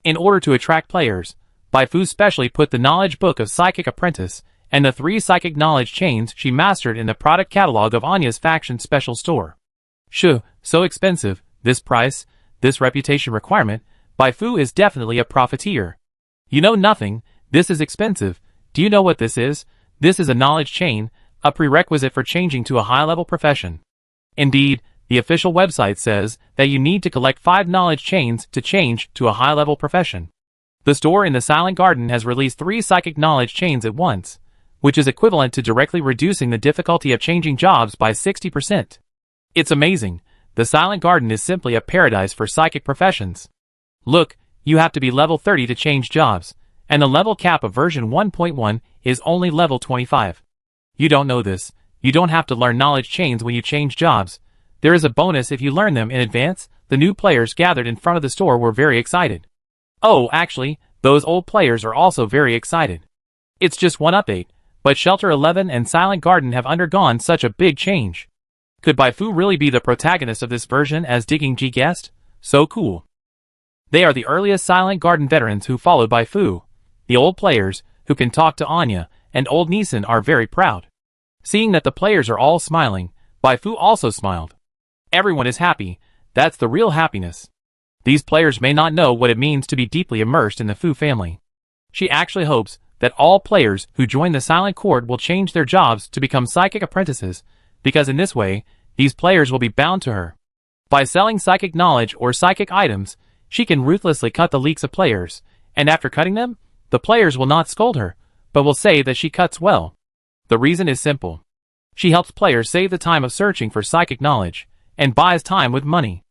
In order to attract players, Baifu specially put the knowledge book of Psychic Apprentice and the 3 psychic knowledge chains she mastered in the product catalog of Anya's faction special store. Shoo, so expensive, this price, this reputation requirement, Baifu is definitely a profiteer. You know nothing, this is expensive. Do you know what this is? This is a knowledge chain, a prerequisite for changing to a high-level profession. Indeed, the official website says that you need to collect 5 knowledge chains to change to a high-level profession. The store in the Silent Garden has released 3 psychic knowledge chains at once, which is equivalent to directly reducing the difficulty of changing jobs by 60%. It's amazing. The Silent Garden is simply a paradise for psychic professions. Look, you have to be level 30 to change jobs, and the level cap of version 1.1 is only level 25. You don't know this. You don't have to learn knowledge chains when you change jobs. There is a bonus if you learn them in advance. The new players gathered in front of the store were very excited. Oh, actually, those old players are also very excited. It's just one update, but Shelter 11 and Silent Garden have undergone such a big change. Could Baifu really be the protagonist of this version, as Digging G guessed? So cool. They are the earliest Silent Garden veterans who followed Baifu. The old players, who can talk to Anya, and old Neeson are very proud. Seeing that the players are all smiling, Baifu also smiled. Everyone is happy. That's the real happiness. These players may not know what it means to be deeply immersed in the Fu family. She actually hopes that all players who join the Silent Court will change their jobs to become psychic apprentices, because in this way, these players will be bound to her. By selling psychic knowledge or psychic items, she can ruthlessly cut the leaks of players, and after cutting them, the players will not scold her, but will say that she cuts well. The reason is simple. She helps players save the time of searching for psychic knowledge, and buys time with money.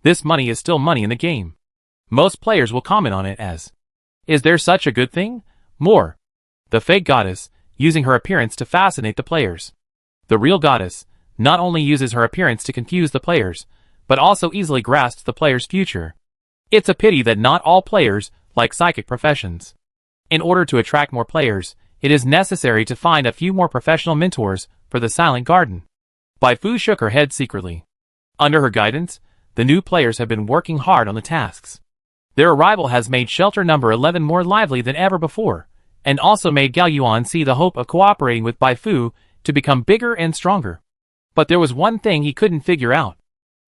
This money is still money in the game. Most players will comment on it as, "Is there such a good thing?" More. The fake goddess, using her appearance to fascinate the players. The real goddess, not only uses her appearance to confuse the players, but also easily grasps the player's future. It's a pity that not all players like psychic professions. In order to attract more players, it is necessary to find a few more professional mentors for the Silent Garden. Baifu shook her head secretly. Under her guidance, the new players have been working hard on the tasks. Their arrival has made Shelter number 11 more lively than ever before, and also made Gao Yuan see the hope of cooperating with Baifu to become bigger and stronger. But there was one thing he couldn't figure out.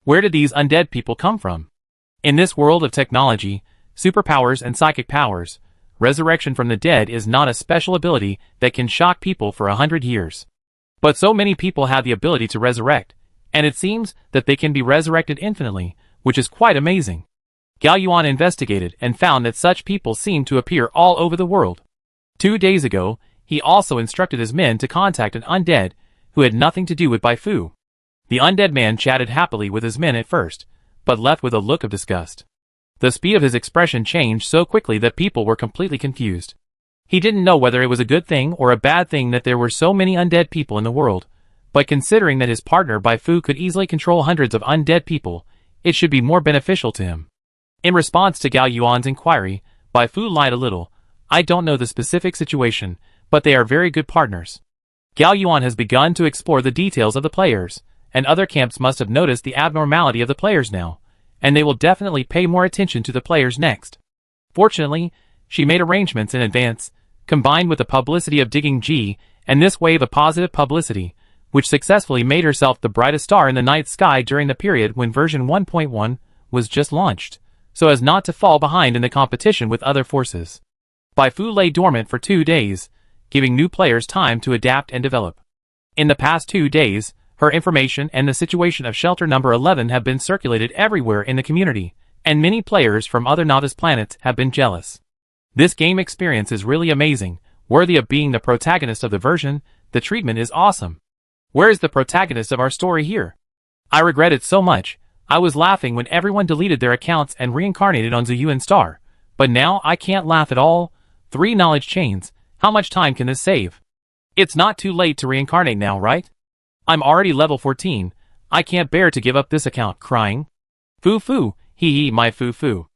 Where did these undead people come from? In this world of technology, superpowers and psychic powers, resurrection from the dead is not a special ability that can shock people for 100 years. But so many people have the ability to resurrect, and it seems that they can be resurrected infinitely, which is quite amazing. Gao Yuan investigated and found that such people seem to appear all over the world. 2 days ago, he also instructed his men to contact an undead who had nothing to do with Baifu. The undead man chatted happily with his men at first, but left with a look of disgust. The speed of his expression changed so quickly that people were completely confused. He didn't know whether it was a good thing or a bad thing that there were so many undead people in the world, but considering that his partner Baifu could easily control hundreds of undead people, it should be more beneficial to him. In response to Gao Yuan's inquiry, Baifu lied a little. "I don't know the specific situation, but they are very good partners." Gao Yuan has begun to explore the details of the players, and other camps must have noticed the abnormality of the players now, and they will definitely pay more attention to the players next. Fortunately, she made arrangements in advance, combined with the publicity of Digging G, and this wave of positive publicity, which successfully made herself the brightest star in the night sky during the period when version 1.1 was just launched, so as not to fall behind in the competition with other forces. Baifu lay dormant for 2 days, giving new players time to adapt and develop. In the past 2 days, her information and the situation of Shelter number 11 have been circulated everywhere in the community, and many players from other novice planets have been jealous. This game experience is really amazing, worthy of being the protagonist of the version. The treatment is awesome. Where is the protagonist of our story here? I regret it so much. I was laughing when everyone deleted their accounts and reincarnated on Zuyuan Star, but now I can't laugh at all. 3 knowledge chains, how much time can this save? It's not too late to reincarnate now, right? I'm already level 14, I can't bear to give up this account, crying. Fu, hee my Fu.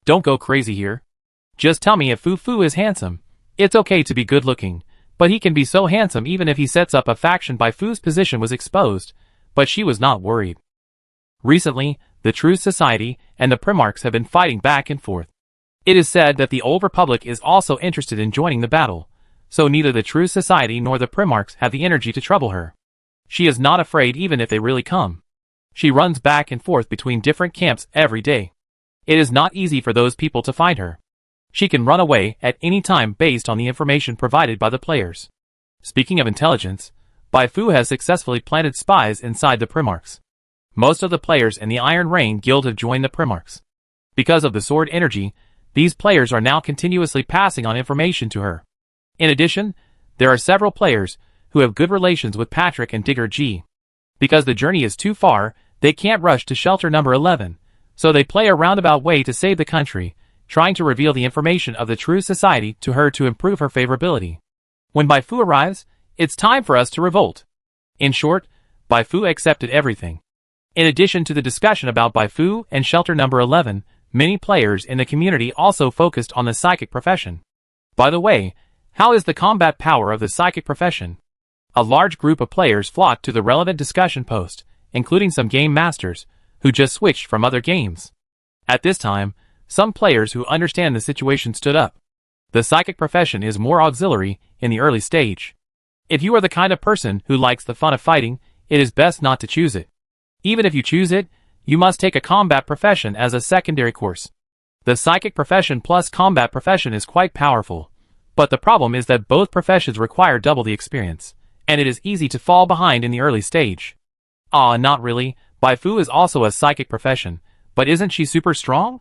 Don't go crazy here. Just tell me if Fu is handsome. It's okay to be good looking, but he can be so handsome even if he sets up a faction. Baifu's position was exposed, but she was not worried. Recently, the True Society and the Primarchs have been fighting back and forth. It is said that the Old Republic is also interested in joining the battle, so neither the True Society nor the Primarchs have the energy to trouble her. She is not afraid even if they really come. She runs back and forth between different camps every day. It is not easy for those people to find her. She can run away at any time based on the information provided by the players. Speaking of intelligence, Baifu has successfully planted spies inside the Primarchs. Most of the players in the Iron Rain Guild have joined the Primarchs. Because of the sword energy, these players are now continuously passing on information to her. In addition, there are several players who have good relations with Patrick and Digger G. Because the journey is too far, they can't rush to Shelter number 11, so they play a roundabout way to save the country, trying to reveal the information of the True Society to her to improve her favorability. When Baifu arrives, It's time for us to revolt. In short, Baifu accepted everything. In addition to the discussion about Baifu and Shelter Number 11, many players in the community also focused on the psychic profession. By the way, how is the combat power of the psychic profession? A large group of players flocked to the relevant discussion post, including some game masters, who just switched from other games. At this time, some players who understand the situation stood up. The psychic profession is more auxiliary in the early stage. If you are the kind of person who likes the fun of fighting, it is best not to choose it. Even if you choose it, you must take a combat profession as a secondary course. The psychic profession plus combat profession is quite powerful, but the problem is that both professions require double the experience, and it is easy to fall behind in the early stage. Not really. Baifu is also a psychic profession, but isn't she super strong?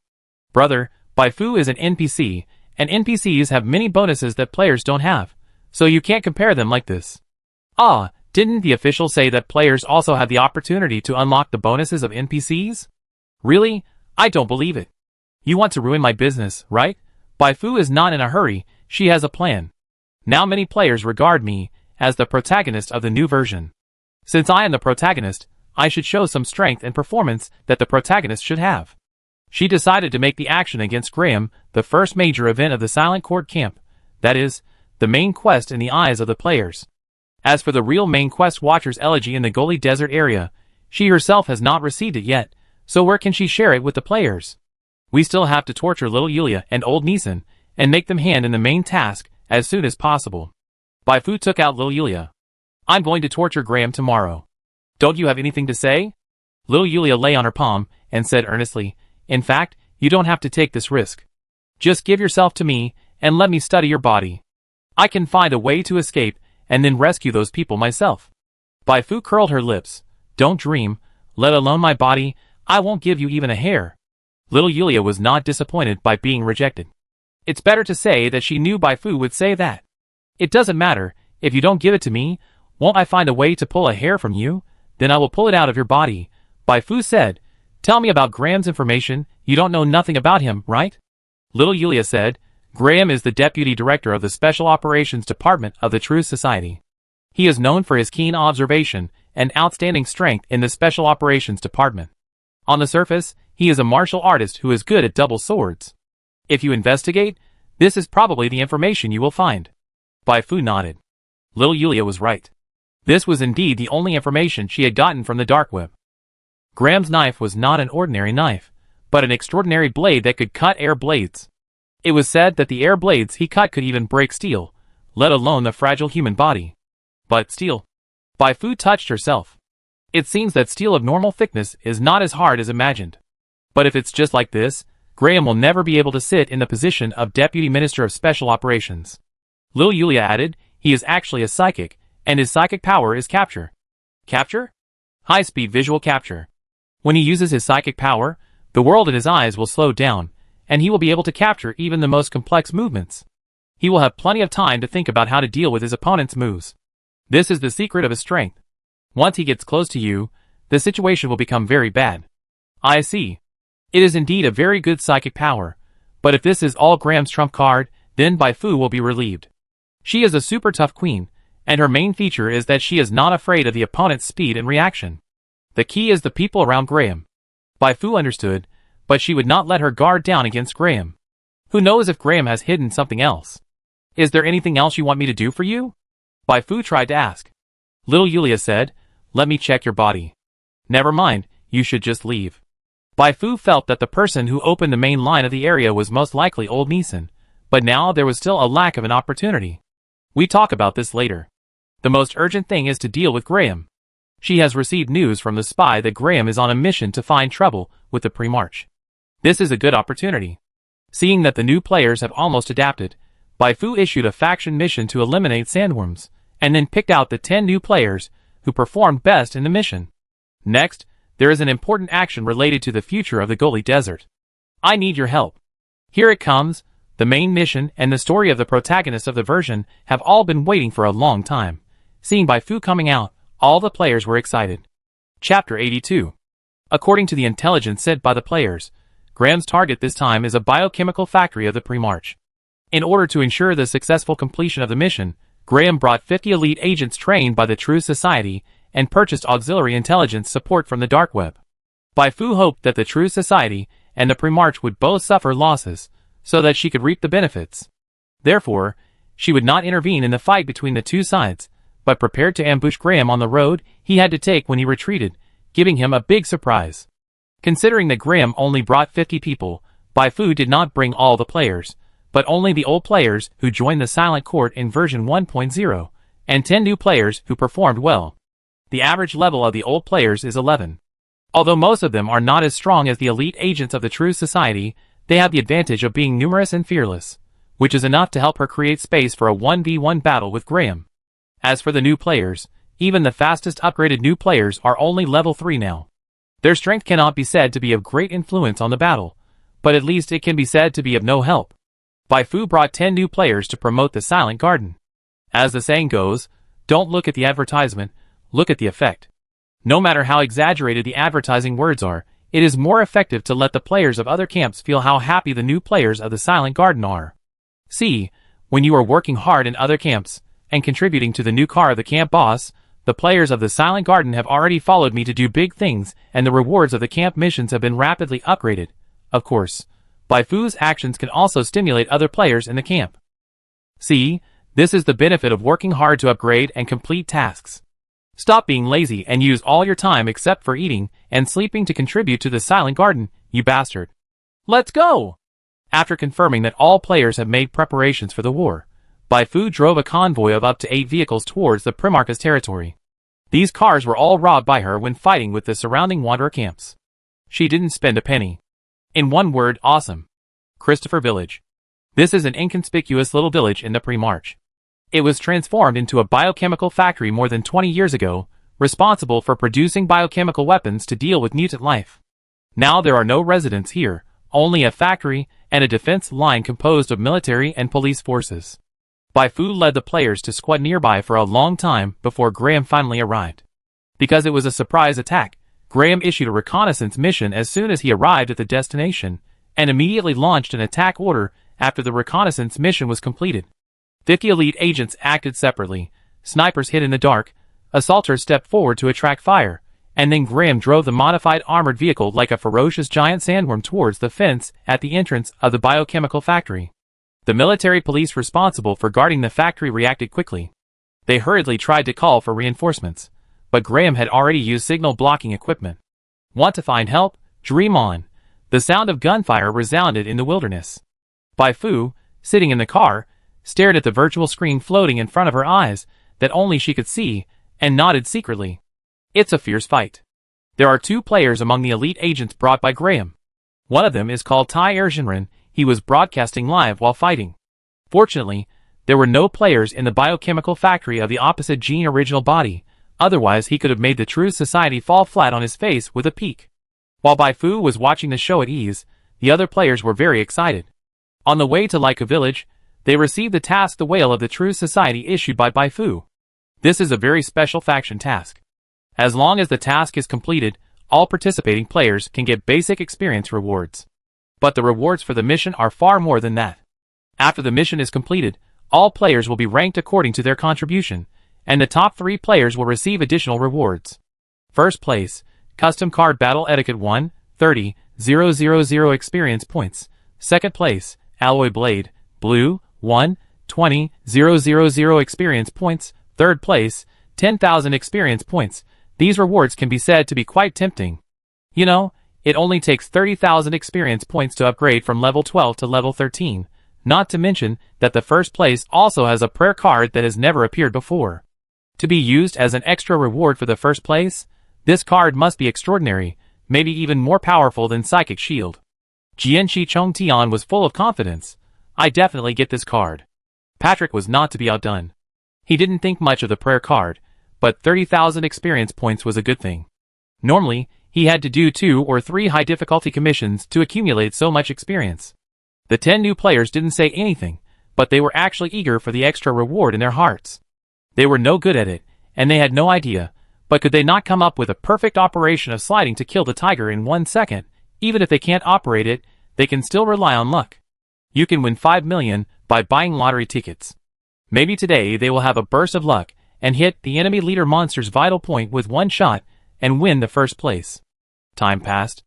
Brother, Baifu is an NPC, and NPCs have many bonuses that players don't have, so you can't compare them like this. Didn't the official say that players also have the opportunity to unlock the bonuses of NPCs? Really? I don't believe it. You want to ruin my business, right? Baifu is not in a hurry, she has a plan. Now many players regard me as the protagonist of the new version. Since I am the protagonist, I should show some strength and performance that the protagonist should have. She decided to make the action against Graham the first major event of the Silent Court camp, that is, the main quest in the eyes of the players. As for the real main quest Watcher's Elegy in the Goli Desert area, she herself has not received it yet, so where can she share it with the players? We still have to torture little Yulia and old Neeson, and make them hand in the main task as soon as possible. Baifu took out little Yulia. I'm going to torture Graham tomorrow. Don't you have anything to say? Little Yulia lay on her palm and said earnestly, in fact, you don't have to take this risk. Just give yourself to me and let me study your body. I can find a way to escape and then rescue those people myself. Baifu curled her lips. Don't dream, let alone my body, I won't give you even a hair. Little Yulia was not disappointed by being rejected. It's better to say that she knew Baifu would say that. It doesn't matter, if you don't give it to me, won't I find a way to pull a hair from you? Then I will pull it out of your body. Baifu said, tell me about Graham's information, you don't know nothing about him, right? Little Yulia said, Graham is the Deputy Director of the Special Operations Department of the Truth Society. He is known for his keen observation and outstanding strength in the Special Operations Department. On the surface, he is a martial artist who is good at double swords. If you investigate, this is probably the information you will find. Baifu nodded. Little Yulia was right. This was indeed the only information she had gotten from the dark web. Graham's knife was not an ordinary knife, but an extraordinary blade that could cut air blades. It was said that the air blades he cut could even break steel, let alone the fragile human body. But steel. Baifu touched herself. It seems that steel of normal thickness is not as hard as imagined. But if it's just like this, Graham will never be able to sit in the position of Deputy Minister of Special Operations. Little Yulia added, he is actually a psychic, and his psychic power is capture. Capture? High-speed visual capture. When he uses his psychic power, the world in his eyes will slow down, and he will be able to capture even the most complex movements. He will have plenty of time to think about how to deal with his opponent's moves. This is the secret of his strength. Once he gets close to you, the situation will become very bad. I see. It is indeed a very good psychic power, but if this is all Graham's trump card, then Baifu will be relieved. She is a super tough queen, and her main feature is that she is not afraid of the opponent's speed and reaction. The key is the people around Graham. Baifu understood, but she would not let her guard down against Graham. Who knows if Graham has hidden something else? Is there anything else you want me to do for you? Baifu tried to ask. Little Yulia said, let me check your body. Never mind, you should just leave. Baifu felt that the person who opened the main line of the area was most likely old Neeson, but now there was still a lack of an opportunity. We talk about this later. The most urgent thing is to deal with Graham. She has received news from the spy that Graham is on a mission to find trouble with the pre-march. This is a good opportunity. Seeing that the new players have almost adapted, Baifu issued a faction mission to eliminate sandworms, and then picked out the 10 new players who performed best in the mission. Next, there is an important action related to the future of the Goli Desert. I need your help. Here it comes. The main mission and the story of the protagonist of the version have all been waiting for a long time. Seeing Baifu coming out, all the players were excited. Chapter 82. According to the intelligence sent by the players, Graham's target this time is a biochemical factory of the pre-march. In order to ensure the successful completion of the mission, Graham brought 50 elite agents trained by the True Society and purchased auxiliary intelligence support from the dark web. Bai Fu hoped that the True Society and the Primarch would both suffer losses, so that she could reap the benefits. Therefore, she would not intervene in the fight between the two sides, but prepared to ambush Graham on the road he had to take when he retreated, giving him a big surprise. Considering that Graham only brought 50 people, Bai Fu did not bring all the players, but only the old players who joined the Silent Court in version 1.0, and 10 new players who performed well. The average level of the old players is 11. Although most of them are not as strong as the elite agents of the True Society, they have the advantage of being numerous and fearless, which is enough to help her create space for a 1v1 battle with Graham. As for the new players, even the fastest upgraded new players are only level 3 now. Their strength cannot be said to be of great influence on the battle, but at least it can be said to be of no help. Bai Fu brought 10 new players to promote the Silent Garden. As the saying goes, don't look at the advertisement, look at the effect. No matter how exaggerated the advertising words are, it is more effective to let the players of other camps feel how happy the new players of the Silent Garden are. See, when you are working hard in other camps, and contributing to the new car of the camp boss, the players of the Silent Garden have already followed me to do big things, and the rewards of the camp missions have been rapidly upgraded. Of course, Bai Fu's actions can also stimulate other players in the camp. See, this is the benefit of working hard to upgrade and complete tasks. Stop being lazy and use all your time except for eating and sleeping to contribute to the Silent Garden, you bastard. Let's go! After confirming that all players have made preparations for the war, Bai Fu drove a convoy of up to 8 vehicles towards the Primarch's territory. These cars were all robbed by her when fighting with the surrounding wanderer camps. She didn't spend a penny. In one word, awesome. Christopher Village. This is an inconspicuous little village in the Primarch. It was transformed into a biochemical factory more than 20 years ago, responsible for producing biochemical weapons to deal with mutant life. Now there are no residents here, only a factory and a defense line composed of military and police forces. Bai Fu led the players to squat nearby for a long time before Graham finally arrived. Because it was a surprise attack, Graham issued a reconnaissance mission as soon as he arrived at the destination, and immediately launched an attack order after the reconnaissance mission was completed. 50 elite agents acted separately, snipers hid in the dark, assaulters stepped forward to attract fire, and then Graham drove the modified armored vehicle like a ferocious giant sandworm towards the fence at the entrance of the biochemical factory. The military police responsible for guarding the factory reacted quickly. They hurriedly tried to call for reinforcements, but Graham had already used signal blocking equipment. Want to find help? Dream on. The sound of gunfire resounded in the wilderness. Bai Fu, sitting in the car, stared at the virtual screen floating in front of her eyes that only she could see, and nodded secretly. It's a fierce fight. There are 2 players among the elite agents brought by Graham. One of them is called Tai Erzhenren. He was broadcasting live while fighting. Fortunately, there were no players in the biochemical factory of the opposite gene original body, otherwise he could have made the True Society fall flat on his face with a peek. While Bai Fu was watching the show at ease, the other players were very excited. On the way to Leica Village, they received the task the Whale of the True Society issued by Bai Fu. This is a very special faction task. As long as the task is completed, all participating players can get basic experience rewards. But the rewards for the mission are far more than that. After the mission is completed, all players will be ranked according to their contribution, and the top 3 players will receive additional rewards. First place, Custom Card Battle Etiquette 1, 30,000 experience points. Second place, Alloy Blade, Blue, 1, 20,000 experience points. Third place, 10,000 experience points. These rewards can be said to be quite tempting. You know, it only takes 30,000 experience points to upgrade from level 12 to level 13, not to mention that the first place also has a prayer card that has never appeared before. To be used as an extra reward for the first place, this card must be extraordinary, maybe even more powerful than Psychic Shield. Jianqi Chongtian was full of confidence. I definitely get this card. Patrick was not to be outdone. He didn't think much of the prayer card, but 30,000 experience points was a good thing. Normally, he had to do 2 or 3 high difficulty commissions to accumulate so much experience. The 10 new players didn't say anything, but they were actually eager for the extra reward in their hearts. They were no good at it, and they had no idea, but could they not come up with a perfect operation of sliding to kill the tiger in 1 second? Even if they can't operate it, they can still rely on luck. You can win 5 million by buying lottery tickets. Maybe today they will have a burst of luck and hit the enemy leader monster's vital point with one shot and win the first place. Time passed.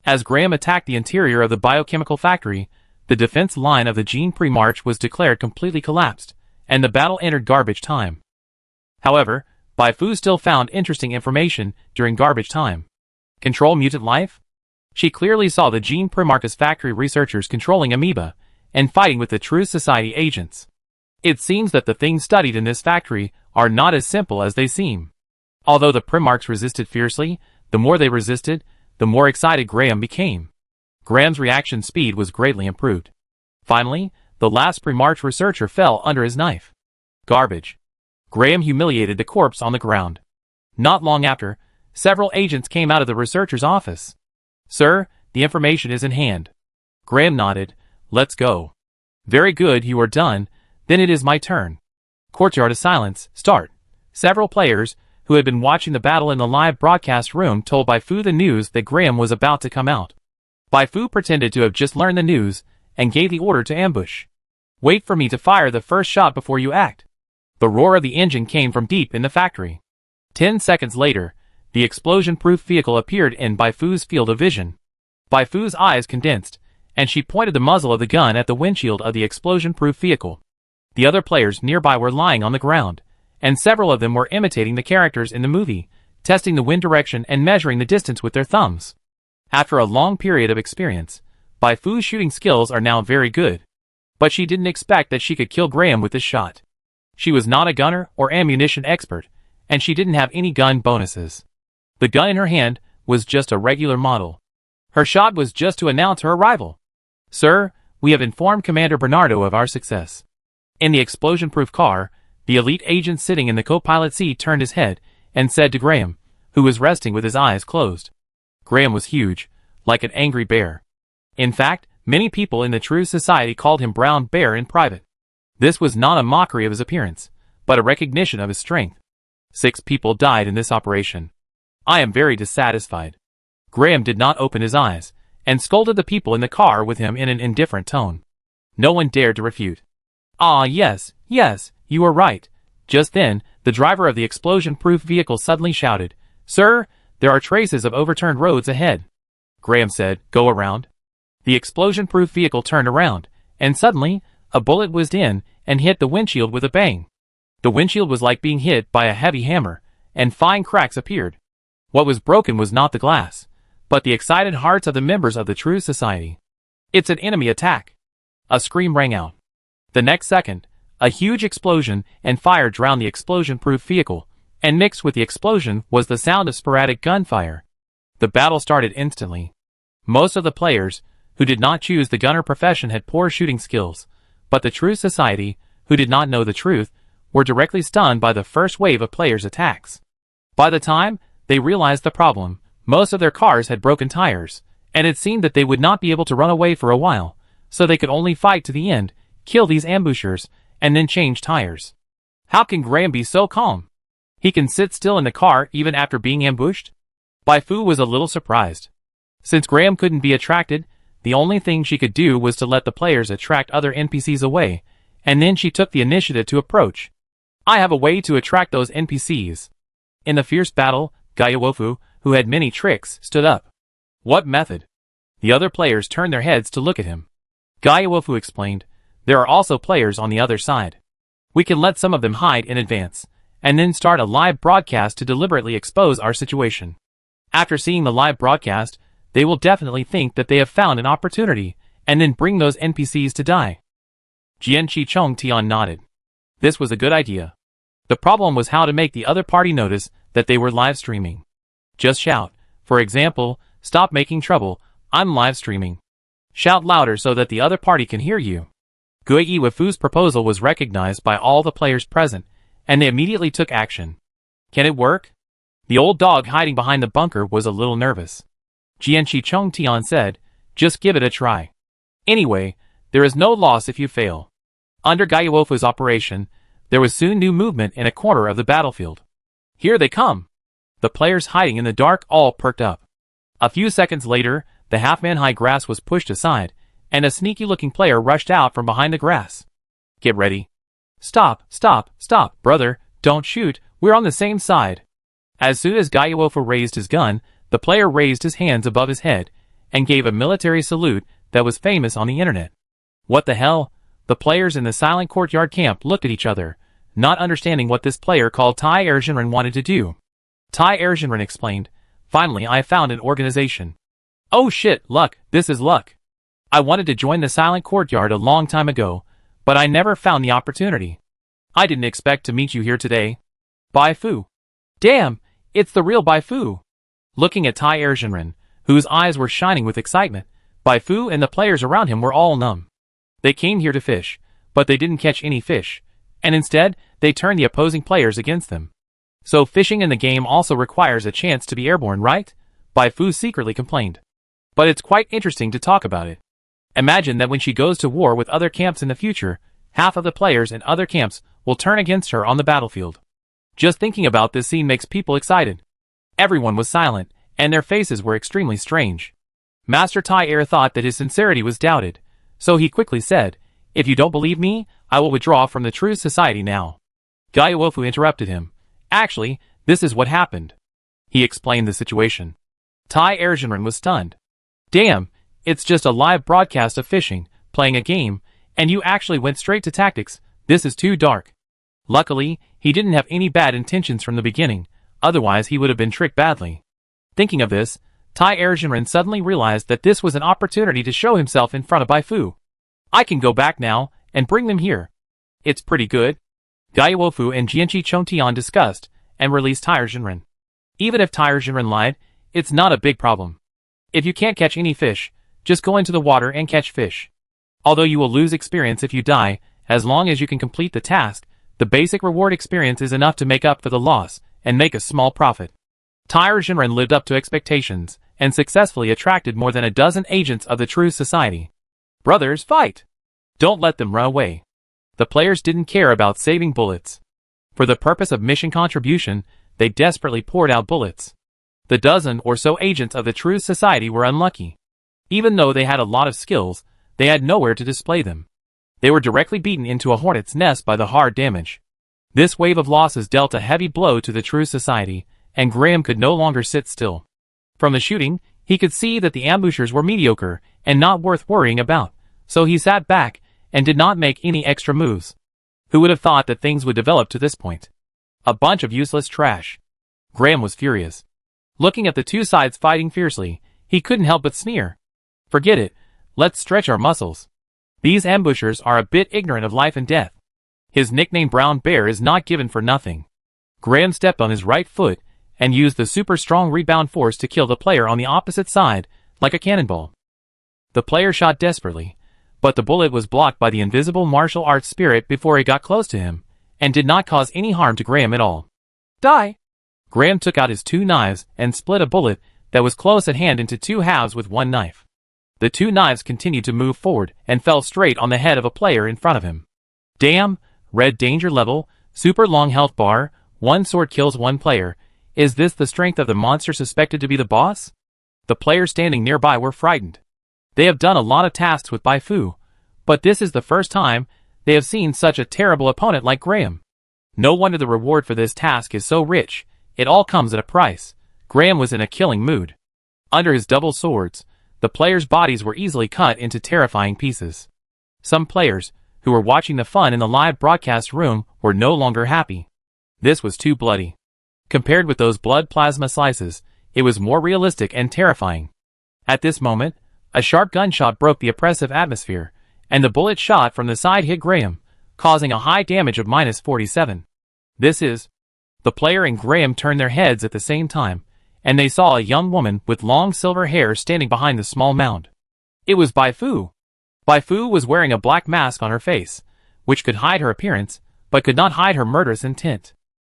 As Graham attacked the interior of the biochemical factory, the defense line of the Gene Pre-March was declared completely collapsed, and the battle entered garbage time. However, Bai Fu still found interesting information during garbage time. Control mutant life? She clearly saw the Gene Pre-March's factory researchers controlling amoeba and fighting with the True Society agents. It seems that the things studied in this factory are not as simple as they seem. Although the Primarchs resisted fiercely, the more they resisted, the more excited Graham became. Graham's reaction speed was greatly improved. Finally, the last Primarch researcher fell under his knife. Garbage. Graham humiliated the corpse on the ground. Not long after, several agents came out of the researcher's office. "Sir, the information is in hand." Graham nodded. "Let's go." "Very good, you are done. Then it is my turn." Courtyard of silence. Start. Several players, who had been watching the battle in the live broadcast room, told Bai Fu the news that Graham was about to come out. Bai Fu pretended to have just learned the news and gave the order to ambush. "Wait for me to fire the first shot before you act." The roar of the engine came from deep in the factory. 10 seconds later, the explosion-proof vehicle appeared in Bai Fu's field of vision. Bai Fu's eyes condensed, and she pointed the muzzle of the gun at the windshield of the explosion-proof vehicle. The other players nearby were lying on the ground, and several of them were imitating the characters in the movie, testing the wind direction and measuring the distance with their thumbs. After a long period of experience, Bai Fu's shooting skills are now very good. But she didn't expect that she could kill Graham with this shot. She was not a gunner or ammunition expert, and she didn't have any gun bonuses. The gun in her hand was just a regular model. Her shot was just to announce her arrival. "Sir, we have informed Commander Bernardo of our success." In the explosion-proof car, the elite agent sitting in the co-pilot seat turned his head and said to Graham, who was resting with his eyes closed. Graham was huge, like an angry bear. In fact, many people in the True Society called him Brown Bear in private. This was not a mockery of his appearance, but a recognition of his strength. 6 people died in this operation. I am very dissatisfied. Graham did not open his eyes, and scolded the people in the car with him in an indifferent tone. No one dared to refute. "Ah, yes, you are right." Just then, the driver of the explosion-proof vehicle suddenly shouted, "Sir, there are traces of overturned roads ahead." Graham said, "Go around." The explosion-proof vehicle turned around, and suddenly, a bullet whizzed in and hit the windshield with a bang. The windshield was like being hit by a heavy hammer, and fine cracks appeared. What was broken was not the glass, but the excited hearts of the members of the True Society. "It's an enemy attack!" A scream rang out. The next second, a huge explosion and fire drowned the explosion-proof vehicle, and mixed with the explosion was the sound of sporadic gunfire. The battle started instantly. Most of the players, who did not choose the gunner profession, had poor shooting skills, but the True Society, who did not know the truth, were directly stunned by the first wave of players' attacks. By the time they realized the problem, most of their cars had broken tires, and it seemed that they would not be able to run away for a while, so they could only fight to the end, kill these ambushers, and then change tires. How can Graham be so calm? He can sit still in the car even after being ambushed? Bai Fu was a little surprised. Since Graham couldn't be attracted, the only thing she could do was to let the players attract other NPCs away, and then she took the initiative to approach. "I have a way to attract those NPCs." In the fierce battle, Gaiawofu, who had many tricks, stood up. "What method?" The other players turned their heads to look at him. Gaiawofu explained, "There are also players on the other side. We can let some of them hide in advance, and then start a live broadcast to deliberately expose our situation. After seeing the live broadcast, they will definitely think that they have found an opportunity, and then bring those NPCs to die." Jian Chichong Tian nodded. This was a good idea. The problem was how to make the other party notice that they were live streaming. Just shout, for example, "Stop making trouble, I'm live streaming." Shout louder so that the other party can hear you. Gui Yifu's proposal was recognized by all the players present, and they immediately took action. Can it work? The old dog hiding behind the bunker was a little nervous. Jian Chichong Tian said, "Just give it a try. Anyway, there is no loss if you fail." Under Gaiawofu's operation, there was soon new movement in a corner of the battlefield. "Here they come!" The players hiding in the dark all perked up. A few seconds later, the half-man-high grass was pushed aside, and a sneaky-looking player rushed out from behind the grass. "Get ready." Stop, stop, stop, brother, don't shoot, we're on the same side. As soon as Gaiwofu raised his gun, the player raised his hands above his head and gave a military salute that was famous on the internet. What the hell? The players in the silent courtyard camp looked at each other, not understanding what this player called Tai Erjinren wanted to do. Tai Erjinren explained, "Finally I found an organization. Oh shit, luck, this is luck. I wanted to join the silent courtyard a long time ago, but I never found the opportunity. I didn't expect to meet you here today. Bai Fu. Damn, it's the real Bai Fu." Looking at Tai Erjinren, whose eyes were shining with excitement, Bai Fu and the players around him were all numb. They came here to fish, but they didn't catch any fish, and instead, they turned the opposing players against them. So fishing in the game also requires a chance to be airborne, right? Bai Fu secretly complained. But it's quite interesting to talk about it. Imagine that when she goes to war with other camps in the future, half of the players in other camps will turn against her on the battlefield. Just thinking about this scene makes people excited. Everyone was silent, and their faces were extremely strange. Master Tai Er thought that his sincerity was doubted, so he quickly said, "If you don't believe me, I will withdraw from the True Society now." Gaiwofu interrupted him. "Actually, this is what happened." He explained the situation. Tai Erjinren was stunned. "Damn, it's just a live broadcast of fishing, playing a game, and you actually went straight to tactics. This is too dark." Luckily, he didn't have any bad intentions from the beginning, otherwise he would have been tricked badly. Thinking of this, Tai Erjinren suddenly realized that this was an opportunity to show himself in front of Bai Fu. "I can go back now, and bring them here. It's pretty good." Gaiwofu and Jianqi Chontian discussed, and released Tai Erjinren. Even if Tai Erjinren lied, it's not a big problem. If you can't catch any fish, just go into the water and catch fish. Although you will lose experience if you die, as long as you can complete the task, the basic reward experience is enough to make up for the loss, and make a small profit. Tai Erjinren lived up to expectations, and successfully attracted more than a dozen agents of the True Society. "Brothers, fight! Don't let them run away." The players didn't care about saving bullets. For the purpose of mission contribution, they desperately poured out bullets. The dozen or so agents of the True Society were unlucky. Even though they had a lot of skills, they had nowhere to display them. They were directly beaten into a hornet's nest by the hard damage. This wave of losses dealt a heavy blow to the True Society, and Graham could no longer sit still. From the shooting, he could see that the ambushers were mediocre and not worth worrying about, so he sat back and did not make any extra moves. Who would have thought that things would develop to this point? A bunch of useless trash. Graham was furious. Looking at the two sides fighting fiercely, he couldn't help but sneer. "Forget it, let's stretch our muscles. These ambushers are a bit ignorant of life and death." His nickname Brown Bear is not given for nothing. Graham stepped on his right foot and used the super strong rebound force to kill the player on the opposite side, like a cannonball. The player shot desperately, but the bullet was blocked by the invisible martial arts spirit before it got close to him, and did not cause any harm to Graham at all. "Die!" Graham took out his two knives and split a bullet that was close at hand into two halves with one knife. The two knives continued to move forward and fell straight on the head of a player in front of him. "Damn, red danger level, super long health bar, one sword kills one player. Is this the strength of the monster suspected to be the boss?" The players standing nearby were frightened. They have done a lot of tasks with Bai Fu, but this is the first time they have seen such a terrible opponent like Graham. No wonder the reward for this task is so rich. It all comes at a price. Graham was in a killing mood. Under his double swords, the players' bodies were easily cut into terrifying pieces. Some players, who were watching the fun in the live broadcast room, were no longer happy. This was too bloody. Compared with those blood plasma slices, it was more realistic and terrifying. At this moment, a sharp gunshot broke the oppressive atmosphere, and the bullet shot from the side hit Graham, causing a high damage of -47. This is... The player and Graham turned their heads at the same time, and they saw a young woman with long silver hair standing behind the small mound. It was Bai Fu. Bai Fu was wearing a black mask on her face, which could hide her appearance, but could not hide her murderous intent.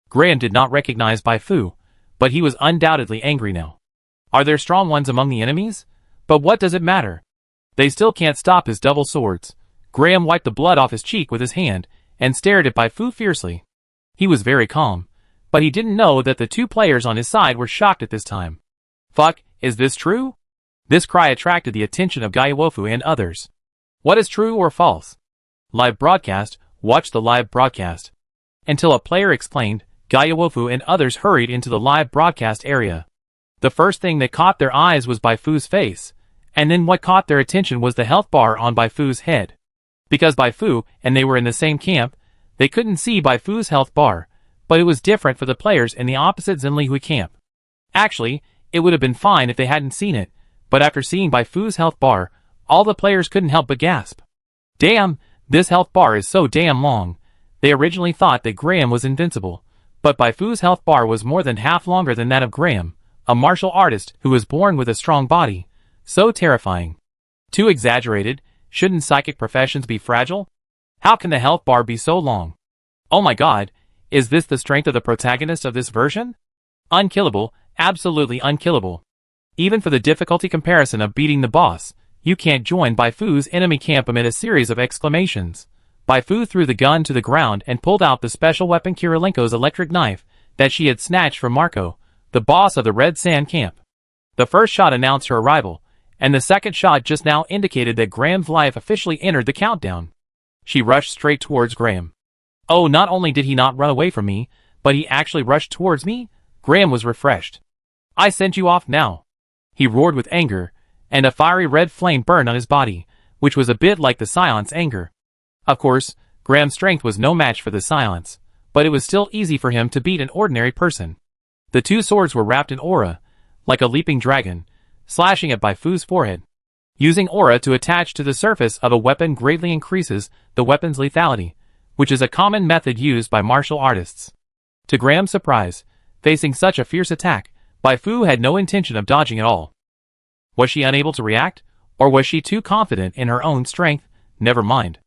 Graham did not recognize Bai Fu, but he was undoubtedly angry now. Are there strong ones among the enemies? But what does it matter? They still can't stop his double swords. Graham wiped the blood off his cheek with his hand, and stared at Bai Fu fiercely. He was very calm, but he didn't know that the two players on his side were shocked at this time. "Fuck, is this true?" This cry attracted the attention of Gaiwofu and others. What is true or false? Live broadcast, watched the live broadcast. Until a player explained, Gaiawofu and others hurried into the live broadcast area. The first thing that caught their eyes was Baifu's face, and then what caught their attention was the health bar on Baifu's head. Because Baifu and they were in the same camp, they couldn't see Baifu's health bar, but it was different for the players in the opposite Zenlihui camp. Actually, it would have been fine if they hadn't seen it, but after seeing Baifu's health bar, all the players couldn't help but gasp. Damn, this health bar is so damn long. They originally thought that Graham was invincible, but Baifu's health bar was more than half longer than that of Graham, a martial artist who was born with a strong body. So terrifying. Too exaggerated. Shouldn't psychic professions be fragile? How can the health bar be so long? Oh my god, is this the strength of the protagonist of this version? Unkillable, absolutely unkillable. Even for the difficulty comparison of beating the boss, you can't join Baifu's enemy camp amid a series of exclamations. Baifu threw the gun to the ground and pulled out the special weapon Kirilenko's electric knife that she had snatched from Marco, the boss of the Red Sand camp. The first shot announced her arrival, and the second shot just now indicated that Graham's life officially entered the countdown. She rushed straight towards Graham. Oh, not only did he not run away from me, but he actually rushed towards me? Graham was refreshed. I sent you off now. He roared with anger, and a fiery red flame burned on his body, which was a bit like the Scion's anger. Of course, Graham's strength was no match for the Scion's, but it was still easy for him to beat an ordinary person. The two swords were wrapped in aura, like a leaping dragon, slashing at Baifu's forehead. Using aura to attach to the surface of a weapon greatly increases the weapon's lethality, which is a common method used by martial artists. To Graham's surprise, facing such a fierce attack, Baifu had no intention of dodging at all. Was she unable to react, or was she too confident in her own strength? Never mind.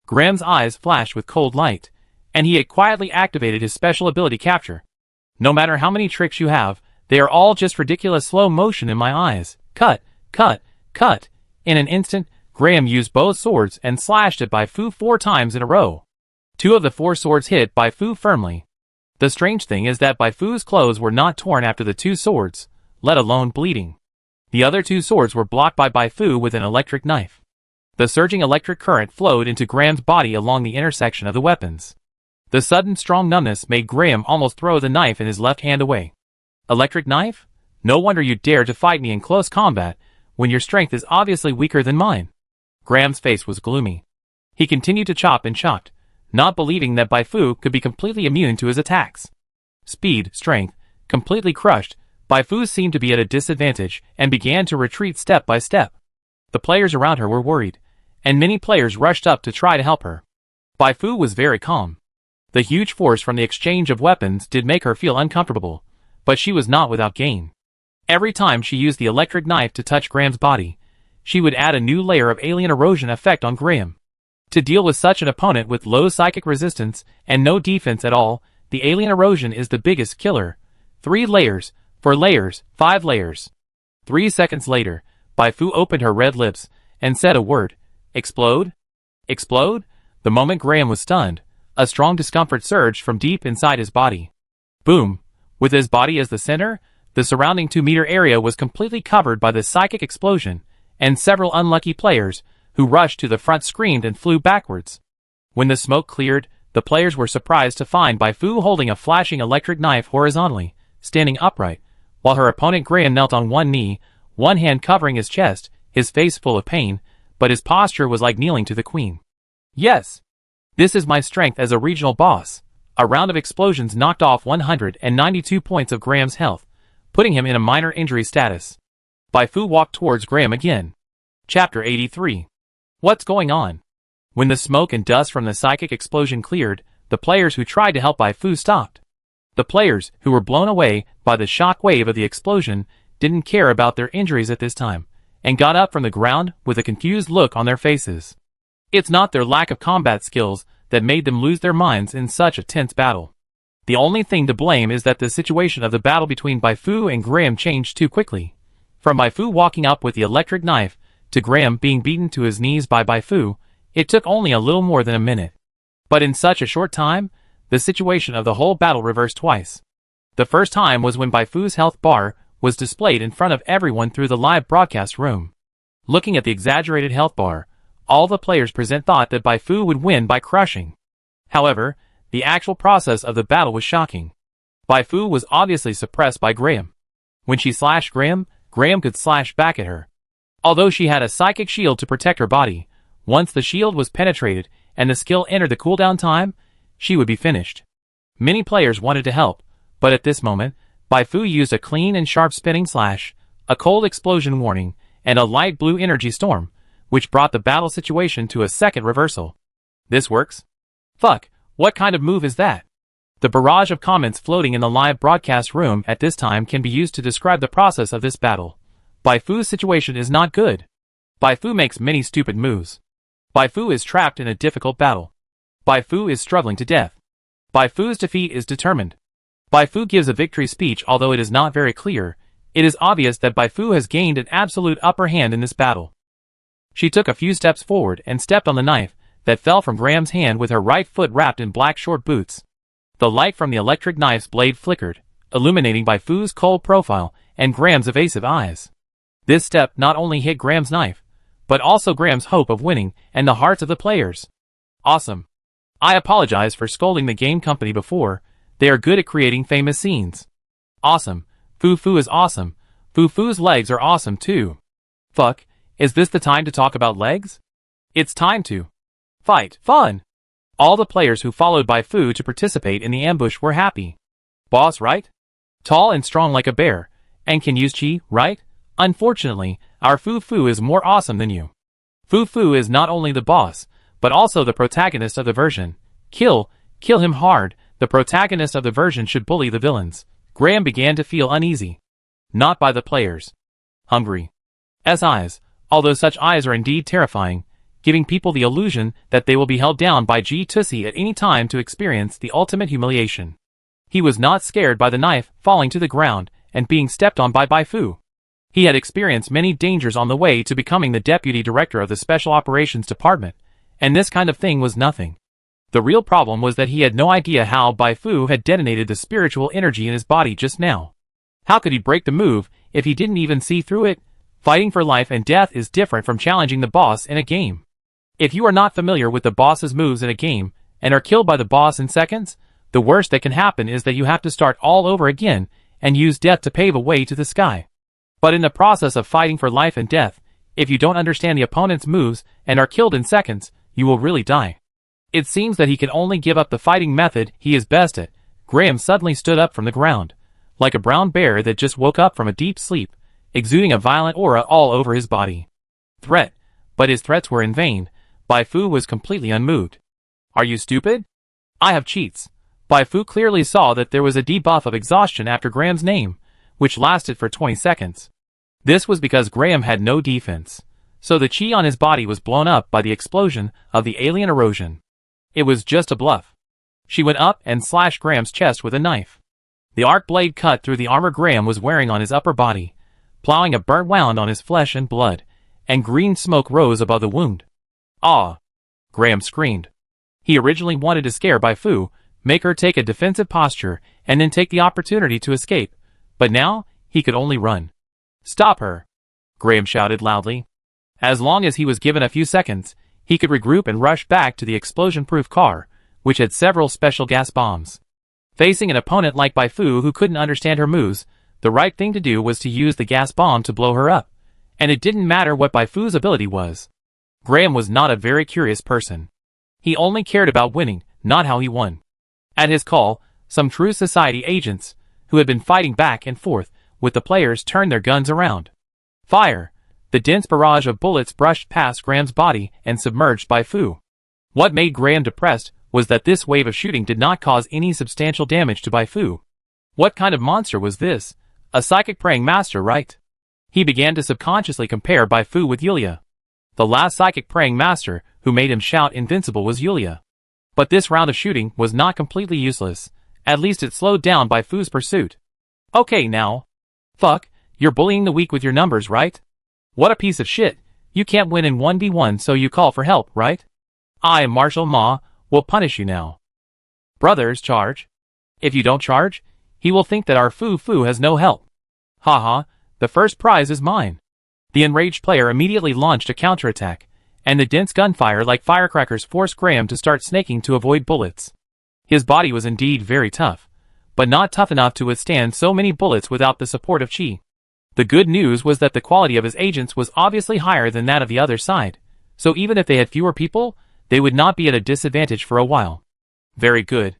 Graham's eyes flashed with cold light, and he had quietly activated his special ability capture. No matter how many tricks you have, they are all just ridiculous slow motion in my eyes. Cut, cut, cut. In an instant, Graham used both swords and slashed at Baifu 4 times in a row. 2 of the 4 swords hit Baifu firmly. The strange thing is that Baifu's clothes were not torn after the 2 swords, let alone bleeding. The other 2 swords were blocked by Baifu with an electric knife. The surging electric current flowed into Graham's body along the intersection of the weapons. The sudden strong numbness made Graham almost throw the knife in his left hand away. Electric knife? No wonder you dare to fight me in close combat, when your strength is obviously weaker than mine. Graham's face was gloomy. He continued to chop and chopped, not believing that Baifu could be completely immune to his attacks. Speed, strength, completely crushed, Baifu seemed to be at a disadvantage and began to retreat step by step. The players around her were worried, and many players rushed up to try to help her. Baifu was very calm. The huge force from the exchange of weapons did make her feel uncomfortable, but she was not without gain. Every time she used the electric knife to touch Graham's body, she would add a new layer of alien erosion effect on Graham. To deal with such an opponent with low psychic resistance and no defense at all, the alien erosion is the biggest killer. 3 layers, 4 layers, 5 layers. 3 seconds later, Baifu opened her red lips and said a word. Explode? Explode? The moment Graham was stunned, a strong discomfort surged from deep inside his body. Boom! With his body as the center, the surrounding 2-meter area was completely covered by the psychic explosion, and several unlucky players, who rushed to the front, screamed and flew backwards. When the smoke cleared, the players were surprised to find Baifu holding a flashing electric knife horizontally, standing upright, while her opponent Graham knelt on one knee, one hand covering his chest, his face full of pain, but his posture was like kneeling to the queen. Yes! This is my strength as a regional boss. A round of explosions knocked off 192 points of Graham's health, putting him in a minor injury status. Baifu walked towards Graham again. Chapter 83. What's going on? When the smoke and dust from the psychic explosion cleared, the players who tried to help Baifu stopped. The players, who were blown away by the shock wave of the explosion, didn't care about their injuries at this time, and got up from the ground with a confused look on their faces. It's not their lack of combat skills that made them lose their minds in such a tense battle. The only thing to blame is that the situation of the battle between Baifu and Graham changed too quickly. From Baifu walking up with the electric knife, to Graham being beaten to his knees by Baifu, it took only a little more than a minute. But in such a short time, the situation of the whole battle reversed twice. The first time was when Baifu's health bar was displayed in front of everyone through the live broadcast room. Looking at the exaggerated health bar, all the players present thought that Baifu would win by crushing. However, the actual process of the battle was shocking. Bai Fu was obviously suppressed by Graham. When she slashed Graham, Graham could slash back at her. Although she had a psychic shield to protect her body, once the shield was penetrated and the skill entered the cooldown time, she would be finished. Many players wanted to help, but at this moment, Bai Fu used a clean and sharp spinning slash, a cold explosion warning, and a light blue energy storm, which brought the battle situation to a second reversal. This works? Fuck, what kind of move is that? The barrage of comments floating in the live broadcast room at this time can be used to describe the process of this battle. Bai Fu's situation is not good. Bai Fu makes many stupid moves. Bai Fu is trapped in a difficult battle. Bai Fu is struggling to death. Bai Fu's defeat is determined. Bai Fu gives a victory speech, although it is not very clear. It is obvious that Bai Fu has gained an absolute upper hand in this battle. She took a few steps forward and stepped on the knife that fell from Graham's hand with her right foot wrapped in black short boots. The light from the electric knife's blade flickered, illuminating Bai Fu's cold profile and Graham's evasive eyes. This step not only hit Graham's knife, but also Graham's hope of winning and the hearts of the players. Awesome. I apologize for scolding the game company before. They are good at creating famous scenes. Awesome. Fu Fu is awesome. Fu Fu's legs are awesome too. Fuck, is this the time to talk about legs? It's time to fight. Fun. All the players who followed Bai Fu to participate in the ambush were happy. Boss, right? Tall and strong like a bear, and can use chi, right? Unfortunately, our Fu Fu is more awesome than you. Fu Fu is not only the boss, but also the protagonist of the version. Kill him hard. The protagonist of the version should bully the villains. Graham began to feel uneasy. Not by the players. Hungry. Eyes, although such eyes are indeed terrifying, giving people the illusion that they will be held down by G Tussie at any time to experience the ultimate humiliation. He was not scared by the knife falling to the ground and being stepped on by Bai Fu. He had experienced many dangers on the way to becoming the deputy director of the Special Operations Department, and this kind of thing was nothing. The real problem was that he had no idea how Bai Fu had detonated the spiritual energy in his body just now. How could he break the move if he didn't even see through it? Fighting for life and death is different from challenging the boss in a game. If you are not familiar with the boss's moves in a game, and are killed by the boss in seconds, the worst that can happen is that you have to start all over again, and use death to pave a way to the sky. But in the process of fighting for life and death, if you don't understand the opponent's moves, and are killed in seconds, you will really die. It seems that he can only give up the fighting method he is best at. Graham suddenly stood up from the ground, like a brown bear that just woke up from a deep sleep, exuding a violent aura all over his body. Threat, but his threats were in vain. Bai Fu was completely unmoved. Are you stupid? I have cheats. Bai Fu clearly saw that there was a debuff of exhaustion after Graham's name, which lasted for 20 seconds. This was because Graham had no defense, so the chi on his body was blown up by the explosion of the alien erosion. It was just a bluff. She went up and slashed Graham's chest with a knife. The arc blade cut through the armor Graham was wearing on his upper body, plowing a burnt wound on his flesh and blood, and green smoke rose above the wound. Ah! Graham screamed. He originally wanted to scare Bai Fu, make her take a defensive posture, and then take the opportunity to escape, but now he could only run. Stop her! Graham shouted loudly. As long as he was given a few seconds, he could regroup and rush back to the explosion-proof car, which had several special gas bombs. Facing an opponent like Bai Fu who couldn't understand her moves, the right thing to do was to use the gas bomb to blow her up, and it didn't matter what Bai Fu's ability was. Graham was not a very curious person. He only cared about winning, not how he won. At his call, some true society agents, who had been fighting back and forth with the players, turned their guns around. Fire! The dense barrage of bullets brushed past Graham's body and submerged Bai Fu. What made Graham depressed was that this wave of shooting did not cause any substantial damage to Bai Fu. What kind of monster was this? A psychic praying master, right? He began to subconsciously compare Bai Fu with Yulia. The last psychic praying master who made him shout invincible was Yulia. But this round of shooting was not completely useless. At least it slowed down Bai Fu's pursuit. Okay now. Fuck, you're bullying the weak with your numbers, right? What a piece of shit. You can't win in 1v1, so you call for help, right? I, Marshal Ma, will punish you now. Brothers, charge. If you don't charge, he will think that our Fu Fu has no help. Haha, the first prize is mine. The enraged player immediately launched a counterattack, and the dense gunfire like firecrackers forced Graham to start snaking to avoid bullets. His body was indeed very tough, but not tough enough to withstand so many bullets without the support of chi. The good news was that the quality of his agents was obviously higher than that of the other side, so even if they had fewer people, they would not be at a disadvantage for a while. Very good.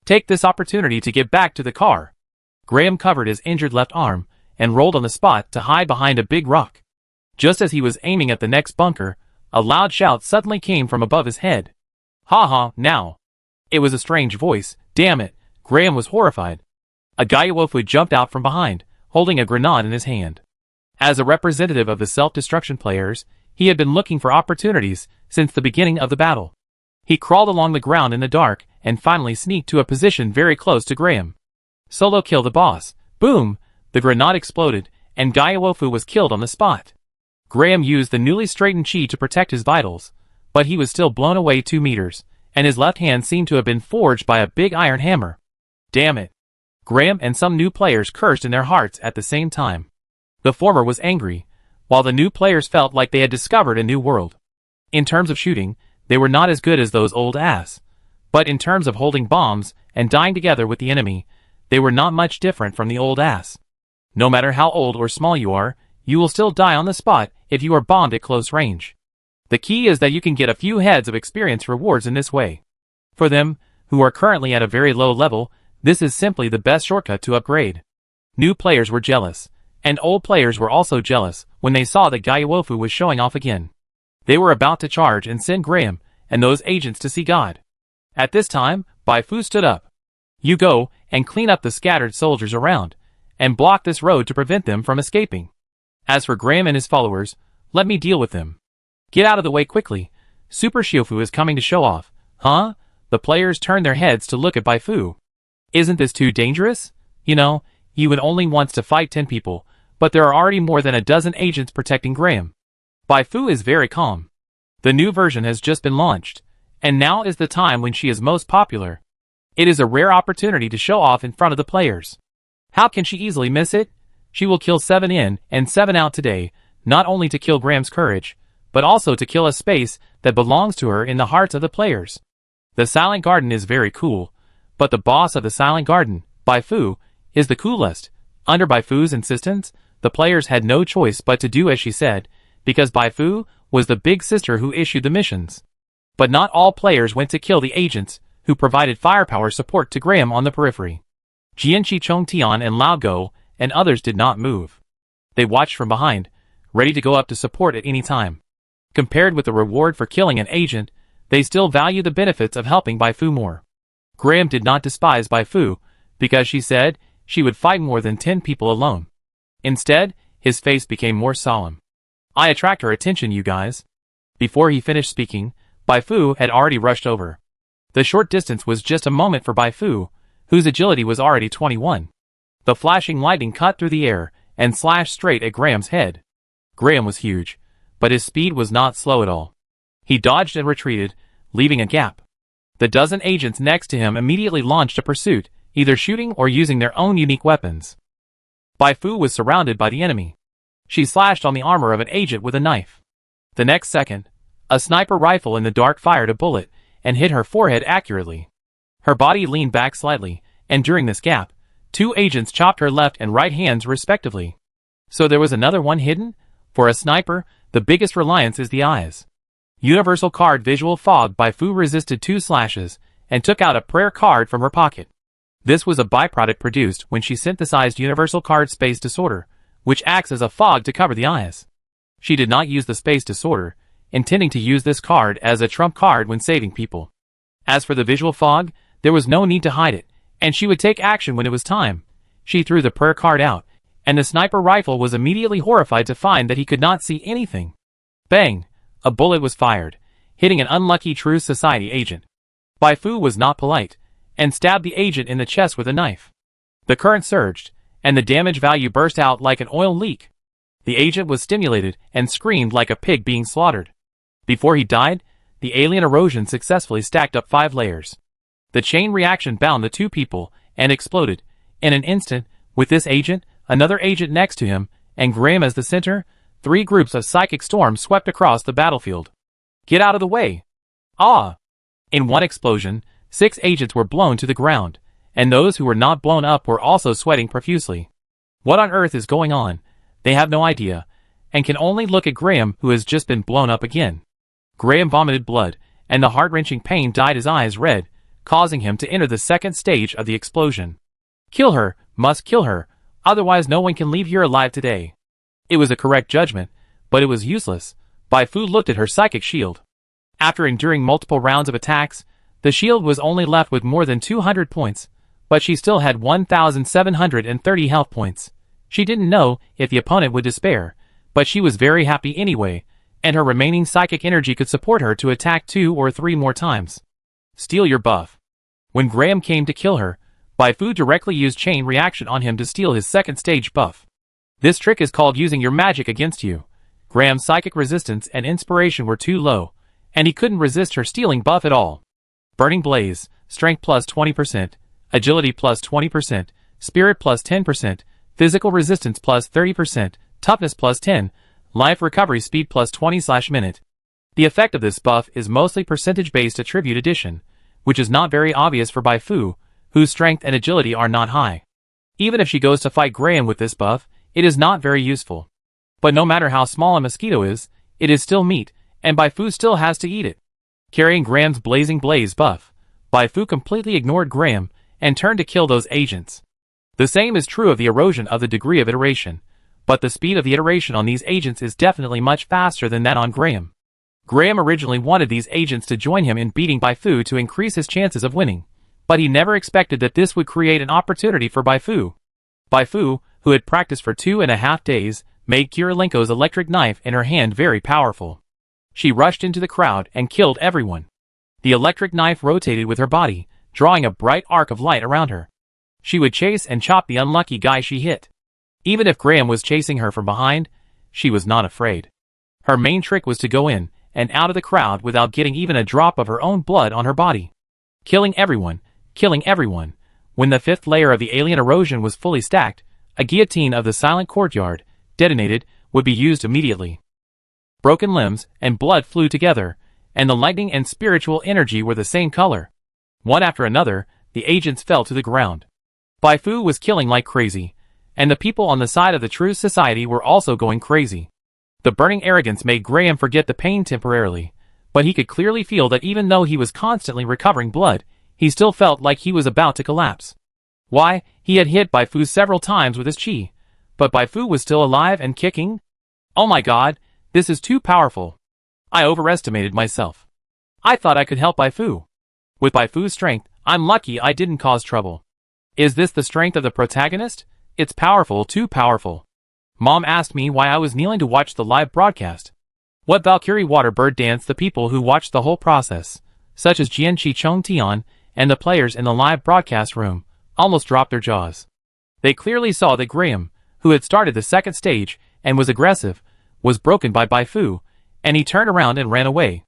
Take this opportunity to get back to the car. Graham covered his injured left arm and rolled on the spot to hide behind a big rock. Just as he was aiming at the next bunker, a loud shout suddenly came from above his head. "Ha ha, now!" It was a strange voice. Damn it, Graham was horrified. A Gaiawofu jumped out from behind, holding a grenade in his hand. As a representative of the self-destruction players, he had been looking for opportunities since the beginning of the battle. He crawled along the ground in the dark and finally sneaked to a position very close to Graham. Solo kill the boss. Boom! The grenade exploded, and Gaiawofu was killed on the spot. Graham used the newly straightened chi to protect his vitals, but he was still blown away 2 meters, and his left hand seemed to have been forged by a big iron hammer. Damn it! Graham and some new players cursed in their hearts at the same time. The former was angry, while the new players felt like they had discovered a new world. In terms of shooting, they were not as good as those old ass, but in terms of holding bombs and dying together with the enemy, they were not much different from the old ass. No matter how old or small you are, you will still die on the spot if you are bombed at close range. The key is that you can get a few heads of experience rewards in this way. For them, who are currently at a very low level, this is simply the best shortcut to upgrade. New players were jealous, and old players were also jealous when they saw that Gaiawofu was showing off again. They were about to charge and send Graham and those agents to see God. At this time, Bai Fu stood up. "You go and clean up the scattered soldiers around, and block this road to prevent them from escaping. As for Graham and his followers, let me deal with them. Get out of the way quickly. Super Shiofu is coming to show off." Huh? The players turned their heads to look at Bai Fu. Isn't this too dangerous? You know, Yuan only wants to fight 10 people, but there are already more than a dozen agents protecting Graham. Bai Fu is very calm. The new version has just been launched, and now is the time when she is most popular. It is a rare opportunity to show off in front of the players. How can she easily miss it? She will kill 7 in and 7 out today, not only to kill Graham's courage, but also to kill a space that belongs to her in the hearts of the players. The Silent Garden is very cool, but the boss of the Silent Garden, Bai Fu, is the coolest. Under Bai Fu's insistence, the players had no choice but to do as she said, because Bai Fu was the big sister who issued the missions. But not all players went to kill the agents, who provided firepower support to Graham on the periphery. Jianqi Chongtian and Lao Go and others did not move. They watched from behind, ready to go up to support at any time. Compared with the reward for killing an agent, they still value the benefits of helping Bai Fu more. Graham did not despise Bai Fu, because she said she would fight more than 10 people alone. Instead, his face became more solemn. "I attract her attention, you guys." Before he finished speaking, Bai Fu had already rushed over. The short distance was just a moment for Bai Fu, whose agility was already 21. The flashing lightning cut through the air and slashed straight at Graham's head. Graham was huge, but his speed was not slow at all. He dodged and retreated, leaving a gap. The dozen agents next to him immediately launched a pursuit, either shooting or using their own unique weapons. Bai Fu was surrounded by the enemy. She slashed on the armor of an agent with a knife. The next second, a sniper rifle in the dark fired a bullet and hit her forehead accurately. Her body leaned back slightly, and during this gap, 2 agents chopped her left and right hands respectively. So there was another one hidden? For a sniper, the biggest reliance is the eyes. Universal card visual fog. Bai Fu resisted 2 slashes and took out a prayer card from her pocket. This was a byproduct produced when she synthesized universal card space disorder, which acts as a fog to cover the eyes. She did not use the space disorder, intending to use this card as a trump card when saving people. As for the visual fog, there was no need to hide it, and she would take action when it was time. She threw the prayer card out, and the sniper rifle was immediately horrified to find that he could not see anything. Bang! A bullet was fired, hitting an unlucky True Society agent. Bai Fu was not polite, and stabbed the agent in the chest with a knife. The current surged, and the damage value burst out like an oil leak. The agent was stimulated and screamed like a pig being slaughtered. Before he died, the alien erosion successfully stacked up 5 layers. The chain reaction bound the 2 people and exploded. In an instant, with this agent, another agent next to him, and Graham as the center, 3 groups of psychic storms swept across the battlefield. Get out of the way! Ah! In one explosion, 6 agents were blown to the ground, and those who were not blown up were also sweating profusely. What on earth is going on? They have no idea, and can only look at Graham, who has just been blown up again. Graham vomited blood, and the heart-wrenching pain dyed his eyes red, causing him to enter the second stage of the explosion. Kill her, must kill her, otherwise no one can leave here alive today. It was a correct judgment, but it was useless. Bai Fu looked at her psychic shield. After enduring multiple rounds of attacks, the shield was only left with more than 200 points, but she still had 1,730 health points. She didn't know if the opponent would despair, but she was very happy anyway, and her remaining psychic energy could support her to attack 2 or 3 more times. Steal your buff. When Graham came to kill her, Bai Fu directly used chain reaction on him to steal his second stage buff. This trick is called using your magic against you. Graham's psychic resistance and inspiration were too low, and he couldn't resist her stealing buff at all. Burning Blaze, Strength plus 20%, Agility plus 20%, Spirit plus 10%, Physical Resistance plus 30%, Toughness plus 10, Life Recovery Speed plus 20/minute. The effect of this buff is mostly percentage-based attribute addition, which is not very obvious for Bai Fu, whose strength and agility are not high. Even if she goes to fight Graham with this buff, it is not very useful. But no matter how small a mosquito is, it is still meat, and Bai Fu still has to eat it. Carrying Graham's Blazing Blaze buff, Bai Fu completely ignored Graham and turned to kill those agents. The same is true of the erosion of the degree of iteration, but the speed of the iteration on these agents is definitely much faster than that on Graham. Graham originally wanted these agents to join him in beating Bai Fu to increase his chances of winning, but he never expected that this would create an opportunity for Bai Fu. Bai Fu, who had practiced for 2.5 days, made Kirilenko's electric knife in her hand very powerful. She rushed into the crowd and killed everyone. The electric knife rotated with her body, drawing a bright arc of light around her. She would chase and chop the unlucky guy she hit. Even if Graham was chasing her from behind, she was not afraid. Her main trick was to go in and out of the crowd without getting even a drop of her own blood on her body. Killing everyone, killing everyone. When the 5th layer of the alien erosion was fully stacked, a guillotine of the silent courtyard, detonated, would be used immediately. Broken limbs and blood flew together, and the lightning and spiritual energy were the same color. One after another, the agents fell to the ground. Bai Fu was killing like crazy, and the people on the side of the true society were also going crazy. The burning arrogance made Graham forget the pain temporarily, but he could clearly feel that even though he was constantly recovering blood, he still felt like he was about to collapse. Why, he had hit Bai Fu several times with his chi, but Bai Fu was still alive and kicking? Oh my god, this is too powerful. I overestimated myself. I thought I could help Bai Fu. With Bai Fu's strength, I'm lucky I didn't cause trouble. Is this the strength of the protagonist? It's powerful, too powerful. Mom asked me why I was kneeling to watch the live broadcast. What Valkyrie Waterbird danced the people who watched the whole process, such as Jian Chi Chung Tian and the players in the live broadcast room, almost dropped their jaws. They clearly saw that Graham, who had started the second stage and was aggressive, was broken by Bai Fu, and he turned around and ran away.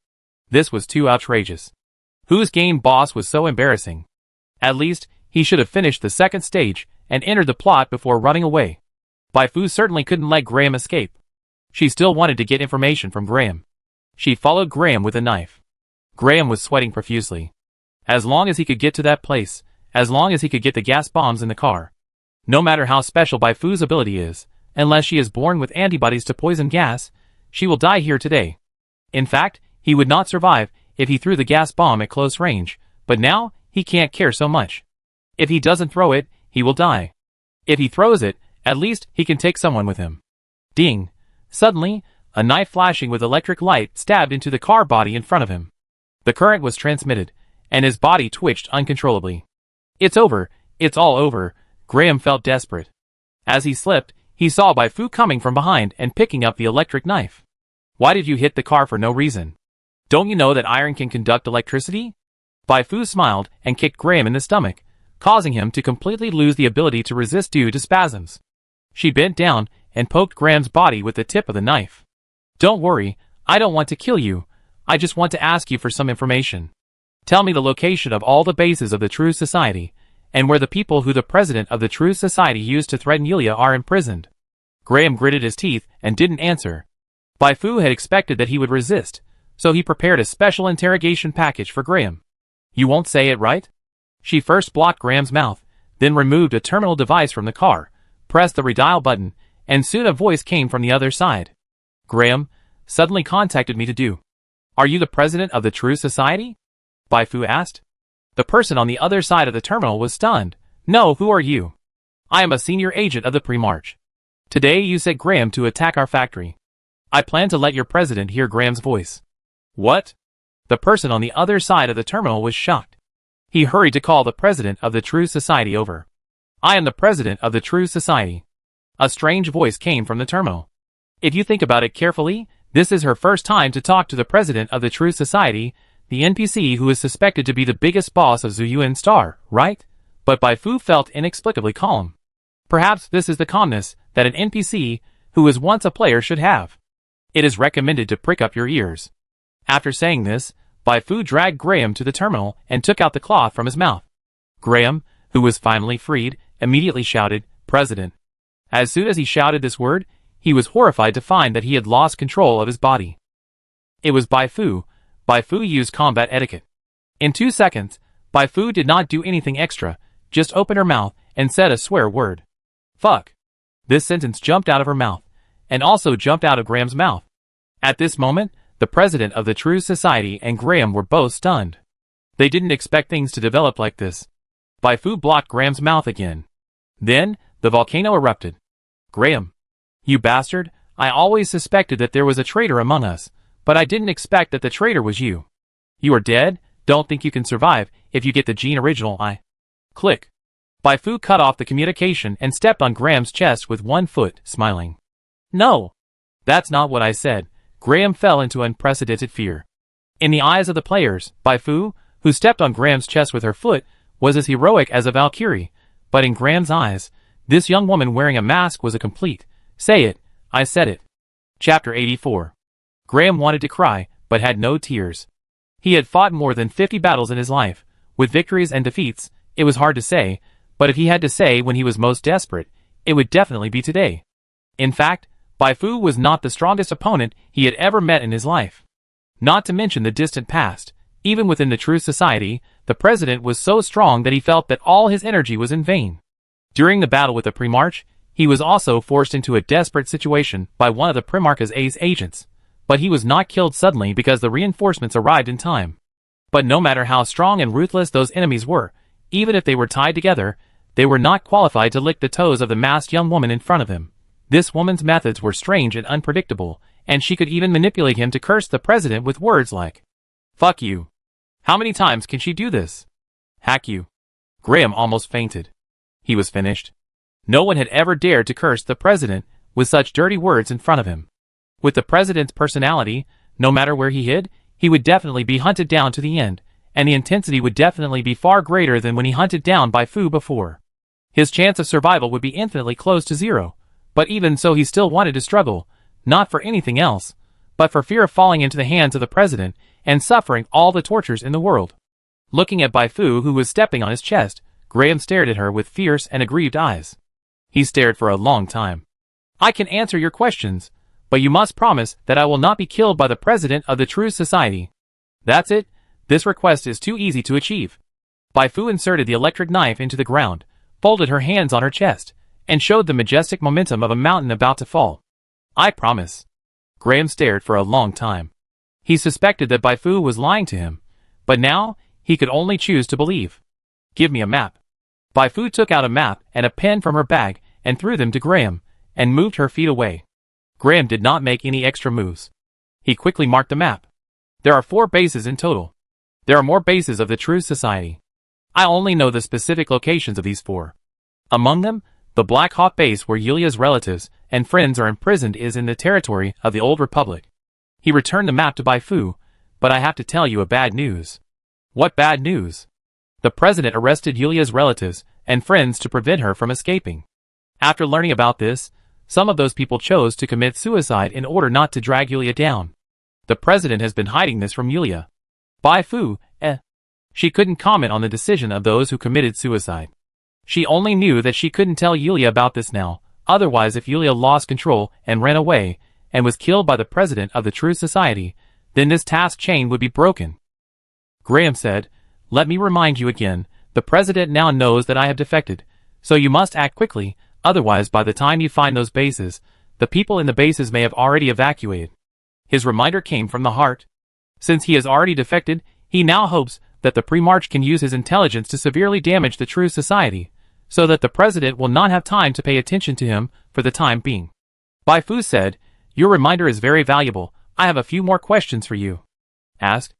This was too outrageous. Whose game boss was so embarrassing? At least, he should have finished the second stage and entered the plot before running away. Bai Fu certainly couldn't let Graham escape. She still wanted to get information from Graham. She followed Graham with a knife. Graham was sweating profusely. As long as he could get to that place, as long as he could get the gas bombs in the car. No matter how special Bai Fu's ability is, unless she is born with antibodies to poison gas, she will die here today. In fact, he would not survive if he threw the gas bomb at close range, but now, he can't care so much. If he doesn't throw it, he will die. If he throws it, at least he can take someone with him. Ding! Suddenly, a knife flashing with electric light stabbed into the car body in front of him. The current was transmitted, and his body twitched uncontrollably. It's over, it's all over, Graham felt desperate. As he slipped, he saw Bai Fu coming from behind and picking up the electric knife. Why did you hit the car for no reason? Don't you know that iron can conduct electricity? Bai Fu smiled and kicked Graham in the stomach, causing him to completely lose the ability to resist due to spasms. She bent down and poked Graham's body with the tip of the knife. Don't worry, I don't want to kill you, I just want to ask you for some information. Tell me the location of all the bases of the True Society, and where the people who the president of the True Society used to threaten Yulia are imprisoned. Graham gritted his teeth and didn't answer. Bai Fu had expected that he would resist, so he prepared a special interrogation package for Graham. You won't say it, right? She first blocked Graham's mouth, then removed a terminal device from the car, pressed the redial button, and soon a voice came from the other side. Graham suddenly contacted me to do. Are you the president of the True Society? Bai Fu asked. The person on the other side of the terminal was stunned. No, who are you? I am a senior agent of the Pre-March. Today you sent Graham to attack our factory. I plan to let your president hear Graham's voice. What? The person on the other side of the terminal was shocked. He hurried to call the president of the True Society over. I am the president of the True Society. A strange voice came from the terminal. If you think about it carefully, this is her first time to talk to the president of the True Society, the NPC who is suspected to be the biggest boss of Zuyuan Star, right? But Bai Fu felt inexplicably calm. Perhaps this is the calmness that an NPC, who was once a player, should have. It is recommended to prick up your ears. After saying this, Bai Fu dragged Graham to the terminal and took out the cloth from his mouth. Graham, who was finally freed, immediately shouted, President. As soon as he shouted this word, he was horrified to find that he had lost control of his body. It was Bai Fu. Bai Fu used combat etiquette. In 2 seconds, Bai Fu did not do anything extra, just opened her mouth and said a swear word. Fuck. This sentence jumped out of her mouth, and also jumped out of Graham's mouth. At this moment, the president of the True Society and Graham were both stunned. They didn't expect things to develop like this. Bai Fu blocked Graham's mouth again. Then, the volcano erupted. Graham. You bastard, I always suspected that there was a traitor among us, but I didn't expect that the traitor was you. You are dead, don't think you can survive if you get the gene original Click. Bai Fu cut off the communication and stepped on Graham's chest with one foot, smiling. No. That's not what I said. Graham fell into unprecedented fear. In the eyes of the players, Bai Fu, who stepped on Graham's chest with her foot, was as heroic as a Valkyrie, but in Graham's eyes, this young woman wearing a mask was a complete, say it, I said it. Chapter 84. Graham wanted to cry, but had no tears. He had fought more than 50 battles in his life. With victories and defeats, it was hard to say, but if he had to say when he was most desperate, it would definitely be today. In fact, Bai Fu was not the strongest opponent he had ever met in his life. Not to mention the distant past, even within the True Society, the president was so strong that he felt that all his energy was in vain. During the battle with the Pre-March, he was also forced into a desperate situation by one of the Primarch's A's agents, but he was not killed suddenly because the reinforcements arrived in time. But no matter how strong and ruthless those enemies were, even if they were tied together, they were not qualified to lick the toes of the masked young woman in front of him. This woman's methods were strange and unpredictable, and she could even manipulate him to curse the president with words like, "Fuck you." How many times can she do this? Hack you. Graham almost fainted. He was finished. No one had ever dared to curse the president with such dirty words in front of him. With the president's personality, no matter where he hid, he would definitely be hunted down to the end, and the intensity would definitely be far greater than when he hunted down Bai Fu before. His chance of survival would be infinitely close to zero, but even so he still wanted to struggle, not for anything else, but for fear of falling into the hands of the president and suffering all the tortures in the world. Looking at Bai Fu, who was stepping on his chest, Graham stared at her with fierce and aggrieved eyes. He stared for a long time. I can answer your questions, but you must promise that I will not be killed by the president of the True Society. That's it. This request is too easy to achieve. Bai Fu inserted the electric knife into the ground, folded her hands on her chest, and showed the majestic momentum of a mountain about to fall. I promise. Graham stared for a long time. He suspected that Bai Fu was lying to him, but now he could only choose to believe. Give me a map. Bai Fu took out a map and a pen from her bag and threw them to Graham, and moved her feet away. Graham did not make any extra moves. He quickly marked the map. There are 4 bases in total. There are more bases of the True Society. I only know the specific locations of these 4. Among them, the Black Hawk base where Yulia's relatives and friends are imprisoned is in the territory of the Old Republic. He returned the map to Bai Fu, but I have to tell you a bad news. What bad news? The president arrested Yulia's relatives and friends to prevent her from escaping. After learning about this, some of those people chose to commit suicide in order not to drag Yulia down. The president has been hiding this from Yulia. Bai Fu, She couldn't comment on the decision of those who committed suicide. She only knew that she couldn't tell Yulia about this now, otherwise if Yulia lost control and ran away, and was killed by the president of the True Society, then this task chain would be broken. Graham said, "Let me remind you again, the president now knows that I have defected, so you must act quickly, otherwise by the time you find those bases, the people in the bases may have already evacuated." His reminder came from the heart. Since he has already defected, he now hopes that the Pre-March can use his intelligence to severely damage the true society, so that the president will not have time to pay attention to him for the time being. Bai Fu said, "Your reminder is very valuable. I have a few more questions for you." Asked,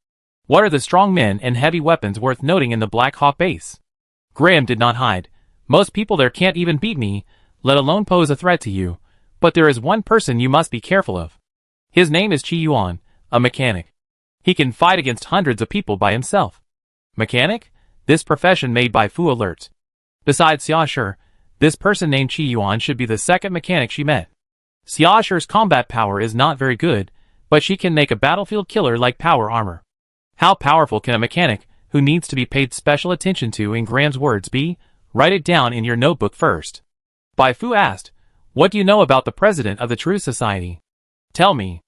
"What are the strong men and heavy weapons worth noting in the Black Hawk base?" Graham did not hide. "Most people there can't even beat me, let alone pose a threat to you, but there is one person you must be careful of. His name is Chi Yuan, a mechanic. He can fight against hundreds of people by himself." Mechanic? This profession made Bai Fu alert. Besides Xia Shi, this person named Chi Yuan should be the second mechanic she met. Xia Shi's combat power is not very good, but she can make a battlefield killer like power armor. How powerful can a mechanic, who needs to be paid special attention to in Graham's words, be? Write it down in your notebook first. Bai Fu asked, "What do you know about the president of the True Society? Tell me."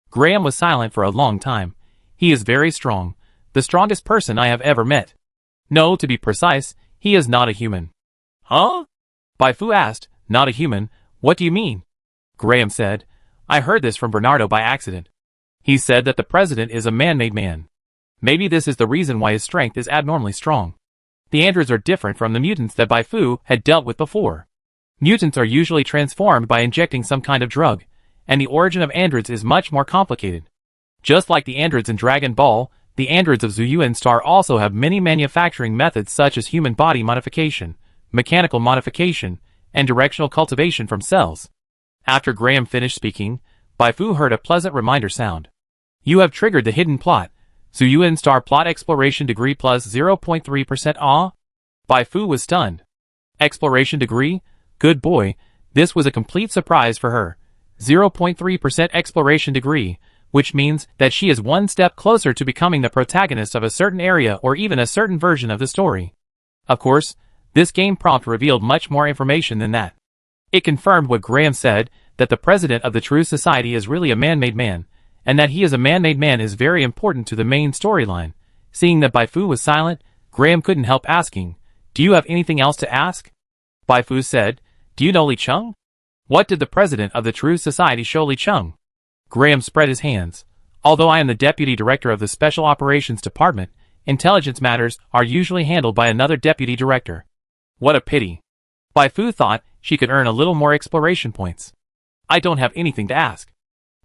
Graham was silent for a long time. "He is very strong, the strongest person I have ever met. No, to be precise, he is not a human." "Huh?" Bai Fu asked, "Not a human? What do you mean?" Graham said, "I heard this from Bernardo by accident. He said that the president is a man-made man. Maybe this is the reason why his strength is abnormally strong. The androids are different from the mutants that Bai Fu had dealt with before. Mutants are usually transformed by injecting some kind of drug, and the origin of androids is much more complicated. Just like the androids in Dragon Ball, the androids of Zuyuan Star also have many manufacturing methods such as human body modification, mechanical modification, and directional cultivation from cells." After Graham finished speaking, Bai Fu heard a pleasant reminder sound. "You have triggered the hidden plot. Zuyuan Star plot exploration degree plus 0.3%. Ah?" Bai Fu was stunned. Exploration degree? Good boy, this was a complete surprise for her. 0.3% exploration degree, which means that she is one step closer to becoming the protagonist of a certain area or even a certain version of the story. Of course, this game prompt revealed much more information than that. It confirmed what Graham said, that the president of the True Society is really a man-made man, and that he is a man-made man is very important to the main storyline. Seeing that Bai Fu was silent, Graham couldn't help asking, "Do you have anything else to ask?" Bai Fu said, "Do you know Li Cheng? What did the president of the True Society show Li Cheng?" Graham spread his hands. "Although I am the deputy director of the Special Operations Department, intelligence matters are usually handled by another deputy director." What a pity. Bai Fu thought she could earn a little more exploration points. "I don't have anything to ask."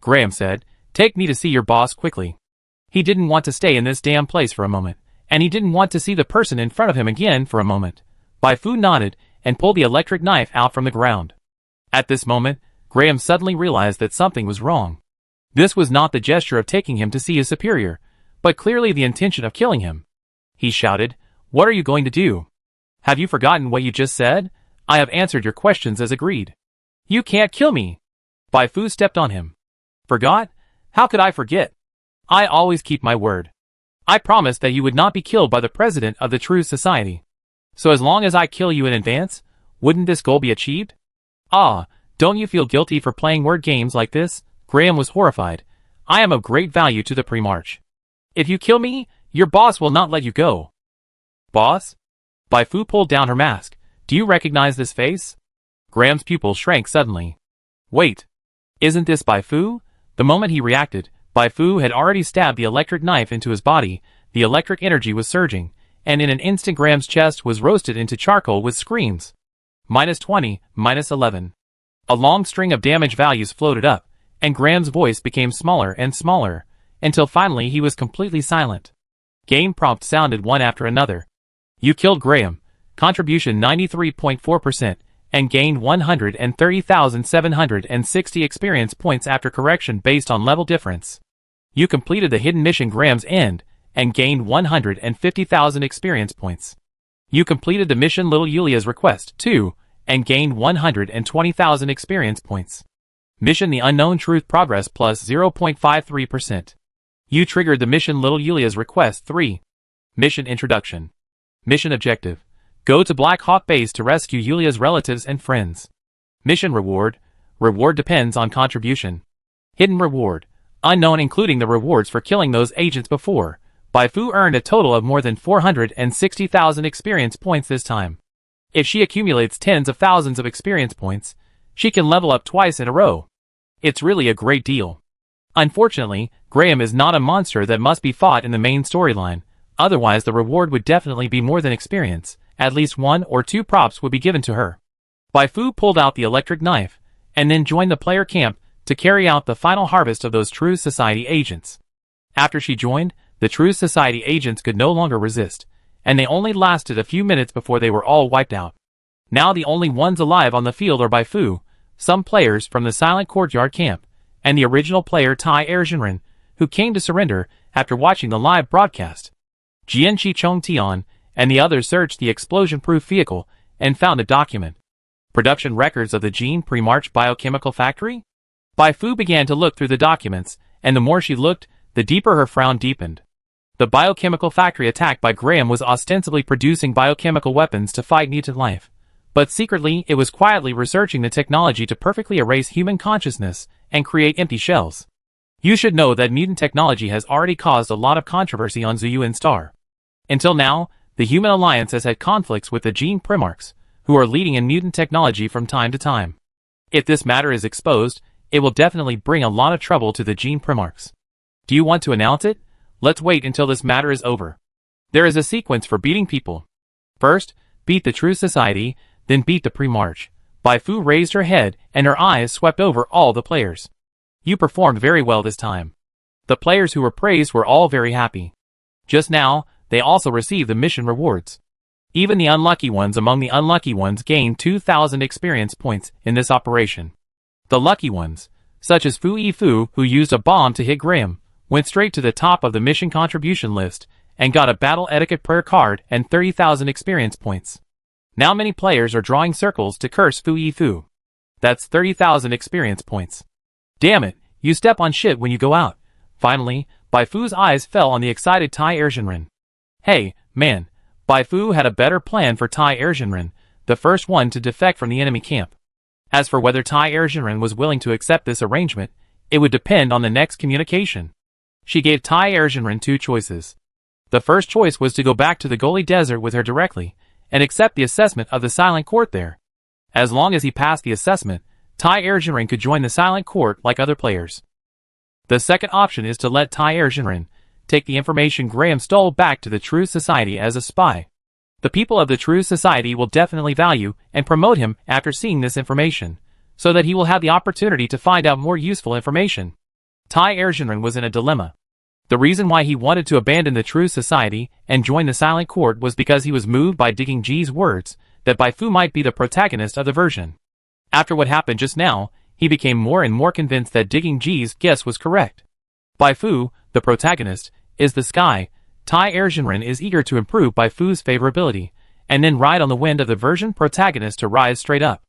Graham said, "Take me to see your boss quickly." He didn't want to stay in this damn place for a moment, and he didn't want to see the person in front of him again for a moment. Bai Fu nodded and pulled the electric knife out from the ground. At this moment, Graham suddenly realized that something was wrong. This was not the gesture of taking him to see his superior, but clearly the intention of killing him. He shouted, "What are you going to do? Have you forgotten what you just said? I have answered your questions as agreed. You can't kill me." Bai Fu stepped on him. "Forgot? How could I forget? I always keep my word. I promised that you would not be killed by the president of the True Society. So as long as I kill you in advance, wouldn't this goal be achieved?" "Ah, don't you feel guilty for playing word games like this?" Graham was horrified. "I am of great value to the Pre-March. If you kill me, your boss will not let you go." "Boss?" Bai Fu pulled down her mask. "Do you recognize this face?" Graham's pupil shrank suddenly. "Wait. Isn't this Bai Fu?" The moment he reacted, Bai Fu had already stabbed the electric knife into his body, the electric energy was surging, and in an instant Graham's chest was roasted into charcoal with screams. -20, -11. A long string of damage values floated up, and Graham's voice became smaller and smaller, until finally he was completely silent. Game prompt sounded one after another. "You killed Graham. Contribution 93.4%, and gained 130,760 experience points after correction based on level difference. You completed the hidden mission Graham's End, and gained 150,000 experience points. You completed the mission Little Yulia's Request, too, and gained 120,000 experience points. Mission The Unknown Truth Progress plus 0.53%. You triggered the mission Little Yulia's Request 3. Mission Introduction. Mission Objective. Go to Black Hawk Base to rescue Yulia's relatives and friends. Mission Reward. Reward depends on contribution. Hidden Reward. unknown including the rewards for killing those agents before. Bai Fu earned a total of more than 460,000 experience points this time. If she accumulates tens of thousands of experience points, she can level up twice in a row. It's really a great deal. Unfortunately, Graham is not a monster that must be fought in the main storyline, otherwise the reward would definitely be more than experience. At least 1 or 2 props would be given to her. Bai Fu pulled out the electric knife, and then joined the player camp to carry out the final harvest of those True Society agents. After she joined, the True Society agents could no longer resist, and they only lasted a few minutes before they were all wiped out. Now the only ones alive on the field are Bai Fu, some players from the Silent Courtyard camp, and the original player Tai Erjinren, who came to surrender after watching the live broadcast. Jian Shichong Tian and the others searched the explosion-proof vehicle and found a document. Production records of the Gene Pre-March Biochemical Factory? Bai Fu began to look through the documents, and the more she looked, the deeper her frown deepened. The biochemical factory attacked by Graham was ostensibly producing biochemical weapons to fight mutant life, but secretly it was quietly researching the technology to perfectly erase human consciousness and create empty shells. You should know that mutant technology has already caused a lot of controversy on Zuyuan Star. Until now, the Human Alliance has had conflicts with the Gene Primarchs, who are leading in mutant technology from time to time. If this matter is exposed, it will definitely bring a lot of trouble to the Gene Primarchs. Do you want to announce it? Let's wait until this matter is over. There is a sequence for beating people. First, beat the True Society, then beat the Pre-March. Bai Fu raised her head and her eyes swept over all the players. You performed very well this time. The players who were praised were all very happy. Just now, they also received the mission rewards. Even the unlucky ones among the unlucky ones gained 2,000 experience points in this operation. The lucky ones, such as Fu Yifu, who used a bomb to hit Graham, went straight to the top of the mission contribution list and got a battle etiquette prayer card and 30,000 experience points. Now many players are drawing circles to curse Fu Yifu. That's 30,000 experience points. Damn it, you step on shit when you go out. Finally, Bai Fu's eyes fell on the excited Tai Erjinren. Hey, man, Bai Fu had a better plan for Tai Erjinren, the first one to defect from the enemy camp. As for whether Tai Erjinren was willing to accept this arrangement, it would depend on the next communication. She gave Tai Erjinren 2 choices. The first choice was to go back to the Goli Desert with her directly, and accept the assessment of the Silent Court there. As long as he passed the assessment, Tai Erjinren could join the Silent Court like other players. The second option is to let Tai Erjinren take the information Graham stole back to the True Society as a spy. The people of the True Society will definitely value and promote him after seeing this information, so that he will have the opportunity to find out more useful information. Tai Erjinren was in a dilemma. The reason why he wanted to abandon the True Society and join the Silent Court was because he was moved by Digging G's words that Bai Fu might be the protagonist of the version. After what happened just now, he became more and more convinced that Digging G's guess was correct. Bai Fu, the protagonist, is the sky. Tai Erjinren is eager to improve Bai Fu's favorability, and then ride on the wind of the version protagonist to rise straight up.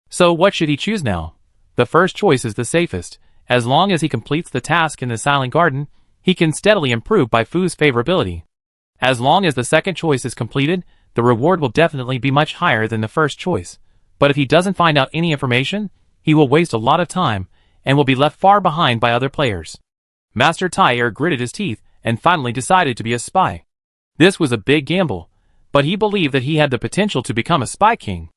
So what should he choose now? The first choice is the safest. As long as he completes the task in the Silent Garden, he can steadily improve Bai Fu's favorability. As long as the second choice is completed, the reward will definitely be much higher than the first choice. But if he doesn't find out any information, he will waste a lot of time, and will be left far behind by other players. Master Tai gritted his teeth, and finally decided to be a spy. This was a big gamble, but he believed that he had the potential to become a spy king.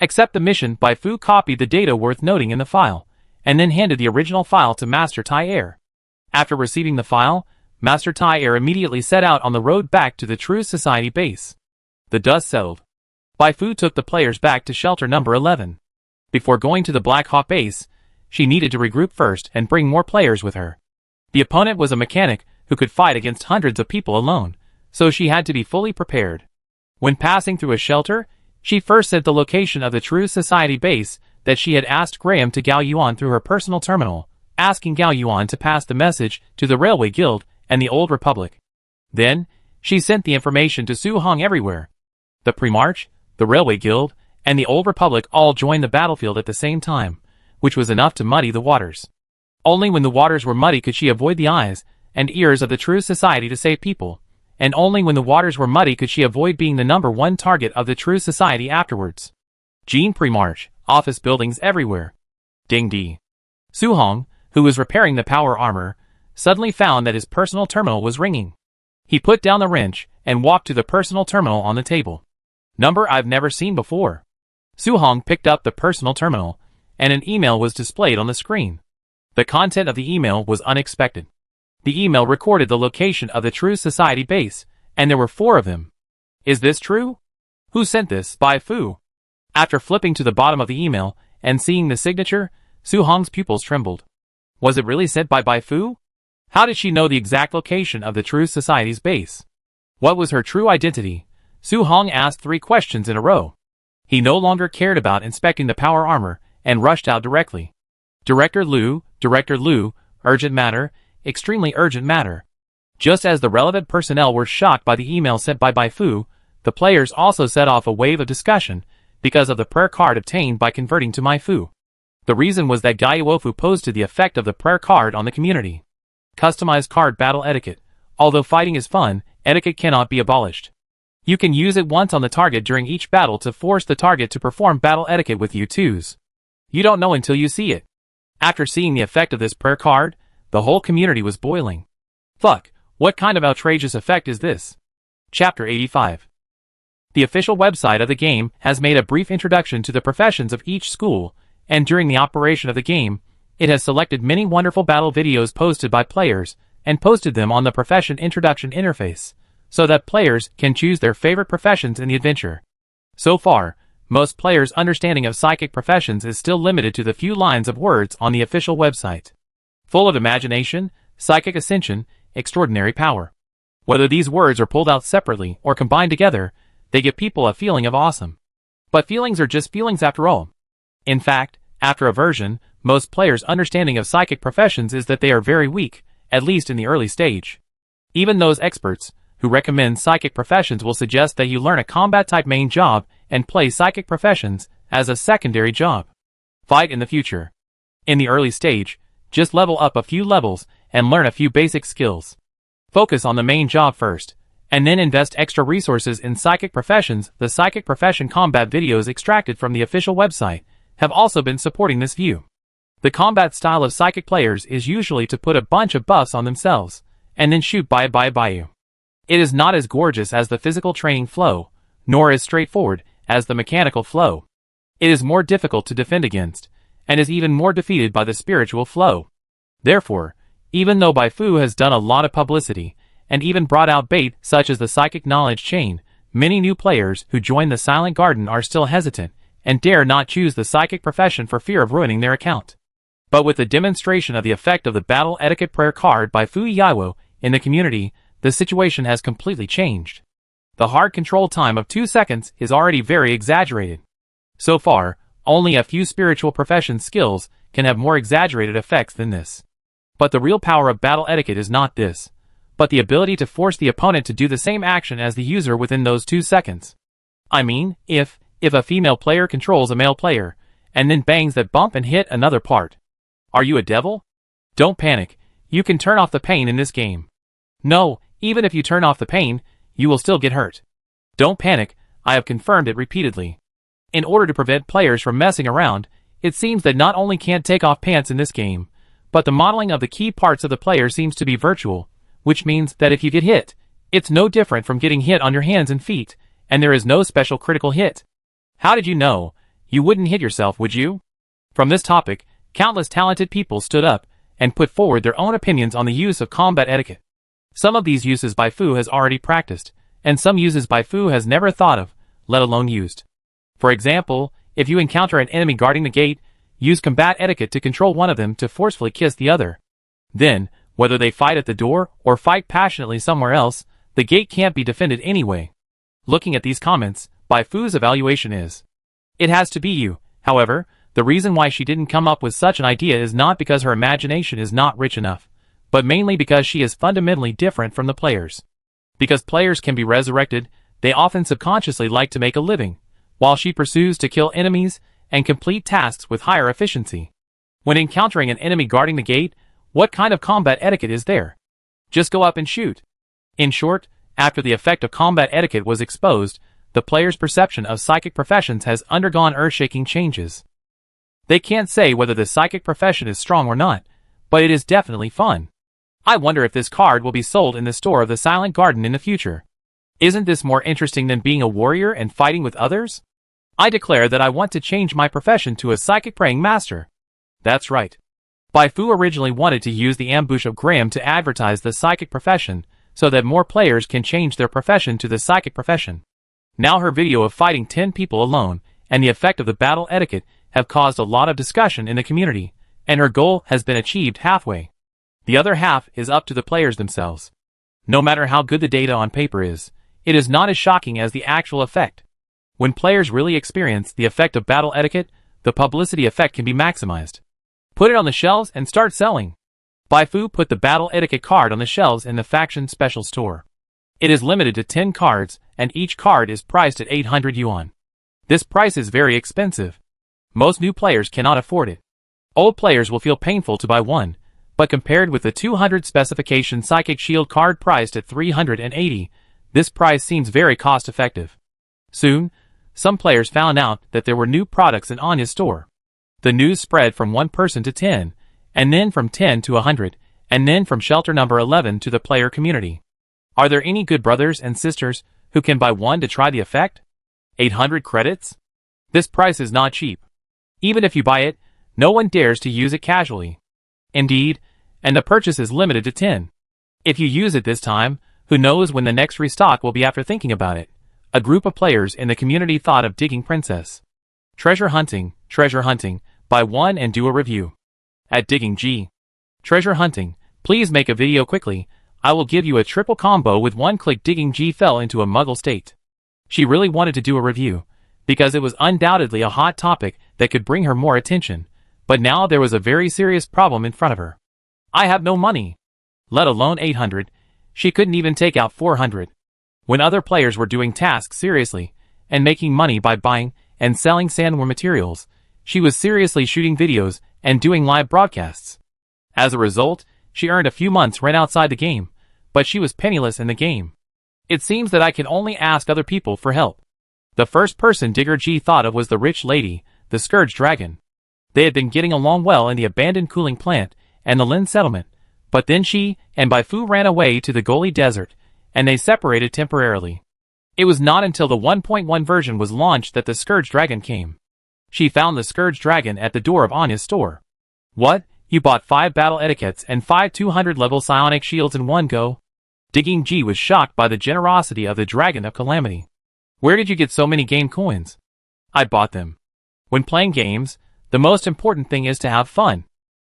Accept the mission. Bai Fu copied the data worth noting in the file, and then handed the original file to Master Tai. After receiving the file, Master Tai immediately set out on the road back to the True Society base. The dust settled. Bai Fu took the players back to shelter number 11. Before going to the Black Hawk base, she needed to regroup first and bring more players with her. The opponent was a mechanic who could fight against hundreds of people alone, so she had to be fully prepared. When passing through a shelter, she first sent the location of the True Society base that she had asked Graham to Gao Yuan through her personal terminal, asking Gao Yuan to pass the message to the Railway Guild and the Old Republic. Then, she sent the information to Su Hong everywhere. The Pre-March, the Railway Guild, and the Old Republic all joined the battlefield at the same time, which was enough to muddy the waters. Only when the waters were muddy could she avoid the eyes and ears of the True Society to save people, and only when the waters were muddy could she avoid being the number 1 target of the True Society afterwards. Gene Pre-March, office buildings everywhere. Ding Di. Su Hong, who was repairing the power armor, suddenly found that his personal terminal was ringing. He put down the wrench and walked to the personal terminal on the table. Number I've never seen before. Su-hong picked up the personal terminal, and an email was displayed on the screen. The content of the email was unexpected. The email recorded the location of the True Society base, and there were 4 of them. Is this true? Who sent this? Bai Fu. After flipping to the bottom of the email and seeing the signature, Su-hong's pupils trembled. Was it really sent by Bai Fu? How did she know the exact location of the True Society's base? What was her true identity? Su-hong asked 3 questions in a row. He no longer cared about inspecting the power armor and rushed out directly. Director Liu, urgent matter, extremely urgent matter. Just as the relevant personnel were shocked by the email sent by Bai Fu, the players also set off a wave of discussion because of the prayer card obtained by converting to Mai Fu. The reason was that Gai Wofu posted the effect of the prayer card on the community. Customized card battle etiquette. Although fighting is fun, etiquette cannot be abolished. You can use it once on the target during each battle to force the target to perform battle etiquette with U2s. You don't know until you see it. After seeing the effect of this prayer card, the whole community was boiling. Fuck, what kind of outrageous effect is this? Chapter 85. The official website of the game has made a brief introduction to the professions of each school, and during the operation of the game, it has selected many wonderful battle videos posted by players, and posted them on the profession introduction interface, so that players can choose their favorite professions in the adventure. So far, most players' understanding of psychic professions is still limited to the few lines of words on the official website. Full of imagination, psychic ascension, extraordinary power. Whether these words are pulled out separately or combined together, they give people a feeling of awesome. But feelings are just feelings after all. In fact, after a version, most players' understanding of psychic professions is that they are very weak, at least in the early stage. Even those experts who recommend psychic professions will suggest that you learn a combat-type main job and play psychic professions as a secondary job. Fight in the future. In the early stage, just level up a few levels and learn a few basic skills. Focus on the main job first, and then invest extra resources in psychic professions. The psychic profession combat videos extracted from the official website have also been supporting this view. The combat style of psychic players is usually to put a bunch of buffs on themselves, and then shoot by you. It is not as gorgeous as the physical training flow, nor as straightforward as the mechanical flow. It is more difficult to defend against, and is even more defeated by the spiritual flow. Therefore, even though Bai Fu has done a lot of publicity, and even brought out bait such as the psychic knowledge chain, many new players who join the Silent Garden are still hesitant, and dare not choose the psychic profession for fear of ruining their account. But with the demonstration of the effect of the battle etiquette prayer card by Fu Yiwo in the community, the situation has completely changed. The hard control time of 2 seconds is already very exaggerated. So far, only a few spiritual profession skills can have more exaggerated effects than this. But the real power of battle etiquette is not this, but the ability to force the opponent to do the same action as the user within those 2 seconds. I mean, if a female player controls a male player, and then bangs that bump and hit another part. Are you a devil? Don't panic, you can turn off the pain in this game. No, even if you turn off the pain, you will still get hurt. Don't panic, I have confirmed it repeatedly. In order to prevent players from messing around, it seems that not only can't take off pants in this game, but the modeling of the key parts of the player seems to be virtual, which means that if you get hit, it's no different from getting hit on your hands and feet, and there is no special critical hit. How did you know? You wouldn't hit yourself, would you? From this topic, countless talented people stood up and put forward their own opinions on the use of combat etiquette. Some of these uses Bai Fu has already practiced, and some uses Bai Fu has never thought of, let alone used. For example, if you encounter an enemy guarding the gate, use combat etiquette to control one of them to forcefully kiss the other. Then, whether they fight at the door or fight passionately somewhere else, the gate can't be defended anyway. Looking at these comments, Bai Fu's evaluation is, it has to be you. However, the reason why she didn't come up with such an idea is not because her imagination is not rich enough, but mainly because she is fundamentally different from the players. Because players can be resurrected, they often subconsciously like to make a living, while she pursues to kill enemies and complete tasks with higher efficiency. When encountering an enemy guarding the gate, what kind of combat etiquette is there? Just go up and shoot. In short, after the effect of combat etiquette was exposed, the player's perception of psychic professions has undergone earth-shaking changes. They can't say whether the psychic profession is strong or not, but it is definitely fun. I wonder if this card will be sold in the store of the Silent Garden in the future. Isn't this more interesting than being a warrior and fighting with others? I declare that I want to change my profession to a psychic praying master. That's right. Baifu originally wanted to use the ambush of Graham to advertise the psychic profession, so that more players can change their profession to the psychic profession. Now her video of fighting 10 people alone, and the effect of the battle etiquette, have caused a lot of discussion in the community, and her goal has been achieved halfway. The other half is up to the players themselves. No matter how good the data on paper is, it is not as shocking as the actual effect. When players really experience the effect of battle etiquette, the publicity effect can be maximized. Put it on the shelves and start selling. Baifu put the battle etiquette card on the shelves in the faction special store. It is limited to 10 cards, and each card is priced at 800 yuan. This price is very expensive. Most new players cannot afford it. Old players will feel painful to buy one, but compared with the 200 specification Psychic Shield card priced at 380, this price seems very cost-effective. Soon, some players found out that there were new products in Anya's store. The news spread from one person to 10, and then from 10 to 100, and then from shelter number 11 to the player community. Are there any good brothers and sisters who can buy one to try the effect? 800 credits? This price is not cheap. Even if you buy it, no one dares to use it casually. Indeed, and the purchase is limited to 10. If you use it this time, who knows when the next restock will be. After thinking about it, a group of players in the community thought of digging Princess. Treasure hunting, buy one and do a review. At Digging G. Treasure hunting, please make a video quickly. I will give you a triple combo with one click. Digging G fell into a muggle state. She really wanted to do a review, because it was undoubtedly a hot topic that could bring her more attention, but now there was a very serious problem in front of her. I have no money. Let alone 800, she couldn't even take out 400. When other players were doing tasks seriously, and making money by buying and selling sandworm materials, she was seriously shooting videos and doing live broadcasts. As a result, she earned a few months' rent outside the game, but she was penniless in the game. It seems that I can only ask other people for help. The first person Digger G thought of was the rich lady, the Scourge Dragon. They had been getting along well in the abandoned cooling plant and the Lin settlement, but then she and Baifu ran away to the Goli Desert, and they separated temporarily. It was not until the 1.1 version was launched that the Scourge Dragon came. She found the Scourge Dragon at the door of Anya's store. What? You bought 5 battle etiquettes and 5 200-level psionic shields in one go? Digging G was shocked by the generosity of the Dragon of Calamity. Where did you get so many game coins? I bought them. When playing games, the most important thing is to have fun.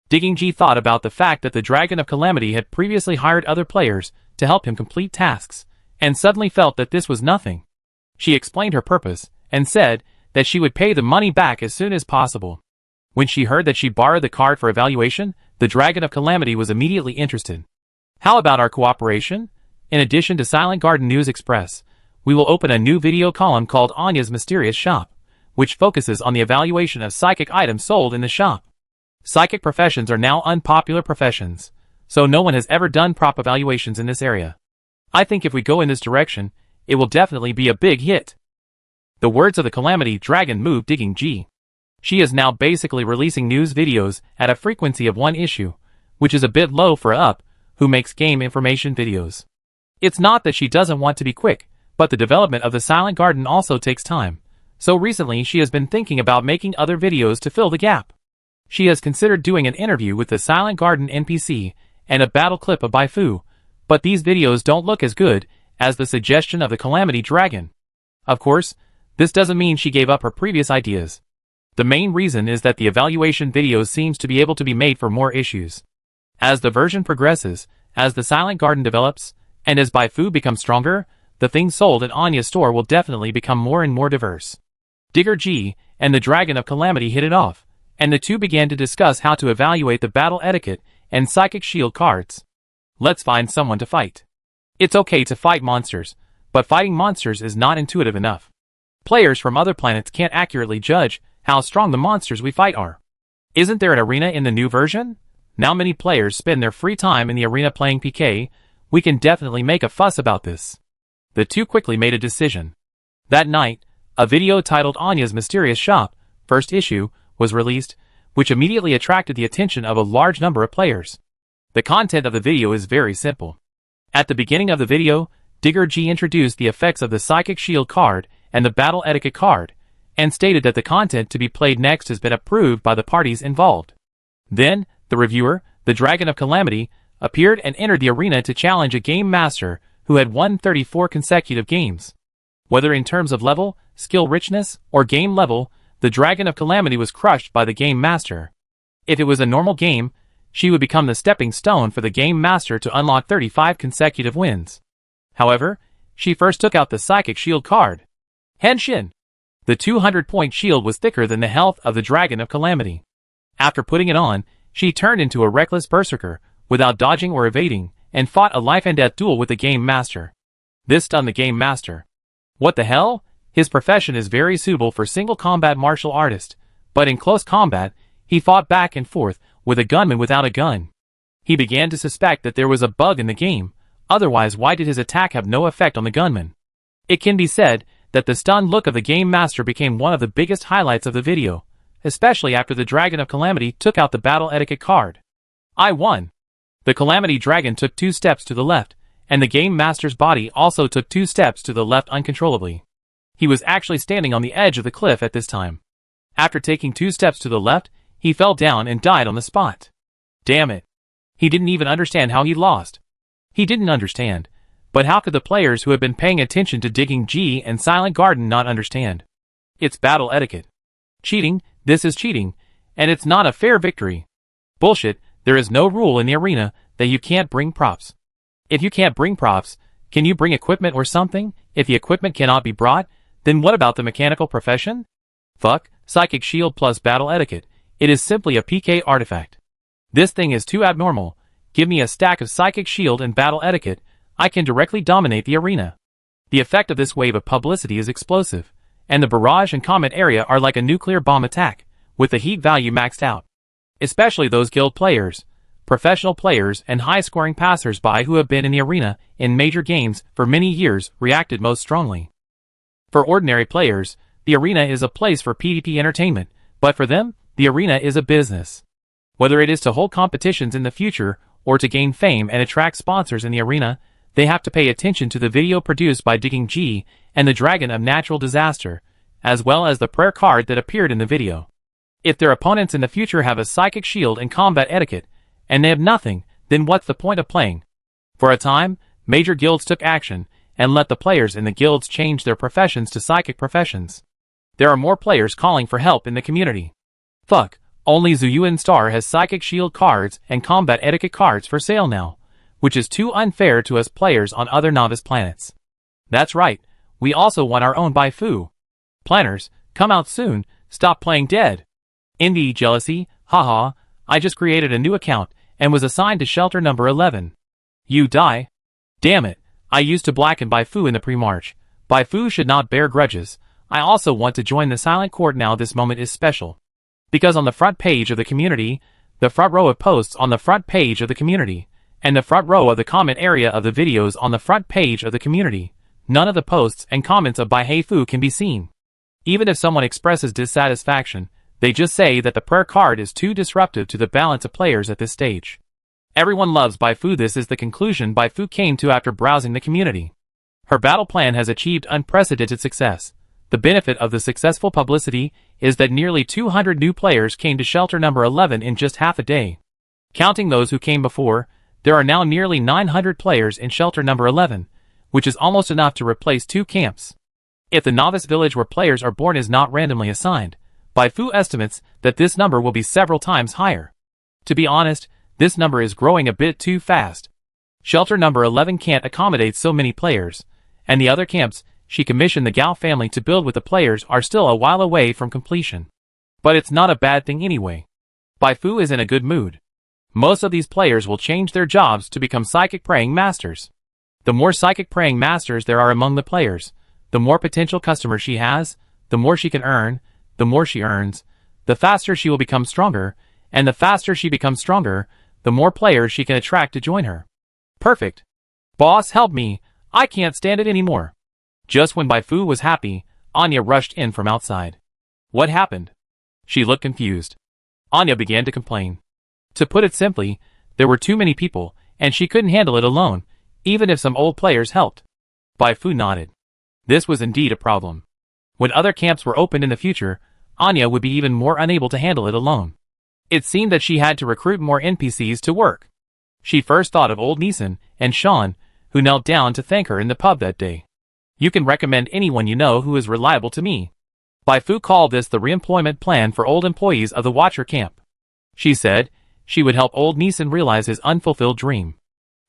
Digging G thought about the fact that the Dragon of Calamity had previously hired other players to help him complete tasks, and suddenly felt that this was nothing. She explained her purpose, and said that she would pay the money back as soon as possible. When she heard that she borrowed the card for evaluation, the Dragon of Calamity was immediately interested. How about our cooperation? In addition to Silent Garden News Express, we will open a new video column called Anya's Mysterious Shop, which focuses on the evaluation of psychic items sold in the shop. Psychic professions are now unpopular professions, so no one has ever done prop evaluations in this area. I think if we go in this direction, it will definitely be a big hit. The words of the Calamity Dragon moved Digging G. She is now basically releasing news videos at a frequency of one issue, which is a bit low for a UP, who makes game information videos. It's not that she doesn't want to be quick, but the development of the Silent Garden also takes time, so recently she has been thinking about making other videos to fill the gap. She has considered doing an interview with the Silent Garden NPC and a battle clip of Baifu, but these videos don't look as good as the suggestion of the Calamity Dragon. Of course, this doesn't mean she gave up her previous ideas. The main reason is that the evaluation videos seems to be able to be made for more issues. As the version progresses, as the Silent Garden develops, and as Baifu becomes stronger, the things sold at Anya's store will definitely become more and more diverse. Digger G and the Dragon of Calamity hit it off, and the two began to discuss how to evaluate the battle etiquette and psychic shield cards. Let's find someone to fight. It's okay to fight monsters, but fighting monsters is not intuitive enough. Players from other planets can't accurately judge how strong the monsters we fight are. Isn't there an arena in the new version? Now many players spend their free time in the arena playing PK. We can definitely make a fuss about this. The two quickly made a decision. That night, a video titled Anya's Mysterious Shop, first issue, was released, which immediately attracted the attention of a large number of players. The content of the video is very simple. At the beginning of the video, Digger G introduced the effects of the Psychic Shield card and the Battle Etiquette card, and stated that the content to be played next has been approved by the parties involved. Then, the reviewer, the Dragon of Calamity, appeared and entered the arena to challenge a game master who had won 34 consecutive games. Whether in terms of level, skill richness, or game level, the Dragon of Calamity was crushed by the game master. If it was a normal game, she would become the stepping stone for the game master to unlock 35 consecutive wins. However, she first took out the Psychic Shield card. Henshin! The 200-point shield was thicker than the health of the Dragon of Calamity. After putting it on, she turned into a reckless berserker, without dodging or evading, and fought a life-and-death duel with the game master. This stunned the game master. What the hell? His profession is very suitable for single combat martial artist, but in close combat, he fought back and forth with a gunman without a gun. He began to suspect that there was a bug in the game, otherwise why did his attack have no effect on the gunman? It can be said that the stunned look of the game master became one of the biggest highlights of the video, especially after the Dragon of Calamity took out the Battle Etiquette card. I won! The Calamity Dragon took 2 steps to the left, and the game master's body also took 2 steps to the left uncontrollably. He was actually standing on the edge of the cliff at this time. After taking 2 steps to the left, he fell down and died on the spot. Damn it. He didn't even understand how he lost. He didn't understand. But how could the players who had been paying attention to Digging G and Silent Garden not understand? It's battle etiquette. Cheating, this is cheating, and it's not a fair victory. Bullshit, there is no rule in the arena that you can't bring props. If you can't bring props, can you bring equipment or something? If the equipment cannot be brought, then what about the mechanical profession? Fuck, Psychic Shield plus Battle Etiquette. It is simply a PK artifact. This thing is too abnormal. Give me a stack of Psychic Shield and Battle Etiquette, I can directly dominate the arena. The effect of this wave of publicity is explosive, and the barrage and comment area are like a nuclear bomb attack, with the heat value maxed out. Especially those guild players, professional players, and high-scoring passers-by who have been in the arena in major games for many years reacted most strongly. For ordinary players, the arena is a place for PvP entertainment, but for them, the arena is a business. Whether it is to hold competitions in the future or to gain fame and attract sponsors in the arena, they have to pay attention to the video produced by Digging G and the Dragon of Natural Disaster, as well as the prayer card that appeared in the video. If their opponents in the future have a Psychic Shield and combat etiquette, and they have nothing, then what's the point of playing? For a time, major guilds took action, and let the players in the guilds change their professions to psychic professions. There are more players calling for help in the community. Fuck, only Zuyuan Star has Psychic Shield cards and combat etiquette cards for sale now, which is too unfair to us players on other novice planets. That's right, we also want our own Baifu. Planners, come out soon, stop playing dead. Envy, jealousy, haha, I just created a new account and was assigned to shelter number 11. You die? Damn it, I used to blacken Baifu in the pre-march. Baifu should not bear grudges. I also want to join the Silent Court now. This moment is special. Because on the front page of the community, the front row of posts on the front page of the community, and the front row of the comment area of the videos on the front page of the community, none of the posts and comments of Baifu can be seen. Even if someone expresses dissatisfaction, they just say that the prayer card is too disruptive to the balance of players at this stage. Everyone loves Baifu. This is the conclusion Baifu came to after browsing the community. Her battle plan has achieved unprecedented success. The benefit of the successful publicity is that nearly 200 new players came to shelter number 11 in just half a day. Counting those who came before, there are now nearly 900 players in shelter number 11, which is almost enough to replace 2 camps. If the novice village where players are born is not randomly assigned, Baifu estimates that this number will be several times higher. To be honest, this number is growing a bit too fast. Shelter number 11 can't accommodate so many players, and the other camps she commissioned the Gao family to build with the players are still a while away from completion. But it's not a bad thing anyway. Baifu is in a good mood. Most of these players will change their jobs to become psychic praying masters. The more psychic praying masters there are among the players, the more potential customers she has, the more she can earn, the more she earns, the faster she will become stronger, and the faster she becomes stronger, the more players she can attract to join her. Perfect. Boss, help me, I can't stand it anymore. Just when Baifu was happy, Anya rushed in from outside. What happened? She looked confused. Anya began to complain. To put it simply, There were too many people, and she couldn't handle it alone, even if some old players helped. Bai Fu nodded. This was indeed a problem. When other camps were opened in the future, Anya would be even more unable to handle it alone. It seemed that she had to recruit more NPCs to work. She first thought of old Neeson and Sean, who knelt down to thank her in the pub that day. You can recommend anyone you know who is reliable to me. Bai Fu called this the reemployment plan for old employees of the Watcher camp. She said she would help old Neeson realize his unfulfilled dream.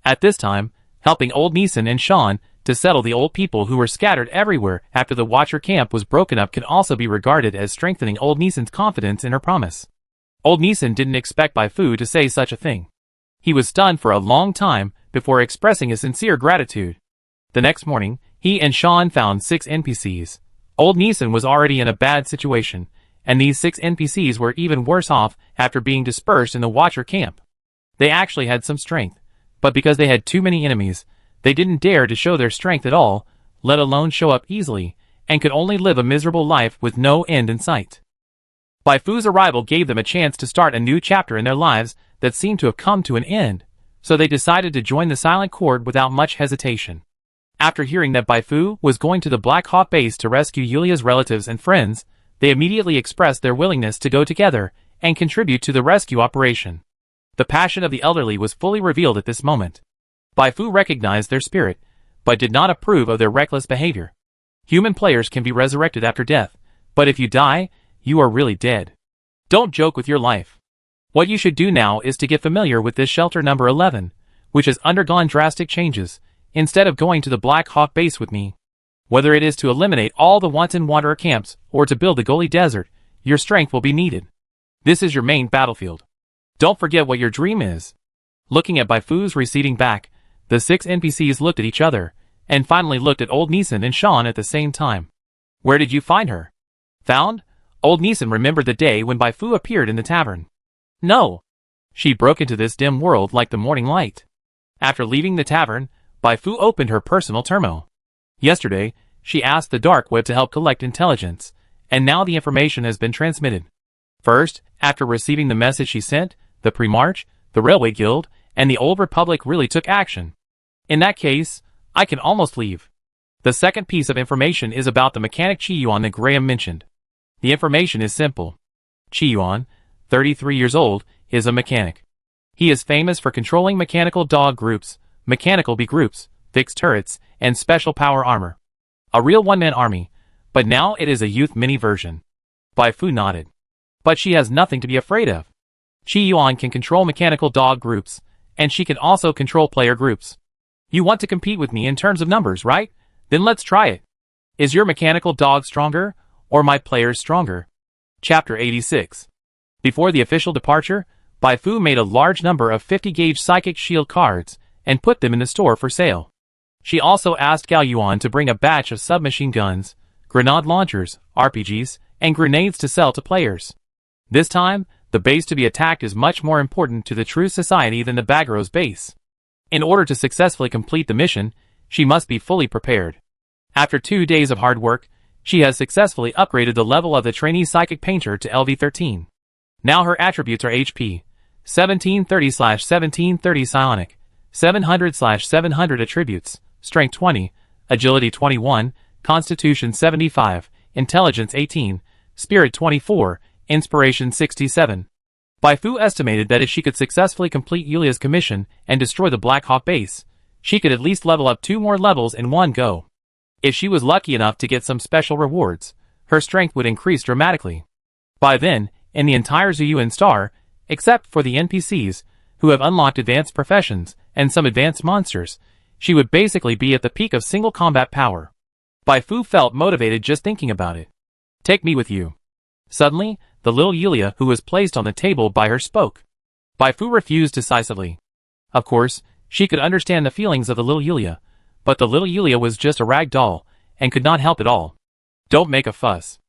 At this time, helping old Neeson and Sean to settle the old people who were scattered everywhere after the Watcher camp was broken up can also be regarded as strengthening old Neeson's confidence in her promise. Old Neeson didn't expect Bai Fu to say such a thing. He was stunned for a long time before expressing his sincere gratitude. The next morning, he and Sean found 6 NPCs. Old Neeson was already in a bad situation, and these 6 NPCs were even worse off after being dispersed in the Watcher camp. They actually had some strength, but because they had too many enemies, they didn't dare to show their strength at all, let alone show up easily, and could only live a miserable life with no end in sight. Bai Fu's arrival gave them a chance to start a new chapter in their lives that seemed to have come to an end, so they decided to join the Silent Court without much hesitation. After hearing that Bai Fu was going to the Black Hawk base to rescue Yulia's relatives and friends, they immediately expressed their willingness to go together and contribute to the rescue operation. The passion of the elderly was fully revealed at this moment. Bai Fu recognized their spirit, but did not approve of their reckless behavior. Human players can be resurrected after death, but if you die, you are really dead. Don't joke with your life. What you should do now is to get familiar with this shelter number 11, which has undergone drastic changes, instead of going to the Black Hawk base with me. Whether it is to eliminate all the wanton wanderer camps or to build the Goli Desert, your strength will be needed. This is your main battlefield. Don't forget what your dream is. Looking at Bai Fu's receding back, the 6 NPCs looked at each other, and finally looked at old Neeson and Sean at the same time. Where did you find her? Found? Old Neeson remembered the day when Bai Fu appeared in the tavern. No. She broke into this dim world like the morning light. After leaving the tavern, Bai Fu opened her personal terminal. Yesterday, she asked the dark web to help collect intelligence, and now the information has been transmitted. First, after receiving the message she sent, the Pre-March, the Railway Guild, and the Old Republic really took action. In that case, I can almost leave. The second piece of information is about the mechanic Chi-Yuan that Graham mentioned. The information is simple. Chi-Yuan, 33 years old, is a mechanic. He is famous for controlling mechanical dog groups, mechanical bee groups, fixed turrets, and special power armor. A real one-man army, but now it is a youth mini version. Bai Fu nodded. But she has nothing to be afraid of. Chi-Yuan can control mechanical dog groups, and she can also control player groups. You want to compete with me in terms of numbers, right? Then let's try it. Is your mechanical dog stronger, or my players stronger? Chapter 86. Before the official departure, Bai Fu made a large number of 50-gauge Psychic Shield cards and put them in the store for sale. She also asked Gao Yuan to bring a batch of submachine guns, grenade launchers, RPGs, and grenades to sell to players. This time, the base to be attacked is much more important to the True Society than the Bagros base. In order to successfully complete the mission, she must be fully prepared. After 2 days of hard work, she has successfully upgraded the level of the trainee psychic painter to LV13. Now her attributes are HP 1730/1730 psionic, 700/700 attributes, Strength 20, Agility 21, Constitution 75, Intelligence 18, Spirit 24, Inspiration 67. Bai Fu estimated that if she could successfully complete Yulia's commission and destroy the Black Hawk base, she could at least level up 2 more levels in one go. If she was lucky enough to get some special rewards, her strength would increase dramatically. By then, in the entire Zuyuan Star, except for the NPCs, who have unlocked advanced professions and some advanced monsters, she would basically be at the peak of single combat power. Bai Fu felt motivated just thinking about it. Take me with you. Suddenly, the little Yulia who was placed on the table by her spoke. Bai Fu refused decisively. Of course, she could understand the feelings of the little Yulia, but the little Yulia was just a rag doll, and could not help at all. Don't make a fuss.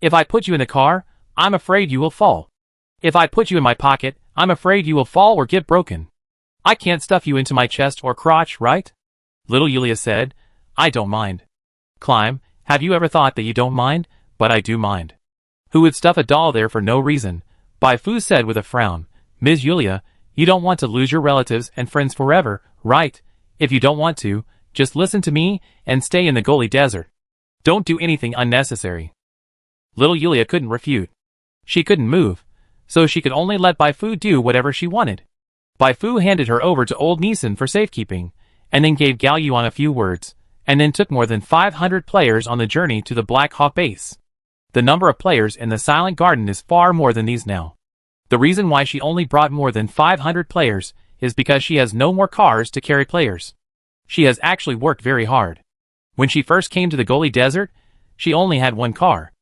If I put you in the car, I'm afraid you will fall. If I put you in my pocket, I'm afraid you will fall or get broken. I can't stuff you into my chest or crotch, right? Little Yulia said, I don't mind. Climb, have you ever thought that you don't mind? But I do mind. Who would stuff a doll there for no reason? Bai Fu said with a frown. Ms. Yulia, You don't want to lose your relatives and friends forever, right? If you don't want to, just listen to me and stay in the Goli Desert. Don't do anything unnecessary. Little Yulia couldn't refute. She couldn't move, so she could only let Bai Fu do whatever she wanted. Bai Fu handed her over to old Nisan for safekeeping, and then gave Gao Yuan a few words, and then took more than 500 players on the journey to the Black Hawk base. The number of players in the Silent Garden is far more than these now. The reason why she only brought more than 500 players is because she has no more cars to carry players. She has actually worked very hard. When she first came to the Goli Desert, she only had one car.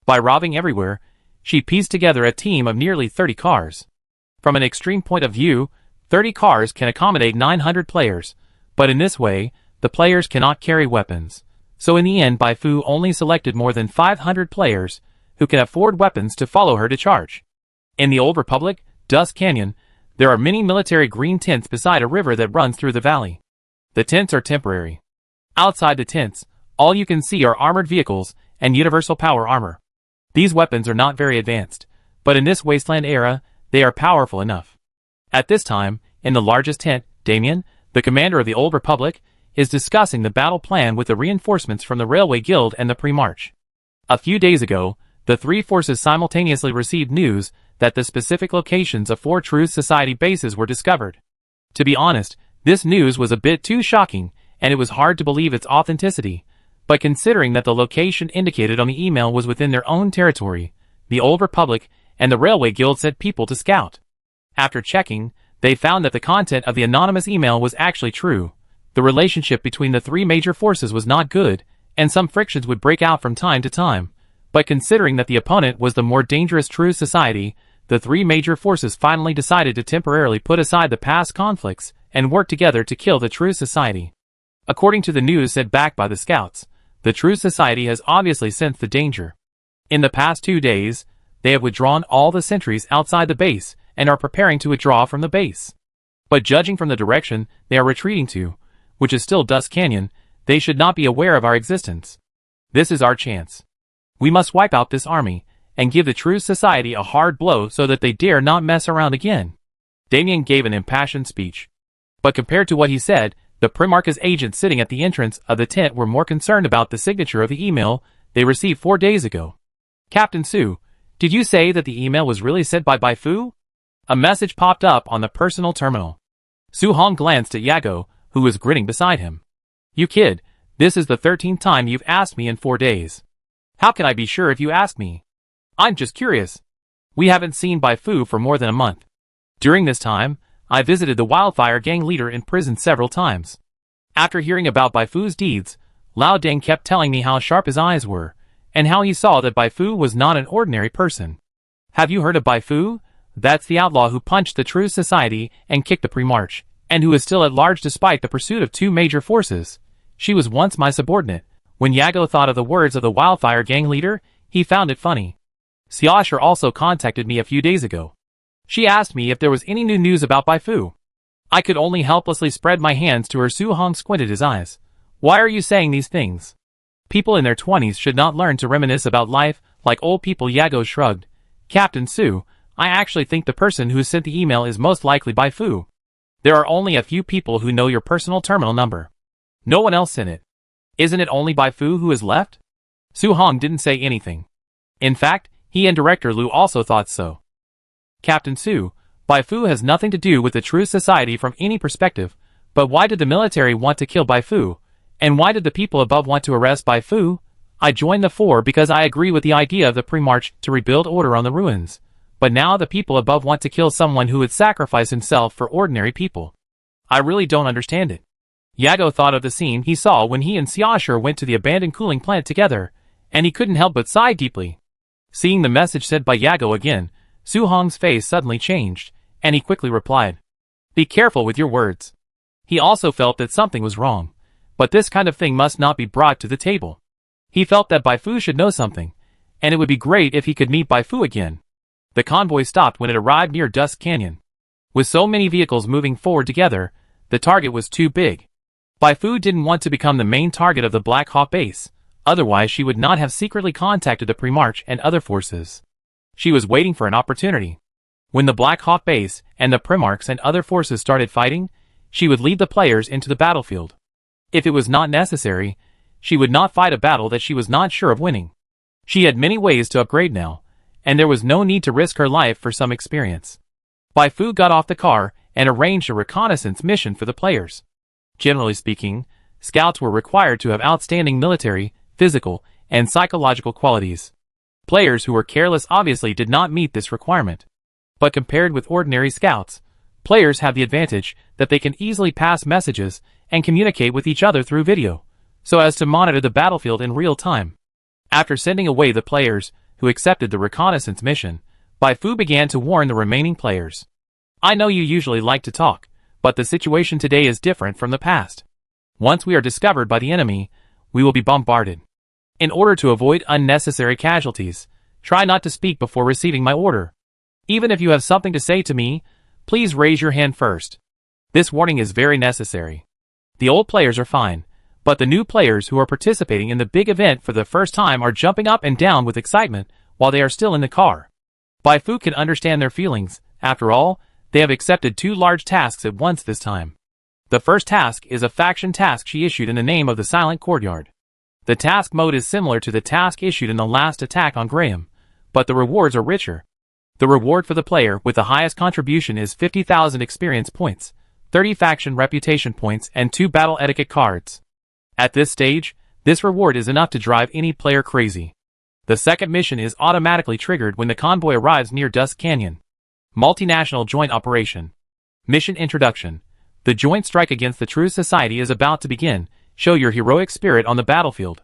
By robbing everywhere, she pieced together a team of nearly 30 cars. From an extreme point of view, 30 cars can accommodate 900 players, but in this way, the players cannot carry weapons. So in the end, Bai Fu only selected more than 500 players who can afford weapons to follow her to charge. In the Old Republic, Dust Canyon, there are many military green tents beside a river that runs through the valley. The tents are temporary. Outside the tents, all you can see are armored vehicles and universal power armor. These weapons are not very advanced, but in this wasteland era, they are powerful enough. At this time, in the largest tent, Damien, the commander of the Old Republic, is discussing the battle plan with the reinforcements from the Railway Guild and the Pre-March. A few days ago, the three forces simultaneously received news that the specific locations of 4 Truth Society bases were discovered. To be honest, this news was a bit too shocking, and it was hard to believe its authenticity, but considering that the location indicated on the email was within their own territory, the Old Republic and the Railway Guild sent people to scout. After checking, they found that the content of the anonymous email was actually true. The relationship between the 3 major forces was not good, and some frictions would break out from time to time, but considering that the opponent was the more dangerous Truth Society, the 3 major forces finally decided to temporarily put aside the past conflicts and work together to kill the Truth Society. According to the news said back by the scouts, the Truth Society has obviously sensed the danger. In the past 2 days, they have withdrawn all the sentries outside the base and are preparing to withdraw from the base. But judging from the direction they are retreating to, which is still Dust Canyon, they should not be aware of our existence. This is our chance. We must wipe out this army and give the Truth Society a hard blow so that they dare not mess around again. Damien gave an impassioned speech. But compared to what he said, the Primarch's agents sitting at the entrance of the tent were more concerned about the signature of the email they received 4 days ago. Captain Su, did you say that the email was really sent by Bai Fu? A message popped up on the personal terminal. Su Hong glanced at Yago, who was grinning beside him. You kid, this is the 13th time you've asked me in 4 days. How can I be sure if you ask me? I'm just curious. We haven't seen Bai Fu for more than a month. During this time, I visited the Wildfire Gang leader in prison several times. After hearing about Bai Fu's deeds, Lao Deng kept telling me how sharp his eyes were, and how he saw that Bai Fu was not an ordinary person. Have you heard of Bai Fu? That's the outlaw who punched the Truth Society and kicked the Pre-March, and who is still at large despite the pursuit of 2 major forces. She was once my subordinate. When Yago thought of the words of the Wildfire Gang leader, he found it funny. Xiaosher also contacted me a few days ago. She asked me if there was any new news about Bai Fu. I could only helplessly spread my hands to her. Su Hong squinted his eyes. Why are you saying these things? People in their 20s should not learn to reminisce about life like old people. Yago shrugged. Captain Su, I actually think the person who sent the email is most likely Bai Fu. There are only a few people who know your personal terminal number. No one else sent it. Isn't it only Bai Fu who is left? Su Hong didn't say anything. In fact, he and Director Liu also thought so. Captain Su, Bai Fu has nothing to do with the Truth Society from any perspective, but why did the military want to kill Bai Fu? And why did the people above want to arrest Bai Fu? I joined the 4 because I agree with the idea of the Pre-March to rebuild order on the ruins. But now the people above want to kill someone who would sacrifice himself for ordinary people. I really don't understand it. Yago thought of the scene he saw when he and Xiaosher went to the abandoned cooling plant together, and he couldn't help but sigh deeply. Seeing the message said by Yago again, Su Hong's face suddenly changed, and he quickly replied, Be careful with your words. He also felt that something was wrong, but this kind of thing must not be brought to the table. He felt that Bai Fu should know something, and it would be great if he could meet Bai Fu again. The convoy stopped when it arrived near Dust Canyon. With so many vehicles moving forward together, the target was too big. Bai Fu didn't want to become the main target of the Black Hawk base, otherwise she would not have secretly contacted the Pre-March and other forces. She was waiting for an opportunity. When the Black Hawk base and the Primarchs and other forces started fighting, she would lead the players into the battlefield. If it was not necessary, she would not fight a battle that she was not sure of winning. She had many ways to upgrade now, and there was no need to risk her life for some experience. Bai Fu got off the car and arranged a reconnaissance mission for the players. Generally speaking, scouts were required to have outstanding military, physical, and psychological qualities. Players who were careless obviously did not meet this requirement. But compared with ordinary scouts, players have the advantage that they can easily pass messages and communicate with each other through video, so as to monitor the battlefield in real time. After sending away the players who accepted the reconnaissance mission, Bai Fu began to warn the remaining players. I know you usually like to talk, but the situation today is different from the past. Once we are discovered by the enemy, we will be bombarded. In order to avoid unnecessary casualties, try not to speak before receiving my order. Even if you have something to say to me, please raise your hand first. This warning is very necessary. The old players are fine, but the new players who are participating in the big event for the first time are jumping up and down with excitement while they are still in the car. Bai Fu can understand their feelings. After all, they have accepted 2 large tasks at once this time. The first task is a faction task she issued in the name of the Silent Courtyard. The task mode is similar to the task issued in the last attack on Graham, but the rewards are richer. The reward for the player with the highest contribution is 50,000 experience points, 30 faction reputation points, and 2 battle etiquette cards. At this stage, this reward is enough to drive any player crazy. The second mission is automatically triggered when the convoy arrives near Dusk Canyon. Multinational Joint Operation. Mission Introduction. The joint strike against the True Society is about to begin. Show your heroic spirit on the battlefield.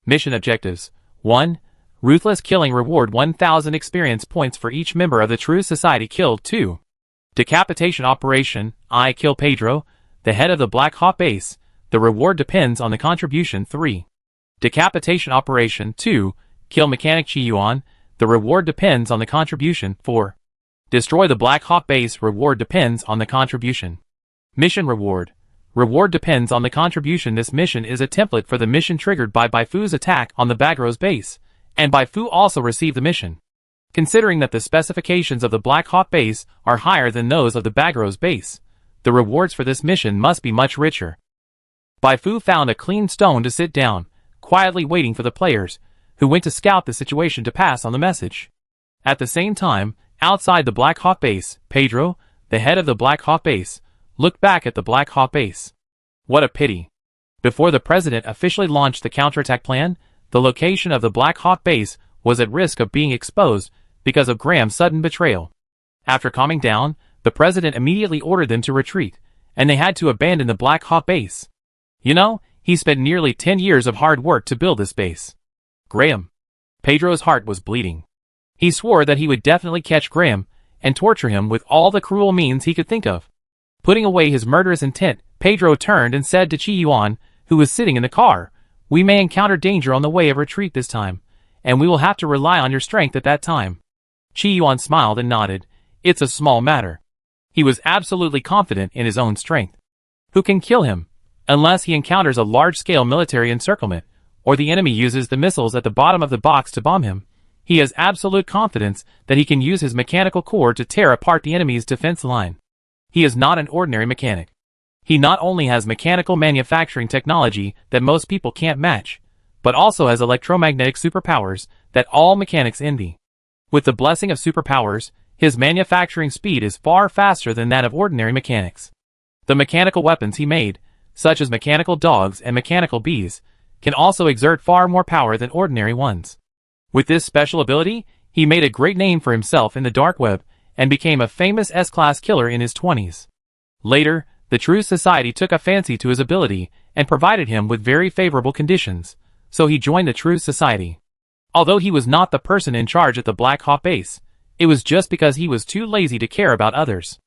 Mission Objectives. 1. Ruthless Killing. Reward 1,000 experience points for each member of the True Society killed. 2. Decapitation Operation. I kill Pedro, the head of the Black Hawk base. The reward depends on the contribution. 3. Decapitation Operation. 2. Kill Mechanic Chi Yuan. The reward depends on the contribution. 4. Destroy the Black Hawk base. Reward depends on the contribution. Mission Reward. Reward depends on the contribution. This mission is a template for the mission triggered by Bai Fu's attack on the Bagros base, and Bai Fu also received the mission. Considering that the specifications of the Black Hawk base are higher than those of the Bagros base, the rewards for this mission must be much richer. Bai Fu found a clean stone to sit down, quietly waiting for the players, who went to scout the situation to pass on the message. At the same time, outside the Black Hawk base, Pedro, the head of the Black Hawk base, looked back at the Black Hawk base. What a pity. Before the president officially launched the counterattack plan, the location of the Black Hawk base was at risk of being exposed because of Graham's sudden betrayal. After calming down, the president immediately ordered them to retreat, and they had to abandon the Black Hawk base. You know, he spent nearly 10 years of hard work to build this base. Graham. Pedro's heart was bleeding. He swore that he would definitely catch Graham and torture him with all the cruel means he could think of. Putting away his murderous intent, Pedro turned and said to Chi Yuan, who was sitting in the car, "We may encounter danger on the way of retreat this time, and we will have to rely on your strength at that time." Chi Yuan smiled and nodded. It's a small matter. He was absolutely confident in his own strength. Who can kill him? Unless he encounters a large-scale military encirclement, or the enemy uses the missiles at the bottom of the box to bomb him, he has absolute confidence that he can use his mechanical core to tear apart the enemy's defense line. He is not an ordinary mechanic. He not only has mechanical manufacturing technology that most people can't match, but also has electromagnetic superpowers that all mechanics envy. With the blessing of superpowers, his manufacturing speed is far faster than that of ordinary mechanics. The mechanical weapons he made, such as mechanical dogs and mechanical bees, can also exert far more power than ordinary ones. With this special ability, he made a great name for himself in the dark web and became a famous S-class killer in his 20s. Later, the True Society took a fancy to his ability and provided him with very favorable conditions, so he joined the True Society. Although he was not the person in charge at the Black Hawk base, it was just because he was too lazy to care about others.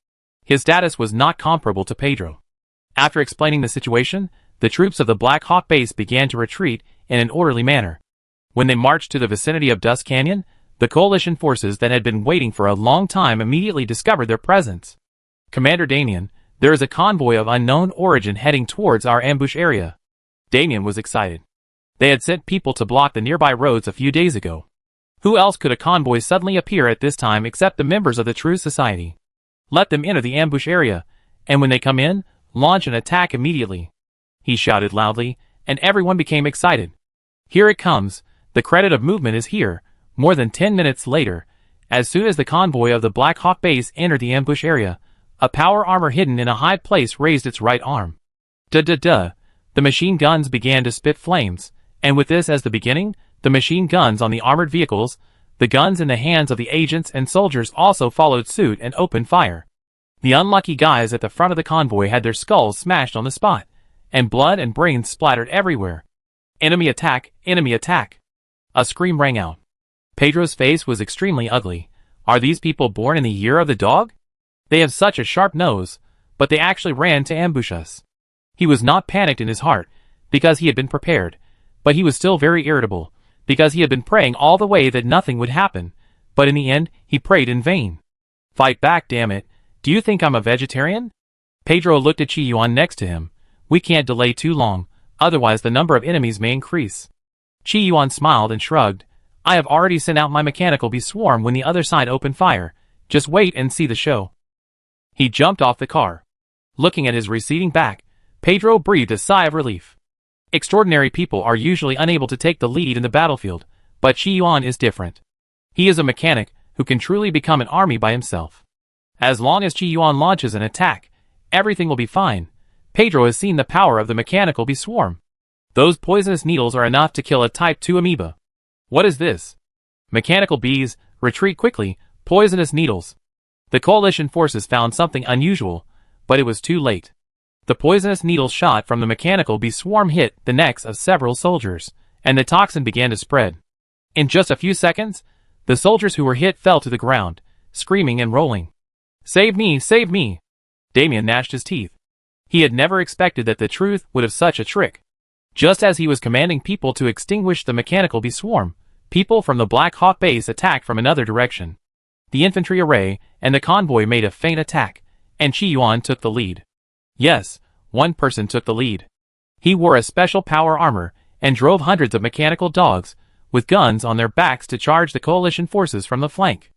His status was not comparable to Pedro. After explaining the situation, the troops of the Black Hawk base began to retreat in an orderly manner. When they marched to the vicinity of Dusk Canyon, the coalition forces that had been waiting for a long time immediately discovered their presence. Commander Damien, there is a convoy of unknown origin heading towards our ambush area. Damien was excited. They had sent people to block the nearby roads a few days ago. Who else could a convoy suddenly appear at this time except the members of the True Society? Let them enter the ambush area, and when they come in, launch an attack immediately. He shouted loudly, and everyone became excited. Here it comes, the credit of movement is here. More than 10 minutes later, as soon as the convoy of the Black Hawk base entered the ambush area, a power armor hidden in a high place raised its right arm. Duh. The machine guns began to spit flames, and with this as the beginning, the machine guns on the armored vehicles, the guns in the hands of the agents and soldiers also followed suit and opened fire. The unlucky guys at the front of the convoy had their skulls smashed on the spot, and blood and brains splattered everywhere. Enemy attack! Enemy attack! A scream rang out. Pedro's face was extremely ugly. Are these people born in the year of the dog? They have such a sharp nose, but they actually ran to ambush us. He was not panicked in his heart, because he had been prepared, but he was still very irritable, because he had been praying all the way that nothing would happen, but in the end, he prayed in vain. Fight back, damn it. Do you think I'm a vegetarian? Pedro looked at Chi-Yuan next to him. We can't delay too long, otherwise the number of enemies may increase. Chi-Yuan smiled and shrugged. I have already sent out my mechanical bee swarm when the other side opened fire. Just wait and see the show. He jumped off the car. Looking at his receding back, Pedro breathed a sigh of relief. Extraordinary people are usually unable to take the lead in the battlefield, but Chi-Yuan is different. He is a mechanic who can truly become an army by himself. As long as Chi-Yuan launches an attack, everything will be fine. Pedro has seen the power of the mechanical bee swarm. Those poisonous needles are enough to kill a Type 2 amoeba. What is this? Mechanical bees, retreat quickly, poisonous needles. The coalition forces found something unusual, but it was too late. The poisonous needles shot from the mechanical bee swarm hit the necks of several soldiers, and the toxin began to spread. In just a few seconds, the soldiers who were hit fell to the ground, screaming and rolling. Save me, save me! Damien gnashed his teeth. He had never expected that the truth would have such a trick. Just as he was commanding people to extinguish the mechanical bee swarm, people from the Black Hawk base attacked from another direction. The infantry array and the convoy made a feint attack, and Chi-Yuan took the lead. Yes, one person took the lead. He wore a special power armor and drove hundreds of mechanical dogs with guns on their backs to charge the coalition forces from the flank.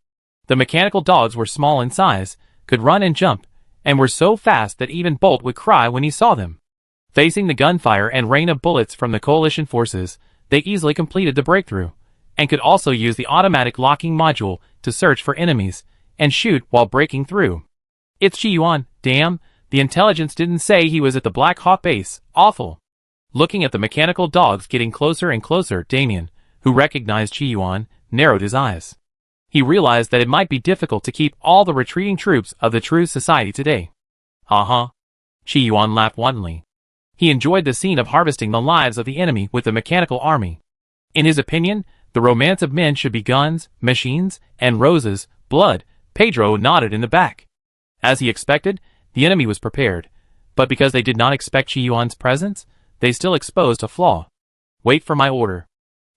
The mechanical dogs were small in size, could run and jump, and were so fast that even Bolt would cry when he saw them. Facing the gunfire and rain of bullets from the coalition forces, they easily completed the breakthrough, and could also use the automatic locking module to search for enemies and shoot while breaking through. It's Chi-Yuan, damn, the intelligence didn't say he was at the Black Hawk base, awful. Looking at the mechanical dogs getting closer and closer, Damien, who recognized Chi-Yuan, narrowed his eyes. He realized that it might be difficult to keep all the retreating troops of the True Society today. Chi-Yuan laughed wantonly. He enjoyed the scene of harvesting the lives of the enemy with the mechanical army. In his opinion, the romance of men should be guns, machines, and roses, blood. Pedro nodded in the back. As he expected, the enemy was prepared, but because they did not expect Chi-Yuan's presence, they still exposed a flaw. Wait for my order.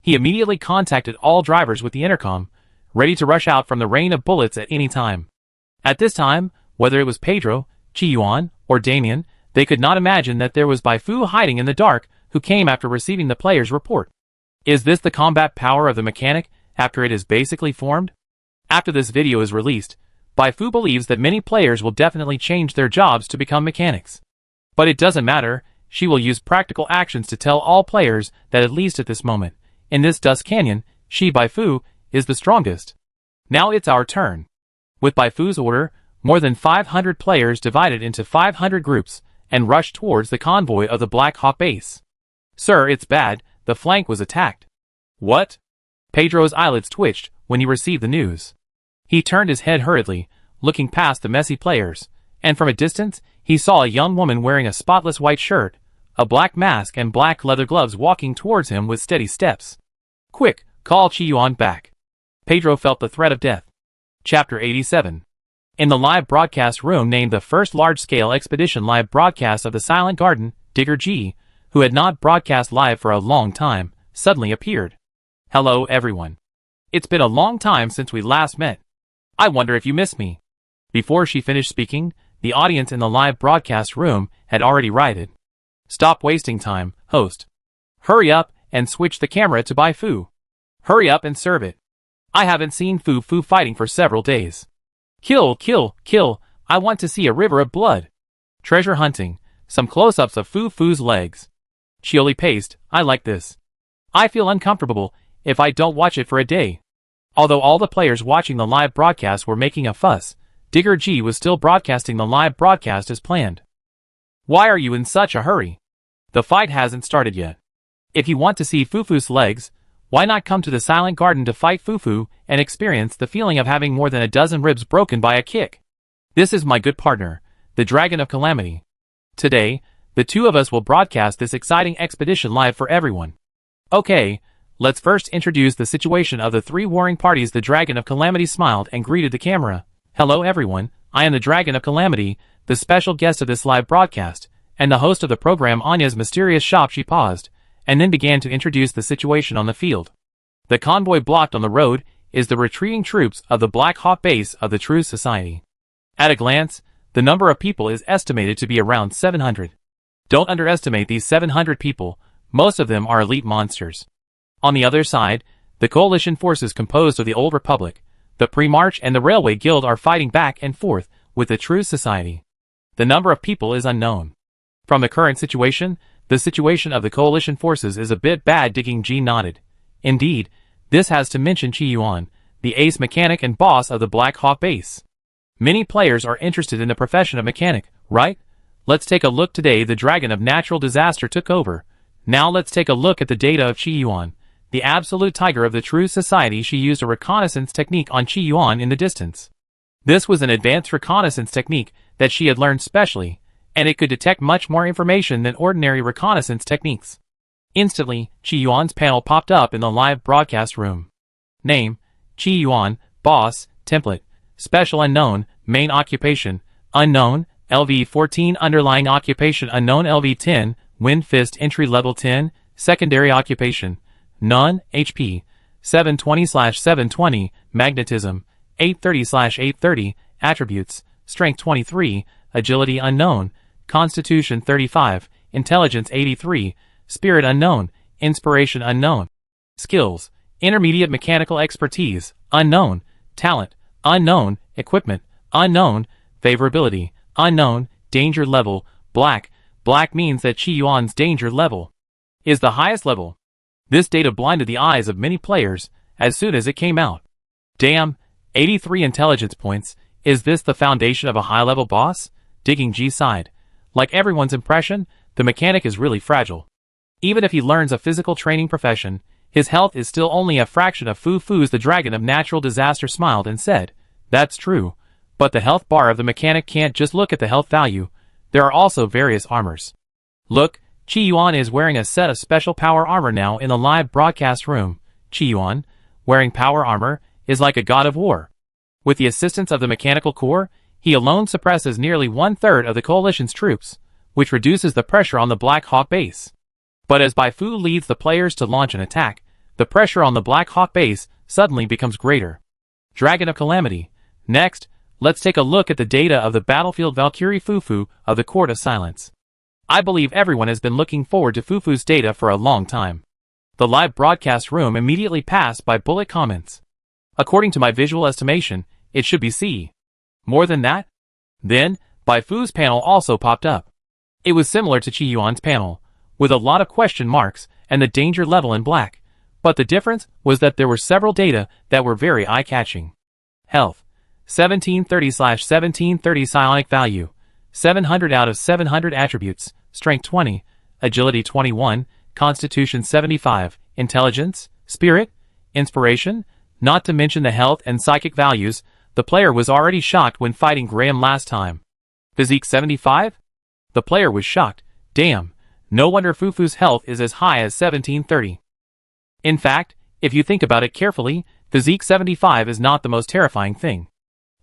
He immediately contacted all drivers with the intercom, ready to rush out from the rain of bullets at any time. At this time, whether it was Pedro, Chi-Yuan, or Damien, they could not imagine that there was Bai Fu hiding in the dark, who came after receiving the player's report. Is this the combat power of the mechanic after it is basically formed? After this video is released, Bai Fu believes that many players will definitely change their jobs to become mechanics. But it doesn't matter, she will use practical actions to tell all players that at least at this moment, in this Dust Canyon, she, Bai Fu, is the strongest. Now it's our turn. With Bai Fu's order, more than 500 players divided into 500 groups and rushed towards the convoy of the Black Hawk base. Sir, it's bad, the flank was attacked. What? Pedro's eyelids twitched when he received the news. He turned his head hurriedly, looking past the messy players, and from a distance, he saw a young woman wearing a spotless white shirt, a black mask and black leather gloves walking towards him with steady steps. Quick, call Chi-Yuan back. Pedro felt the threat of death. Chapter 87. In the live broadcast room named the first large-scale expedition live broadcast of the Silent Garden, Digger G, who had not broadcast live for a long time, suddenly appeared. Hello everyone. It's been a long time since we last met. I wonder if you miss me. Before she finished speaking, the audience in the live broadcast room had already rioted. Stop wasting time, host. Hurry up and switch the camera to Bai Fu. Hurry up and serve it. I haven't seen Fu Fu fighting for several days. Kill, kill, kill, I want to see a river of blood. Treasure hunting, some close-ups of Fu Fu's legs. Chioli paced, I like this. I feel uncomfortable if I don't watch it for a day. Although all the players watching the live broadcast were making a fuss, Digger G was still broadcasting the live broadcast as planned. Why are you in such a hurry? The fight hasn't started yet. If you want to see Fu Fu's legs, why not come to the Silent Garden to fight Fu Fu and experience the feeling of having more than a dozen ribs broken by a kick? This is my good partner, the Dragon of Calamity. Today, the two of us will broadcast this exciting expedition live for everyone. Okay, let's first introduce the situation of the three warring parties. The Dragon of Calamity smiled and greeted the camera. Hello everyone, I am the Dragon of Calamity, the special guest of this live broadcast, and the host of the program Anya's Mysterious Shop. She paused, and then began to introduce the situation on the field. The convoy blocked on the road is the retreating troops of the Black Hawk base of the True Society. At a glance, the number of people is estimated to be around 700. Don't underestimate these 700 people, most of them are elite monsters. On the other side, the coalition forces composed of the Old Republic, the Pre-March and the Railway Guild are fighting back and forth with the True Society. The number of people is unknown. From the current situation, the situation of the coalition forces is a bit bad. Digging G nodded. Indeed, this has to mention Chi Yuan, the ace mechanic and boss of the Black Hawk base. Many players are interested in the profession of mechanic, right? Let's take a look today. The Dragon of Natural Disaster took over. Now let's take a look at the data of Chi Yuan, the absolute tiger of the True Society. She used a reconnaissance technique on Chi Yuan in the distance. This was an advanced reconnaissance technique that she had learned specially, and it could detect much more information than ordinary reconnaissance techniques. Instantly, Chi Yuan's panel popped up in the live broadcast room. Name, Chi Yuan, Boss, Template, Special Unknown, Main Occupation, Unknown, LV14 Underlying Occupation Unknown LV10, Wind Fist Entry Level 10, Secondary Occupation, None, HP, 720/720, Magnetism, 830/830, Attributes, Strength 23, Agility Unknown, Constitution 35, Intelligence 83, Spirit Unknown, Inspiration Unknown. Skills, Intermediate Mechanical Expertise, Unknown, Talent, Unknown, Equipment, Unknown, Favorability, Unknown, Danger Level, Black. Black means that Chi Yuan's danger level is the highest level. This data blinded the eyes of many players as soon as it came out. Damn, 83 intelligence points, is this the foundation of a high-level boss? Digging G sighed. Like everyone's impression, the mechanic is really fragile. Even if he learns a physical training profession, his health is still only a fraction of Fu Fu's. The Dragon of Natural Disaster smiled and said, that's true, but the health bar of the mechanic can't just look at the health value. There are also various armors. Look, Chi Yuan is wearing a set of special power armor now in the live broadcast room. Chi Yuan, wearing power armor, is like a god of war. With the assistance of the mechanical core, he alone suppresses nearly 1/3 of the coalition's troops, which reduces the pressure on the Black Hawk base. But as Bai Fu leads the players to launch an attack, the pressure on the Black Hawk base suddenly becomes greater. Dragon of Calamity. Next, let's take a look at the data of the battlefield Valkyrie Fu Fu of the Court of Silence. I believe everyone has been looking forward to Fu Fu's data for a long time. The live broadcast room immediately passed by bullet comments. According to my visual estimation, it should be C. More than that? Then, Bai Fu's panel also popped up. It was similar to Chi Yuan's panel, with a lot of question marks and the danger level in black, but the difference was that there were several data that were very eye-catching. Health, 1730/1730 psionic value, 700 out of 700 attributes, Strength 20, Agility 21, Constitution 75, Intelligence, Spirit, Inspiration, not to mention the health and psychic values. The player was already shocked when fighting Graham last time. Physique 75? The player was shocked. Damn, no wonder Fu Fu's health is as high as 1730. In fact, if you think about it carefully, Physique 75 is not the most terrifying thing.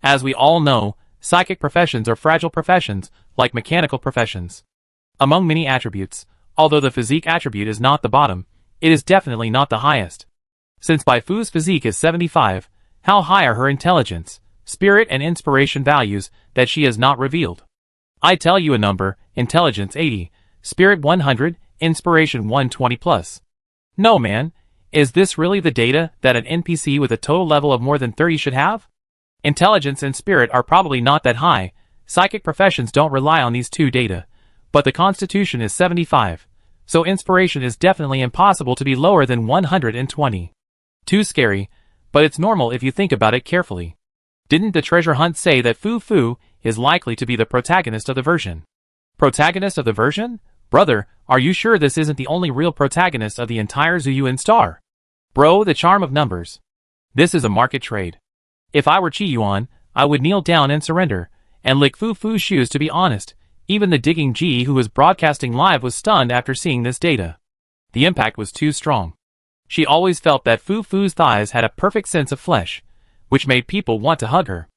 As we all know, psychic professions are fragile professions, like mechanical professions. Among many attributes, although the physique attribute is not the bottom, it is definitely not the highest. Since Bai Fu's physique is 75, how high are her intelligence, spirit and inspiration values that she has not revealed? I tell you a number, intelligence 80, spirit 100, inspiration 120 plus. No man, Is this really the data that an NPC with a total level of more than 30 should have? Intelligence and spirit are probably not that high. Psychic professions don't rely on these two data. But the constitution is 75. So inspiration is definitely impossible to be lower than 120. Too scary, but it's normal if you think about it carefully. Didn't the treasure hunt say that Fu Fu is likely to be the protagonist of the version? Protagonist of the version? Brother, are you sure this isn't the only real protagonist of the entire Zuyuan Star? Bro, the charm of numbers. This is a market trade. If I were Qi Yuan, I would kneel down and surrender, and lick Fu Fu's shoes to be honest. Even the digging G who was broadcasting live was stunned after seeing this data. The impact was too strong. She always felt that Fu Fu's thighs had a perfect sense of flesh, which made people want to hug her.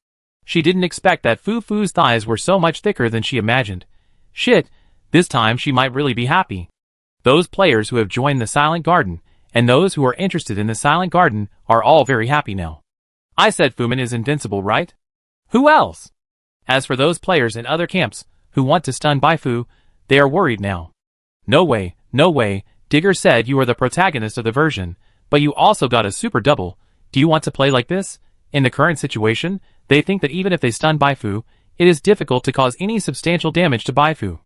She didn't expect that Fu Fu's thighs were so much thicker than she imagined. Shit, this time she might really be happy. Those players who have joined the Silent Garden, and those who are interested in the Silent Garden, are all very happy now. I said Fumin is invincible, right? Who else? As for those players in other camps, who want to stun Baifu, they are worried now. No way, no way, Digger said you are the protagonist of the version, but you also got a super double. Do you want to play like this? In the current situation, they think that even if they stun Baifu, it is difficult to cause any substantial damage to Baifu.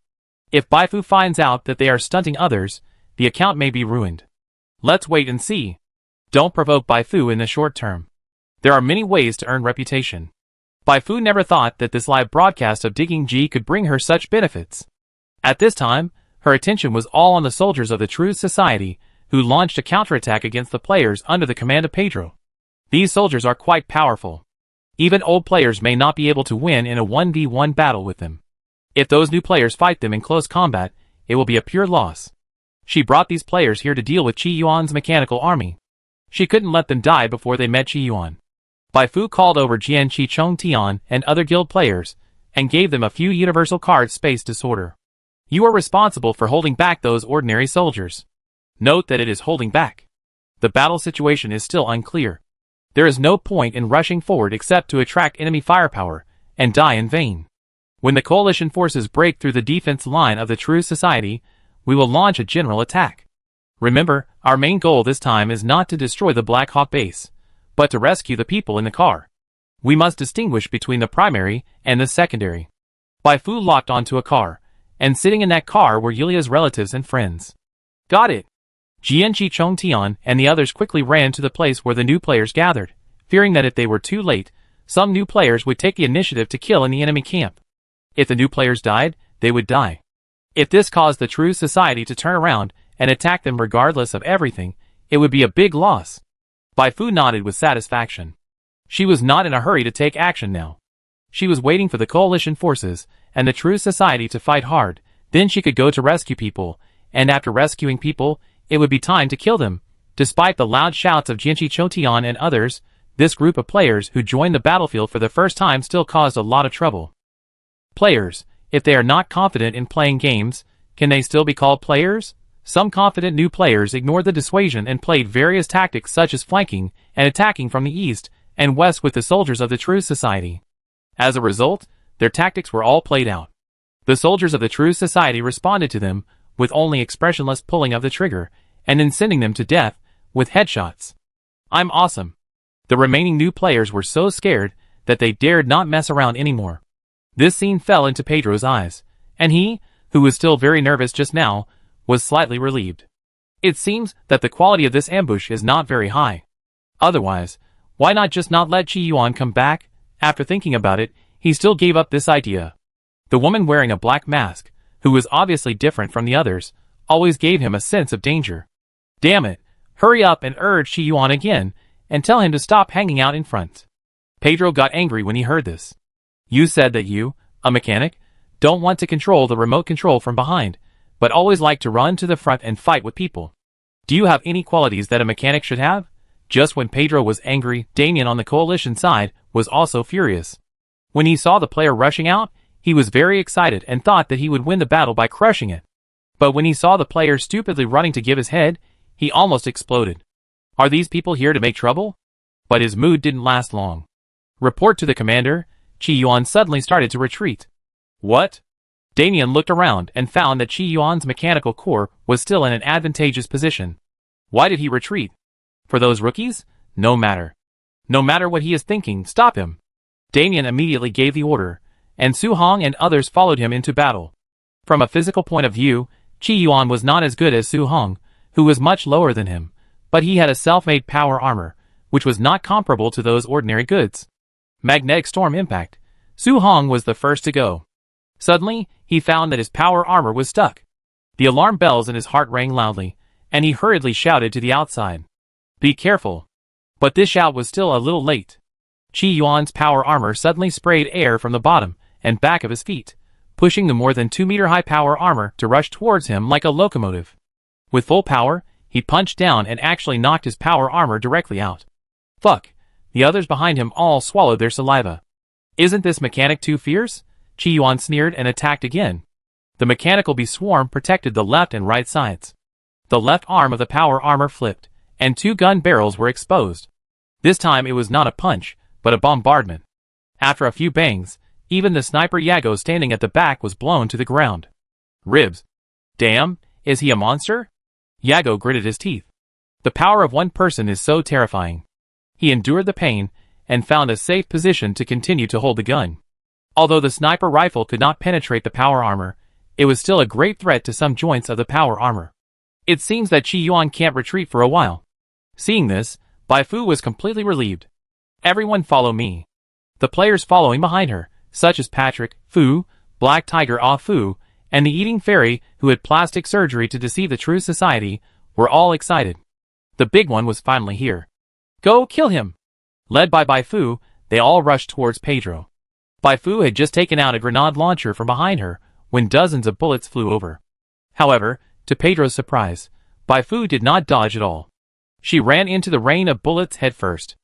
If Baifu finds out that they are stunting others, the account may be ruined. Let's wait and see. Don't provoke Baifu in the short term. There are many ways to earn reputation. Baifu never thought that this live broadcast of Digging G could bring her such benefits. At this time, her attention was all on the soldiers of the True Society, who launched a counterattack against the players under the command of Pedro. These soldiers are quite powerful. Even old players may not be able to win in a 1v1 battle with them. If those new players fight them in close combat, it will be a pure loss. She brought these players here to deal with Qi Yuan's mechanical army. She couldn't let them die before they met Qi Yuan. Baifu called over Jian Qi Chong Tian and other guild players, and gave them a few universal cards space disorder. You are responsible for holding back those ordinary soldiers. Note that it is holding back. The battle situation is still unclear. There is no point in rushing forward except to attract enemy firepower, and die in vain. When the coalition forces break through the defense line of the True Society, we will launch a general attack. Remember, our main goal this time is not to destroy the Black Hawk base, but to rescue the people in the car. We must distinguish between the primary and the secondary. Baifu locked onto a car, and sitting in that car were Yulia's relatives and friends. Got it. Jianqi Chongtian and the others quickly ran to the place where the new players gathered, fearing that if they were too late, some new players would take the initiative to kill in the enemy camp. If the new players died, they would die. If this caused the True Society to turn around and attack them regardless of everything, it would be a big loss. Baifu nodded with satisfaction. She was not in a hurry to take action now. She was waiting for the coalition forces and the True Society to fight hard, then she could go to rescue people, and after rescuing people, it would be time to kill them. Despite the loud shouts of Jianqi Chotian and others, this group of players who joined the battlefield for the first time still caused a lot of trouble. Players, if they are not confident in playing games, can they still be called players? Some confident new players ignored the dissuasion and played various tactics such as flanking and attacking from the east and west with the soldiers of the True Society. As a result, their tactics were all played out. The soldiers of the True Society responded to them with only expressionless pulling of the trigger, and then sending them to death with headshots. I'm awesome. The remaining new players were so scared that they dared not mess around anymore. This scene fell into Pedro's eyes, and he, who was still very nervous just now, was slightly relieved. It seems that the quality of this ambush is not very high. Otherwise, why not just not let Qi Yuan come back? After thinking about it, he still gave up this idea. The woman wearing a black mask, who was obviously different from the others, always gave him a sense of danger. Damn it, hurry up and urge Qi Yuan again, and tell him to stop hanging out in front. Pedro got angry when he heard this. You said that you, a mechanic, don't want to control the remote control from behind, but always like to run to the front and fight with people. Do you have any qualities that a mechanic should have? Just when Pedro was angry, Damien on the coalition side was also furious. When he saw the player rushing out, he was very excited and thought that he would win the battle by crushing it. But when he saw the player stupidly running to give his head, he almost exploded. Are these people here to make trouble? But his mood didn't last long. Report to the commander. Qi Yuan suddenly started to retreat. What? Damien looked around and found that Qi Yuan's mechanical core was still in an advantageous position. Why did he retreat? For those rookies, no matter. No matter what he is thinking, stop him. Damien immediately gave the order, and Su Hong and others followed him into battle. From a physical point of view, Qi Yuan was not as good as Su Hong, who was much lower than him, but he had a self-made power armor, which was not comparable to those ordinary goods. Magnetic storm impact. Su Hong was the first to go. Suddenly, he found that his power armor was stuck. The alarm bells in his heart rang loudly, and he hurriedly shouted to the outside. Be careful. But this shout was still a little late. Qi Yuan's power armor suddenly sprayed air from the bottom and back of his feet, pushing the more than 2-meter-high power armor to rush towards him like a locomotive. With full power, he punched down and actually knocked his power armor directly out. Fuck. The others behind him all swallowed their saliva. Isn't this mechanic too fierce? Qi Yuan sneered and attacked again. The mechanical bee swarm protected the left and right sides. The left arm of the power armor flipped, and 2 gun barrels were exposed. This time it was not a punch, but a bombardment. After a few bangs, even the sniper Yago standing at the back was blown to the ground. Ribs. Damn, is he a monster? Yago gritted his teeth. The power of one person is so terrifying. He endured the pain, and found a safe position to continue to hold the gun. Although the sniper rifle could not penetrate the power armor, it was still a great threat to some joints of the power armor. It seems that Qi Yuan can't retreat for a while. Seeing this, Bai Fu was completely relieved. Everyone follow me. The players following behind her, such as Patrick, Fu, Black Tiger Ah Fu, and the Eating Fairy who had plastic surgery to deceive the true society, were all excited. The big one was finally here. Go kill him! Led by Bai Fu, they all rushed towards Pedro. Bai Fu had just taken out a grenade launcher from behind her when dozens of bullets flew over. However, to Pedro's surprise, Bai Fu did not dodge at all. She ran into the rain of bullets head first.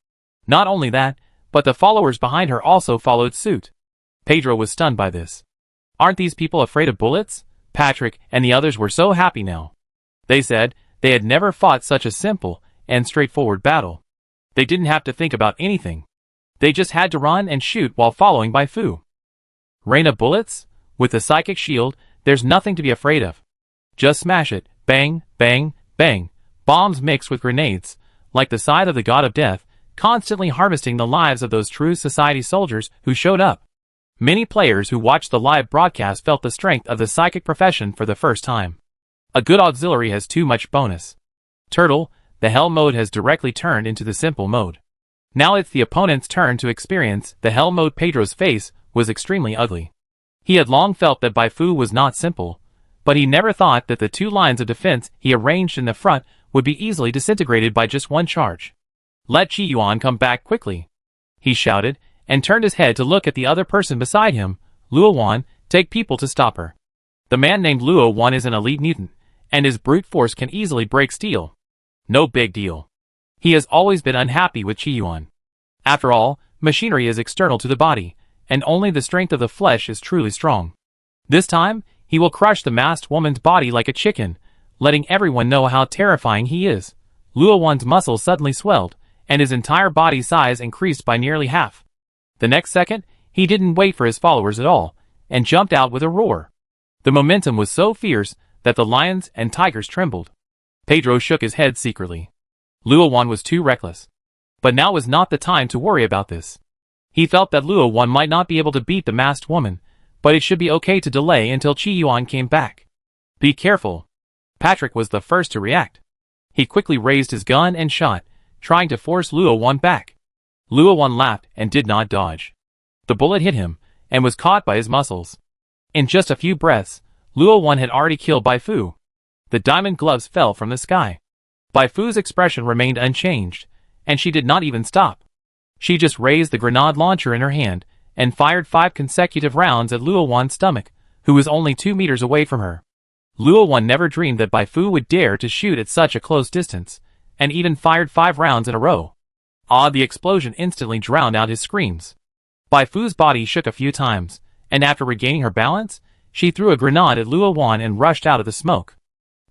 Not only that, but the followers behind her also followed suit. Pedro was stunned by this. Aren't these people afraid of bullets? Patrick and the others were so happy now. They said they had never fought such a simple and straightforward battle. They didn't have to think about anything. They just had to run and shoot while following Bai Fu. Rain of bullets? With the psychic shield, there's nothing to be afraid of. Just smash it, bang, bang, bang. Bombs mixed with grenades, like the scythe of the god of death, constantly harvesting the lives of those true society soldiers who showed up. Many players who watched the live broadcast felt the strength of the psychic profession for the first time. A good auxiliary has too much bonus. Turtle, the hell mode has directly turned into the simple mode. Now it's the opponent's turn to experience the hell mode. Pedro's face was extremely ugly. He had long felt that Bai Fu was not simple, but he never thought that the 2 lines of defense he arranged in the front would be easily disintegrated by just one charge. Let Qi Yuan come back quickly. He shouted, and turned his head to look at the other person beside him. Luo Wan, take people to stop her. The man named Luo Wan is an elite mutant, and his brute force can easily break steel. No big deal. He has always been unhappy with Qi Yuan. After all, machinery is external to the body, and only the strength of the flesh is truly strong. This time, he will crush the masked woman's body like a chicken, letting everyone know how terrifying he is. Luo Wan's muscles suddenly swelled, and his entire body size increased by nearly half. The next second, he didn't wait for his followers at all, and jumped out with a roar. The momentum was so fierce that the lions and tigers trembled. Pedro shook his head secretly. Luo Wan was too reckless. But now was not the time to worry about this. He felt that Luo Wan might not be able to beat the masked woman, but it should be okay to delay until Qi Yuan came back. Be careful. Patrick was the first to react. He quickly raised his gun and shot, trying to force Luo Wan back. Luo Wan laughed and did not dodge. The bullet hit him, and was caught by his muscles. In just a few breaths, Luo Wan had already killed Bai Fu. The diamond gloves fell from the sky. Bai Fu's expression remained unchanged, and she did not even stop. She just raised the grenade launcher in her hand, and fired 5 consecutive rounds at Luo Wan's stomach, who was only 2 meters away from her. Luo Wan never dreamed that Bai Fu would dare to shoot at such a close distance, and even fired 5 rounds in a row. The explosion instantly drowned out his screams. Bai Fu's body shook a few times, and after regaining her balance, she threw a grenade at Luo Wan and rushed out of the smoke.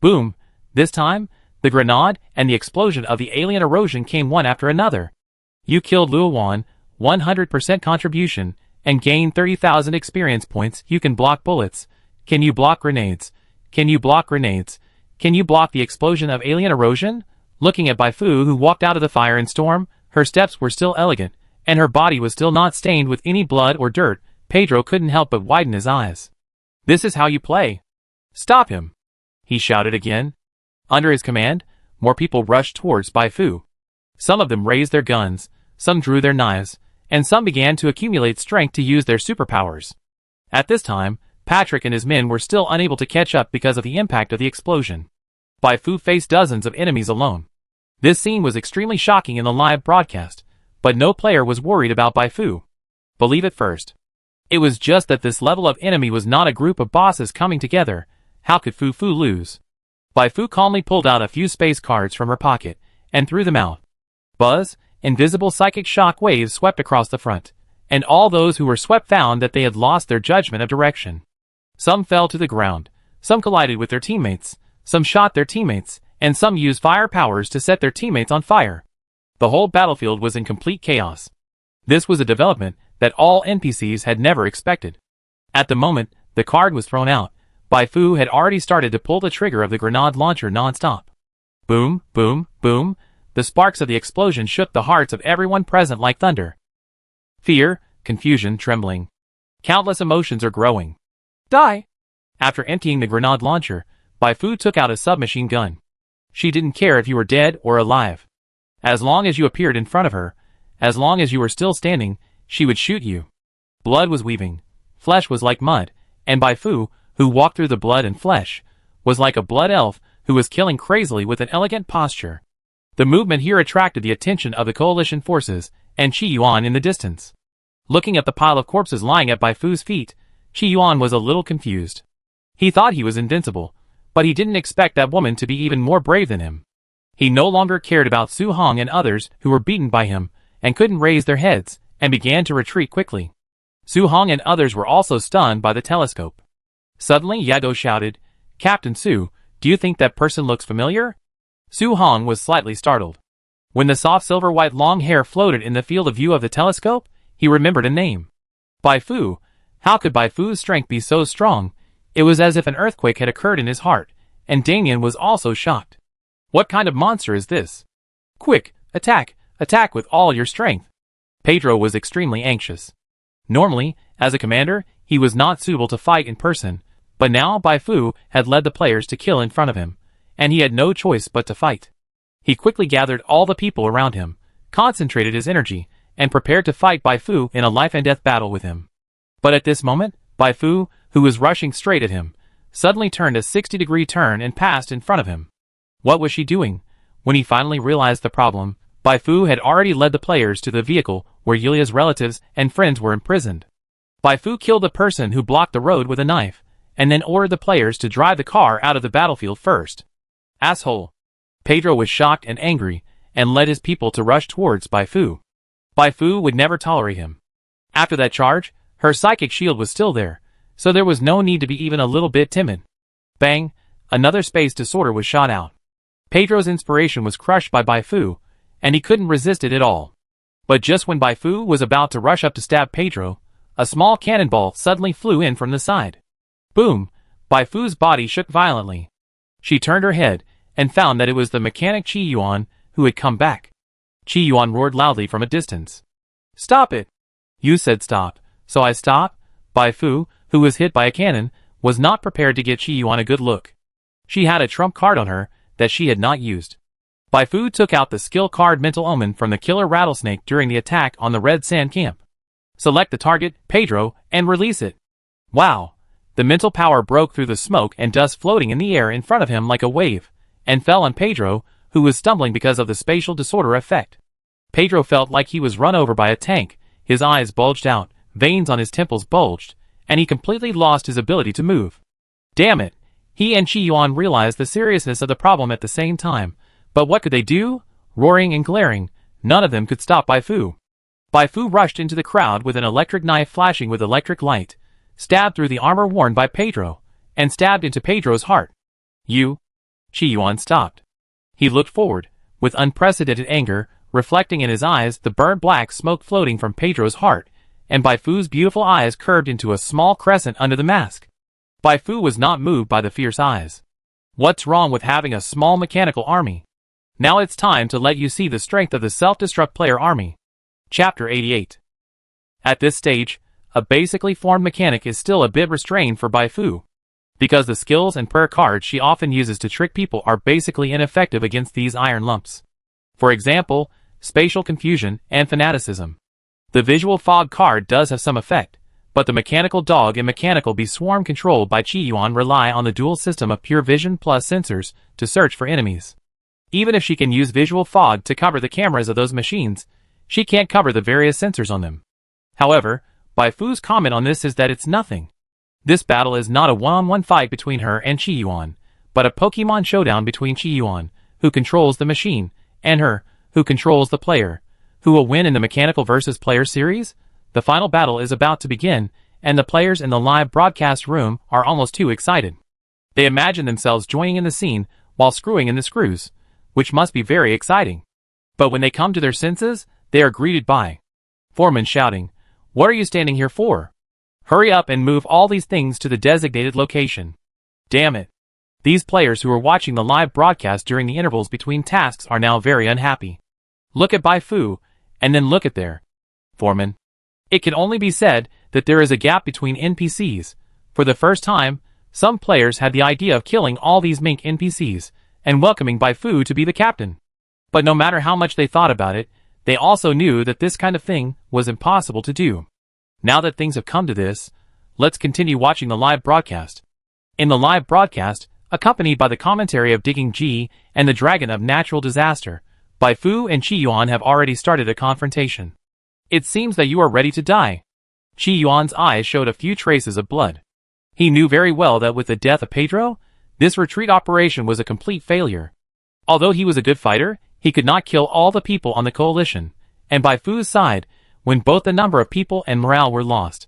Boom! This time, the grenade and the explosion of the alien erosion came one after another. You killed Luo Wan, 100% contribution, and gained 30,000 experience points. You can block bullets. Can you block grenades? Can you block grenades? Can you block the explosion of alien erosion? Looking at Bai Fu, who walked out of the fire and storm, her steps were still elegant, and her body was still not stained with any blood or dirt, Pedro couldn't help but widen his eyes. "This is how you play. Stop him!" he shouted again. Under his command, more people rushed towards Bai Fu. Some of them raised their guns, some drew their knives, and some began to accumulate strength to use their superpowers. At this time, Patrick and his men were still unable to catch up because of the impact of the explosion. Bai Fu faced dozens of enemies alone. This scene was extremely shocking in the live broadcast, but no player was worried about Bai Fu. Believe it first. It was just that this level of enemy was not a group of bosses coming together. How could Fu lose? Bai Fu calmly pulled out a few space cards from her pocket and threw them out. Buzz, invisible psychic shock waves swept across the front, and all those who were swept found that they had lost their judgment of direction. Some fell to the ground, some collided with their teammates, some shot their teammates, and some used fire powers to set their teammates on fire. The whole battlefield was in complete chaos. This was a development that all NPCs had never expected. At the moment the card was thrown out, Bai Fu had already started to pull the trigger of the grenade launcher non-stop. Boom, boom, boom. The sparks of the explosion shook the hearts of everyone present like thunder. Fear, confusion, trembling. Countless emotions are growing. Die! After emptying the grenade launcher, Bai Fu took out a submachine gun. She didn't care if you were dead or alive. As long as you appeared in front of her, as long as you were still standing, she would shoot you. Blood was weaving. Flesh was like mud, and Bai Fu, who walked through the blood and flesh, was like a blood elf who was killing crazily with an elegant posture. The movement here attracted the attention of the coalition forces and Qi Yuan in the distance. Looking at the pile of corpses lying at Bai Fu's feet, Qi Yuan was a little confused. He thought he was invincible, but he didn't expect that woman to be even more brave than him. He no longer cared about Su Hong and others who were beaten by him and couldn't raise their heads and began to retreat quickly. Su Hong and others were also stunned by the telescope. Suddenly Yago shouted, "Captain Su, do you think that person looks familiar?" Su Hong was slightly startled. When the soft silver-white long hair floated in the field of view of the telescope, he remembered a name. Bai Fu. How could Bai Fu's strength be so strong? It was as if an earthquake had occurred in his heart, and Damien was also shocked. What kind of monster is this? Quick, attack, attack with all your strength. Pedro was extremely anxious. Normally, as a commander, he was not suitable to fight in person, but now Bai Fu had led the players to kill in front of him, and he had no choice but to fight. He quickly gathered all the people around him, concentrated his energy, and prepared to fight Bai Fu in a life-and-death battle with him. But at this moment, Bai Fu, who was rushing straight at him, suddenly turned a 60-degree turn and passed in front of him. What was she doing? When he finally realized the problem, Bai Fu had already led the players to the vehicle where Yulia's relatives and friends were imprisoned. Bai Fu killed the person who blocked the road with a knife, and then ordered the players to drive the car out of the battlefield first. Asshole! Pedro was shocked and angry, and led his people to rush towards Bai Fu. Bai Fu would never tolerate him. After that charge, her psychic shield was still there, so there was no need to be even a little bit timid. Bang! Another space disorder was shot out. Pedro's inspiration was crushed by Bai Fu, and he couldn't resist it at all. But just when Bai Fu was about to rush up to stab Pedro, a small cannonball suddenly flew in from the side. Boom! Bai Fu's body shook violently. She turned her head, and found that it was the mechanic Qi Yuan who had come back. Qi Yuan roared loudly from a distance. "Stop it!" "You said stop, so I stop." Bai Fu, who was hit by a cannon, was not prepared to get Qi Yuan a good look. She had a trump card on her that she had not used. Bai Fu took out the skill card Mental Omen from the killer rattlesnake during the attack on the red sand camp. Select the target, Pedro, and release it. Wow! The mental power broke through the smoke and dust floating in the air in front of him like a wave, and fell on Pedro, who was stumbling because of the spatial disorder effect. Pedro felt like he was run over by a tank, his eyes bulged out, veins on his temples bulged, and he completely lost his ability to move. Damn it! He and Qi Yuan realized the seriousness of the problem at the same time, but what could they do? Roaring and glaring, none of them could stop Bai Fu. Bai Fu rushed into the crowd with an electric knife flashing with electric light, stabbed through the armor worn by Pedro, and stabbed into Pedro's heart. You? Qi Yuan stopped. He looked forward, with unprecedented anger, reflecting in his eyes the burnt black smoke floating from Pedro's heart, and Bai Fu's beautiful eyes curved into a small crescent under the mask. Bai Fu was not moved by the fierce eyes. What's wrong with having a small mechanical army? Now it's time to let you see the strength of the self-destruct player army. Chapter 88. At this stage, a basically formed mechanic is still a bit restrained for Bai Fu, because the skills and prayer cards she often uses to trick people are basically ineffective against these iron lumps. For example, spatial confusion and fanaticism. The visual fog card does have some effect, but the mechanical dog and mechanical bee swarm controlled by Qi Yuan rely on the dual system of pure vision plus sensors to search for enemies. Even if she can use visual fog to cover the cameras of those machines, she can't cover the various sensors on them. However, Bai Fu's comment on this is that it's nothing. This battle is not a one-on-one fight between her and Qi Yuan, but a Pokemon showdown between Qi Yuan, who controls the machine, and her, who controls the player. Who will win in the mechanical versus player series? The final battle is about to begin, and the players in the live broadcast room are almost too excited. They imagine themselves joining in the scene while screwing in the screws, which must be very exciting. But when they come to their senses, they are greeted by Foreman shouting, "What are you standing here for? Hurry up and move all these things to the designated location." Damn it. These players who are watching the live broadcast during the intervals between tasks are now very unhappy. Look at Bai Fu, and then look at their Foreman. It can only be said that there is a gap between NPCs. For the first time, some players had the idea of killing all these mink NPCs and welcoming Bai Fu to be the captain. But no matter how much they thought about it, they also knew that this kind of thing was impossible to do. Now that things have come to this, let's continue watching the live broadcast. In the live broadcast, accompanied by the commentary of Digging G and the Dragon of Natural Disaster, Bai Fu and Qi Yuan have already started a confrontation. It seems that you are ready to die. Qi Yuan's eyes showed a few traces of blood. He knew very well that with the death of Pedro, this retreat operation was a complete failure. Although he was a good fighter, he could not kill all the people on the coalition, and Bai Fu's side, when both the number of people and morale were lost.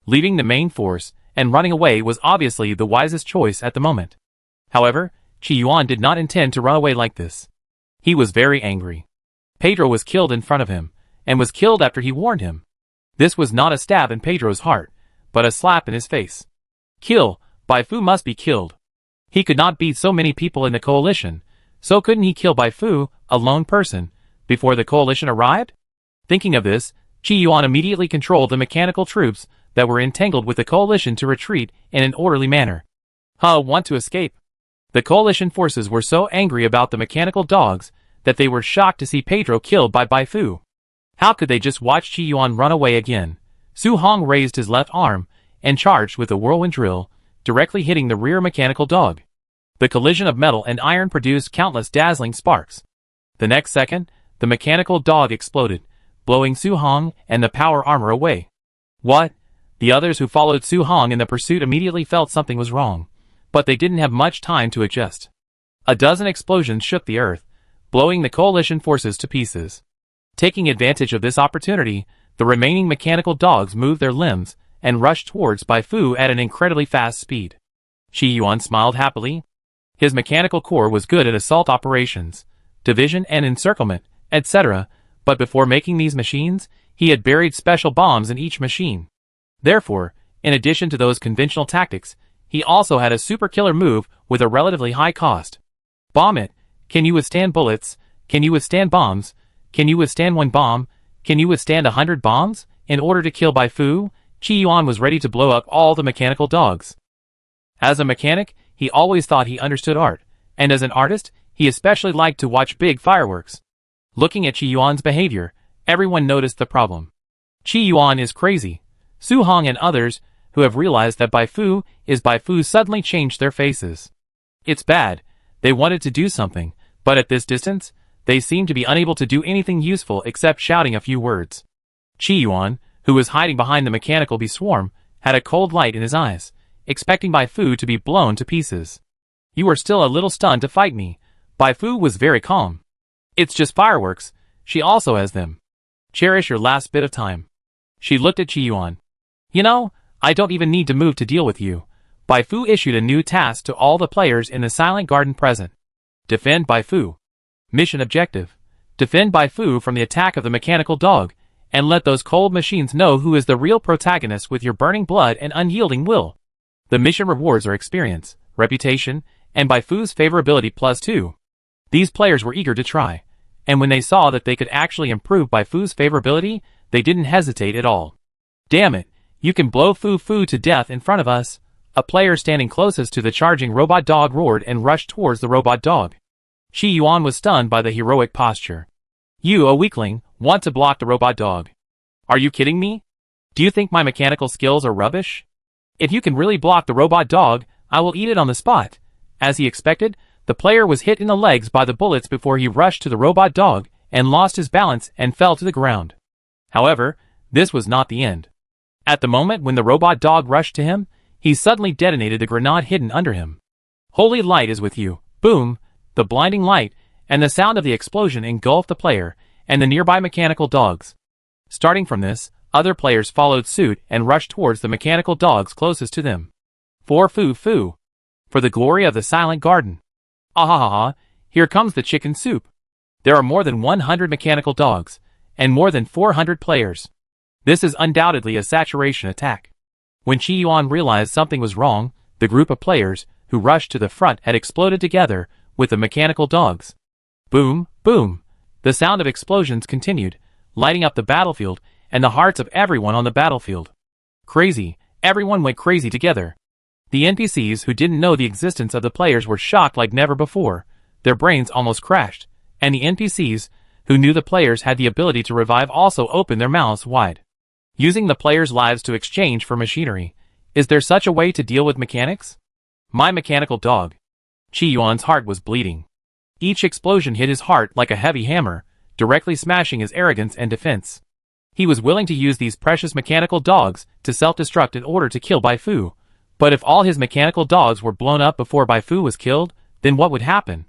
Leaving the main force and running away was obviously the wisest choice at the moment. However, Qi Yuan did not intend to run away like this. He was very angry. Pedro was killed in front of him, and was killed after he warned him. This was not a stab in Pedro's heart, but a slap in his face. Kill, Bai Fu must be killed. He could not beat so many people in the coalition, so couldn't he kill Bai Fu, a lone person, before the coalition arrived? Thinking of this, Qi Yuan immediately controlled the mechanical troops that were entangled with the coalition to retreat in an orderly manner. Want to escape. The coalition forces were so angry about the mechanical dogs that they were shocked to see Pedro killed by Bai Fu. How could they just watch Qi Yuan run away again? Su Hong raised his left arm and charged with a whirlwind drill, directly hitting the rear mechanical dog. The collision of metal and iron produced countless dazzling sparks. The next second, the mechanical dog exploded, blowing Su Hong and the power armor away. What? The others who followed Su Hong in the pursuit immediately felt something was wrong, but they didn't have much time to adjust. A dozen explosions shook the earth, blowing the coalition forces to pieces. Taking advantage of this opportunity, the remaining mechanical dogs moved their limbs and rushed towards Bai Fu at an incredibly fast speed. Qi Yuan smiled happily. His mechanical core was good at assault operations, division and encirclement, etc., but before making these machines, he had buried special bombs in each machine. Therefore, in addition to those conventional tactics, he also had a super killer move with a relatively high cost. Bomb it. Can you withstand bullets? Can you withstand bombs? Can you withstand one bomb? Can you withstand 100 bombs? In order to kill Bai Fu, Qi Yuan was ready to blow up all the mechanical dogs. As a mechanic, he always thought he understood art, and as an artist, he especially liked to watch big fireworks. Looking at Qi Yuan's behavior, everyone noticed the problem. Qi Yuan is crazy. Su Hong and others, who have realized that Bai Fu is Bai Fu, suddenly changed their faces. It's bad. They wanted to do something, but at this distance, they seemed to be unable to do anything useful except shouting a few words. Qi Yuan, who was hiding behind the mechanical bee swarm, had a cold light in his eyes, expecting Bai Fu to be blown to pieces. You are still a little stunned to fight me. Bai Fu was very calm. It's just fireworks. She also has them. Cherish your last bit of time. She looked at Qi Yuan. You know, I don't even need to move to deal with you. Bai Fu issued a new task to all the players in the Silent Garden present. Defend Bai Fu. Mission objective. Defend Bai Fu from the attack of the mechanical dog, and let those cold machines know who is the real protagonist with your burning blood and unyielding will. The mission rewards are experience, reputation, and Bai Fu's favorability +2. These players were eager to try, and when they saw that they could actually improve by Fu's favorability, they didn't hesitate at all. Damn it, you can blow Fu to death in front of us. A player standing closest to the charging robot dog roared and rushed towards the robot dog. Qi Yuan was stunned by the heroic posture. You, a weakling, want to block the robot dog. Are you kidding me? Do you think my mechanical skills are rubbish? If you can really block the robot dog, I will eat it on the spot. As he expected, the player was hit in the legs by the bullets before he rushed to the robot dog and lost his balance and fell to the ground. However, this was not the end. At the moment when the robot dog rushed to him, he suddenly detonated the grenade hidden under him. Holy light is with you. Boom! The blinding light and the sound of the explosion engulfed the player and the nearby mechanical dogs. Starting from this, other players followed suit and rushed towards the mechanical dogs closest to them. For Fu. For the glory of the silent garden. Ahahaha, here comes the chicken soup. There are more than 100 mechanical dogs, and more than 400 players. This is undoubtedly a saturation attack. When Qi Yuan realized something was wrong, the group of players who rushed to the front had exploded together with the mechanical dogs. Boom, boom. The sound of explosions continued, lighting up the battlefield and the hearts of everyone on the battlefield. Crazy, everyone went crazy together. The NPCs who didn't know the existence of the players were shocked like never before, their brains almost crashed, and the NPCs who knew the players had the ability to revive also opened their mouths wide. Using the players' lives to exchange for machinery, is there such a way to deal with mechanics? My mechanical dog. Qi Yuan's heart was bleeding. Each explosion hit his heart like a heavy hammer, directly smashing his arrogance and defense. He was willing to use these precious mechanical dogs to self-destruct in order to kill Bai Fu. But if all his mechanical dogs were blown up before Bai Fu was killed, then what would happen?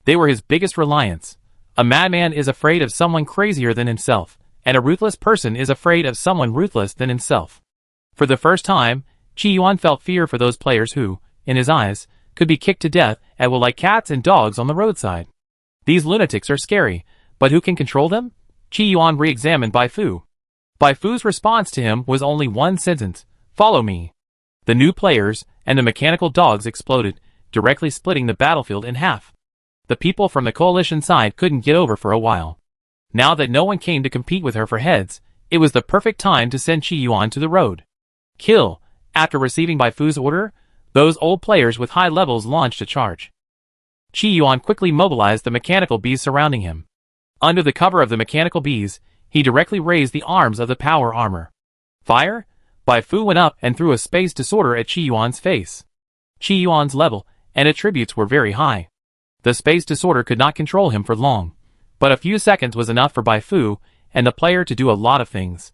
They were his biggest reliance. A madman is afraid of someone crazier than himself, and a ruthless person is afraid of someone ruthless than himself. For the first time, Qi Yuan felt fear for those players who, in his eyes, could be kicked to death at will like cats and dogs on the roadside. These lunatics are scary, but who can control them? Qi Yuan re-examined Bai Fu. Bai Fu's response to him was only one sentence: follow me. The new players and the mechanical dogs exploded, directly splitting the battlefield in half. The people from the coalition side couldn't get over for a while. Now that no one came to compete with her for heads, it was the perfect time to send Qi Yuan to the road. Kill. After receiving Bai Fu's order, those old players with high levels launched a charge. Qi Yuan quickly mobilized the mechanical bees surrounding him. Under the cover of the mechanical bees, he directly raised the arms of the power armor. Fire? Bai Fu went up and threw a space disorder at Qi Yuan's face. Qi Yuan's level and attributes were very high. The space disorder could not control him for long, but a few seconds was enough for Bai Fu and the player to do a lot of things.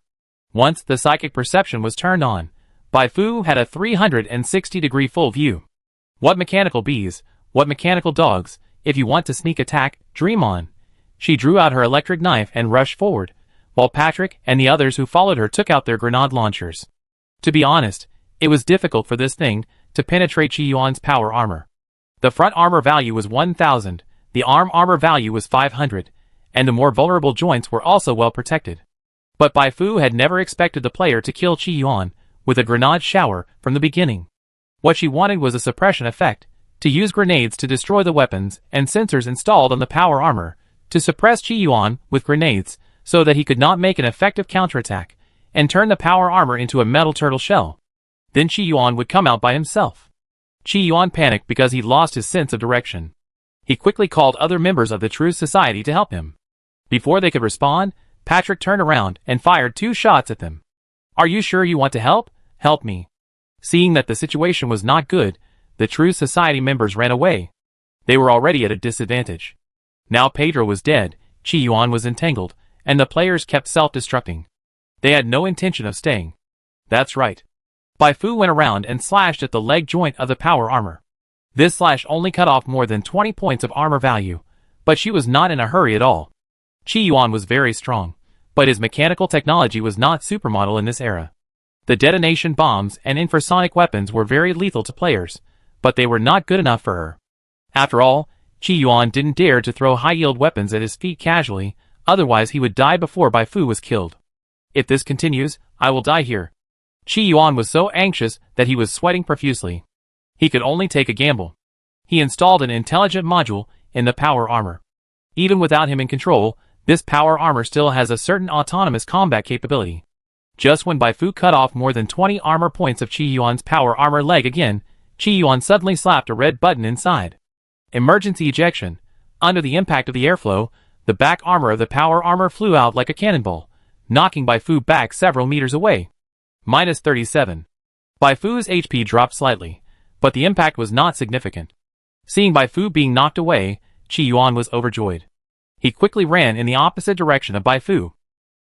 Once the psychic perception was turned on, Bai Fu had a 360-degree full view. What mechanical bees, what mechanical dogs, if you want to sneak attack, dream on. She drew out her electric knife and rushed forward, while Patrick and the others who followed her took out their grenade launchers. To be honest, it was difficult for this thing to penetrate Qi Yuan's power armor. The front armor value was 1,000, the arm armor value was 500, and the more vulnerable joints were also well protected. But Bai Fu had never expected the player to kill Qi Yuan with a grenade shower from the beginning. What she wanted was a suppression effect, to use grenades to destroy the weapons and sensors installed on the power armor, to suppress Qi Yuan with grenades so that he could not make an effective counterattack, and turn the power armor into a metal turtle shell. Then Qi Yuan would come out by himself. Qi Yuan panicked because he lost his sense of direction. He quickly called other members of the True Society to help him. Before they could respond, Patrick turned around and fired 2 shots at them. Are you sure you want to help? Help me. Seeing that the situation was not good, the True Society members ran away. They were already at a disadvantage. Now Pedro was dead, Qi Yuan was entangled, and the players kept self-destructing. They had no intention of staying. That's right. Bai Fu went around and slashed at the leg joint of the power armor. This slash only cut off more than 20 points of armor value, but she was not in a hurry at all. Qi Yuan was very strong, but his mechanical technology was not supermodel in this era. The detonation bombs and infrasonic weapons were very lethal to players, but they were not good enough for her. After all, Qi Yuan didn't dare to throw high-yield weapons at his feet casually, otherwise he would die before Bai Fu was killed. If this continues, I will die here. Qi Yuan was so anxious that he was sweating profusely. He could only take a gamble. He installed an intelligent module in the power armor. Even without him in control, this power armor still has a certain autonomous combat capability. Just when Bai Fu cut off more than 20 armor points of Qi Yuan's power armor leg again, Qi Yuan suddenly slapped a red button inside. Emergency ejection. Under the impact of the airflow, the back armor of the power armor flew out like a cannonball, knocking Bai Fu back several meters away. -37. Bai Fu's HP dropped slightly, but the impact was not significant. Seeing Bai Fu being knocked away, Qi Yuan was overjoyed. He quickly ran in the opposite direction of Bai Fu.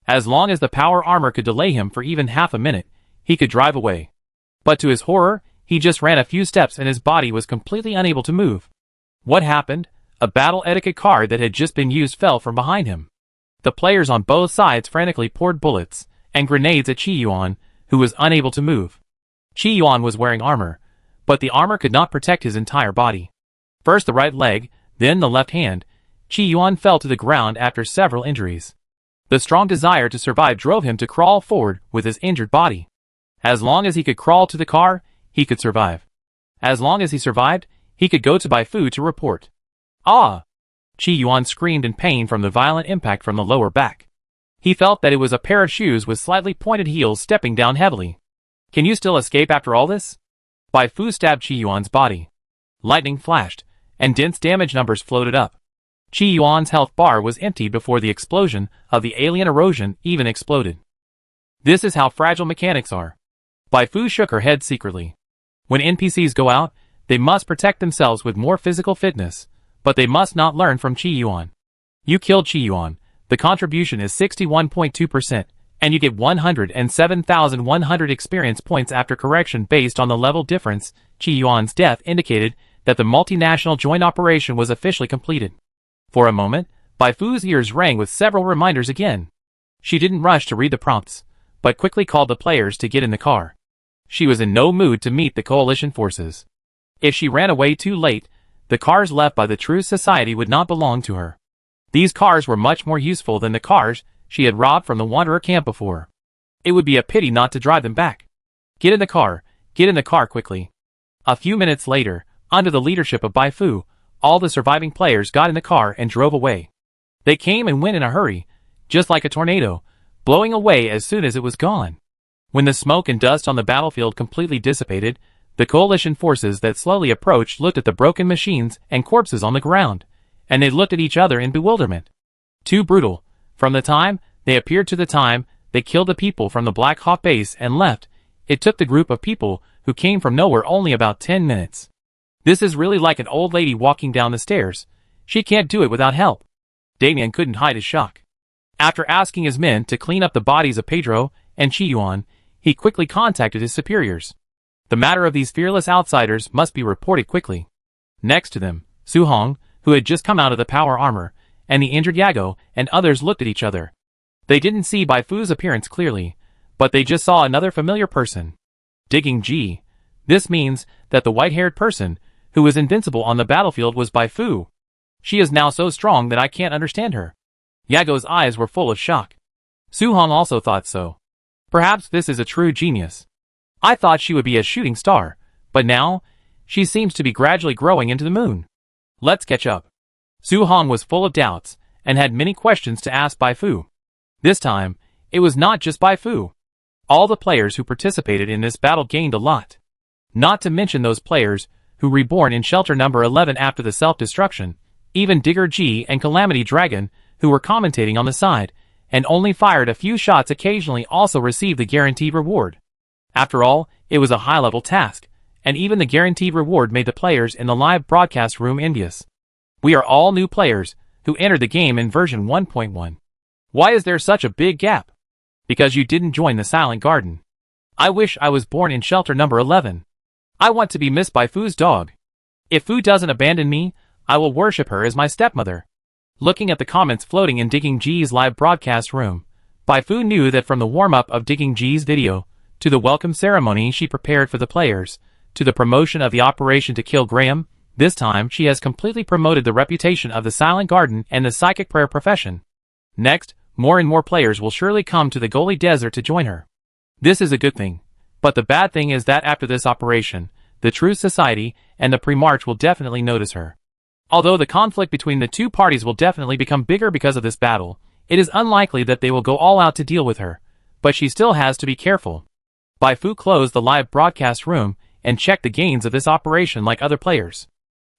As long as the power armor could delay him for even half a minute, he could drive away. But to his horror, he just ran a few steps and his body was completely unable to move. What happened? A battle etiquette card that had just been used fell from behind him. The players on both sides frantically poured bullets and grenades at Qi Yuan, who was unable to move. Qi Yuan was wearing armor, but the armor could not protect his entire body. First the right leg, then the left hand. Qi Yuan fell to the ground after several injuries. The strong desire to survive drove him to crawl forward with his injured body. As long as he could crawl to the car, he could survive. As long as he survived, he could go to Bai Fu to report. Ah! Qi Yuan screamed in pain from the violent impact from the lower back. He felt that it was a pair of shoes with slightly pointed heels stepping down heavily. Can you still escape after all this? Bai Fu stabbed Qi Yuan's body. Lightning flashed, and dense damage numbers floated up. Qi Yuan's health bar was empty before the explosion of the alien erosion even exploded. This is how fragile mechanics are. Bai Fu shook her head secretly. When NPCs go out, they must protect themselves with more physical fitness, but they must not learn from Qi Yuan. You killed Qi Yuan. The contribution is 61.2%, and you get 107,100 experience points after correction based on the level difference. Qi Yuan's death indicated that the multinational joint operation was officially completed. For a moment, Bai Fu's ears rang with several reminders again. She didn't rush to read the prompts, but quickly called the players to get in the car. She was in no mood to meet the coalition forces. If she ran away too late, the cars left by the True Society would not belong to her. These cars were much more useful than the cars she had robbed from the Wanderer camp before. It would be a pity not to drive them back. Get in the car quickly. A few minutes later, under the leadership of Bai Fu, all the surviving players got in the car and drove away. They came and went in a hurry, just like a tornado, blowing away as soon as it was gone. When the smoke and dust on the battlefield completely dissipated, the coalition forces that slowly approached looked at the broken machines and corpses on the ground, and they looked at each other in bewilderment. Too brutal. From the time they appeared to the time they killed the people from the Black Hawk base and left, it took the group of people who came from nowhere only about 10 minutes. This is really like an old lady walking down the stairs. She can't do it without help. Damien couldn't hide his shock. After asking his men to clean up the bodies of Pedro and Qi Yuan, he quickly contacted his superiors. The matter of these fearless outsiders must be reported quickly. Next to them, Su Hong, who had just come out of the power armor, and the injured Yago and others looked at each other. They didn't see Bai Fu's appearance clearly, but they just saw another familiar person. Digging G. This means that the white-haired person who was invincible on the battlefield was Bai Fu. She is now so strong that I can't understand her. Yago's eyes were full of shock. Su Hong also thought so. Perhaps this is a true genius. I thought she would be a shooting star, but now, she seems to be gradually growing into the moon. Let's catch up. Su Hong was full of doubts, and had many questions to ask Bai Fu. This time, it was not just Bai Fu. All the players who participated in this battle gained a lot. Not to mention those players who reborn in Shelter Number 11 after the self-destruction, even Digger G and Calamity Dragon, who were commentating on the side, and only fired a few shots occasionally also received the guaranteed reward. After all, it was a high-level task, and even the guaranteed reward made the players in the live broadcast room envious. We are all new players, who entered the game in version 1.1. Why is there such a big gap? Because you didn't join the Silent Garden. I wish I was born in Shelter Number 11. I want to be Miss Bai Fu's dog. If Fu doesn't abandon me, I will worship her as my stepmother. Looking at the comments floating in Digging G's live broadcast room, Bai Fu knew that from the warm-up of Digging G's video, to the welcome ceremony she prepared for the players, to the promotion of the operation to kill Graham, this time she has completely promoted the reputation of the Silent Garden and the psychic prayer profession. Next, more and more players will surely come to the Goli Desert to join her. This is a good thing. But the bad thing is that after this operation, the True Society and the Pre-March will definitely notice her. Although the conflict between the two parties will definitely become bigger because of this battle, it is unlikely that they will go all out to deal with her, but she still has to be careful. Bai Fu closed the live broadcast room and checked the gains of this operation like other players.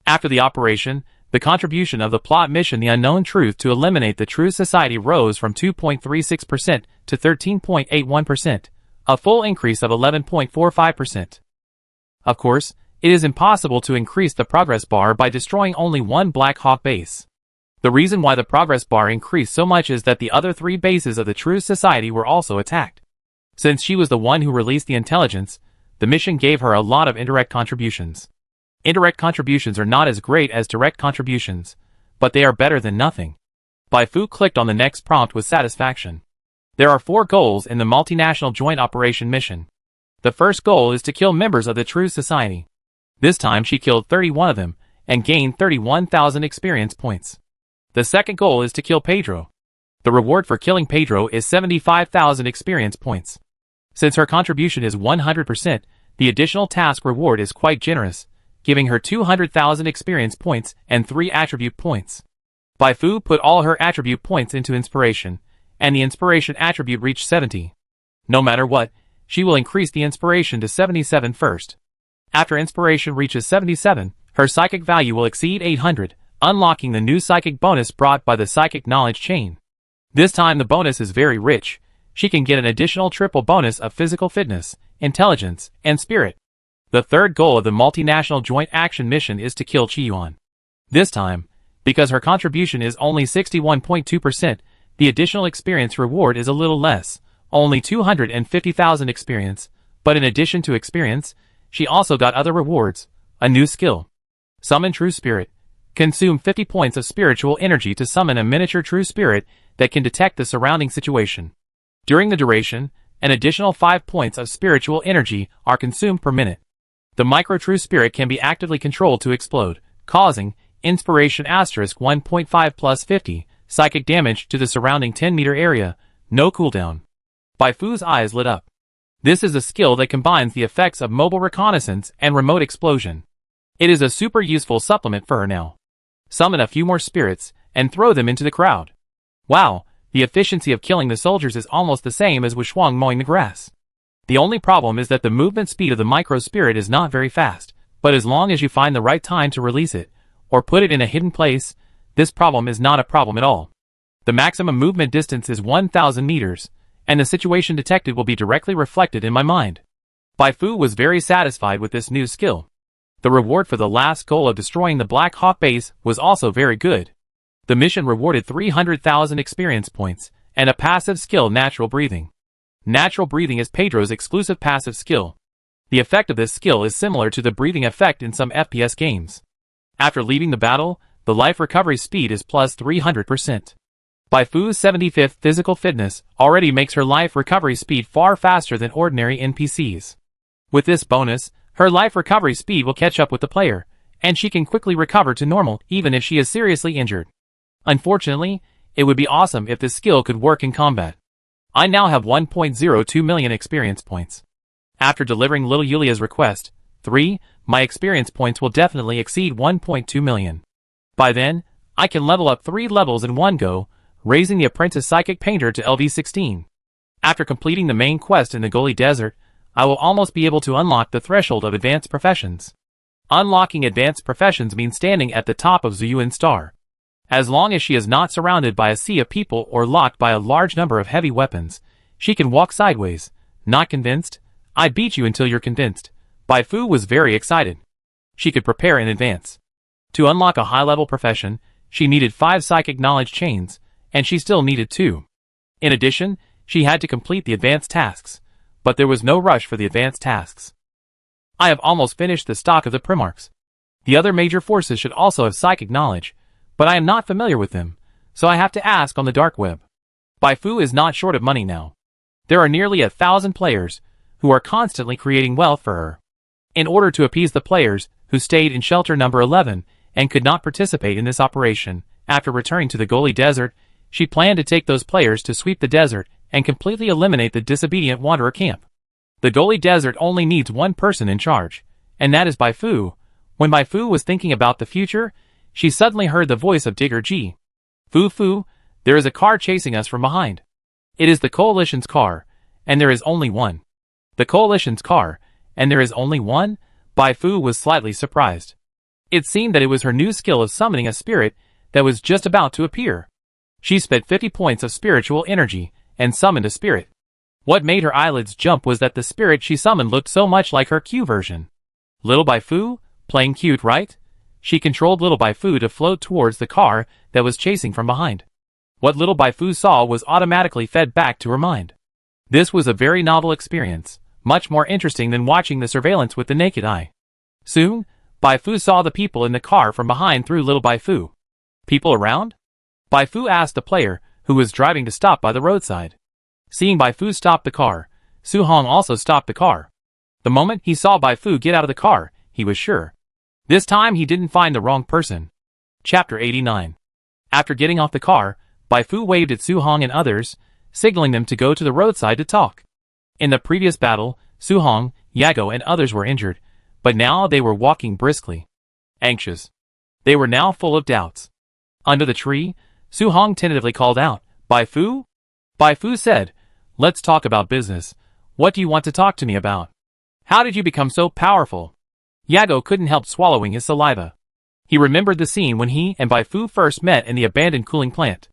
After the operation, the contribution of the plot mission The Unknown Truth to eliminate the True Society rose from 2.36% to 13.81%, a full increase of 11.45%. Of course, it is impossible to increase the progress bar by destroying only one Black Hawk base. The reason why the progress bar increased so much is that the other 3 bases of the True Society were also attacked. Since she was the one who released the intelligence, the mission gave her a lot of indirect contributions. Indirect contributions are not as great as direct contributions, but they are better than nothing. Bai Fu clicked on the next prompt with satisfaction. There are 4 goals in the Multinational Joint Operation mission. The first goal is to kill members of the True Society. This time she killed 31 of them, and gained 31,000 experience points. The second goal is to kill Pedro. The reward for killing Pedro is 75,000 experience points. Since her contribution is 100%, the additional task reward is quite generous, giving her 200,000 experience points and 3 attribute points. Bai Fu put all her attribute points into inspiration, and the inspiration attribute reached 70. No matter what, she will increase the inspiration to 77 first. After inspiration reaches 77, her psychic value will exceed 800, unlocking the new psychic bonus brought by the psychic knowledge chain. This time the bonus is very rich. She can get an additional triple bonus of physical fitness, intelligence, and spirit. The third goal of the Multinational Joint Action Mission is to kill Qiyuan. This time, because her contribution is only 61.2%, the additional experience reward is a little less, only 250,000 experience, but in addition to experience, she also got other rewards, a new skill. Summon True Spirit. Consume 50 points of spiritual energy to summon a miniature True Spirit that can detect the surrounding situation. During the duration, an additional 5 points of spiritual energy are consumed per minute. The Micro True Spirit can be actively controlled to explode, causing Inspiration * 1.5 plus 50 psychic damage to the surrounding 10-meter area, no cooldown. Bai Fu's eyes lit up. This is a skill that combines the effects of mobile reconnaissance and remote explosion. It is a super useful supplement for her now. Summon a few more spirits and throw them into the crowd. Wow, the efficiency of killing the soldiers is almost the same as with Shuang mowing the grass. The only problem is that the movement speed of the micro spirit is not very fast, but as long as you find the right time to release it, or put it in a hidden place, this problem is not a problem at all. The maximum movement distance is 1,000 meters, and the situation detected will be directly reflected in my mind. Bai Fu was very satisfied with this new skill. The reward for the last goal of destroying the Black Hawk base was also very good. The mission rewarded 300,000 experience points, and a passive skill Natural Breathing. Natural Breathing is Pedro's exclusive passive skill. The effect of this skill is similar to the breathing effect in some FPS games. After leaving the battle, the life recovery speed is plus 300%. Bai Fu's 75th physical fitness already makes her life recovery speed far faster than ordinary NPCs. With this bonus, her life recovery speed will catch up with the player, and she can quickly recover to normal even if she is seriously injured. Unfortunately, it would be awesome if this skill could work in combat. I now have 1.02 million experience points. After delivering little Yulia's request, 3, my experience points will definitely exceed 1.2 million. By then, I can level up 3 levels in one go, raising the apprentice psychic painter to LV16. After completing the main quest in the Goli Desert, I will almost be able to unlock the threshold of advanced professions. Unlocking advanced professions means standing at the top of Zuyuan Star. As long as she is not surrounded by a sea of people or locked by a large number of heavy weapons, she can walk sideways. Not convinced? I beat you until you're convinced. Bai Fu was very excited. She could prepare in advance. To unlock a high-level profession, she needed 5 psychic knowledge chains, and she still needed 2. In addition, she had to complete the advanced tasks, but there was no rush for the advanced tasks. I have almost finished the stock of the Primarchs. The other major forces should also have psychic knowledge, but I am not familiar with them, so I have to ask on the dark web. Bai Fu is not short of money now. There are nearly 1,000 players who are constantly creating wealth for her. In order to appease the players who stayed in shelter number 11 and could not participate in this operation, after returning to the Goli Desert, she planned to take those players to sweep the desert and completely eliminate the disobedient wanderer camp. The Goli Desert only needs one person in charge, and that is Bai Fu. When Bai Fu was thinking about the future, she suddenly heard the voice of Digger G. Fu Fu, there is a car chasing us from behind. It is the Coalition's car, and there is only one. The Coalition's car, and there is only one? Bai Fu was slightly surprised. It seemed that it was her new skill of summoning a spirit that was just about to appear. She spent 50 points of spiritual energy and summoned a spirit. What made her eyelids jump was that the spirit she summoned looked so much like her Q version. Little Bai Fu? Playing cute, right? She controlled Little Bai Fu to float towards the car that was chasing from behind. What Little Bai Fu saw was automatically fed back to her mind. This was a very novel experience, much more interesting than watching the surveillance with the naked eye. Soon, Bai Fu saw the people in the car from behind through Little Bai Fu. People around? Bai Fu asked the player, who was driving, to stop by the roadside. Seeing Bai Fu stop the car, Su Hong also stopped the car. The moment he saw Bai Fu get out of the car, he was sure. This time he didn't find the wrong person. Chapter 89. After getting off the car, Bai Fu waved at Su Hong and others, signaling them to go to the roadside to talk. In the previous battle, Su Hong, Yago and others were injured, but now they were walking briskly. Anxious. They were now full of doubts. Under the tree, Su Hong tentatively called out, Bai Fu? Bai Fu said, let's talk about business. What do you want to talk to me about? How did you become so powerful? Yago couldn't help swallowing his saliva. He remembered the scene when he and Bai Fu first met in the abandoned cooling plant.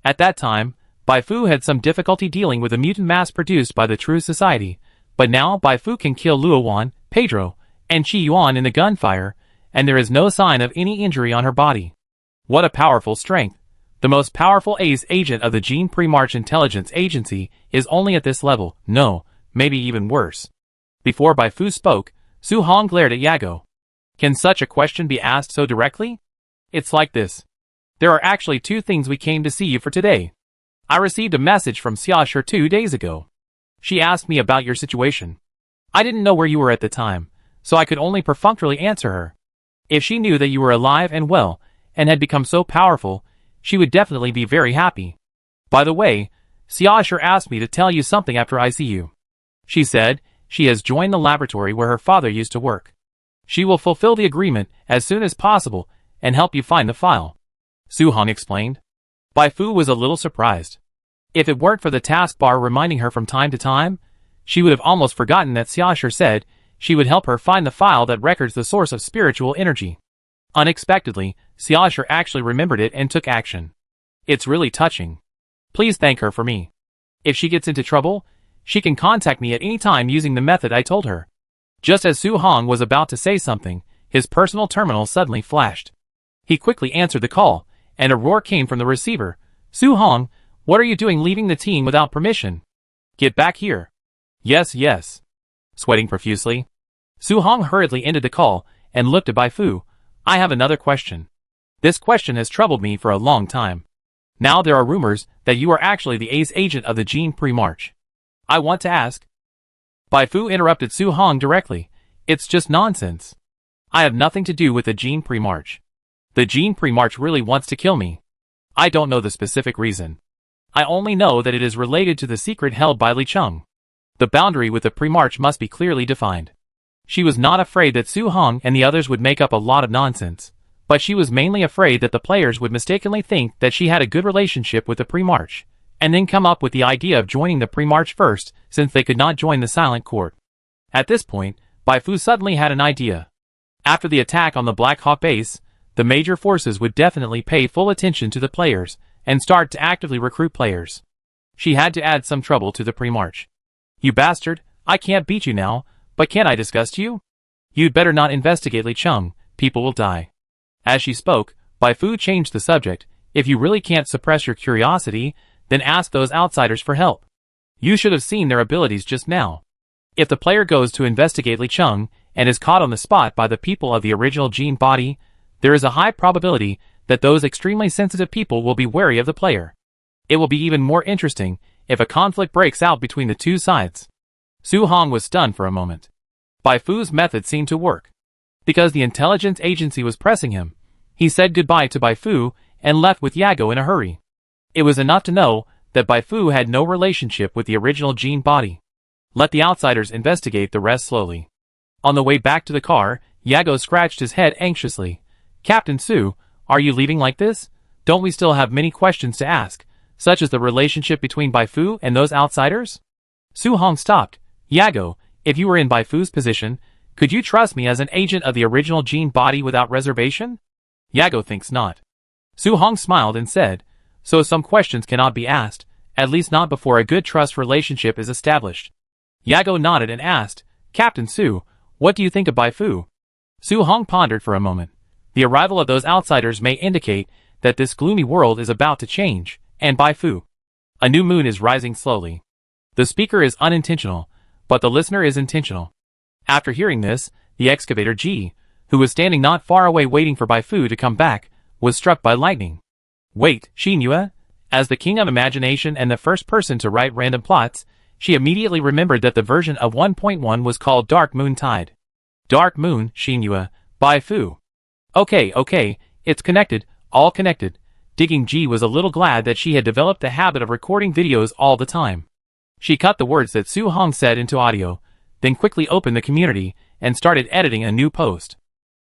At that time, Bai Fu had some difficulty dealing with the mutant mass produced by the True Society, but now Bai Fu can kill Luo Wan, Pedro, and Qi Yuan in the gunfire, and there is no sign of any injury on her body. What a powerful strength! The most powerful ace agent of the Gene Pre-March Intelligence Agency is only at this level, no, maybe even worse. Before Bai Fu spoke, Su Hong glared at Yago. Can such a question be asked so directly? It's like this. There are actually two things we came to see you for today. I received a message from Xiaoshi 2 days ago. She asked me about your situation. I didn't know where you were at the time, so I could only perfunctorily answer her. If she knew that you were alive and well, and had become so powerful, she would definitely be very happy. By the way, Xiaoshi asked me to tell you something after I see you. She said she has joined the laboratory where her father used to work. She will fulfill the agreement as soon as possible and help you find the file. Su Hong explained. Bai Fu was a little surprised. If it weren't for the taskbar reminding her from time to time, she would have almost forgotten that Xiaoshi said she would help her find the file that records the source of spiritual energy. Unexpectedly, Xiaoshi actually remembered it and took action. It's really touching. Please thank her for me. If she gets into trouble, she can contact me at any time using the method I told her. Just as Su Hong was about to say something, his personal terminal suddenly flashed. He quickly answered the call, and a roar came from the receiver. Su Hong, what are you doing leaving the team without permission? Get back here. Yes, yes. Sweating profusely, Su Hong hurriedly ended the call and looked at Bai Fu. I have another question. This question has troubled me for a long time. Now there are rumors that you are actually the ace agent of the Gene Pre-March. I want to ask. Bai Fu interrupted Su Hong directly. It's just nonsense. I have nothing to do with the Gene Pre-March. The Gene Pre-March really wants to kill me. I don't know the specific reason. I only know that it is related to the secret held by Li Cheng. The boundary with the Pre-March must be clearly defined. She was not afraid that Su Hong and the others would make up a lot of nonsense, but she was mainly afraid that the players would mistakenly think that she had a good relationship with the Pre-March, and then come up with the idea of joining the Pre-March first, since they could not join the Silent Court. At this point, Bai Fu suddenly had an idea. After the attack on the Black Hawk base, the major forces would definitely pay full attention to the players, and start to actively recruit players. She had to add some trouble to the Pre-March. You bastard, I can't beat you now, but can't I disgust you? You'd better not investigate Li Cheng, people will die. As she spoke, Bai Fu changed the subject. If you really can't suppress your curiosity, then ask those outsiders for help. You should have seen their abilities just now. If the player goes to investigate Li Cheng and is caught on the spot by the people of the original Gene body, there is a high probability that those extremely sensitive people will be wary of the player. It will be even more interesting if a conflict breaks out between the two sides. Su Hong was stunned for a moment. Bai Fu's method seemed to work. Because the intelligence agency was pressing him, he said goodbye to Bai Fu and left with Yago in a hurry. It was enough to know that Bai Fu had no relationship with the original Gene body. Let the outsiders investigate the rest slowly. On the way back to the car, Yago scratched his head anxiously. Captain Su, Are you leaving like this? Don't we still have many questions to ask, such as the relationship between Baifu and those outsiders? Su Hong stopped. Yago, if you were in Baifu's position, could you trust me as an agent of the original Gene body without reservation? Yago thinks not. Su Hong smiled and said, so some questions cannot be asked, at least not before a good trust relationship is established. Yago nodded and asked, Captain Su, what do you think of Baifu? Su Hong pondered for a moment. The arrival of those outsiders may indicate that this gloomy world is about to change, and Baifu. A new moon is rising slowly. The speaker is unintentional, but the listener is intentional. After hearing this, the excavator Ji, who was standing not far away waiting for Baifu to come back, was struck by lightning. Wait, Xinyue? As the king of imagination and the first person to write random plots, she immediately remembered that the version of 1.1 was called Dark Moon Tide. Dark Moon, Xinyue, Baifu. Okay, it's connected, all connected. Digging Ji was a little glad that she had developed the habit of recording videos all the time. She cut the words that Su Hong said into audio, then quickly opened the community and started editing a new post.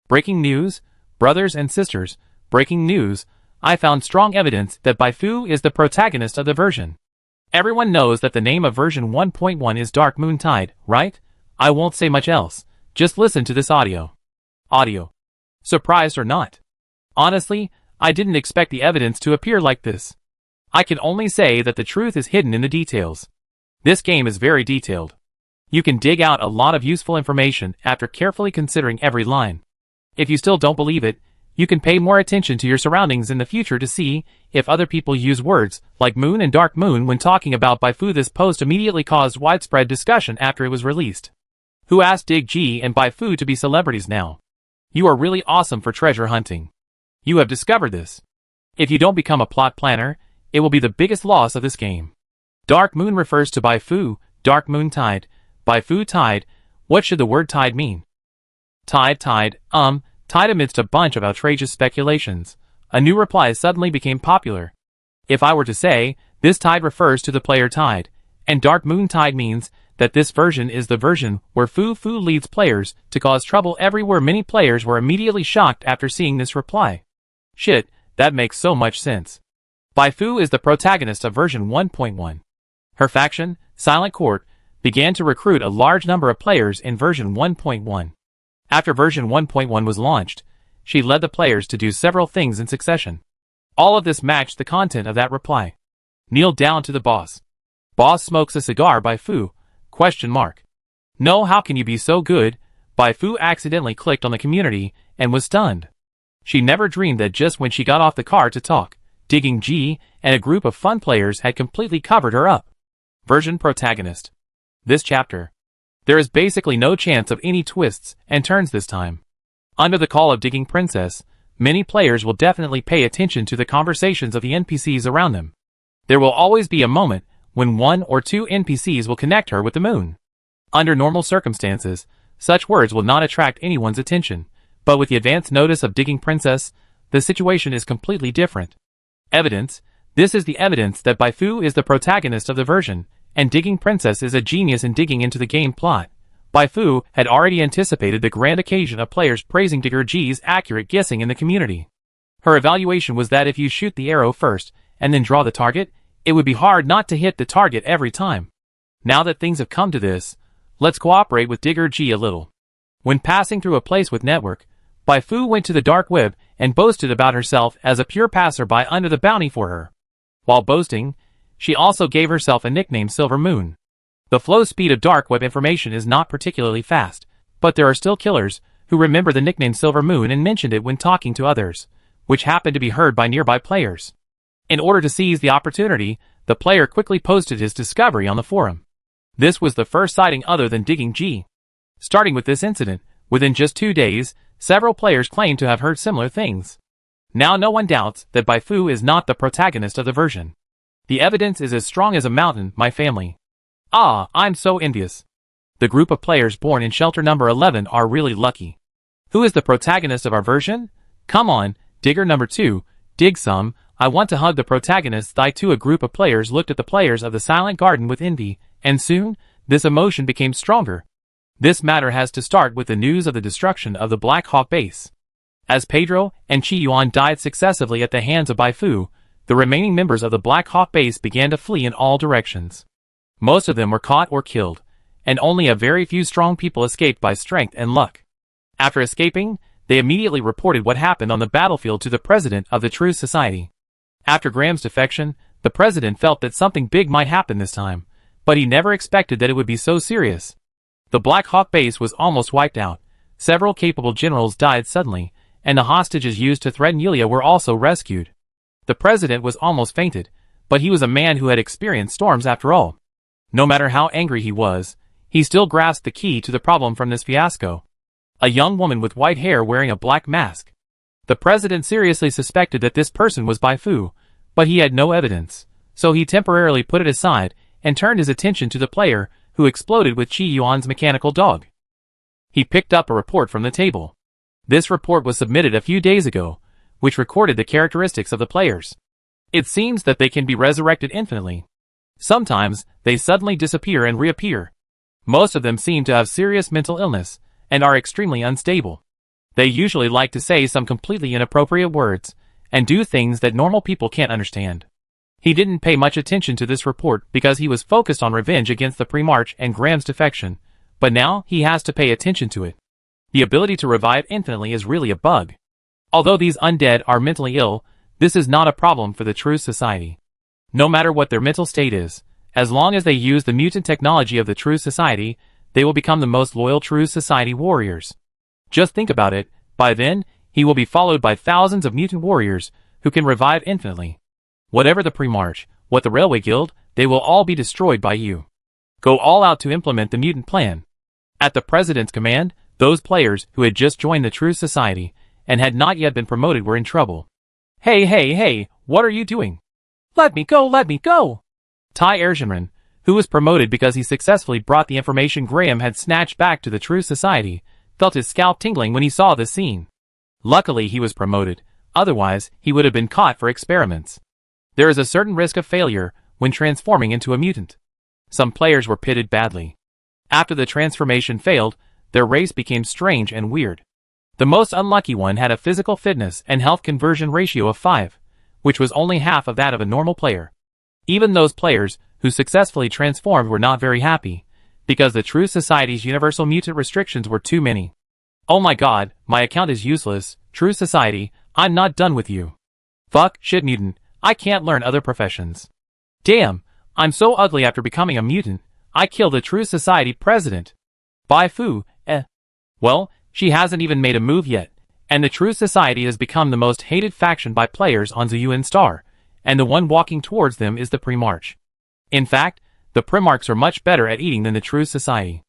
Breaking news, brothers and sisters, breaking news, I found strong evidence that Baifu is the protagonist of the version. Everyone knows that the name of version 1.1 is Dark Moon Tide, right? I won't say much else, just listen to this audio. Audio. Surprised or not? Honestly, I didn't expect the evidence to appear like this. I can only say that the truth is hidden in the details. This game is very detailed. You can dig out a lot of useful information after carefully considering every line. If you still don't believe it, you can pay more attention to your surroundings in the future to see if other people use words like moon and dark moon when talking about Baifu. This post immediately caused widespread discussion after it was released. Who asked Dig Ji and Baifu to be celebrities now? You are really awesome for treasure hunting. You have discovered this. If you don't become a plot planner, it will be the biggest loss of this game. Dark Moon refers to Baifu, Dark Moon Tide, Baifu Tide. What should the word tide mean? Tide amidst a bunch of outrageous speculations. A new reply suddenly became popular. If I were to say, this tide refers to the player Tide, and Dark Moon Tide means that this version is the version where Fu leads players to cause trouble everywhere. Many players were immediately shocked after seeing this reply. Shit, that makes so much sense. Baifu is the protagonist of version 1.1. Her faction, Silent Court, began to recruit a large number of players in version 1.1. After version 1.1 was launched, she led the players to do several things in succession. All of this matched the content of that reply. Kneel down to the boss. Boss smokes a cigar. Baifu? ? No, how can you be so good? Baifu accidentally clicked on the community and was stunned. She never dreamed that just when she got off the car to talk, Digging Ji and a group of fun players had completely covered her up. Version protagonist. This chapter. There is basically no chance of any twists and turns this time. Under the call of Digging Princess, many players will definitely pay attention to the conversations of the NPCs around them. There will always be a moment when one or two NPCs will connect her with the moon. Under normal circumstances, such words will not attract anyone's attention, but with the advance notice of Digging Princess, the situation is completely different. Evidence. This is the evidence that Baifu is the protagonist of the version, and Digging Princess is a genius in digging into the game plot. Baifu had already anticipated the grand occasion of players praising Digger G's accurate guessing in the community. Her evaluation was that if you shoot the arrow first, and then draw the target, it would be hard not to hit the target every time. Now that things have come to this, let's cooperate with Digger G a little. When passing through a place with network, Baifu went to the dark web and boasted about herself as a pure passerby under the bounty for her. While boasting, she also gave herself a nickname Silver Moon. The flow speed of dark web information is not particularly fast, but there are still killers who remember the nickname Silver Moon and mentioned it when talking to others, which happened to be heard by nearby players. In order to seize the opportunity, the player quickly posted his discovery on the forum. This was the first sighting other than Digging G. Starting with this incident, within just 2 days, several players claimed to have heard similar things. Now no one doubts that Baifu is not the protagonist of the version. The evidence is as strong as a mountain, my family. Ah, I'm so envious. The group of players born in shelter number 11 are really lucky. Who is the protagonist of our version? Come on, Digger number 2, dig some. I want to hug the protagonist's thigh too. A group of players looked at the players of the Silent Garden with envy, and soon, this emotion became stronger. This matter has to start with the news of the destruction of the Black Hawk base. As Pedro and Chi Yuan died successively at the hands of Bai Fu, the remaining members of the Black Hawk base began to flee in all directions. Most of them were caught or killed, and only a very few strong people escaped by strength and luck. After escaping, they immediately reported what happened on the battlefield to the president of the True Society. After Graham's defection, the president felt that something big might happen this time, but he never expected that it would be so serious. The Black Hawk base was almost wiped out, several capable generals died suddenly, and the hostages used to threaten Yulia were also rescued. The president was almost fainted, but he was a man who had experienced storms after all. No matter how angry he was, he still grasped the key to the problem from this fiasco. A young woman with white hair wearing a black mask. The president seriously suspected that this person was Bai Fu, but he had no evidence, so he temporarily put it aside and turned his attention to the player who exploded with Chi Yuan's mechanical dog. He picked up a report from the table. This report was submitted a few days ago, which recorded the characteristics of the players. It seems that they can be resurrected infinitely. Sometimes, they suddenly disappear and reappear. Most of them seem to have serious mental illness, and are extremely unstable. They usually like to say some completely inappropriate words, and do things that normal people can't understand. He didn't pay much attention to this report because he was focused on revenge against the Pre-March and Graham's defection, but now he has to pay attention to it. The ability to revive infinitely is really a bug. Although these undead are mentally ill, this is not a problem for the True Society. No matter what their mental state is, as long as they use the mutant technology of the True Society, they will become the most loyal True Society warriors. Just think about it, by then, he will be followed by thousands of mutant warriors who can revive infinitely. Whatever the Pre-March, what the Railway Guild, they will all be destroyed by you. Go all out to implement the mutant plan. At the President's command, those players who had just joined the True Society and had not yet been promoted were in trouble. Hey, what are you doing? Let me go! Tai Ergenran, who was promoted because he successfully brought the information Graham had snatched back to the True Society, felt his scalp tingling when he saw the scene. Luckily he was promoted, otherwise he would have been caught for experiments. There is a certain risk of failure when transforming into a mutant. Some players were pitted badly. After the transformation failed, their race became strange and weird. The most unlucky one had a physical fitness and health conversion ratio of 5, which was only half of that of a normal player. Even those players who successfully transformed were not very happy, because the True Society's universal mutant restrictions were too many. Oh my god, my account is useless, True Society, I'm not done with you. Fuck, shit mutant, I can't learn other professions. Damn, I'm so ugly after becoming a mutant, I killed the True Society president. Bai Fu, Well, she hasn't even made a move yet, and the True Society has become the most hated faction by players on Zuyuan Star, and the one walking towards them is the Pre-March. In fact, the Primarchs are much better at eating than the True Society.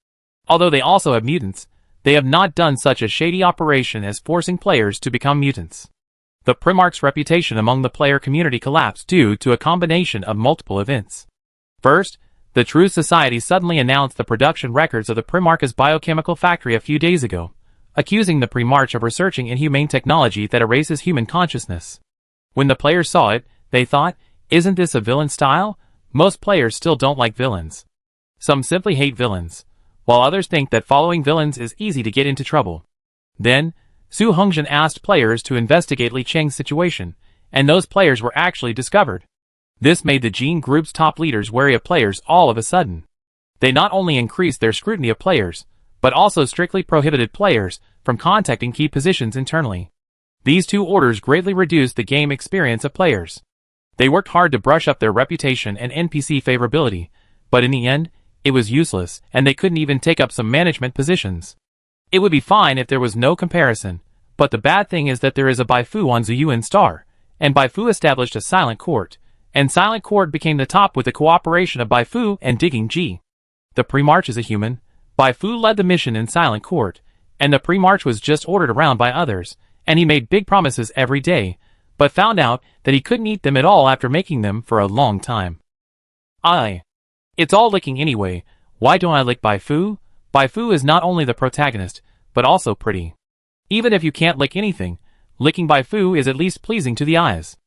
Although they also have mutants, they have not done such a shady operation as forcing players to become mutants. The Primarch's reputation among the player community collapsed due to a combination of multiple events. First, the True Society suddenly announced the production records of the Primarch's biochemical factory a few days ago, accusing the Pre-March of researching inhumane technology that erases human consciousness. When the players saw it, they thought, isn't this a villain style? Most players still don't like villains. Some simply hate villains, while others think that following villains is easy to get into trouble. Then, Su Hongzhen asked players to investigate Li Cheng's situation, and those players were actually discovered. This made the Gene Group's top leaders wary of players all of a sudden. They not only increased their scrutiny of players, but also strictly prohibited players from contacting key positions internally. These two orders greatly reduced the game experience of players. They worked hard to brush up their reputation and NPC favorability, but in the end, it was useless and they couldn't even take up some management positions. It would be fine if there was no comparison, but the bad thing is that there is a Bai Fu on Zuyuan Star, and Bai Fu established a silent court, and silent court became the top with the cooperation of Bai Fu and Digging G. The Pre-March is a human. Bai Fu led the mission in silent court, and the Pre-March was just ordered around by others, and he made big promises every day, but found out that he couldn't eat them at all after making them for a long time. It's all licking anyway, why don't I lick Bai Fu? Bai Fu is not only the protagonist, but also pretty. Even if you can't lick anything, licking Bai Fu is at least pleasing to the eyes.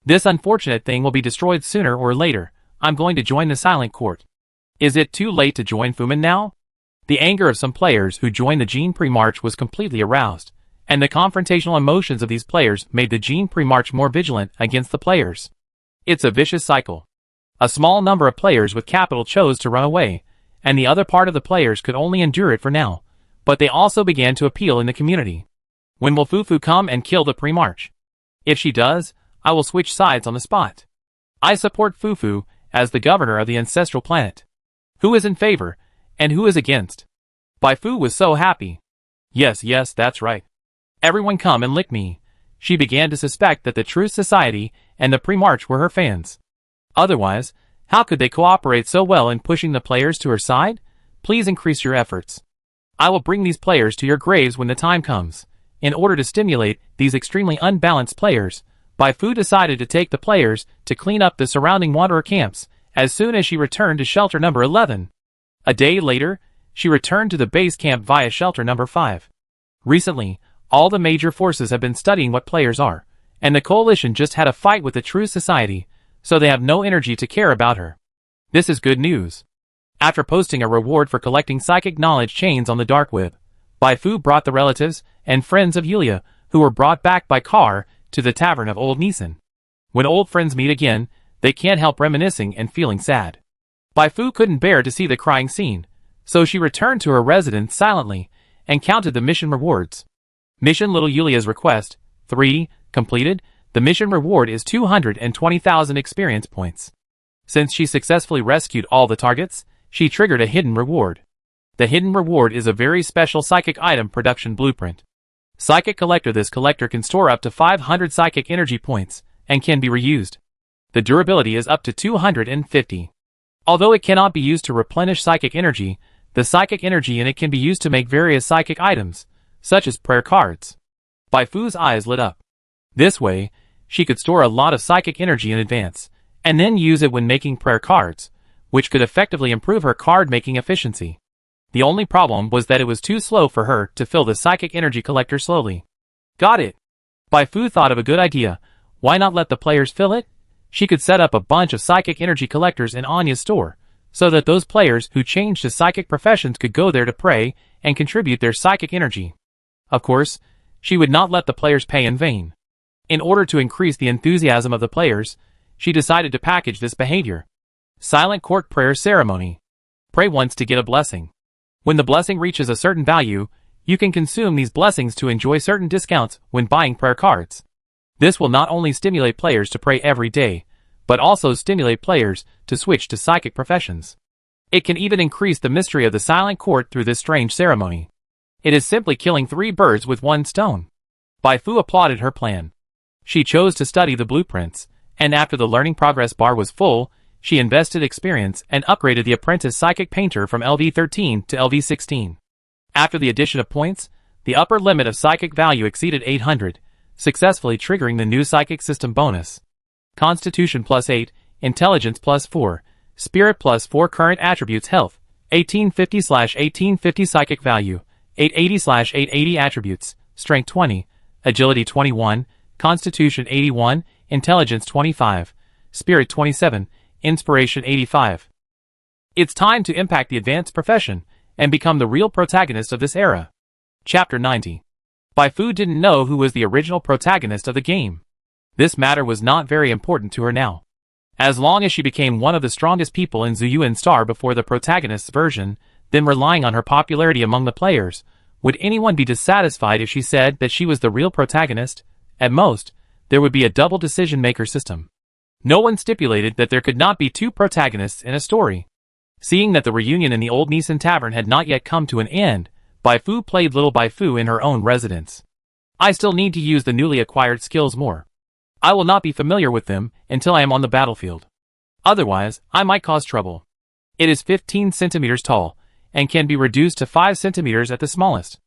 This unfortunate thing will be destroyed sooner or later. I'm going to join the silent court. Is it too late to join Fumin now? The anger of some players who joined the Gene Pre-March was completely aroused, and the confrontational emotions of these players made the Gene pre-march more vigilant against the players. It's a vicious cycle. A small number of players with capital chose to run away, and the other part of the players could only endure it for now, but they also began to appeal in the community. When will Fufu come and kill the pre-march? If she does, I will switch sides on the spot. I support Fufu as the governor of the ancestral planet. Who is in favor, and who is against? Bai Fu was so happy. Yes, that's right. Everyone come and lick me. She began to suspect that the Truth Society and the pre-march were her fans. Otherwise, how could they cooperate so well in pushing the players to her side? Please increase your efforts. I will bring these players to your graves when the time comes. In order to stimulate these extremely unbalanced players, Bai Fu decided to take the players to clean up the surrounding wanderer camps as soon as she returned to shelter number 11. A day later, she returned to the base camp via shelter number 5. Recently, all the major forces have been studying what players are, and the coalition just had a fight with the True Society, so they have no energy to care about her. This is good news. After posting a reward for collecting psychic knowledge chains on the dark web, Bai Fu brought the relatives and friends of Yulia, who were brought back by car, to the tavern of Old Nissan. When old friends meet again, they can't help reminiscing and feeling sad. Bai Fu couldn't bear to see the crying scene, so she returned to her residence silently and counted the mission rewards. Mission Little Yulia's request, 3, completed. The mission reward is 220,000 experience points. Since she successfully rescued all the targets, she triggered a hidden reward. The hidden reward is a very special psychic item production blueprint. Psychic Collector. This collector can store up to 500 psychic energy points and can be reused. The durability is up to 250. Although it cannot be used to replenish psychic energy, the psychic energy in it can be used to make various psychic items, such as prayer cards. Bai Fu's eyes lit up. This way, she could store a lot of psychic energy in advance, and then use it when making prayer cards, which could effectively improve her card-making efficiency. The only problem was that it was too slow for her to fill the psychic energy collector slowly. Got it! Bai Fu thought of a good idea. Why not let the players fill it? She could set up a bunch of psychic energy collectors in Anya's store, so that those players who changed to psychic professions could go there to pray and contribute their psychic energy. Of course, she would not let the players pay in vain. In order to increase the enthusiasm of the players, she decided to package this behavior. Silent Court Prayer Ceremony. Pray once to get a blessing. When the blessing reaches a certain value, you can consume these blessings to enjoy certain discounts when buying prayer cards. This will not only stimulate players to pray every day, but also stimulate players to switch to psychic professions. It can even increase the mystery of the Silent Court through this strange ceremony. It is simply killing 3 birds with 1 stone. Bai Fu applauded her plan. She chose to study the blueprints, and after the learning progress bar was full, she invested experience and upgraded the apprentice psychic painter from LV13 to LV16. After the addition of points, the upper limit of psychic value exceeded 800, successfully triggering the new psychic system bonus. Constitution +8, Intelligence +4, Spirit +4 current attributes health, 1850/1850 psychic value, 880/880 attributes, Strength 20, Agility 21, Constitution 81, Intelligence 25, Spirit 27, Inspiration 85. It's time to impact the advanced profession and become the real protagonist of this era. Chapter 90. Bai Fu didn't know who was the original protagonist of the game. This matter was not very important to her now. As long as she became one of the strongest people in Zuyuan Star before the protagonist's version, then relying on her popularity among the players, would anyone be dissatisfied if she said that she was the real protagonist? At most, there would be a double decision-maker system. No one stipulated that there could not be 2 protagonists in a story. Seeing that the reunion in the Old Nissan Tavern had not yet come to an end, Bai Fu played little Bai Fu in her own residence. I still need to use the newly acquired skills more. I will not be familiar with them until I am on the battlefield. Otherwise, I might cause trouble. It is 15 centimeters tall, and can be reduced to 5 centimeters at the smallest.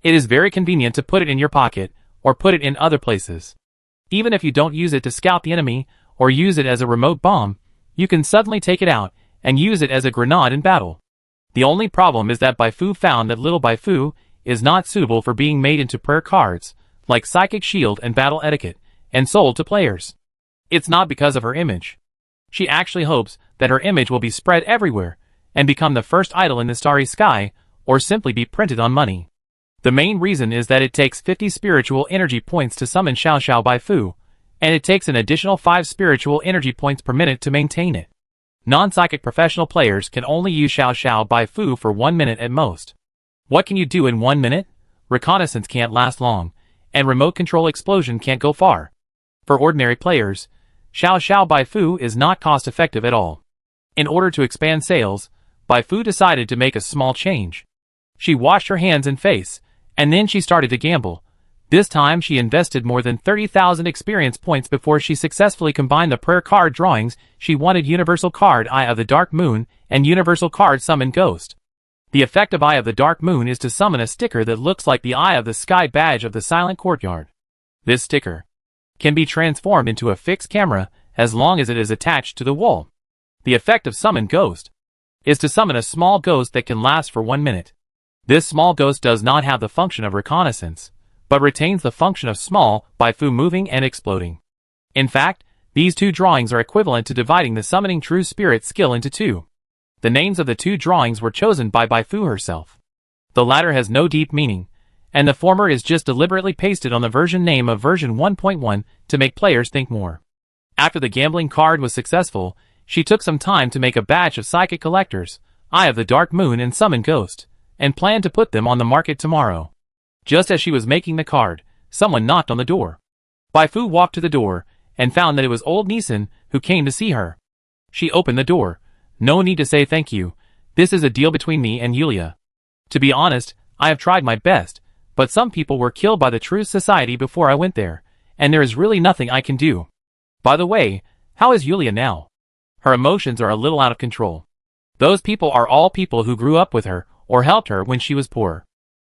It is very convenient to put it in your pocket, or put it in other places. Even if you don't use it to scout the enemy, or use it as a remote bomb, you can suddenly take it out and use it as a grenade in battle. The only problem is that Bai Fu found that little Bai Fu is not suitable for being made into prayer cards, like Psychic Shield and Battle Etiquette, and sold to players. It's not because of her image. She actually hopes that her image will be spread everywhere, and become the first idol in the starry sky, or simply be printed on money. The main reason is that it takes 50 spiritual energy points to summon Xiao Xiao Bai Fu, and it takes an additional 5 spiritual energy points per minute to maintain it. Non-psychic professional players can only use Xiao Xiao Bai Fu for 1 minute at most. What can you do in 1 minute? Reconnaissance can't last long, and remote control explosion can't go far. For ordinary players, Xiao Xiao Bai Fu is not cost-effective at all. In order to expand sales, Bai Fu decided to make a small change. She washed her hands and face, and then she started to gamble. This time she invested more than 30,000 experience points before she successfully combined the prayer card drawings. She wanted Universal Card Eye of the Dark Moon and Universal Card Summon Ghost. The effect of Eye of the Dark Moon is to summon a sticker that looks like the Eye of the Sky badge of the Silent Courtyard. This sticker can be transformed into a fixed camera as long as it is attached to the wall. The effect of Summon Ghost is to summon a small ghost that can last for 1 minute. This small ghost does not have the function of reconnaissance, but retains the function of small Bai Fu moving and exploding. In fact, these two drawings are equivalent to dividing the summoning true spirit skill into two. The names of the two drawings were chosen by Bai Fu herself. The latter has no deep meaning, and the former is just deliberately pasted on the version name of version 1.1 to make players think more. After the gambling card was successful, she took some time to make a batch of psychic collectors, Eye of the Dark Moon and Summon Ghost, and planned to put them on the market tomorrow. Just as she was making the card, someone knocked on the door. Bai Fu walked to the door, and found that it was old Nisan, who came to see her. She opened the door. No need to say thank you. This is a deal between me and Yulia. To be honest, I have tried my best, but some people were killed by the Truth Society before I went there, and there is really nothing I can do. By the way, how is Yulia now? Her emotions are a little out of control. Those people are all people who grew up with her, or helped her when she was poor.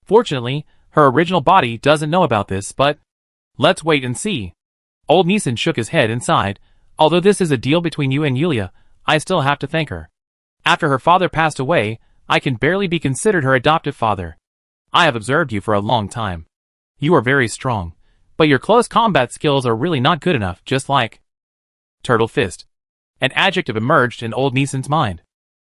Fortunately, her original body doesn't know about this, but let's wait and see. Old Nisan shook his head and sighed. Although this is a deal between you and Yulia, I still have to thank her. After her father passed away, I can barely be considered her adoptive father. I have observed you for a long time. You are very strong, but your close combat skills are really not good enough, just like Turtle Fist. An adjective emerged in old Nisan's mind.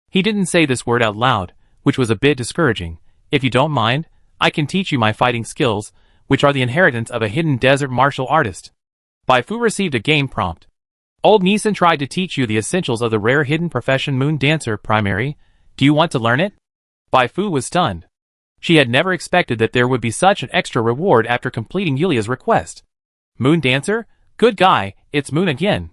He didn't say this word out loud, which was a bit discouraging. If you don't mind, I can teach you my fighting skills, which are the inheritance of a hidden desert martial artist. Bai Fu received a game prompt. Old Nisan tried to teach you the essentials of the rare hidden profession Moon Dancer primary. Do you want to learn it? Bai Fu was stunned. She had never expected that there would be such an extra reward after completing Yulia's request. Moon Dancer? Good guy, it's Moon again.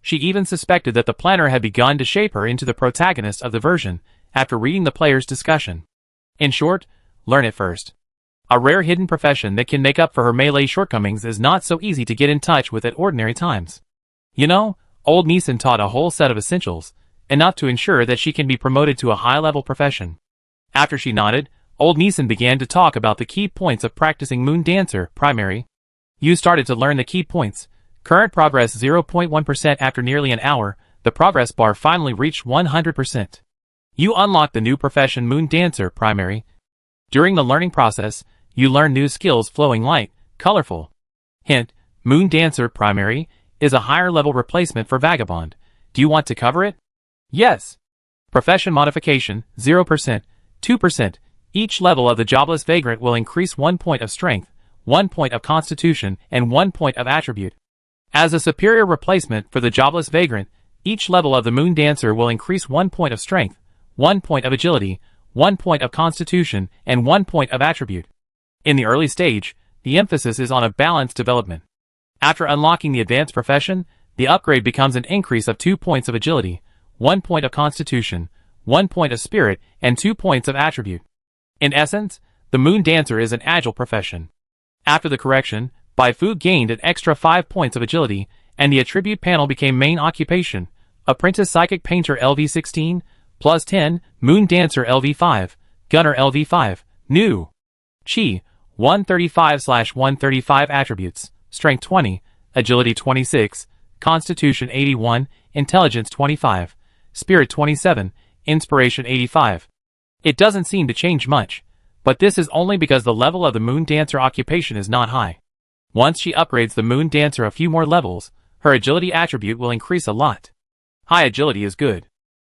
She even suspected that the planner had begun to shape her into the protagonist of the version, after reading the player's discussion. In short, learn it first. A rare hidden profession that can make up for her melee shortcomings is not so easy to get in touch with at ordinary times. You know, old Nisan taught a whole set of essentials, enough to ensure that she can be promoted to a high-level profession. After she nodded, old Nisan began to talk about the key points of practicing Moon Dancer primary. You started to learn the key points. Current progress 0.1% after nearly an hour, the progress bar finally reached 100%. You unlocked the new profession Moon Dancer primary. During the learning process, you learn new skills flowing light, colorful. Hint, Moon Dancer primary is a higher level replacement for Vagabond. Do you want to cover it? Yes. Profession modification, 0%, 2%. Each level of the Jobless Vagrant will increase 1 point of strength, 1 point of constitution, and 1 point of attribute. As a superior replacement for the Jobless Vagrant, each level of the Moon Dancer will increase 1 point of strength, 1 point of agility, 1 point of constitution, and 1 point of attribute. In the early stage, the emphasis is on a balanced development. After unlocking the advanced profession, the upgrade becomes an increase of 2 points of agility, 1 point of constitution, 1 point of spirit, and 2 points of attribute. In essence, the Moon Dancer is an agile profession. After the correction, Bai Fu gained an extra 5 points of agility, and the attribute panel became main occupation, Apprentice Psychic Painter LV16, plus 10, Moon Dancer LV5, Gunner LV5, New. Chi, 135/135 attributes, Strength 20, Agility 26, Constitution 81, Intelligence 25, Spirit 27, Inspiration 85. It doesn't seem to change much, but this is only because the level of the Moon Dancer occupation is not high. Once she upgrades the Moon Dancer a few more levels, her agility attribute will increase a lot. High agility is good.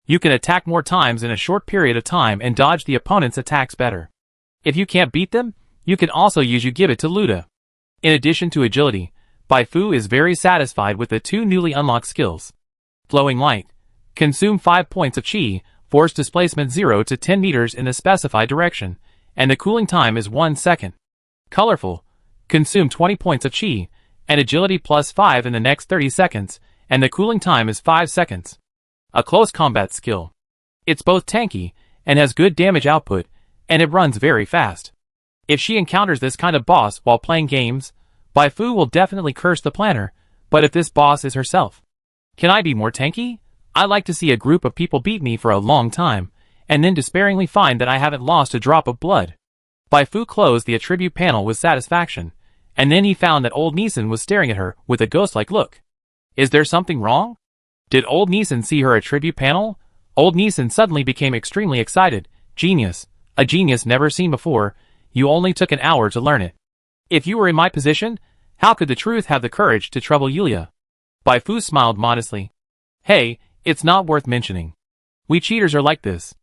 You can attack more times in a short period of time and dodge the opponent's attacks better. If you can't beat them, You can also use You Give It to Luda. In addition to agility, Baifu is very satisfied with the two newly unlocked skills. Flowing Light. Consume 5 points of Qi, force displacement 0 to 10 meters in the specified direction, and the cooling time is 1 second. Colorful. Consume 20 points of Qi, and agility plus 5 in the next 30 seconds, and the cooling time is 5 seconds. A close combat skill. It's both tanky, and has good damage output, and it runs very fast. If she encounters this kind of boss while playing games, Baifu will definitely curse the planner, but if this boss is herself. Can I be more tanky? I like to see a group of people beat me for a long time, and then despairingly find that I haven't lost a drop of blood. Baifu closed the attribute panel with satisfaction, and then he found that old Neeson was staring at her with a ghost-like look. Is there something wrong? Did old Neeson see her attribute panel? Old Neeson suddenly became extremely excited. Genius. A genius never seen before. You only took an hour to learn it. If you were in my position, how could the truth have the courage to trouble Yulia? Baifu smiled modestly. Hey, it's not worth mentioning. We cheaters are like this.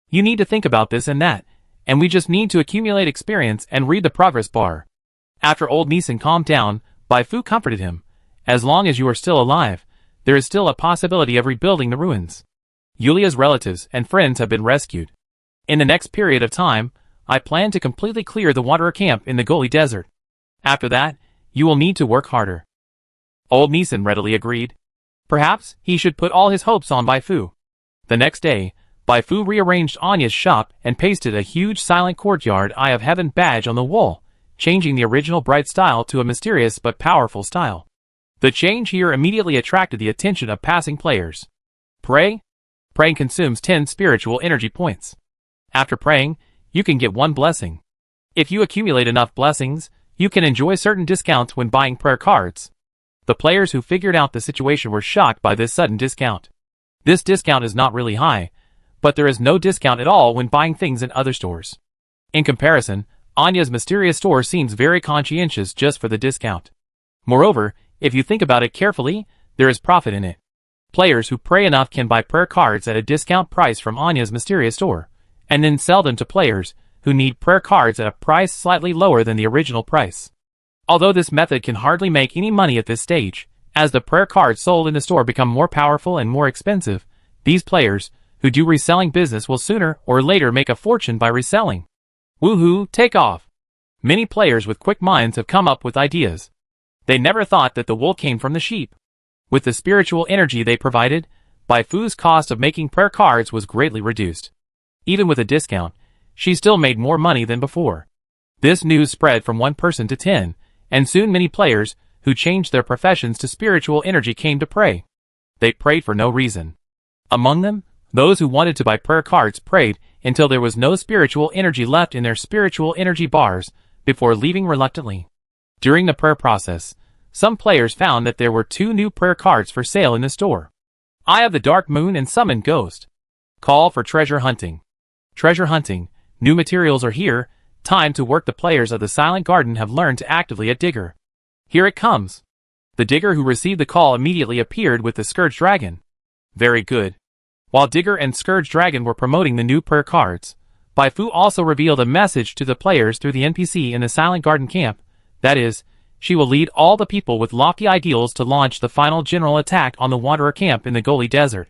You need to think about this and that, and we just need to accumulate experience and read the progress bar. After old Neeson calmed down, Baifu comforted him. As long as you are still alive, there is still a possibility of rebuilding the ruins. Yulia's relatives and friends have been rescued. In the next period of time, I plan to completely clear the Wanderer camp in the Goli Desert. After that, you will need to work harder. Old Neeson readily agreed. Perhaps he should put all his hopes on Baifu. The next day, Baifu rearranged Anya's shop and pasted a huge silent courtyard Eye of Heaven badge on the wall, changing the original bright style to a mysterious but powerful style. The change here immediately attracted the attention of passing players. Pray? Praying consumes 10 spiritual energy points. After praying, you can get 1 blessing. If you accumulate enough blessings, you can enjoy certain discounts when buying prayer cards. The players who figured out the situation were shocked by this sudden discount. This discount is not really high, but there is no discount at all when buying things in other stores. In comparison, Anya's mysterious store seems very conscientious just for the discount. Moreover, if you think about it carefully, there is profit in it. Players who pray enough can buy prayer cards at a discount price from Anya's mysterious store, and then sell them to players who need prayer cards at a price slightly lower than the original price. Although this method can hardly make any money at this stage, as the prayer cards sold in the store become more powerful and more expensive, these players who do reselling business will sooner or later make a fortune by reselling. Woohoo, take off! Many players with quick minds have come up with ideas. They never thought that the wool came from the sheep. With the spiritual energy they provided, Baifu's cost of making prayer cards was greatly reduced. Even with a discount, she still made more money than before. This news spread from 1 person to 10, and soon many players who changed their professions to spiritual energy came to pray. They prayed for no reason. Among them, those who wanted to buy prayer cards prayed until there was no spiritual energy left in their spiritual energy bars before leaving reluctantly. During the prayer process, some players found that there were 2 new prayer cards for sale in the store. Eye of the Dark Moon and Summon Ghost. Call for treasure hunting. Treasure hunting. New materials are here. Time to work. The players of the Silent Garden have learned to actively at Digger. Here it comes. The Digger who received the call immediately appeared with the Scourge Dragon. Very good. While Digger and Scourge Dragon were promoting the new prayer cards, Baifu also revealed a message to the players through the NPC in the Silent Garden camp. That is, she will lead all the people with lofty ideals to launch the final general attack on the Wanderer camp in the Goli Desert.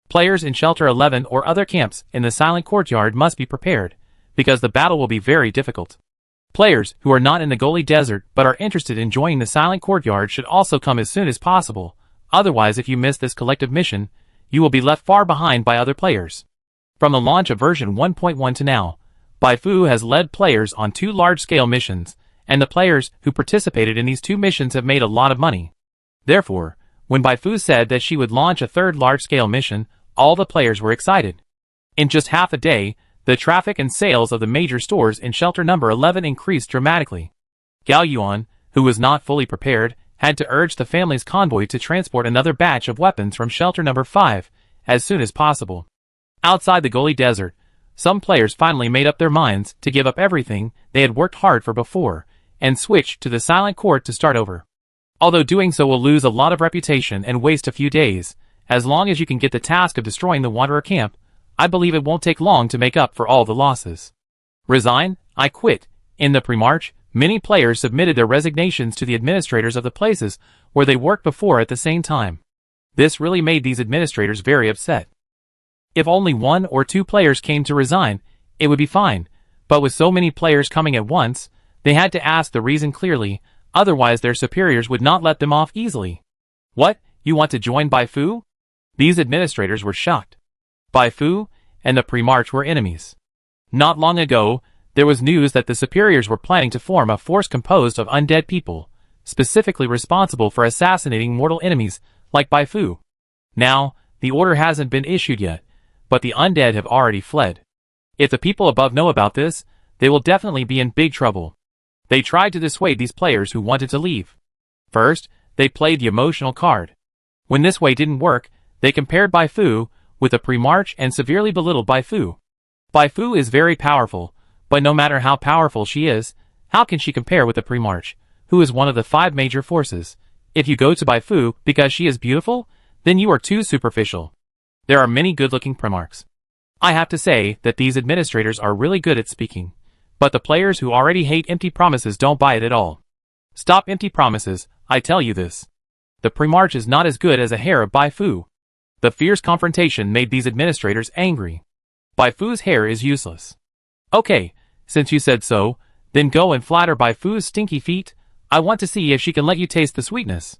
Players in Shelter 11 or other camps in the Silent Courtyard must be prepared, because the battle will be very difficult. Players who are not in the Goli Desert but are interested in joining the Silent Courtyard should also come as soon as possible, otherwise if you miss this collective mission, you will be left far behind by other players. From the launch of version 1.1 to now, Baifu has led players on 2 large-scale missions, and the players who participated in these 2 missions have made a lot of money. Therefore, when Baifu said that she would launch a 3rd large-scale mission, all the players were excited. In just half a day, the traffic and sales of the major stores in Shelter number 11 increased dramatically. Gao Yuan, who was not fully prepared, had to urge the family's convoy to transport another batch of weapons from Shelter number 5 as soon as possible. Outside the Goli Desert, some players finally made up their minds to give up everything they had worked hard for before and switch to the Silent Court to start over. Although doing so will lose a lot of reputation and waste a few days, as long as you can get the task of destroying the Wanderer camp, I believe it won't take long to make up for all the losses. Resign? I quit. In the pre-march, many players submitted their resignations to the administrators of the places where they worked before at the same time. This really made these administrators very upset. If only 1 or 2 players came to resign, it would be fine, but with so many players coming at once, they had to ask the reason clearly, otherwise their superiors would not let them off easily. What, you want to join Bai Fu? These administrators were shocked. Bai Fu and the pre-march were enemies. Not long ago, there was news that the superiors were planning to form a force composed of undead people, specifically responsible for assassinating mortal enemies like Bai Fu. Now, the order hasn't been issued yet, but the undead have already fled. If the people above know about this, they will definitely be in big trouble. They tried to dissuade these players who wanted to leave. First, they played the emotional card. When this way didn't work, they compared Bai Fu with the pre-march and severely belittled Bai Fu. Bai Fu is very powerful, but no matter how powerful she is, how can she compare with the pre-march, who is one of the 5 major forces? If you go to Bai Fu because she is beautiful, then you are too superficial. There are many good-looking pre-marks. I have to say that these administrators are really good at speaking, but the players who already hate empty promises don't buy it at all. Stop empty promises, I tell you this. The pre-march is not as good as a hair of Bai Fu. The fierce confrontation made these administrators angry. Bai Fu's hair is useless. Okay, since you said so, then go and flatter Bai Fu's stinky feet. I want to see if she can let you taste the sweetness.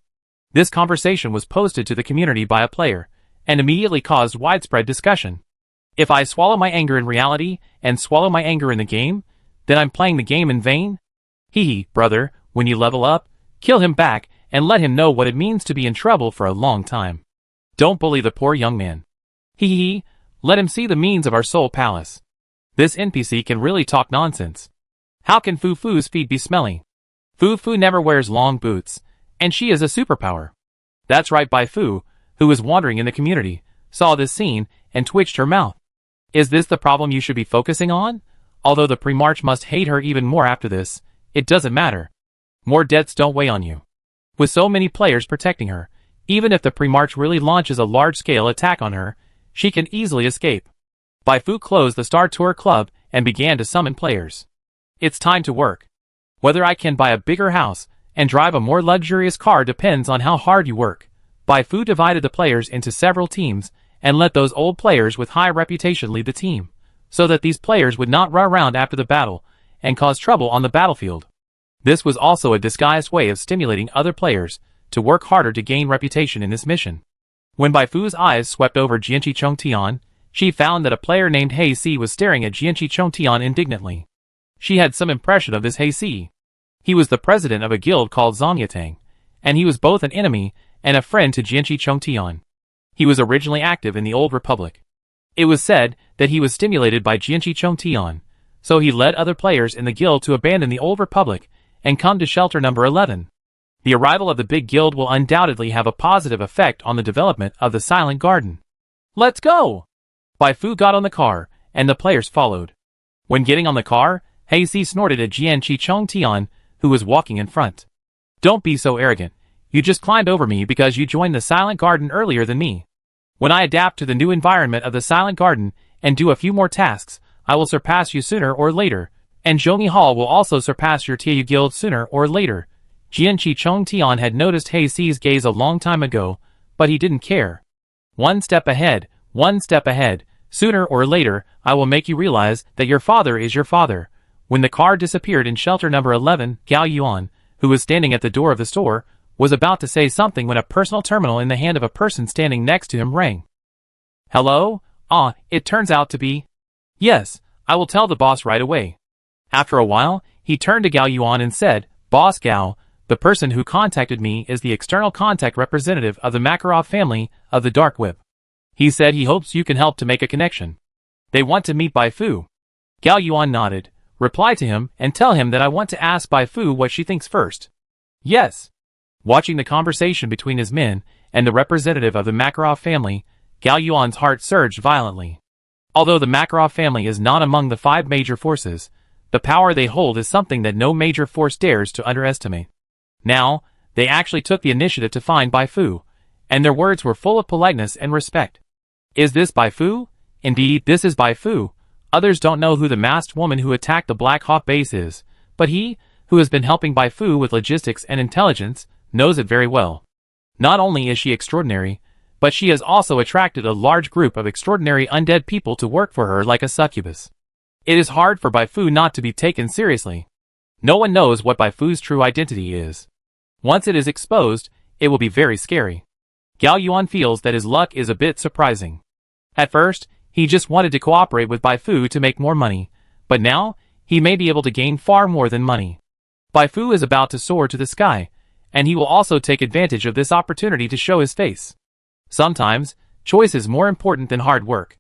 This conversation was posted to the community by a player, and immediately caused widespread discussion. If I swallow my anger in reality, and swallow my anger in the game, then I'm playing the game in vain? Hee, brother, when you level up, kill him back, and let him know what it means to be in trouble for a long time. Don't bully the poor young man. Hee, let him see the means of our soul palace. This NPC can really talk nonsense. How can Fu's feet be smelly? Fu never wears long boots, and she is a superpower. That's right, Bai Fu, who was wandering in the community, saw this scene, and twitched her mouth. Is this the problem you should be focusing on? Although the pre-march must hate her even more after this, it doesn't matter. More debts don't weigh on you. With so many players protecting her, even if the pre-march really launches a large-scale attack on her, she can easily escape. Bai Fu closed the Star Tour Club and began to summon players. It's time to work. Whether I can buy a bigger house and drive a more luxurious car depends on how hard you work. Bai Fu divided the players into several teams and let those old players with high reputation lead the team, so that these players would not run around after the battle and cause trouble on the battlefield. This was also a disguised way of stimulating other players to work harder to gain reputation in this mission. When Bai Fu's eyes swept over Jianqi Chongtian, she found that a player named Hei Si was staring at Jianqi Chongtian indignantly. She had some impression of this Hei Si. He was the president of a guild called Zongyatang, and he was both an enemy and a friend to Jianqi Chongtian. He was originally active in the Old Republic. It was said that he was stimulated by Jianqi Chongtian, so he led other players in the guild to abandon the Old Republic and come to shelter number 11. The arrival of the big guild will undoubtedly have a positive effect on the development of the Silent Garden. Let's go! Bai Fu got on the car, and the players followed. When getting on the car, Hei Si snorted at Jianqi Chongtian, who was walking in front. Don't be so arrogant. You just climbed over me because you joined the Silent Garden earlier than me. When I adapt to the new environment of the Silent Garden and do a few more tasks, I will surpass you sooner or later, and Zhongyi Hall will also surpass your Tieyu Guild sooner or later. Jianqi Chongtian had noticed Hei Si's gaze a long time ago, but he didn't care. One step ahead, sooner or later, I will make you realize that your father is your father. When the car disappeared in shelter number 11, Gao Yuan, who was standing at the door of the store, was about to say something when a personal terminal in the hand of a person standing next to him rang. Hello? It turns out to be... Yes, I will tell the boss right away. After a while, he turned to Gao Yuan and said, Boss Gao, the person who contacted me is the external contact representative of the Makarov family of the Dark Whip. He said he hopes you can help to make a connection. They want to meet Bai Fu. Gao Yuan nodded, reply to him and tell him that I want to ask Bai Fu what she thinks first. Yes. Watching the conversation between his men and the representative of the Makarov family, Gao Yuan's heart surged violently. Although the Makarov family is not among the 5 major forces, the power they hold is something that no major force dares to underestimate. Now, they actually took the initiative to find Bai Fu, and their words were full of politeness and respect. Is this Bai Fu? Indeed, this is Bai Fu. Others don't know who the masked woman who attacked the Black Hawk base is, But he, who has been helping Bai Fu with logistics and intelligence, knows it very well. Not only is she extraordinary, but she has also attracted a large group of extraordinary undead people to work for her like a succubus. It is hard for Bai Fu not to be taken seriously. No one knows what Bai Fu's true identity is. Once it is exposed, it will be very scary. Gao Yuan feels that his luck is a bit surprising. At first, he just wanted to cooperate with Bai Fu to make more money, but now, he may be able to gain far more than money. Bai Fu is about to soar to the sky, and he will also take advantage of this opportunity to show his face. Sometimes, choice is more important than hard work.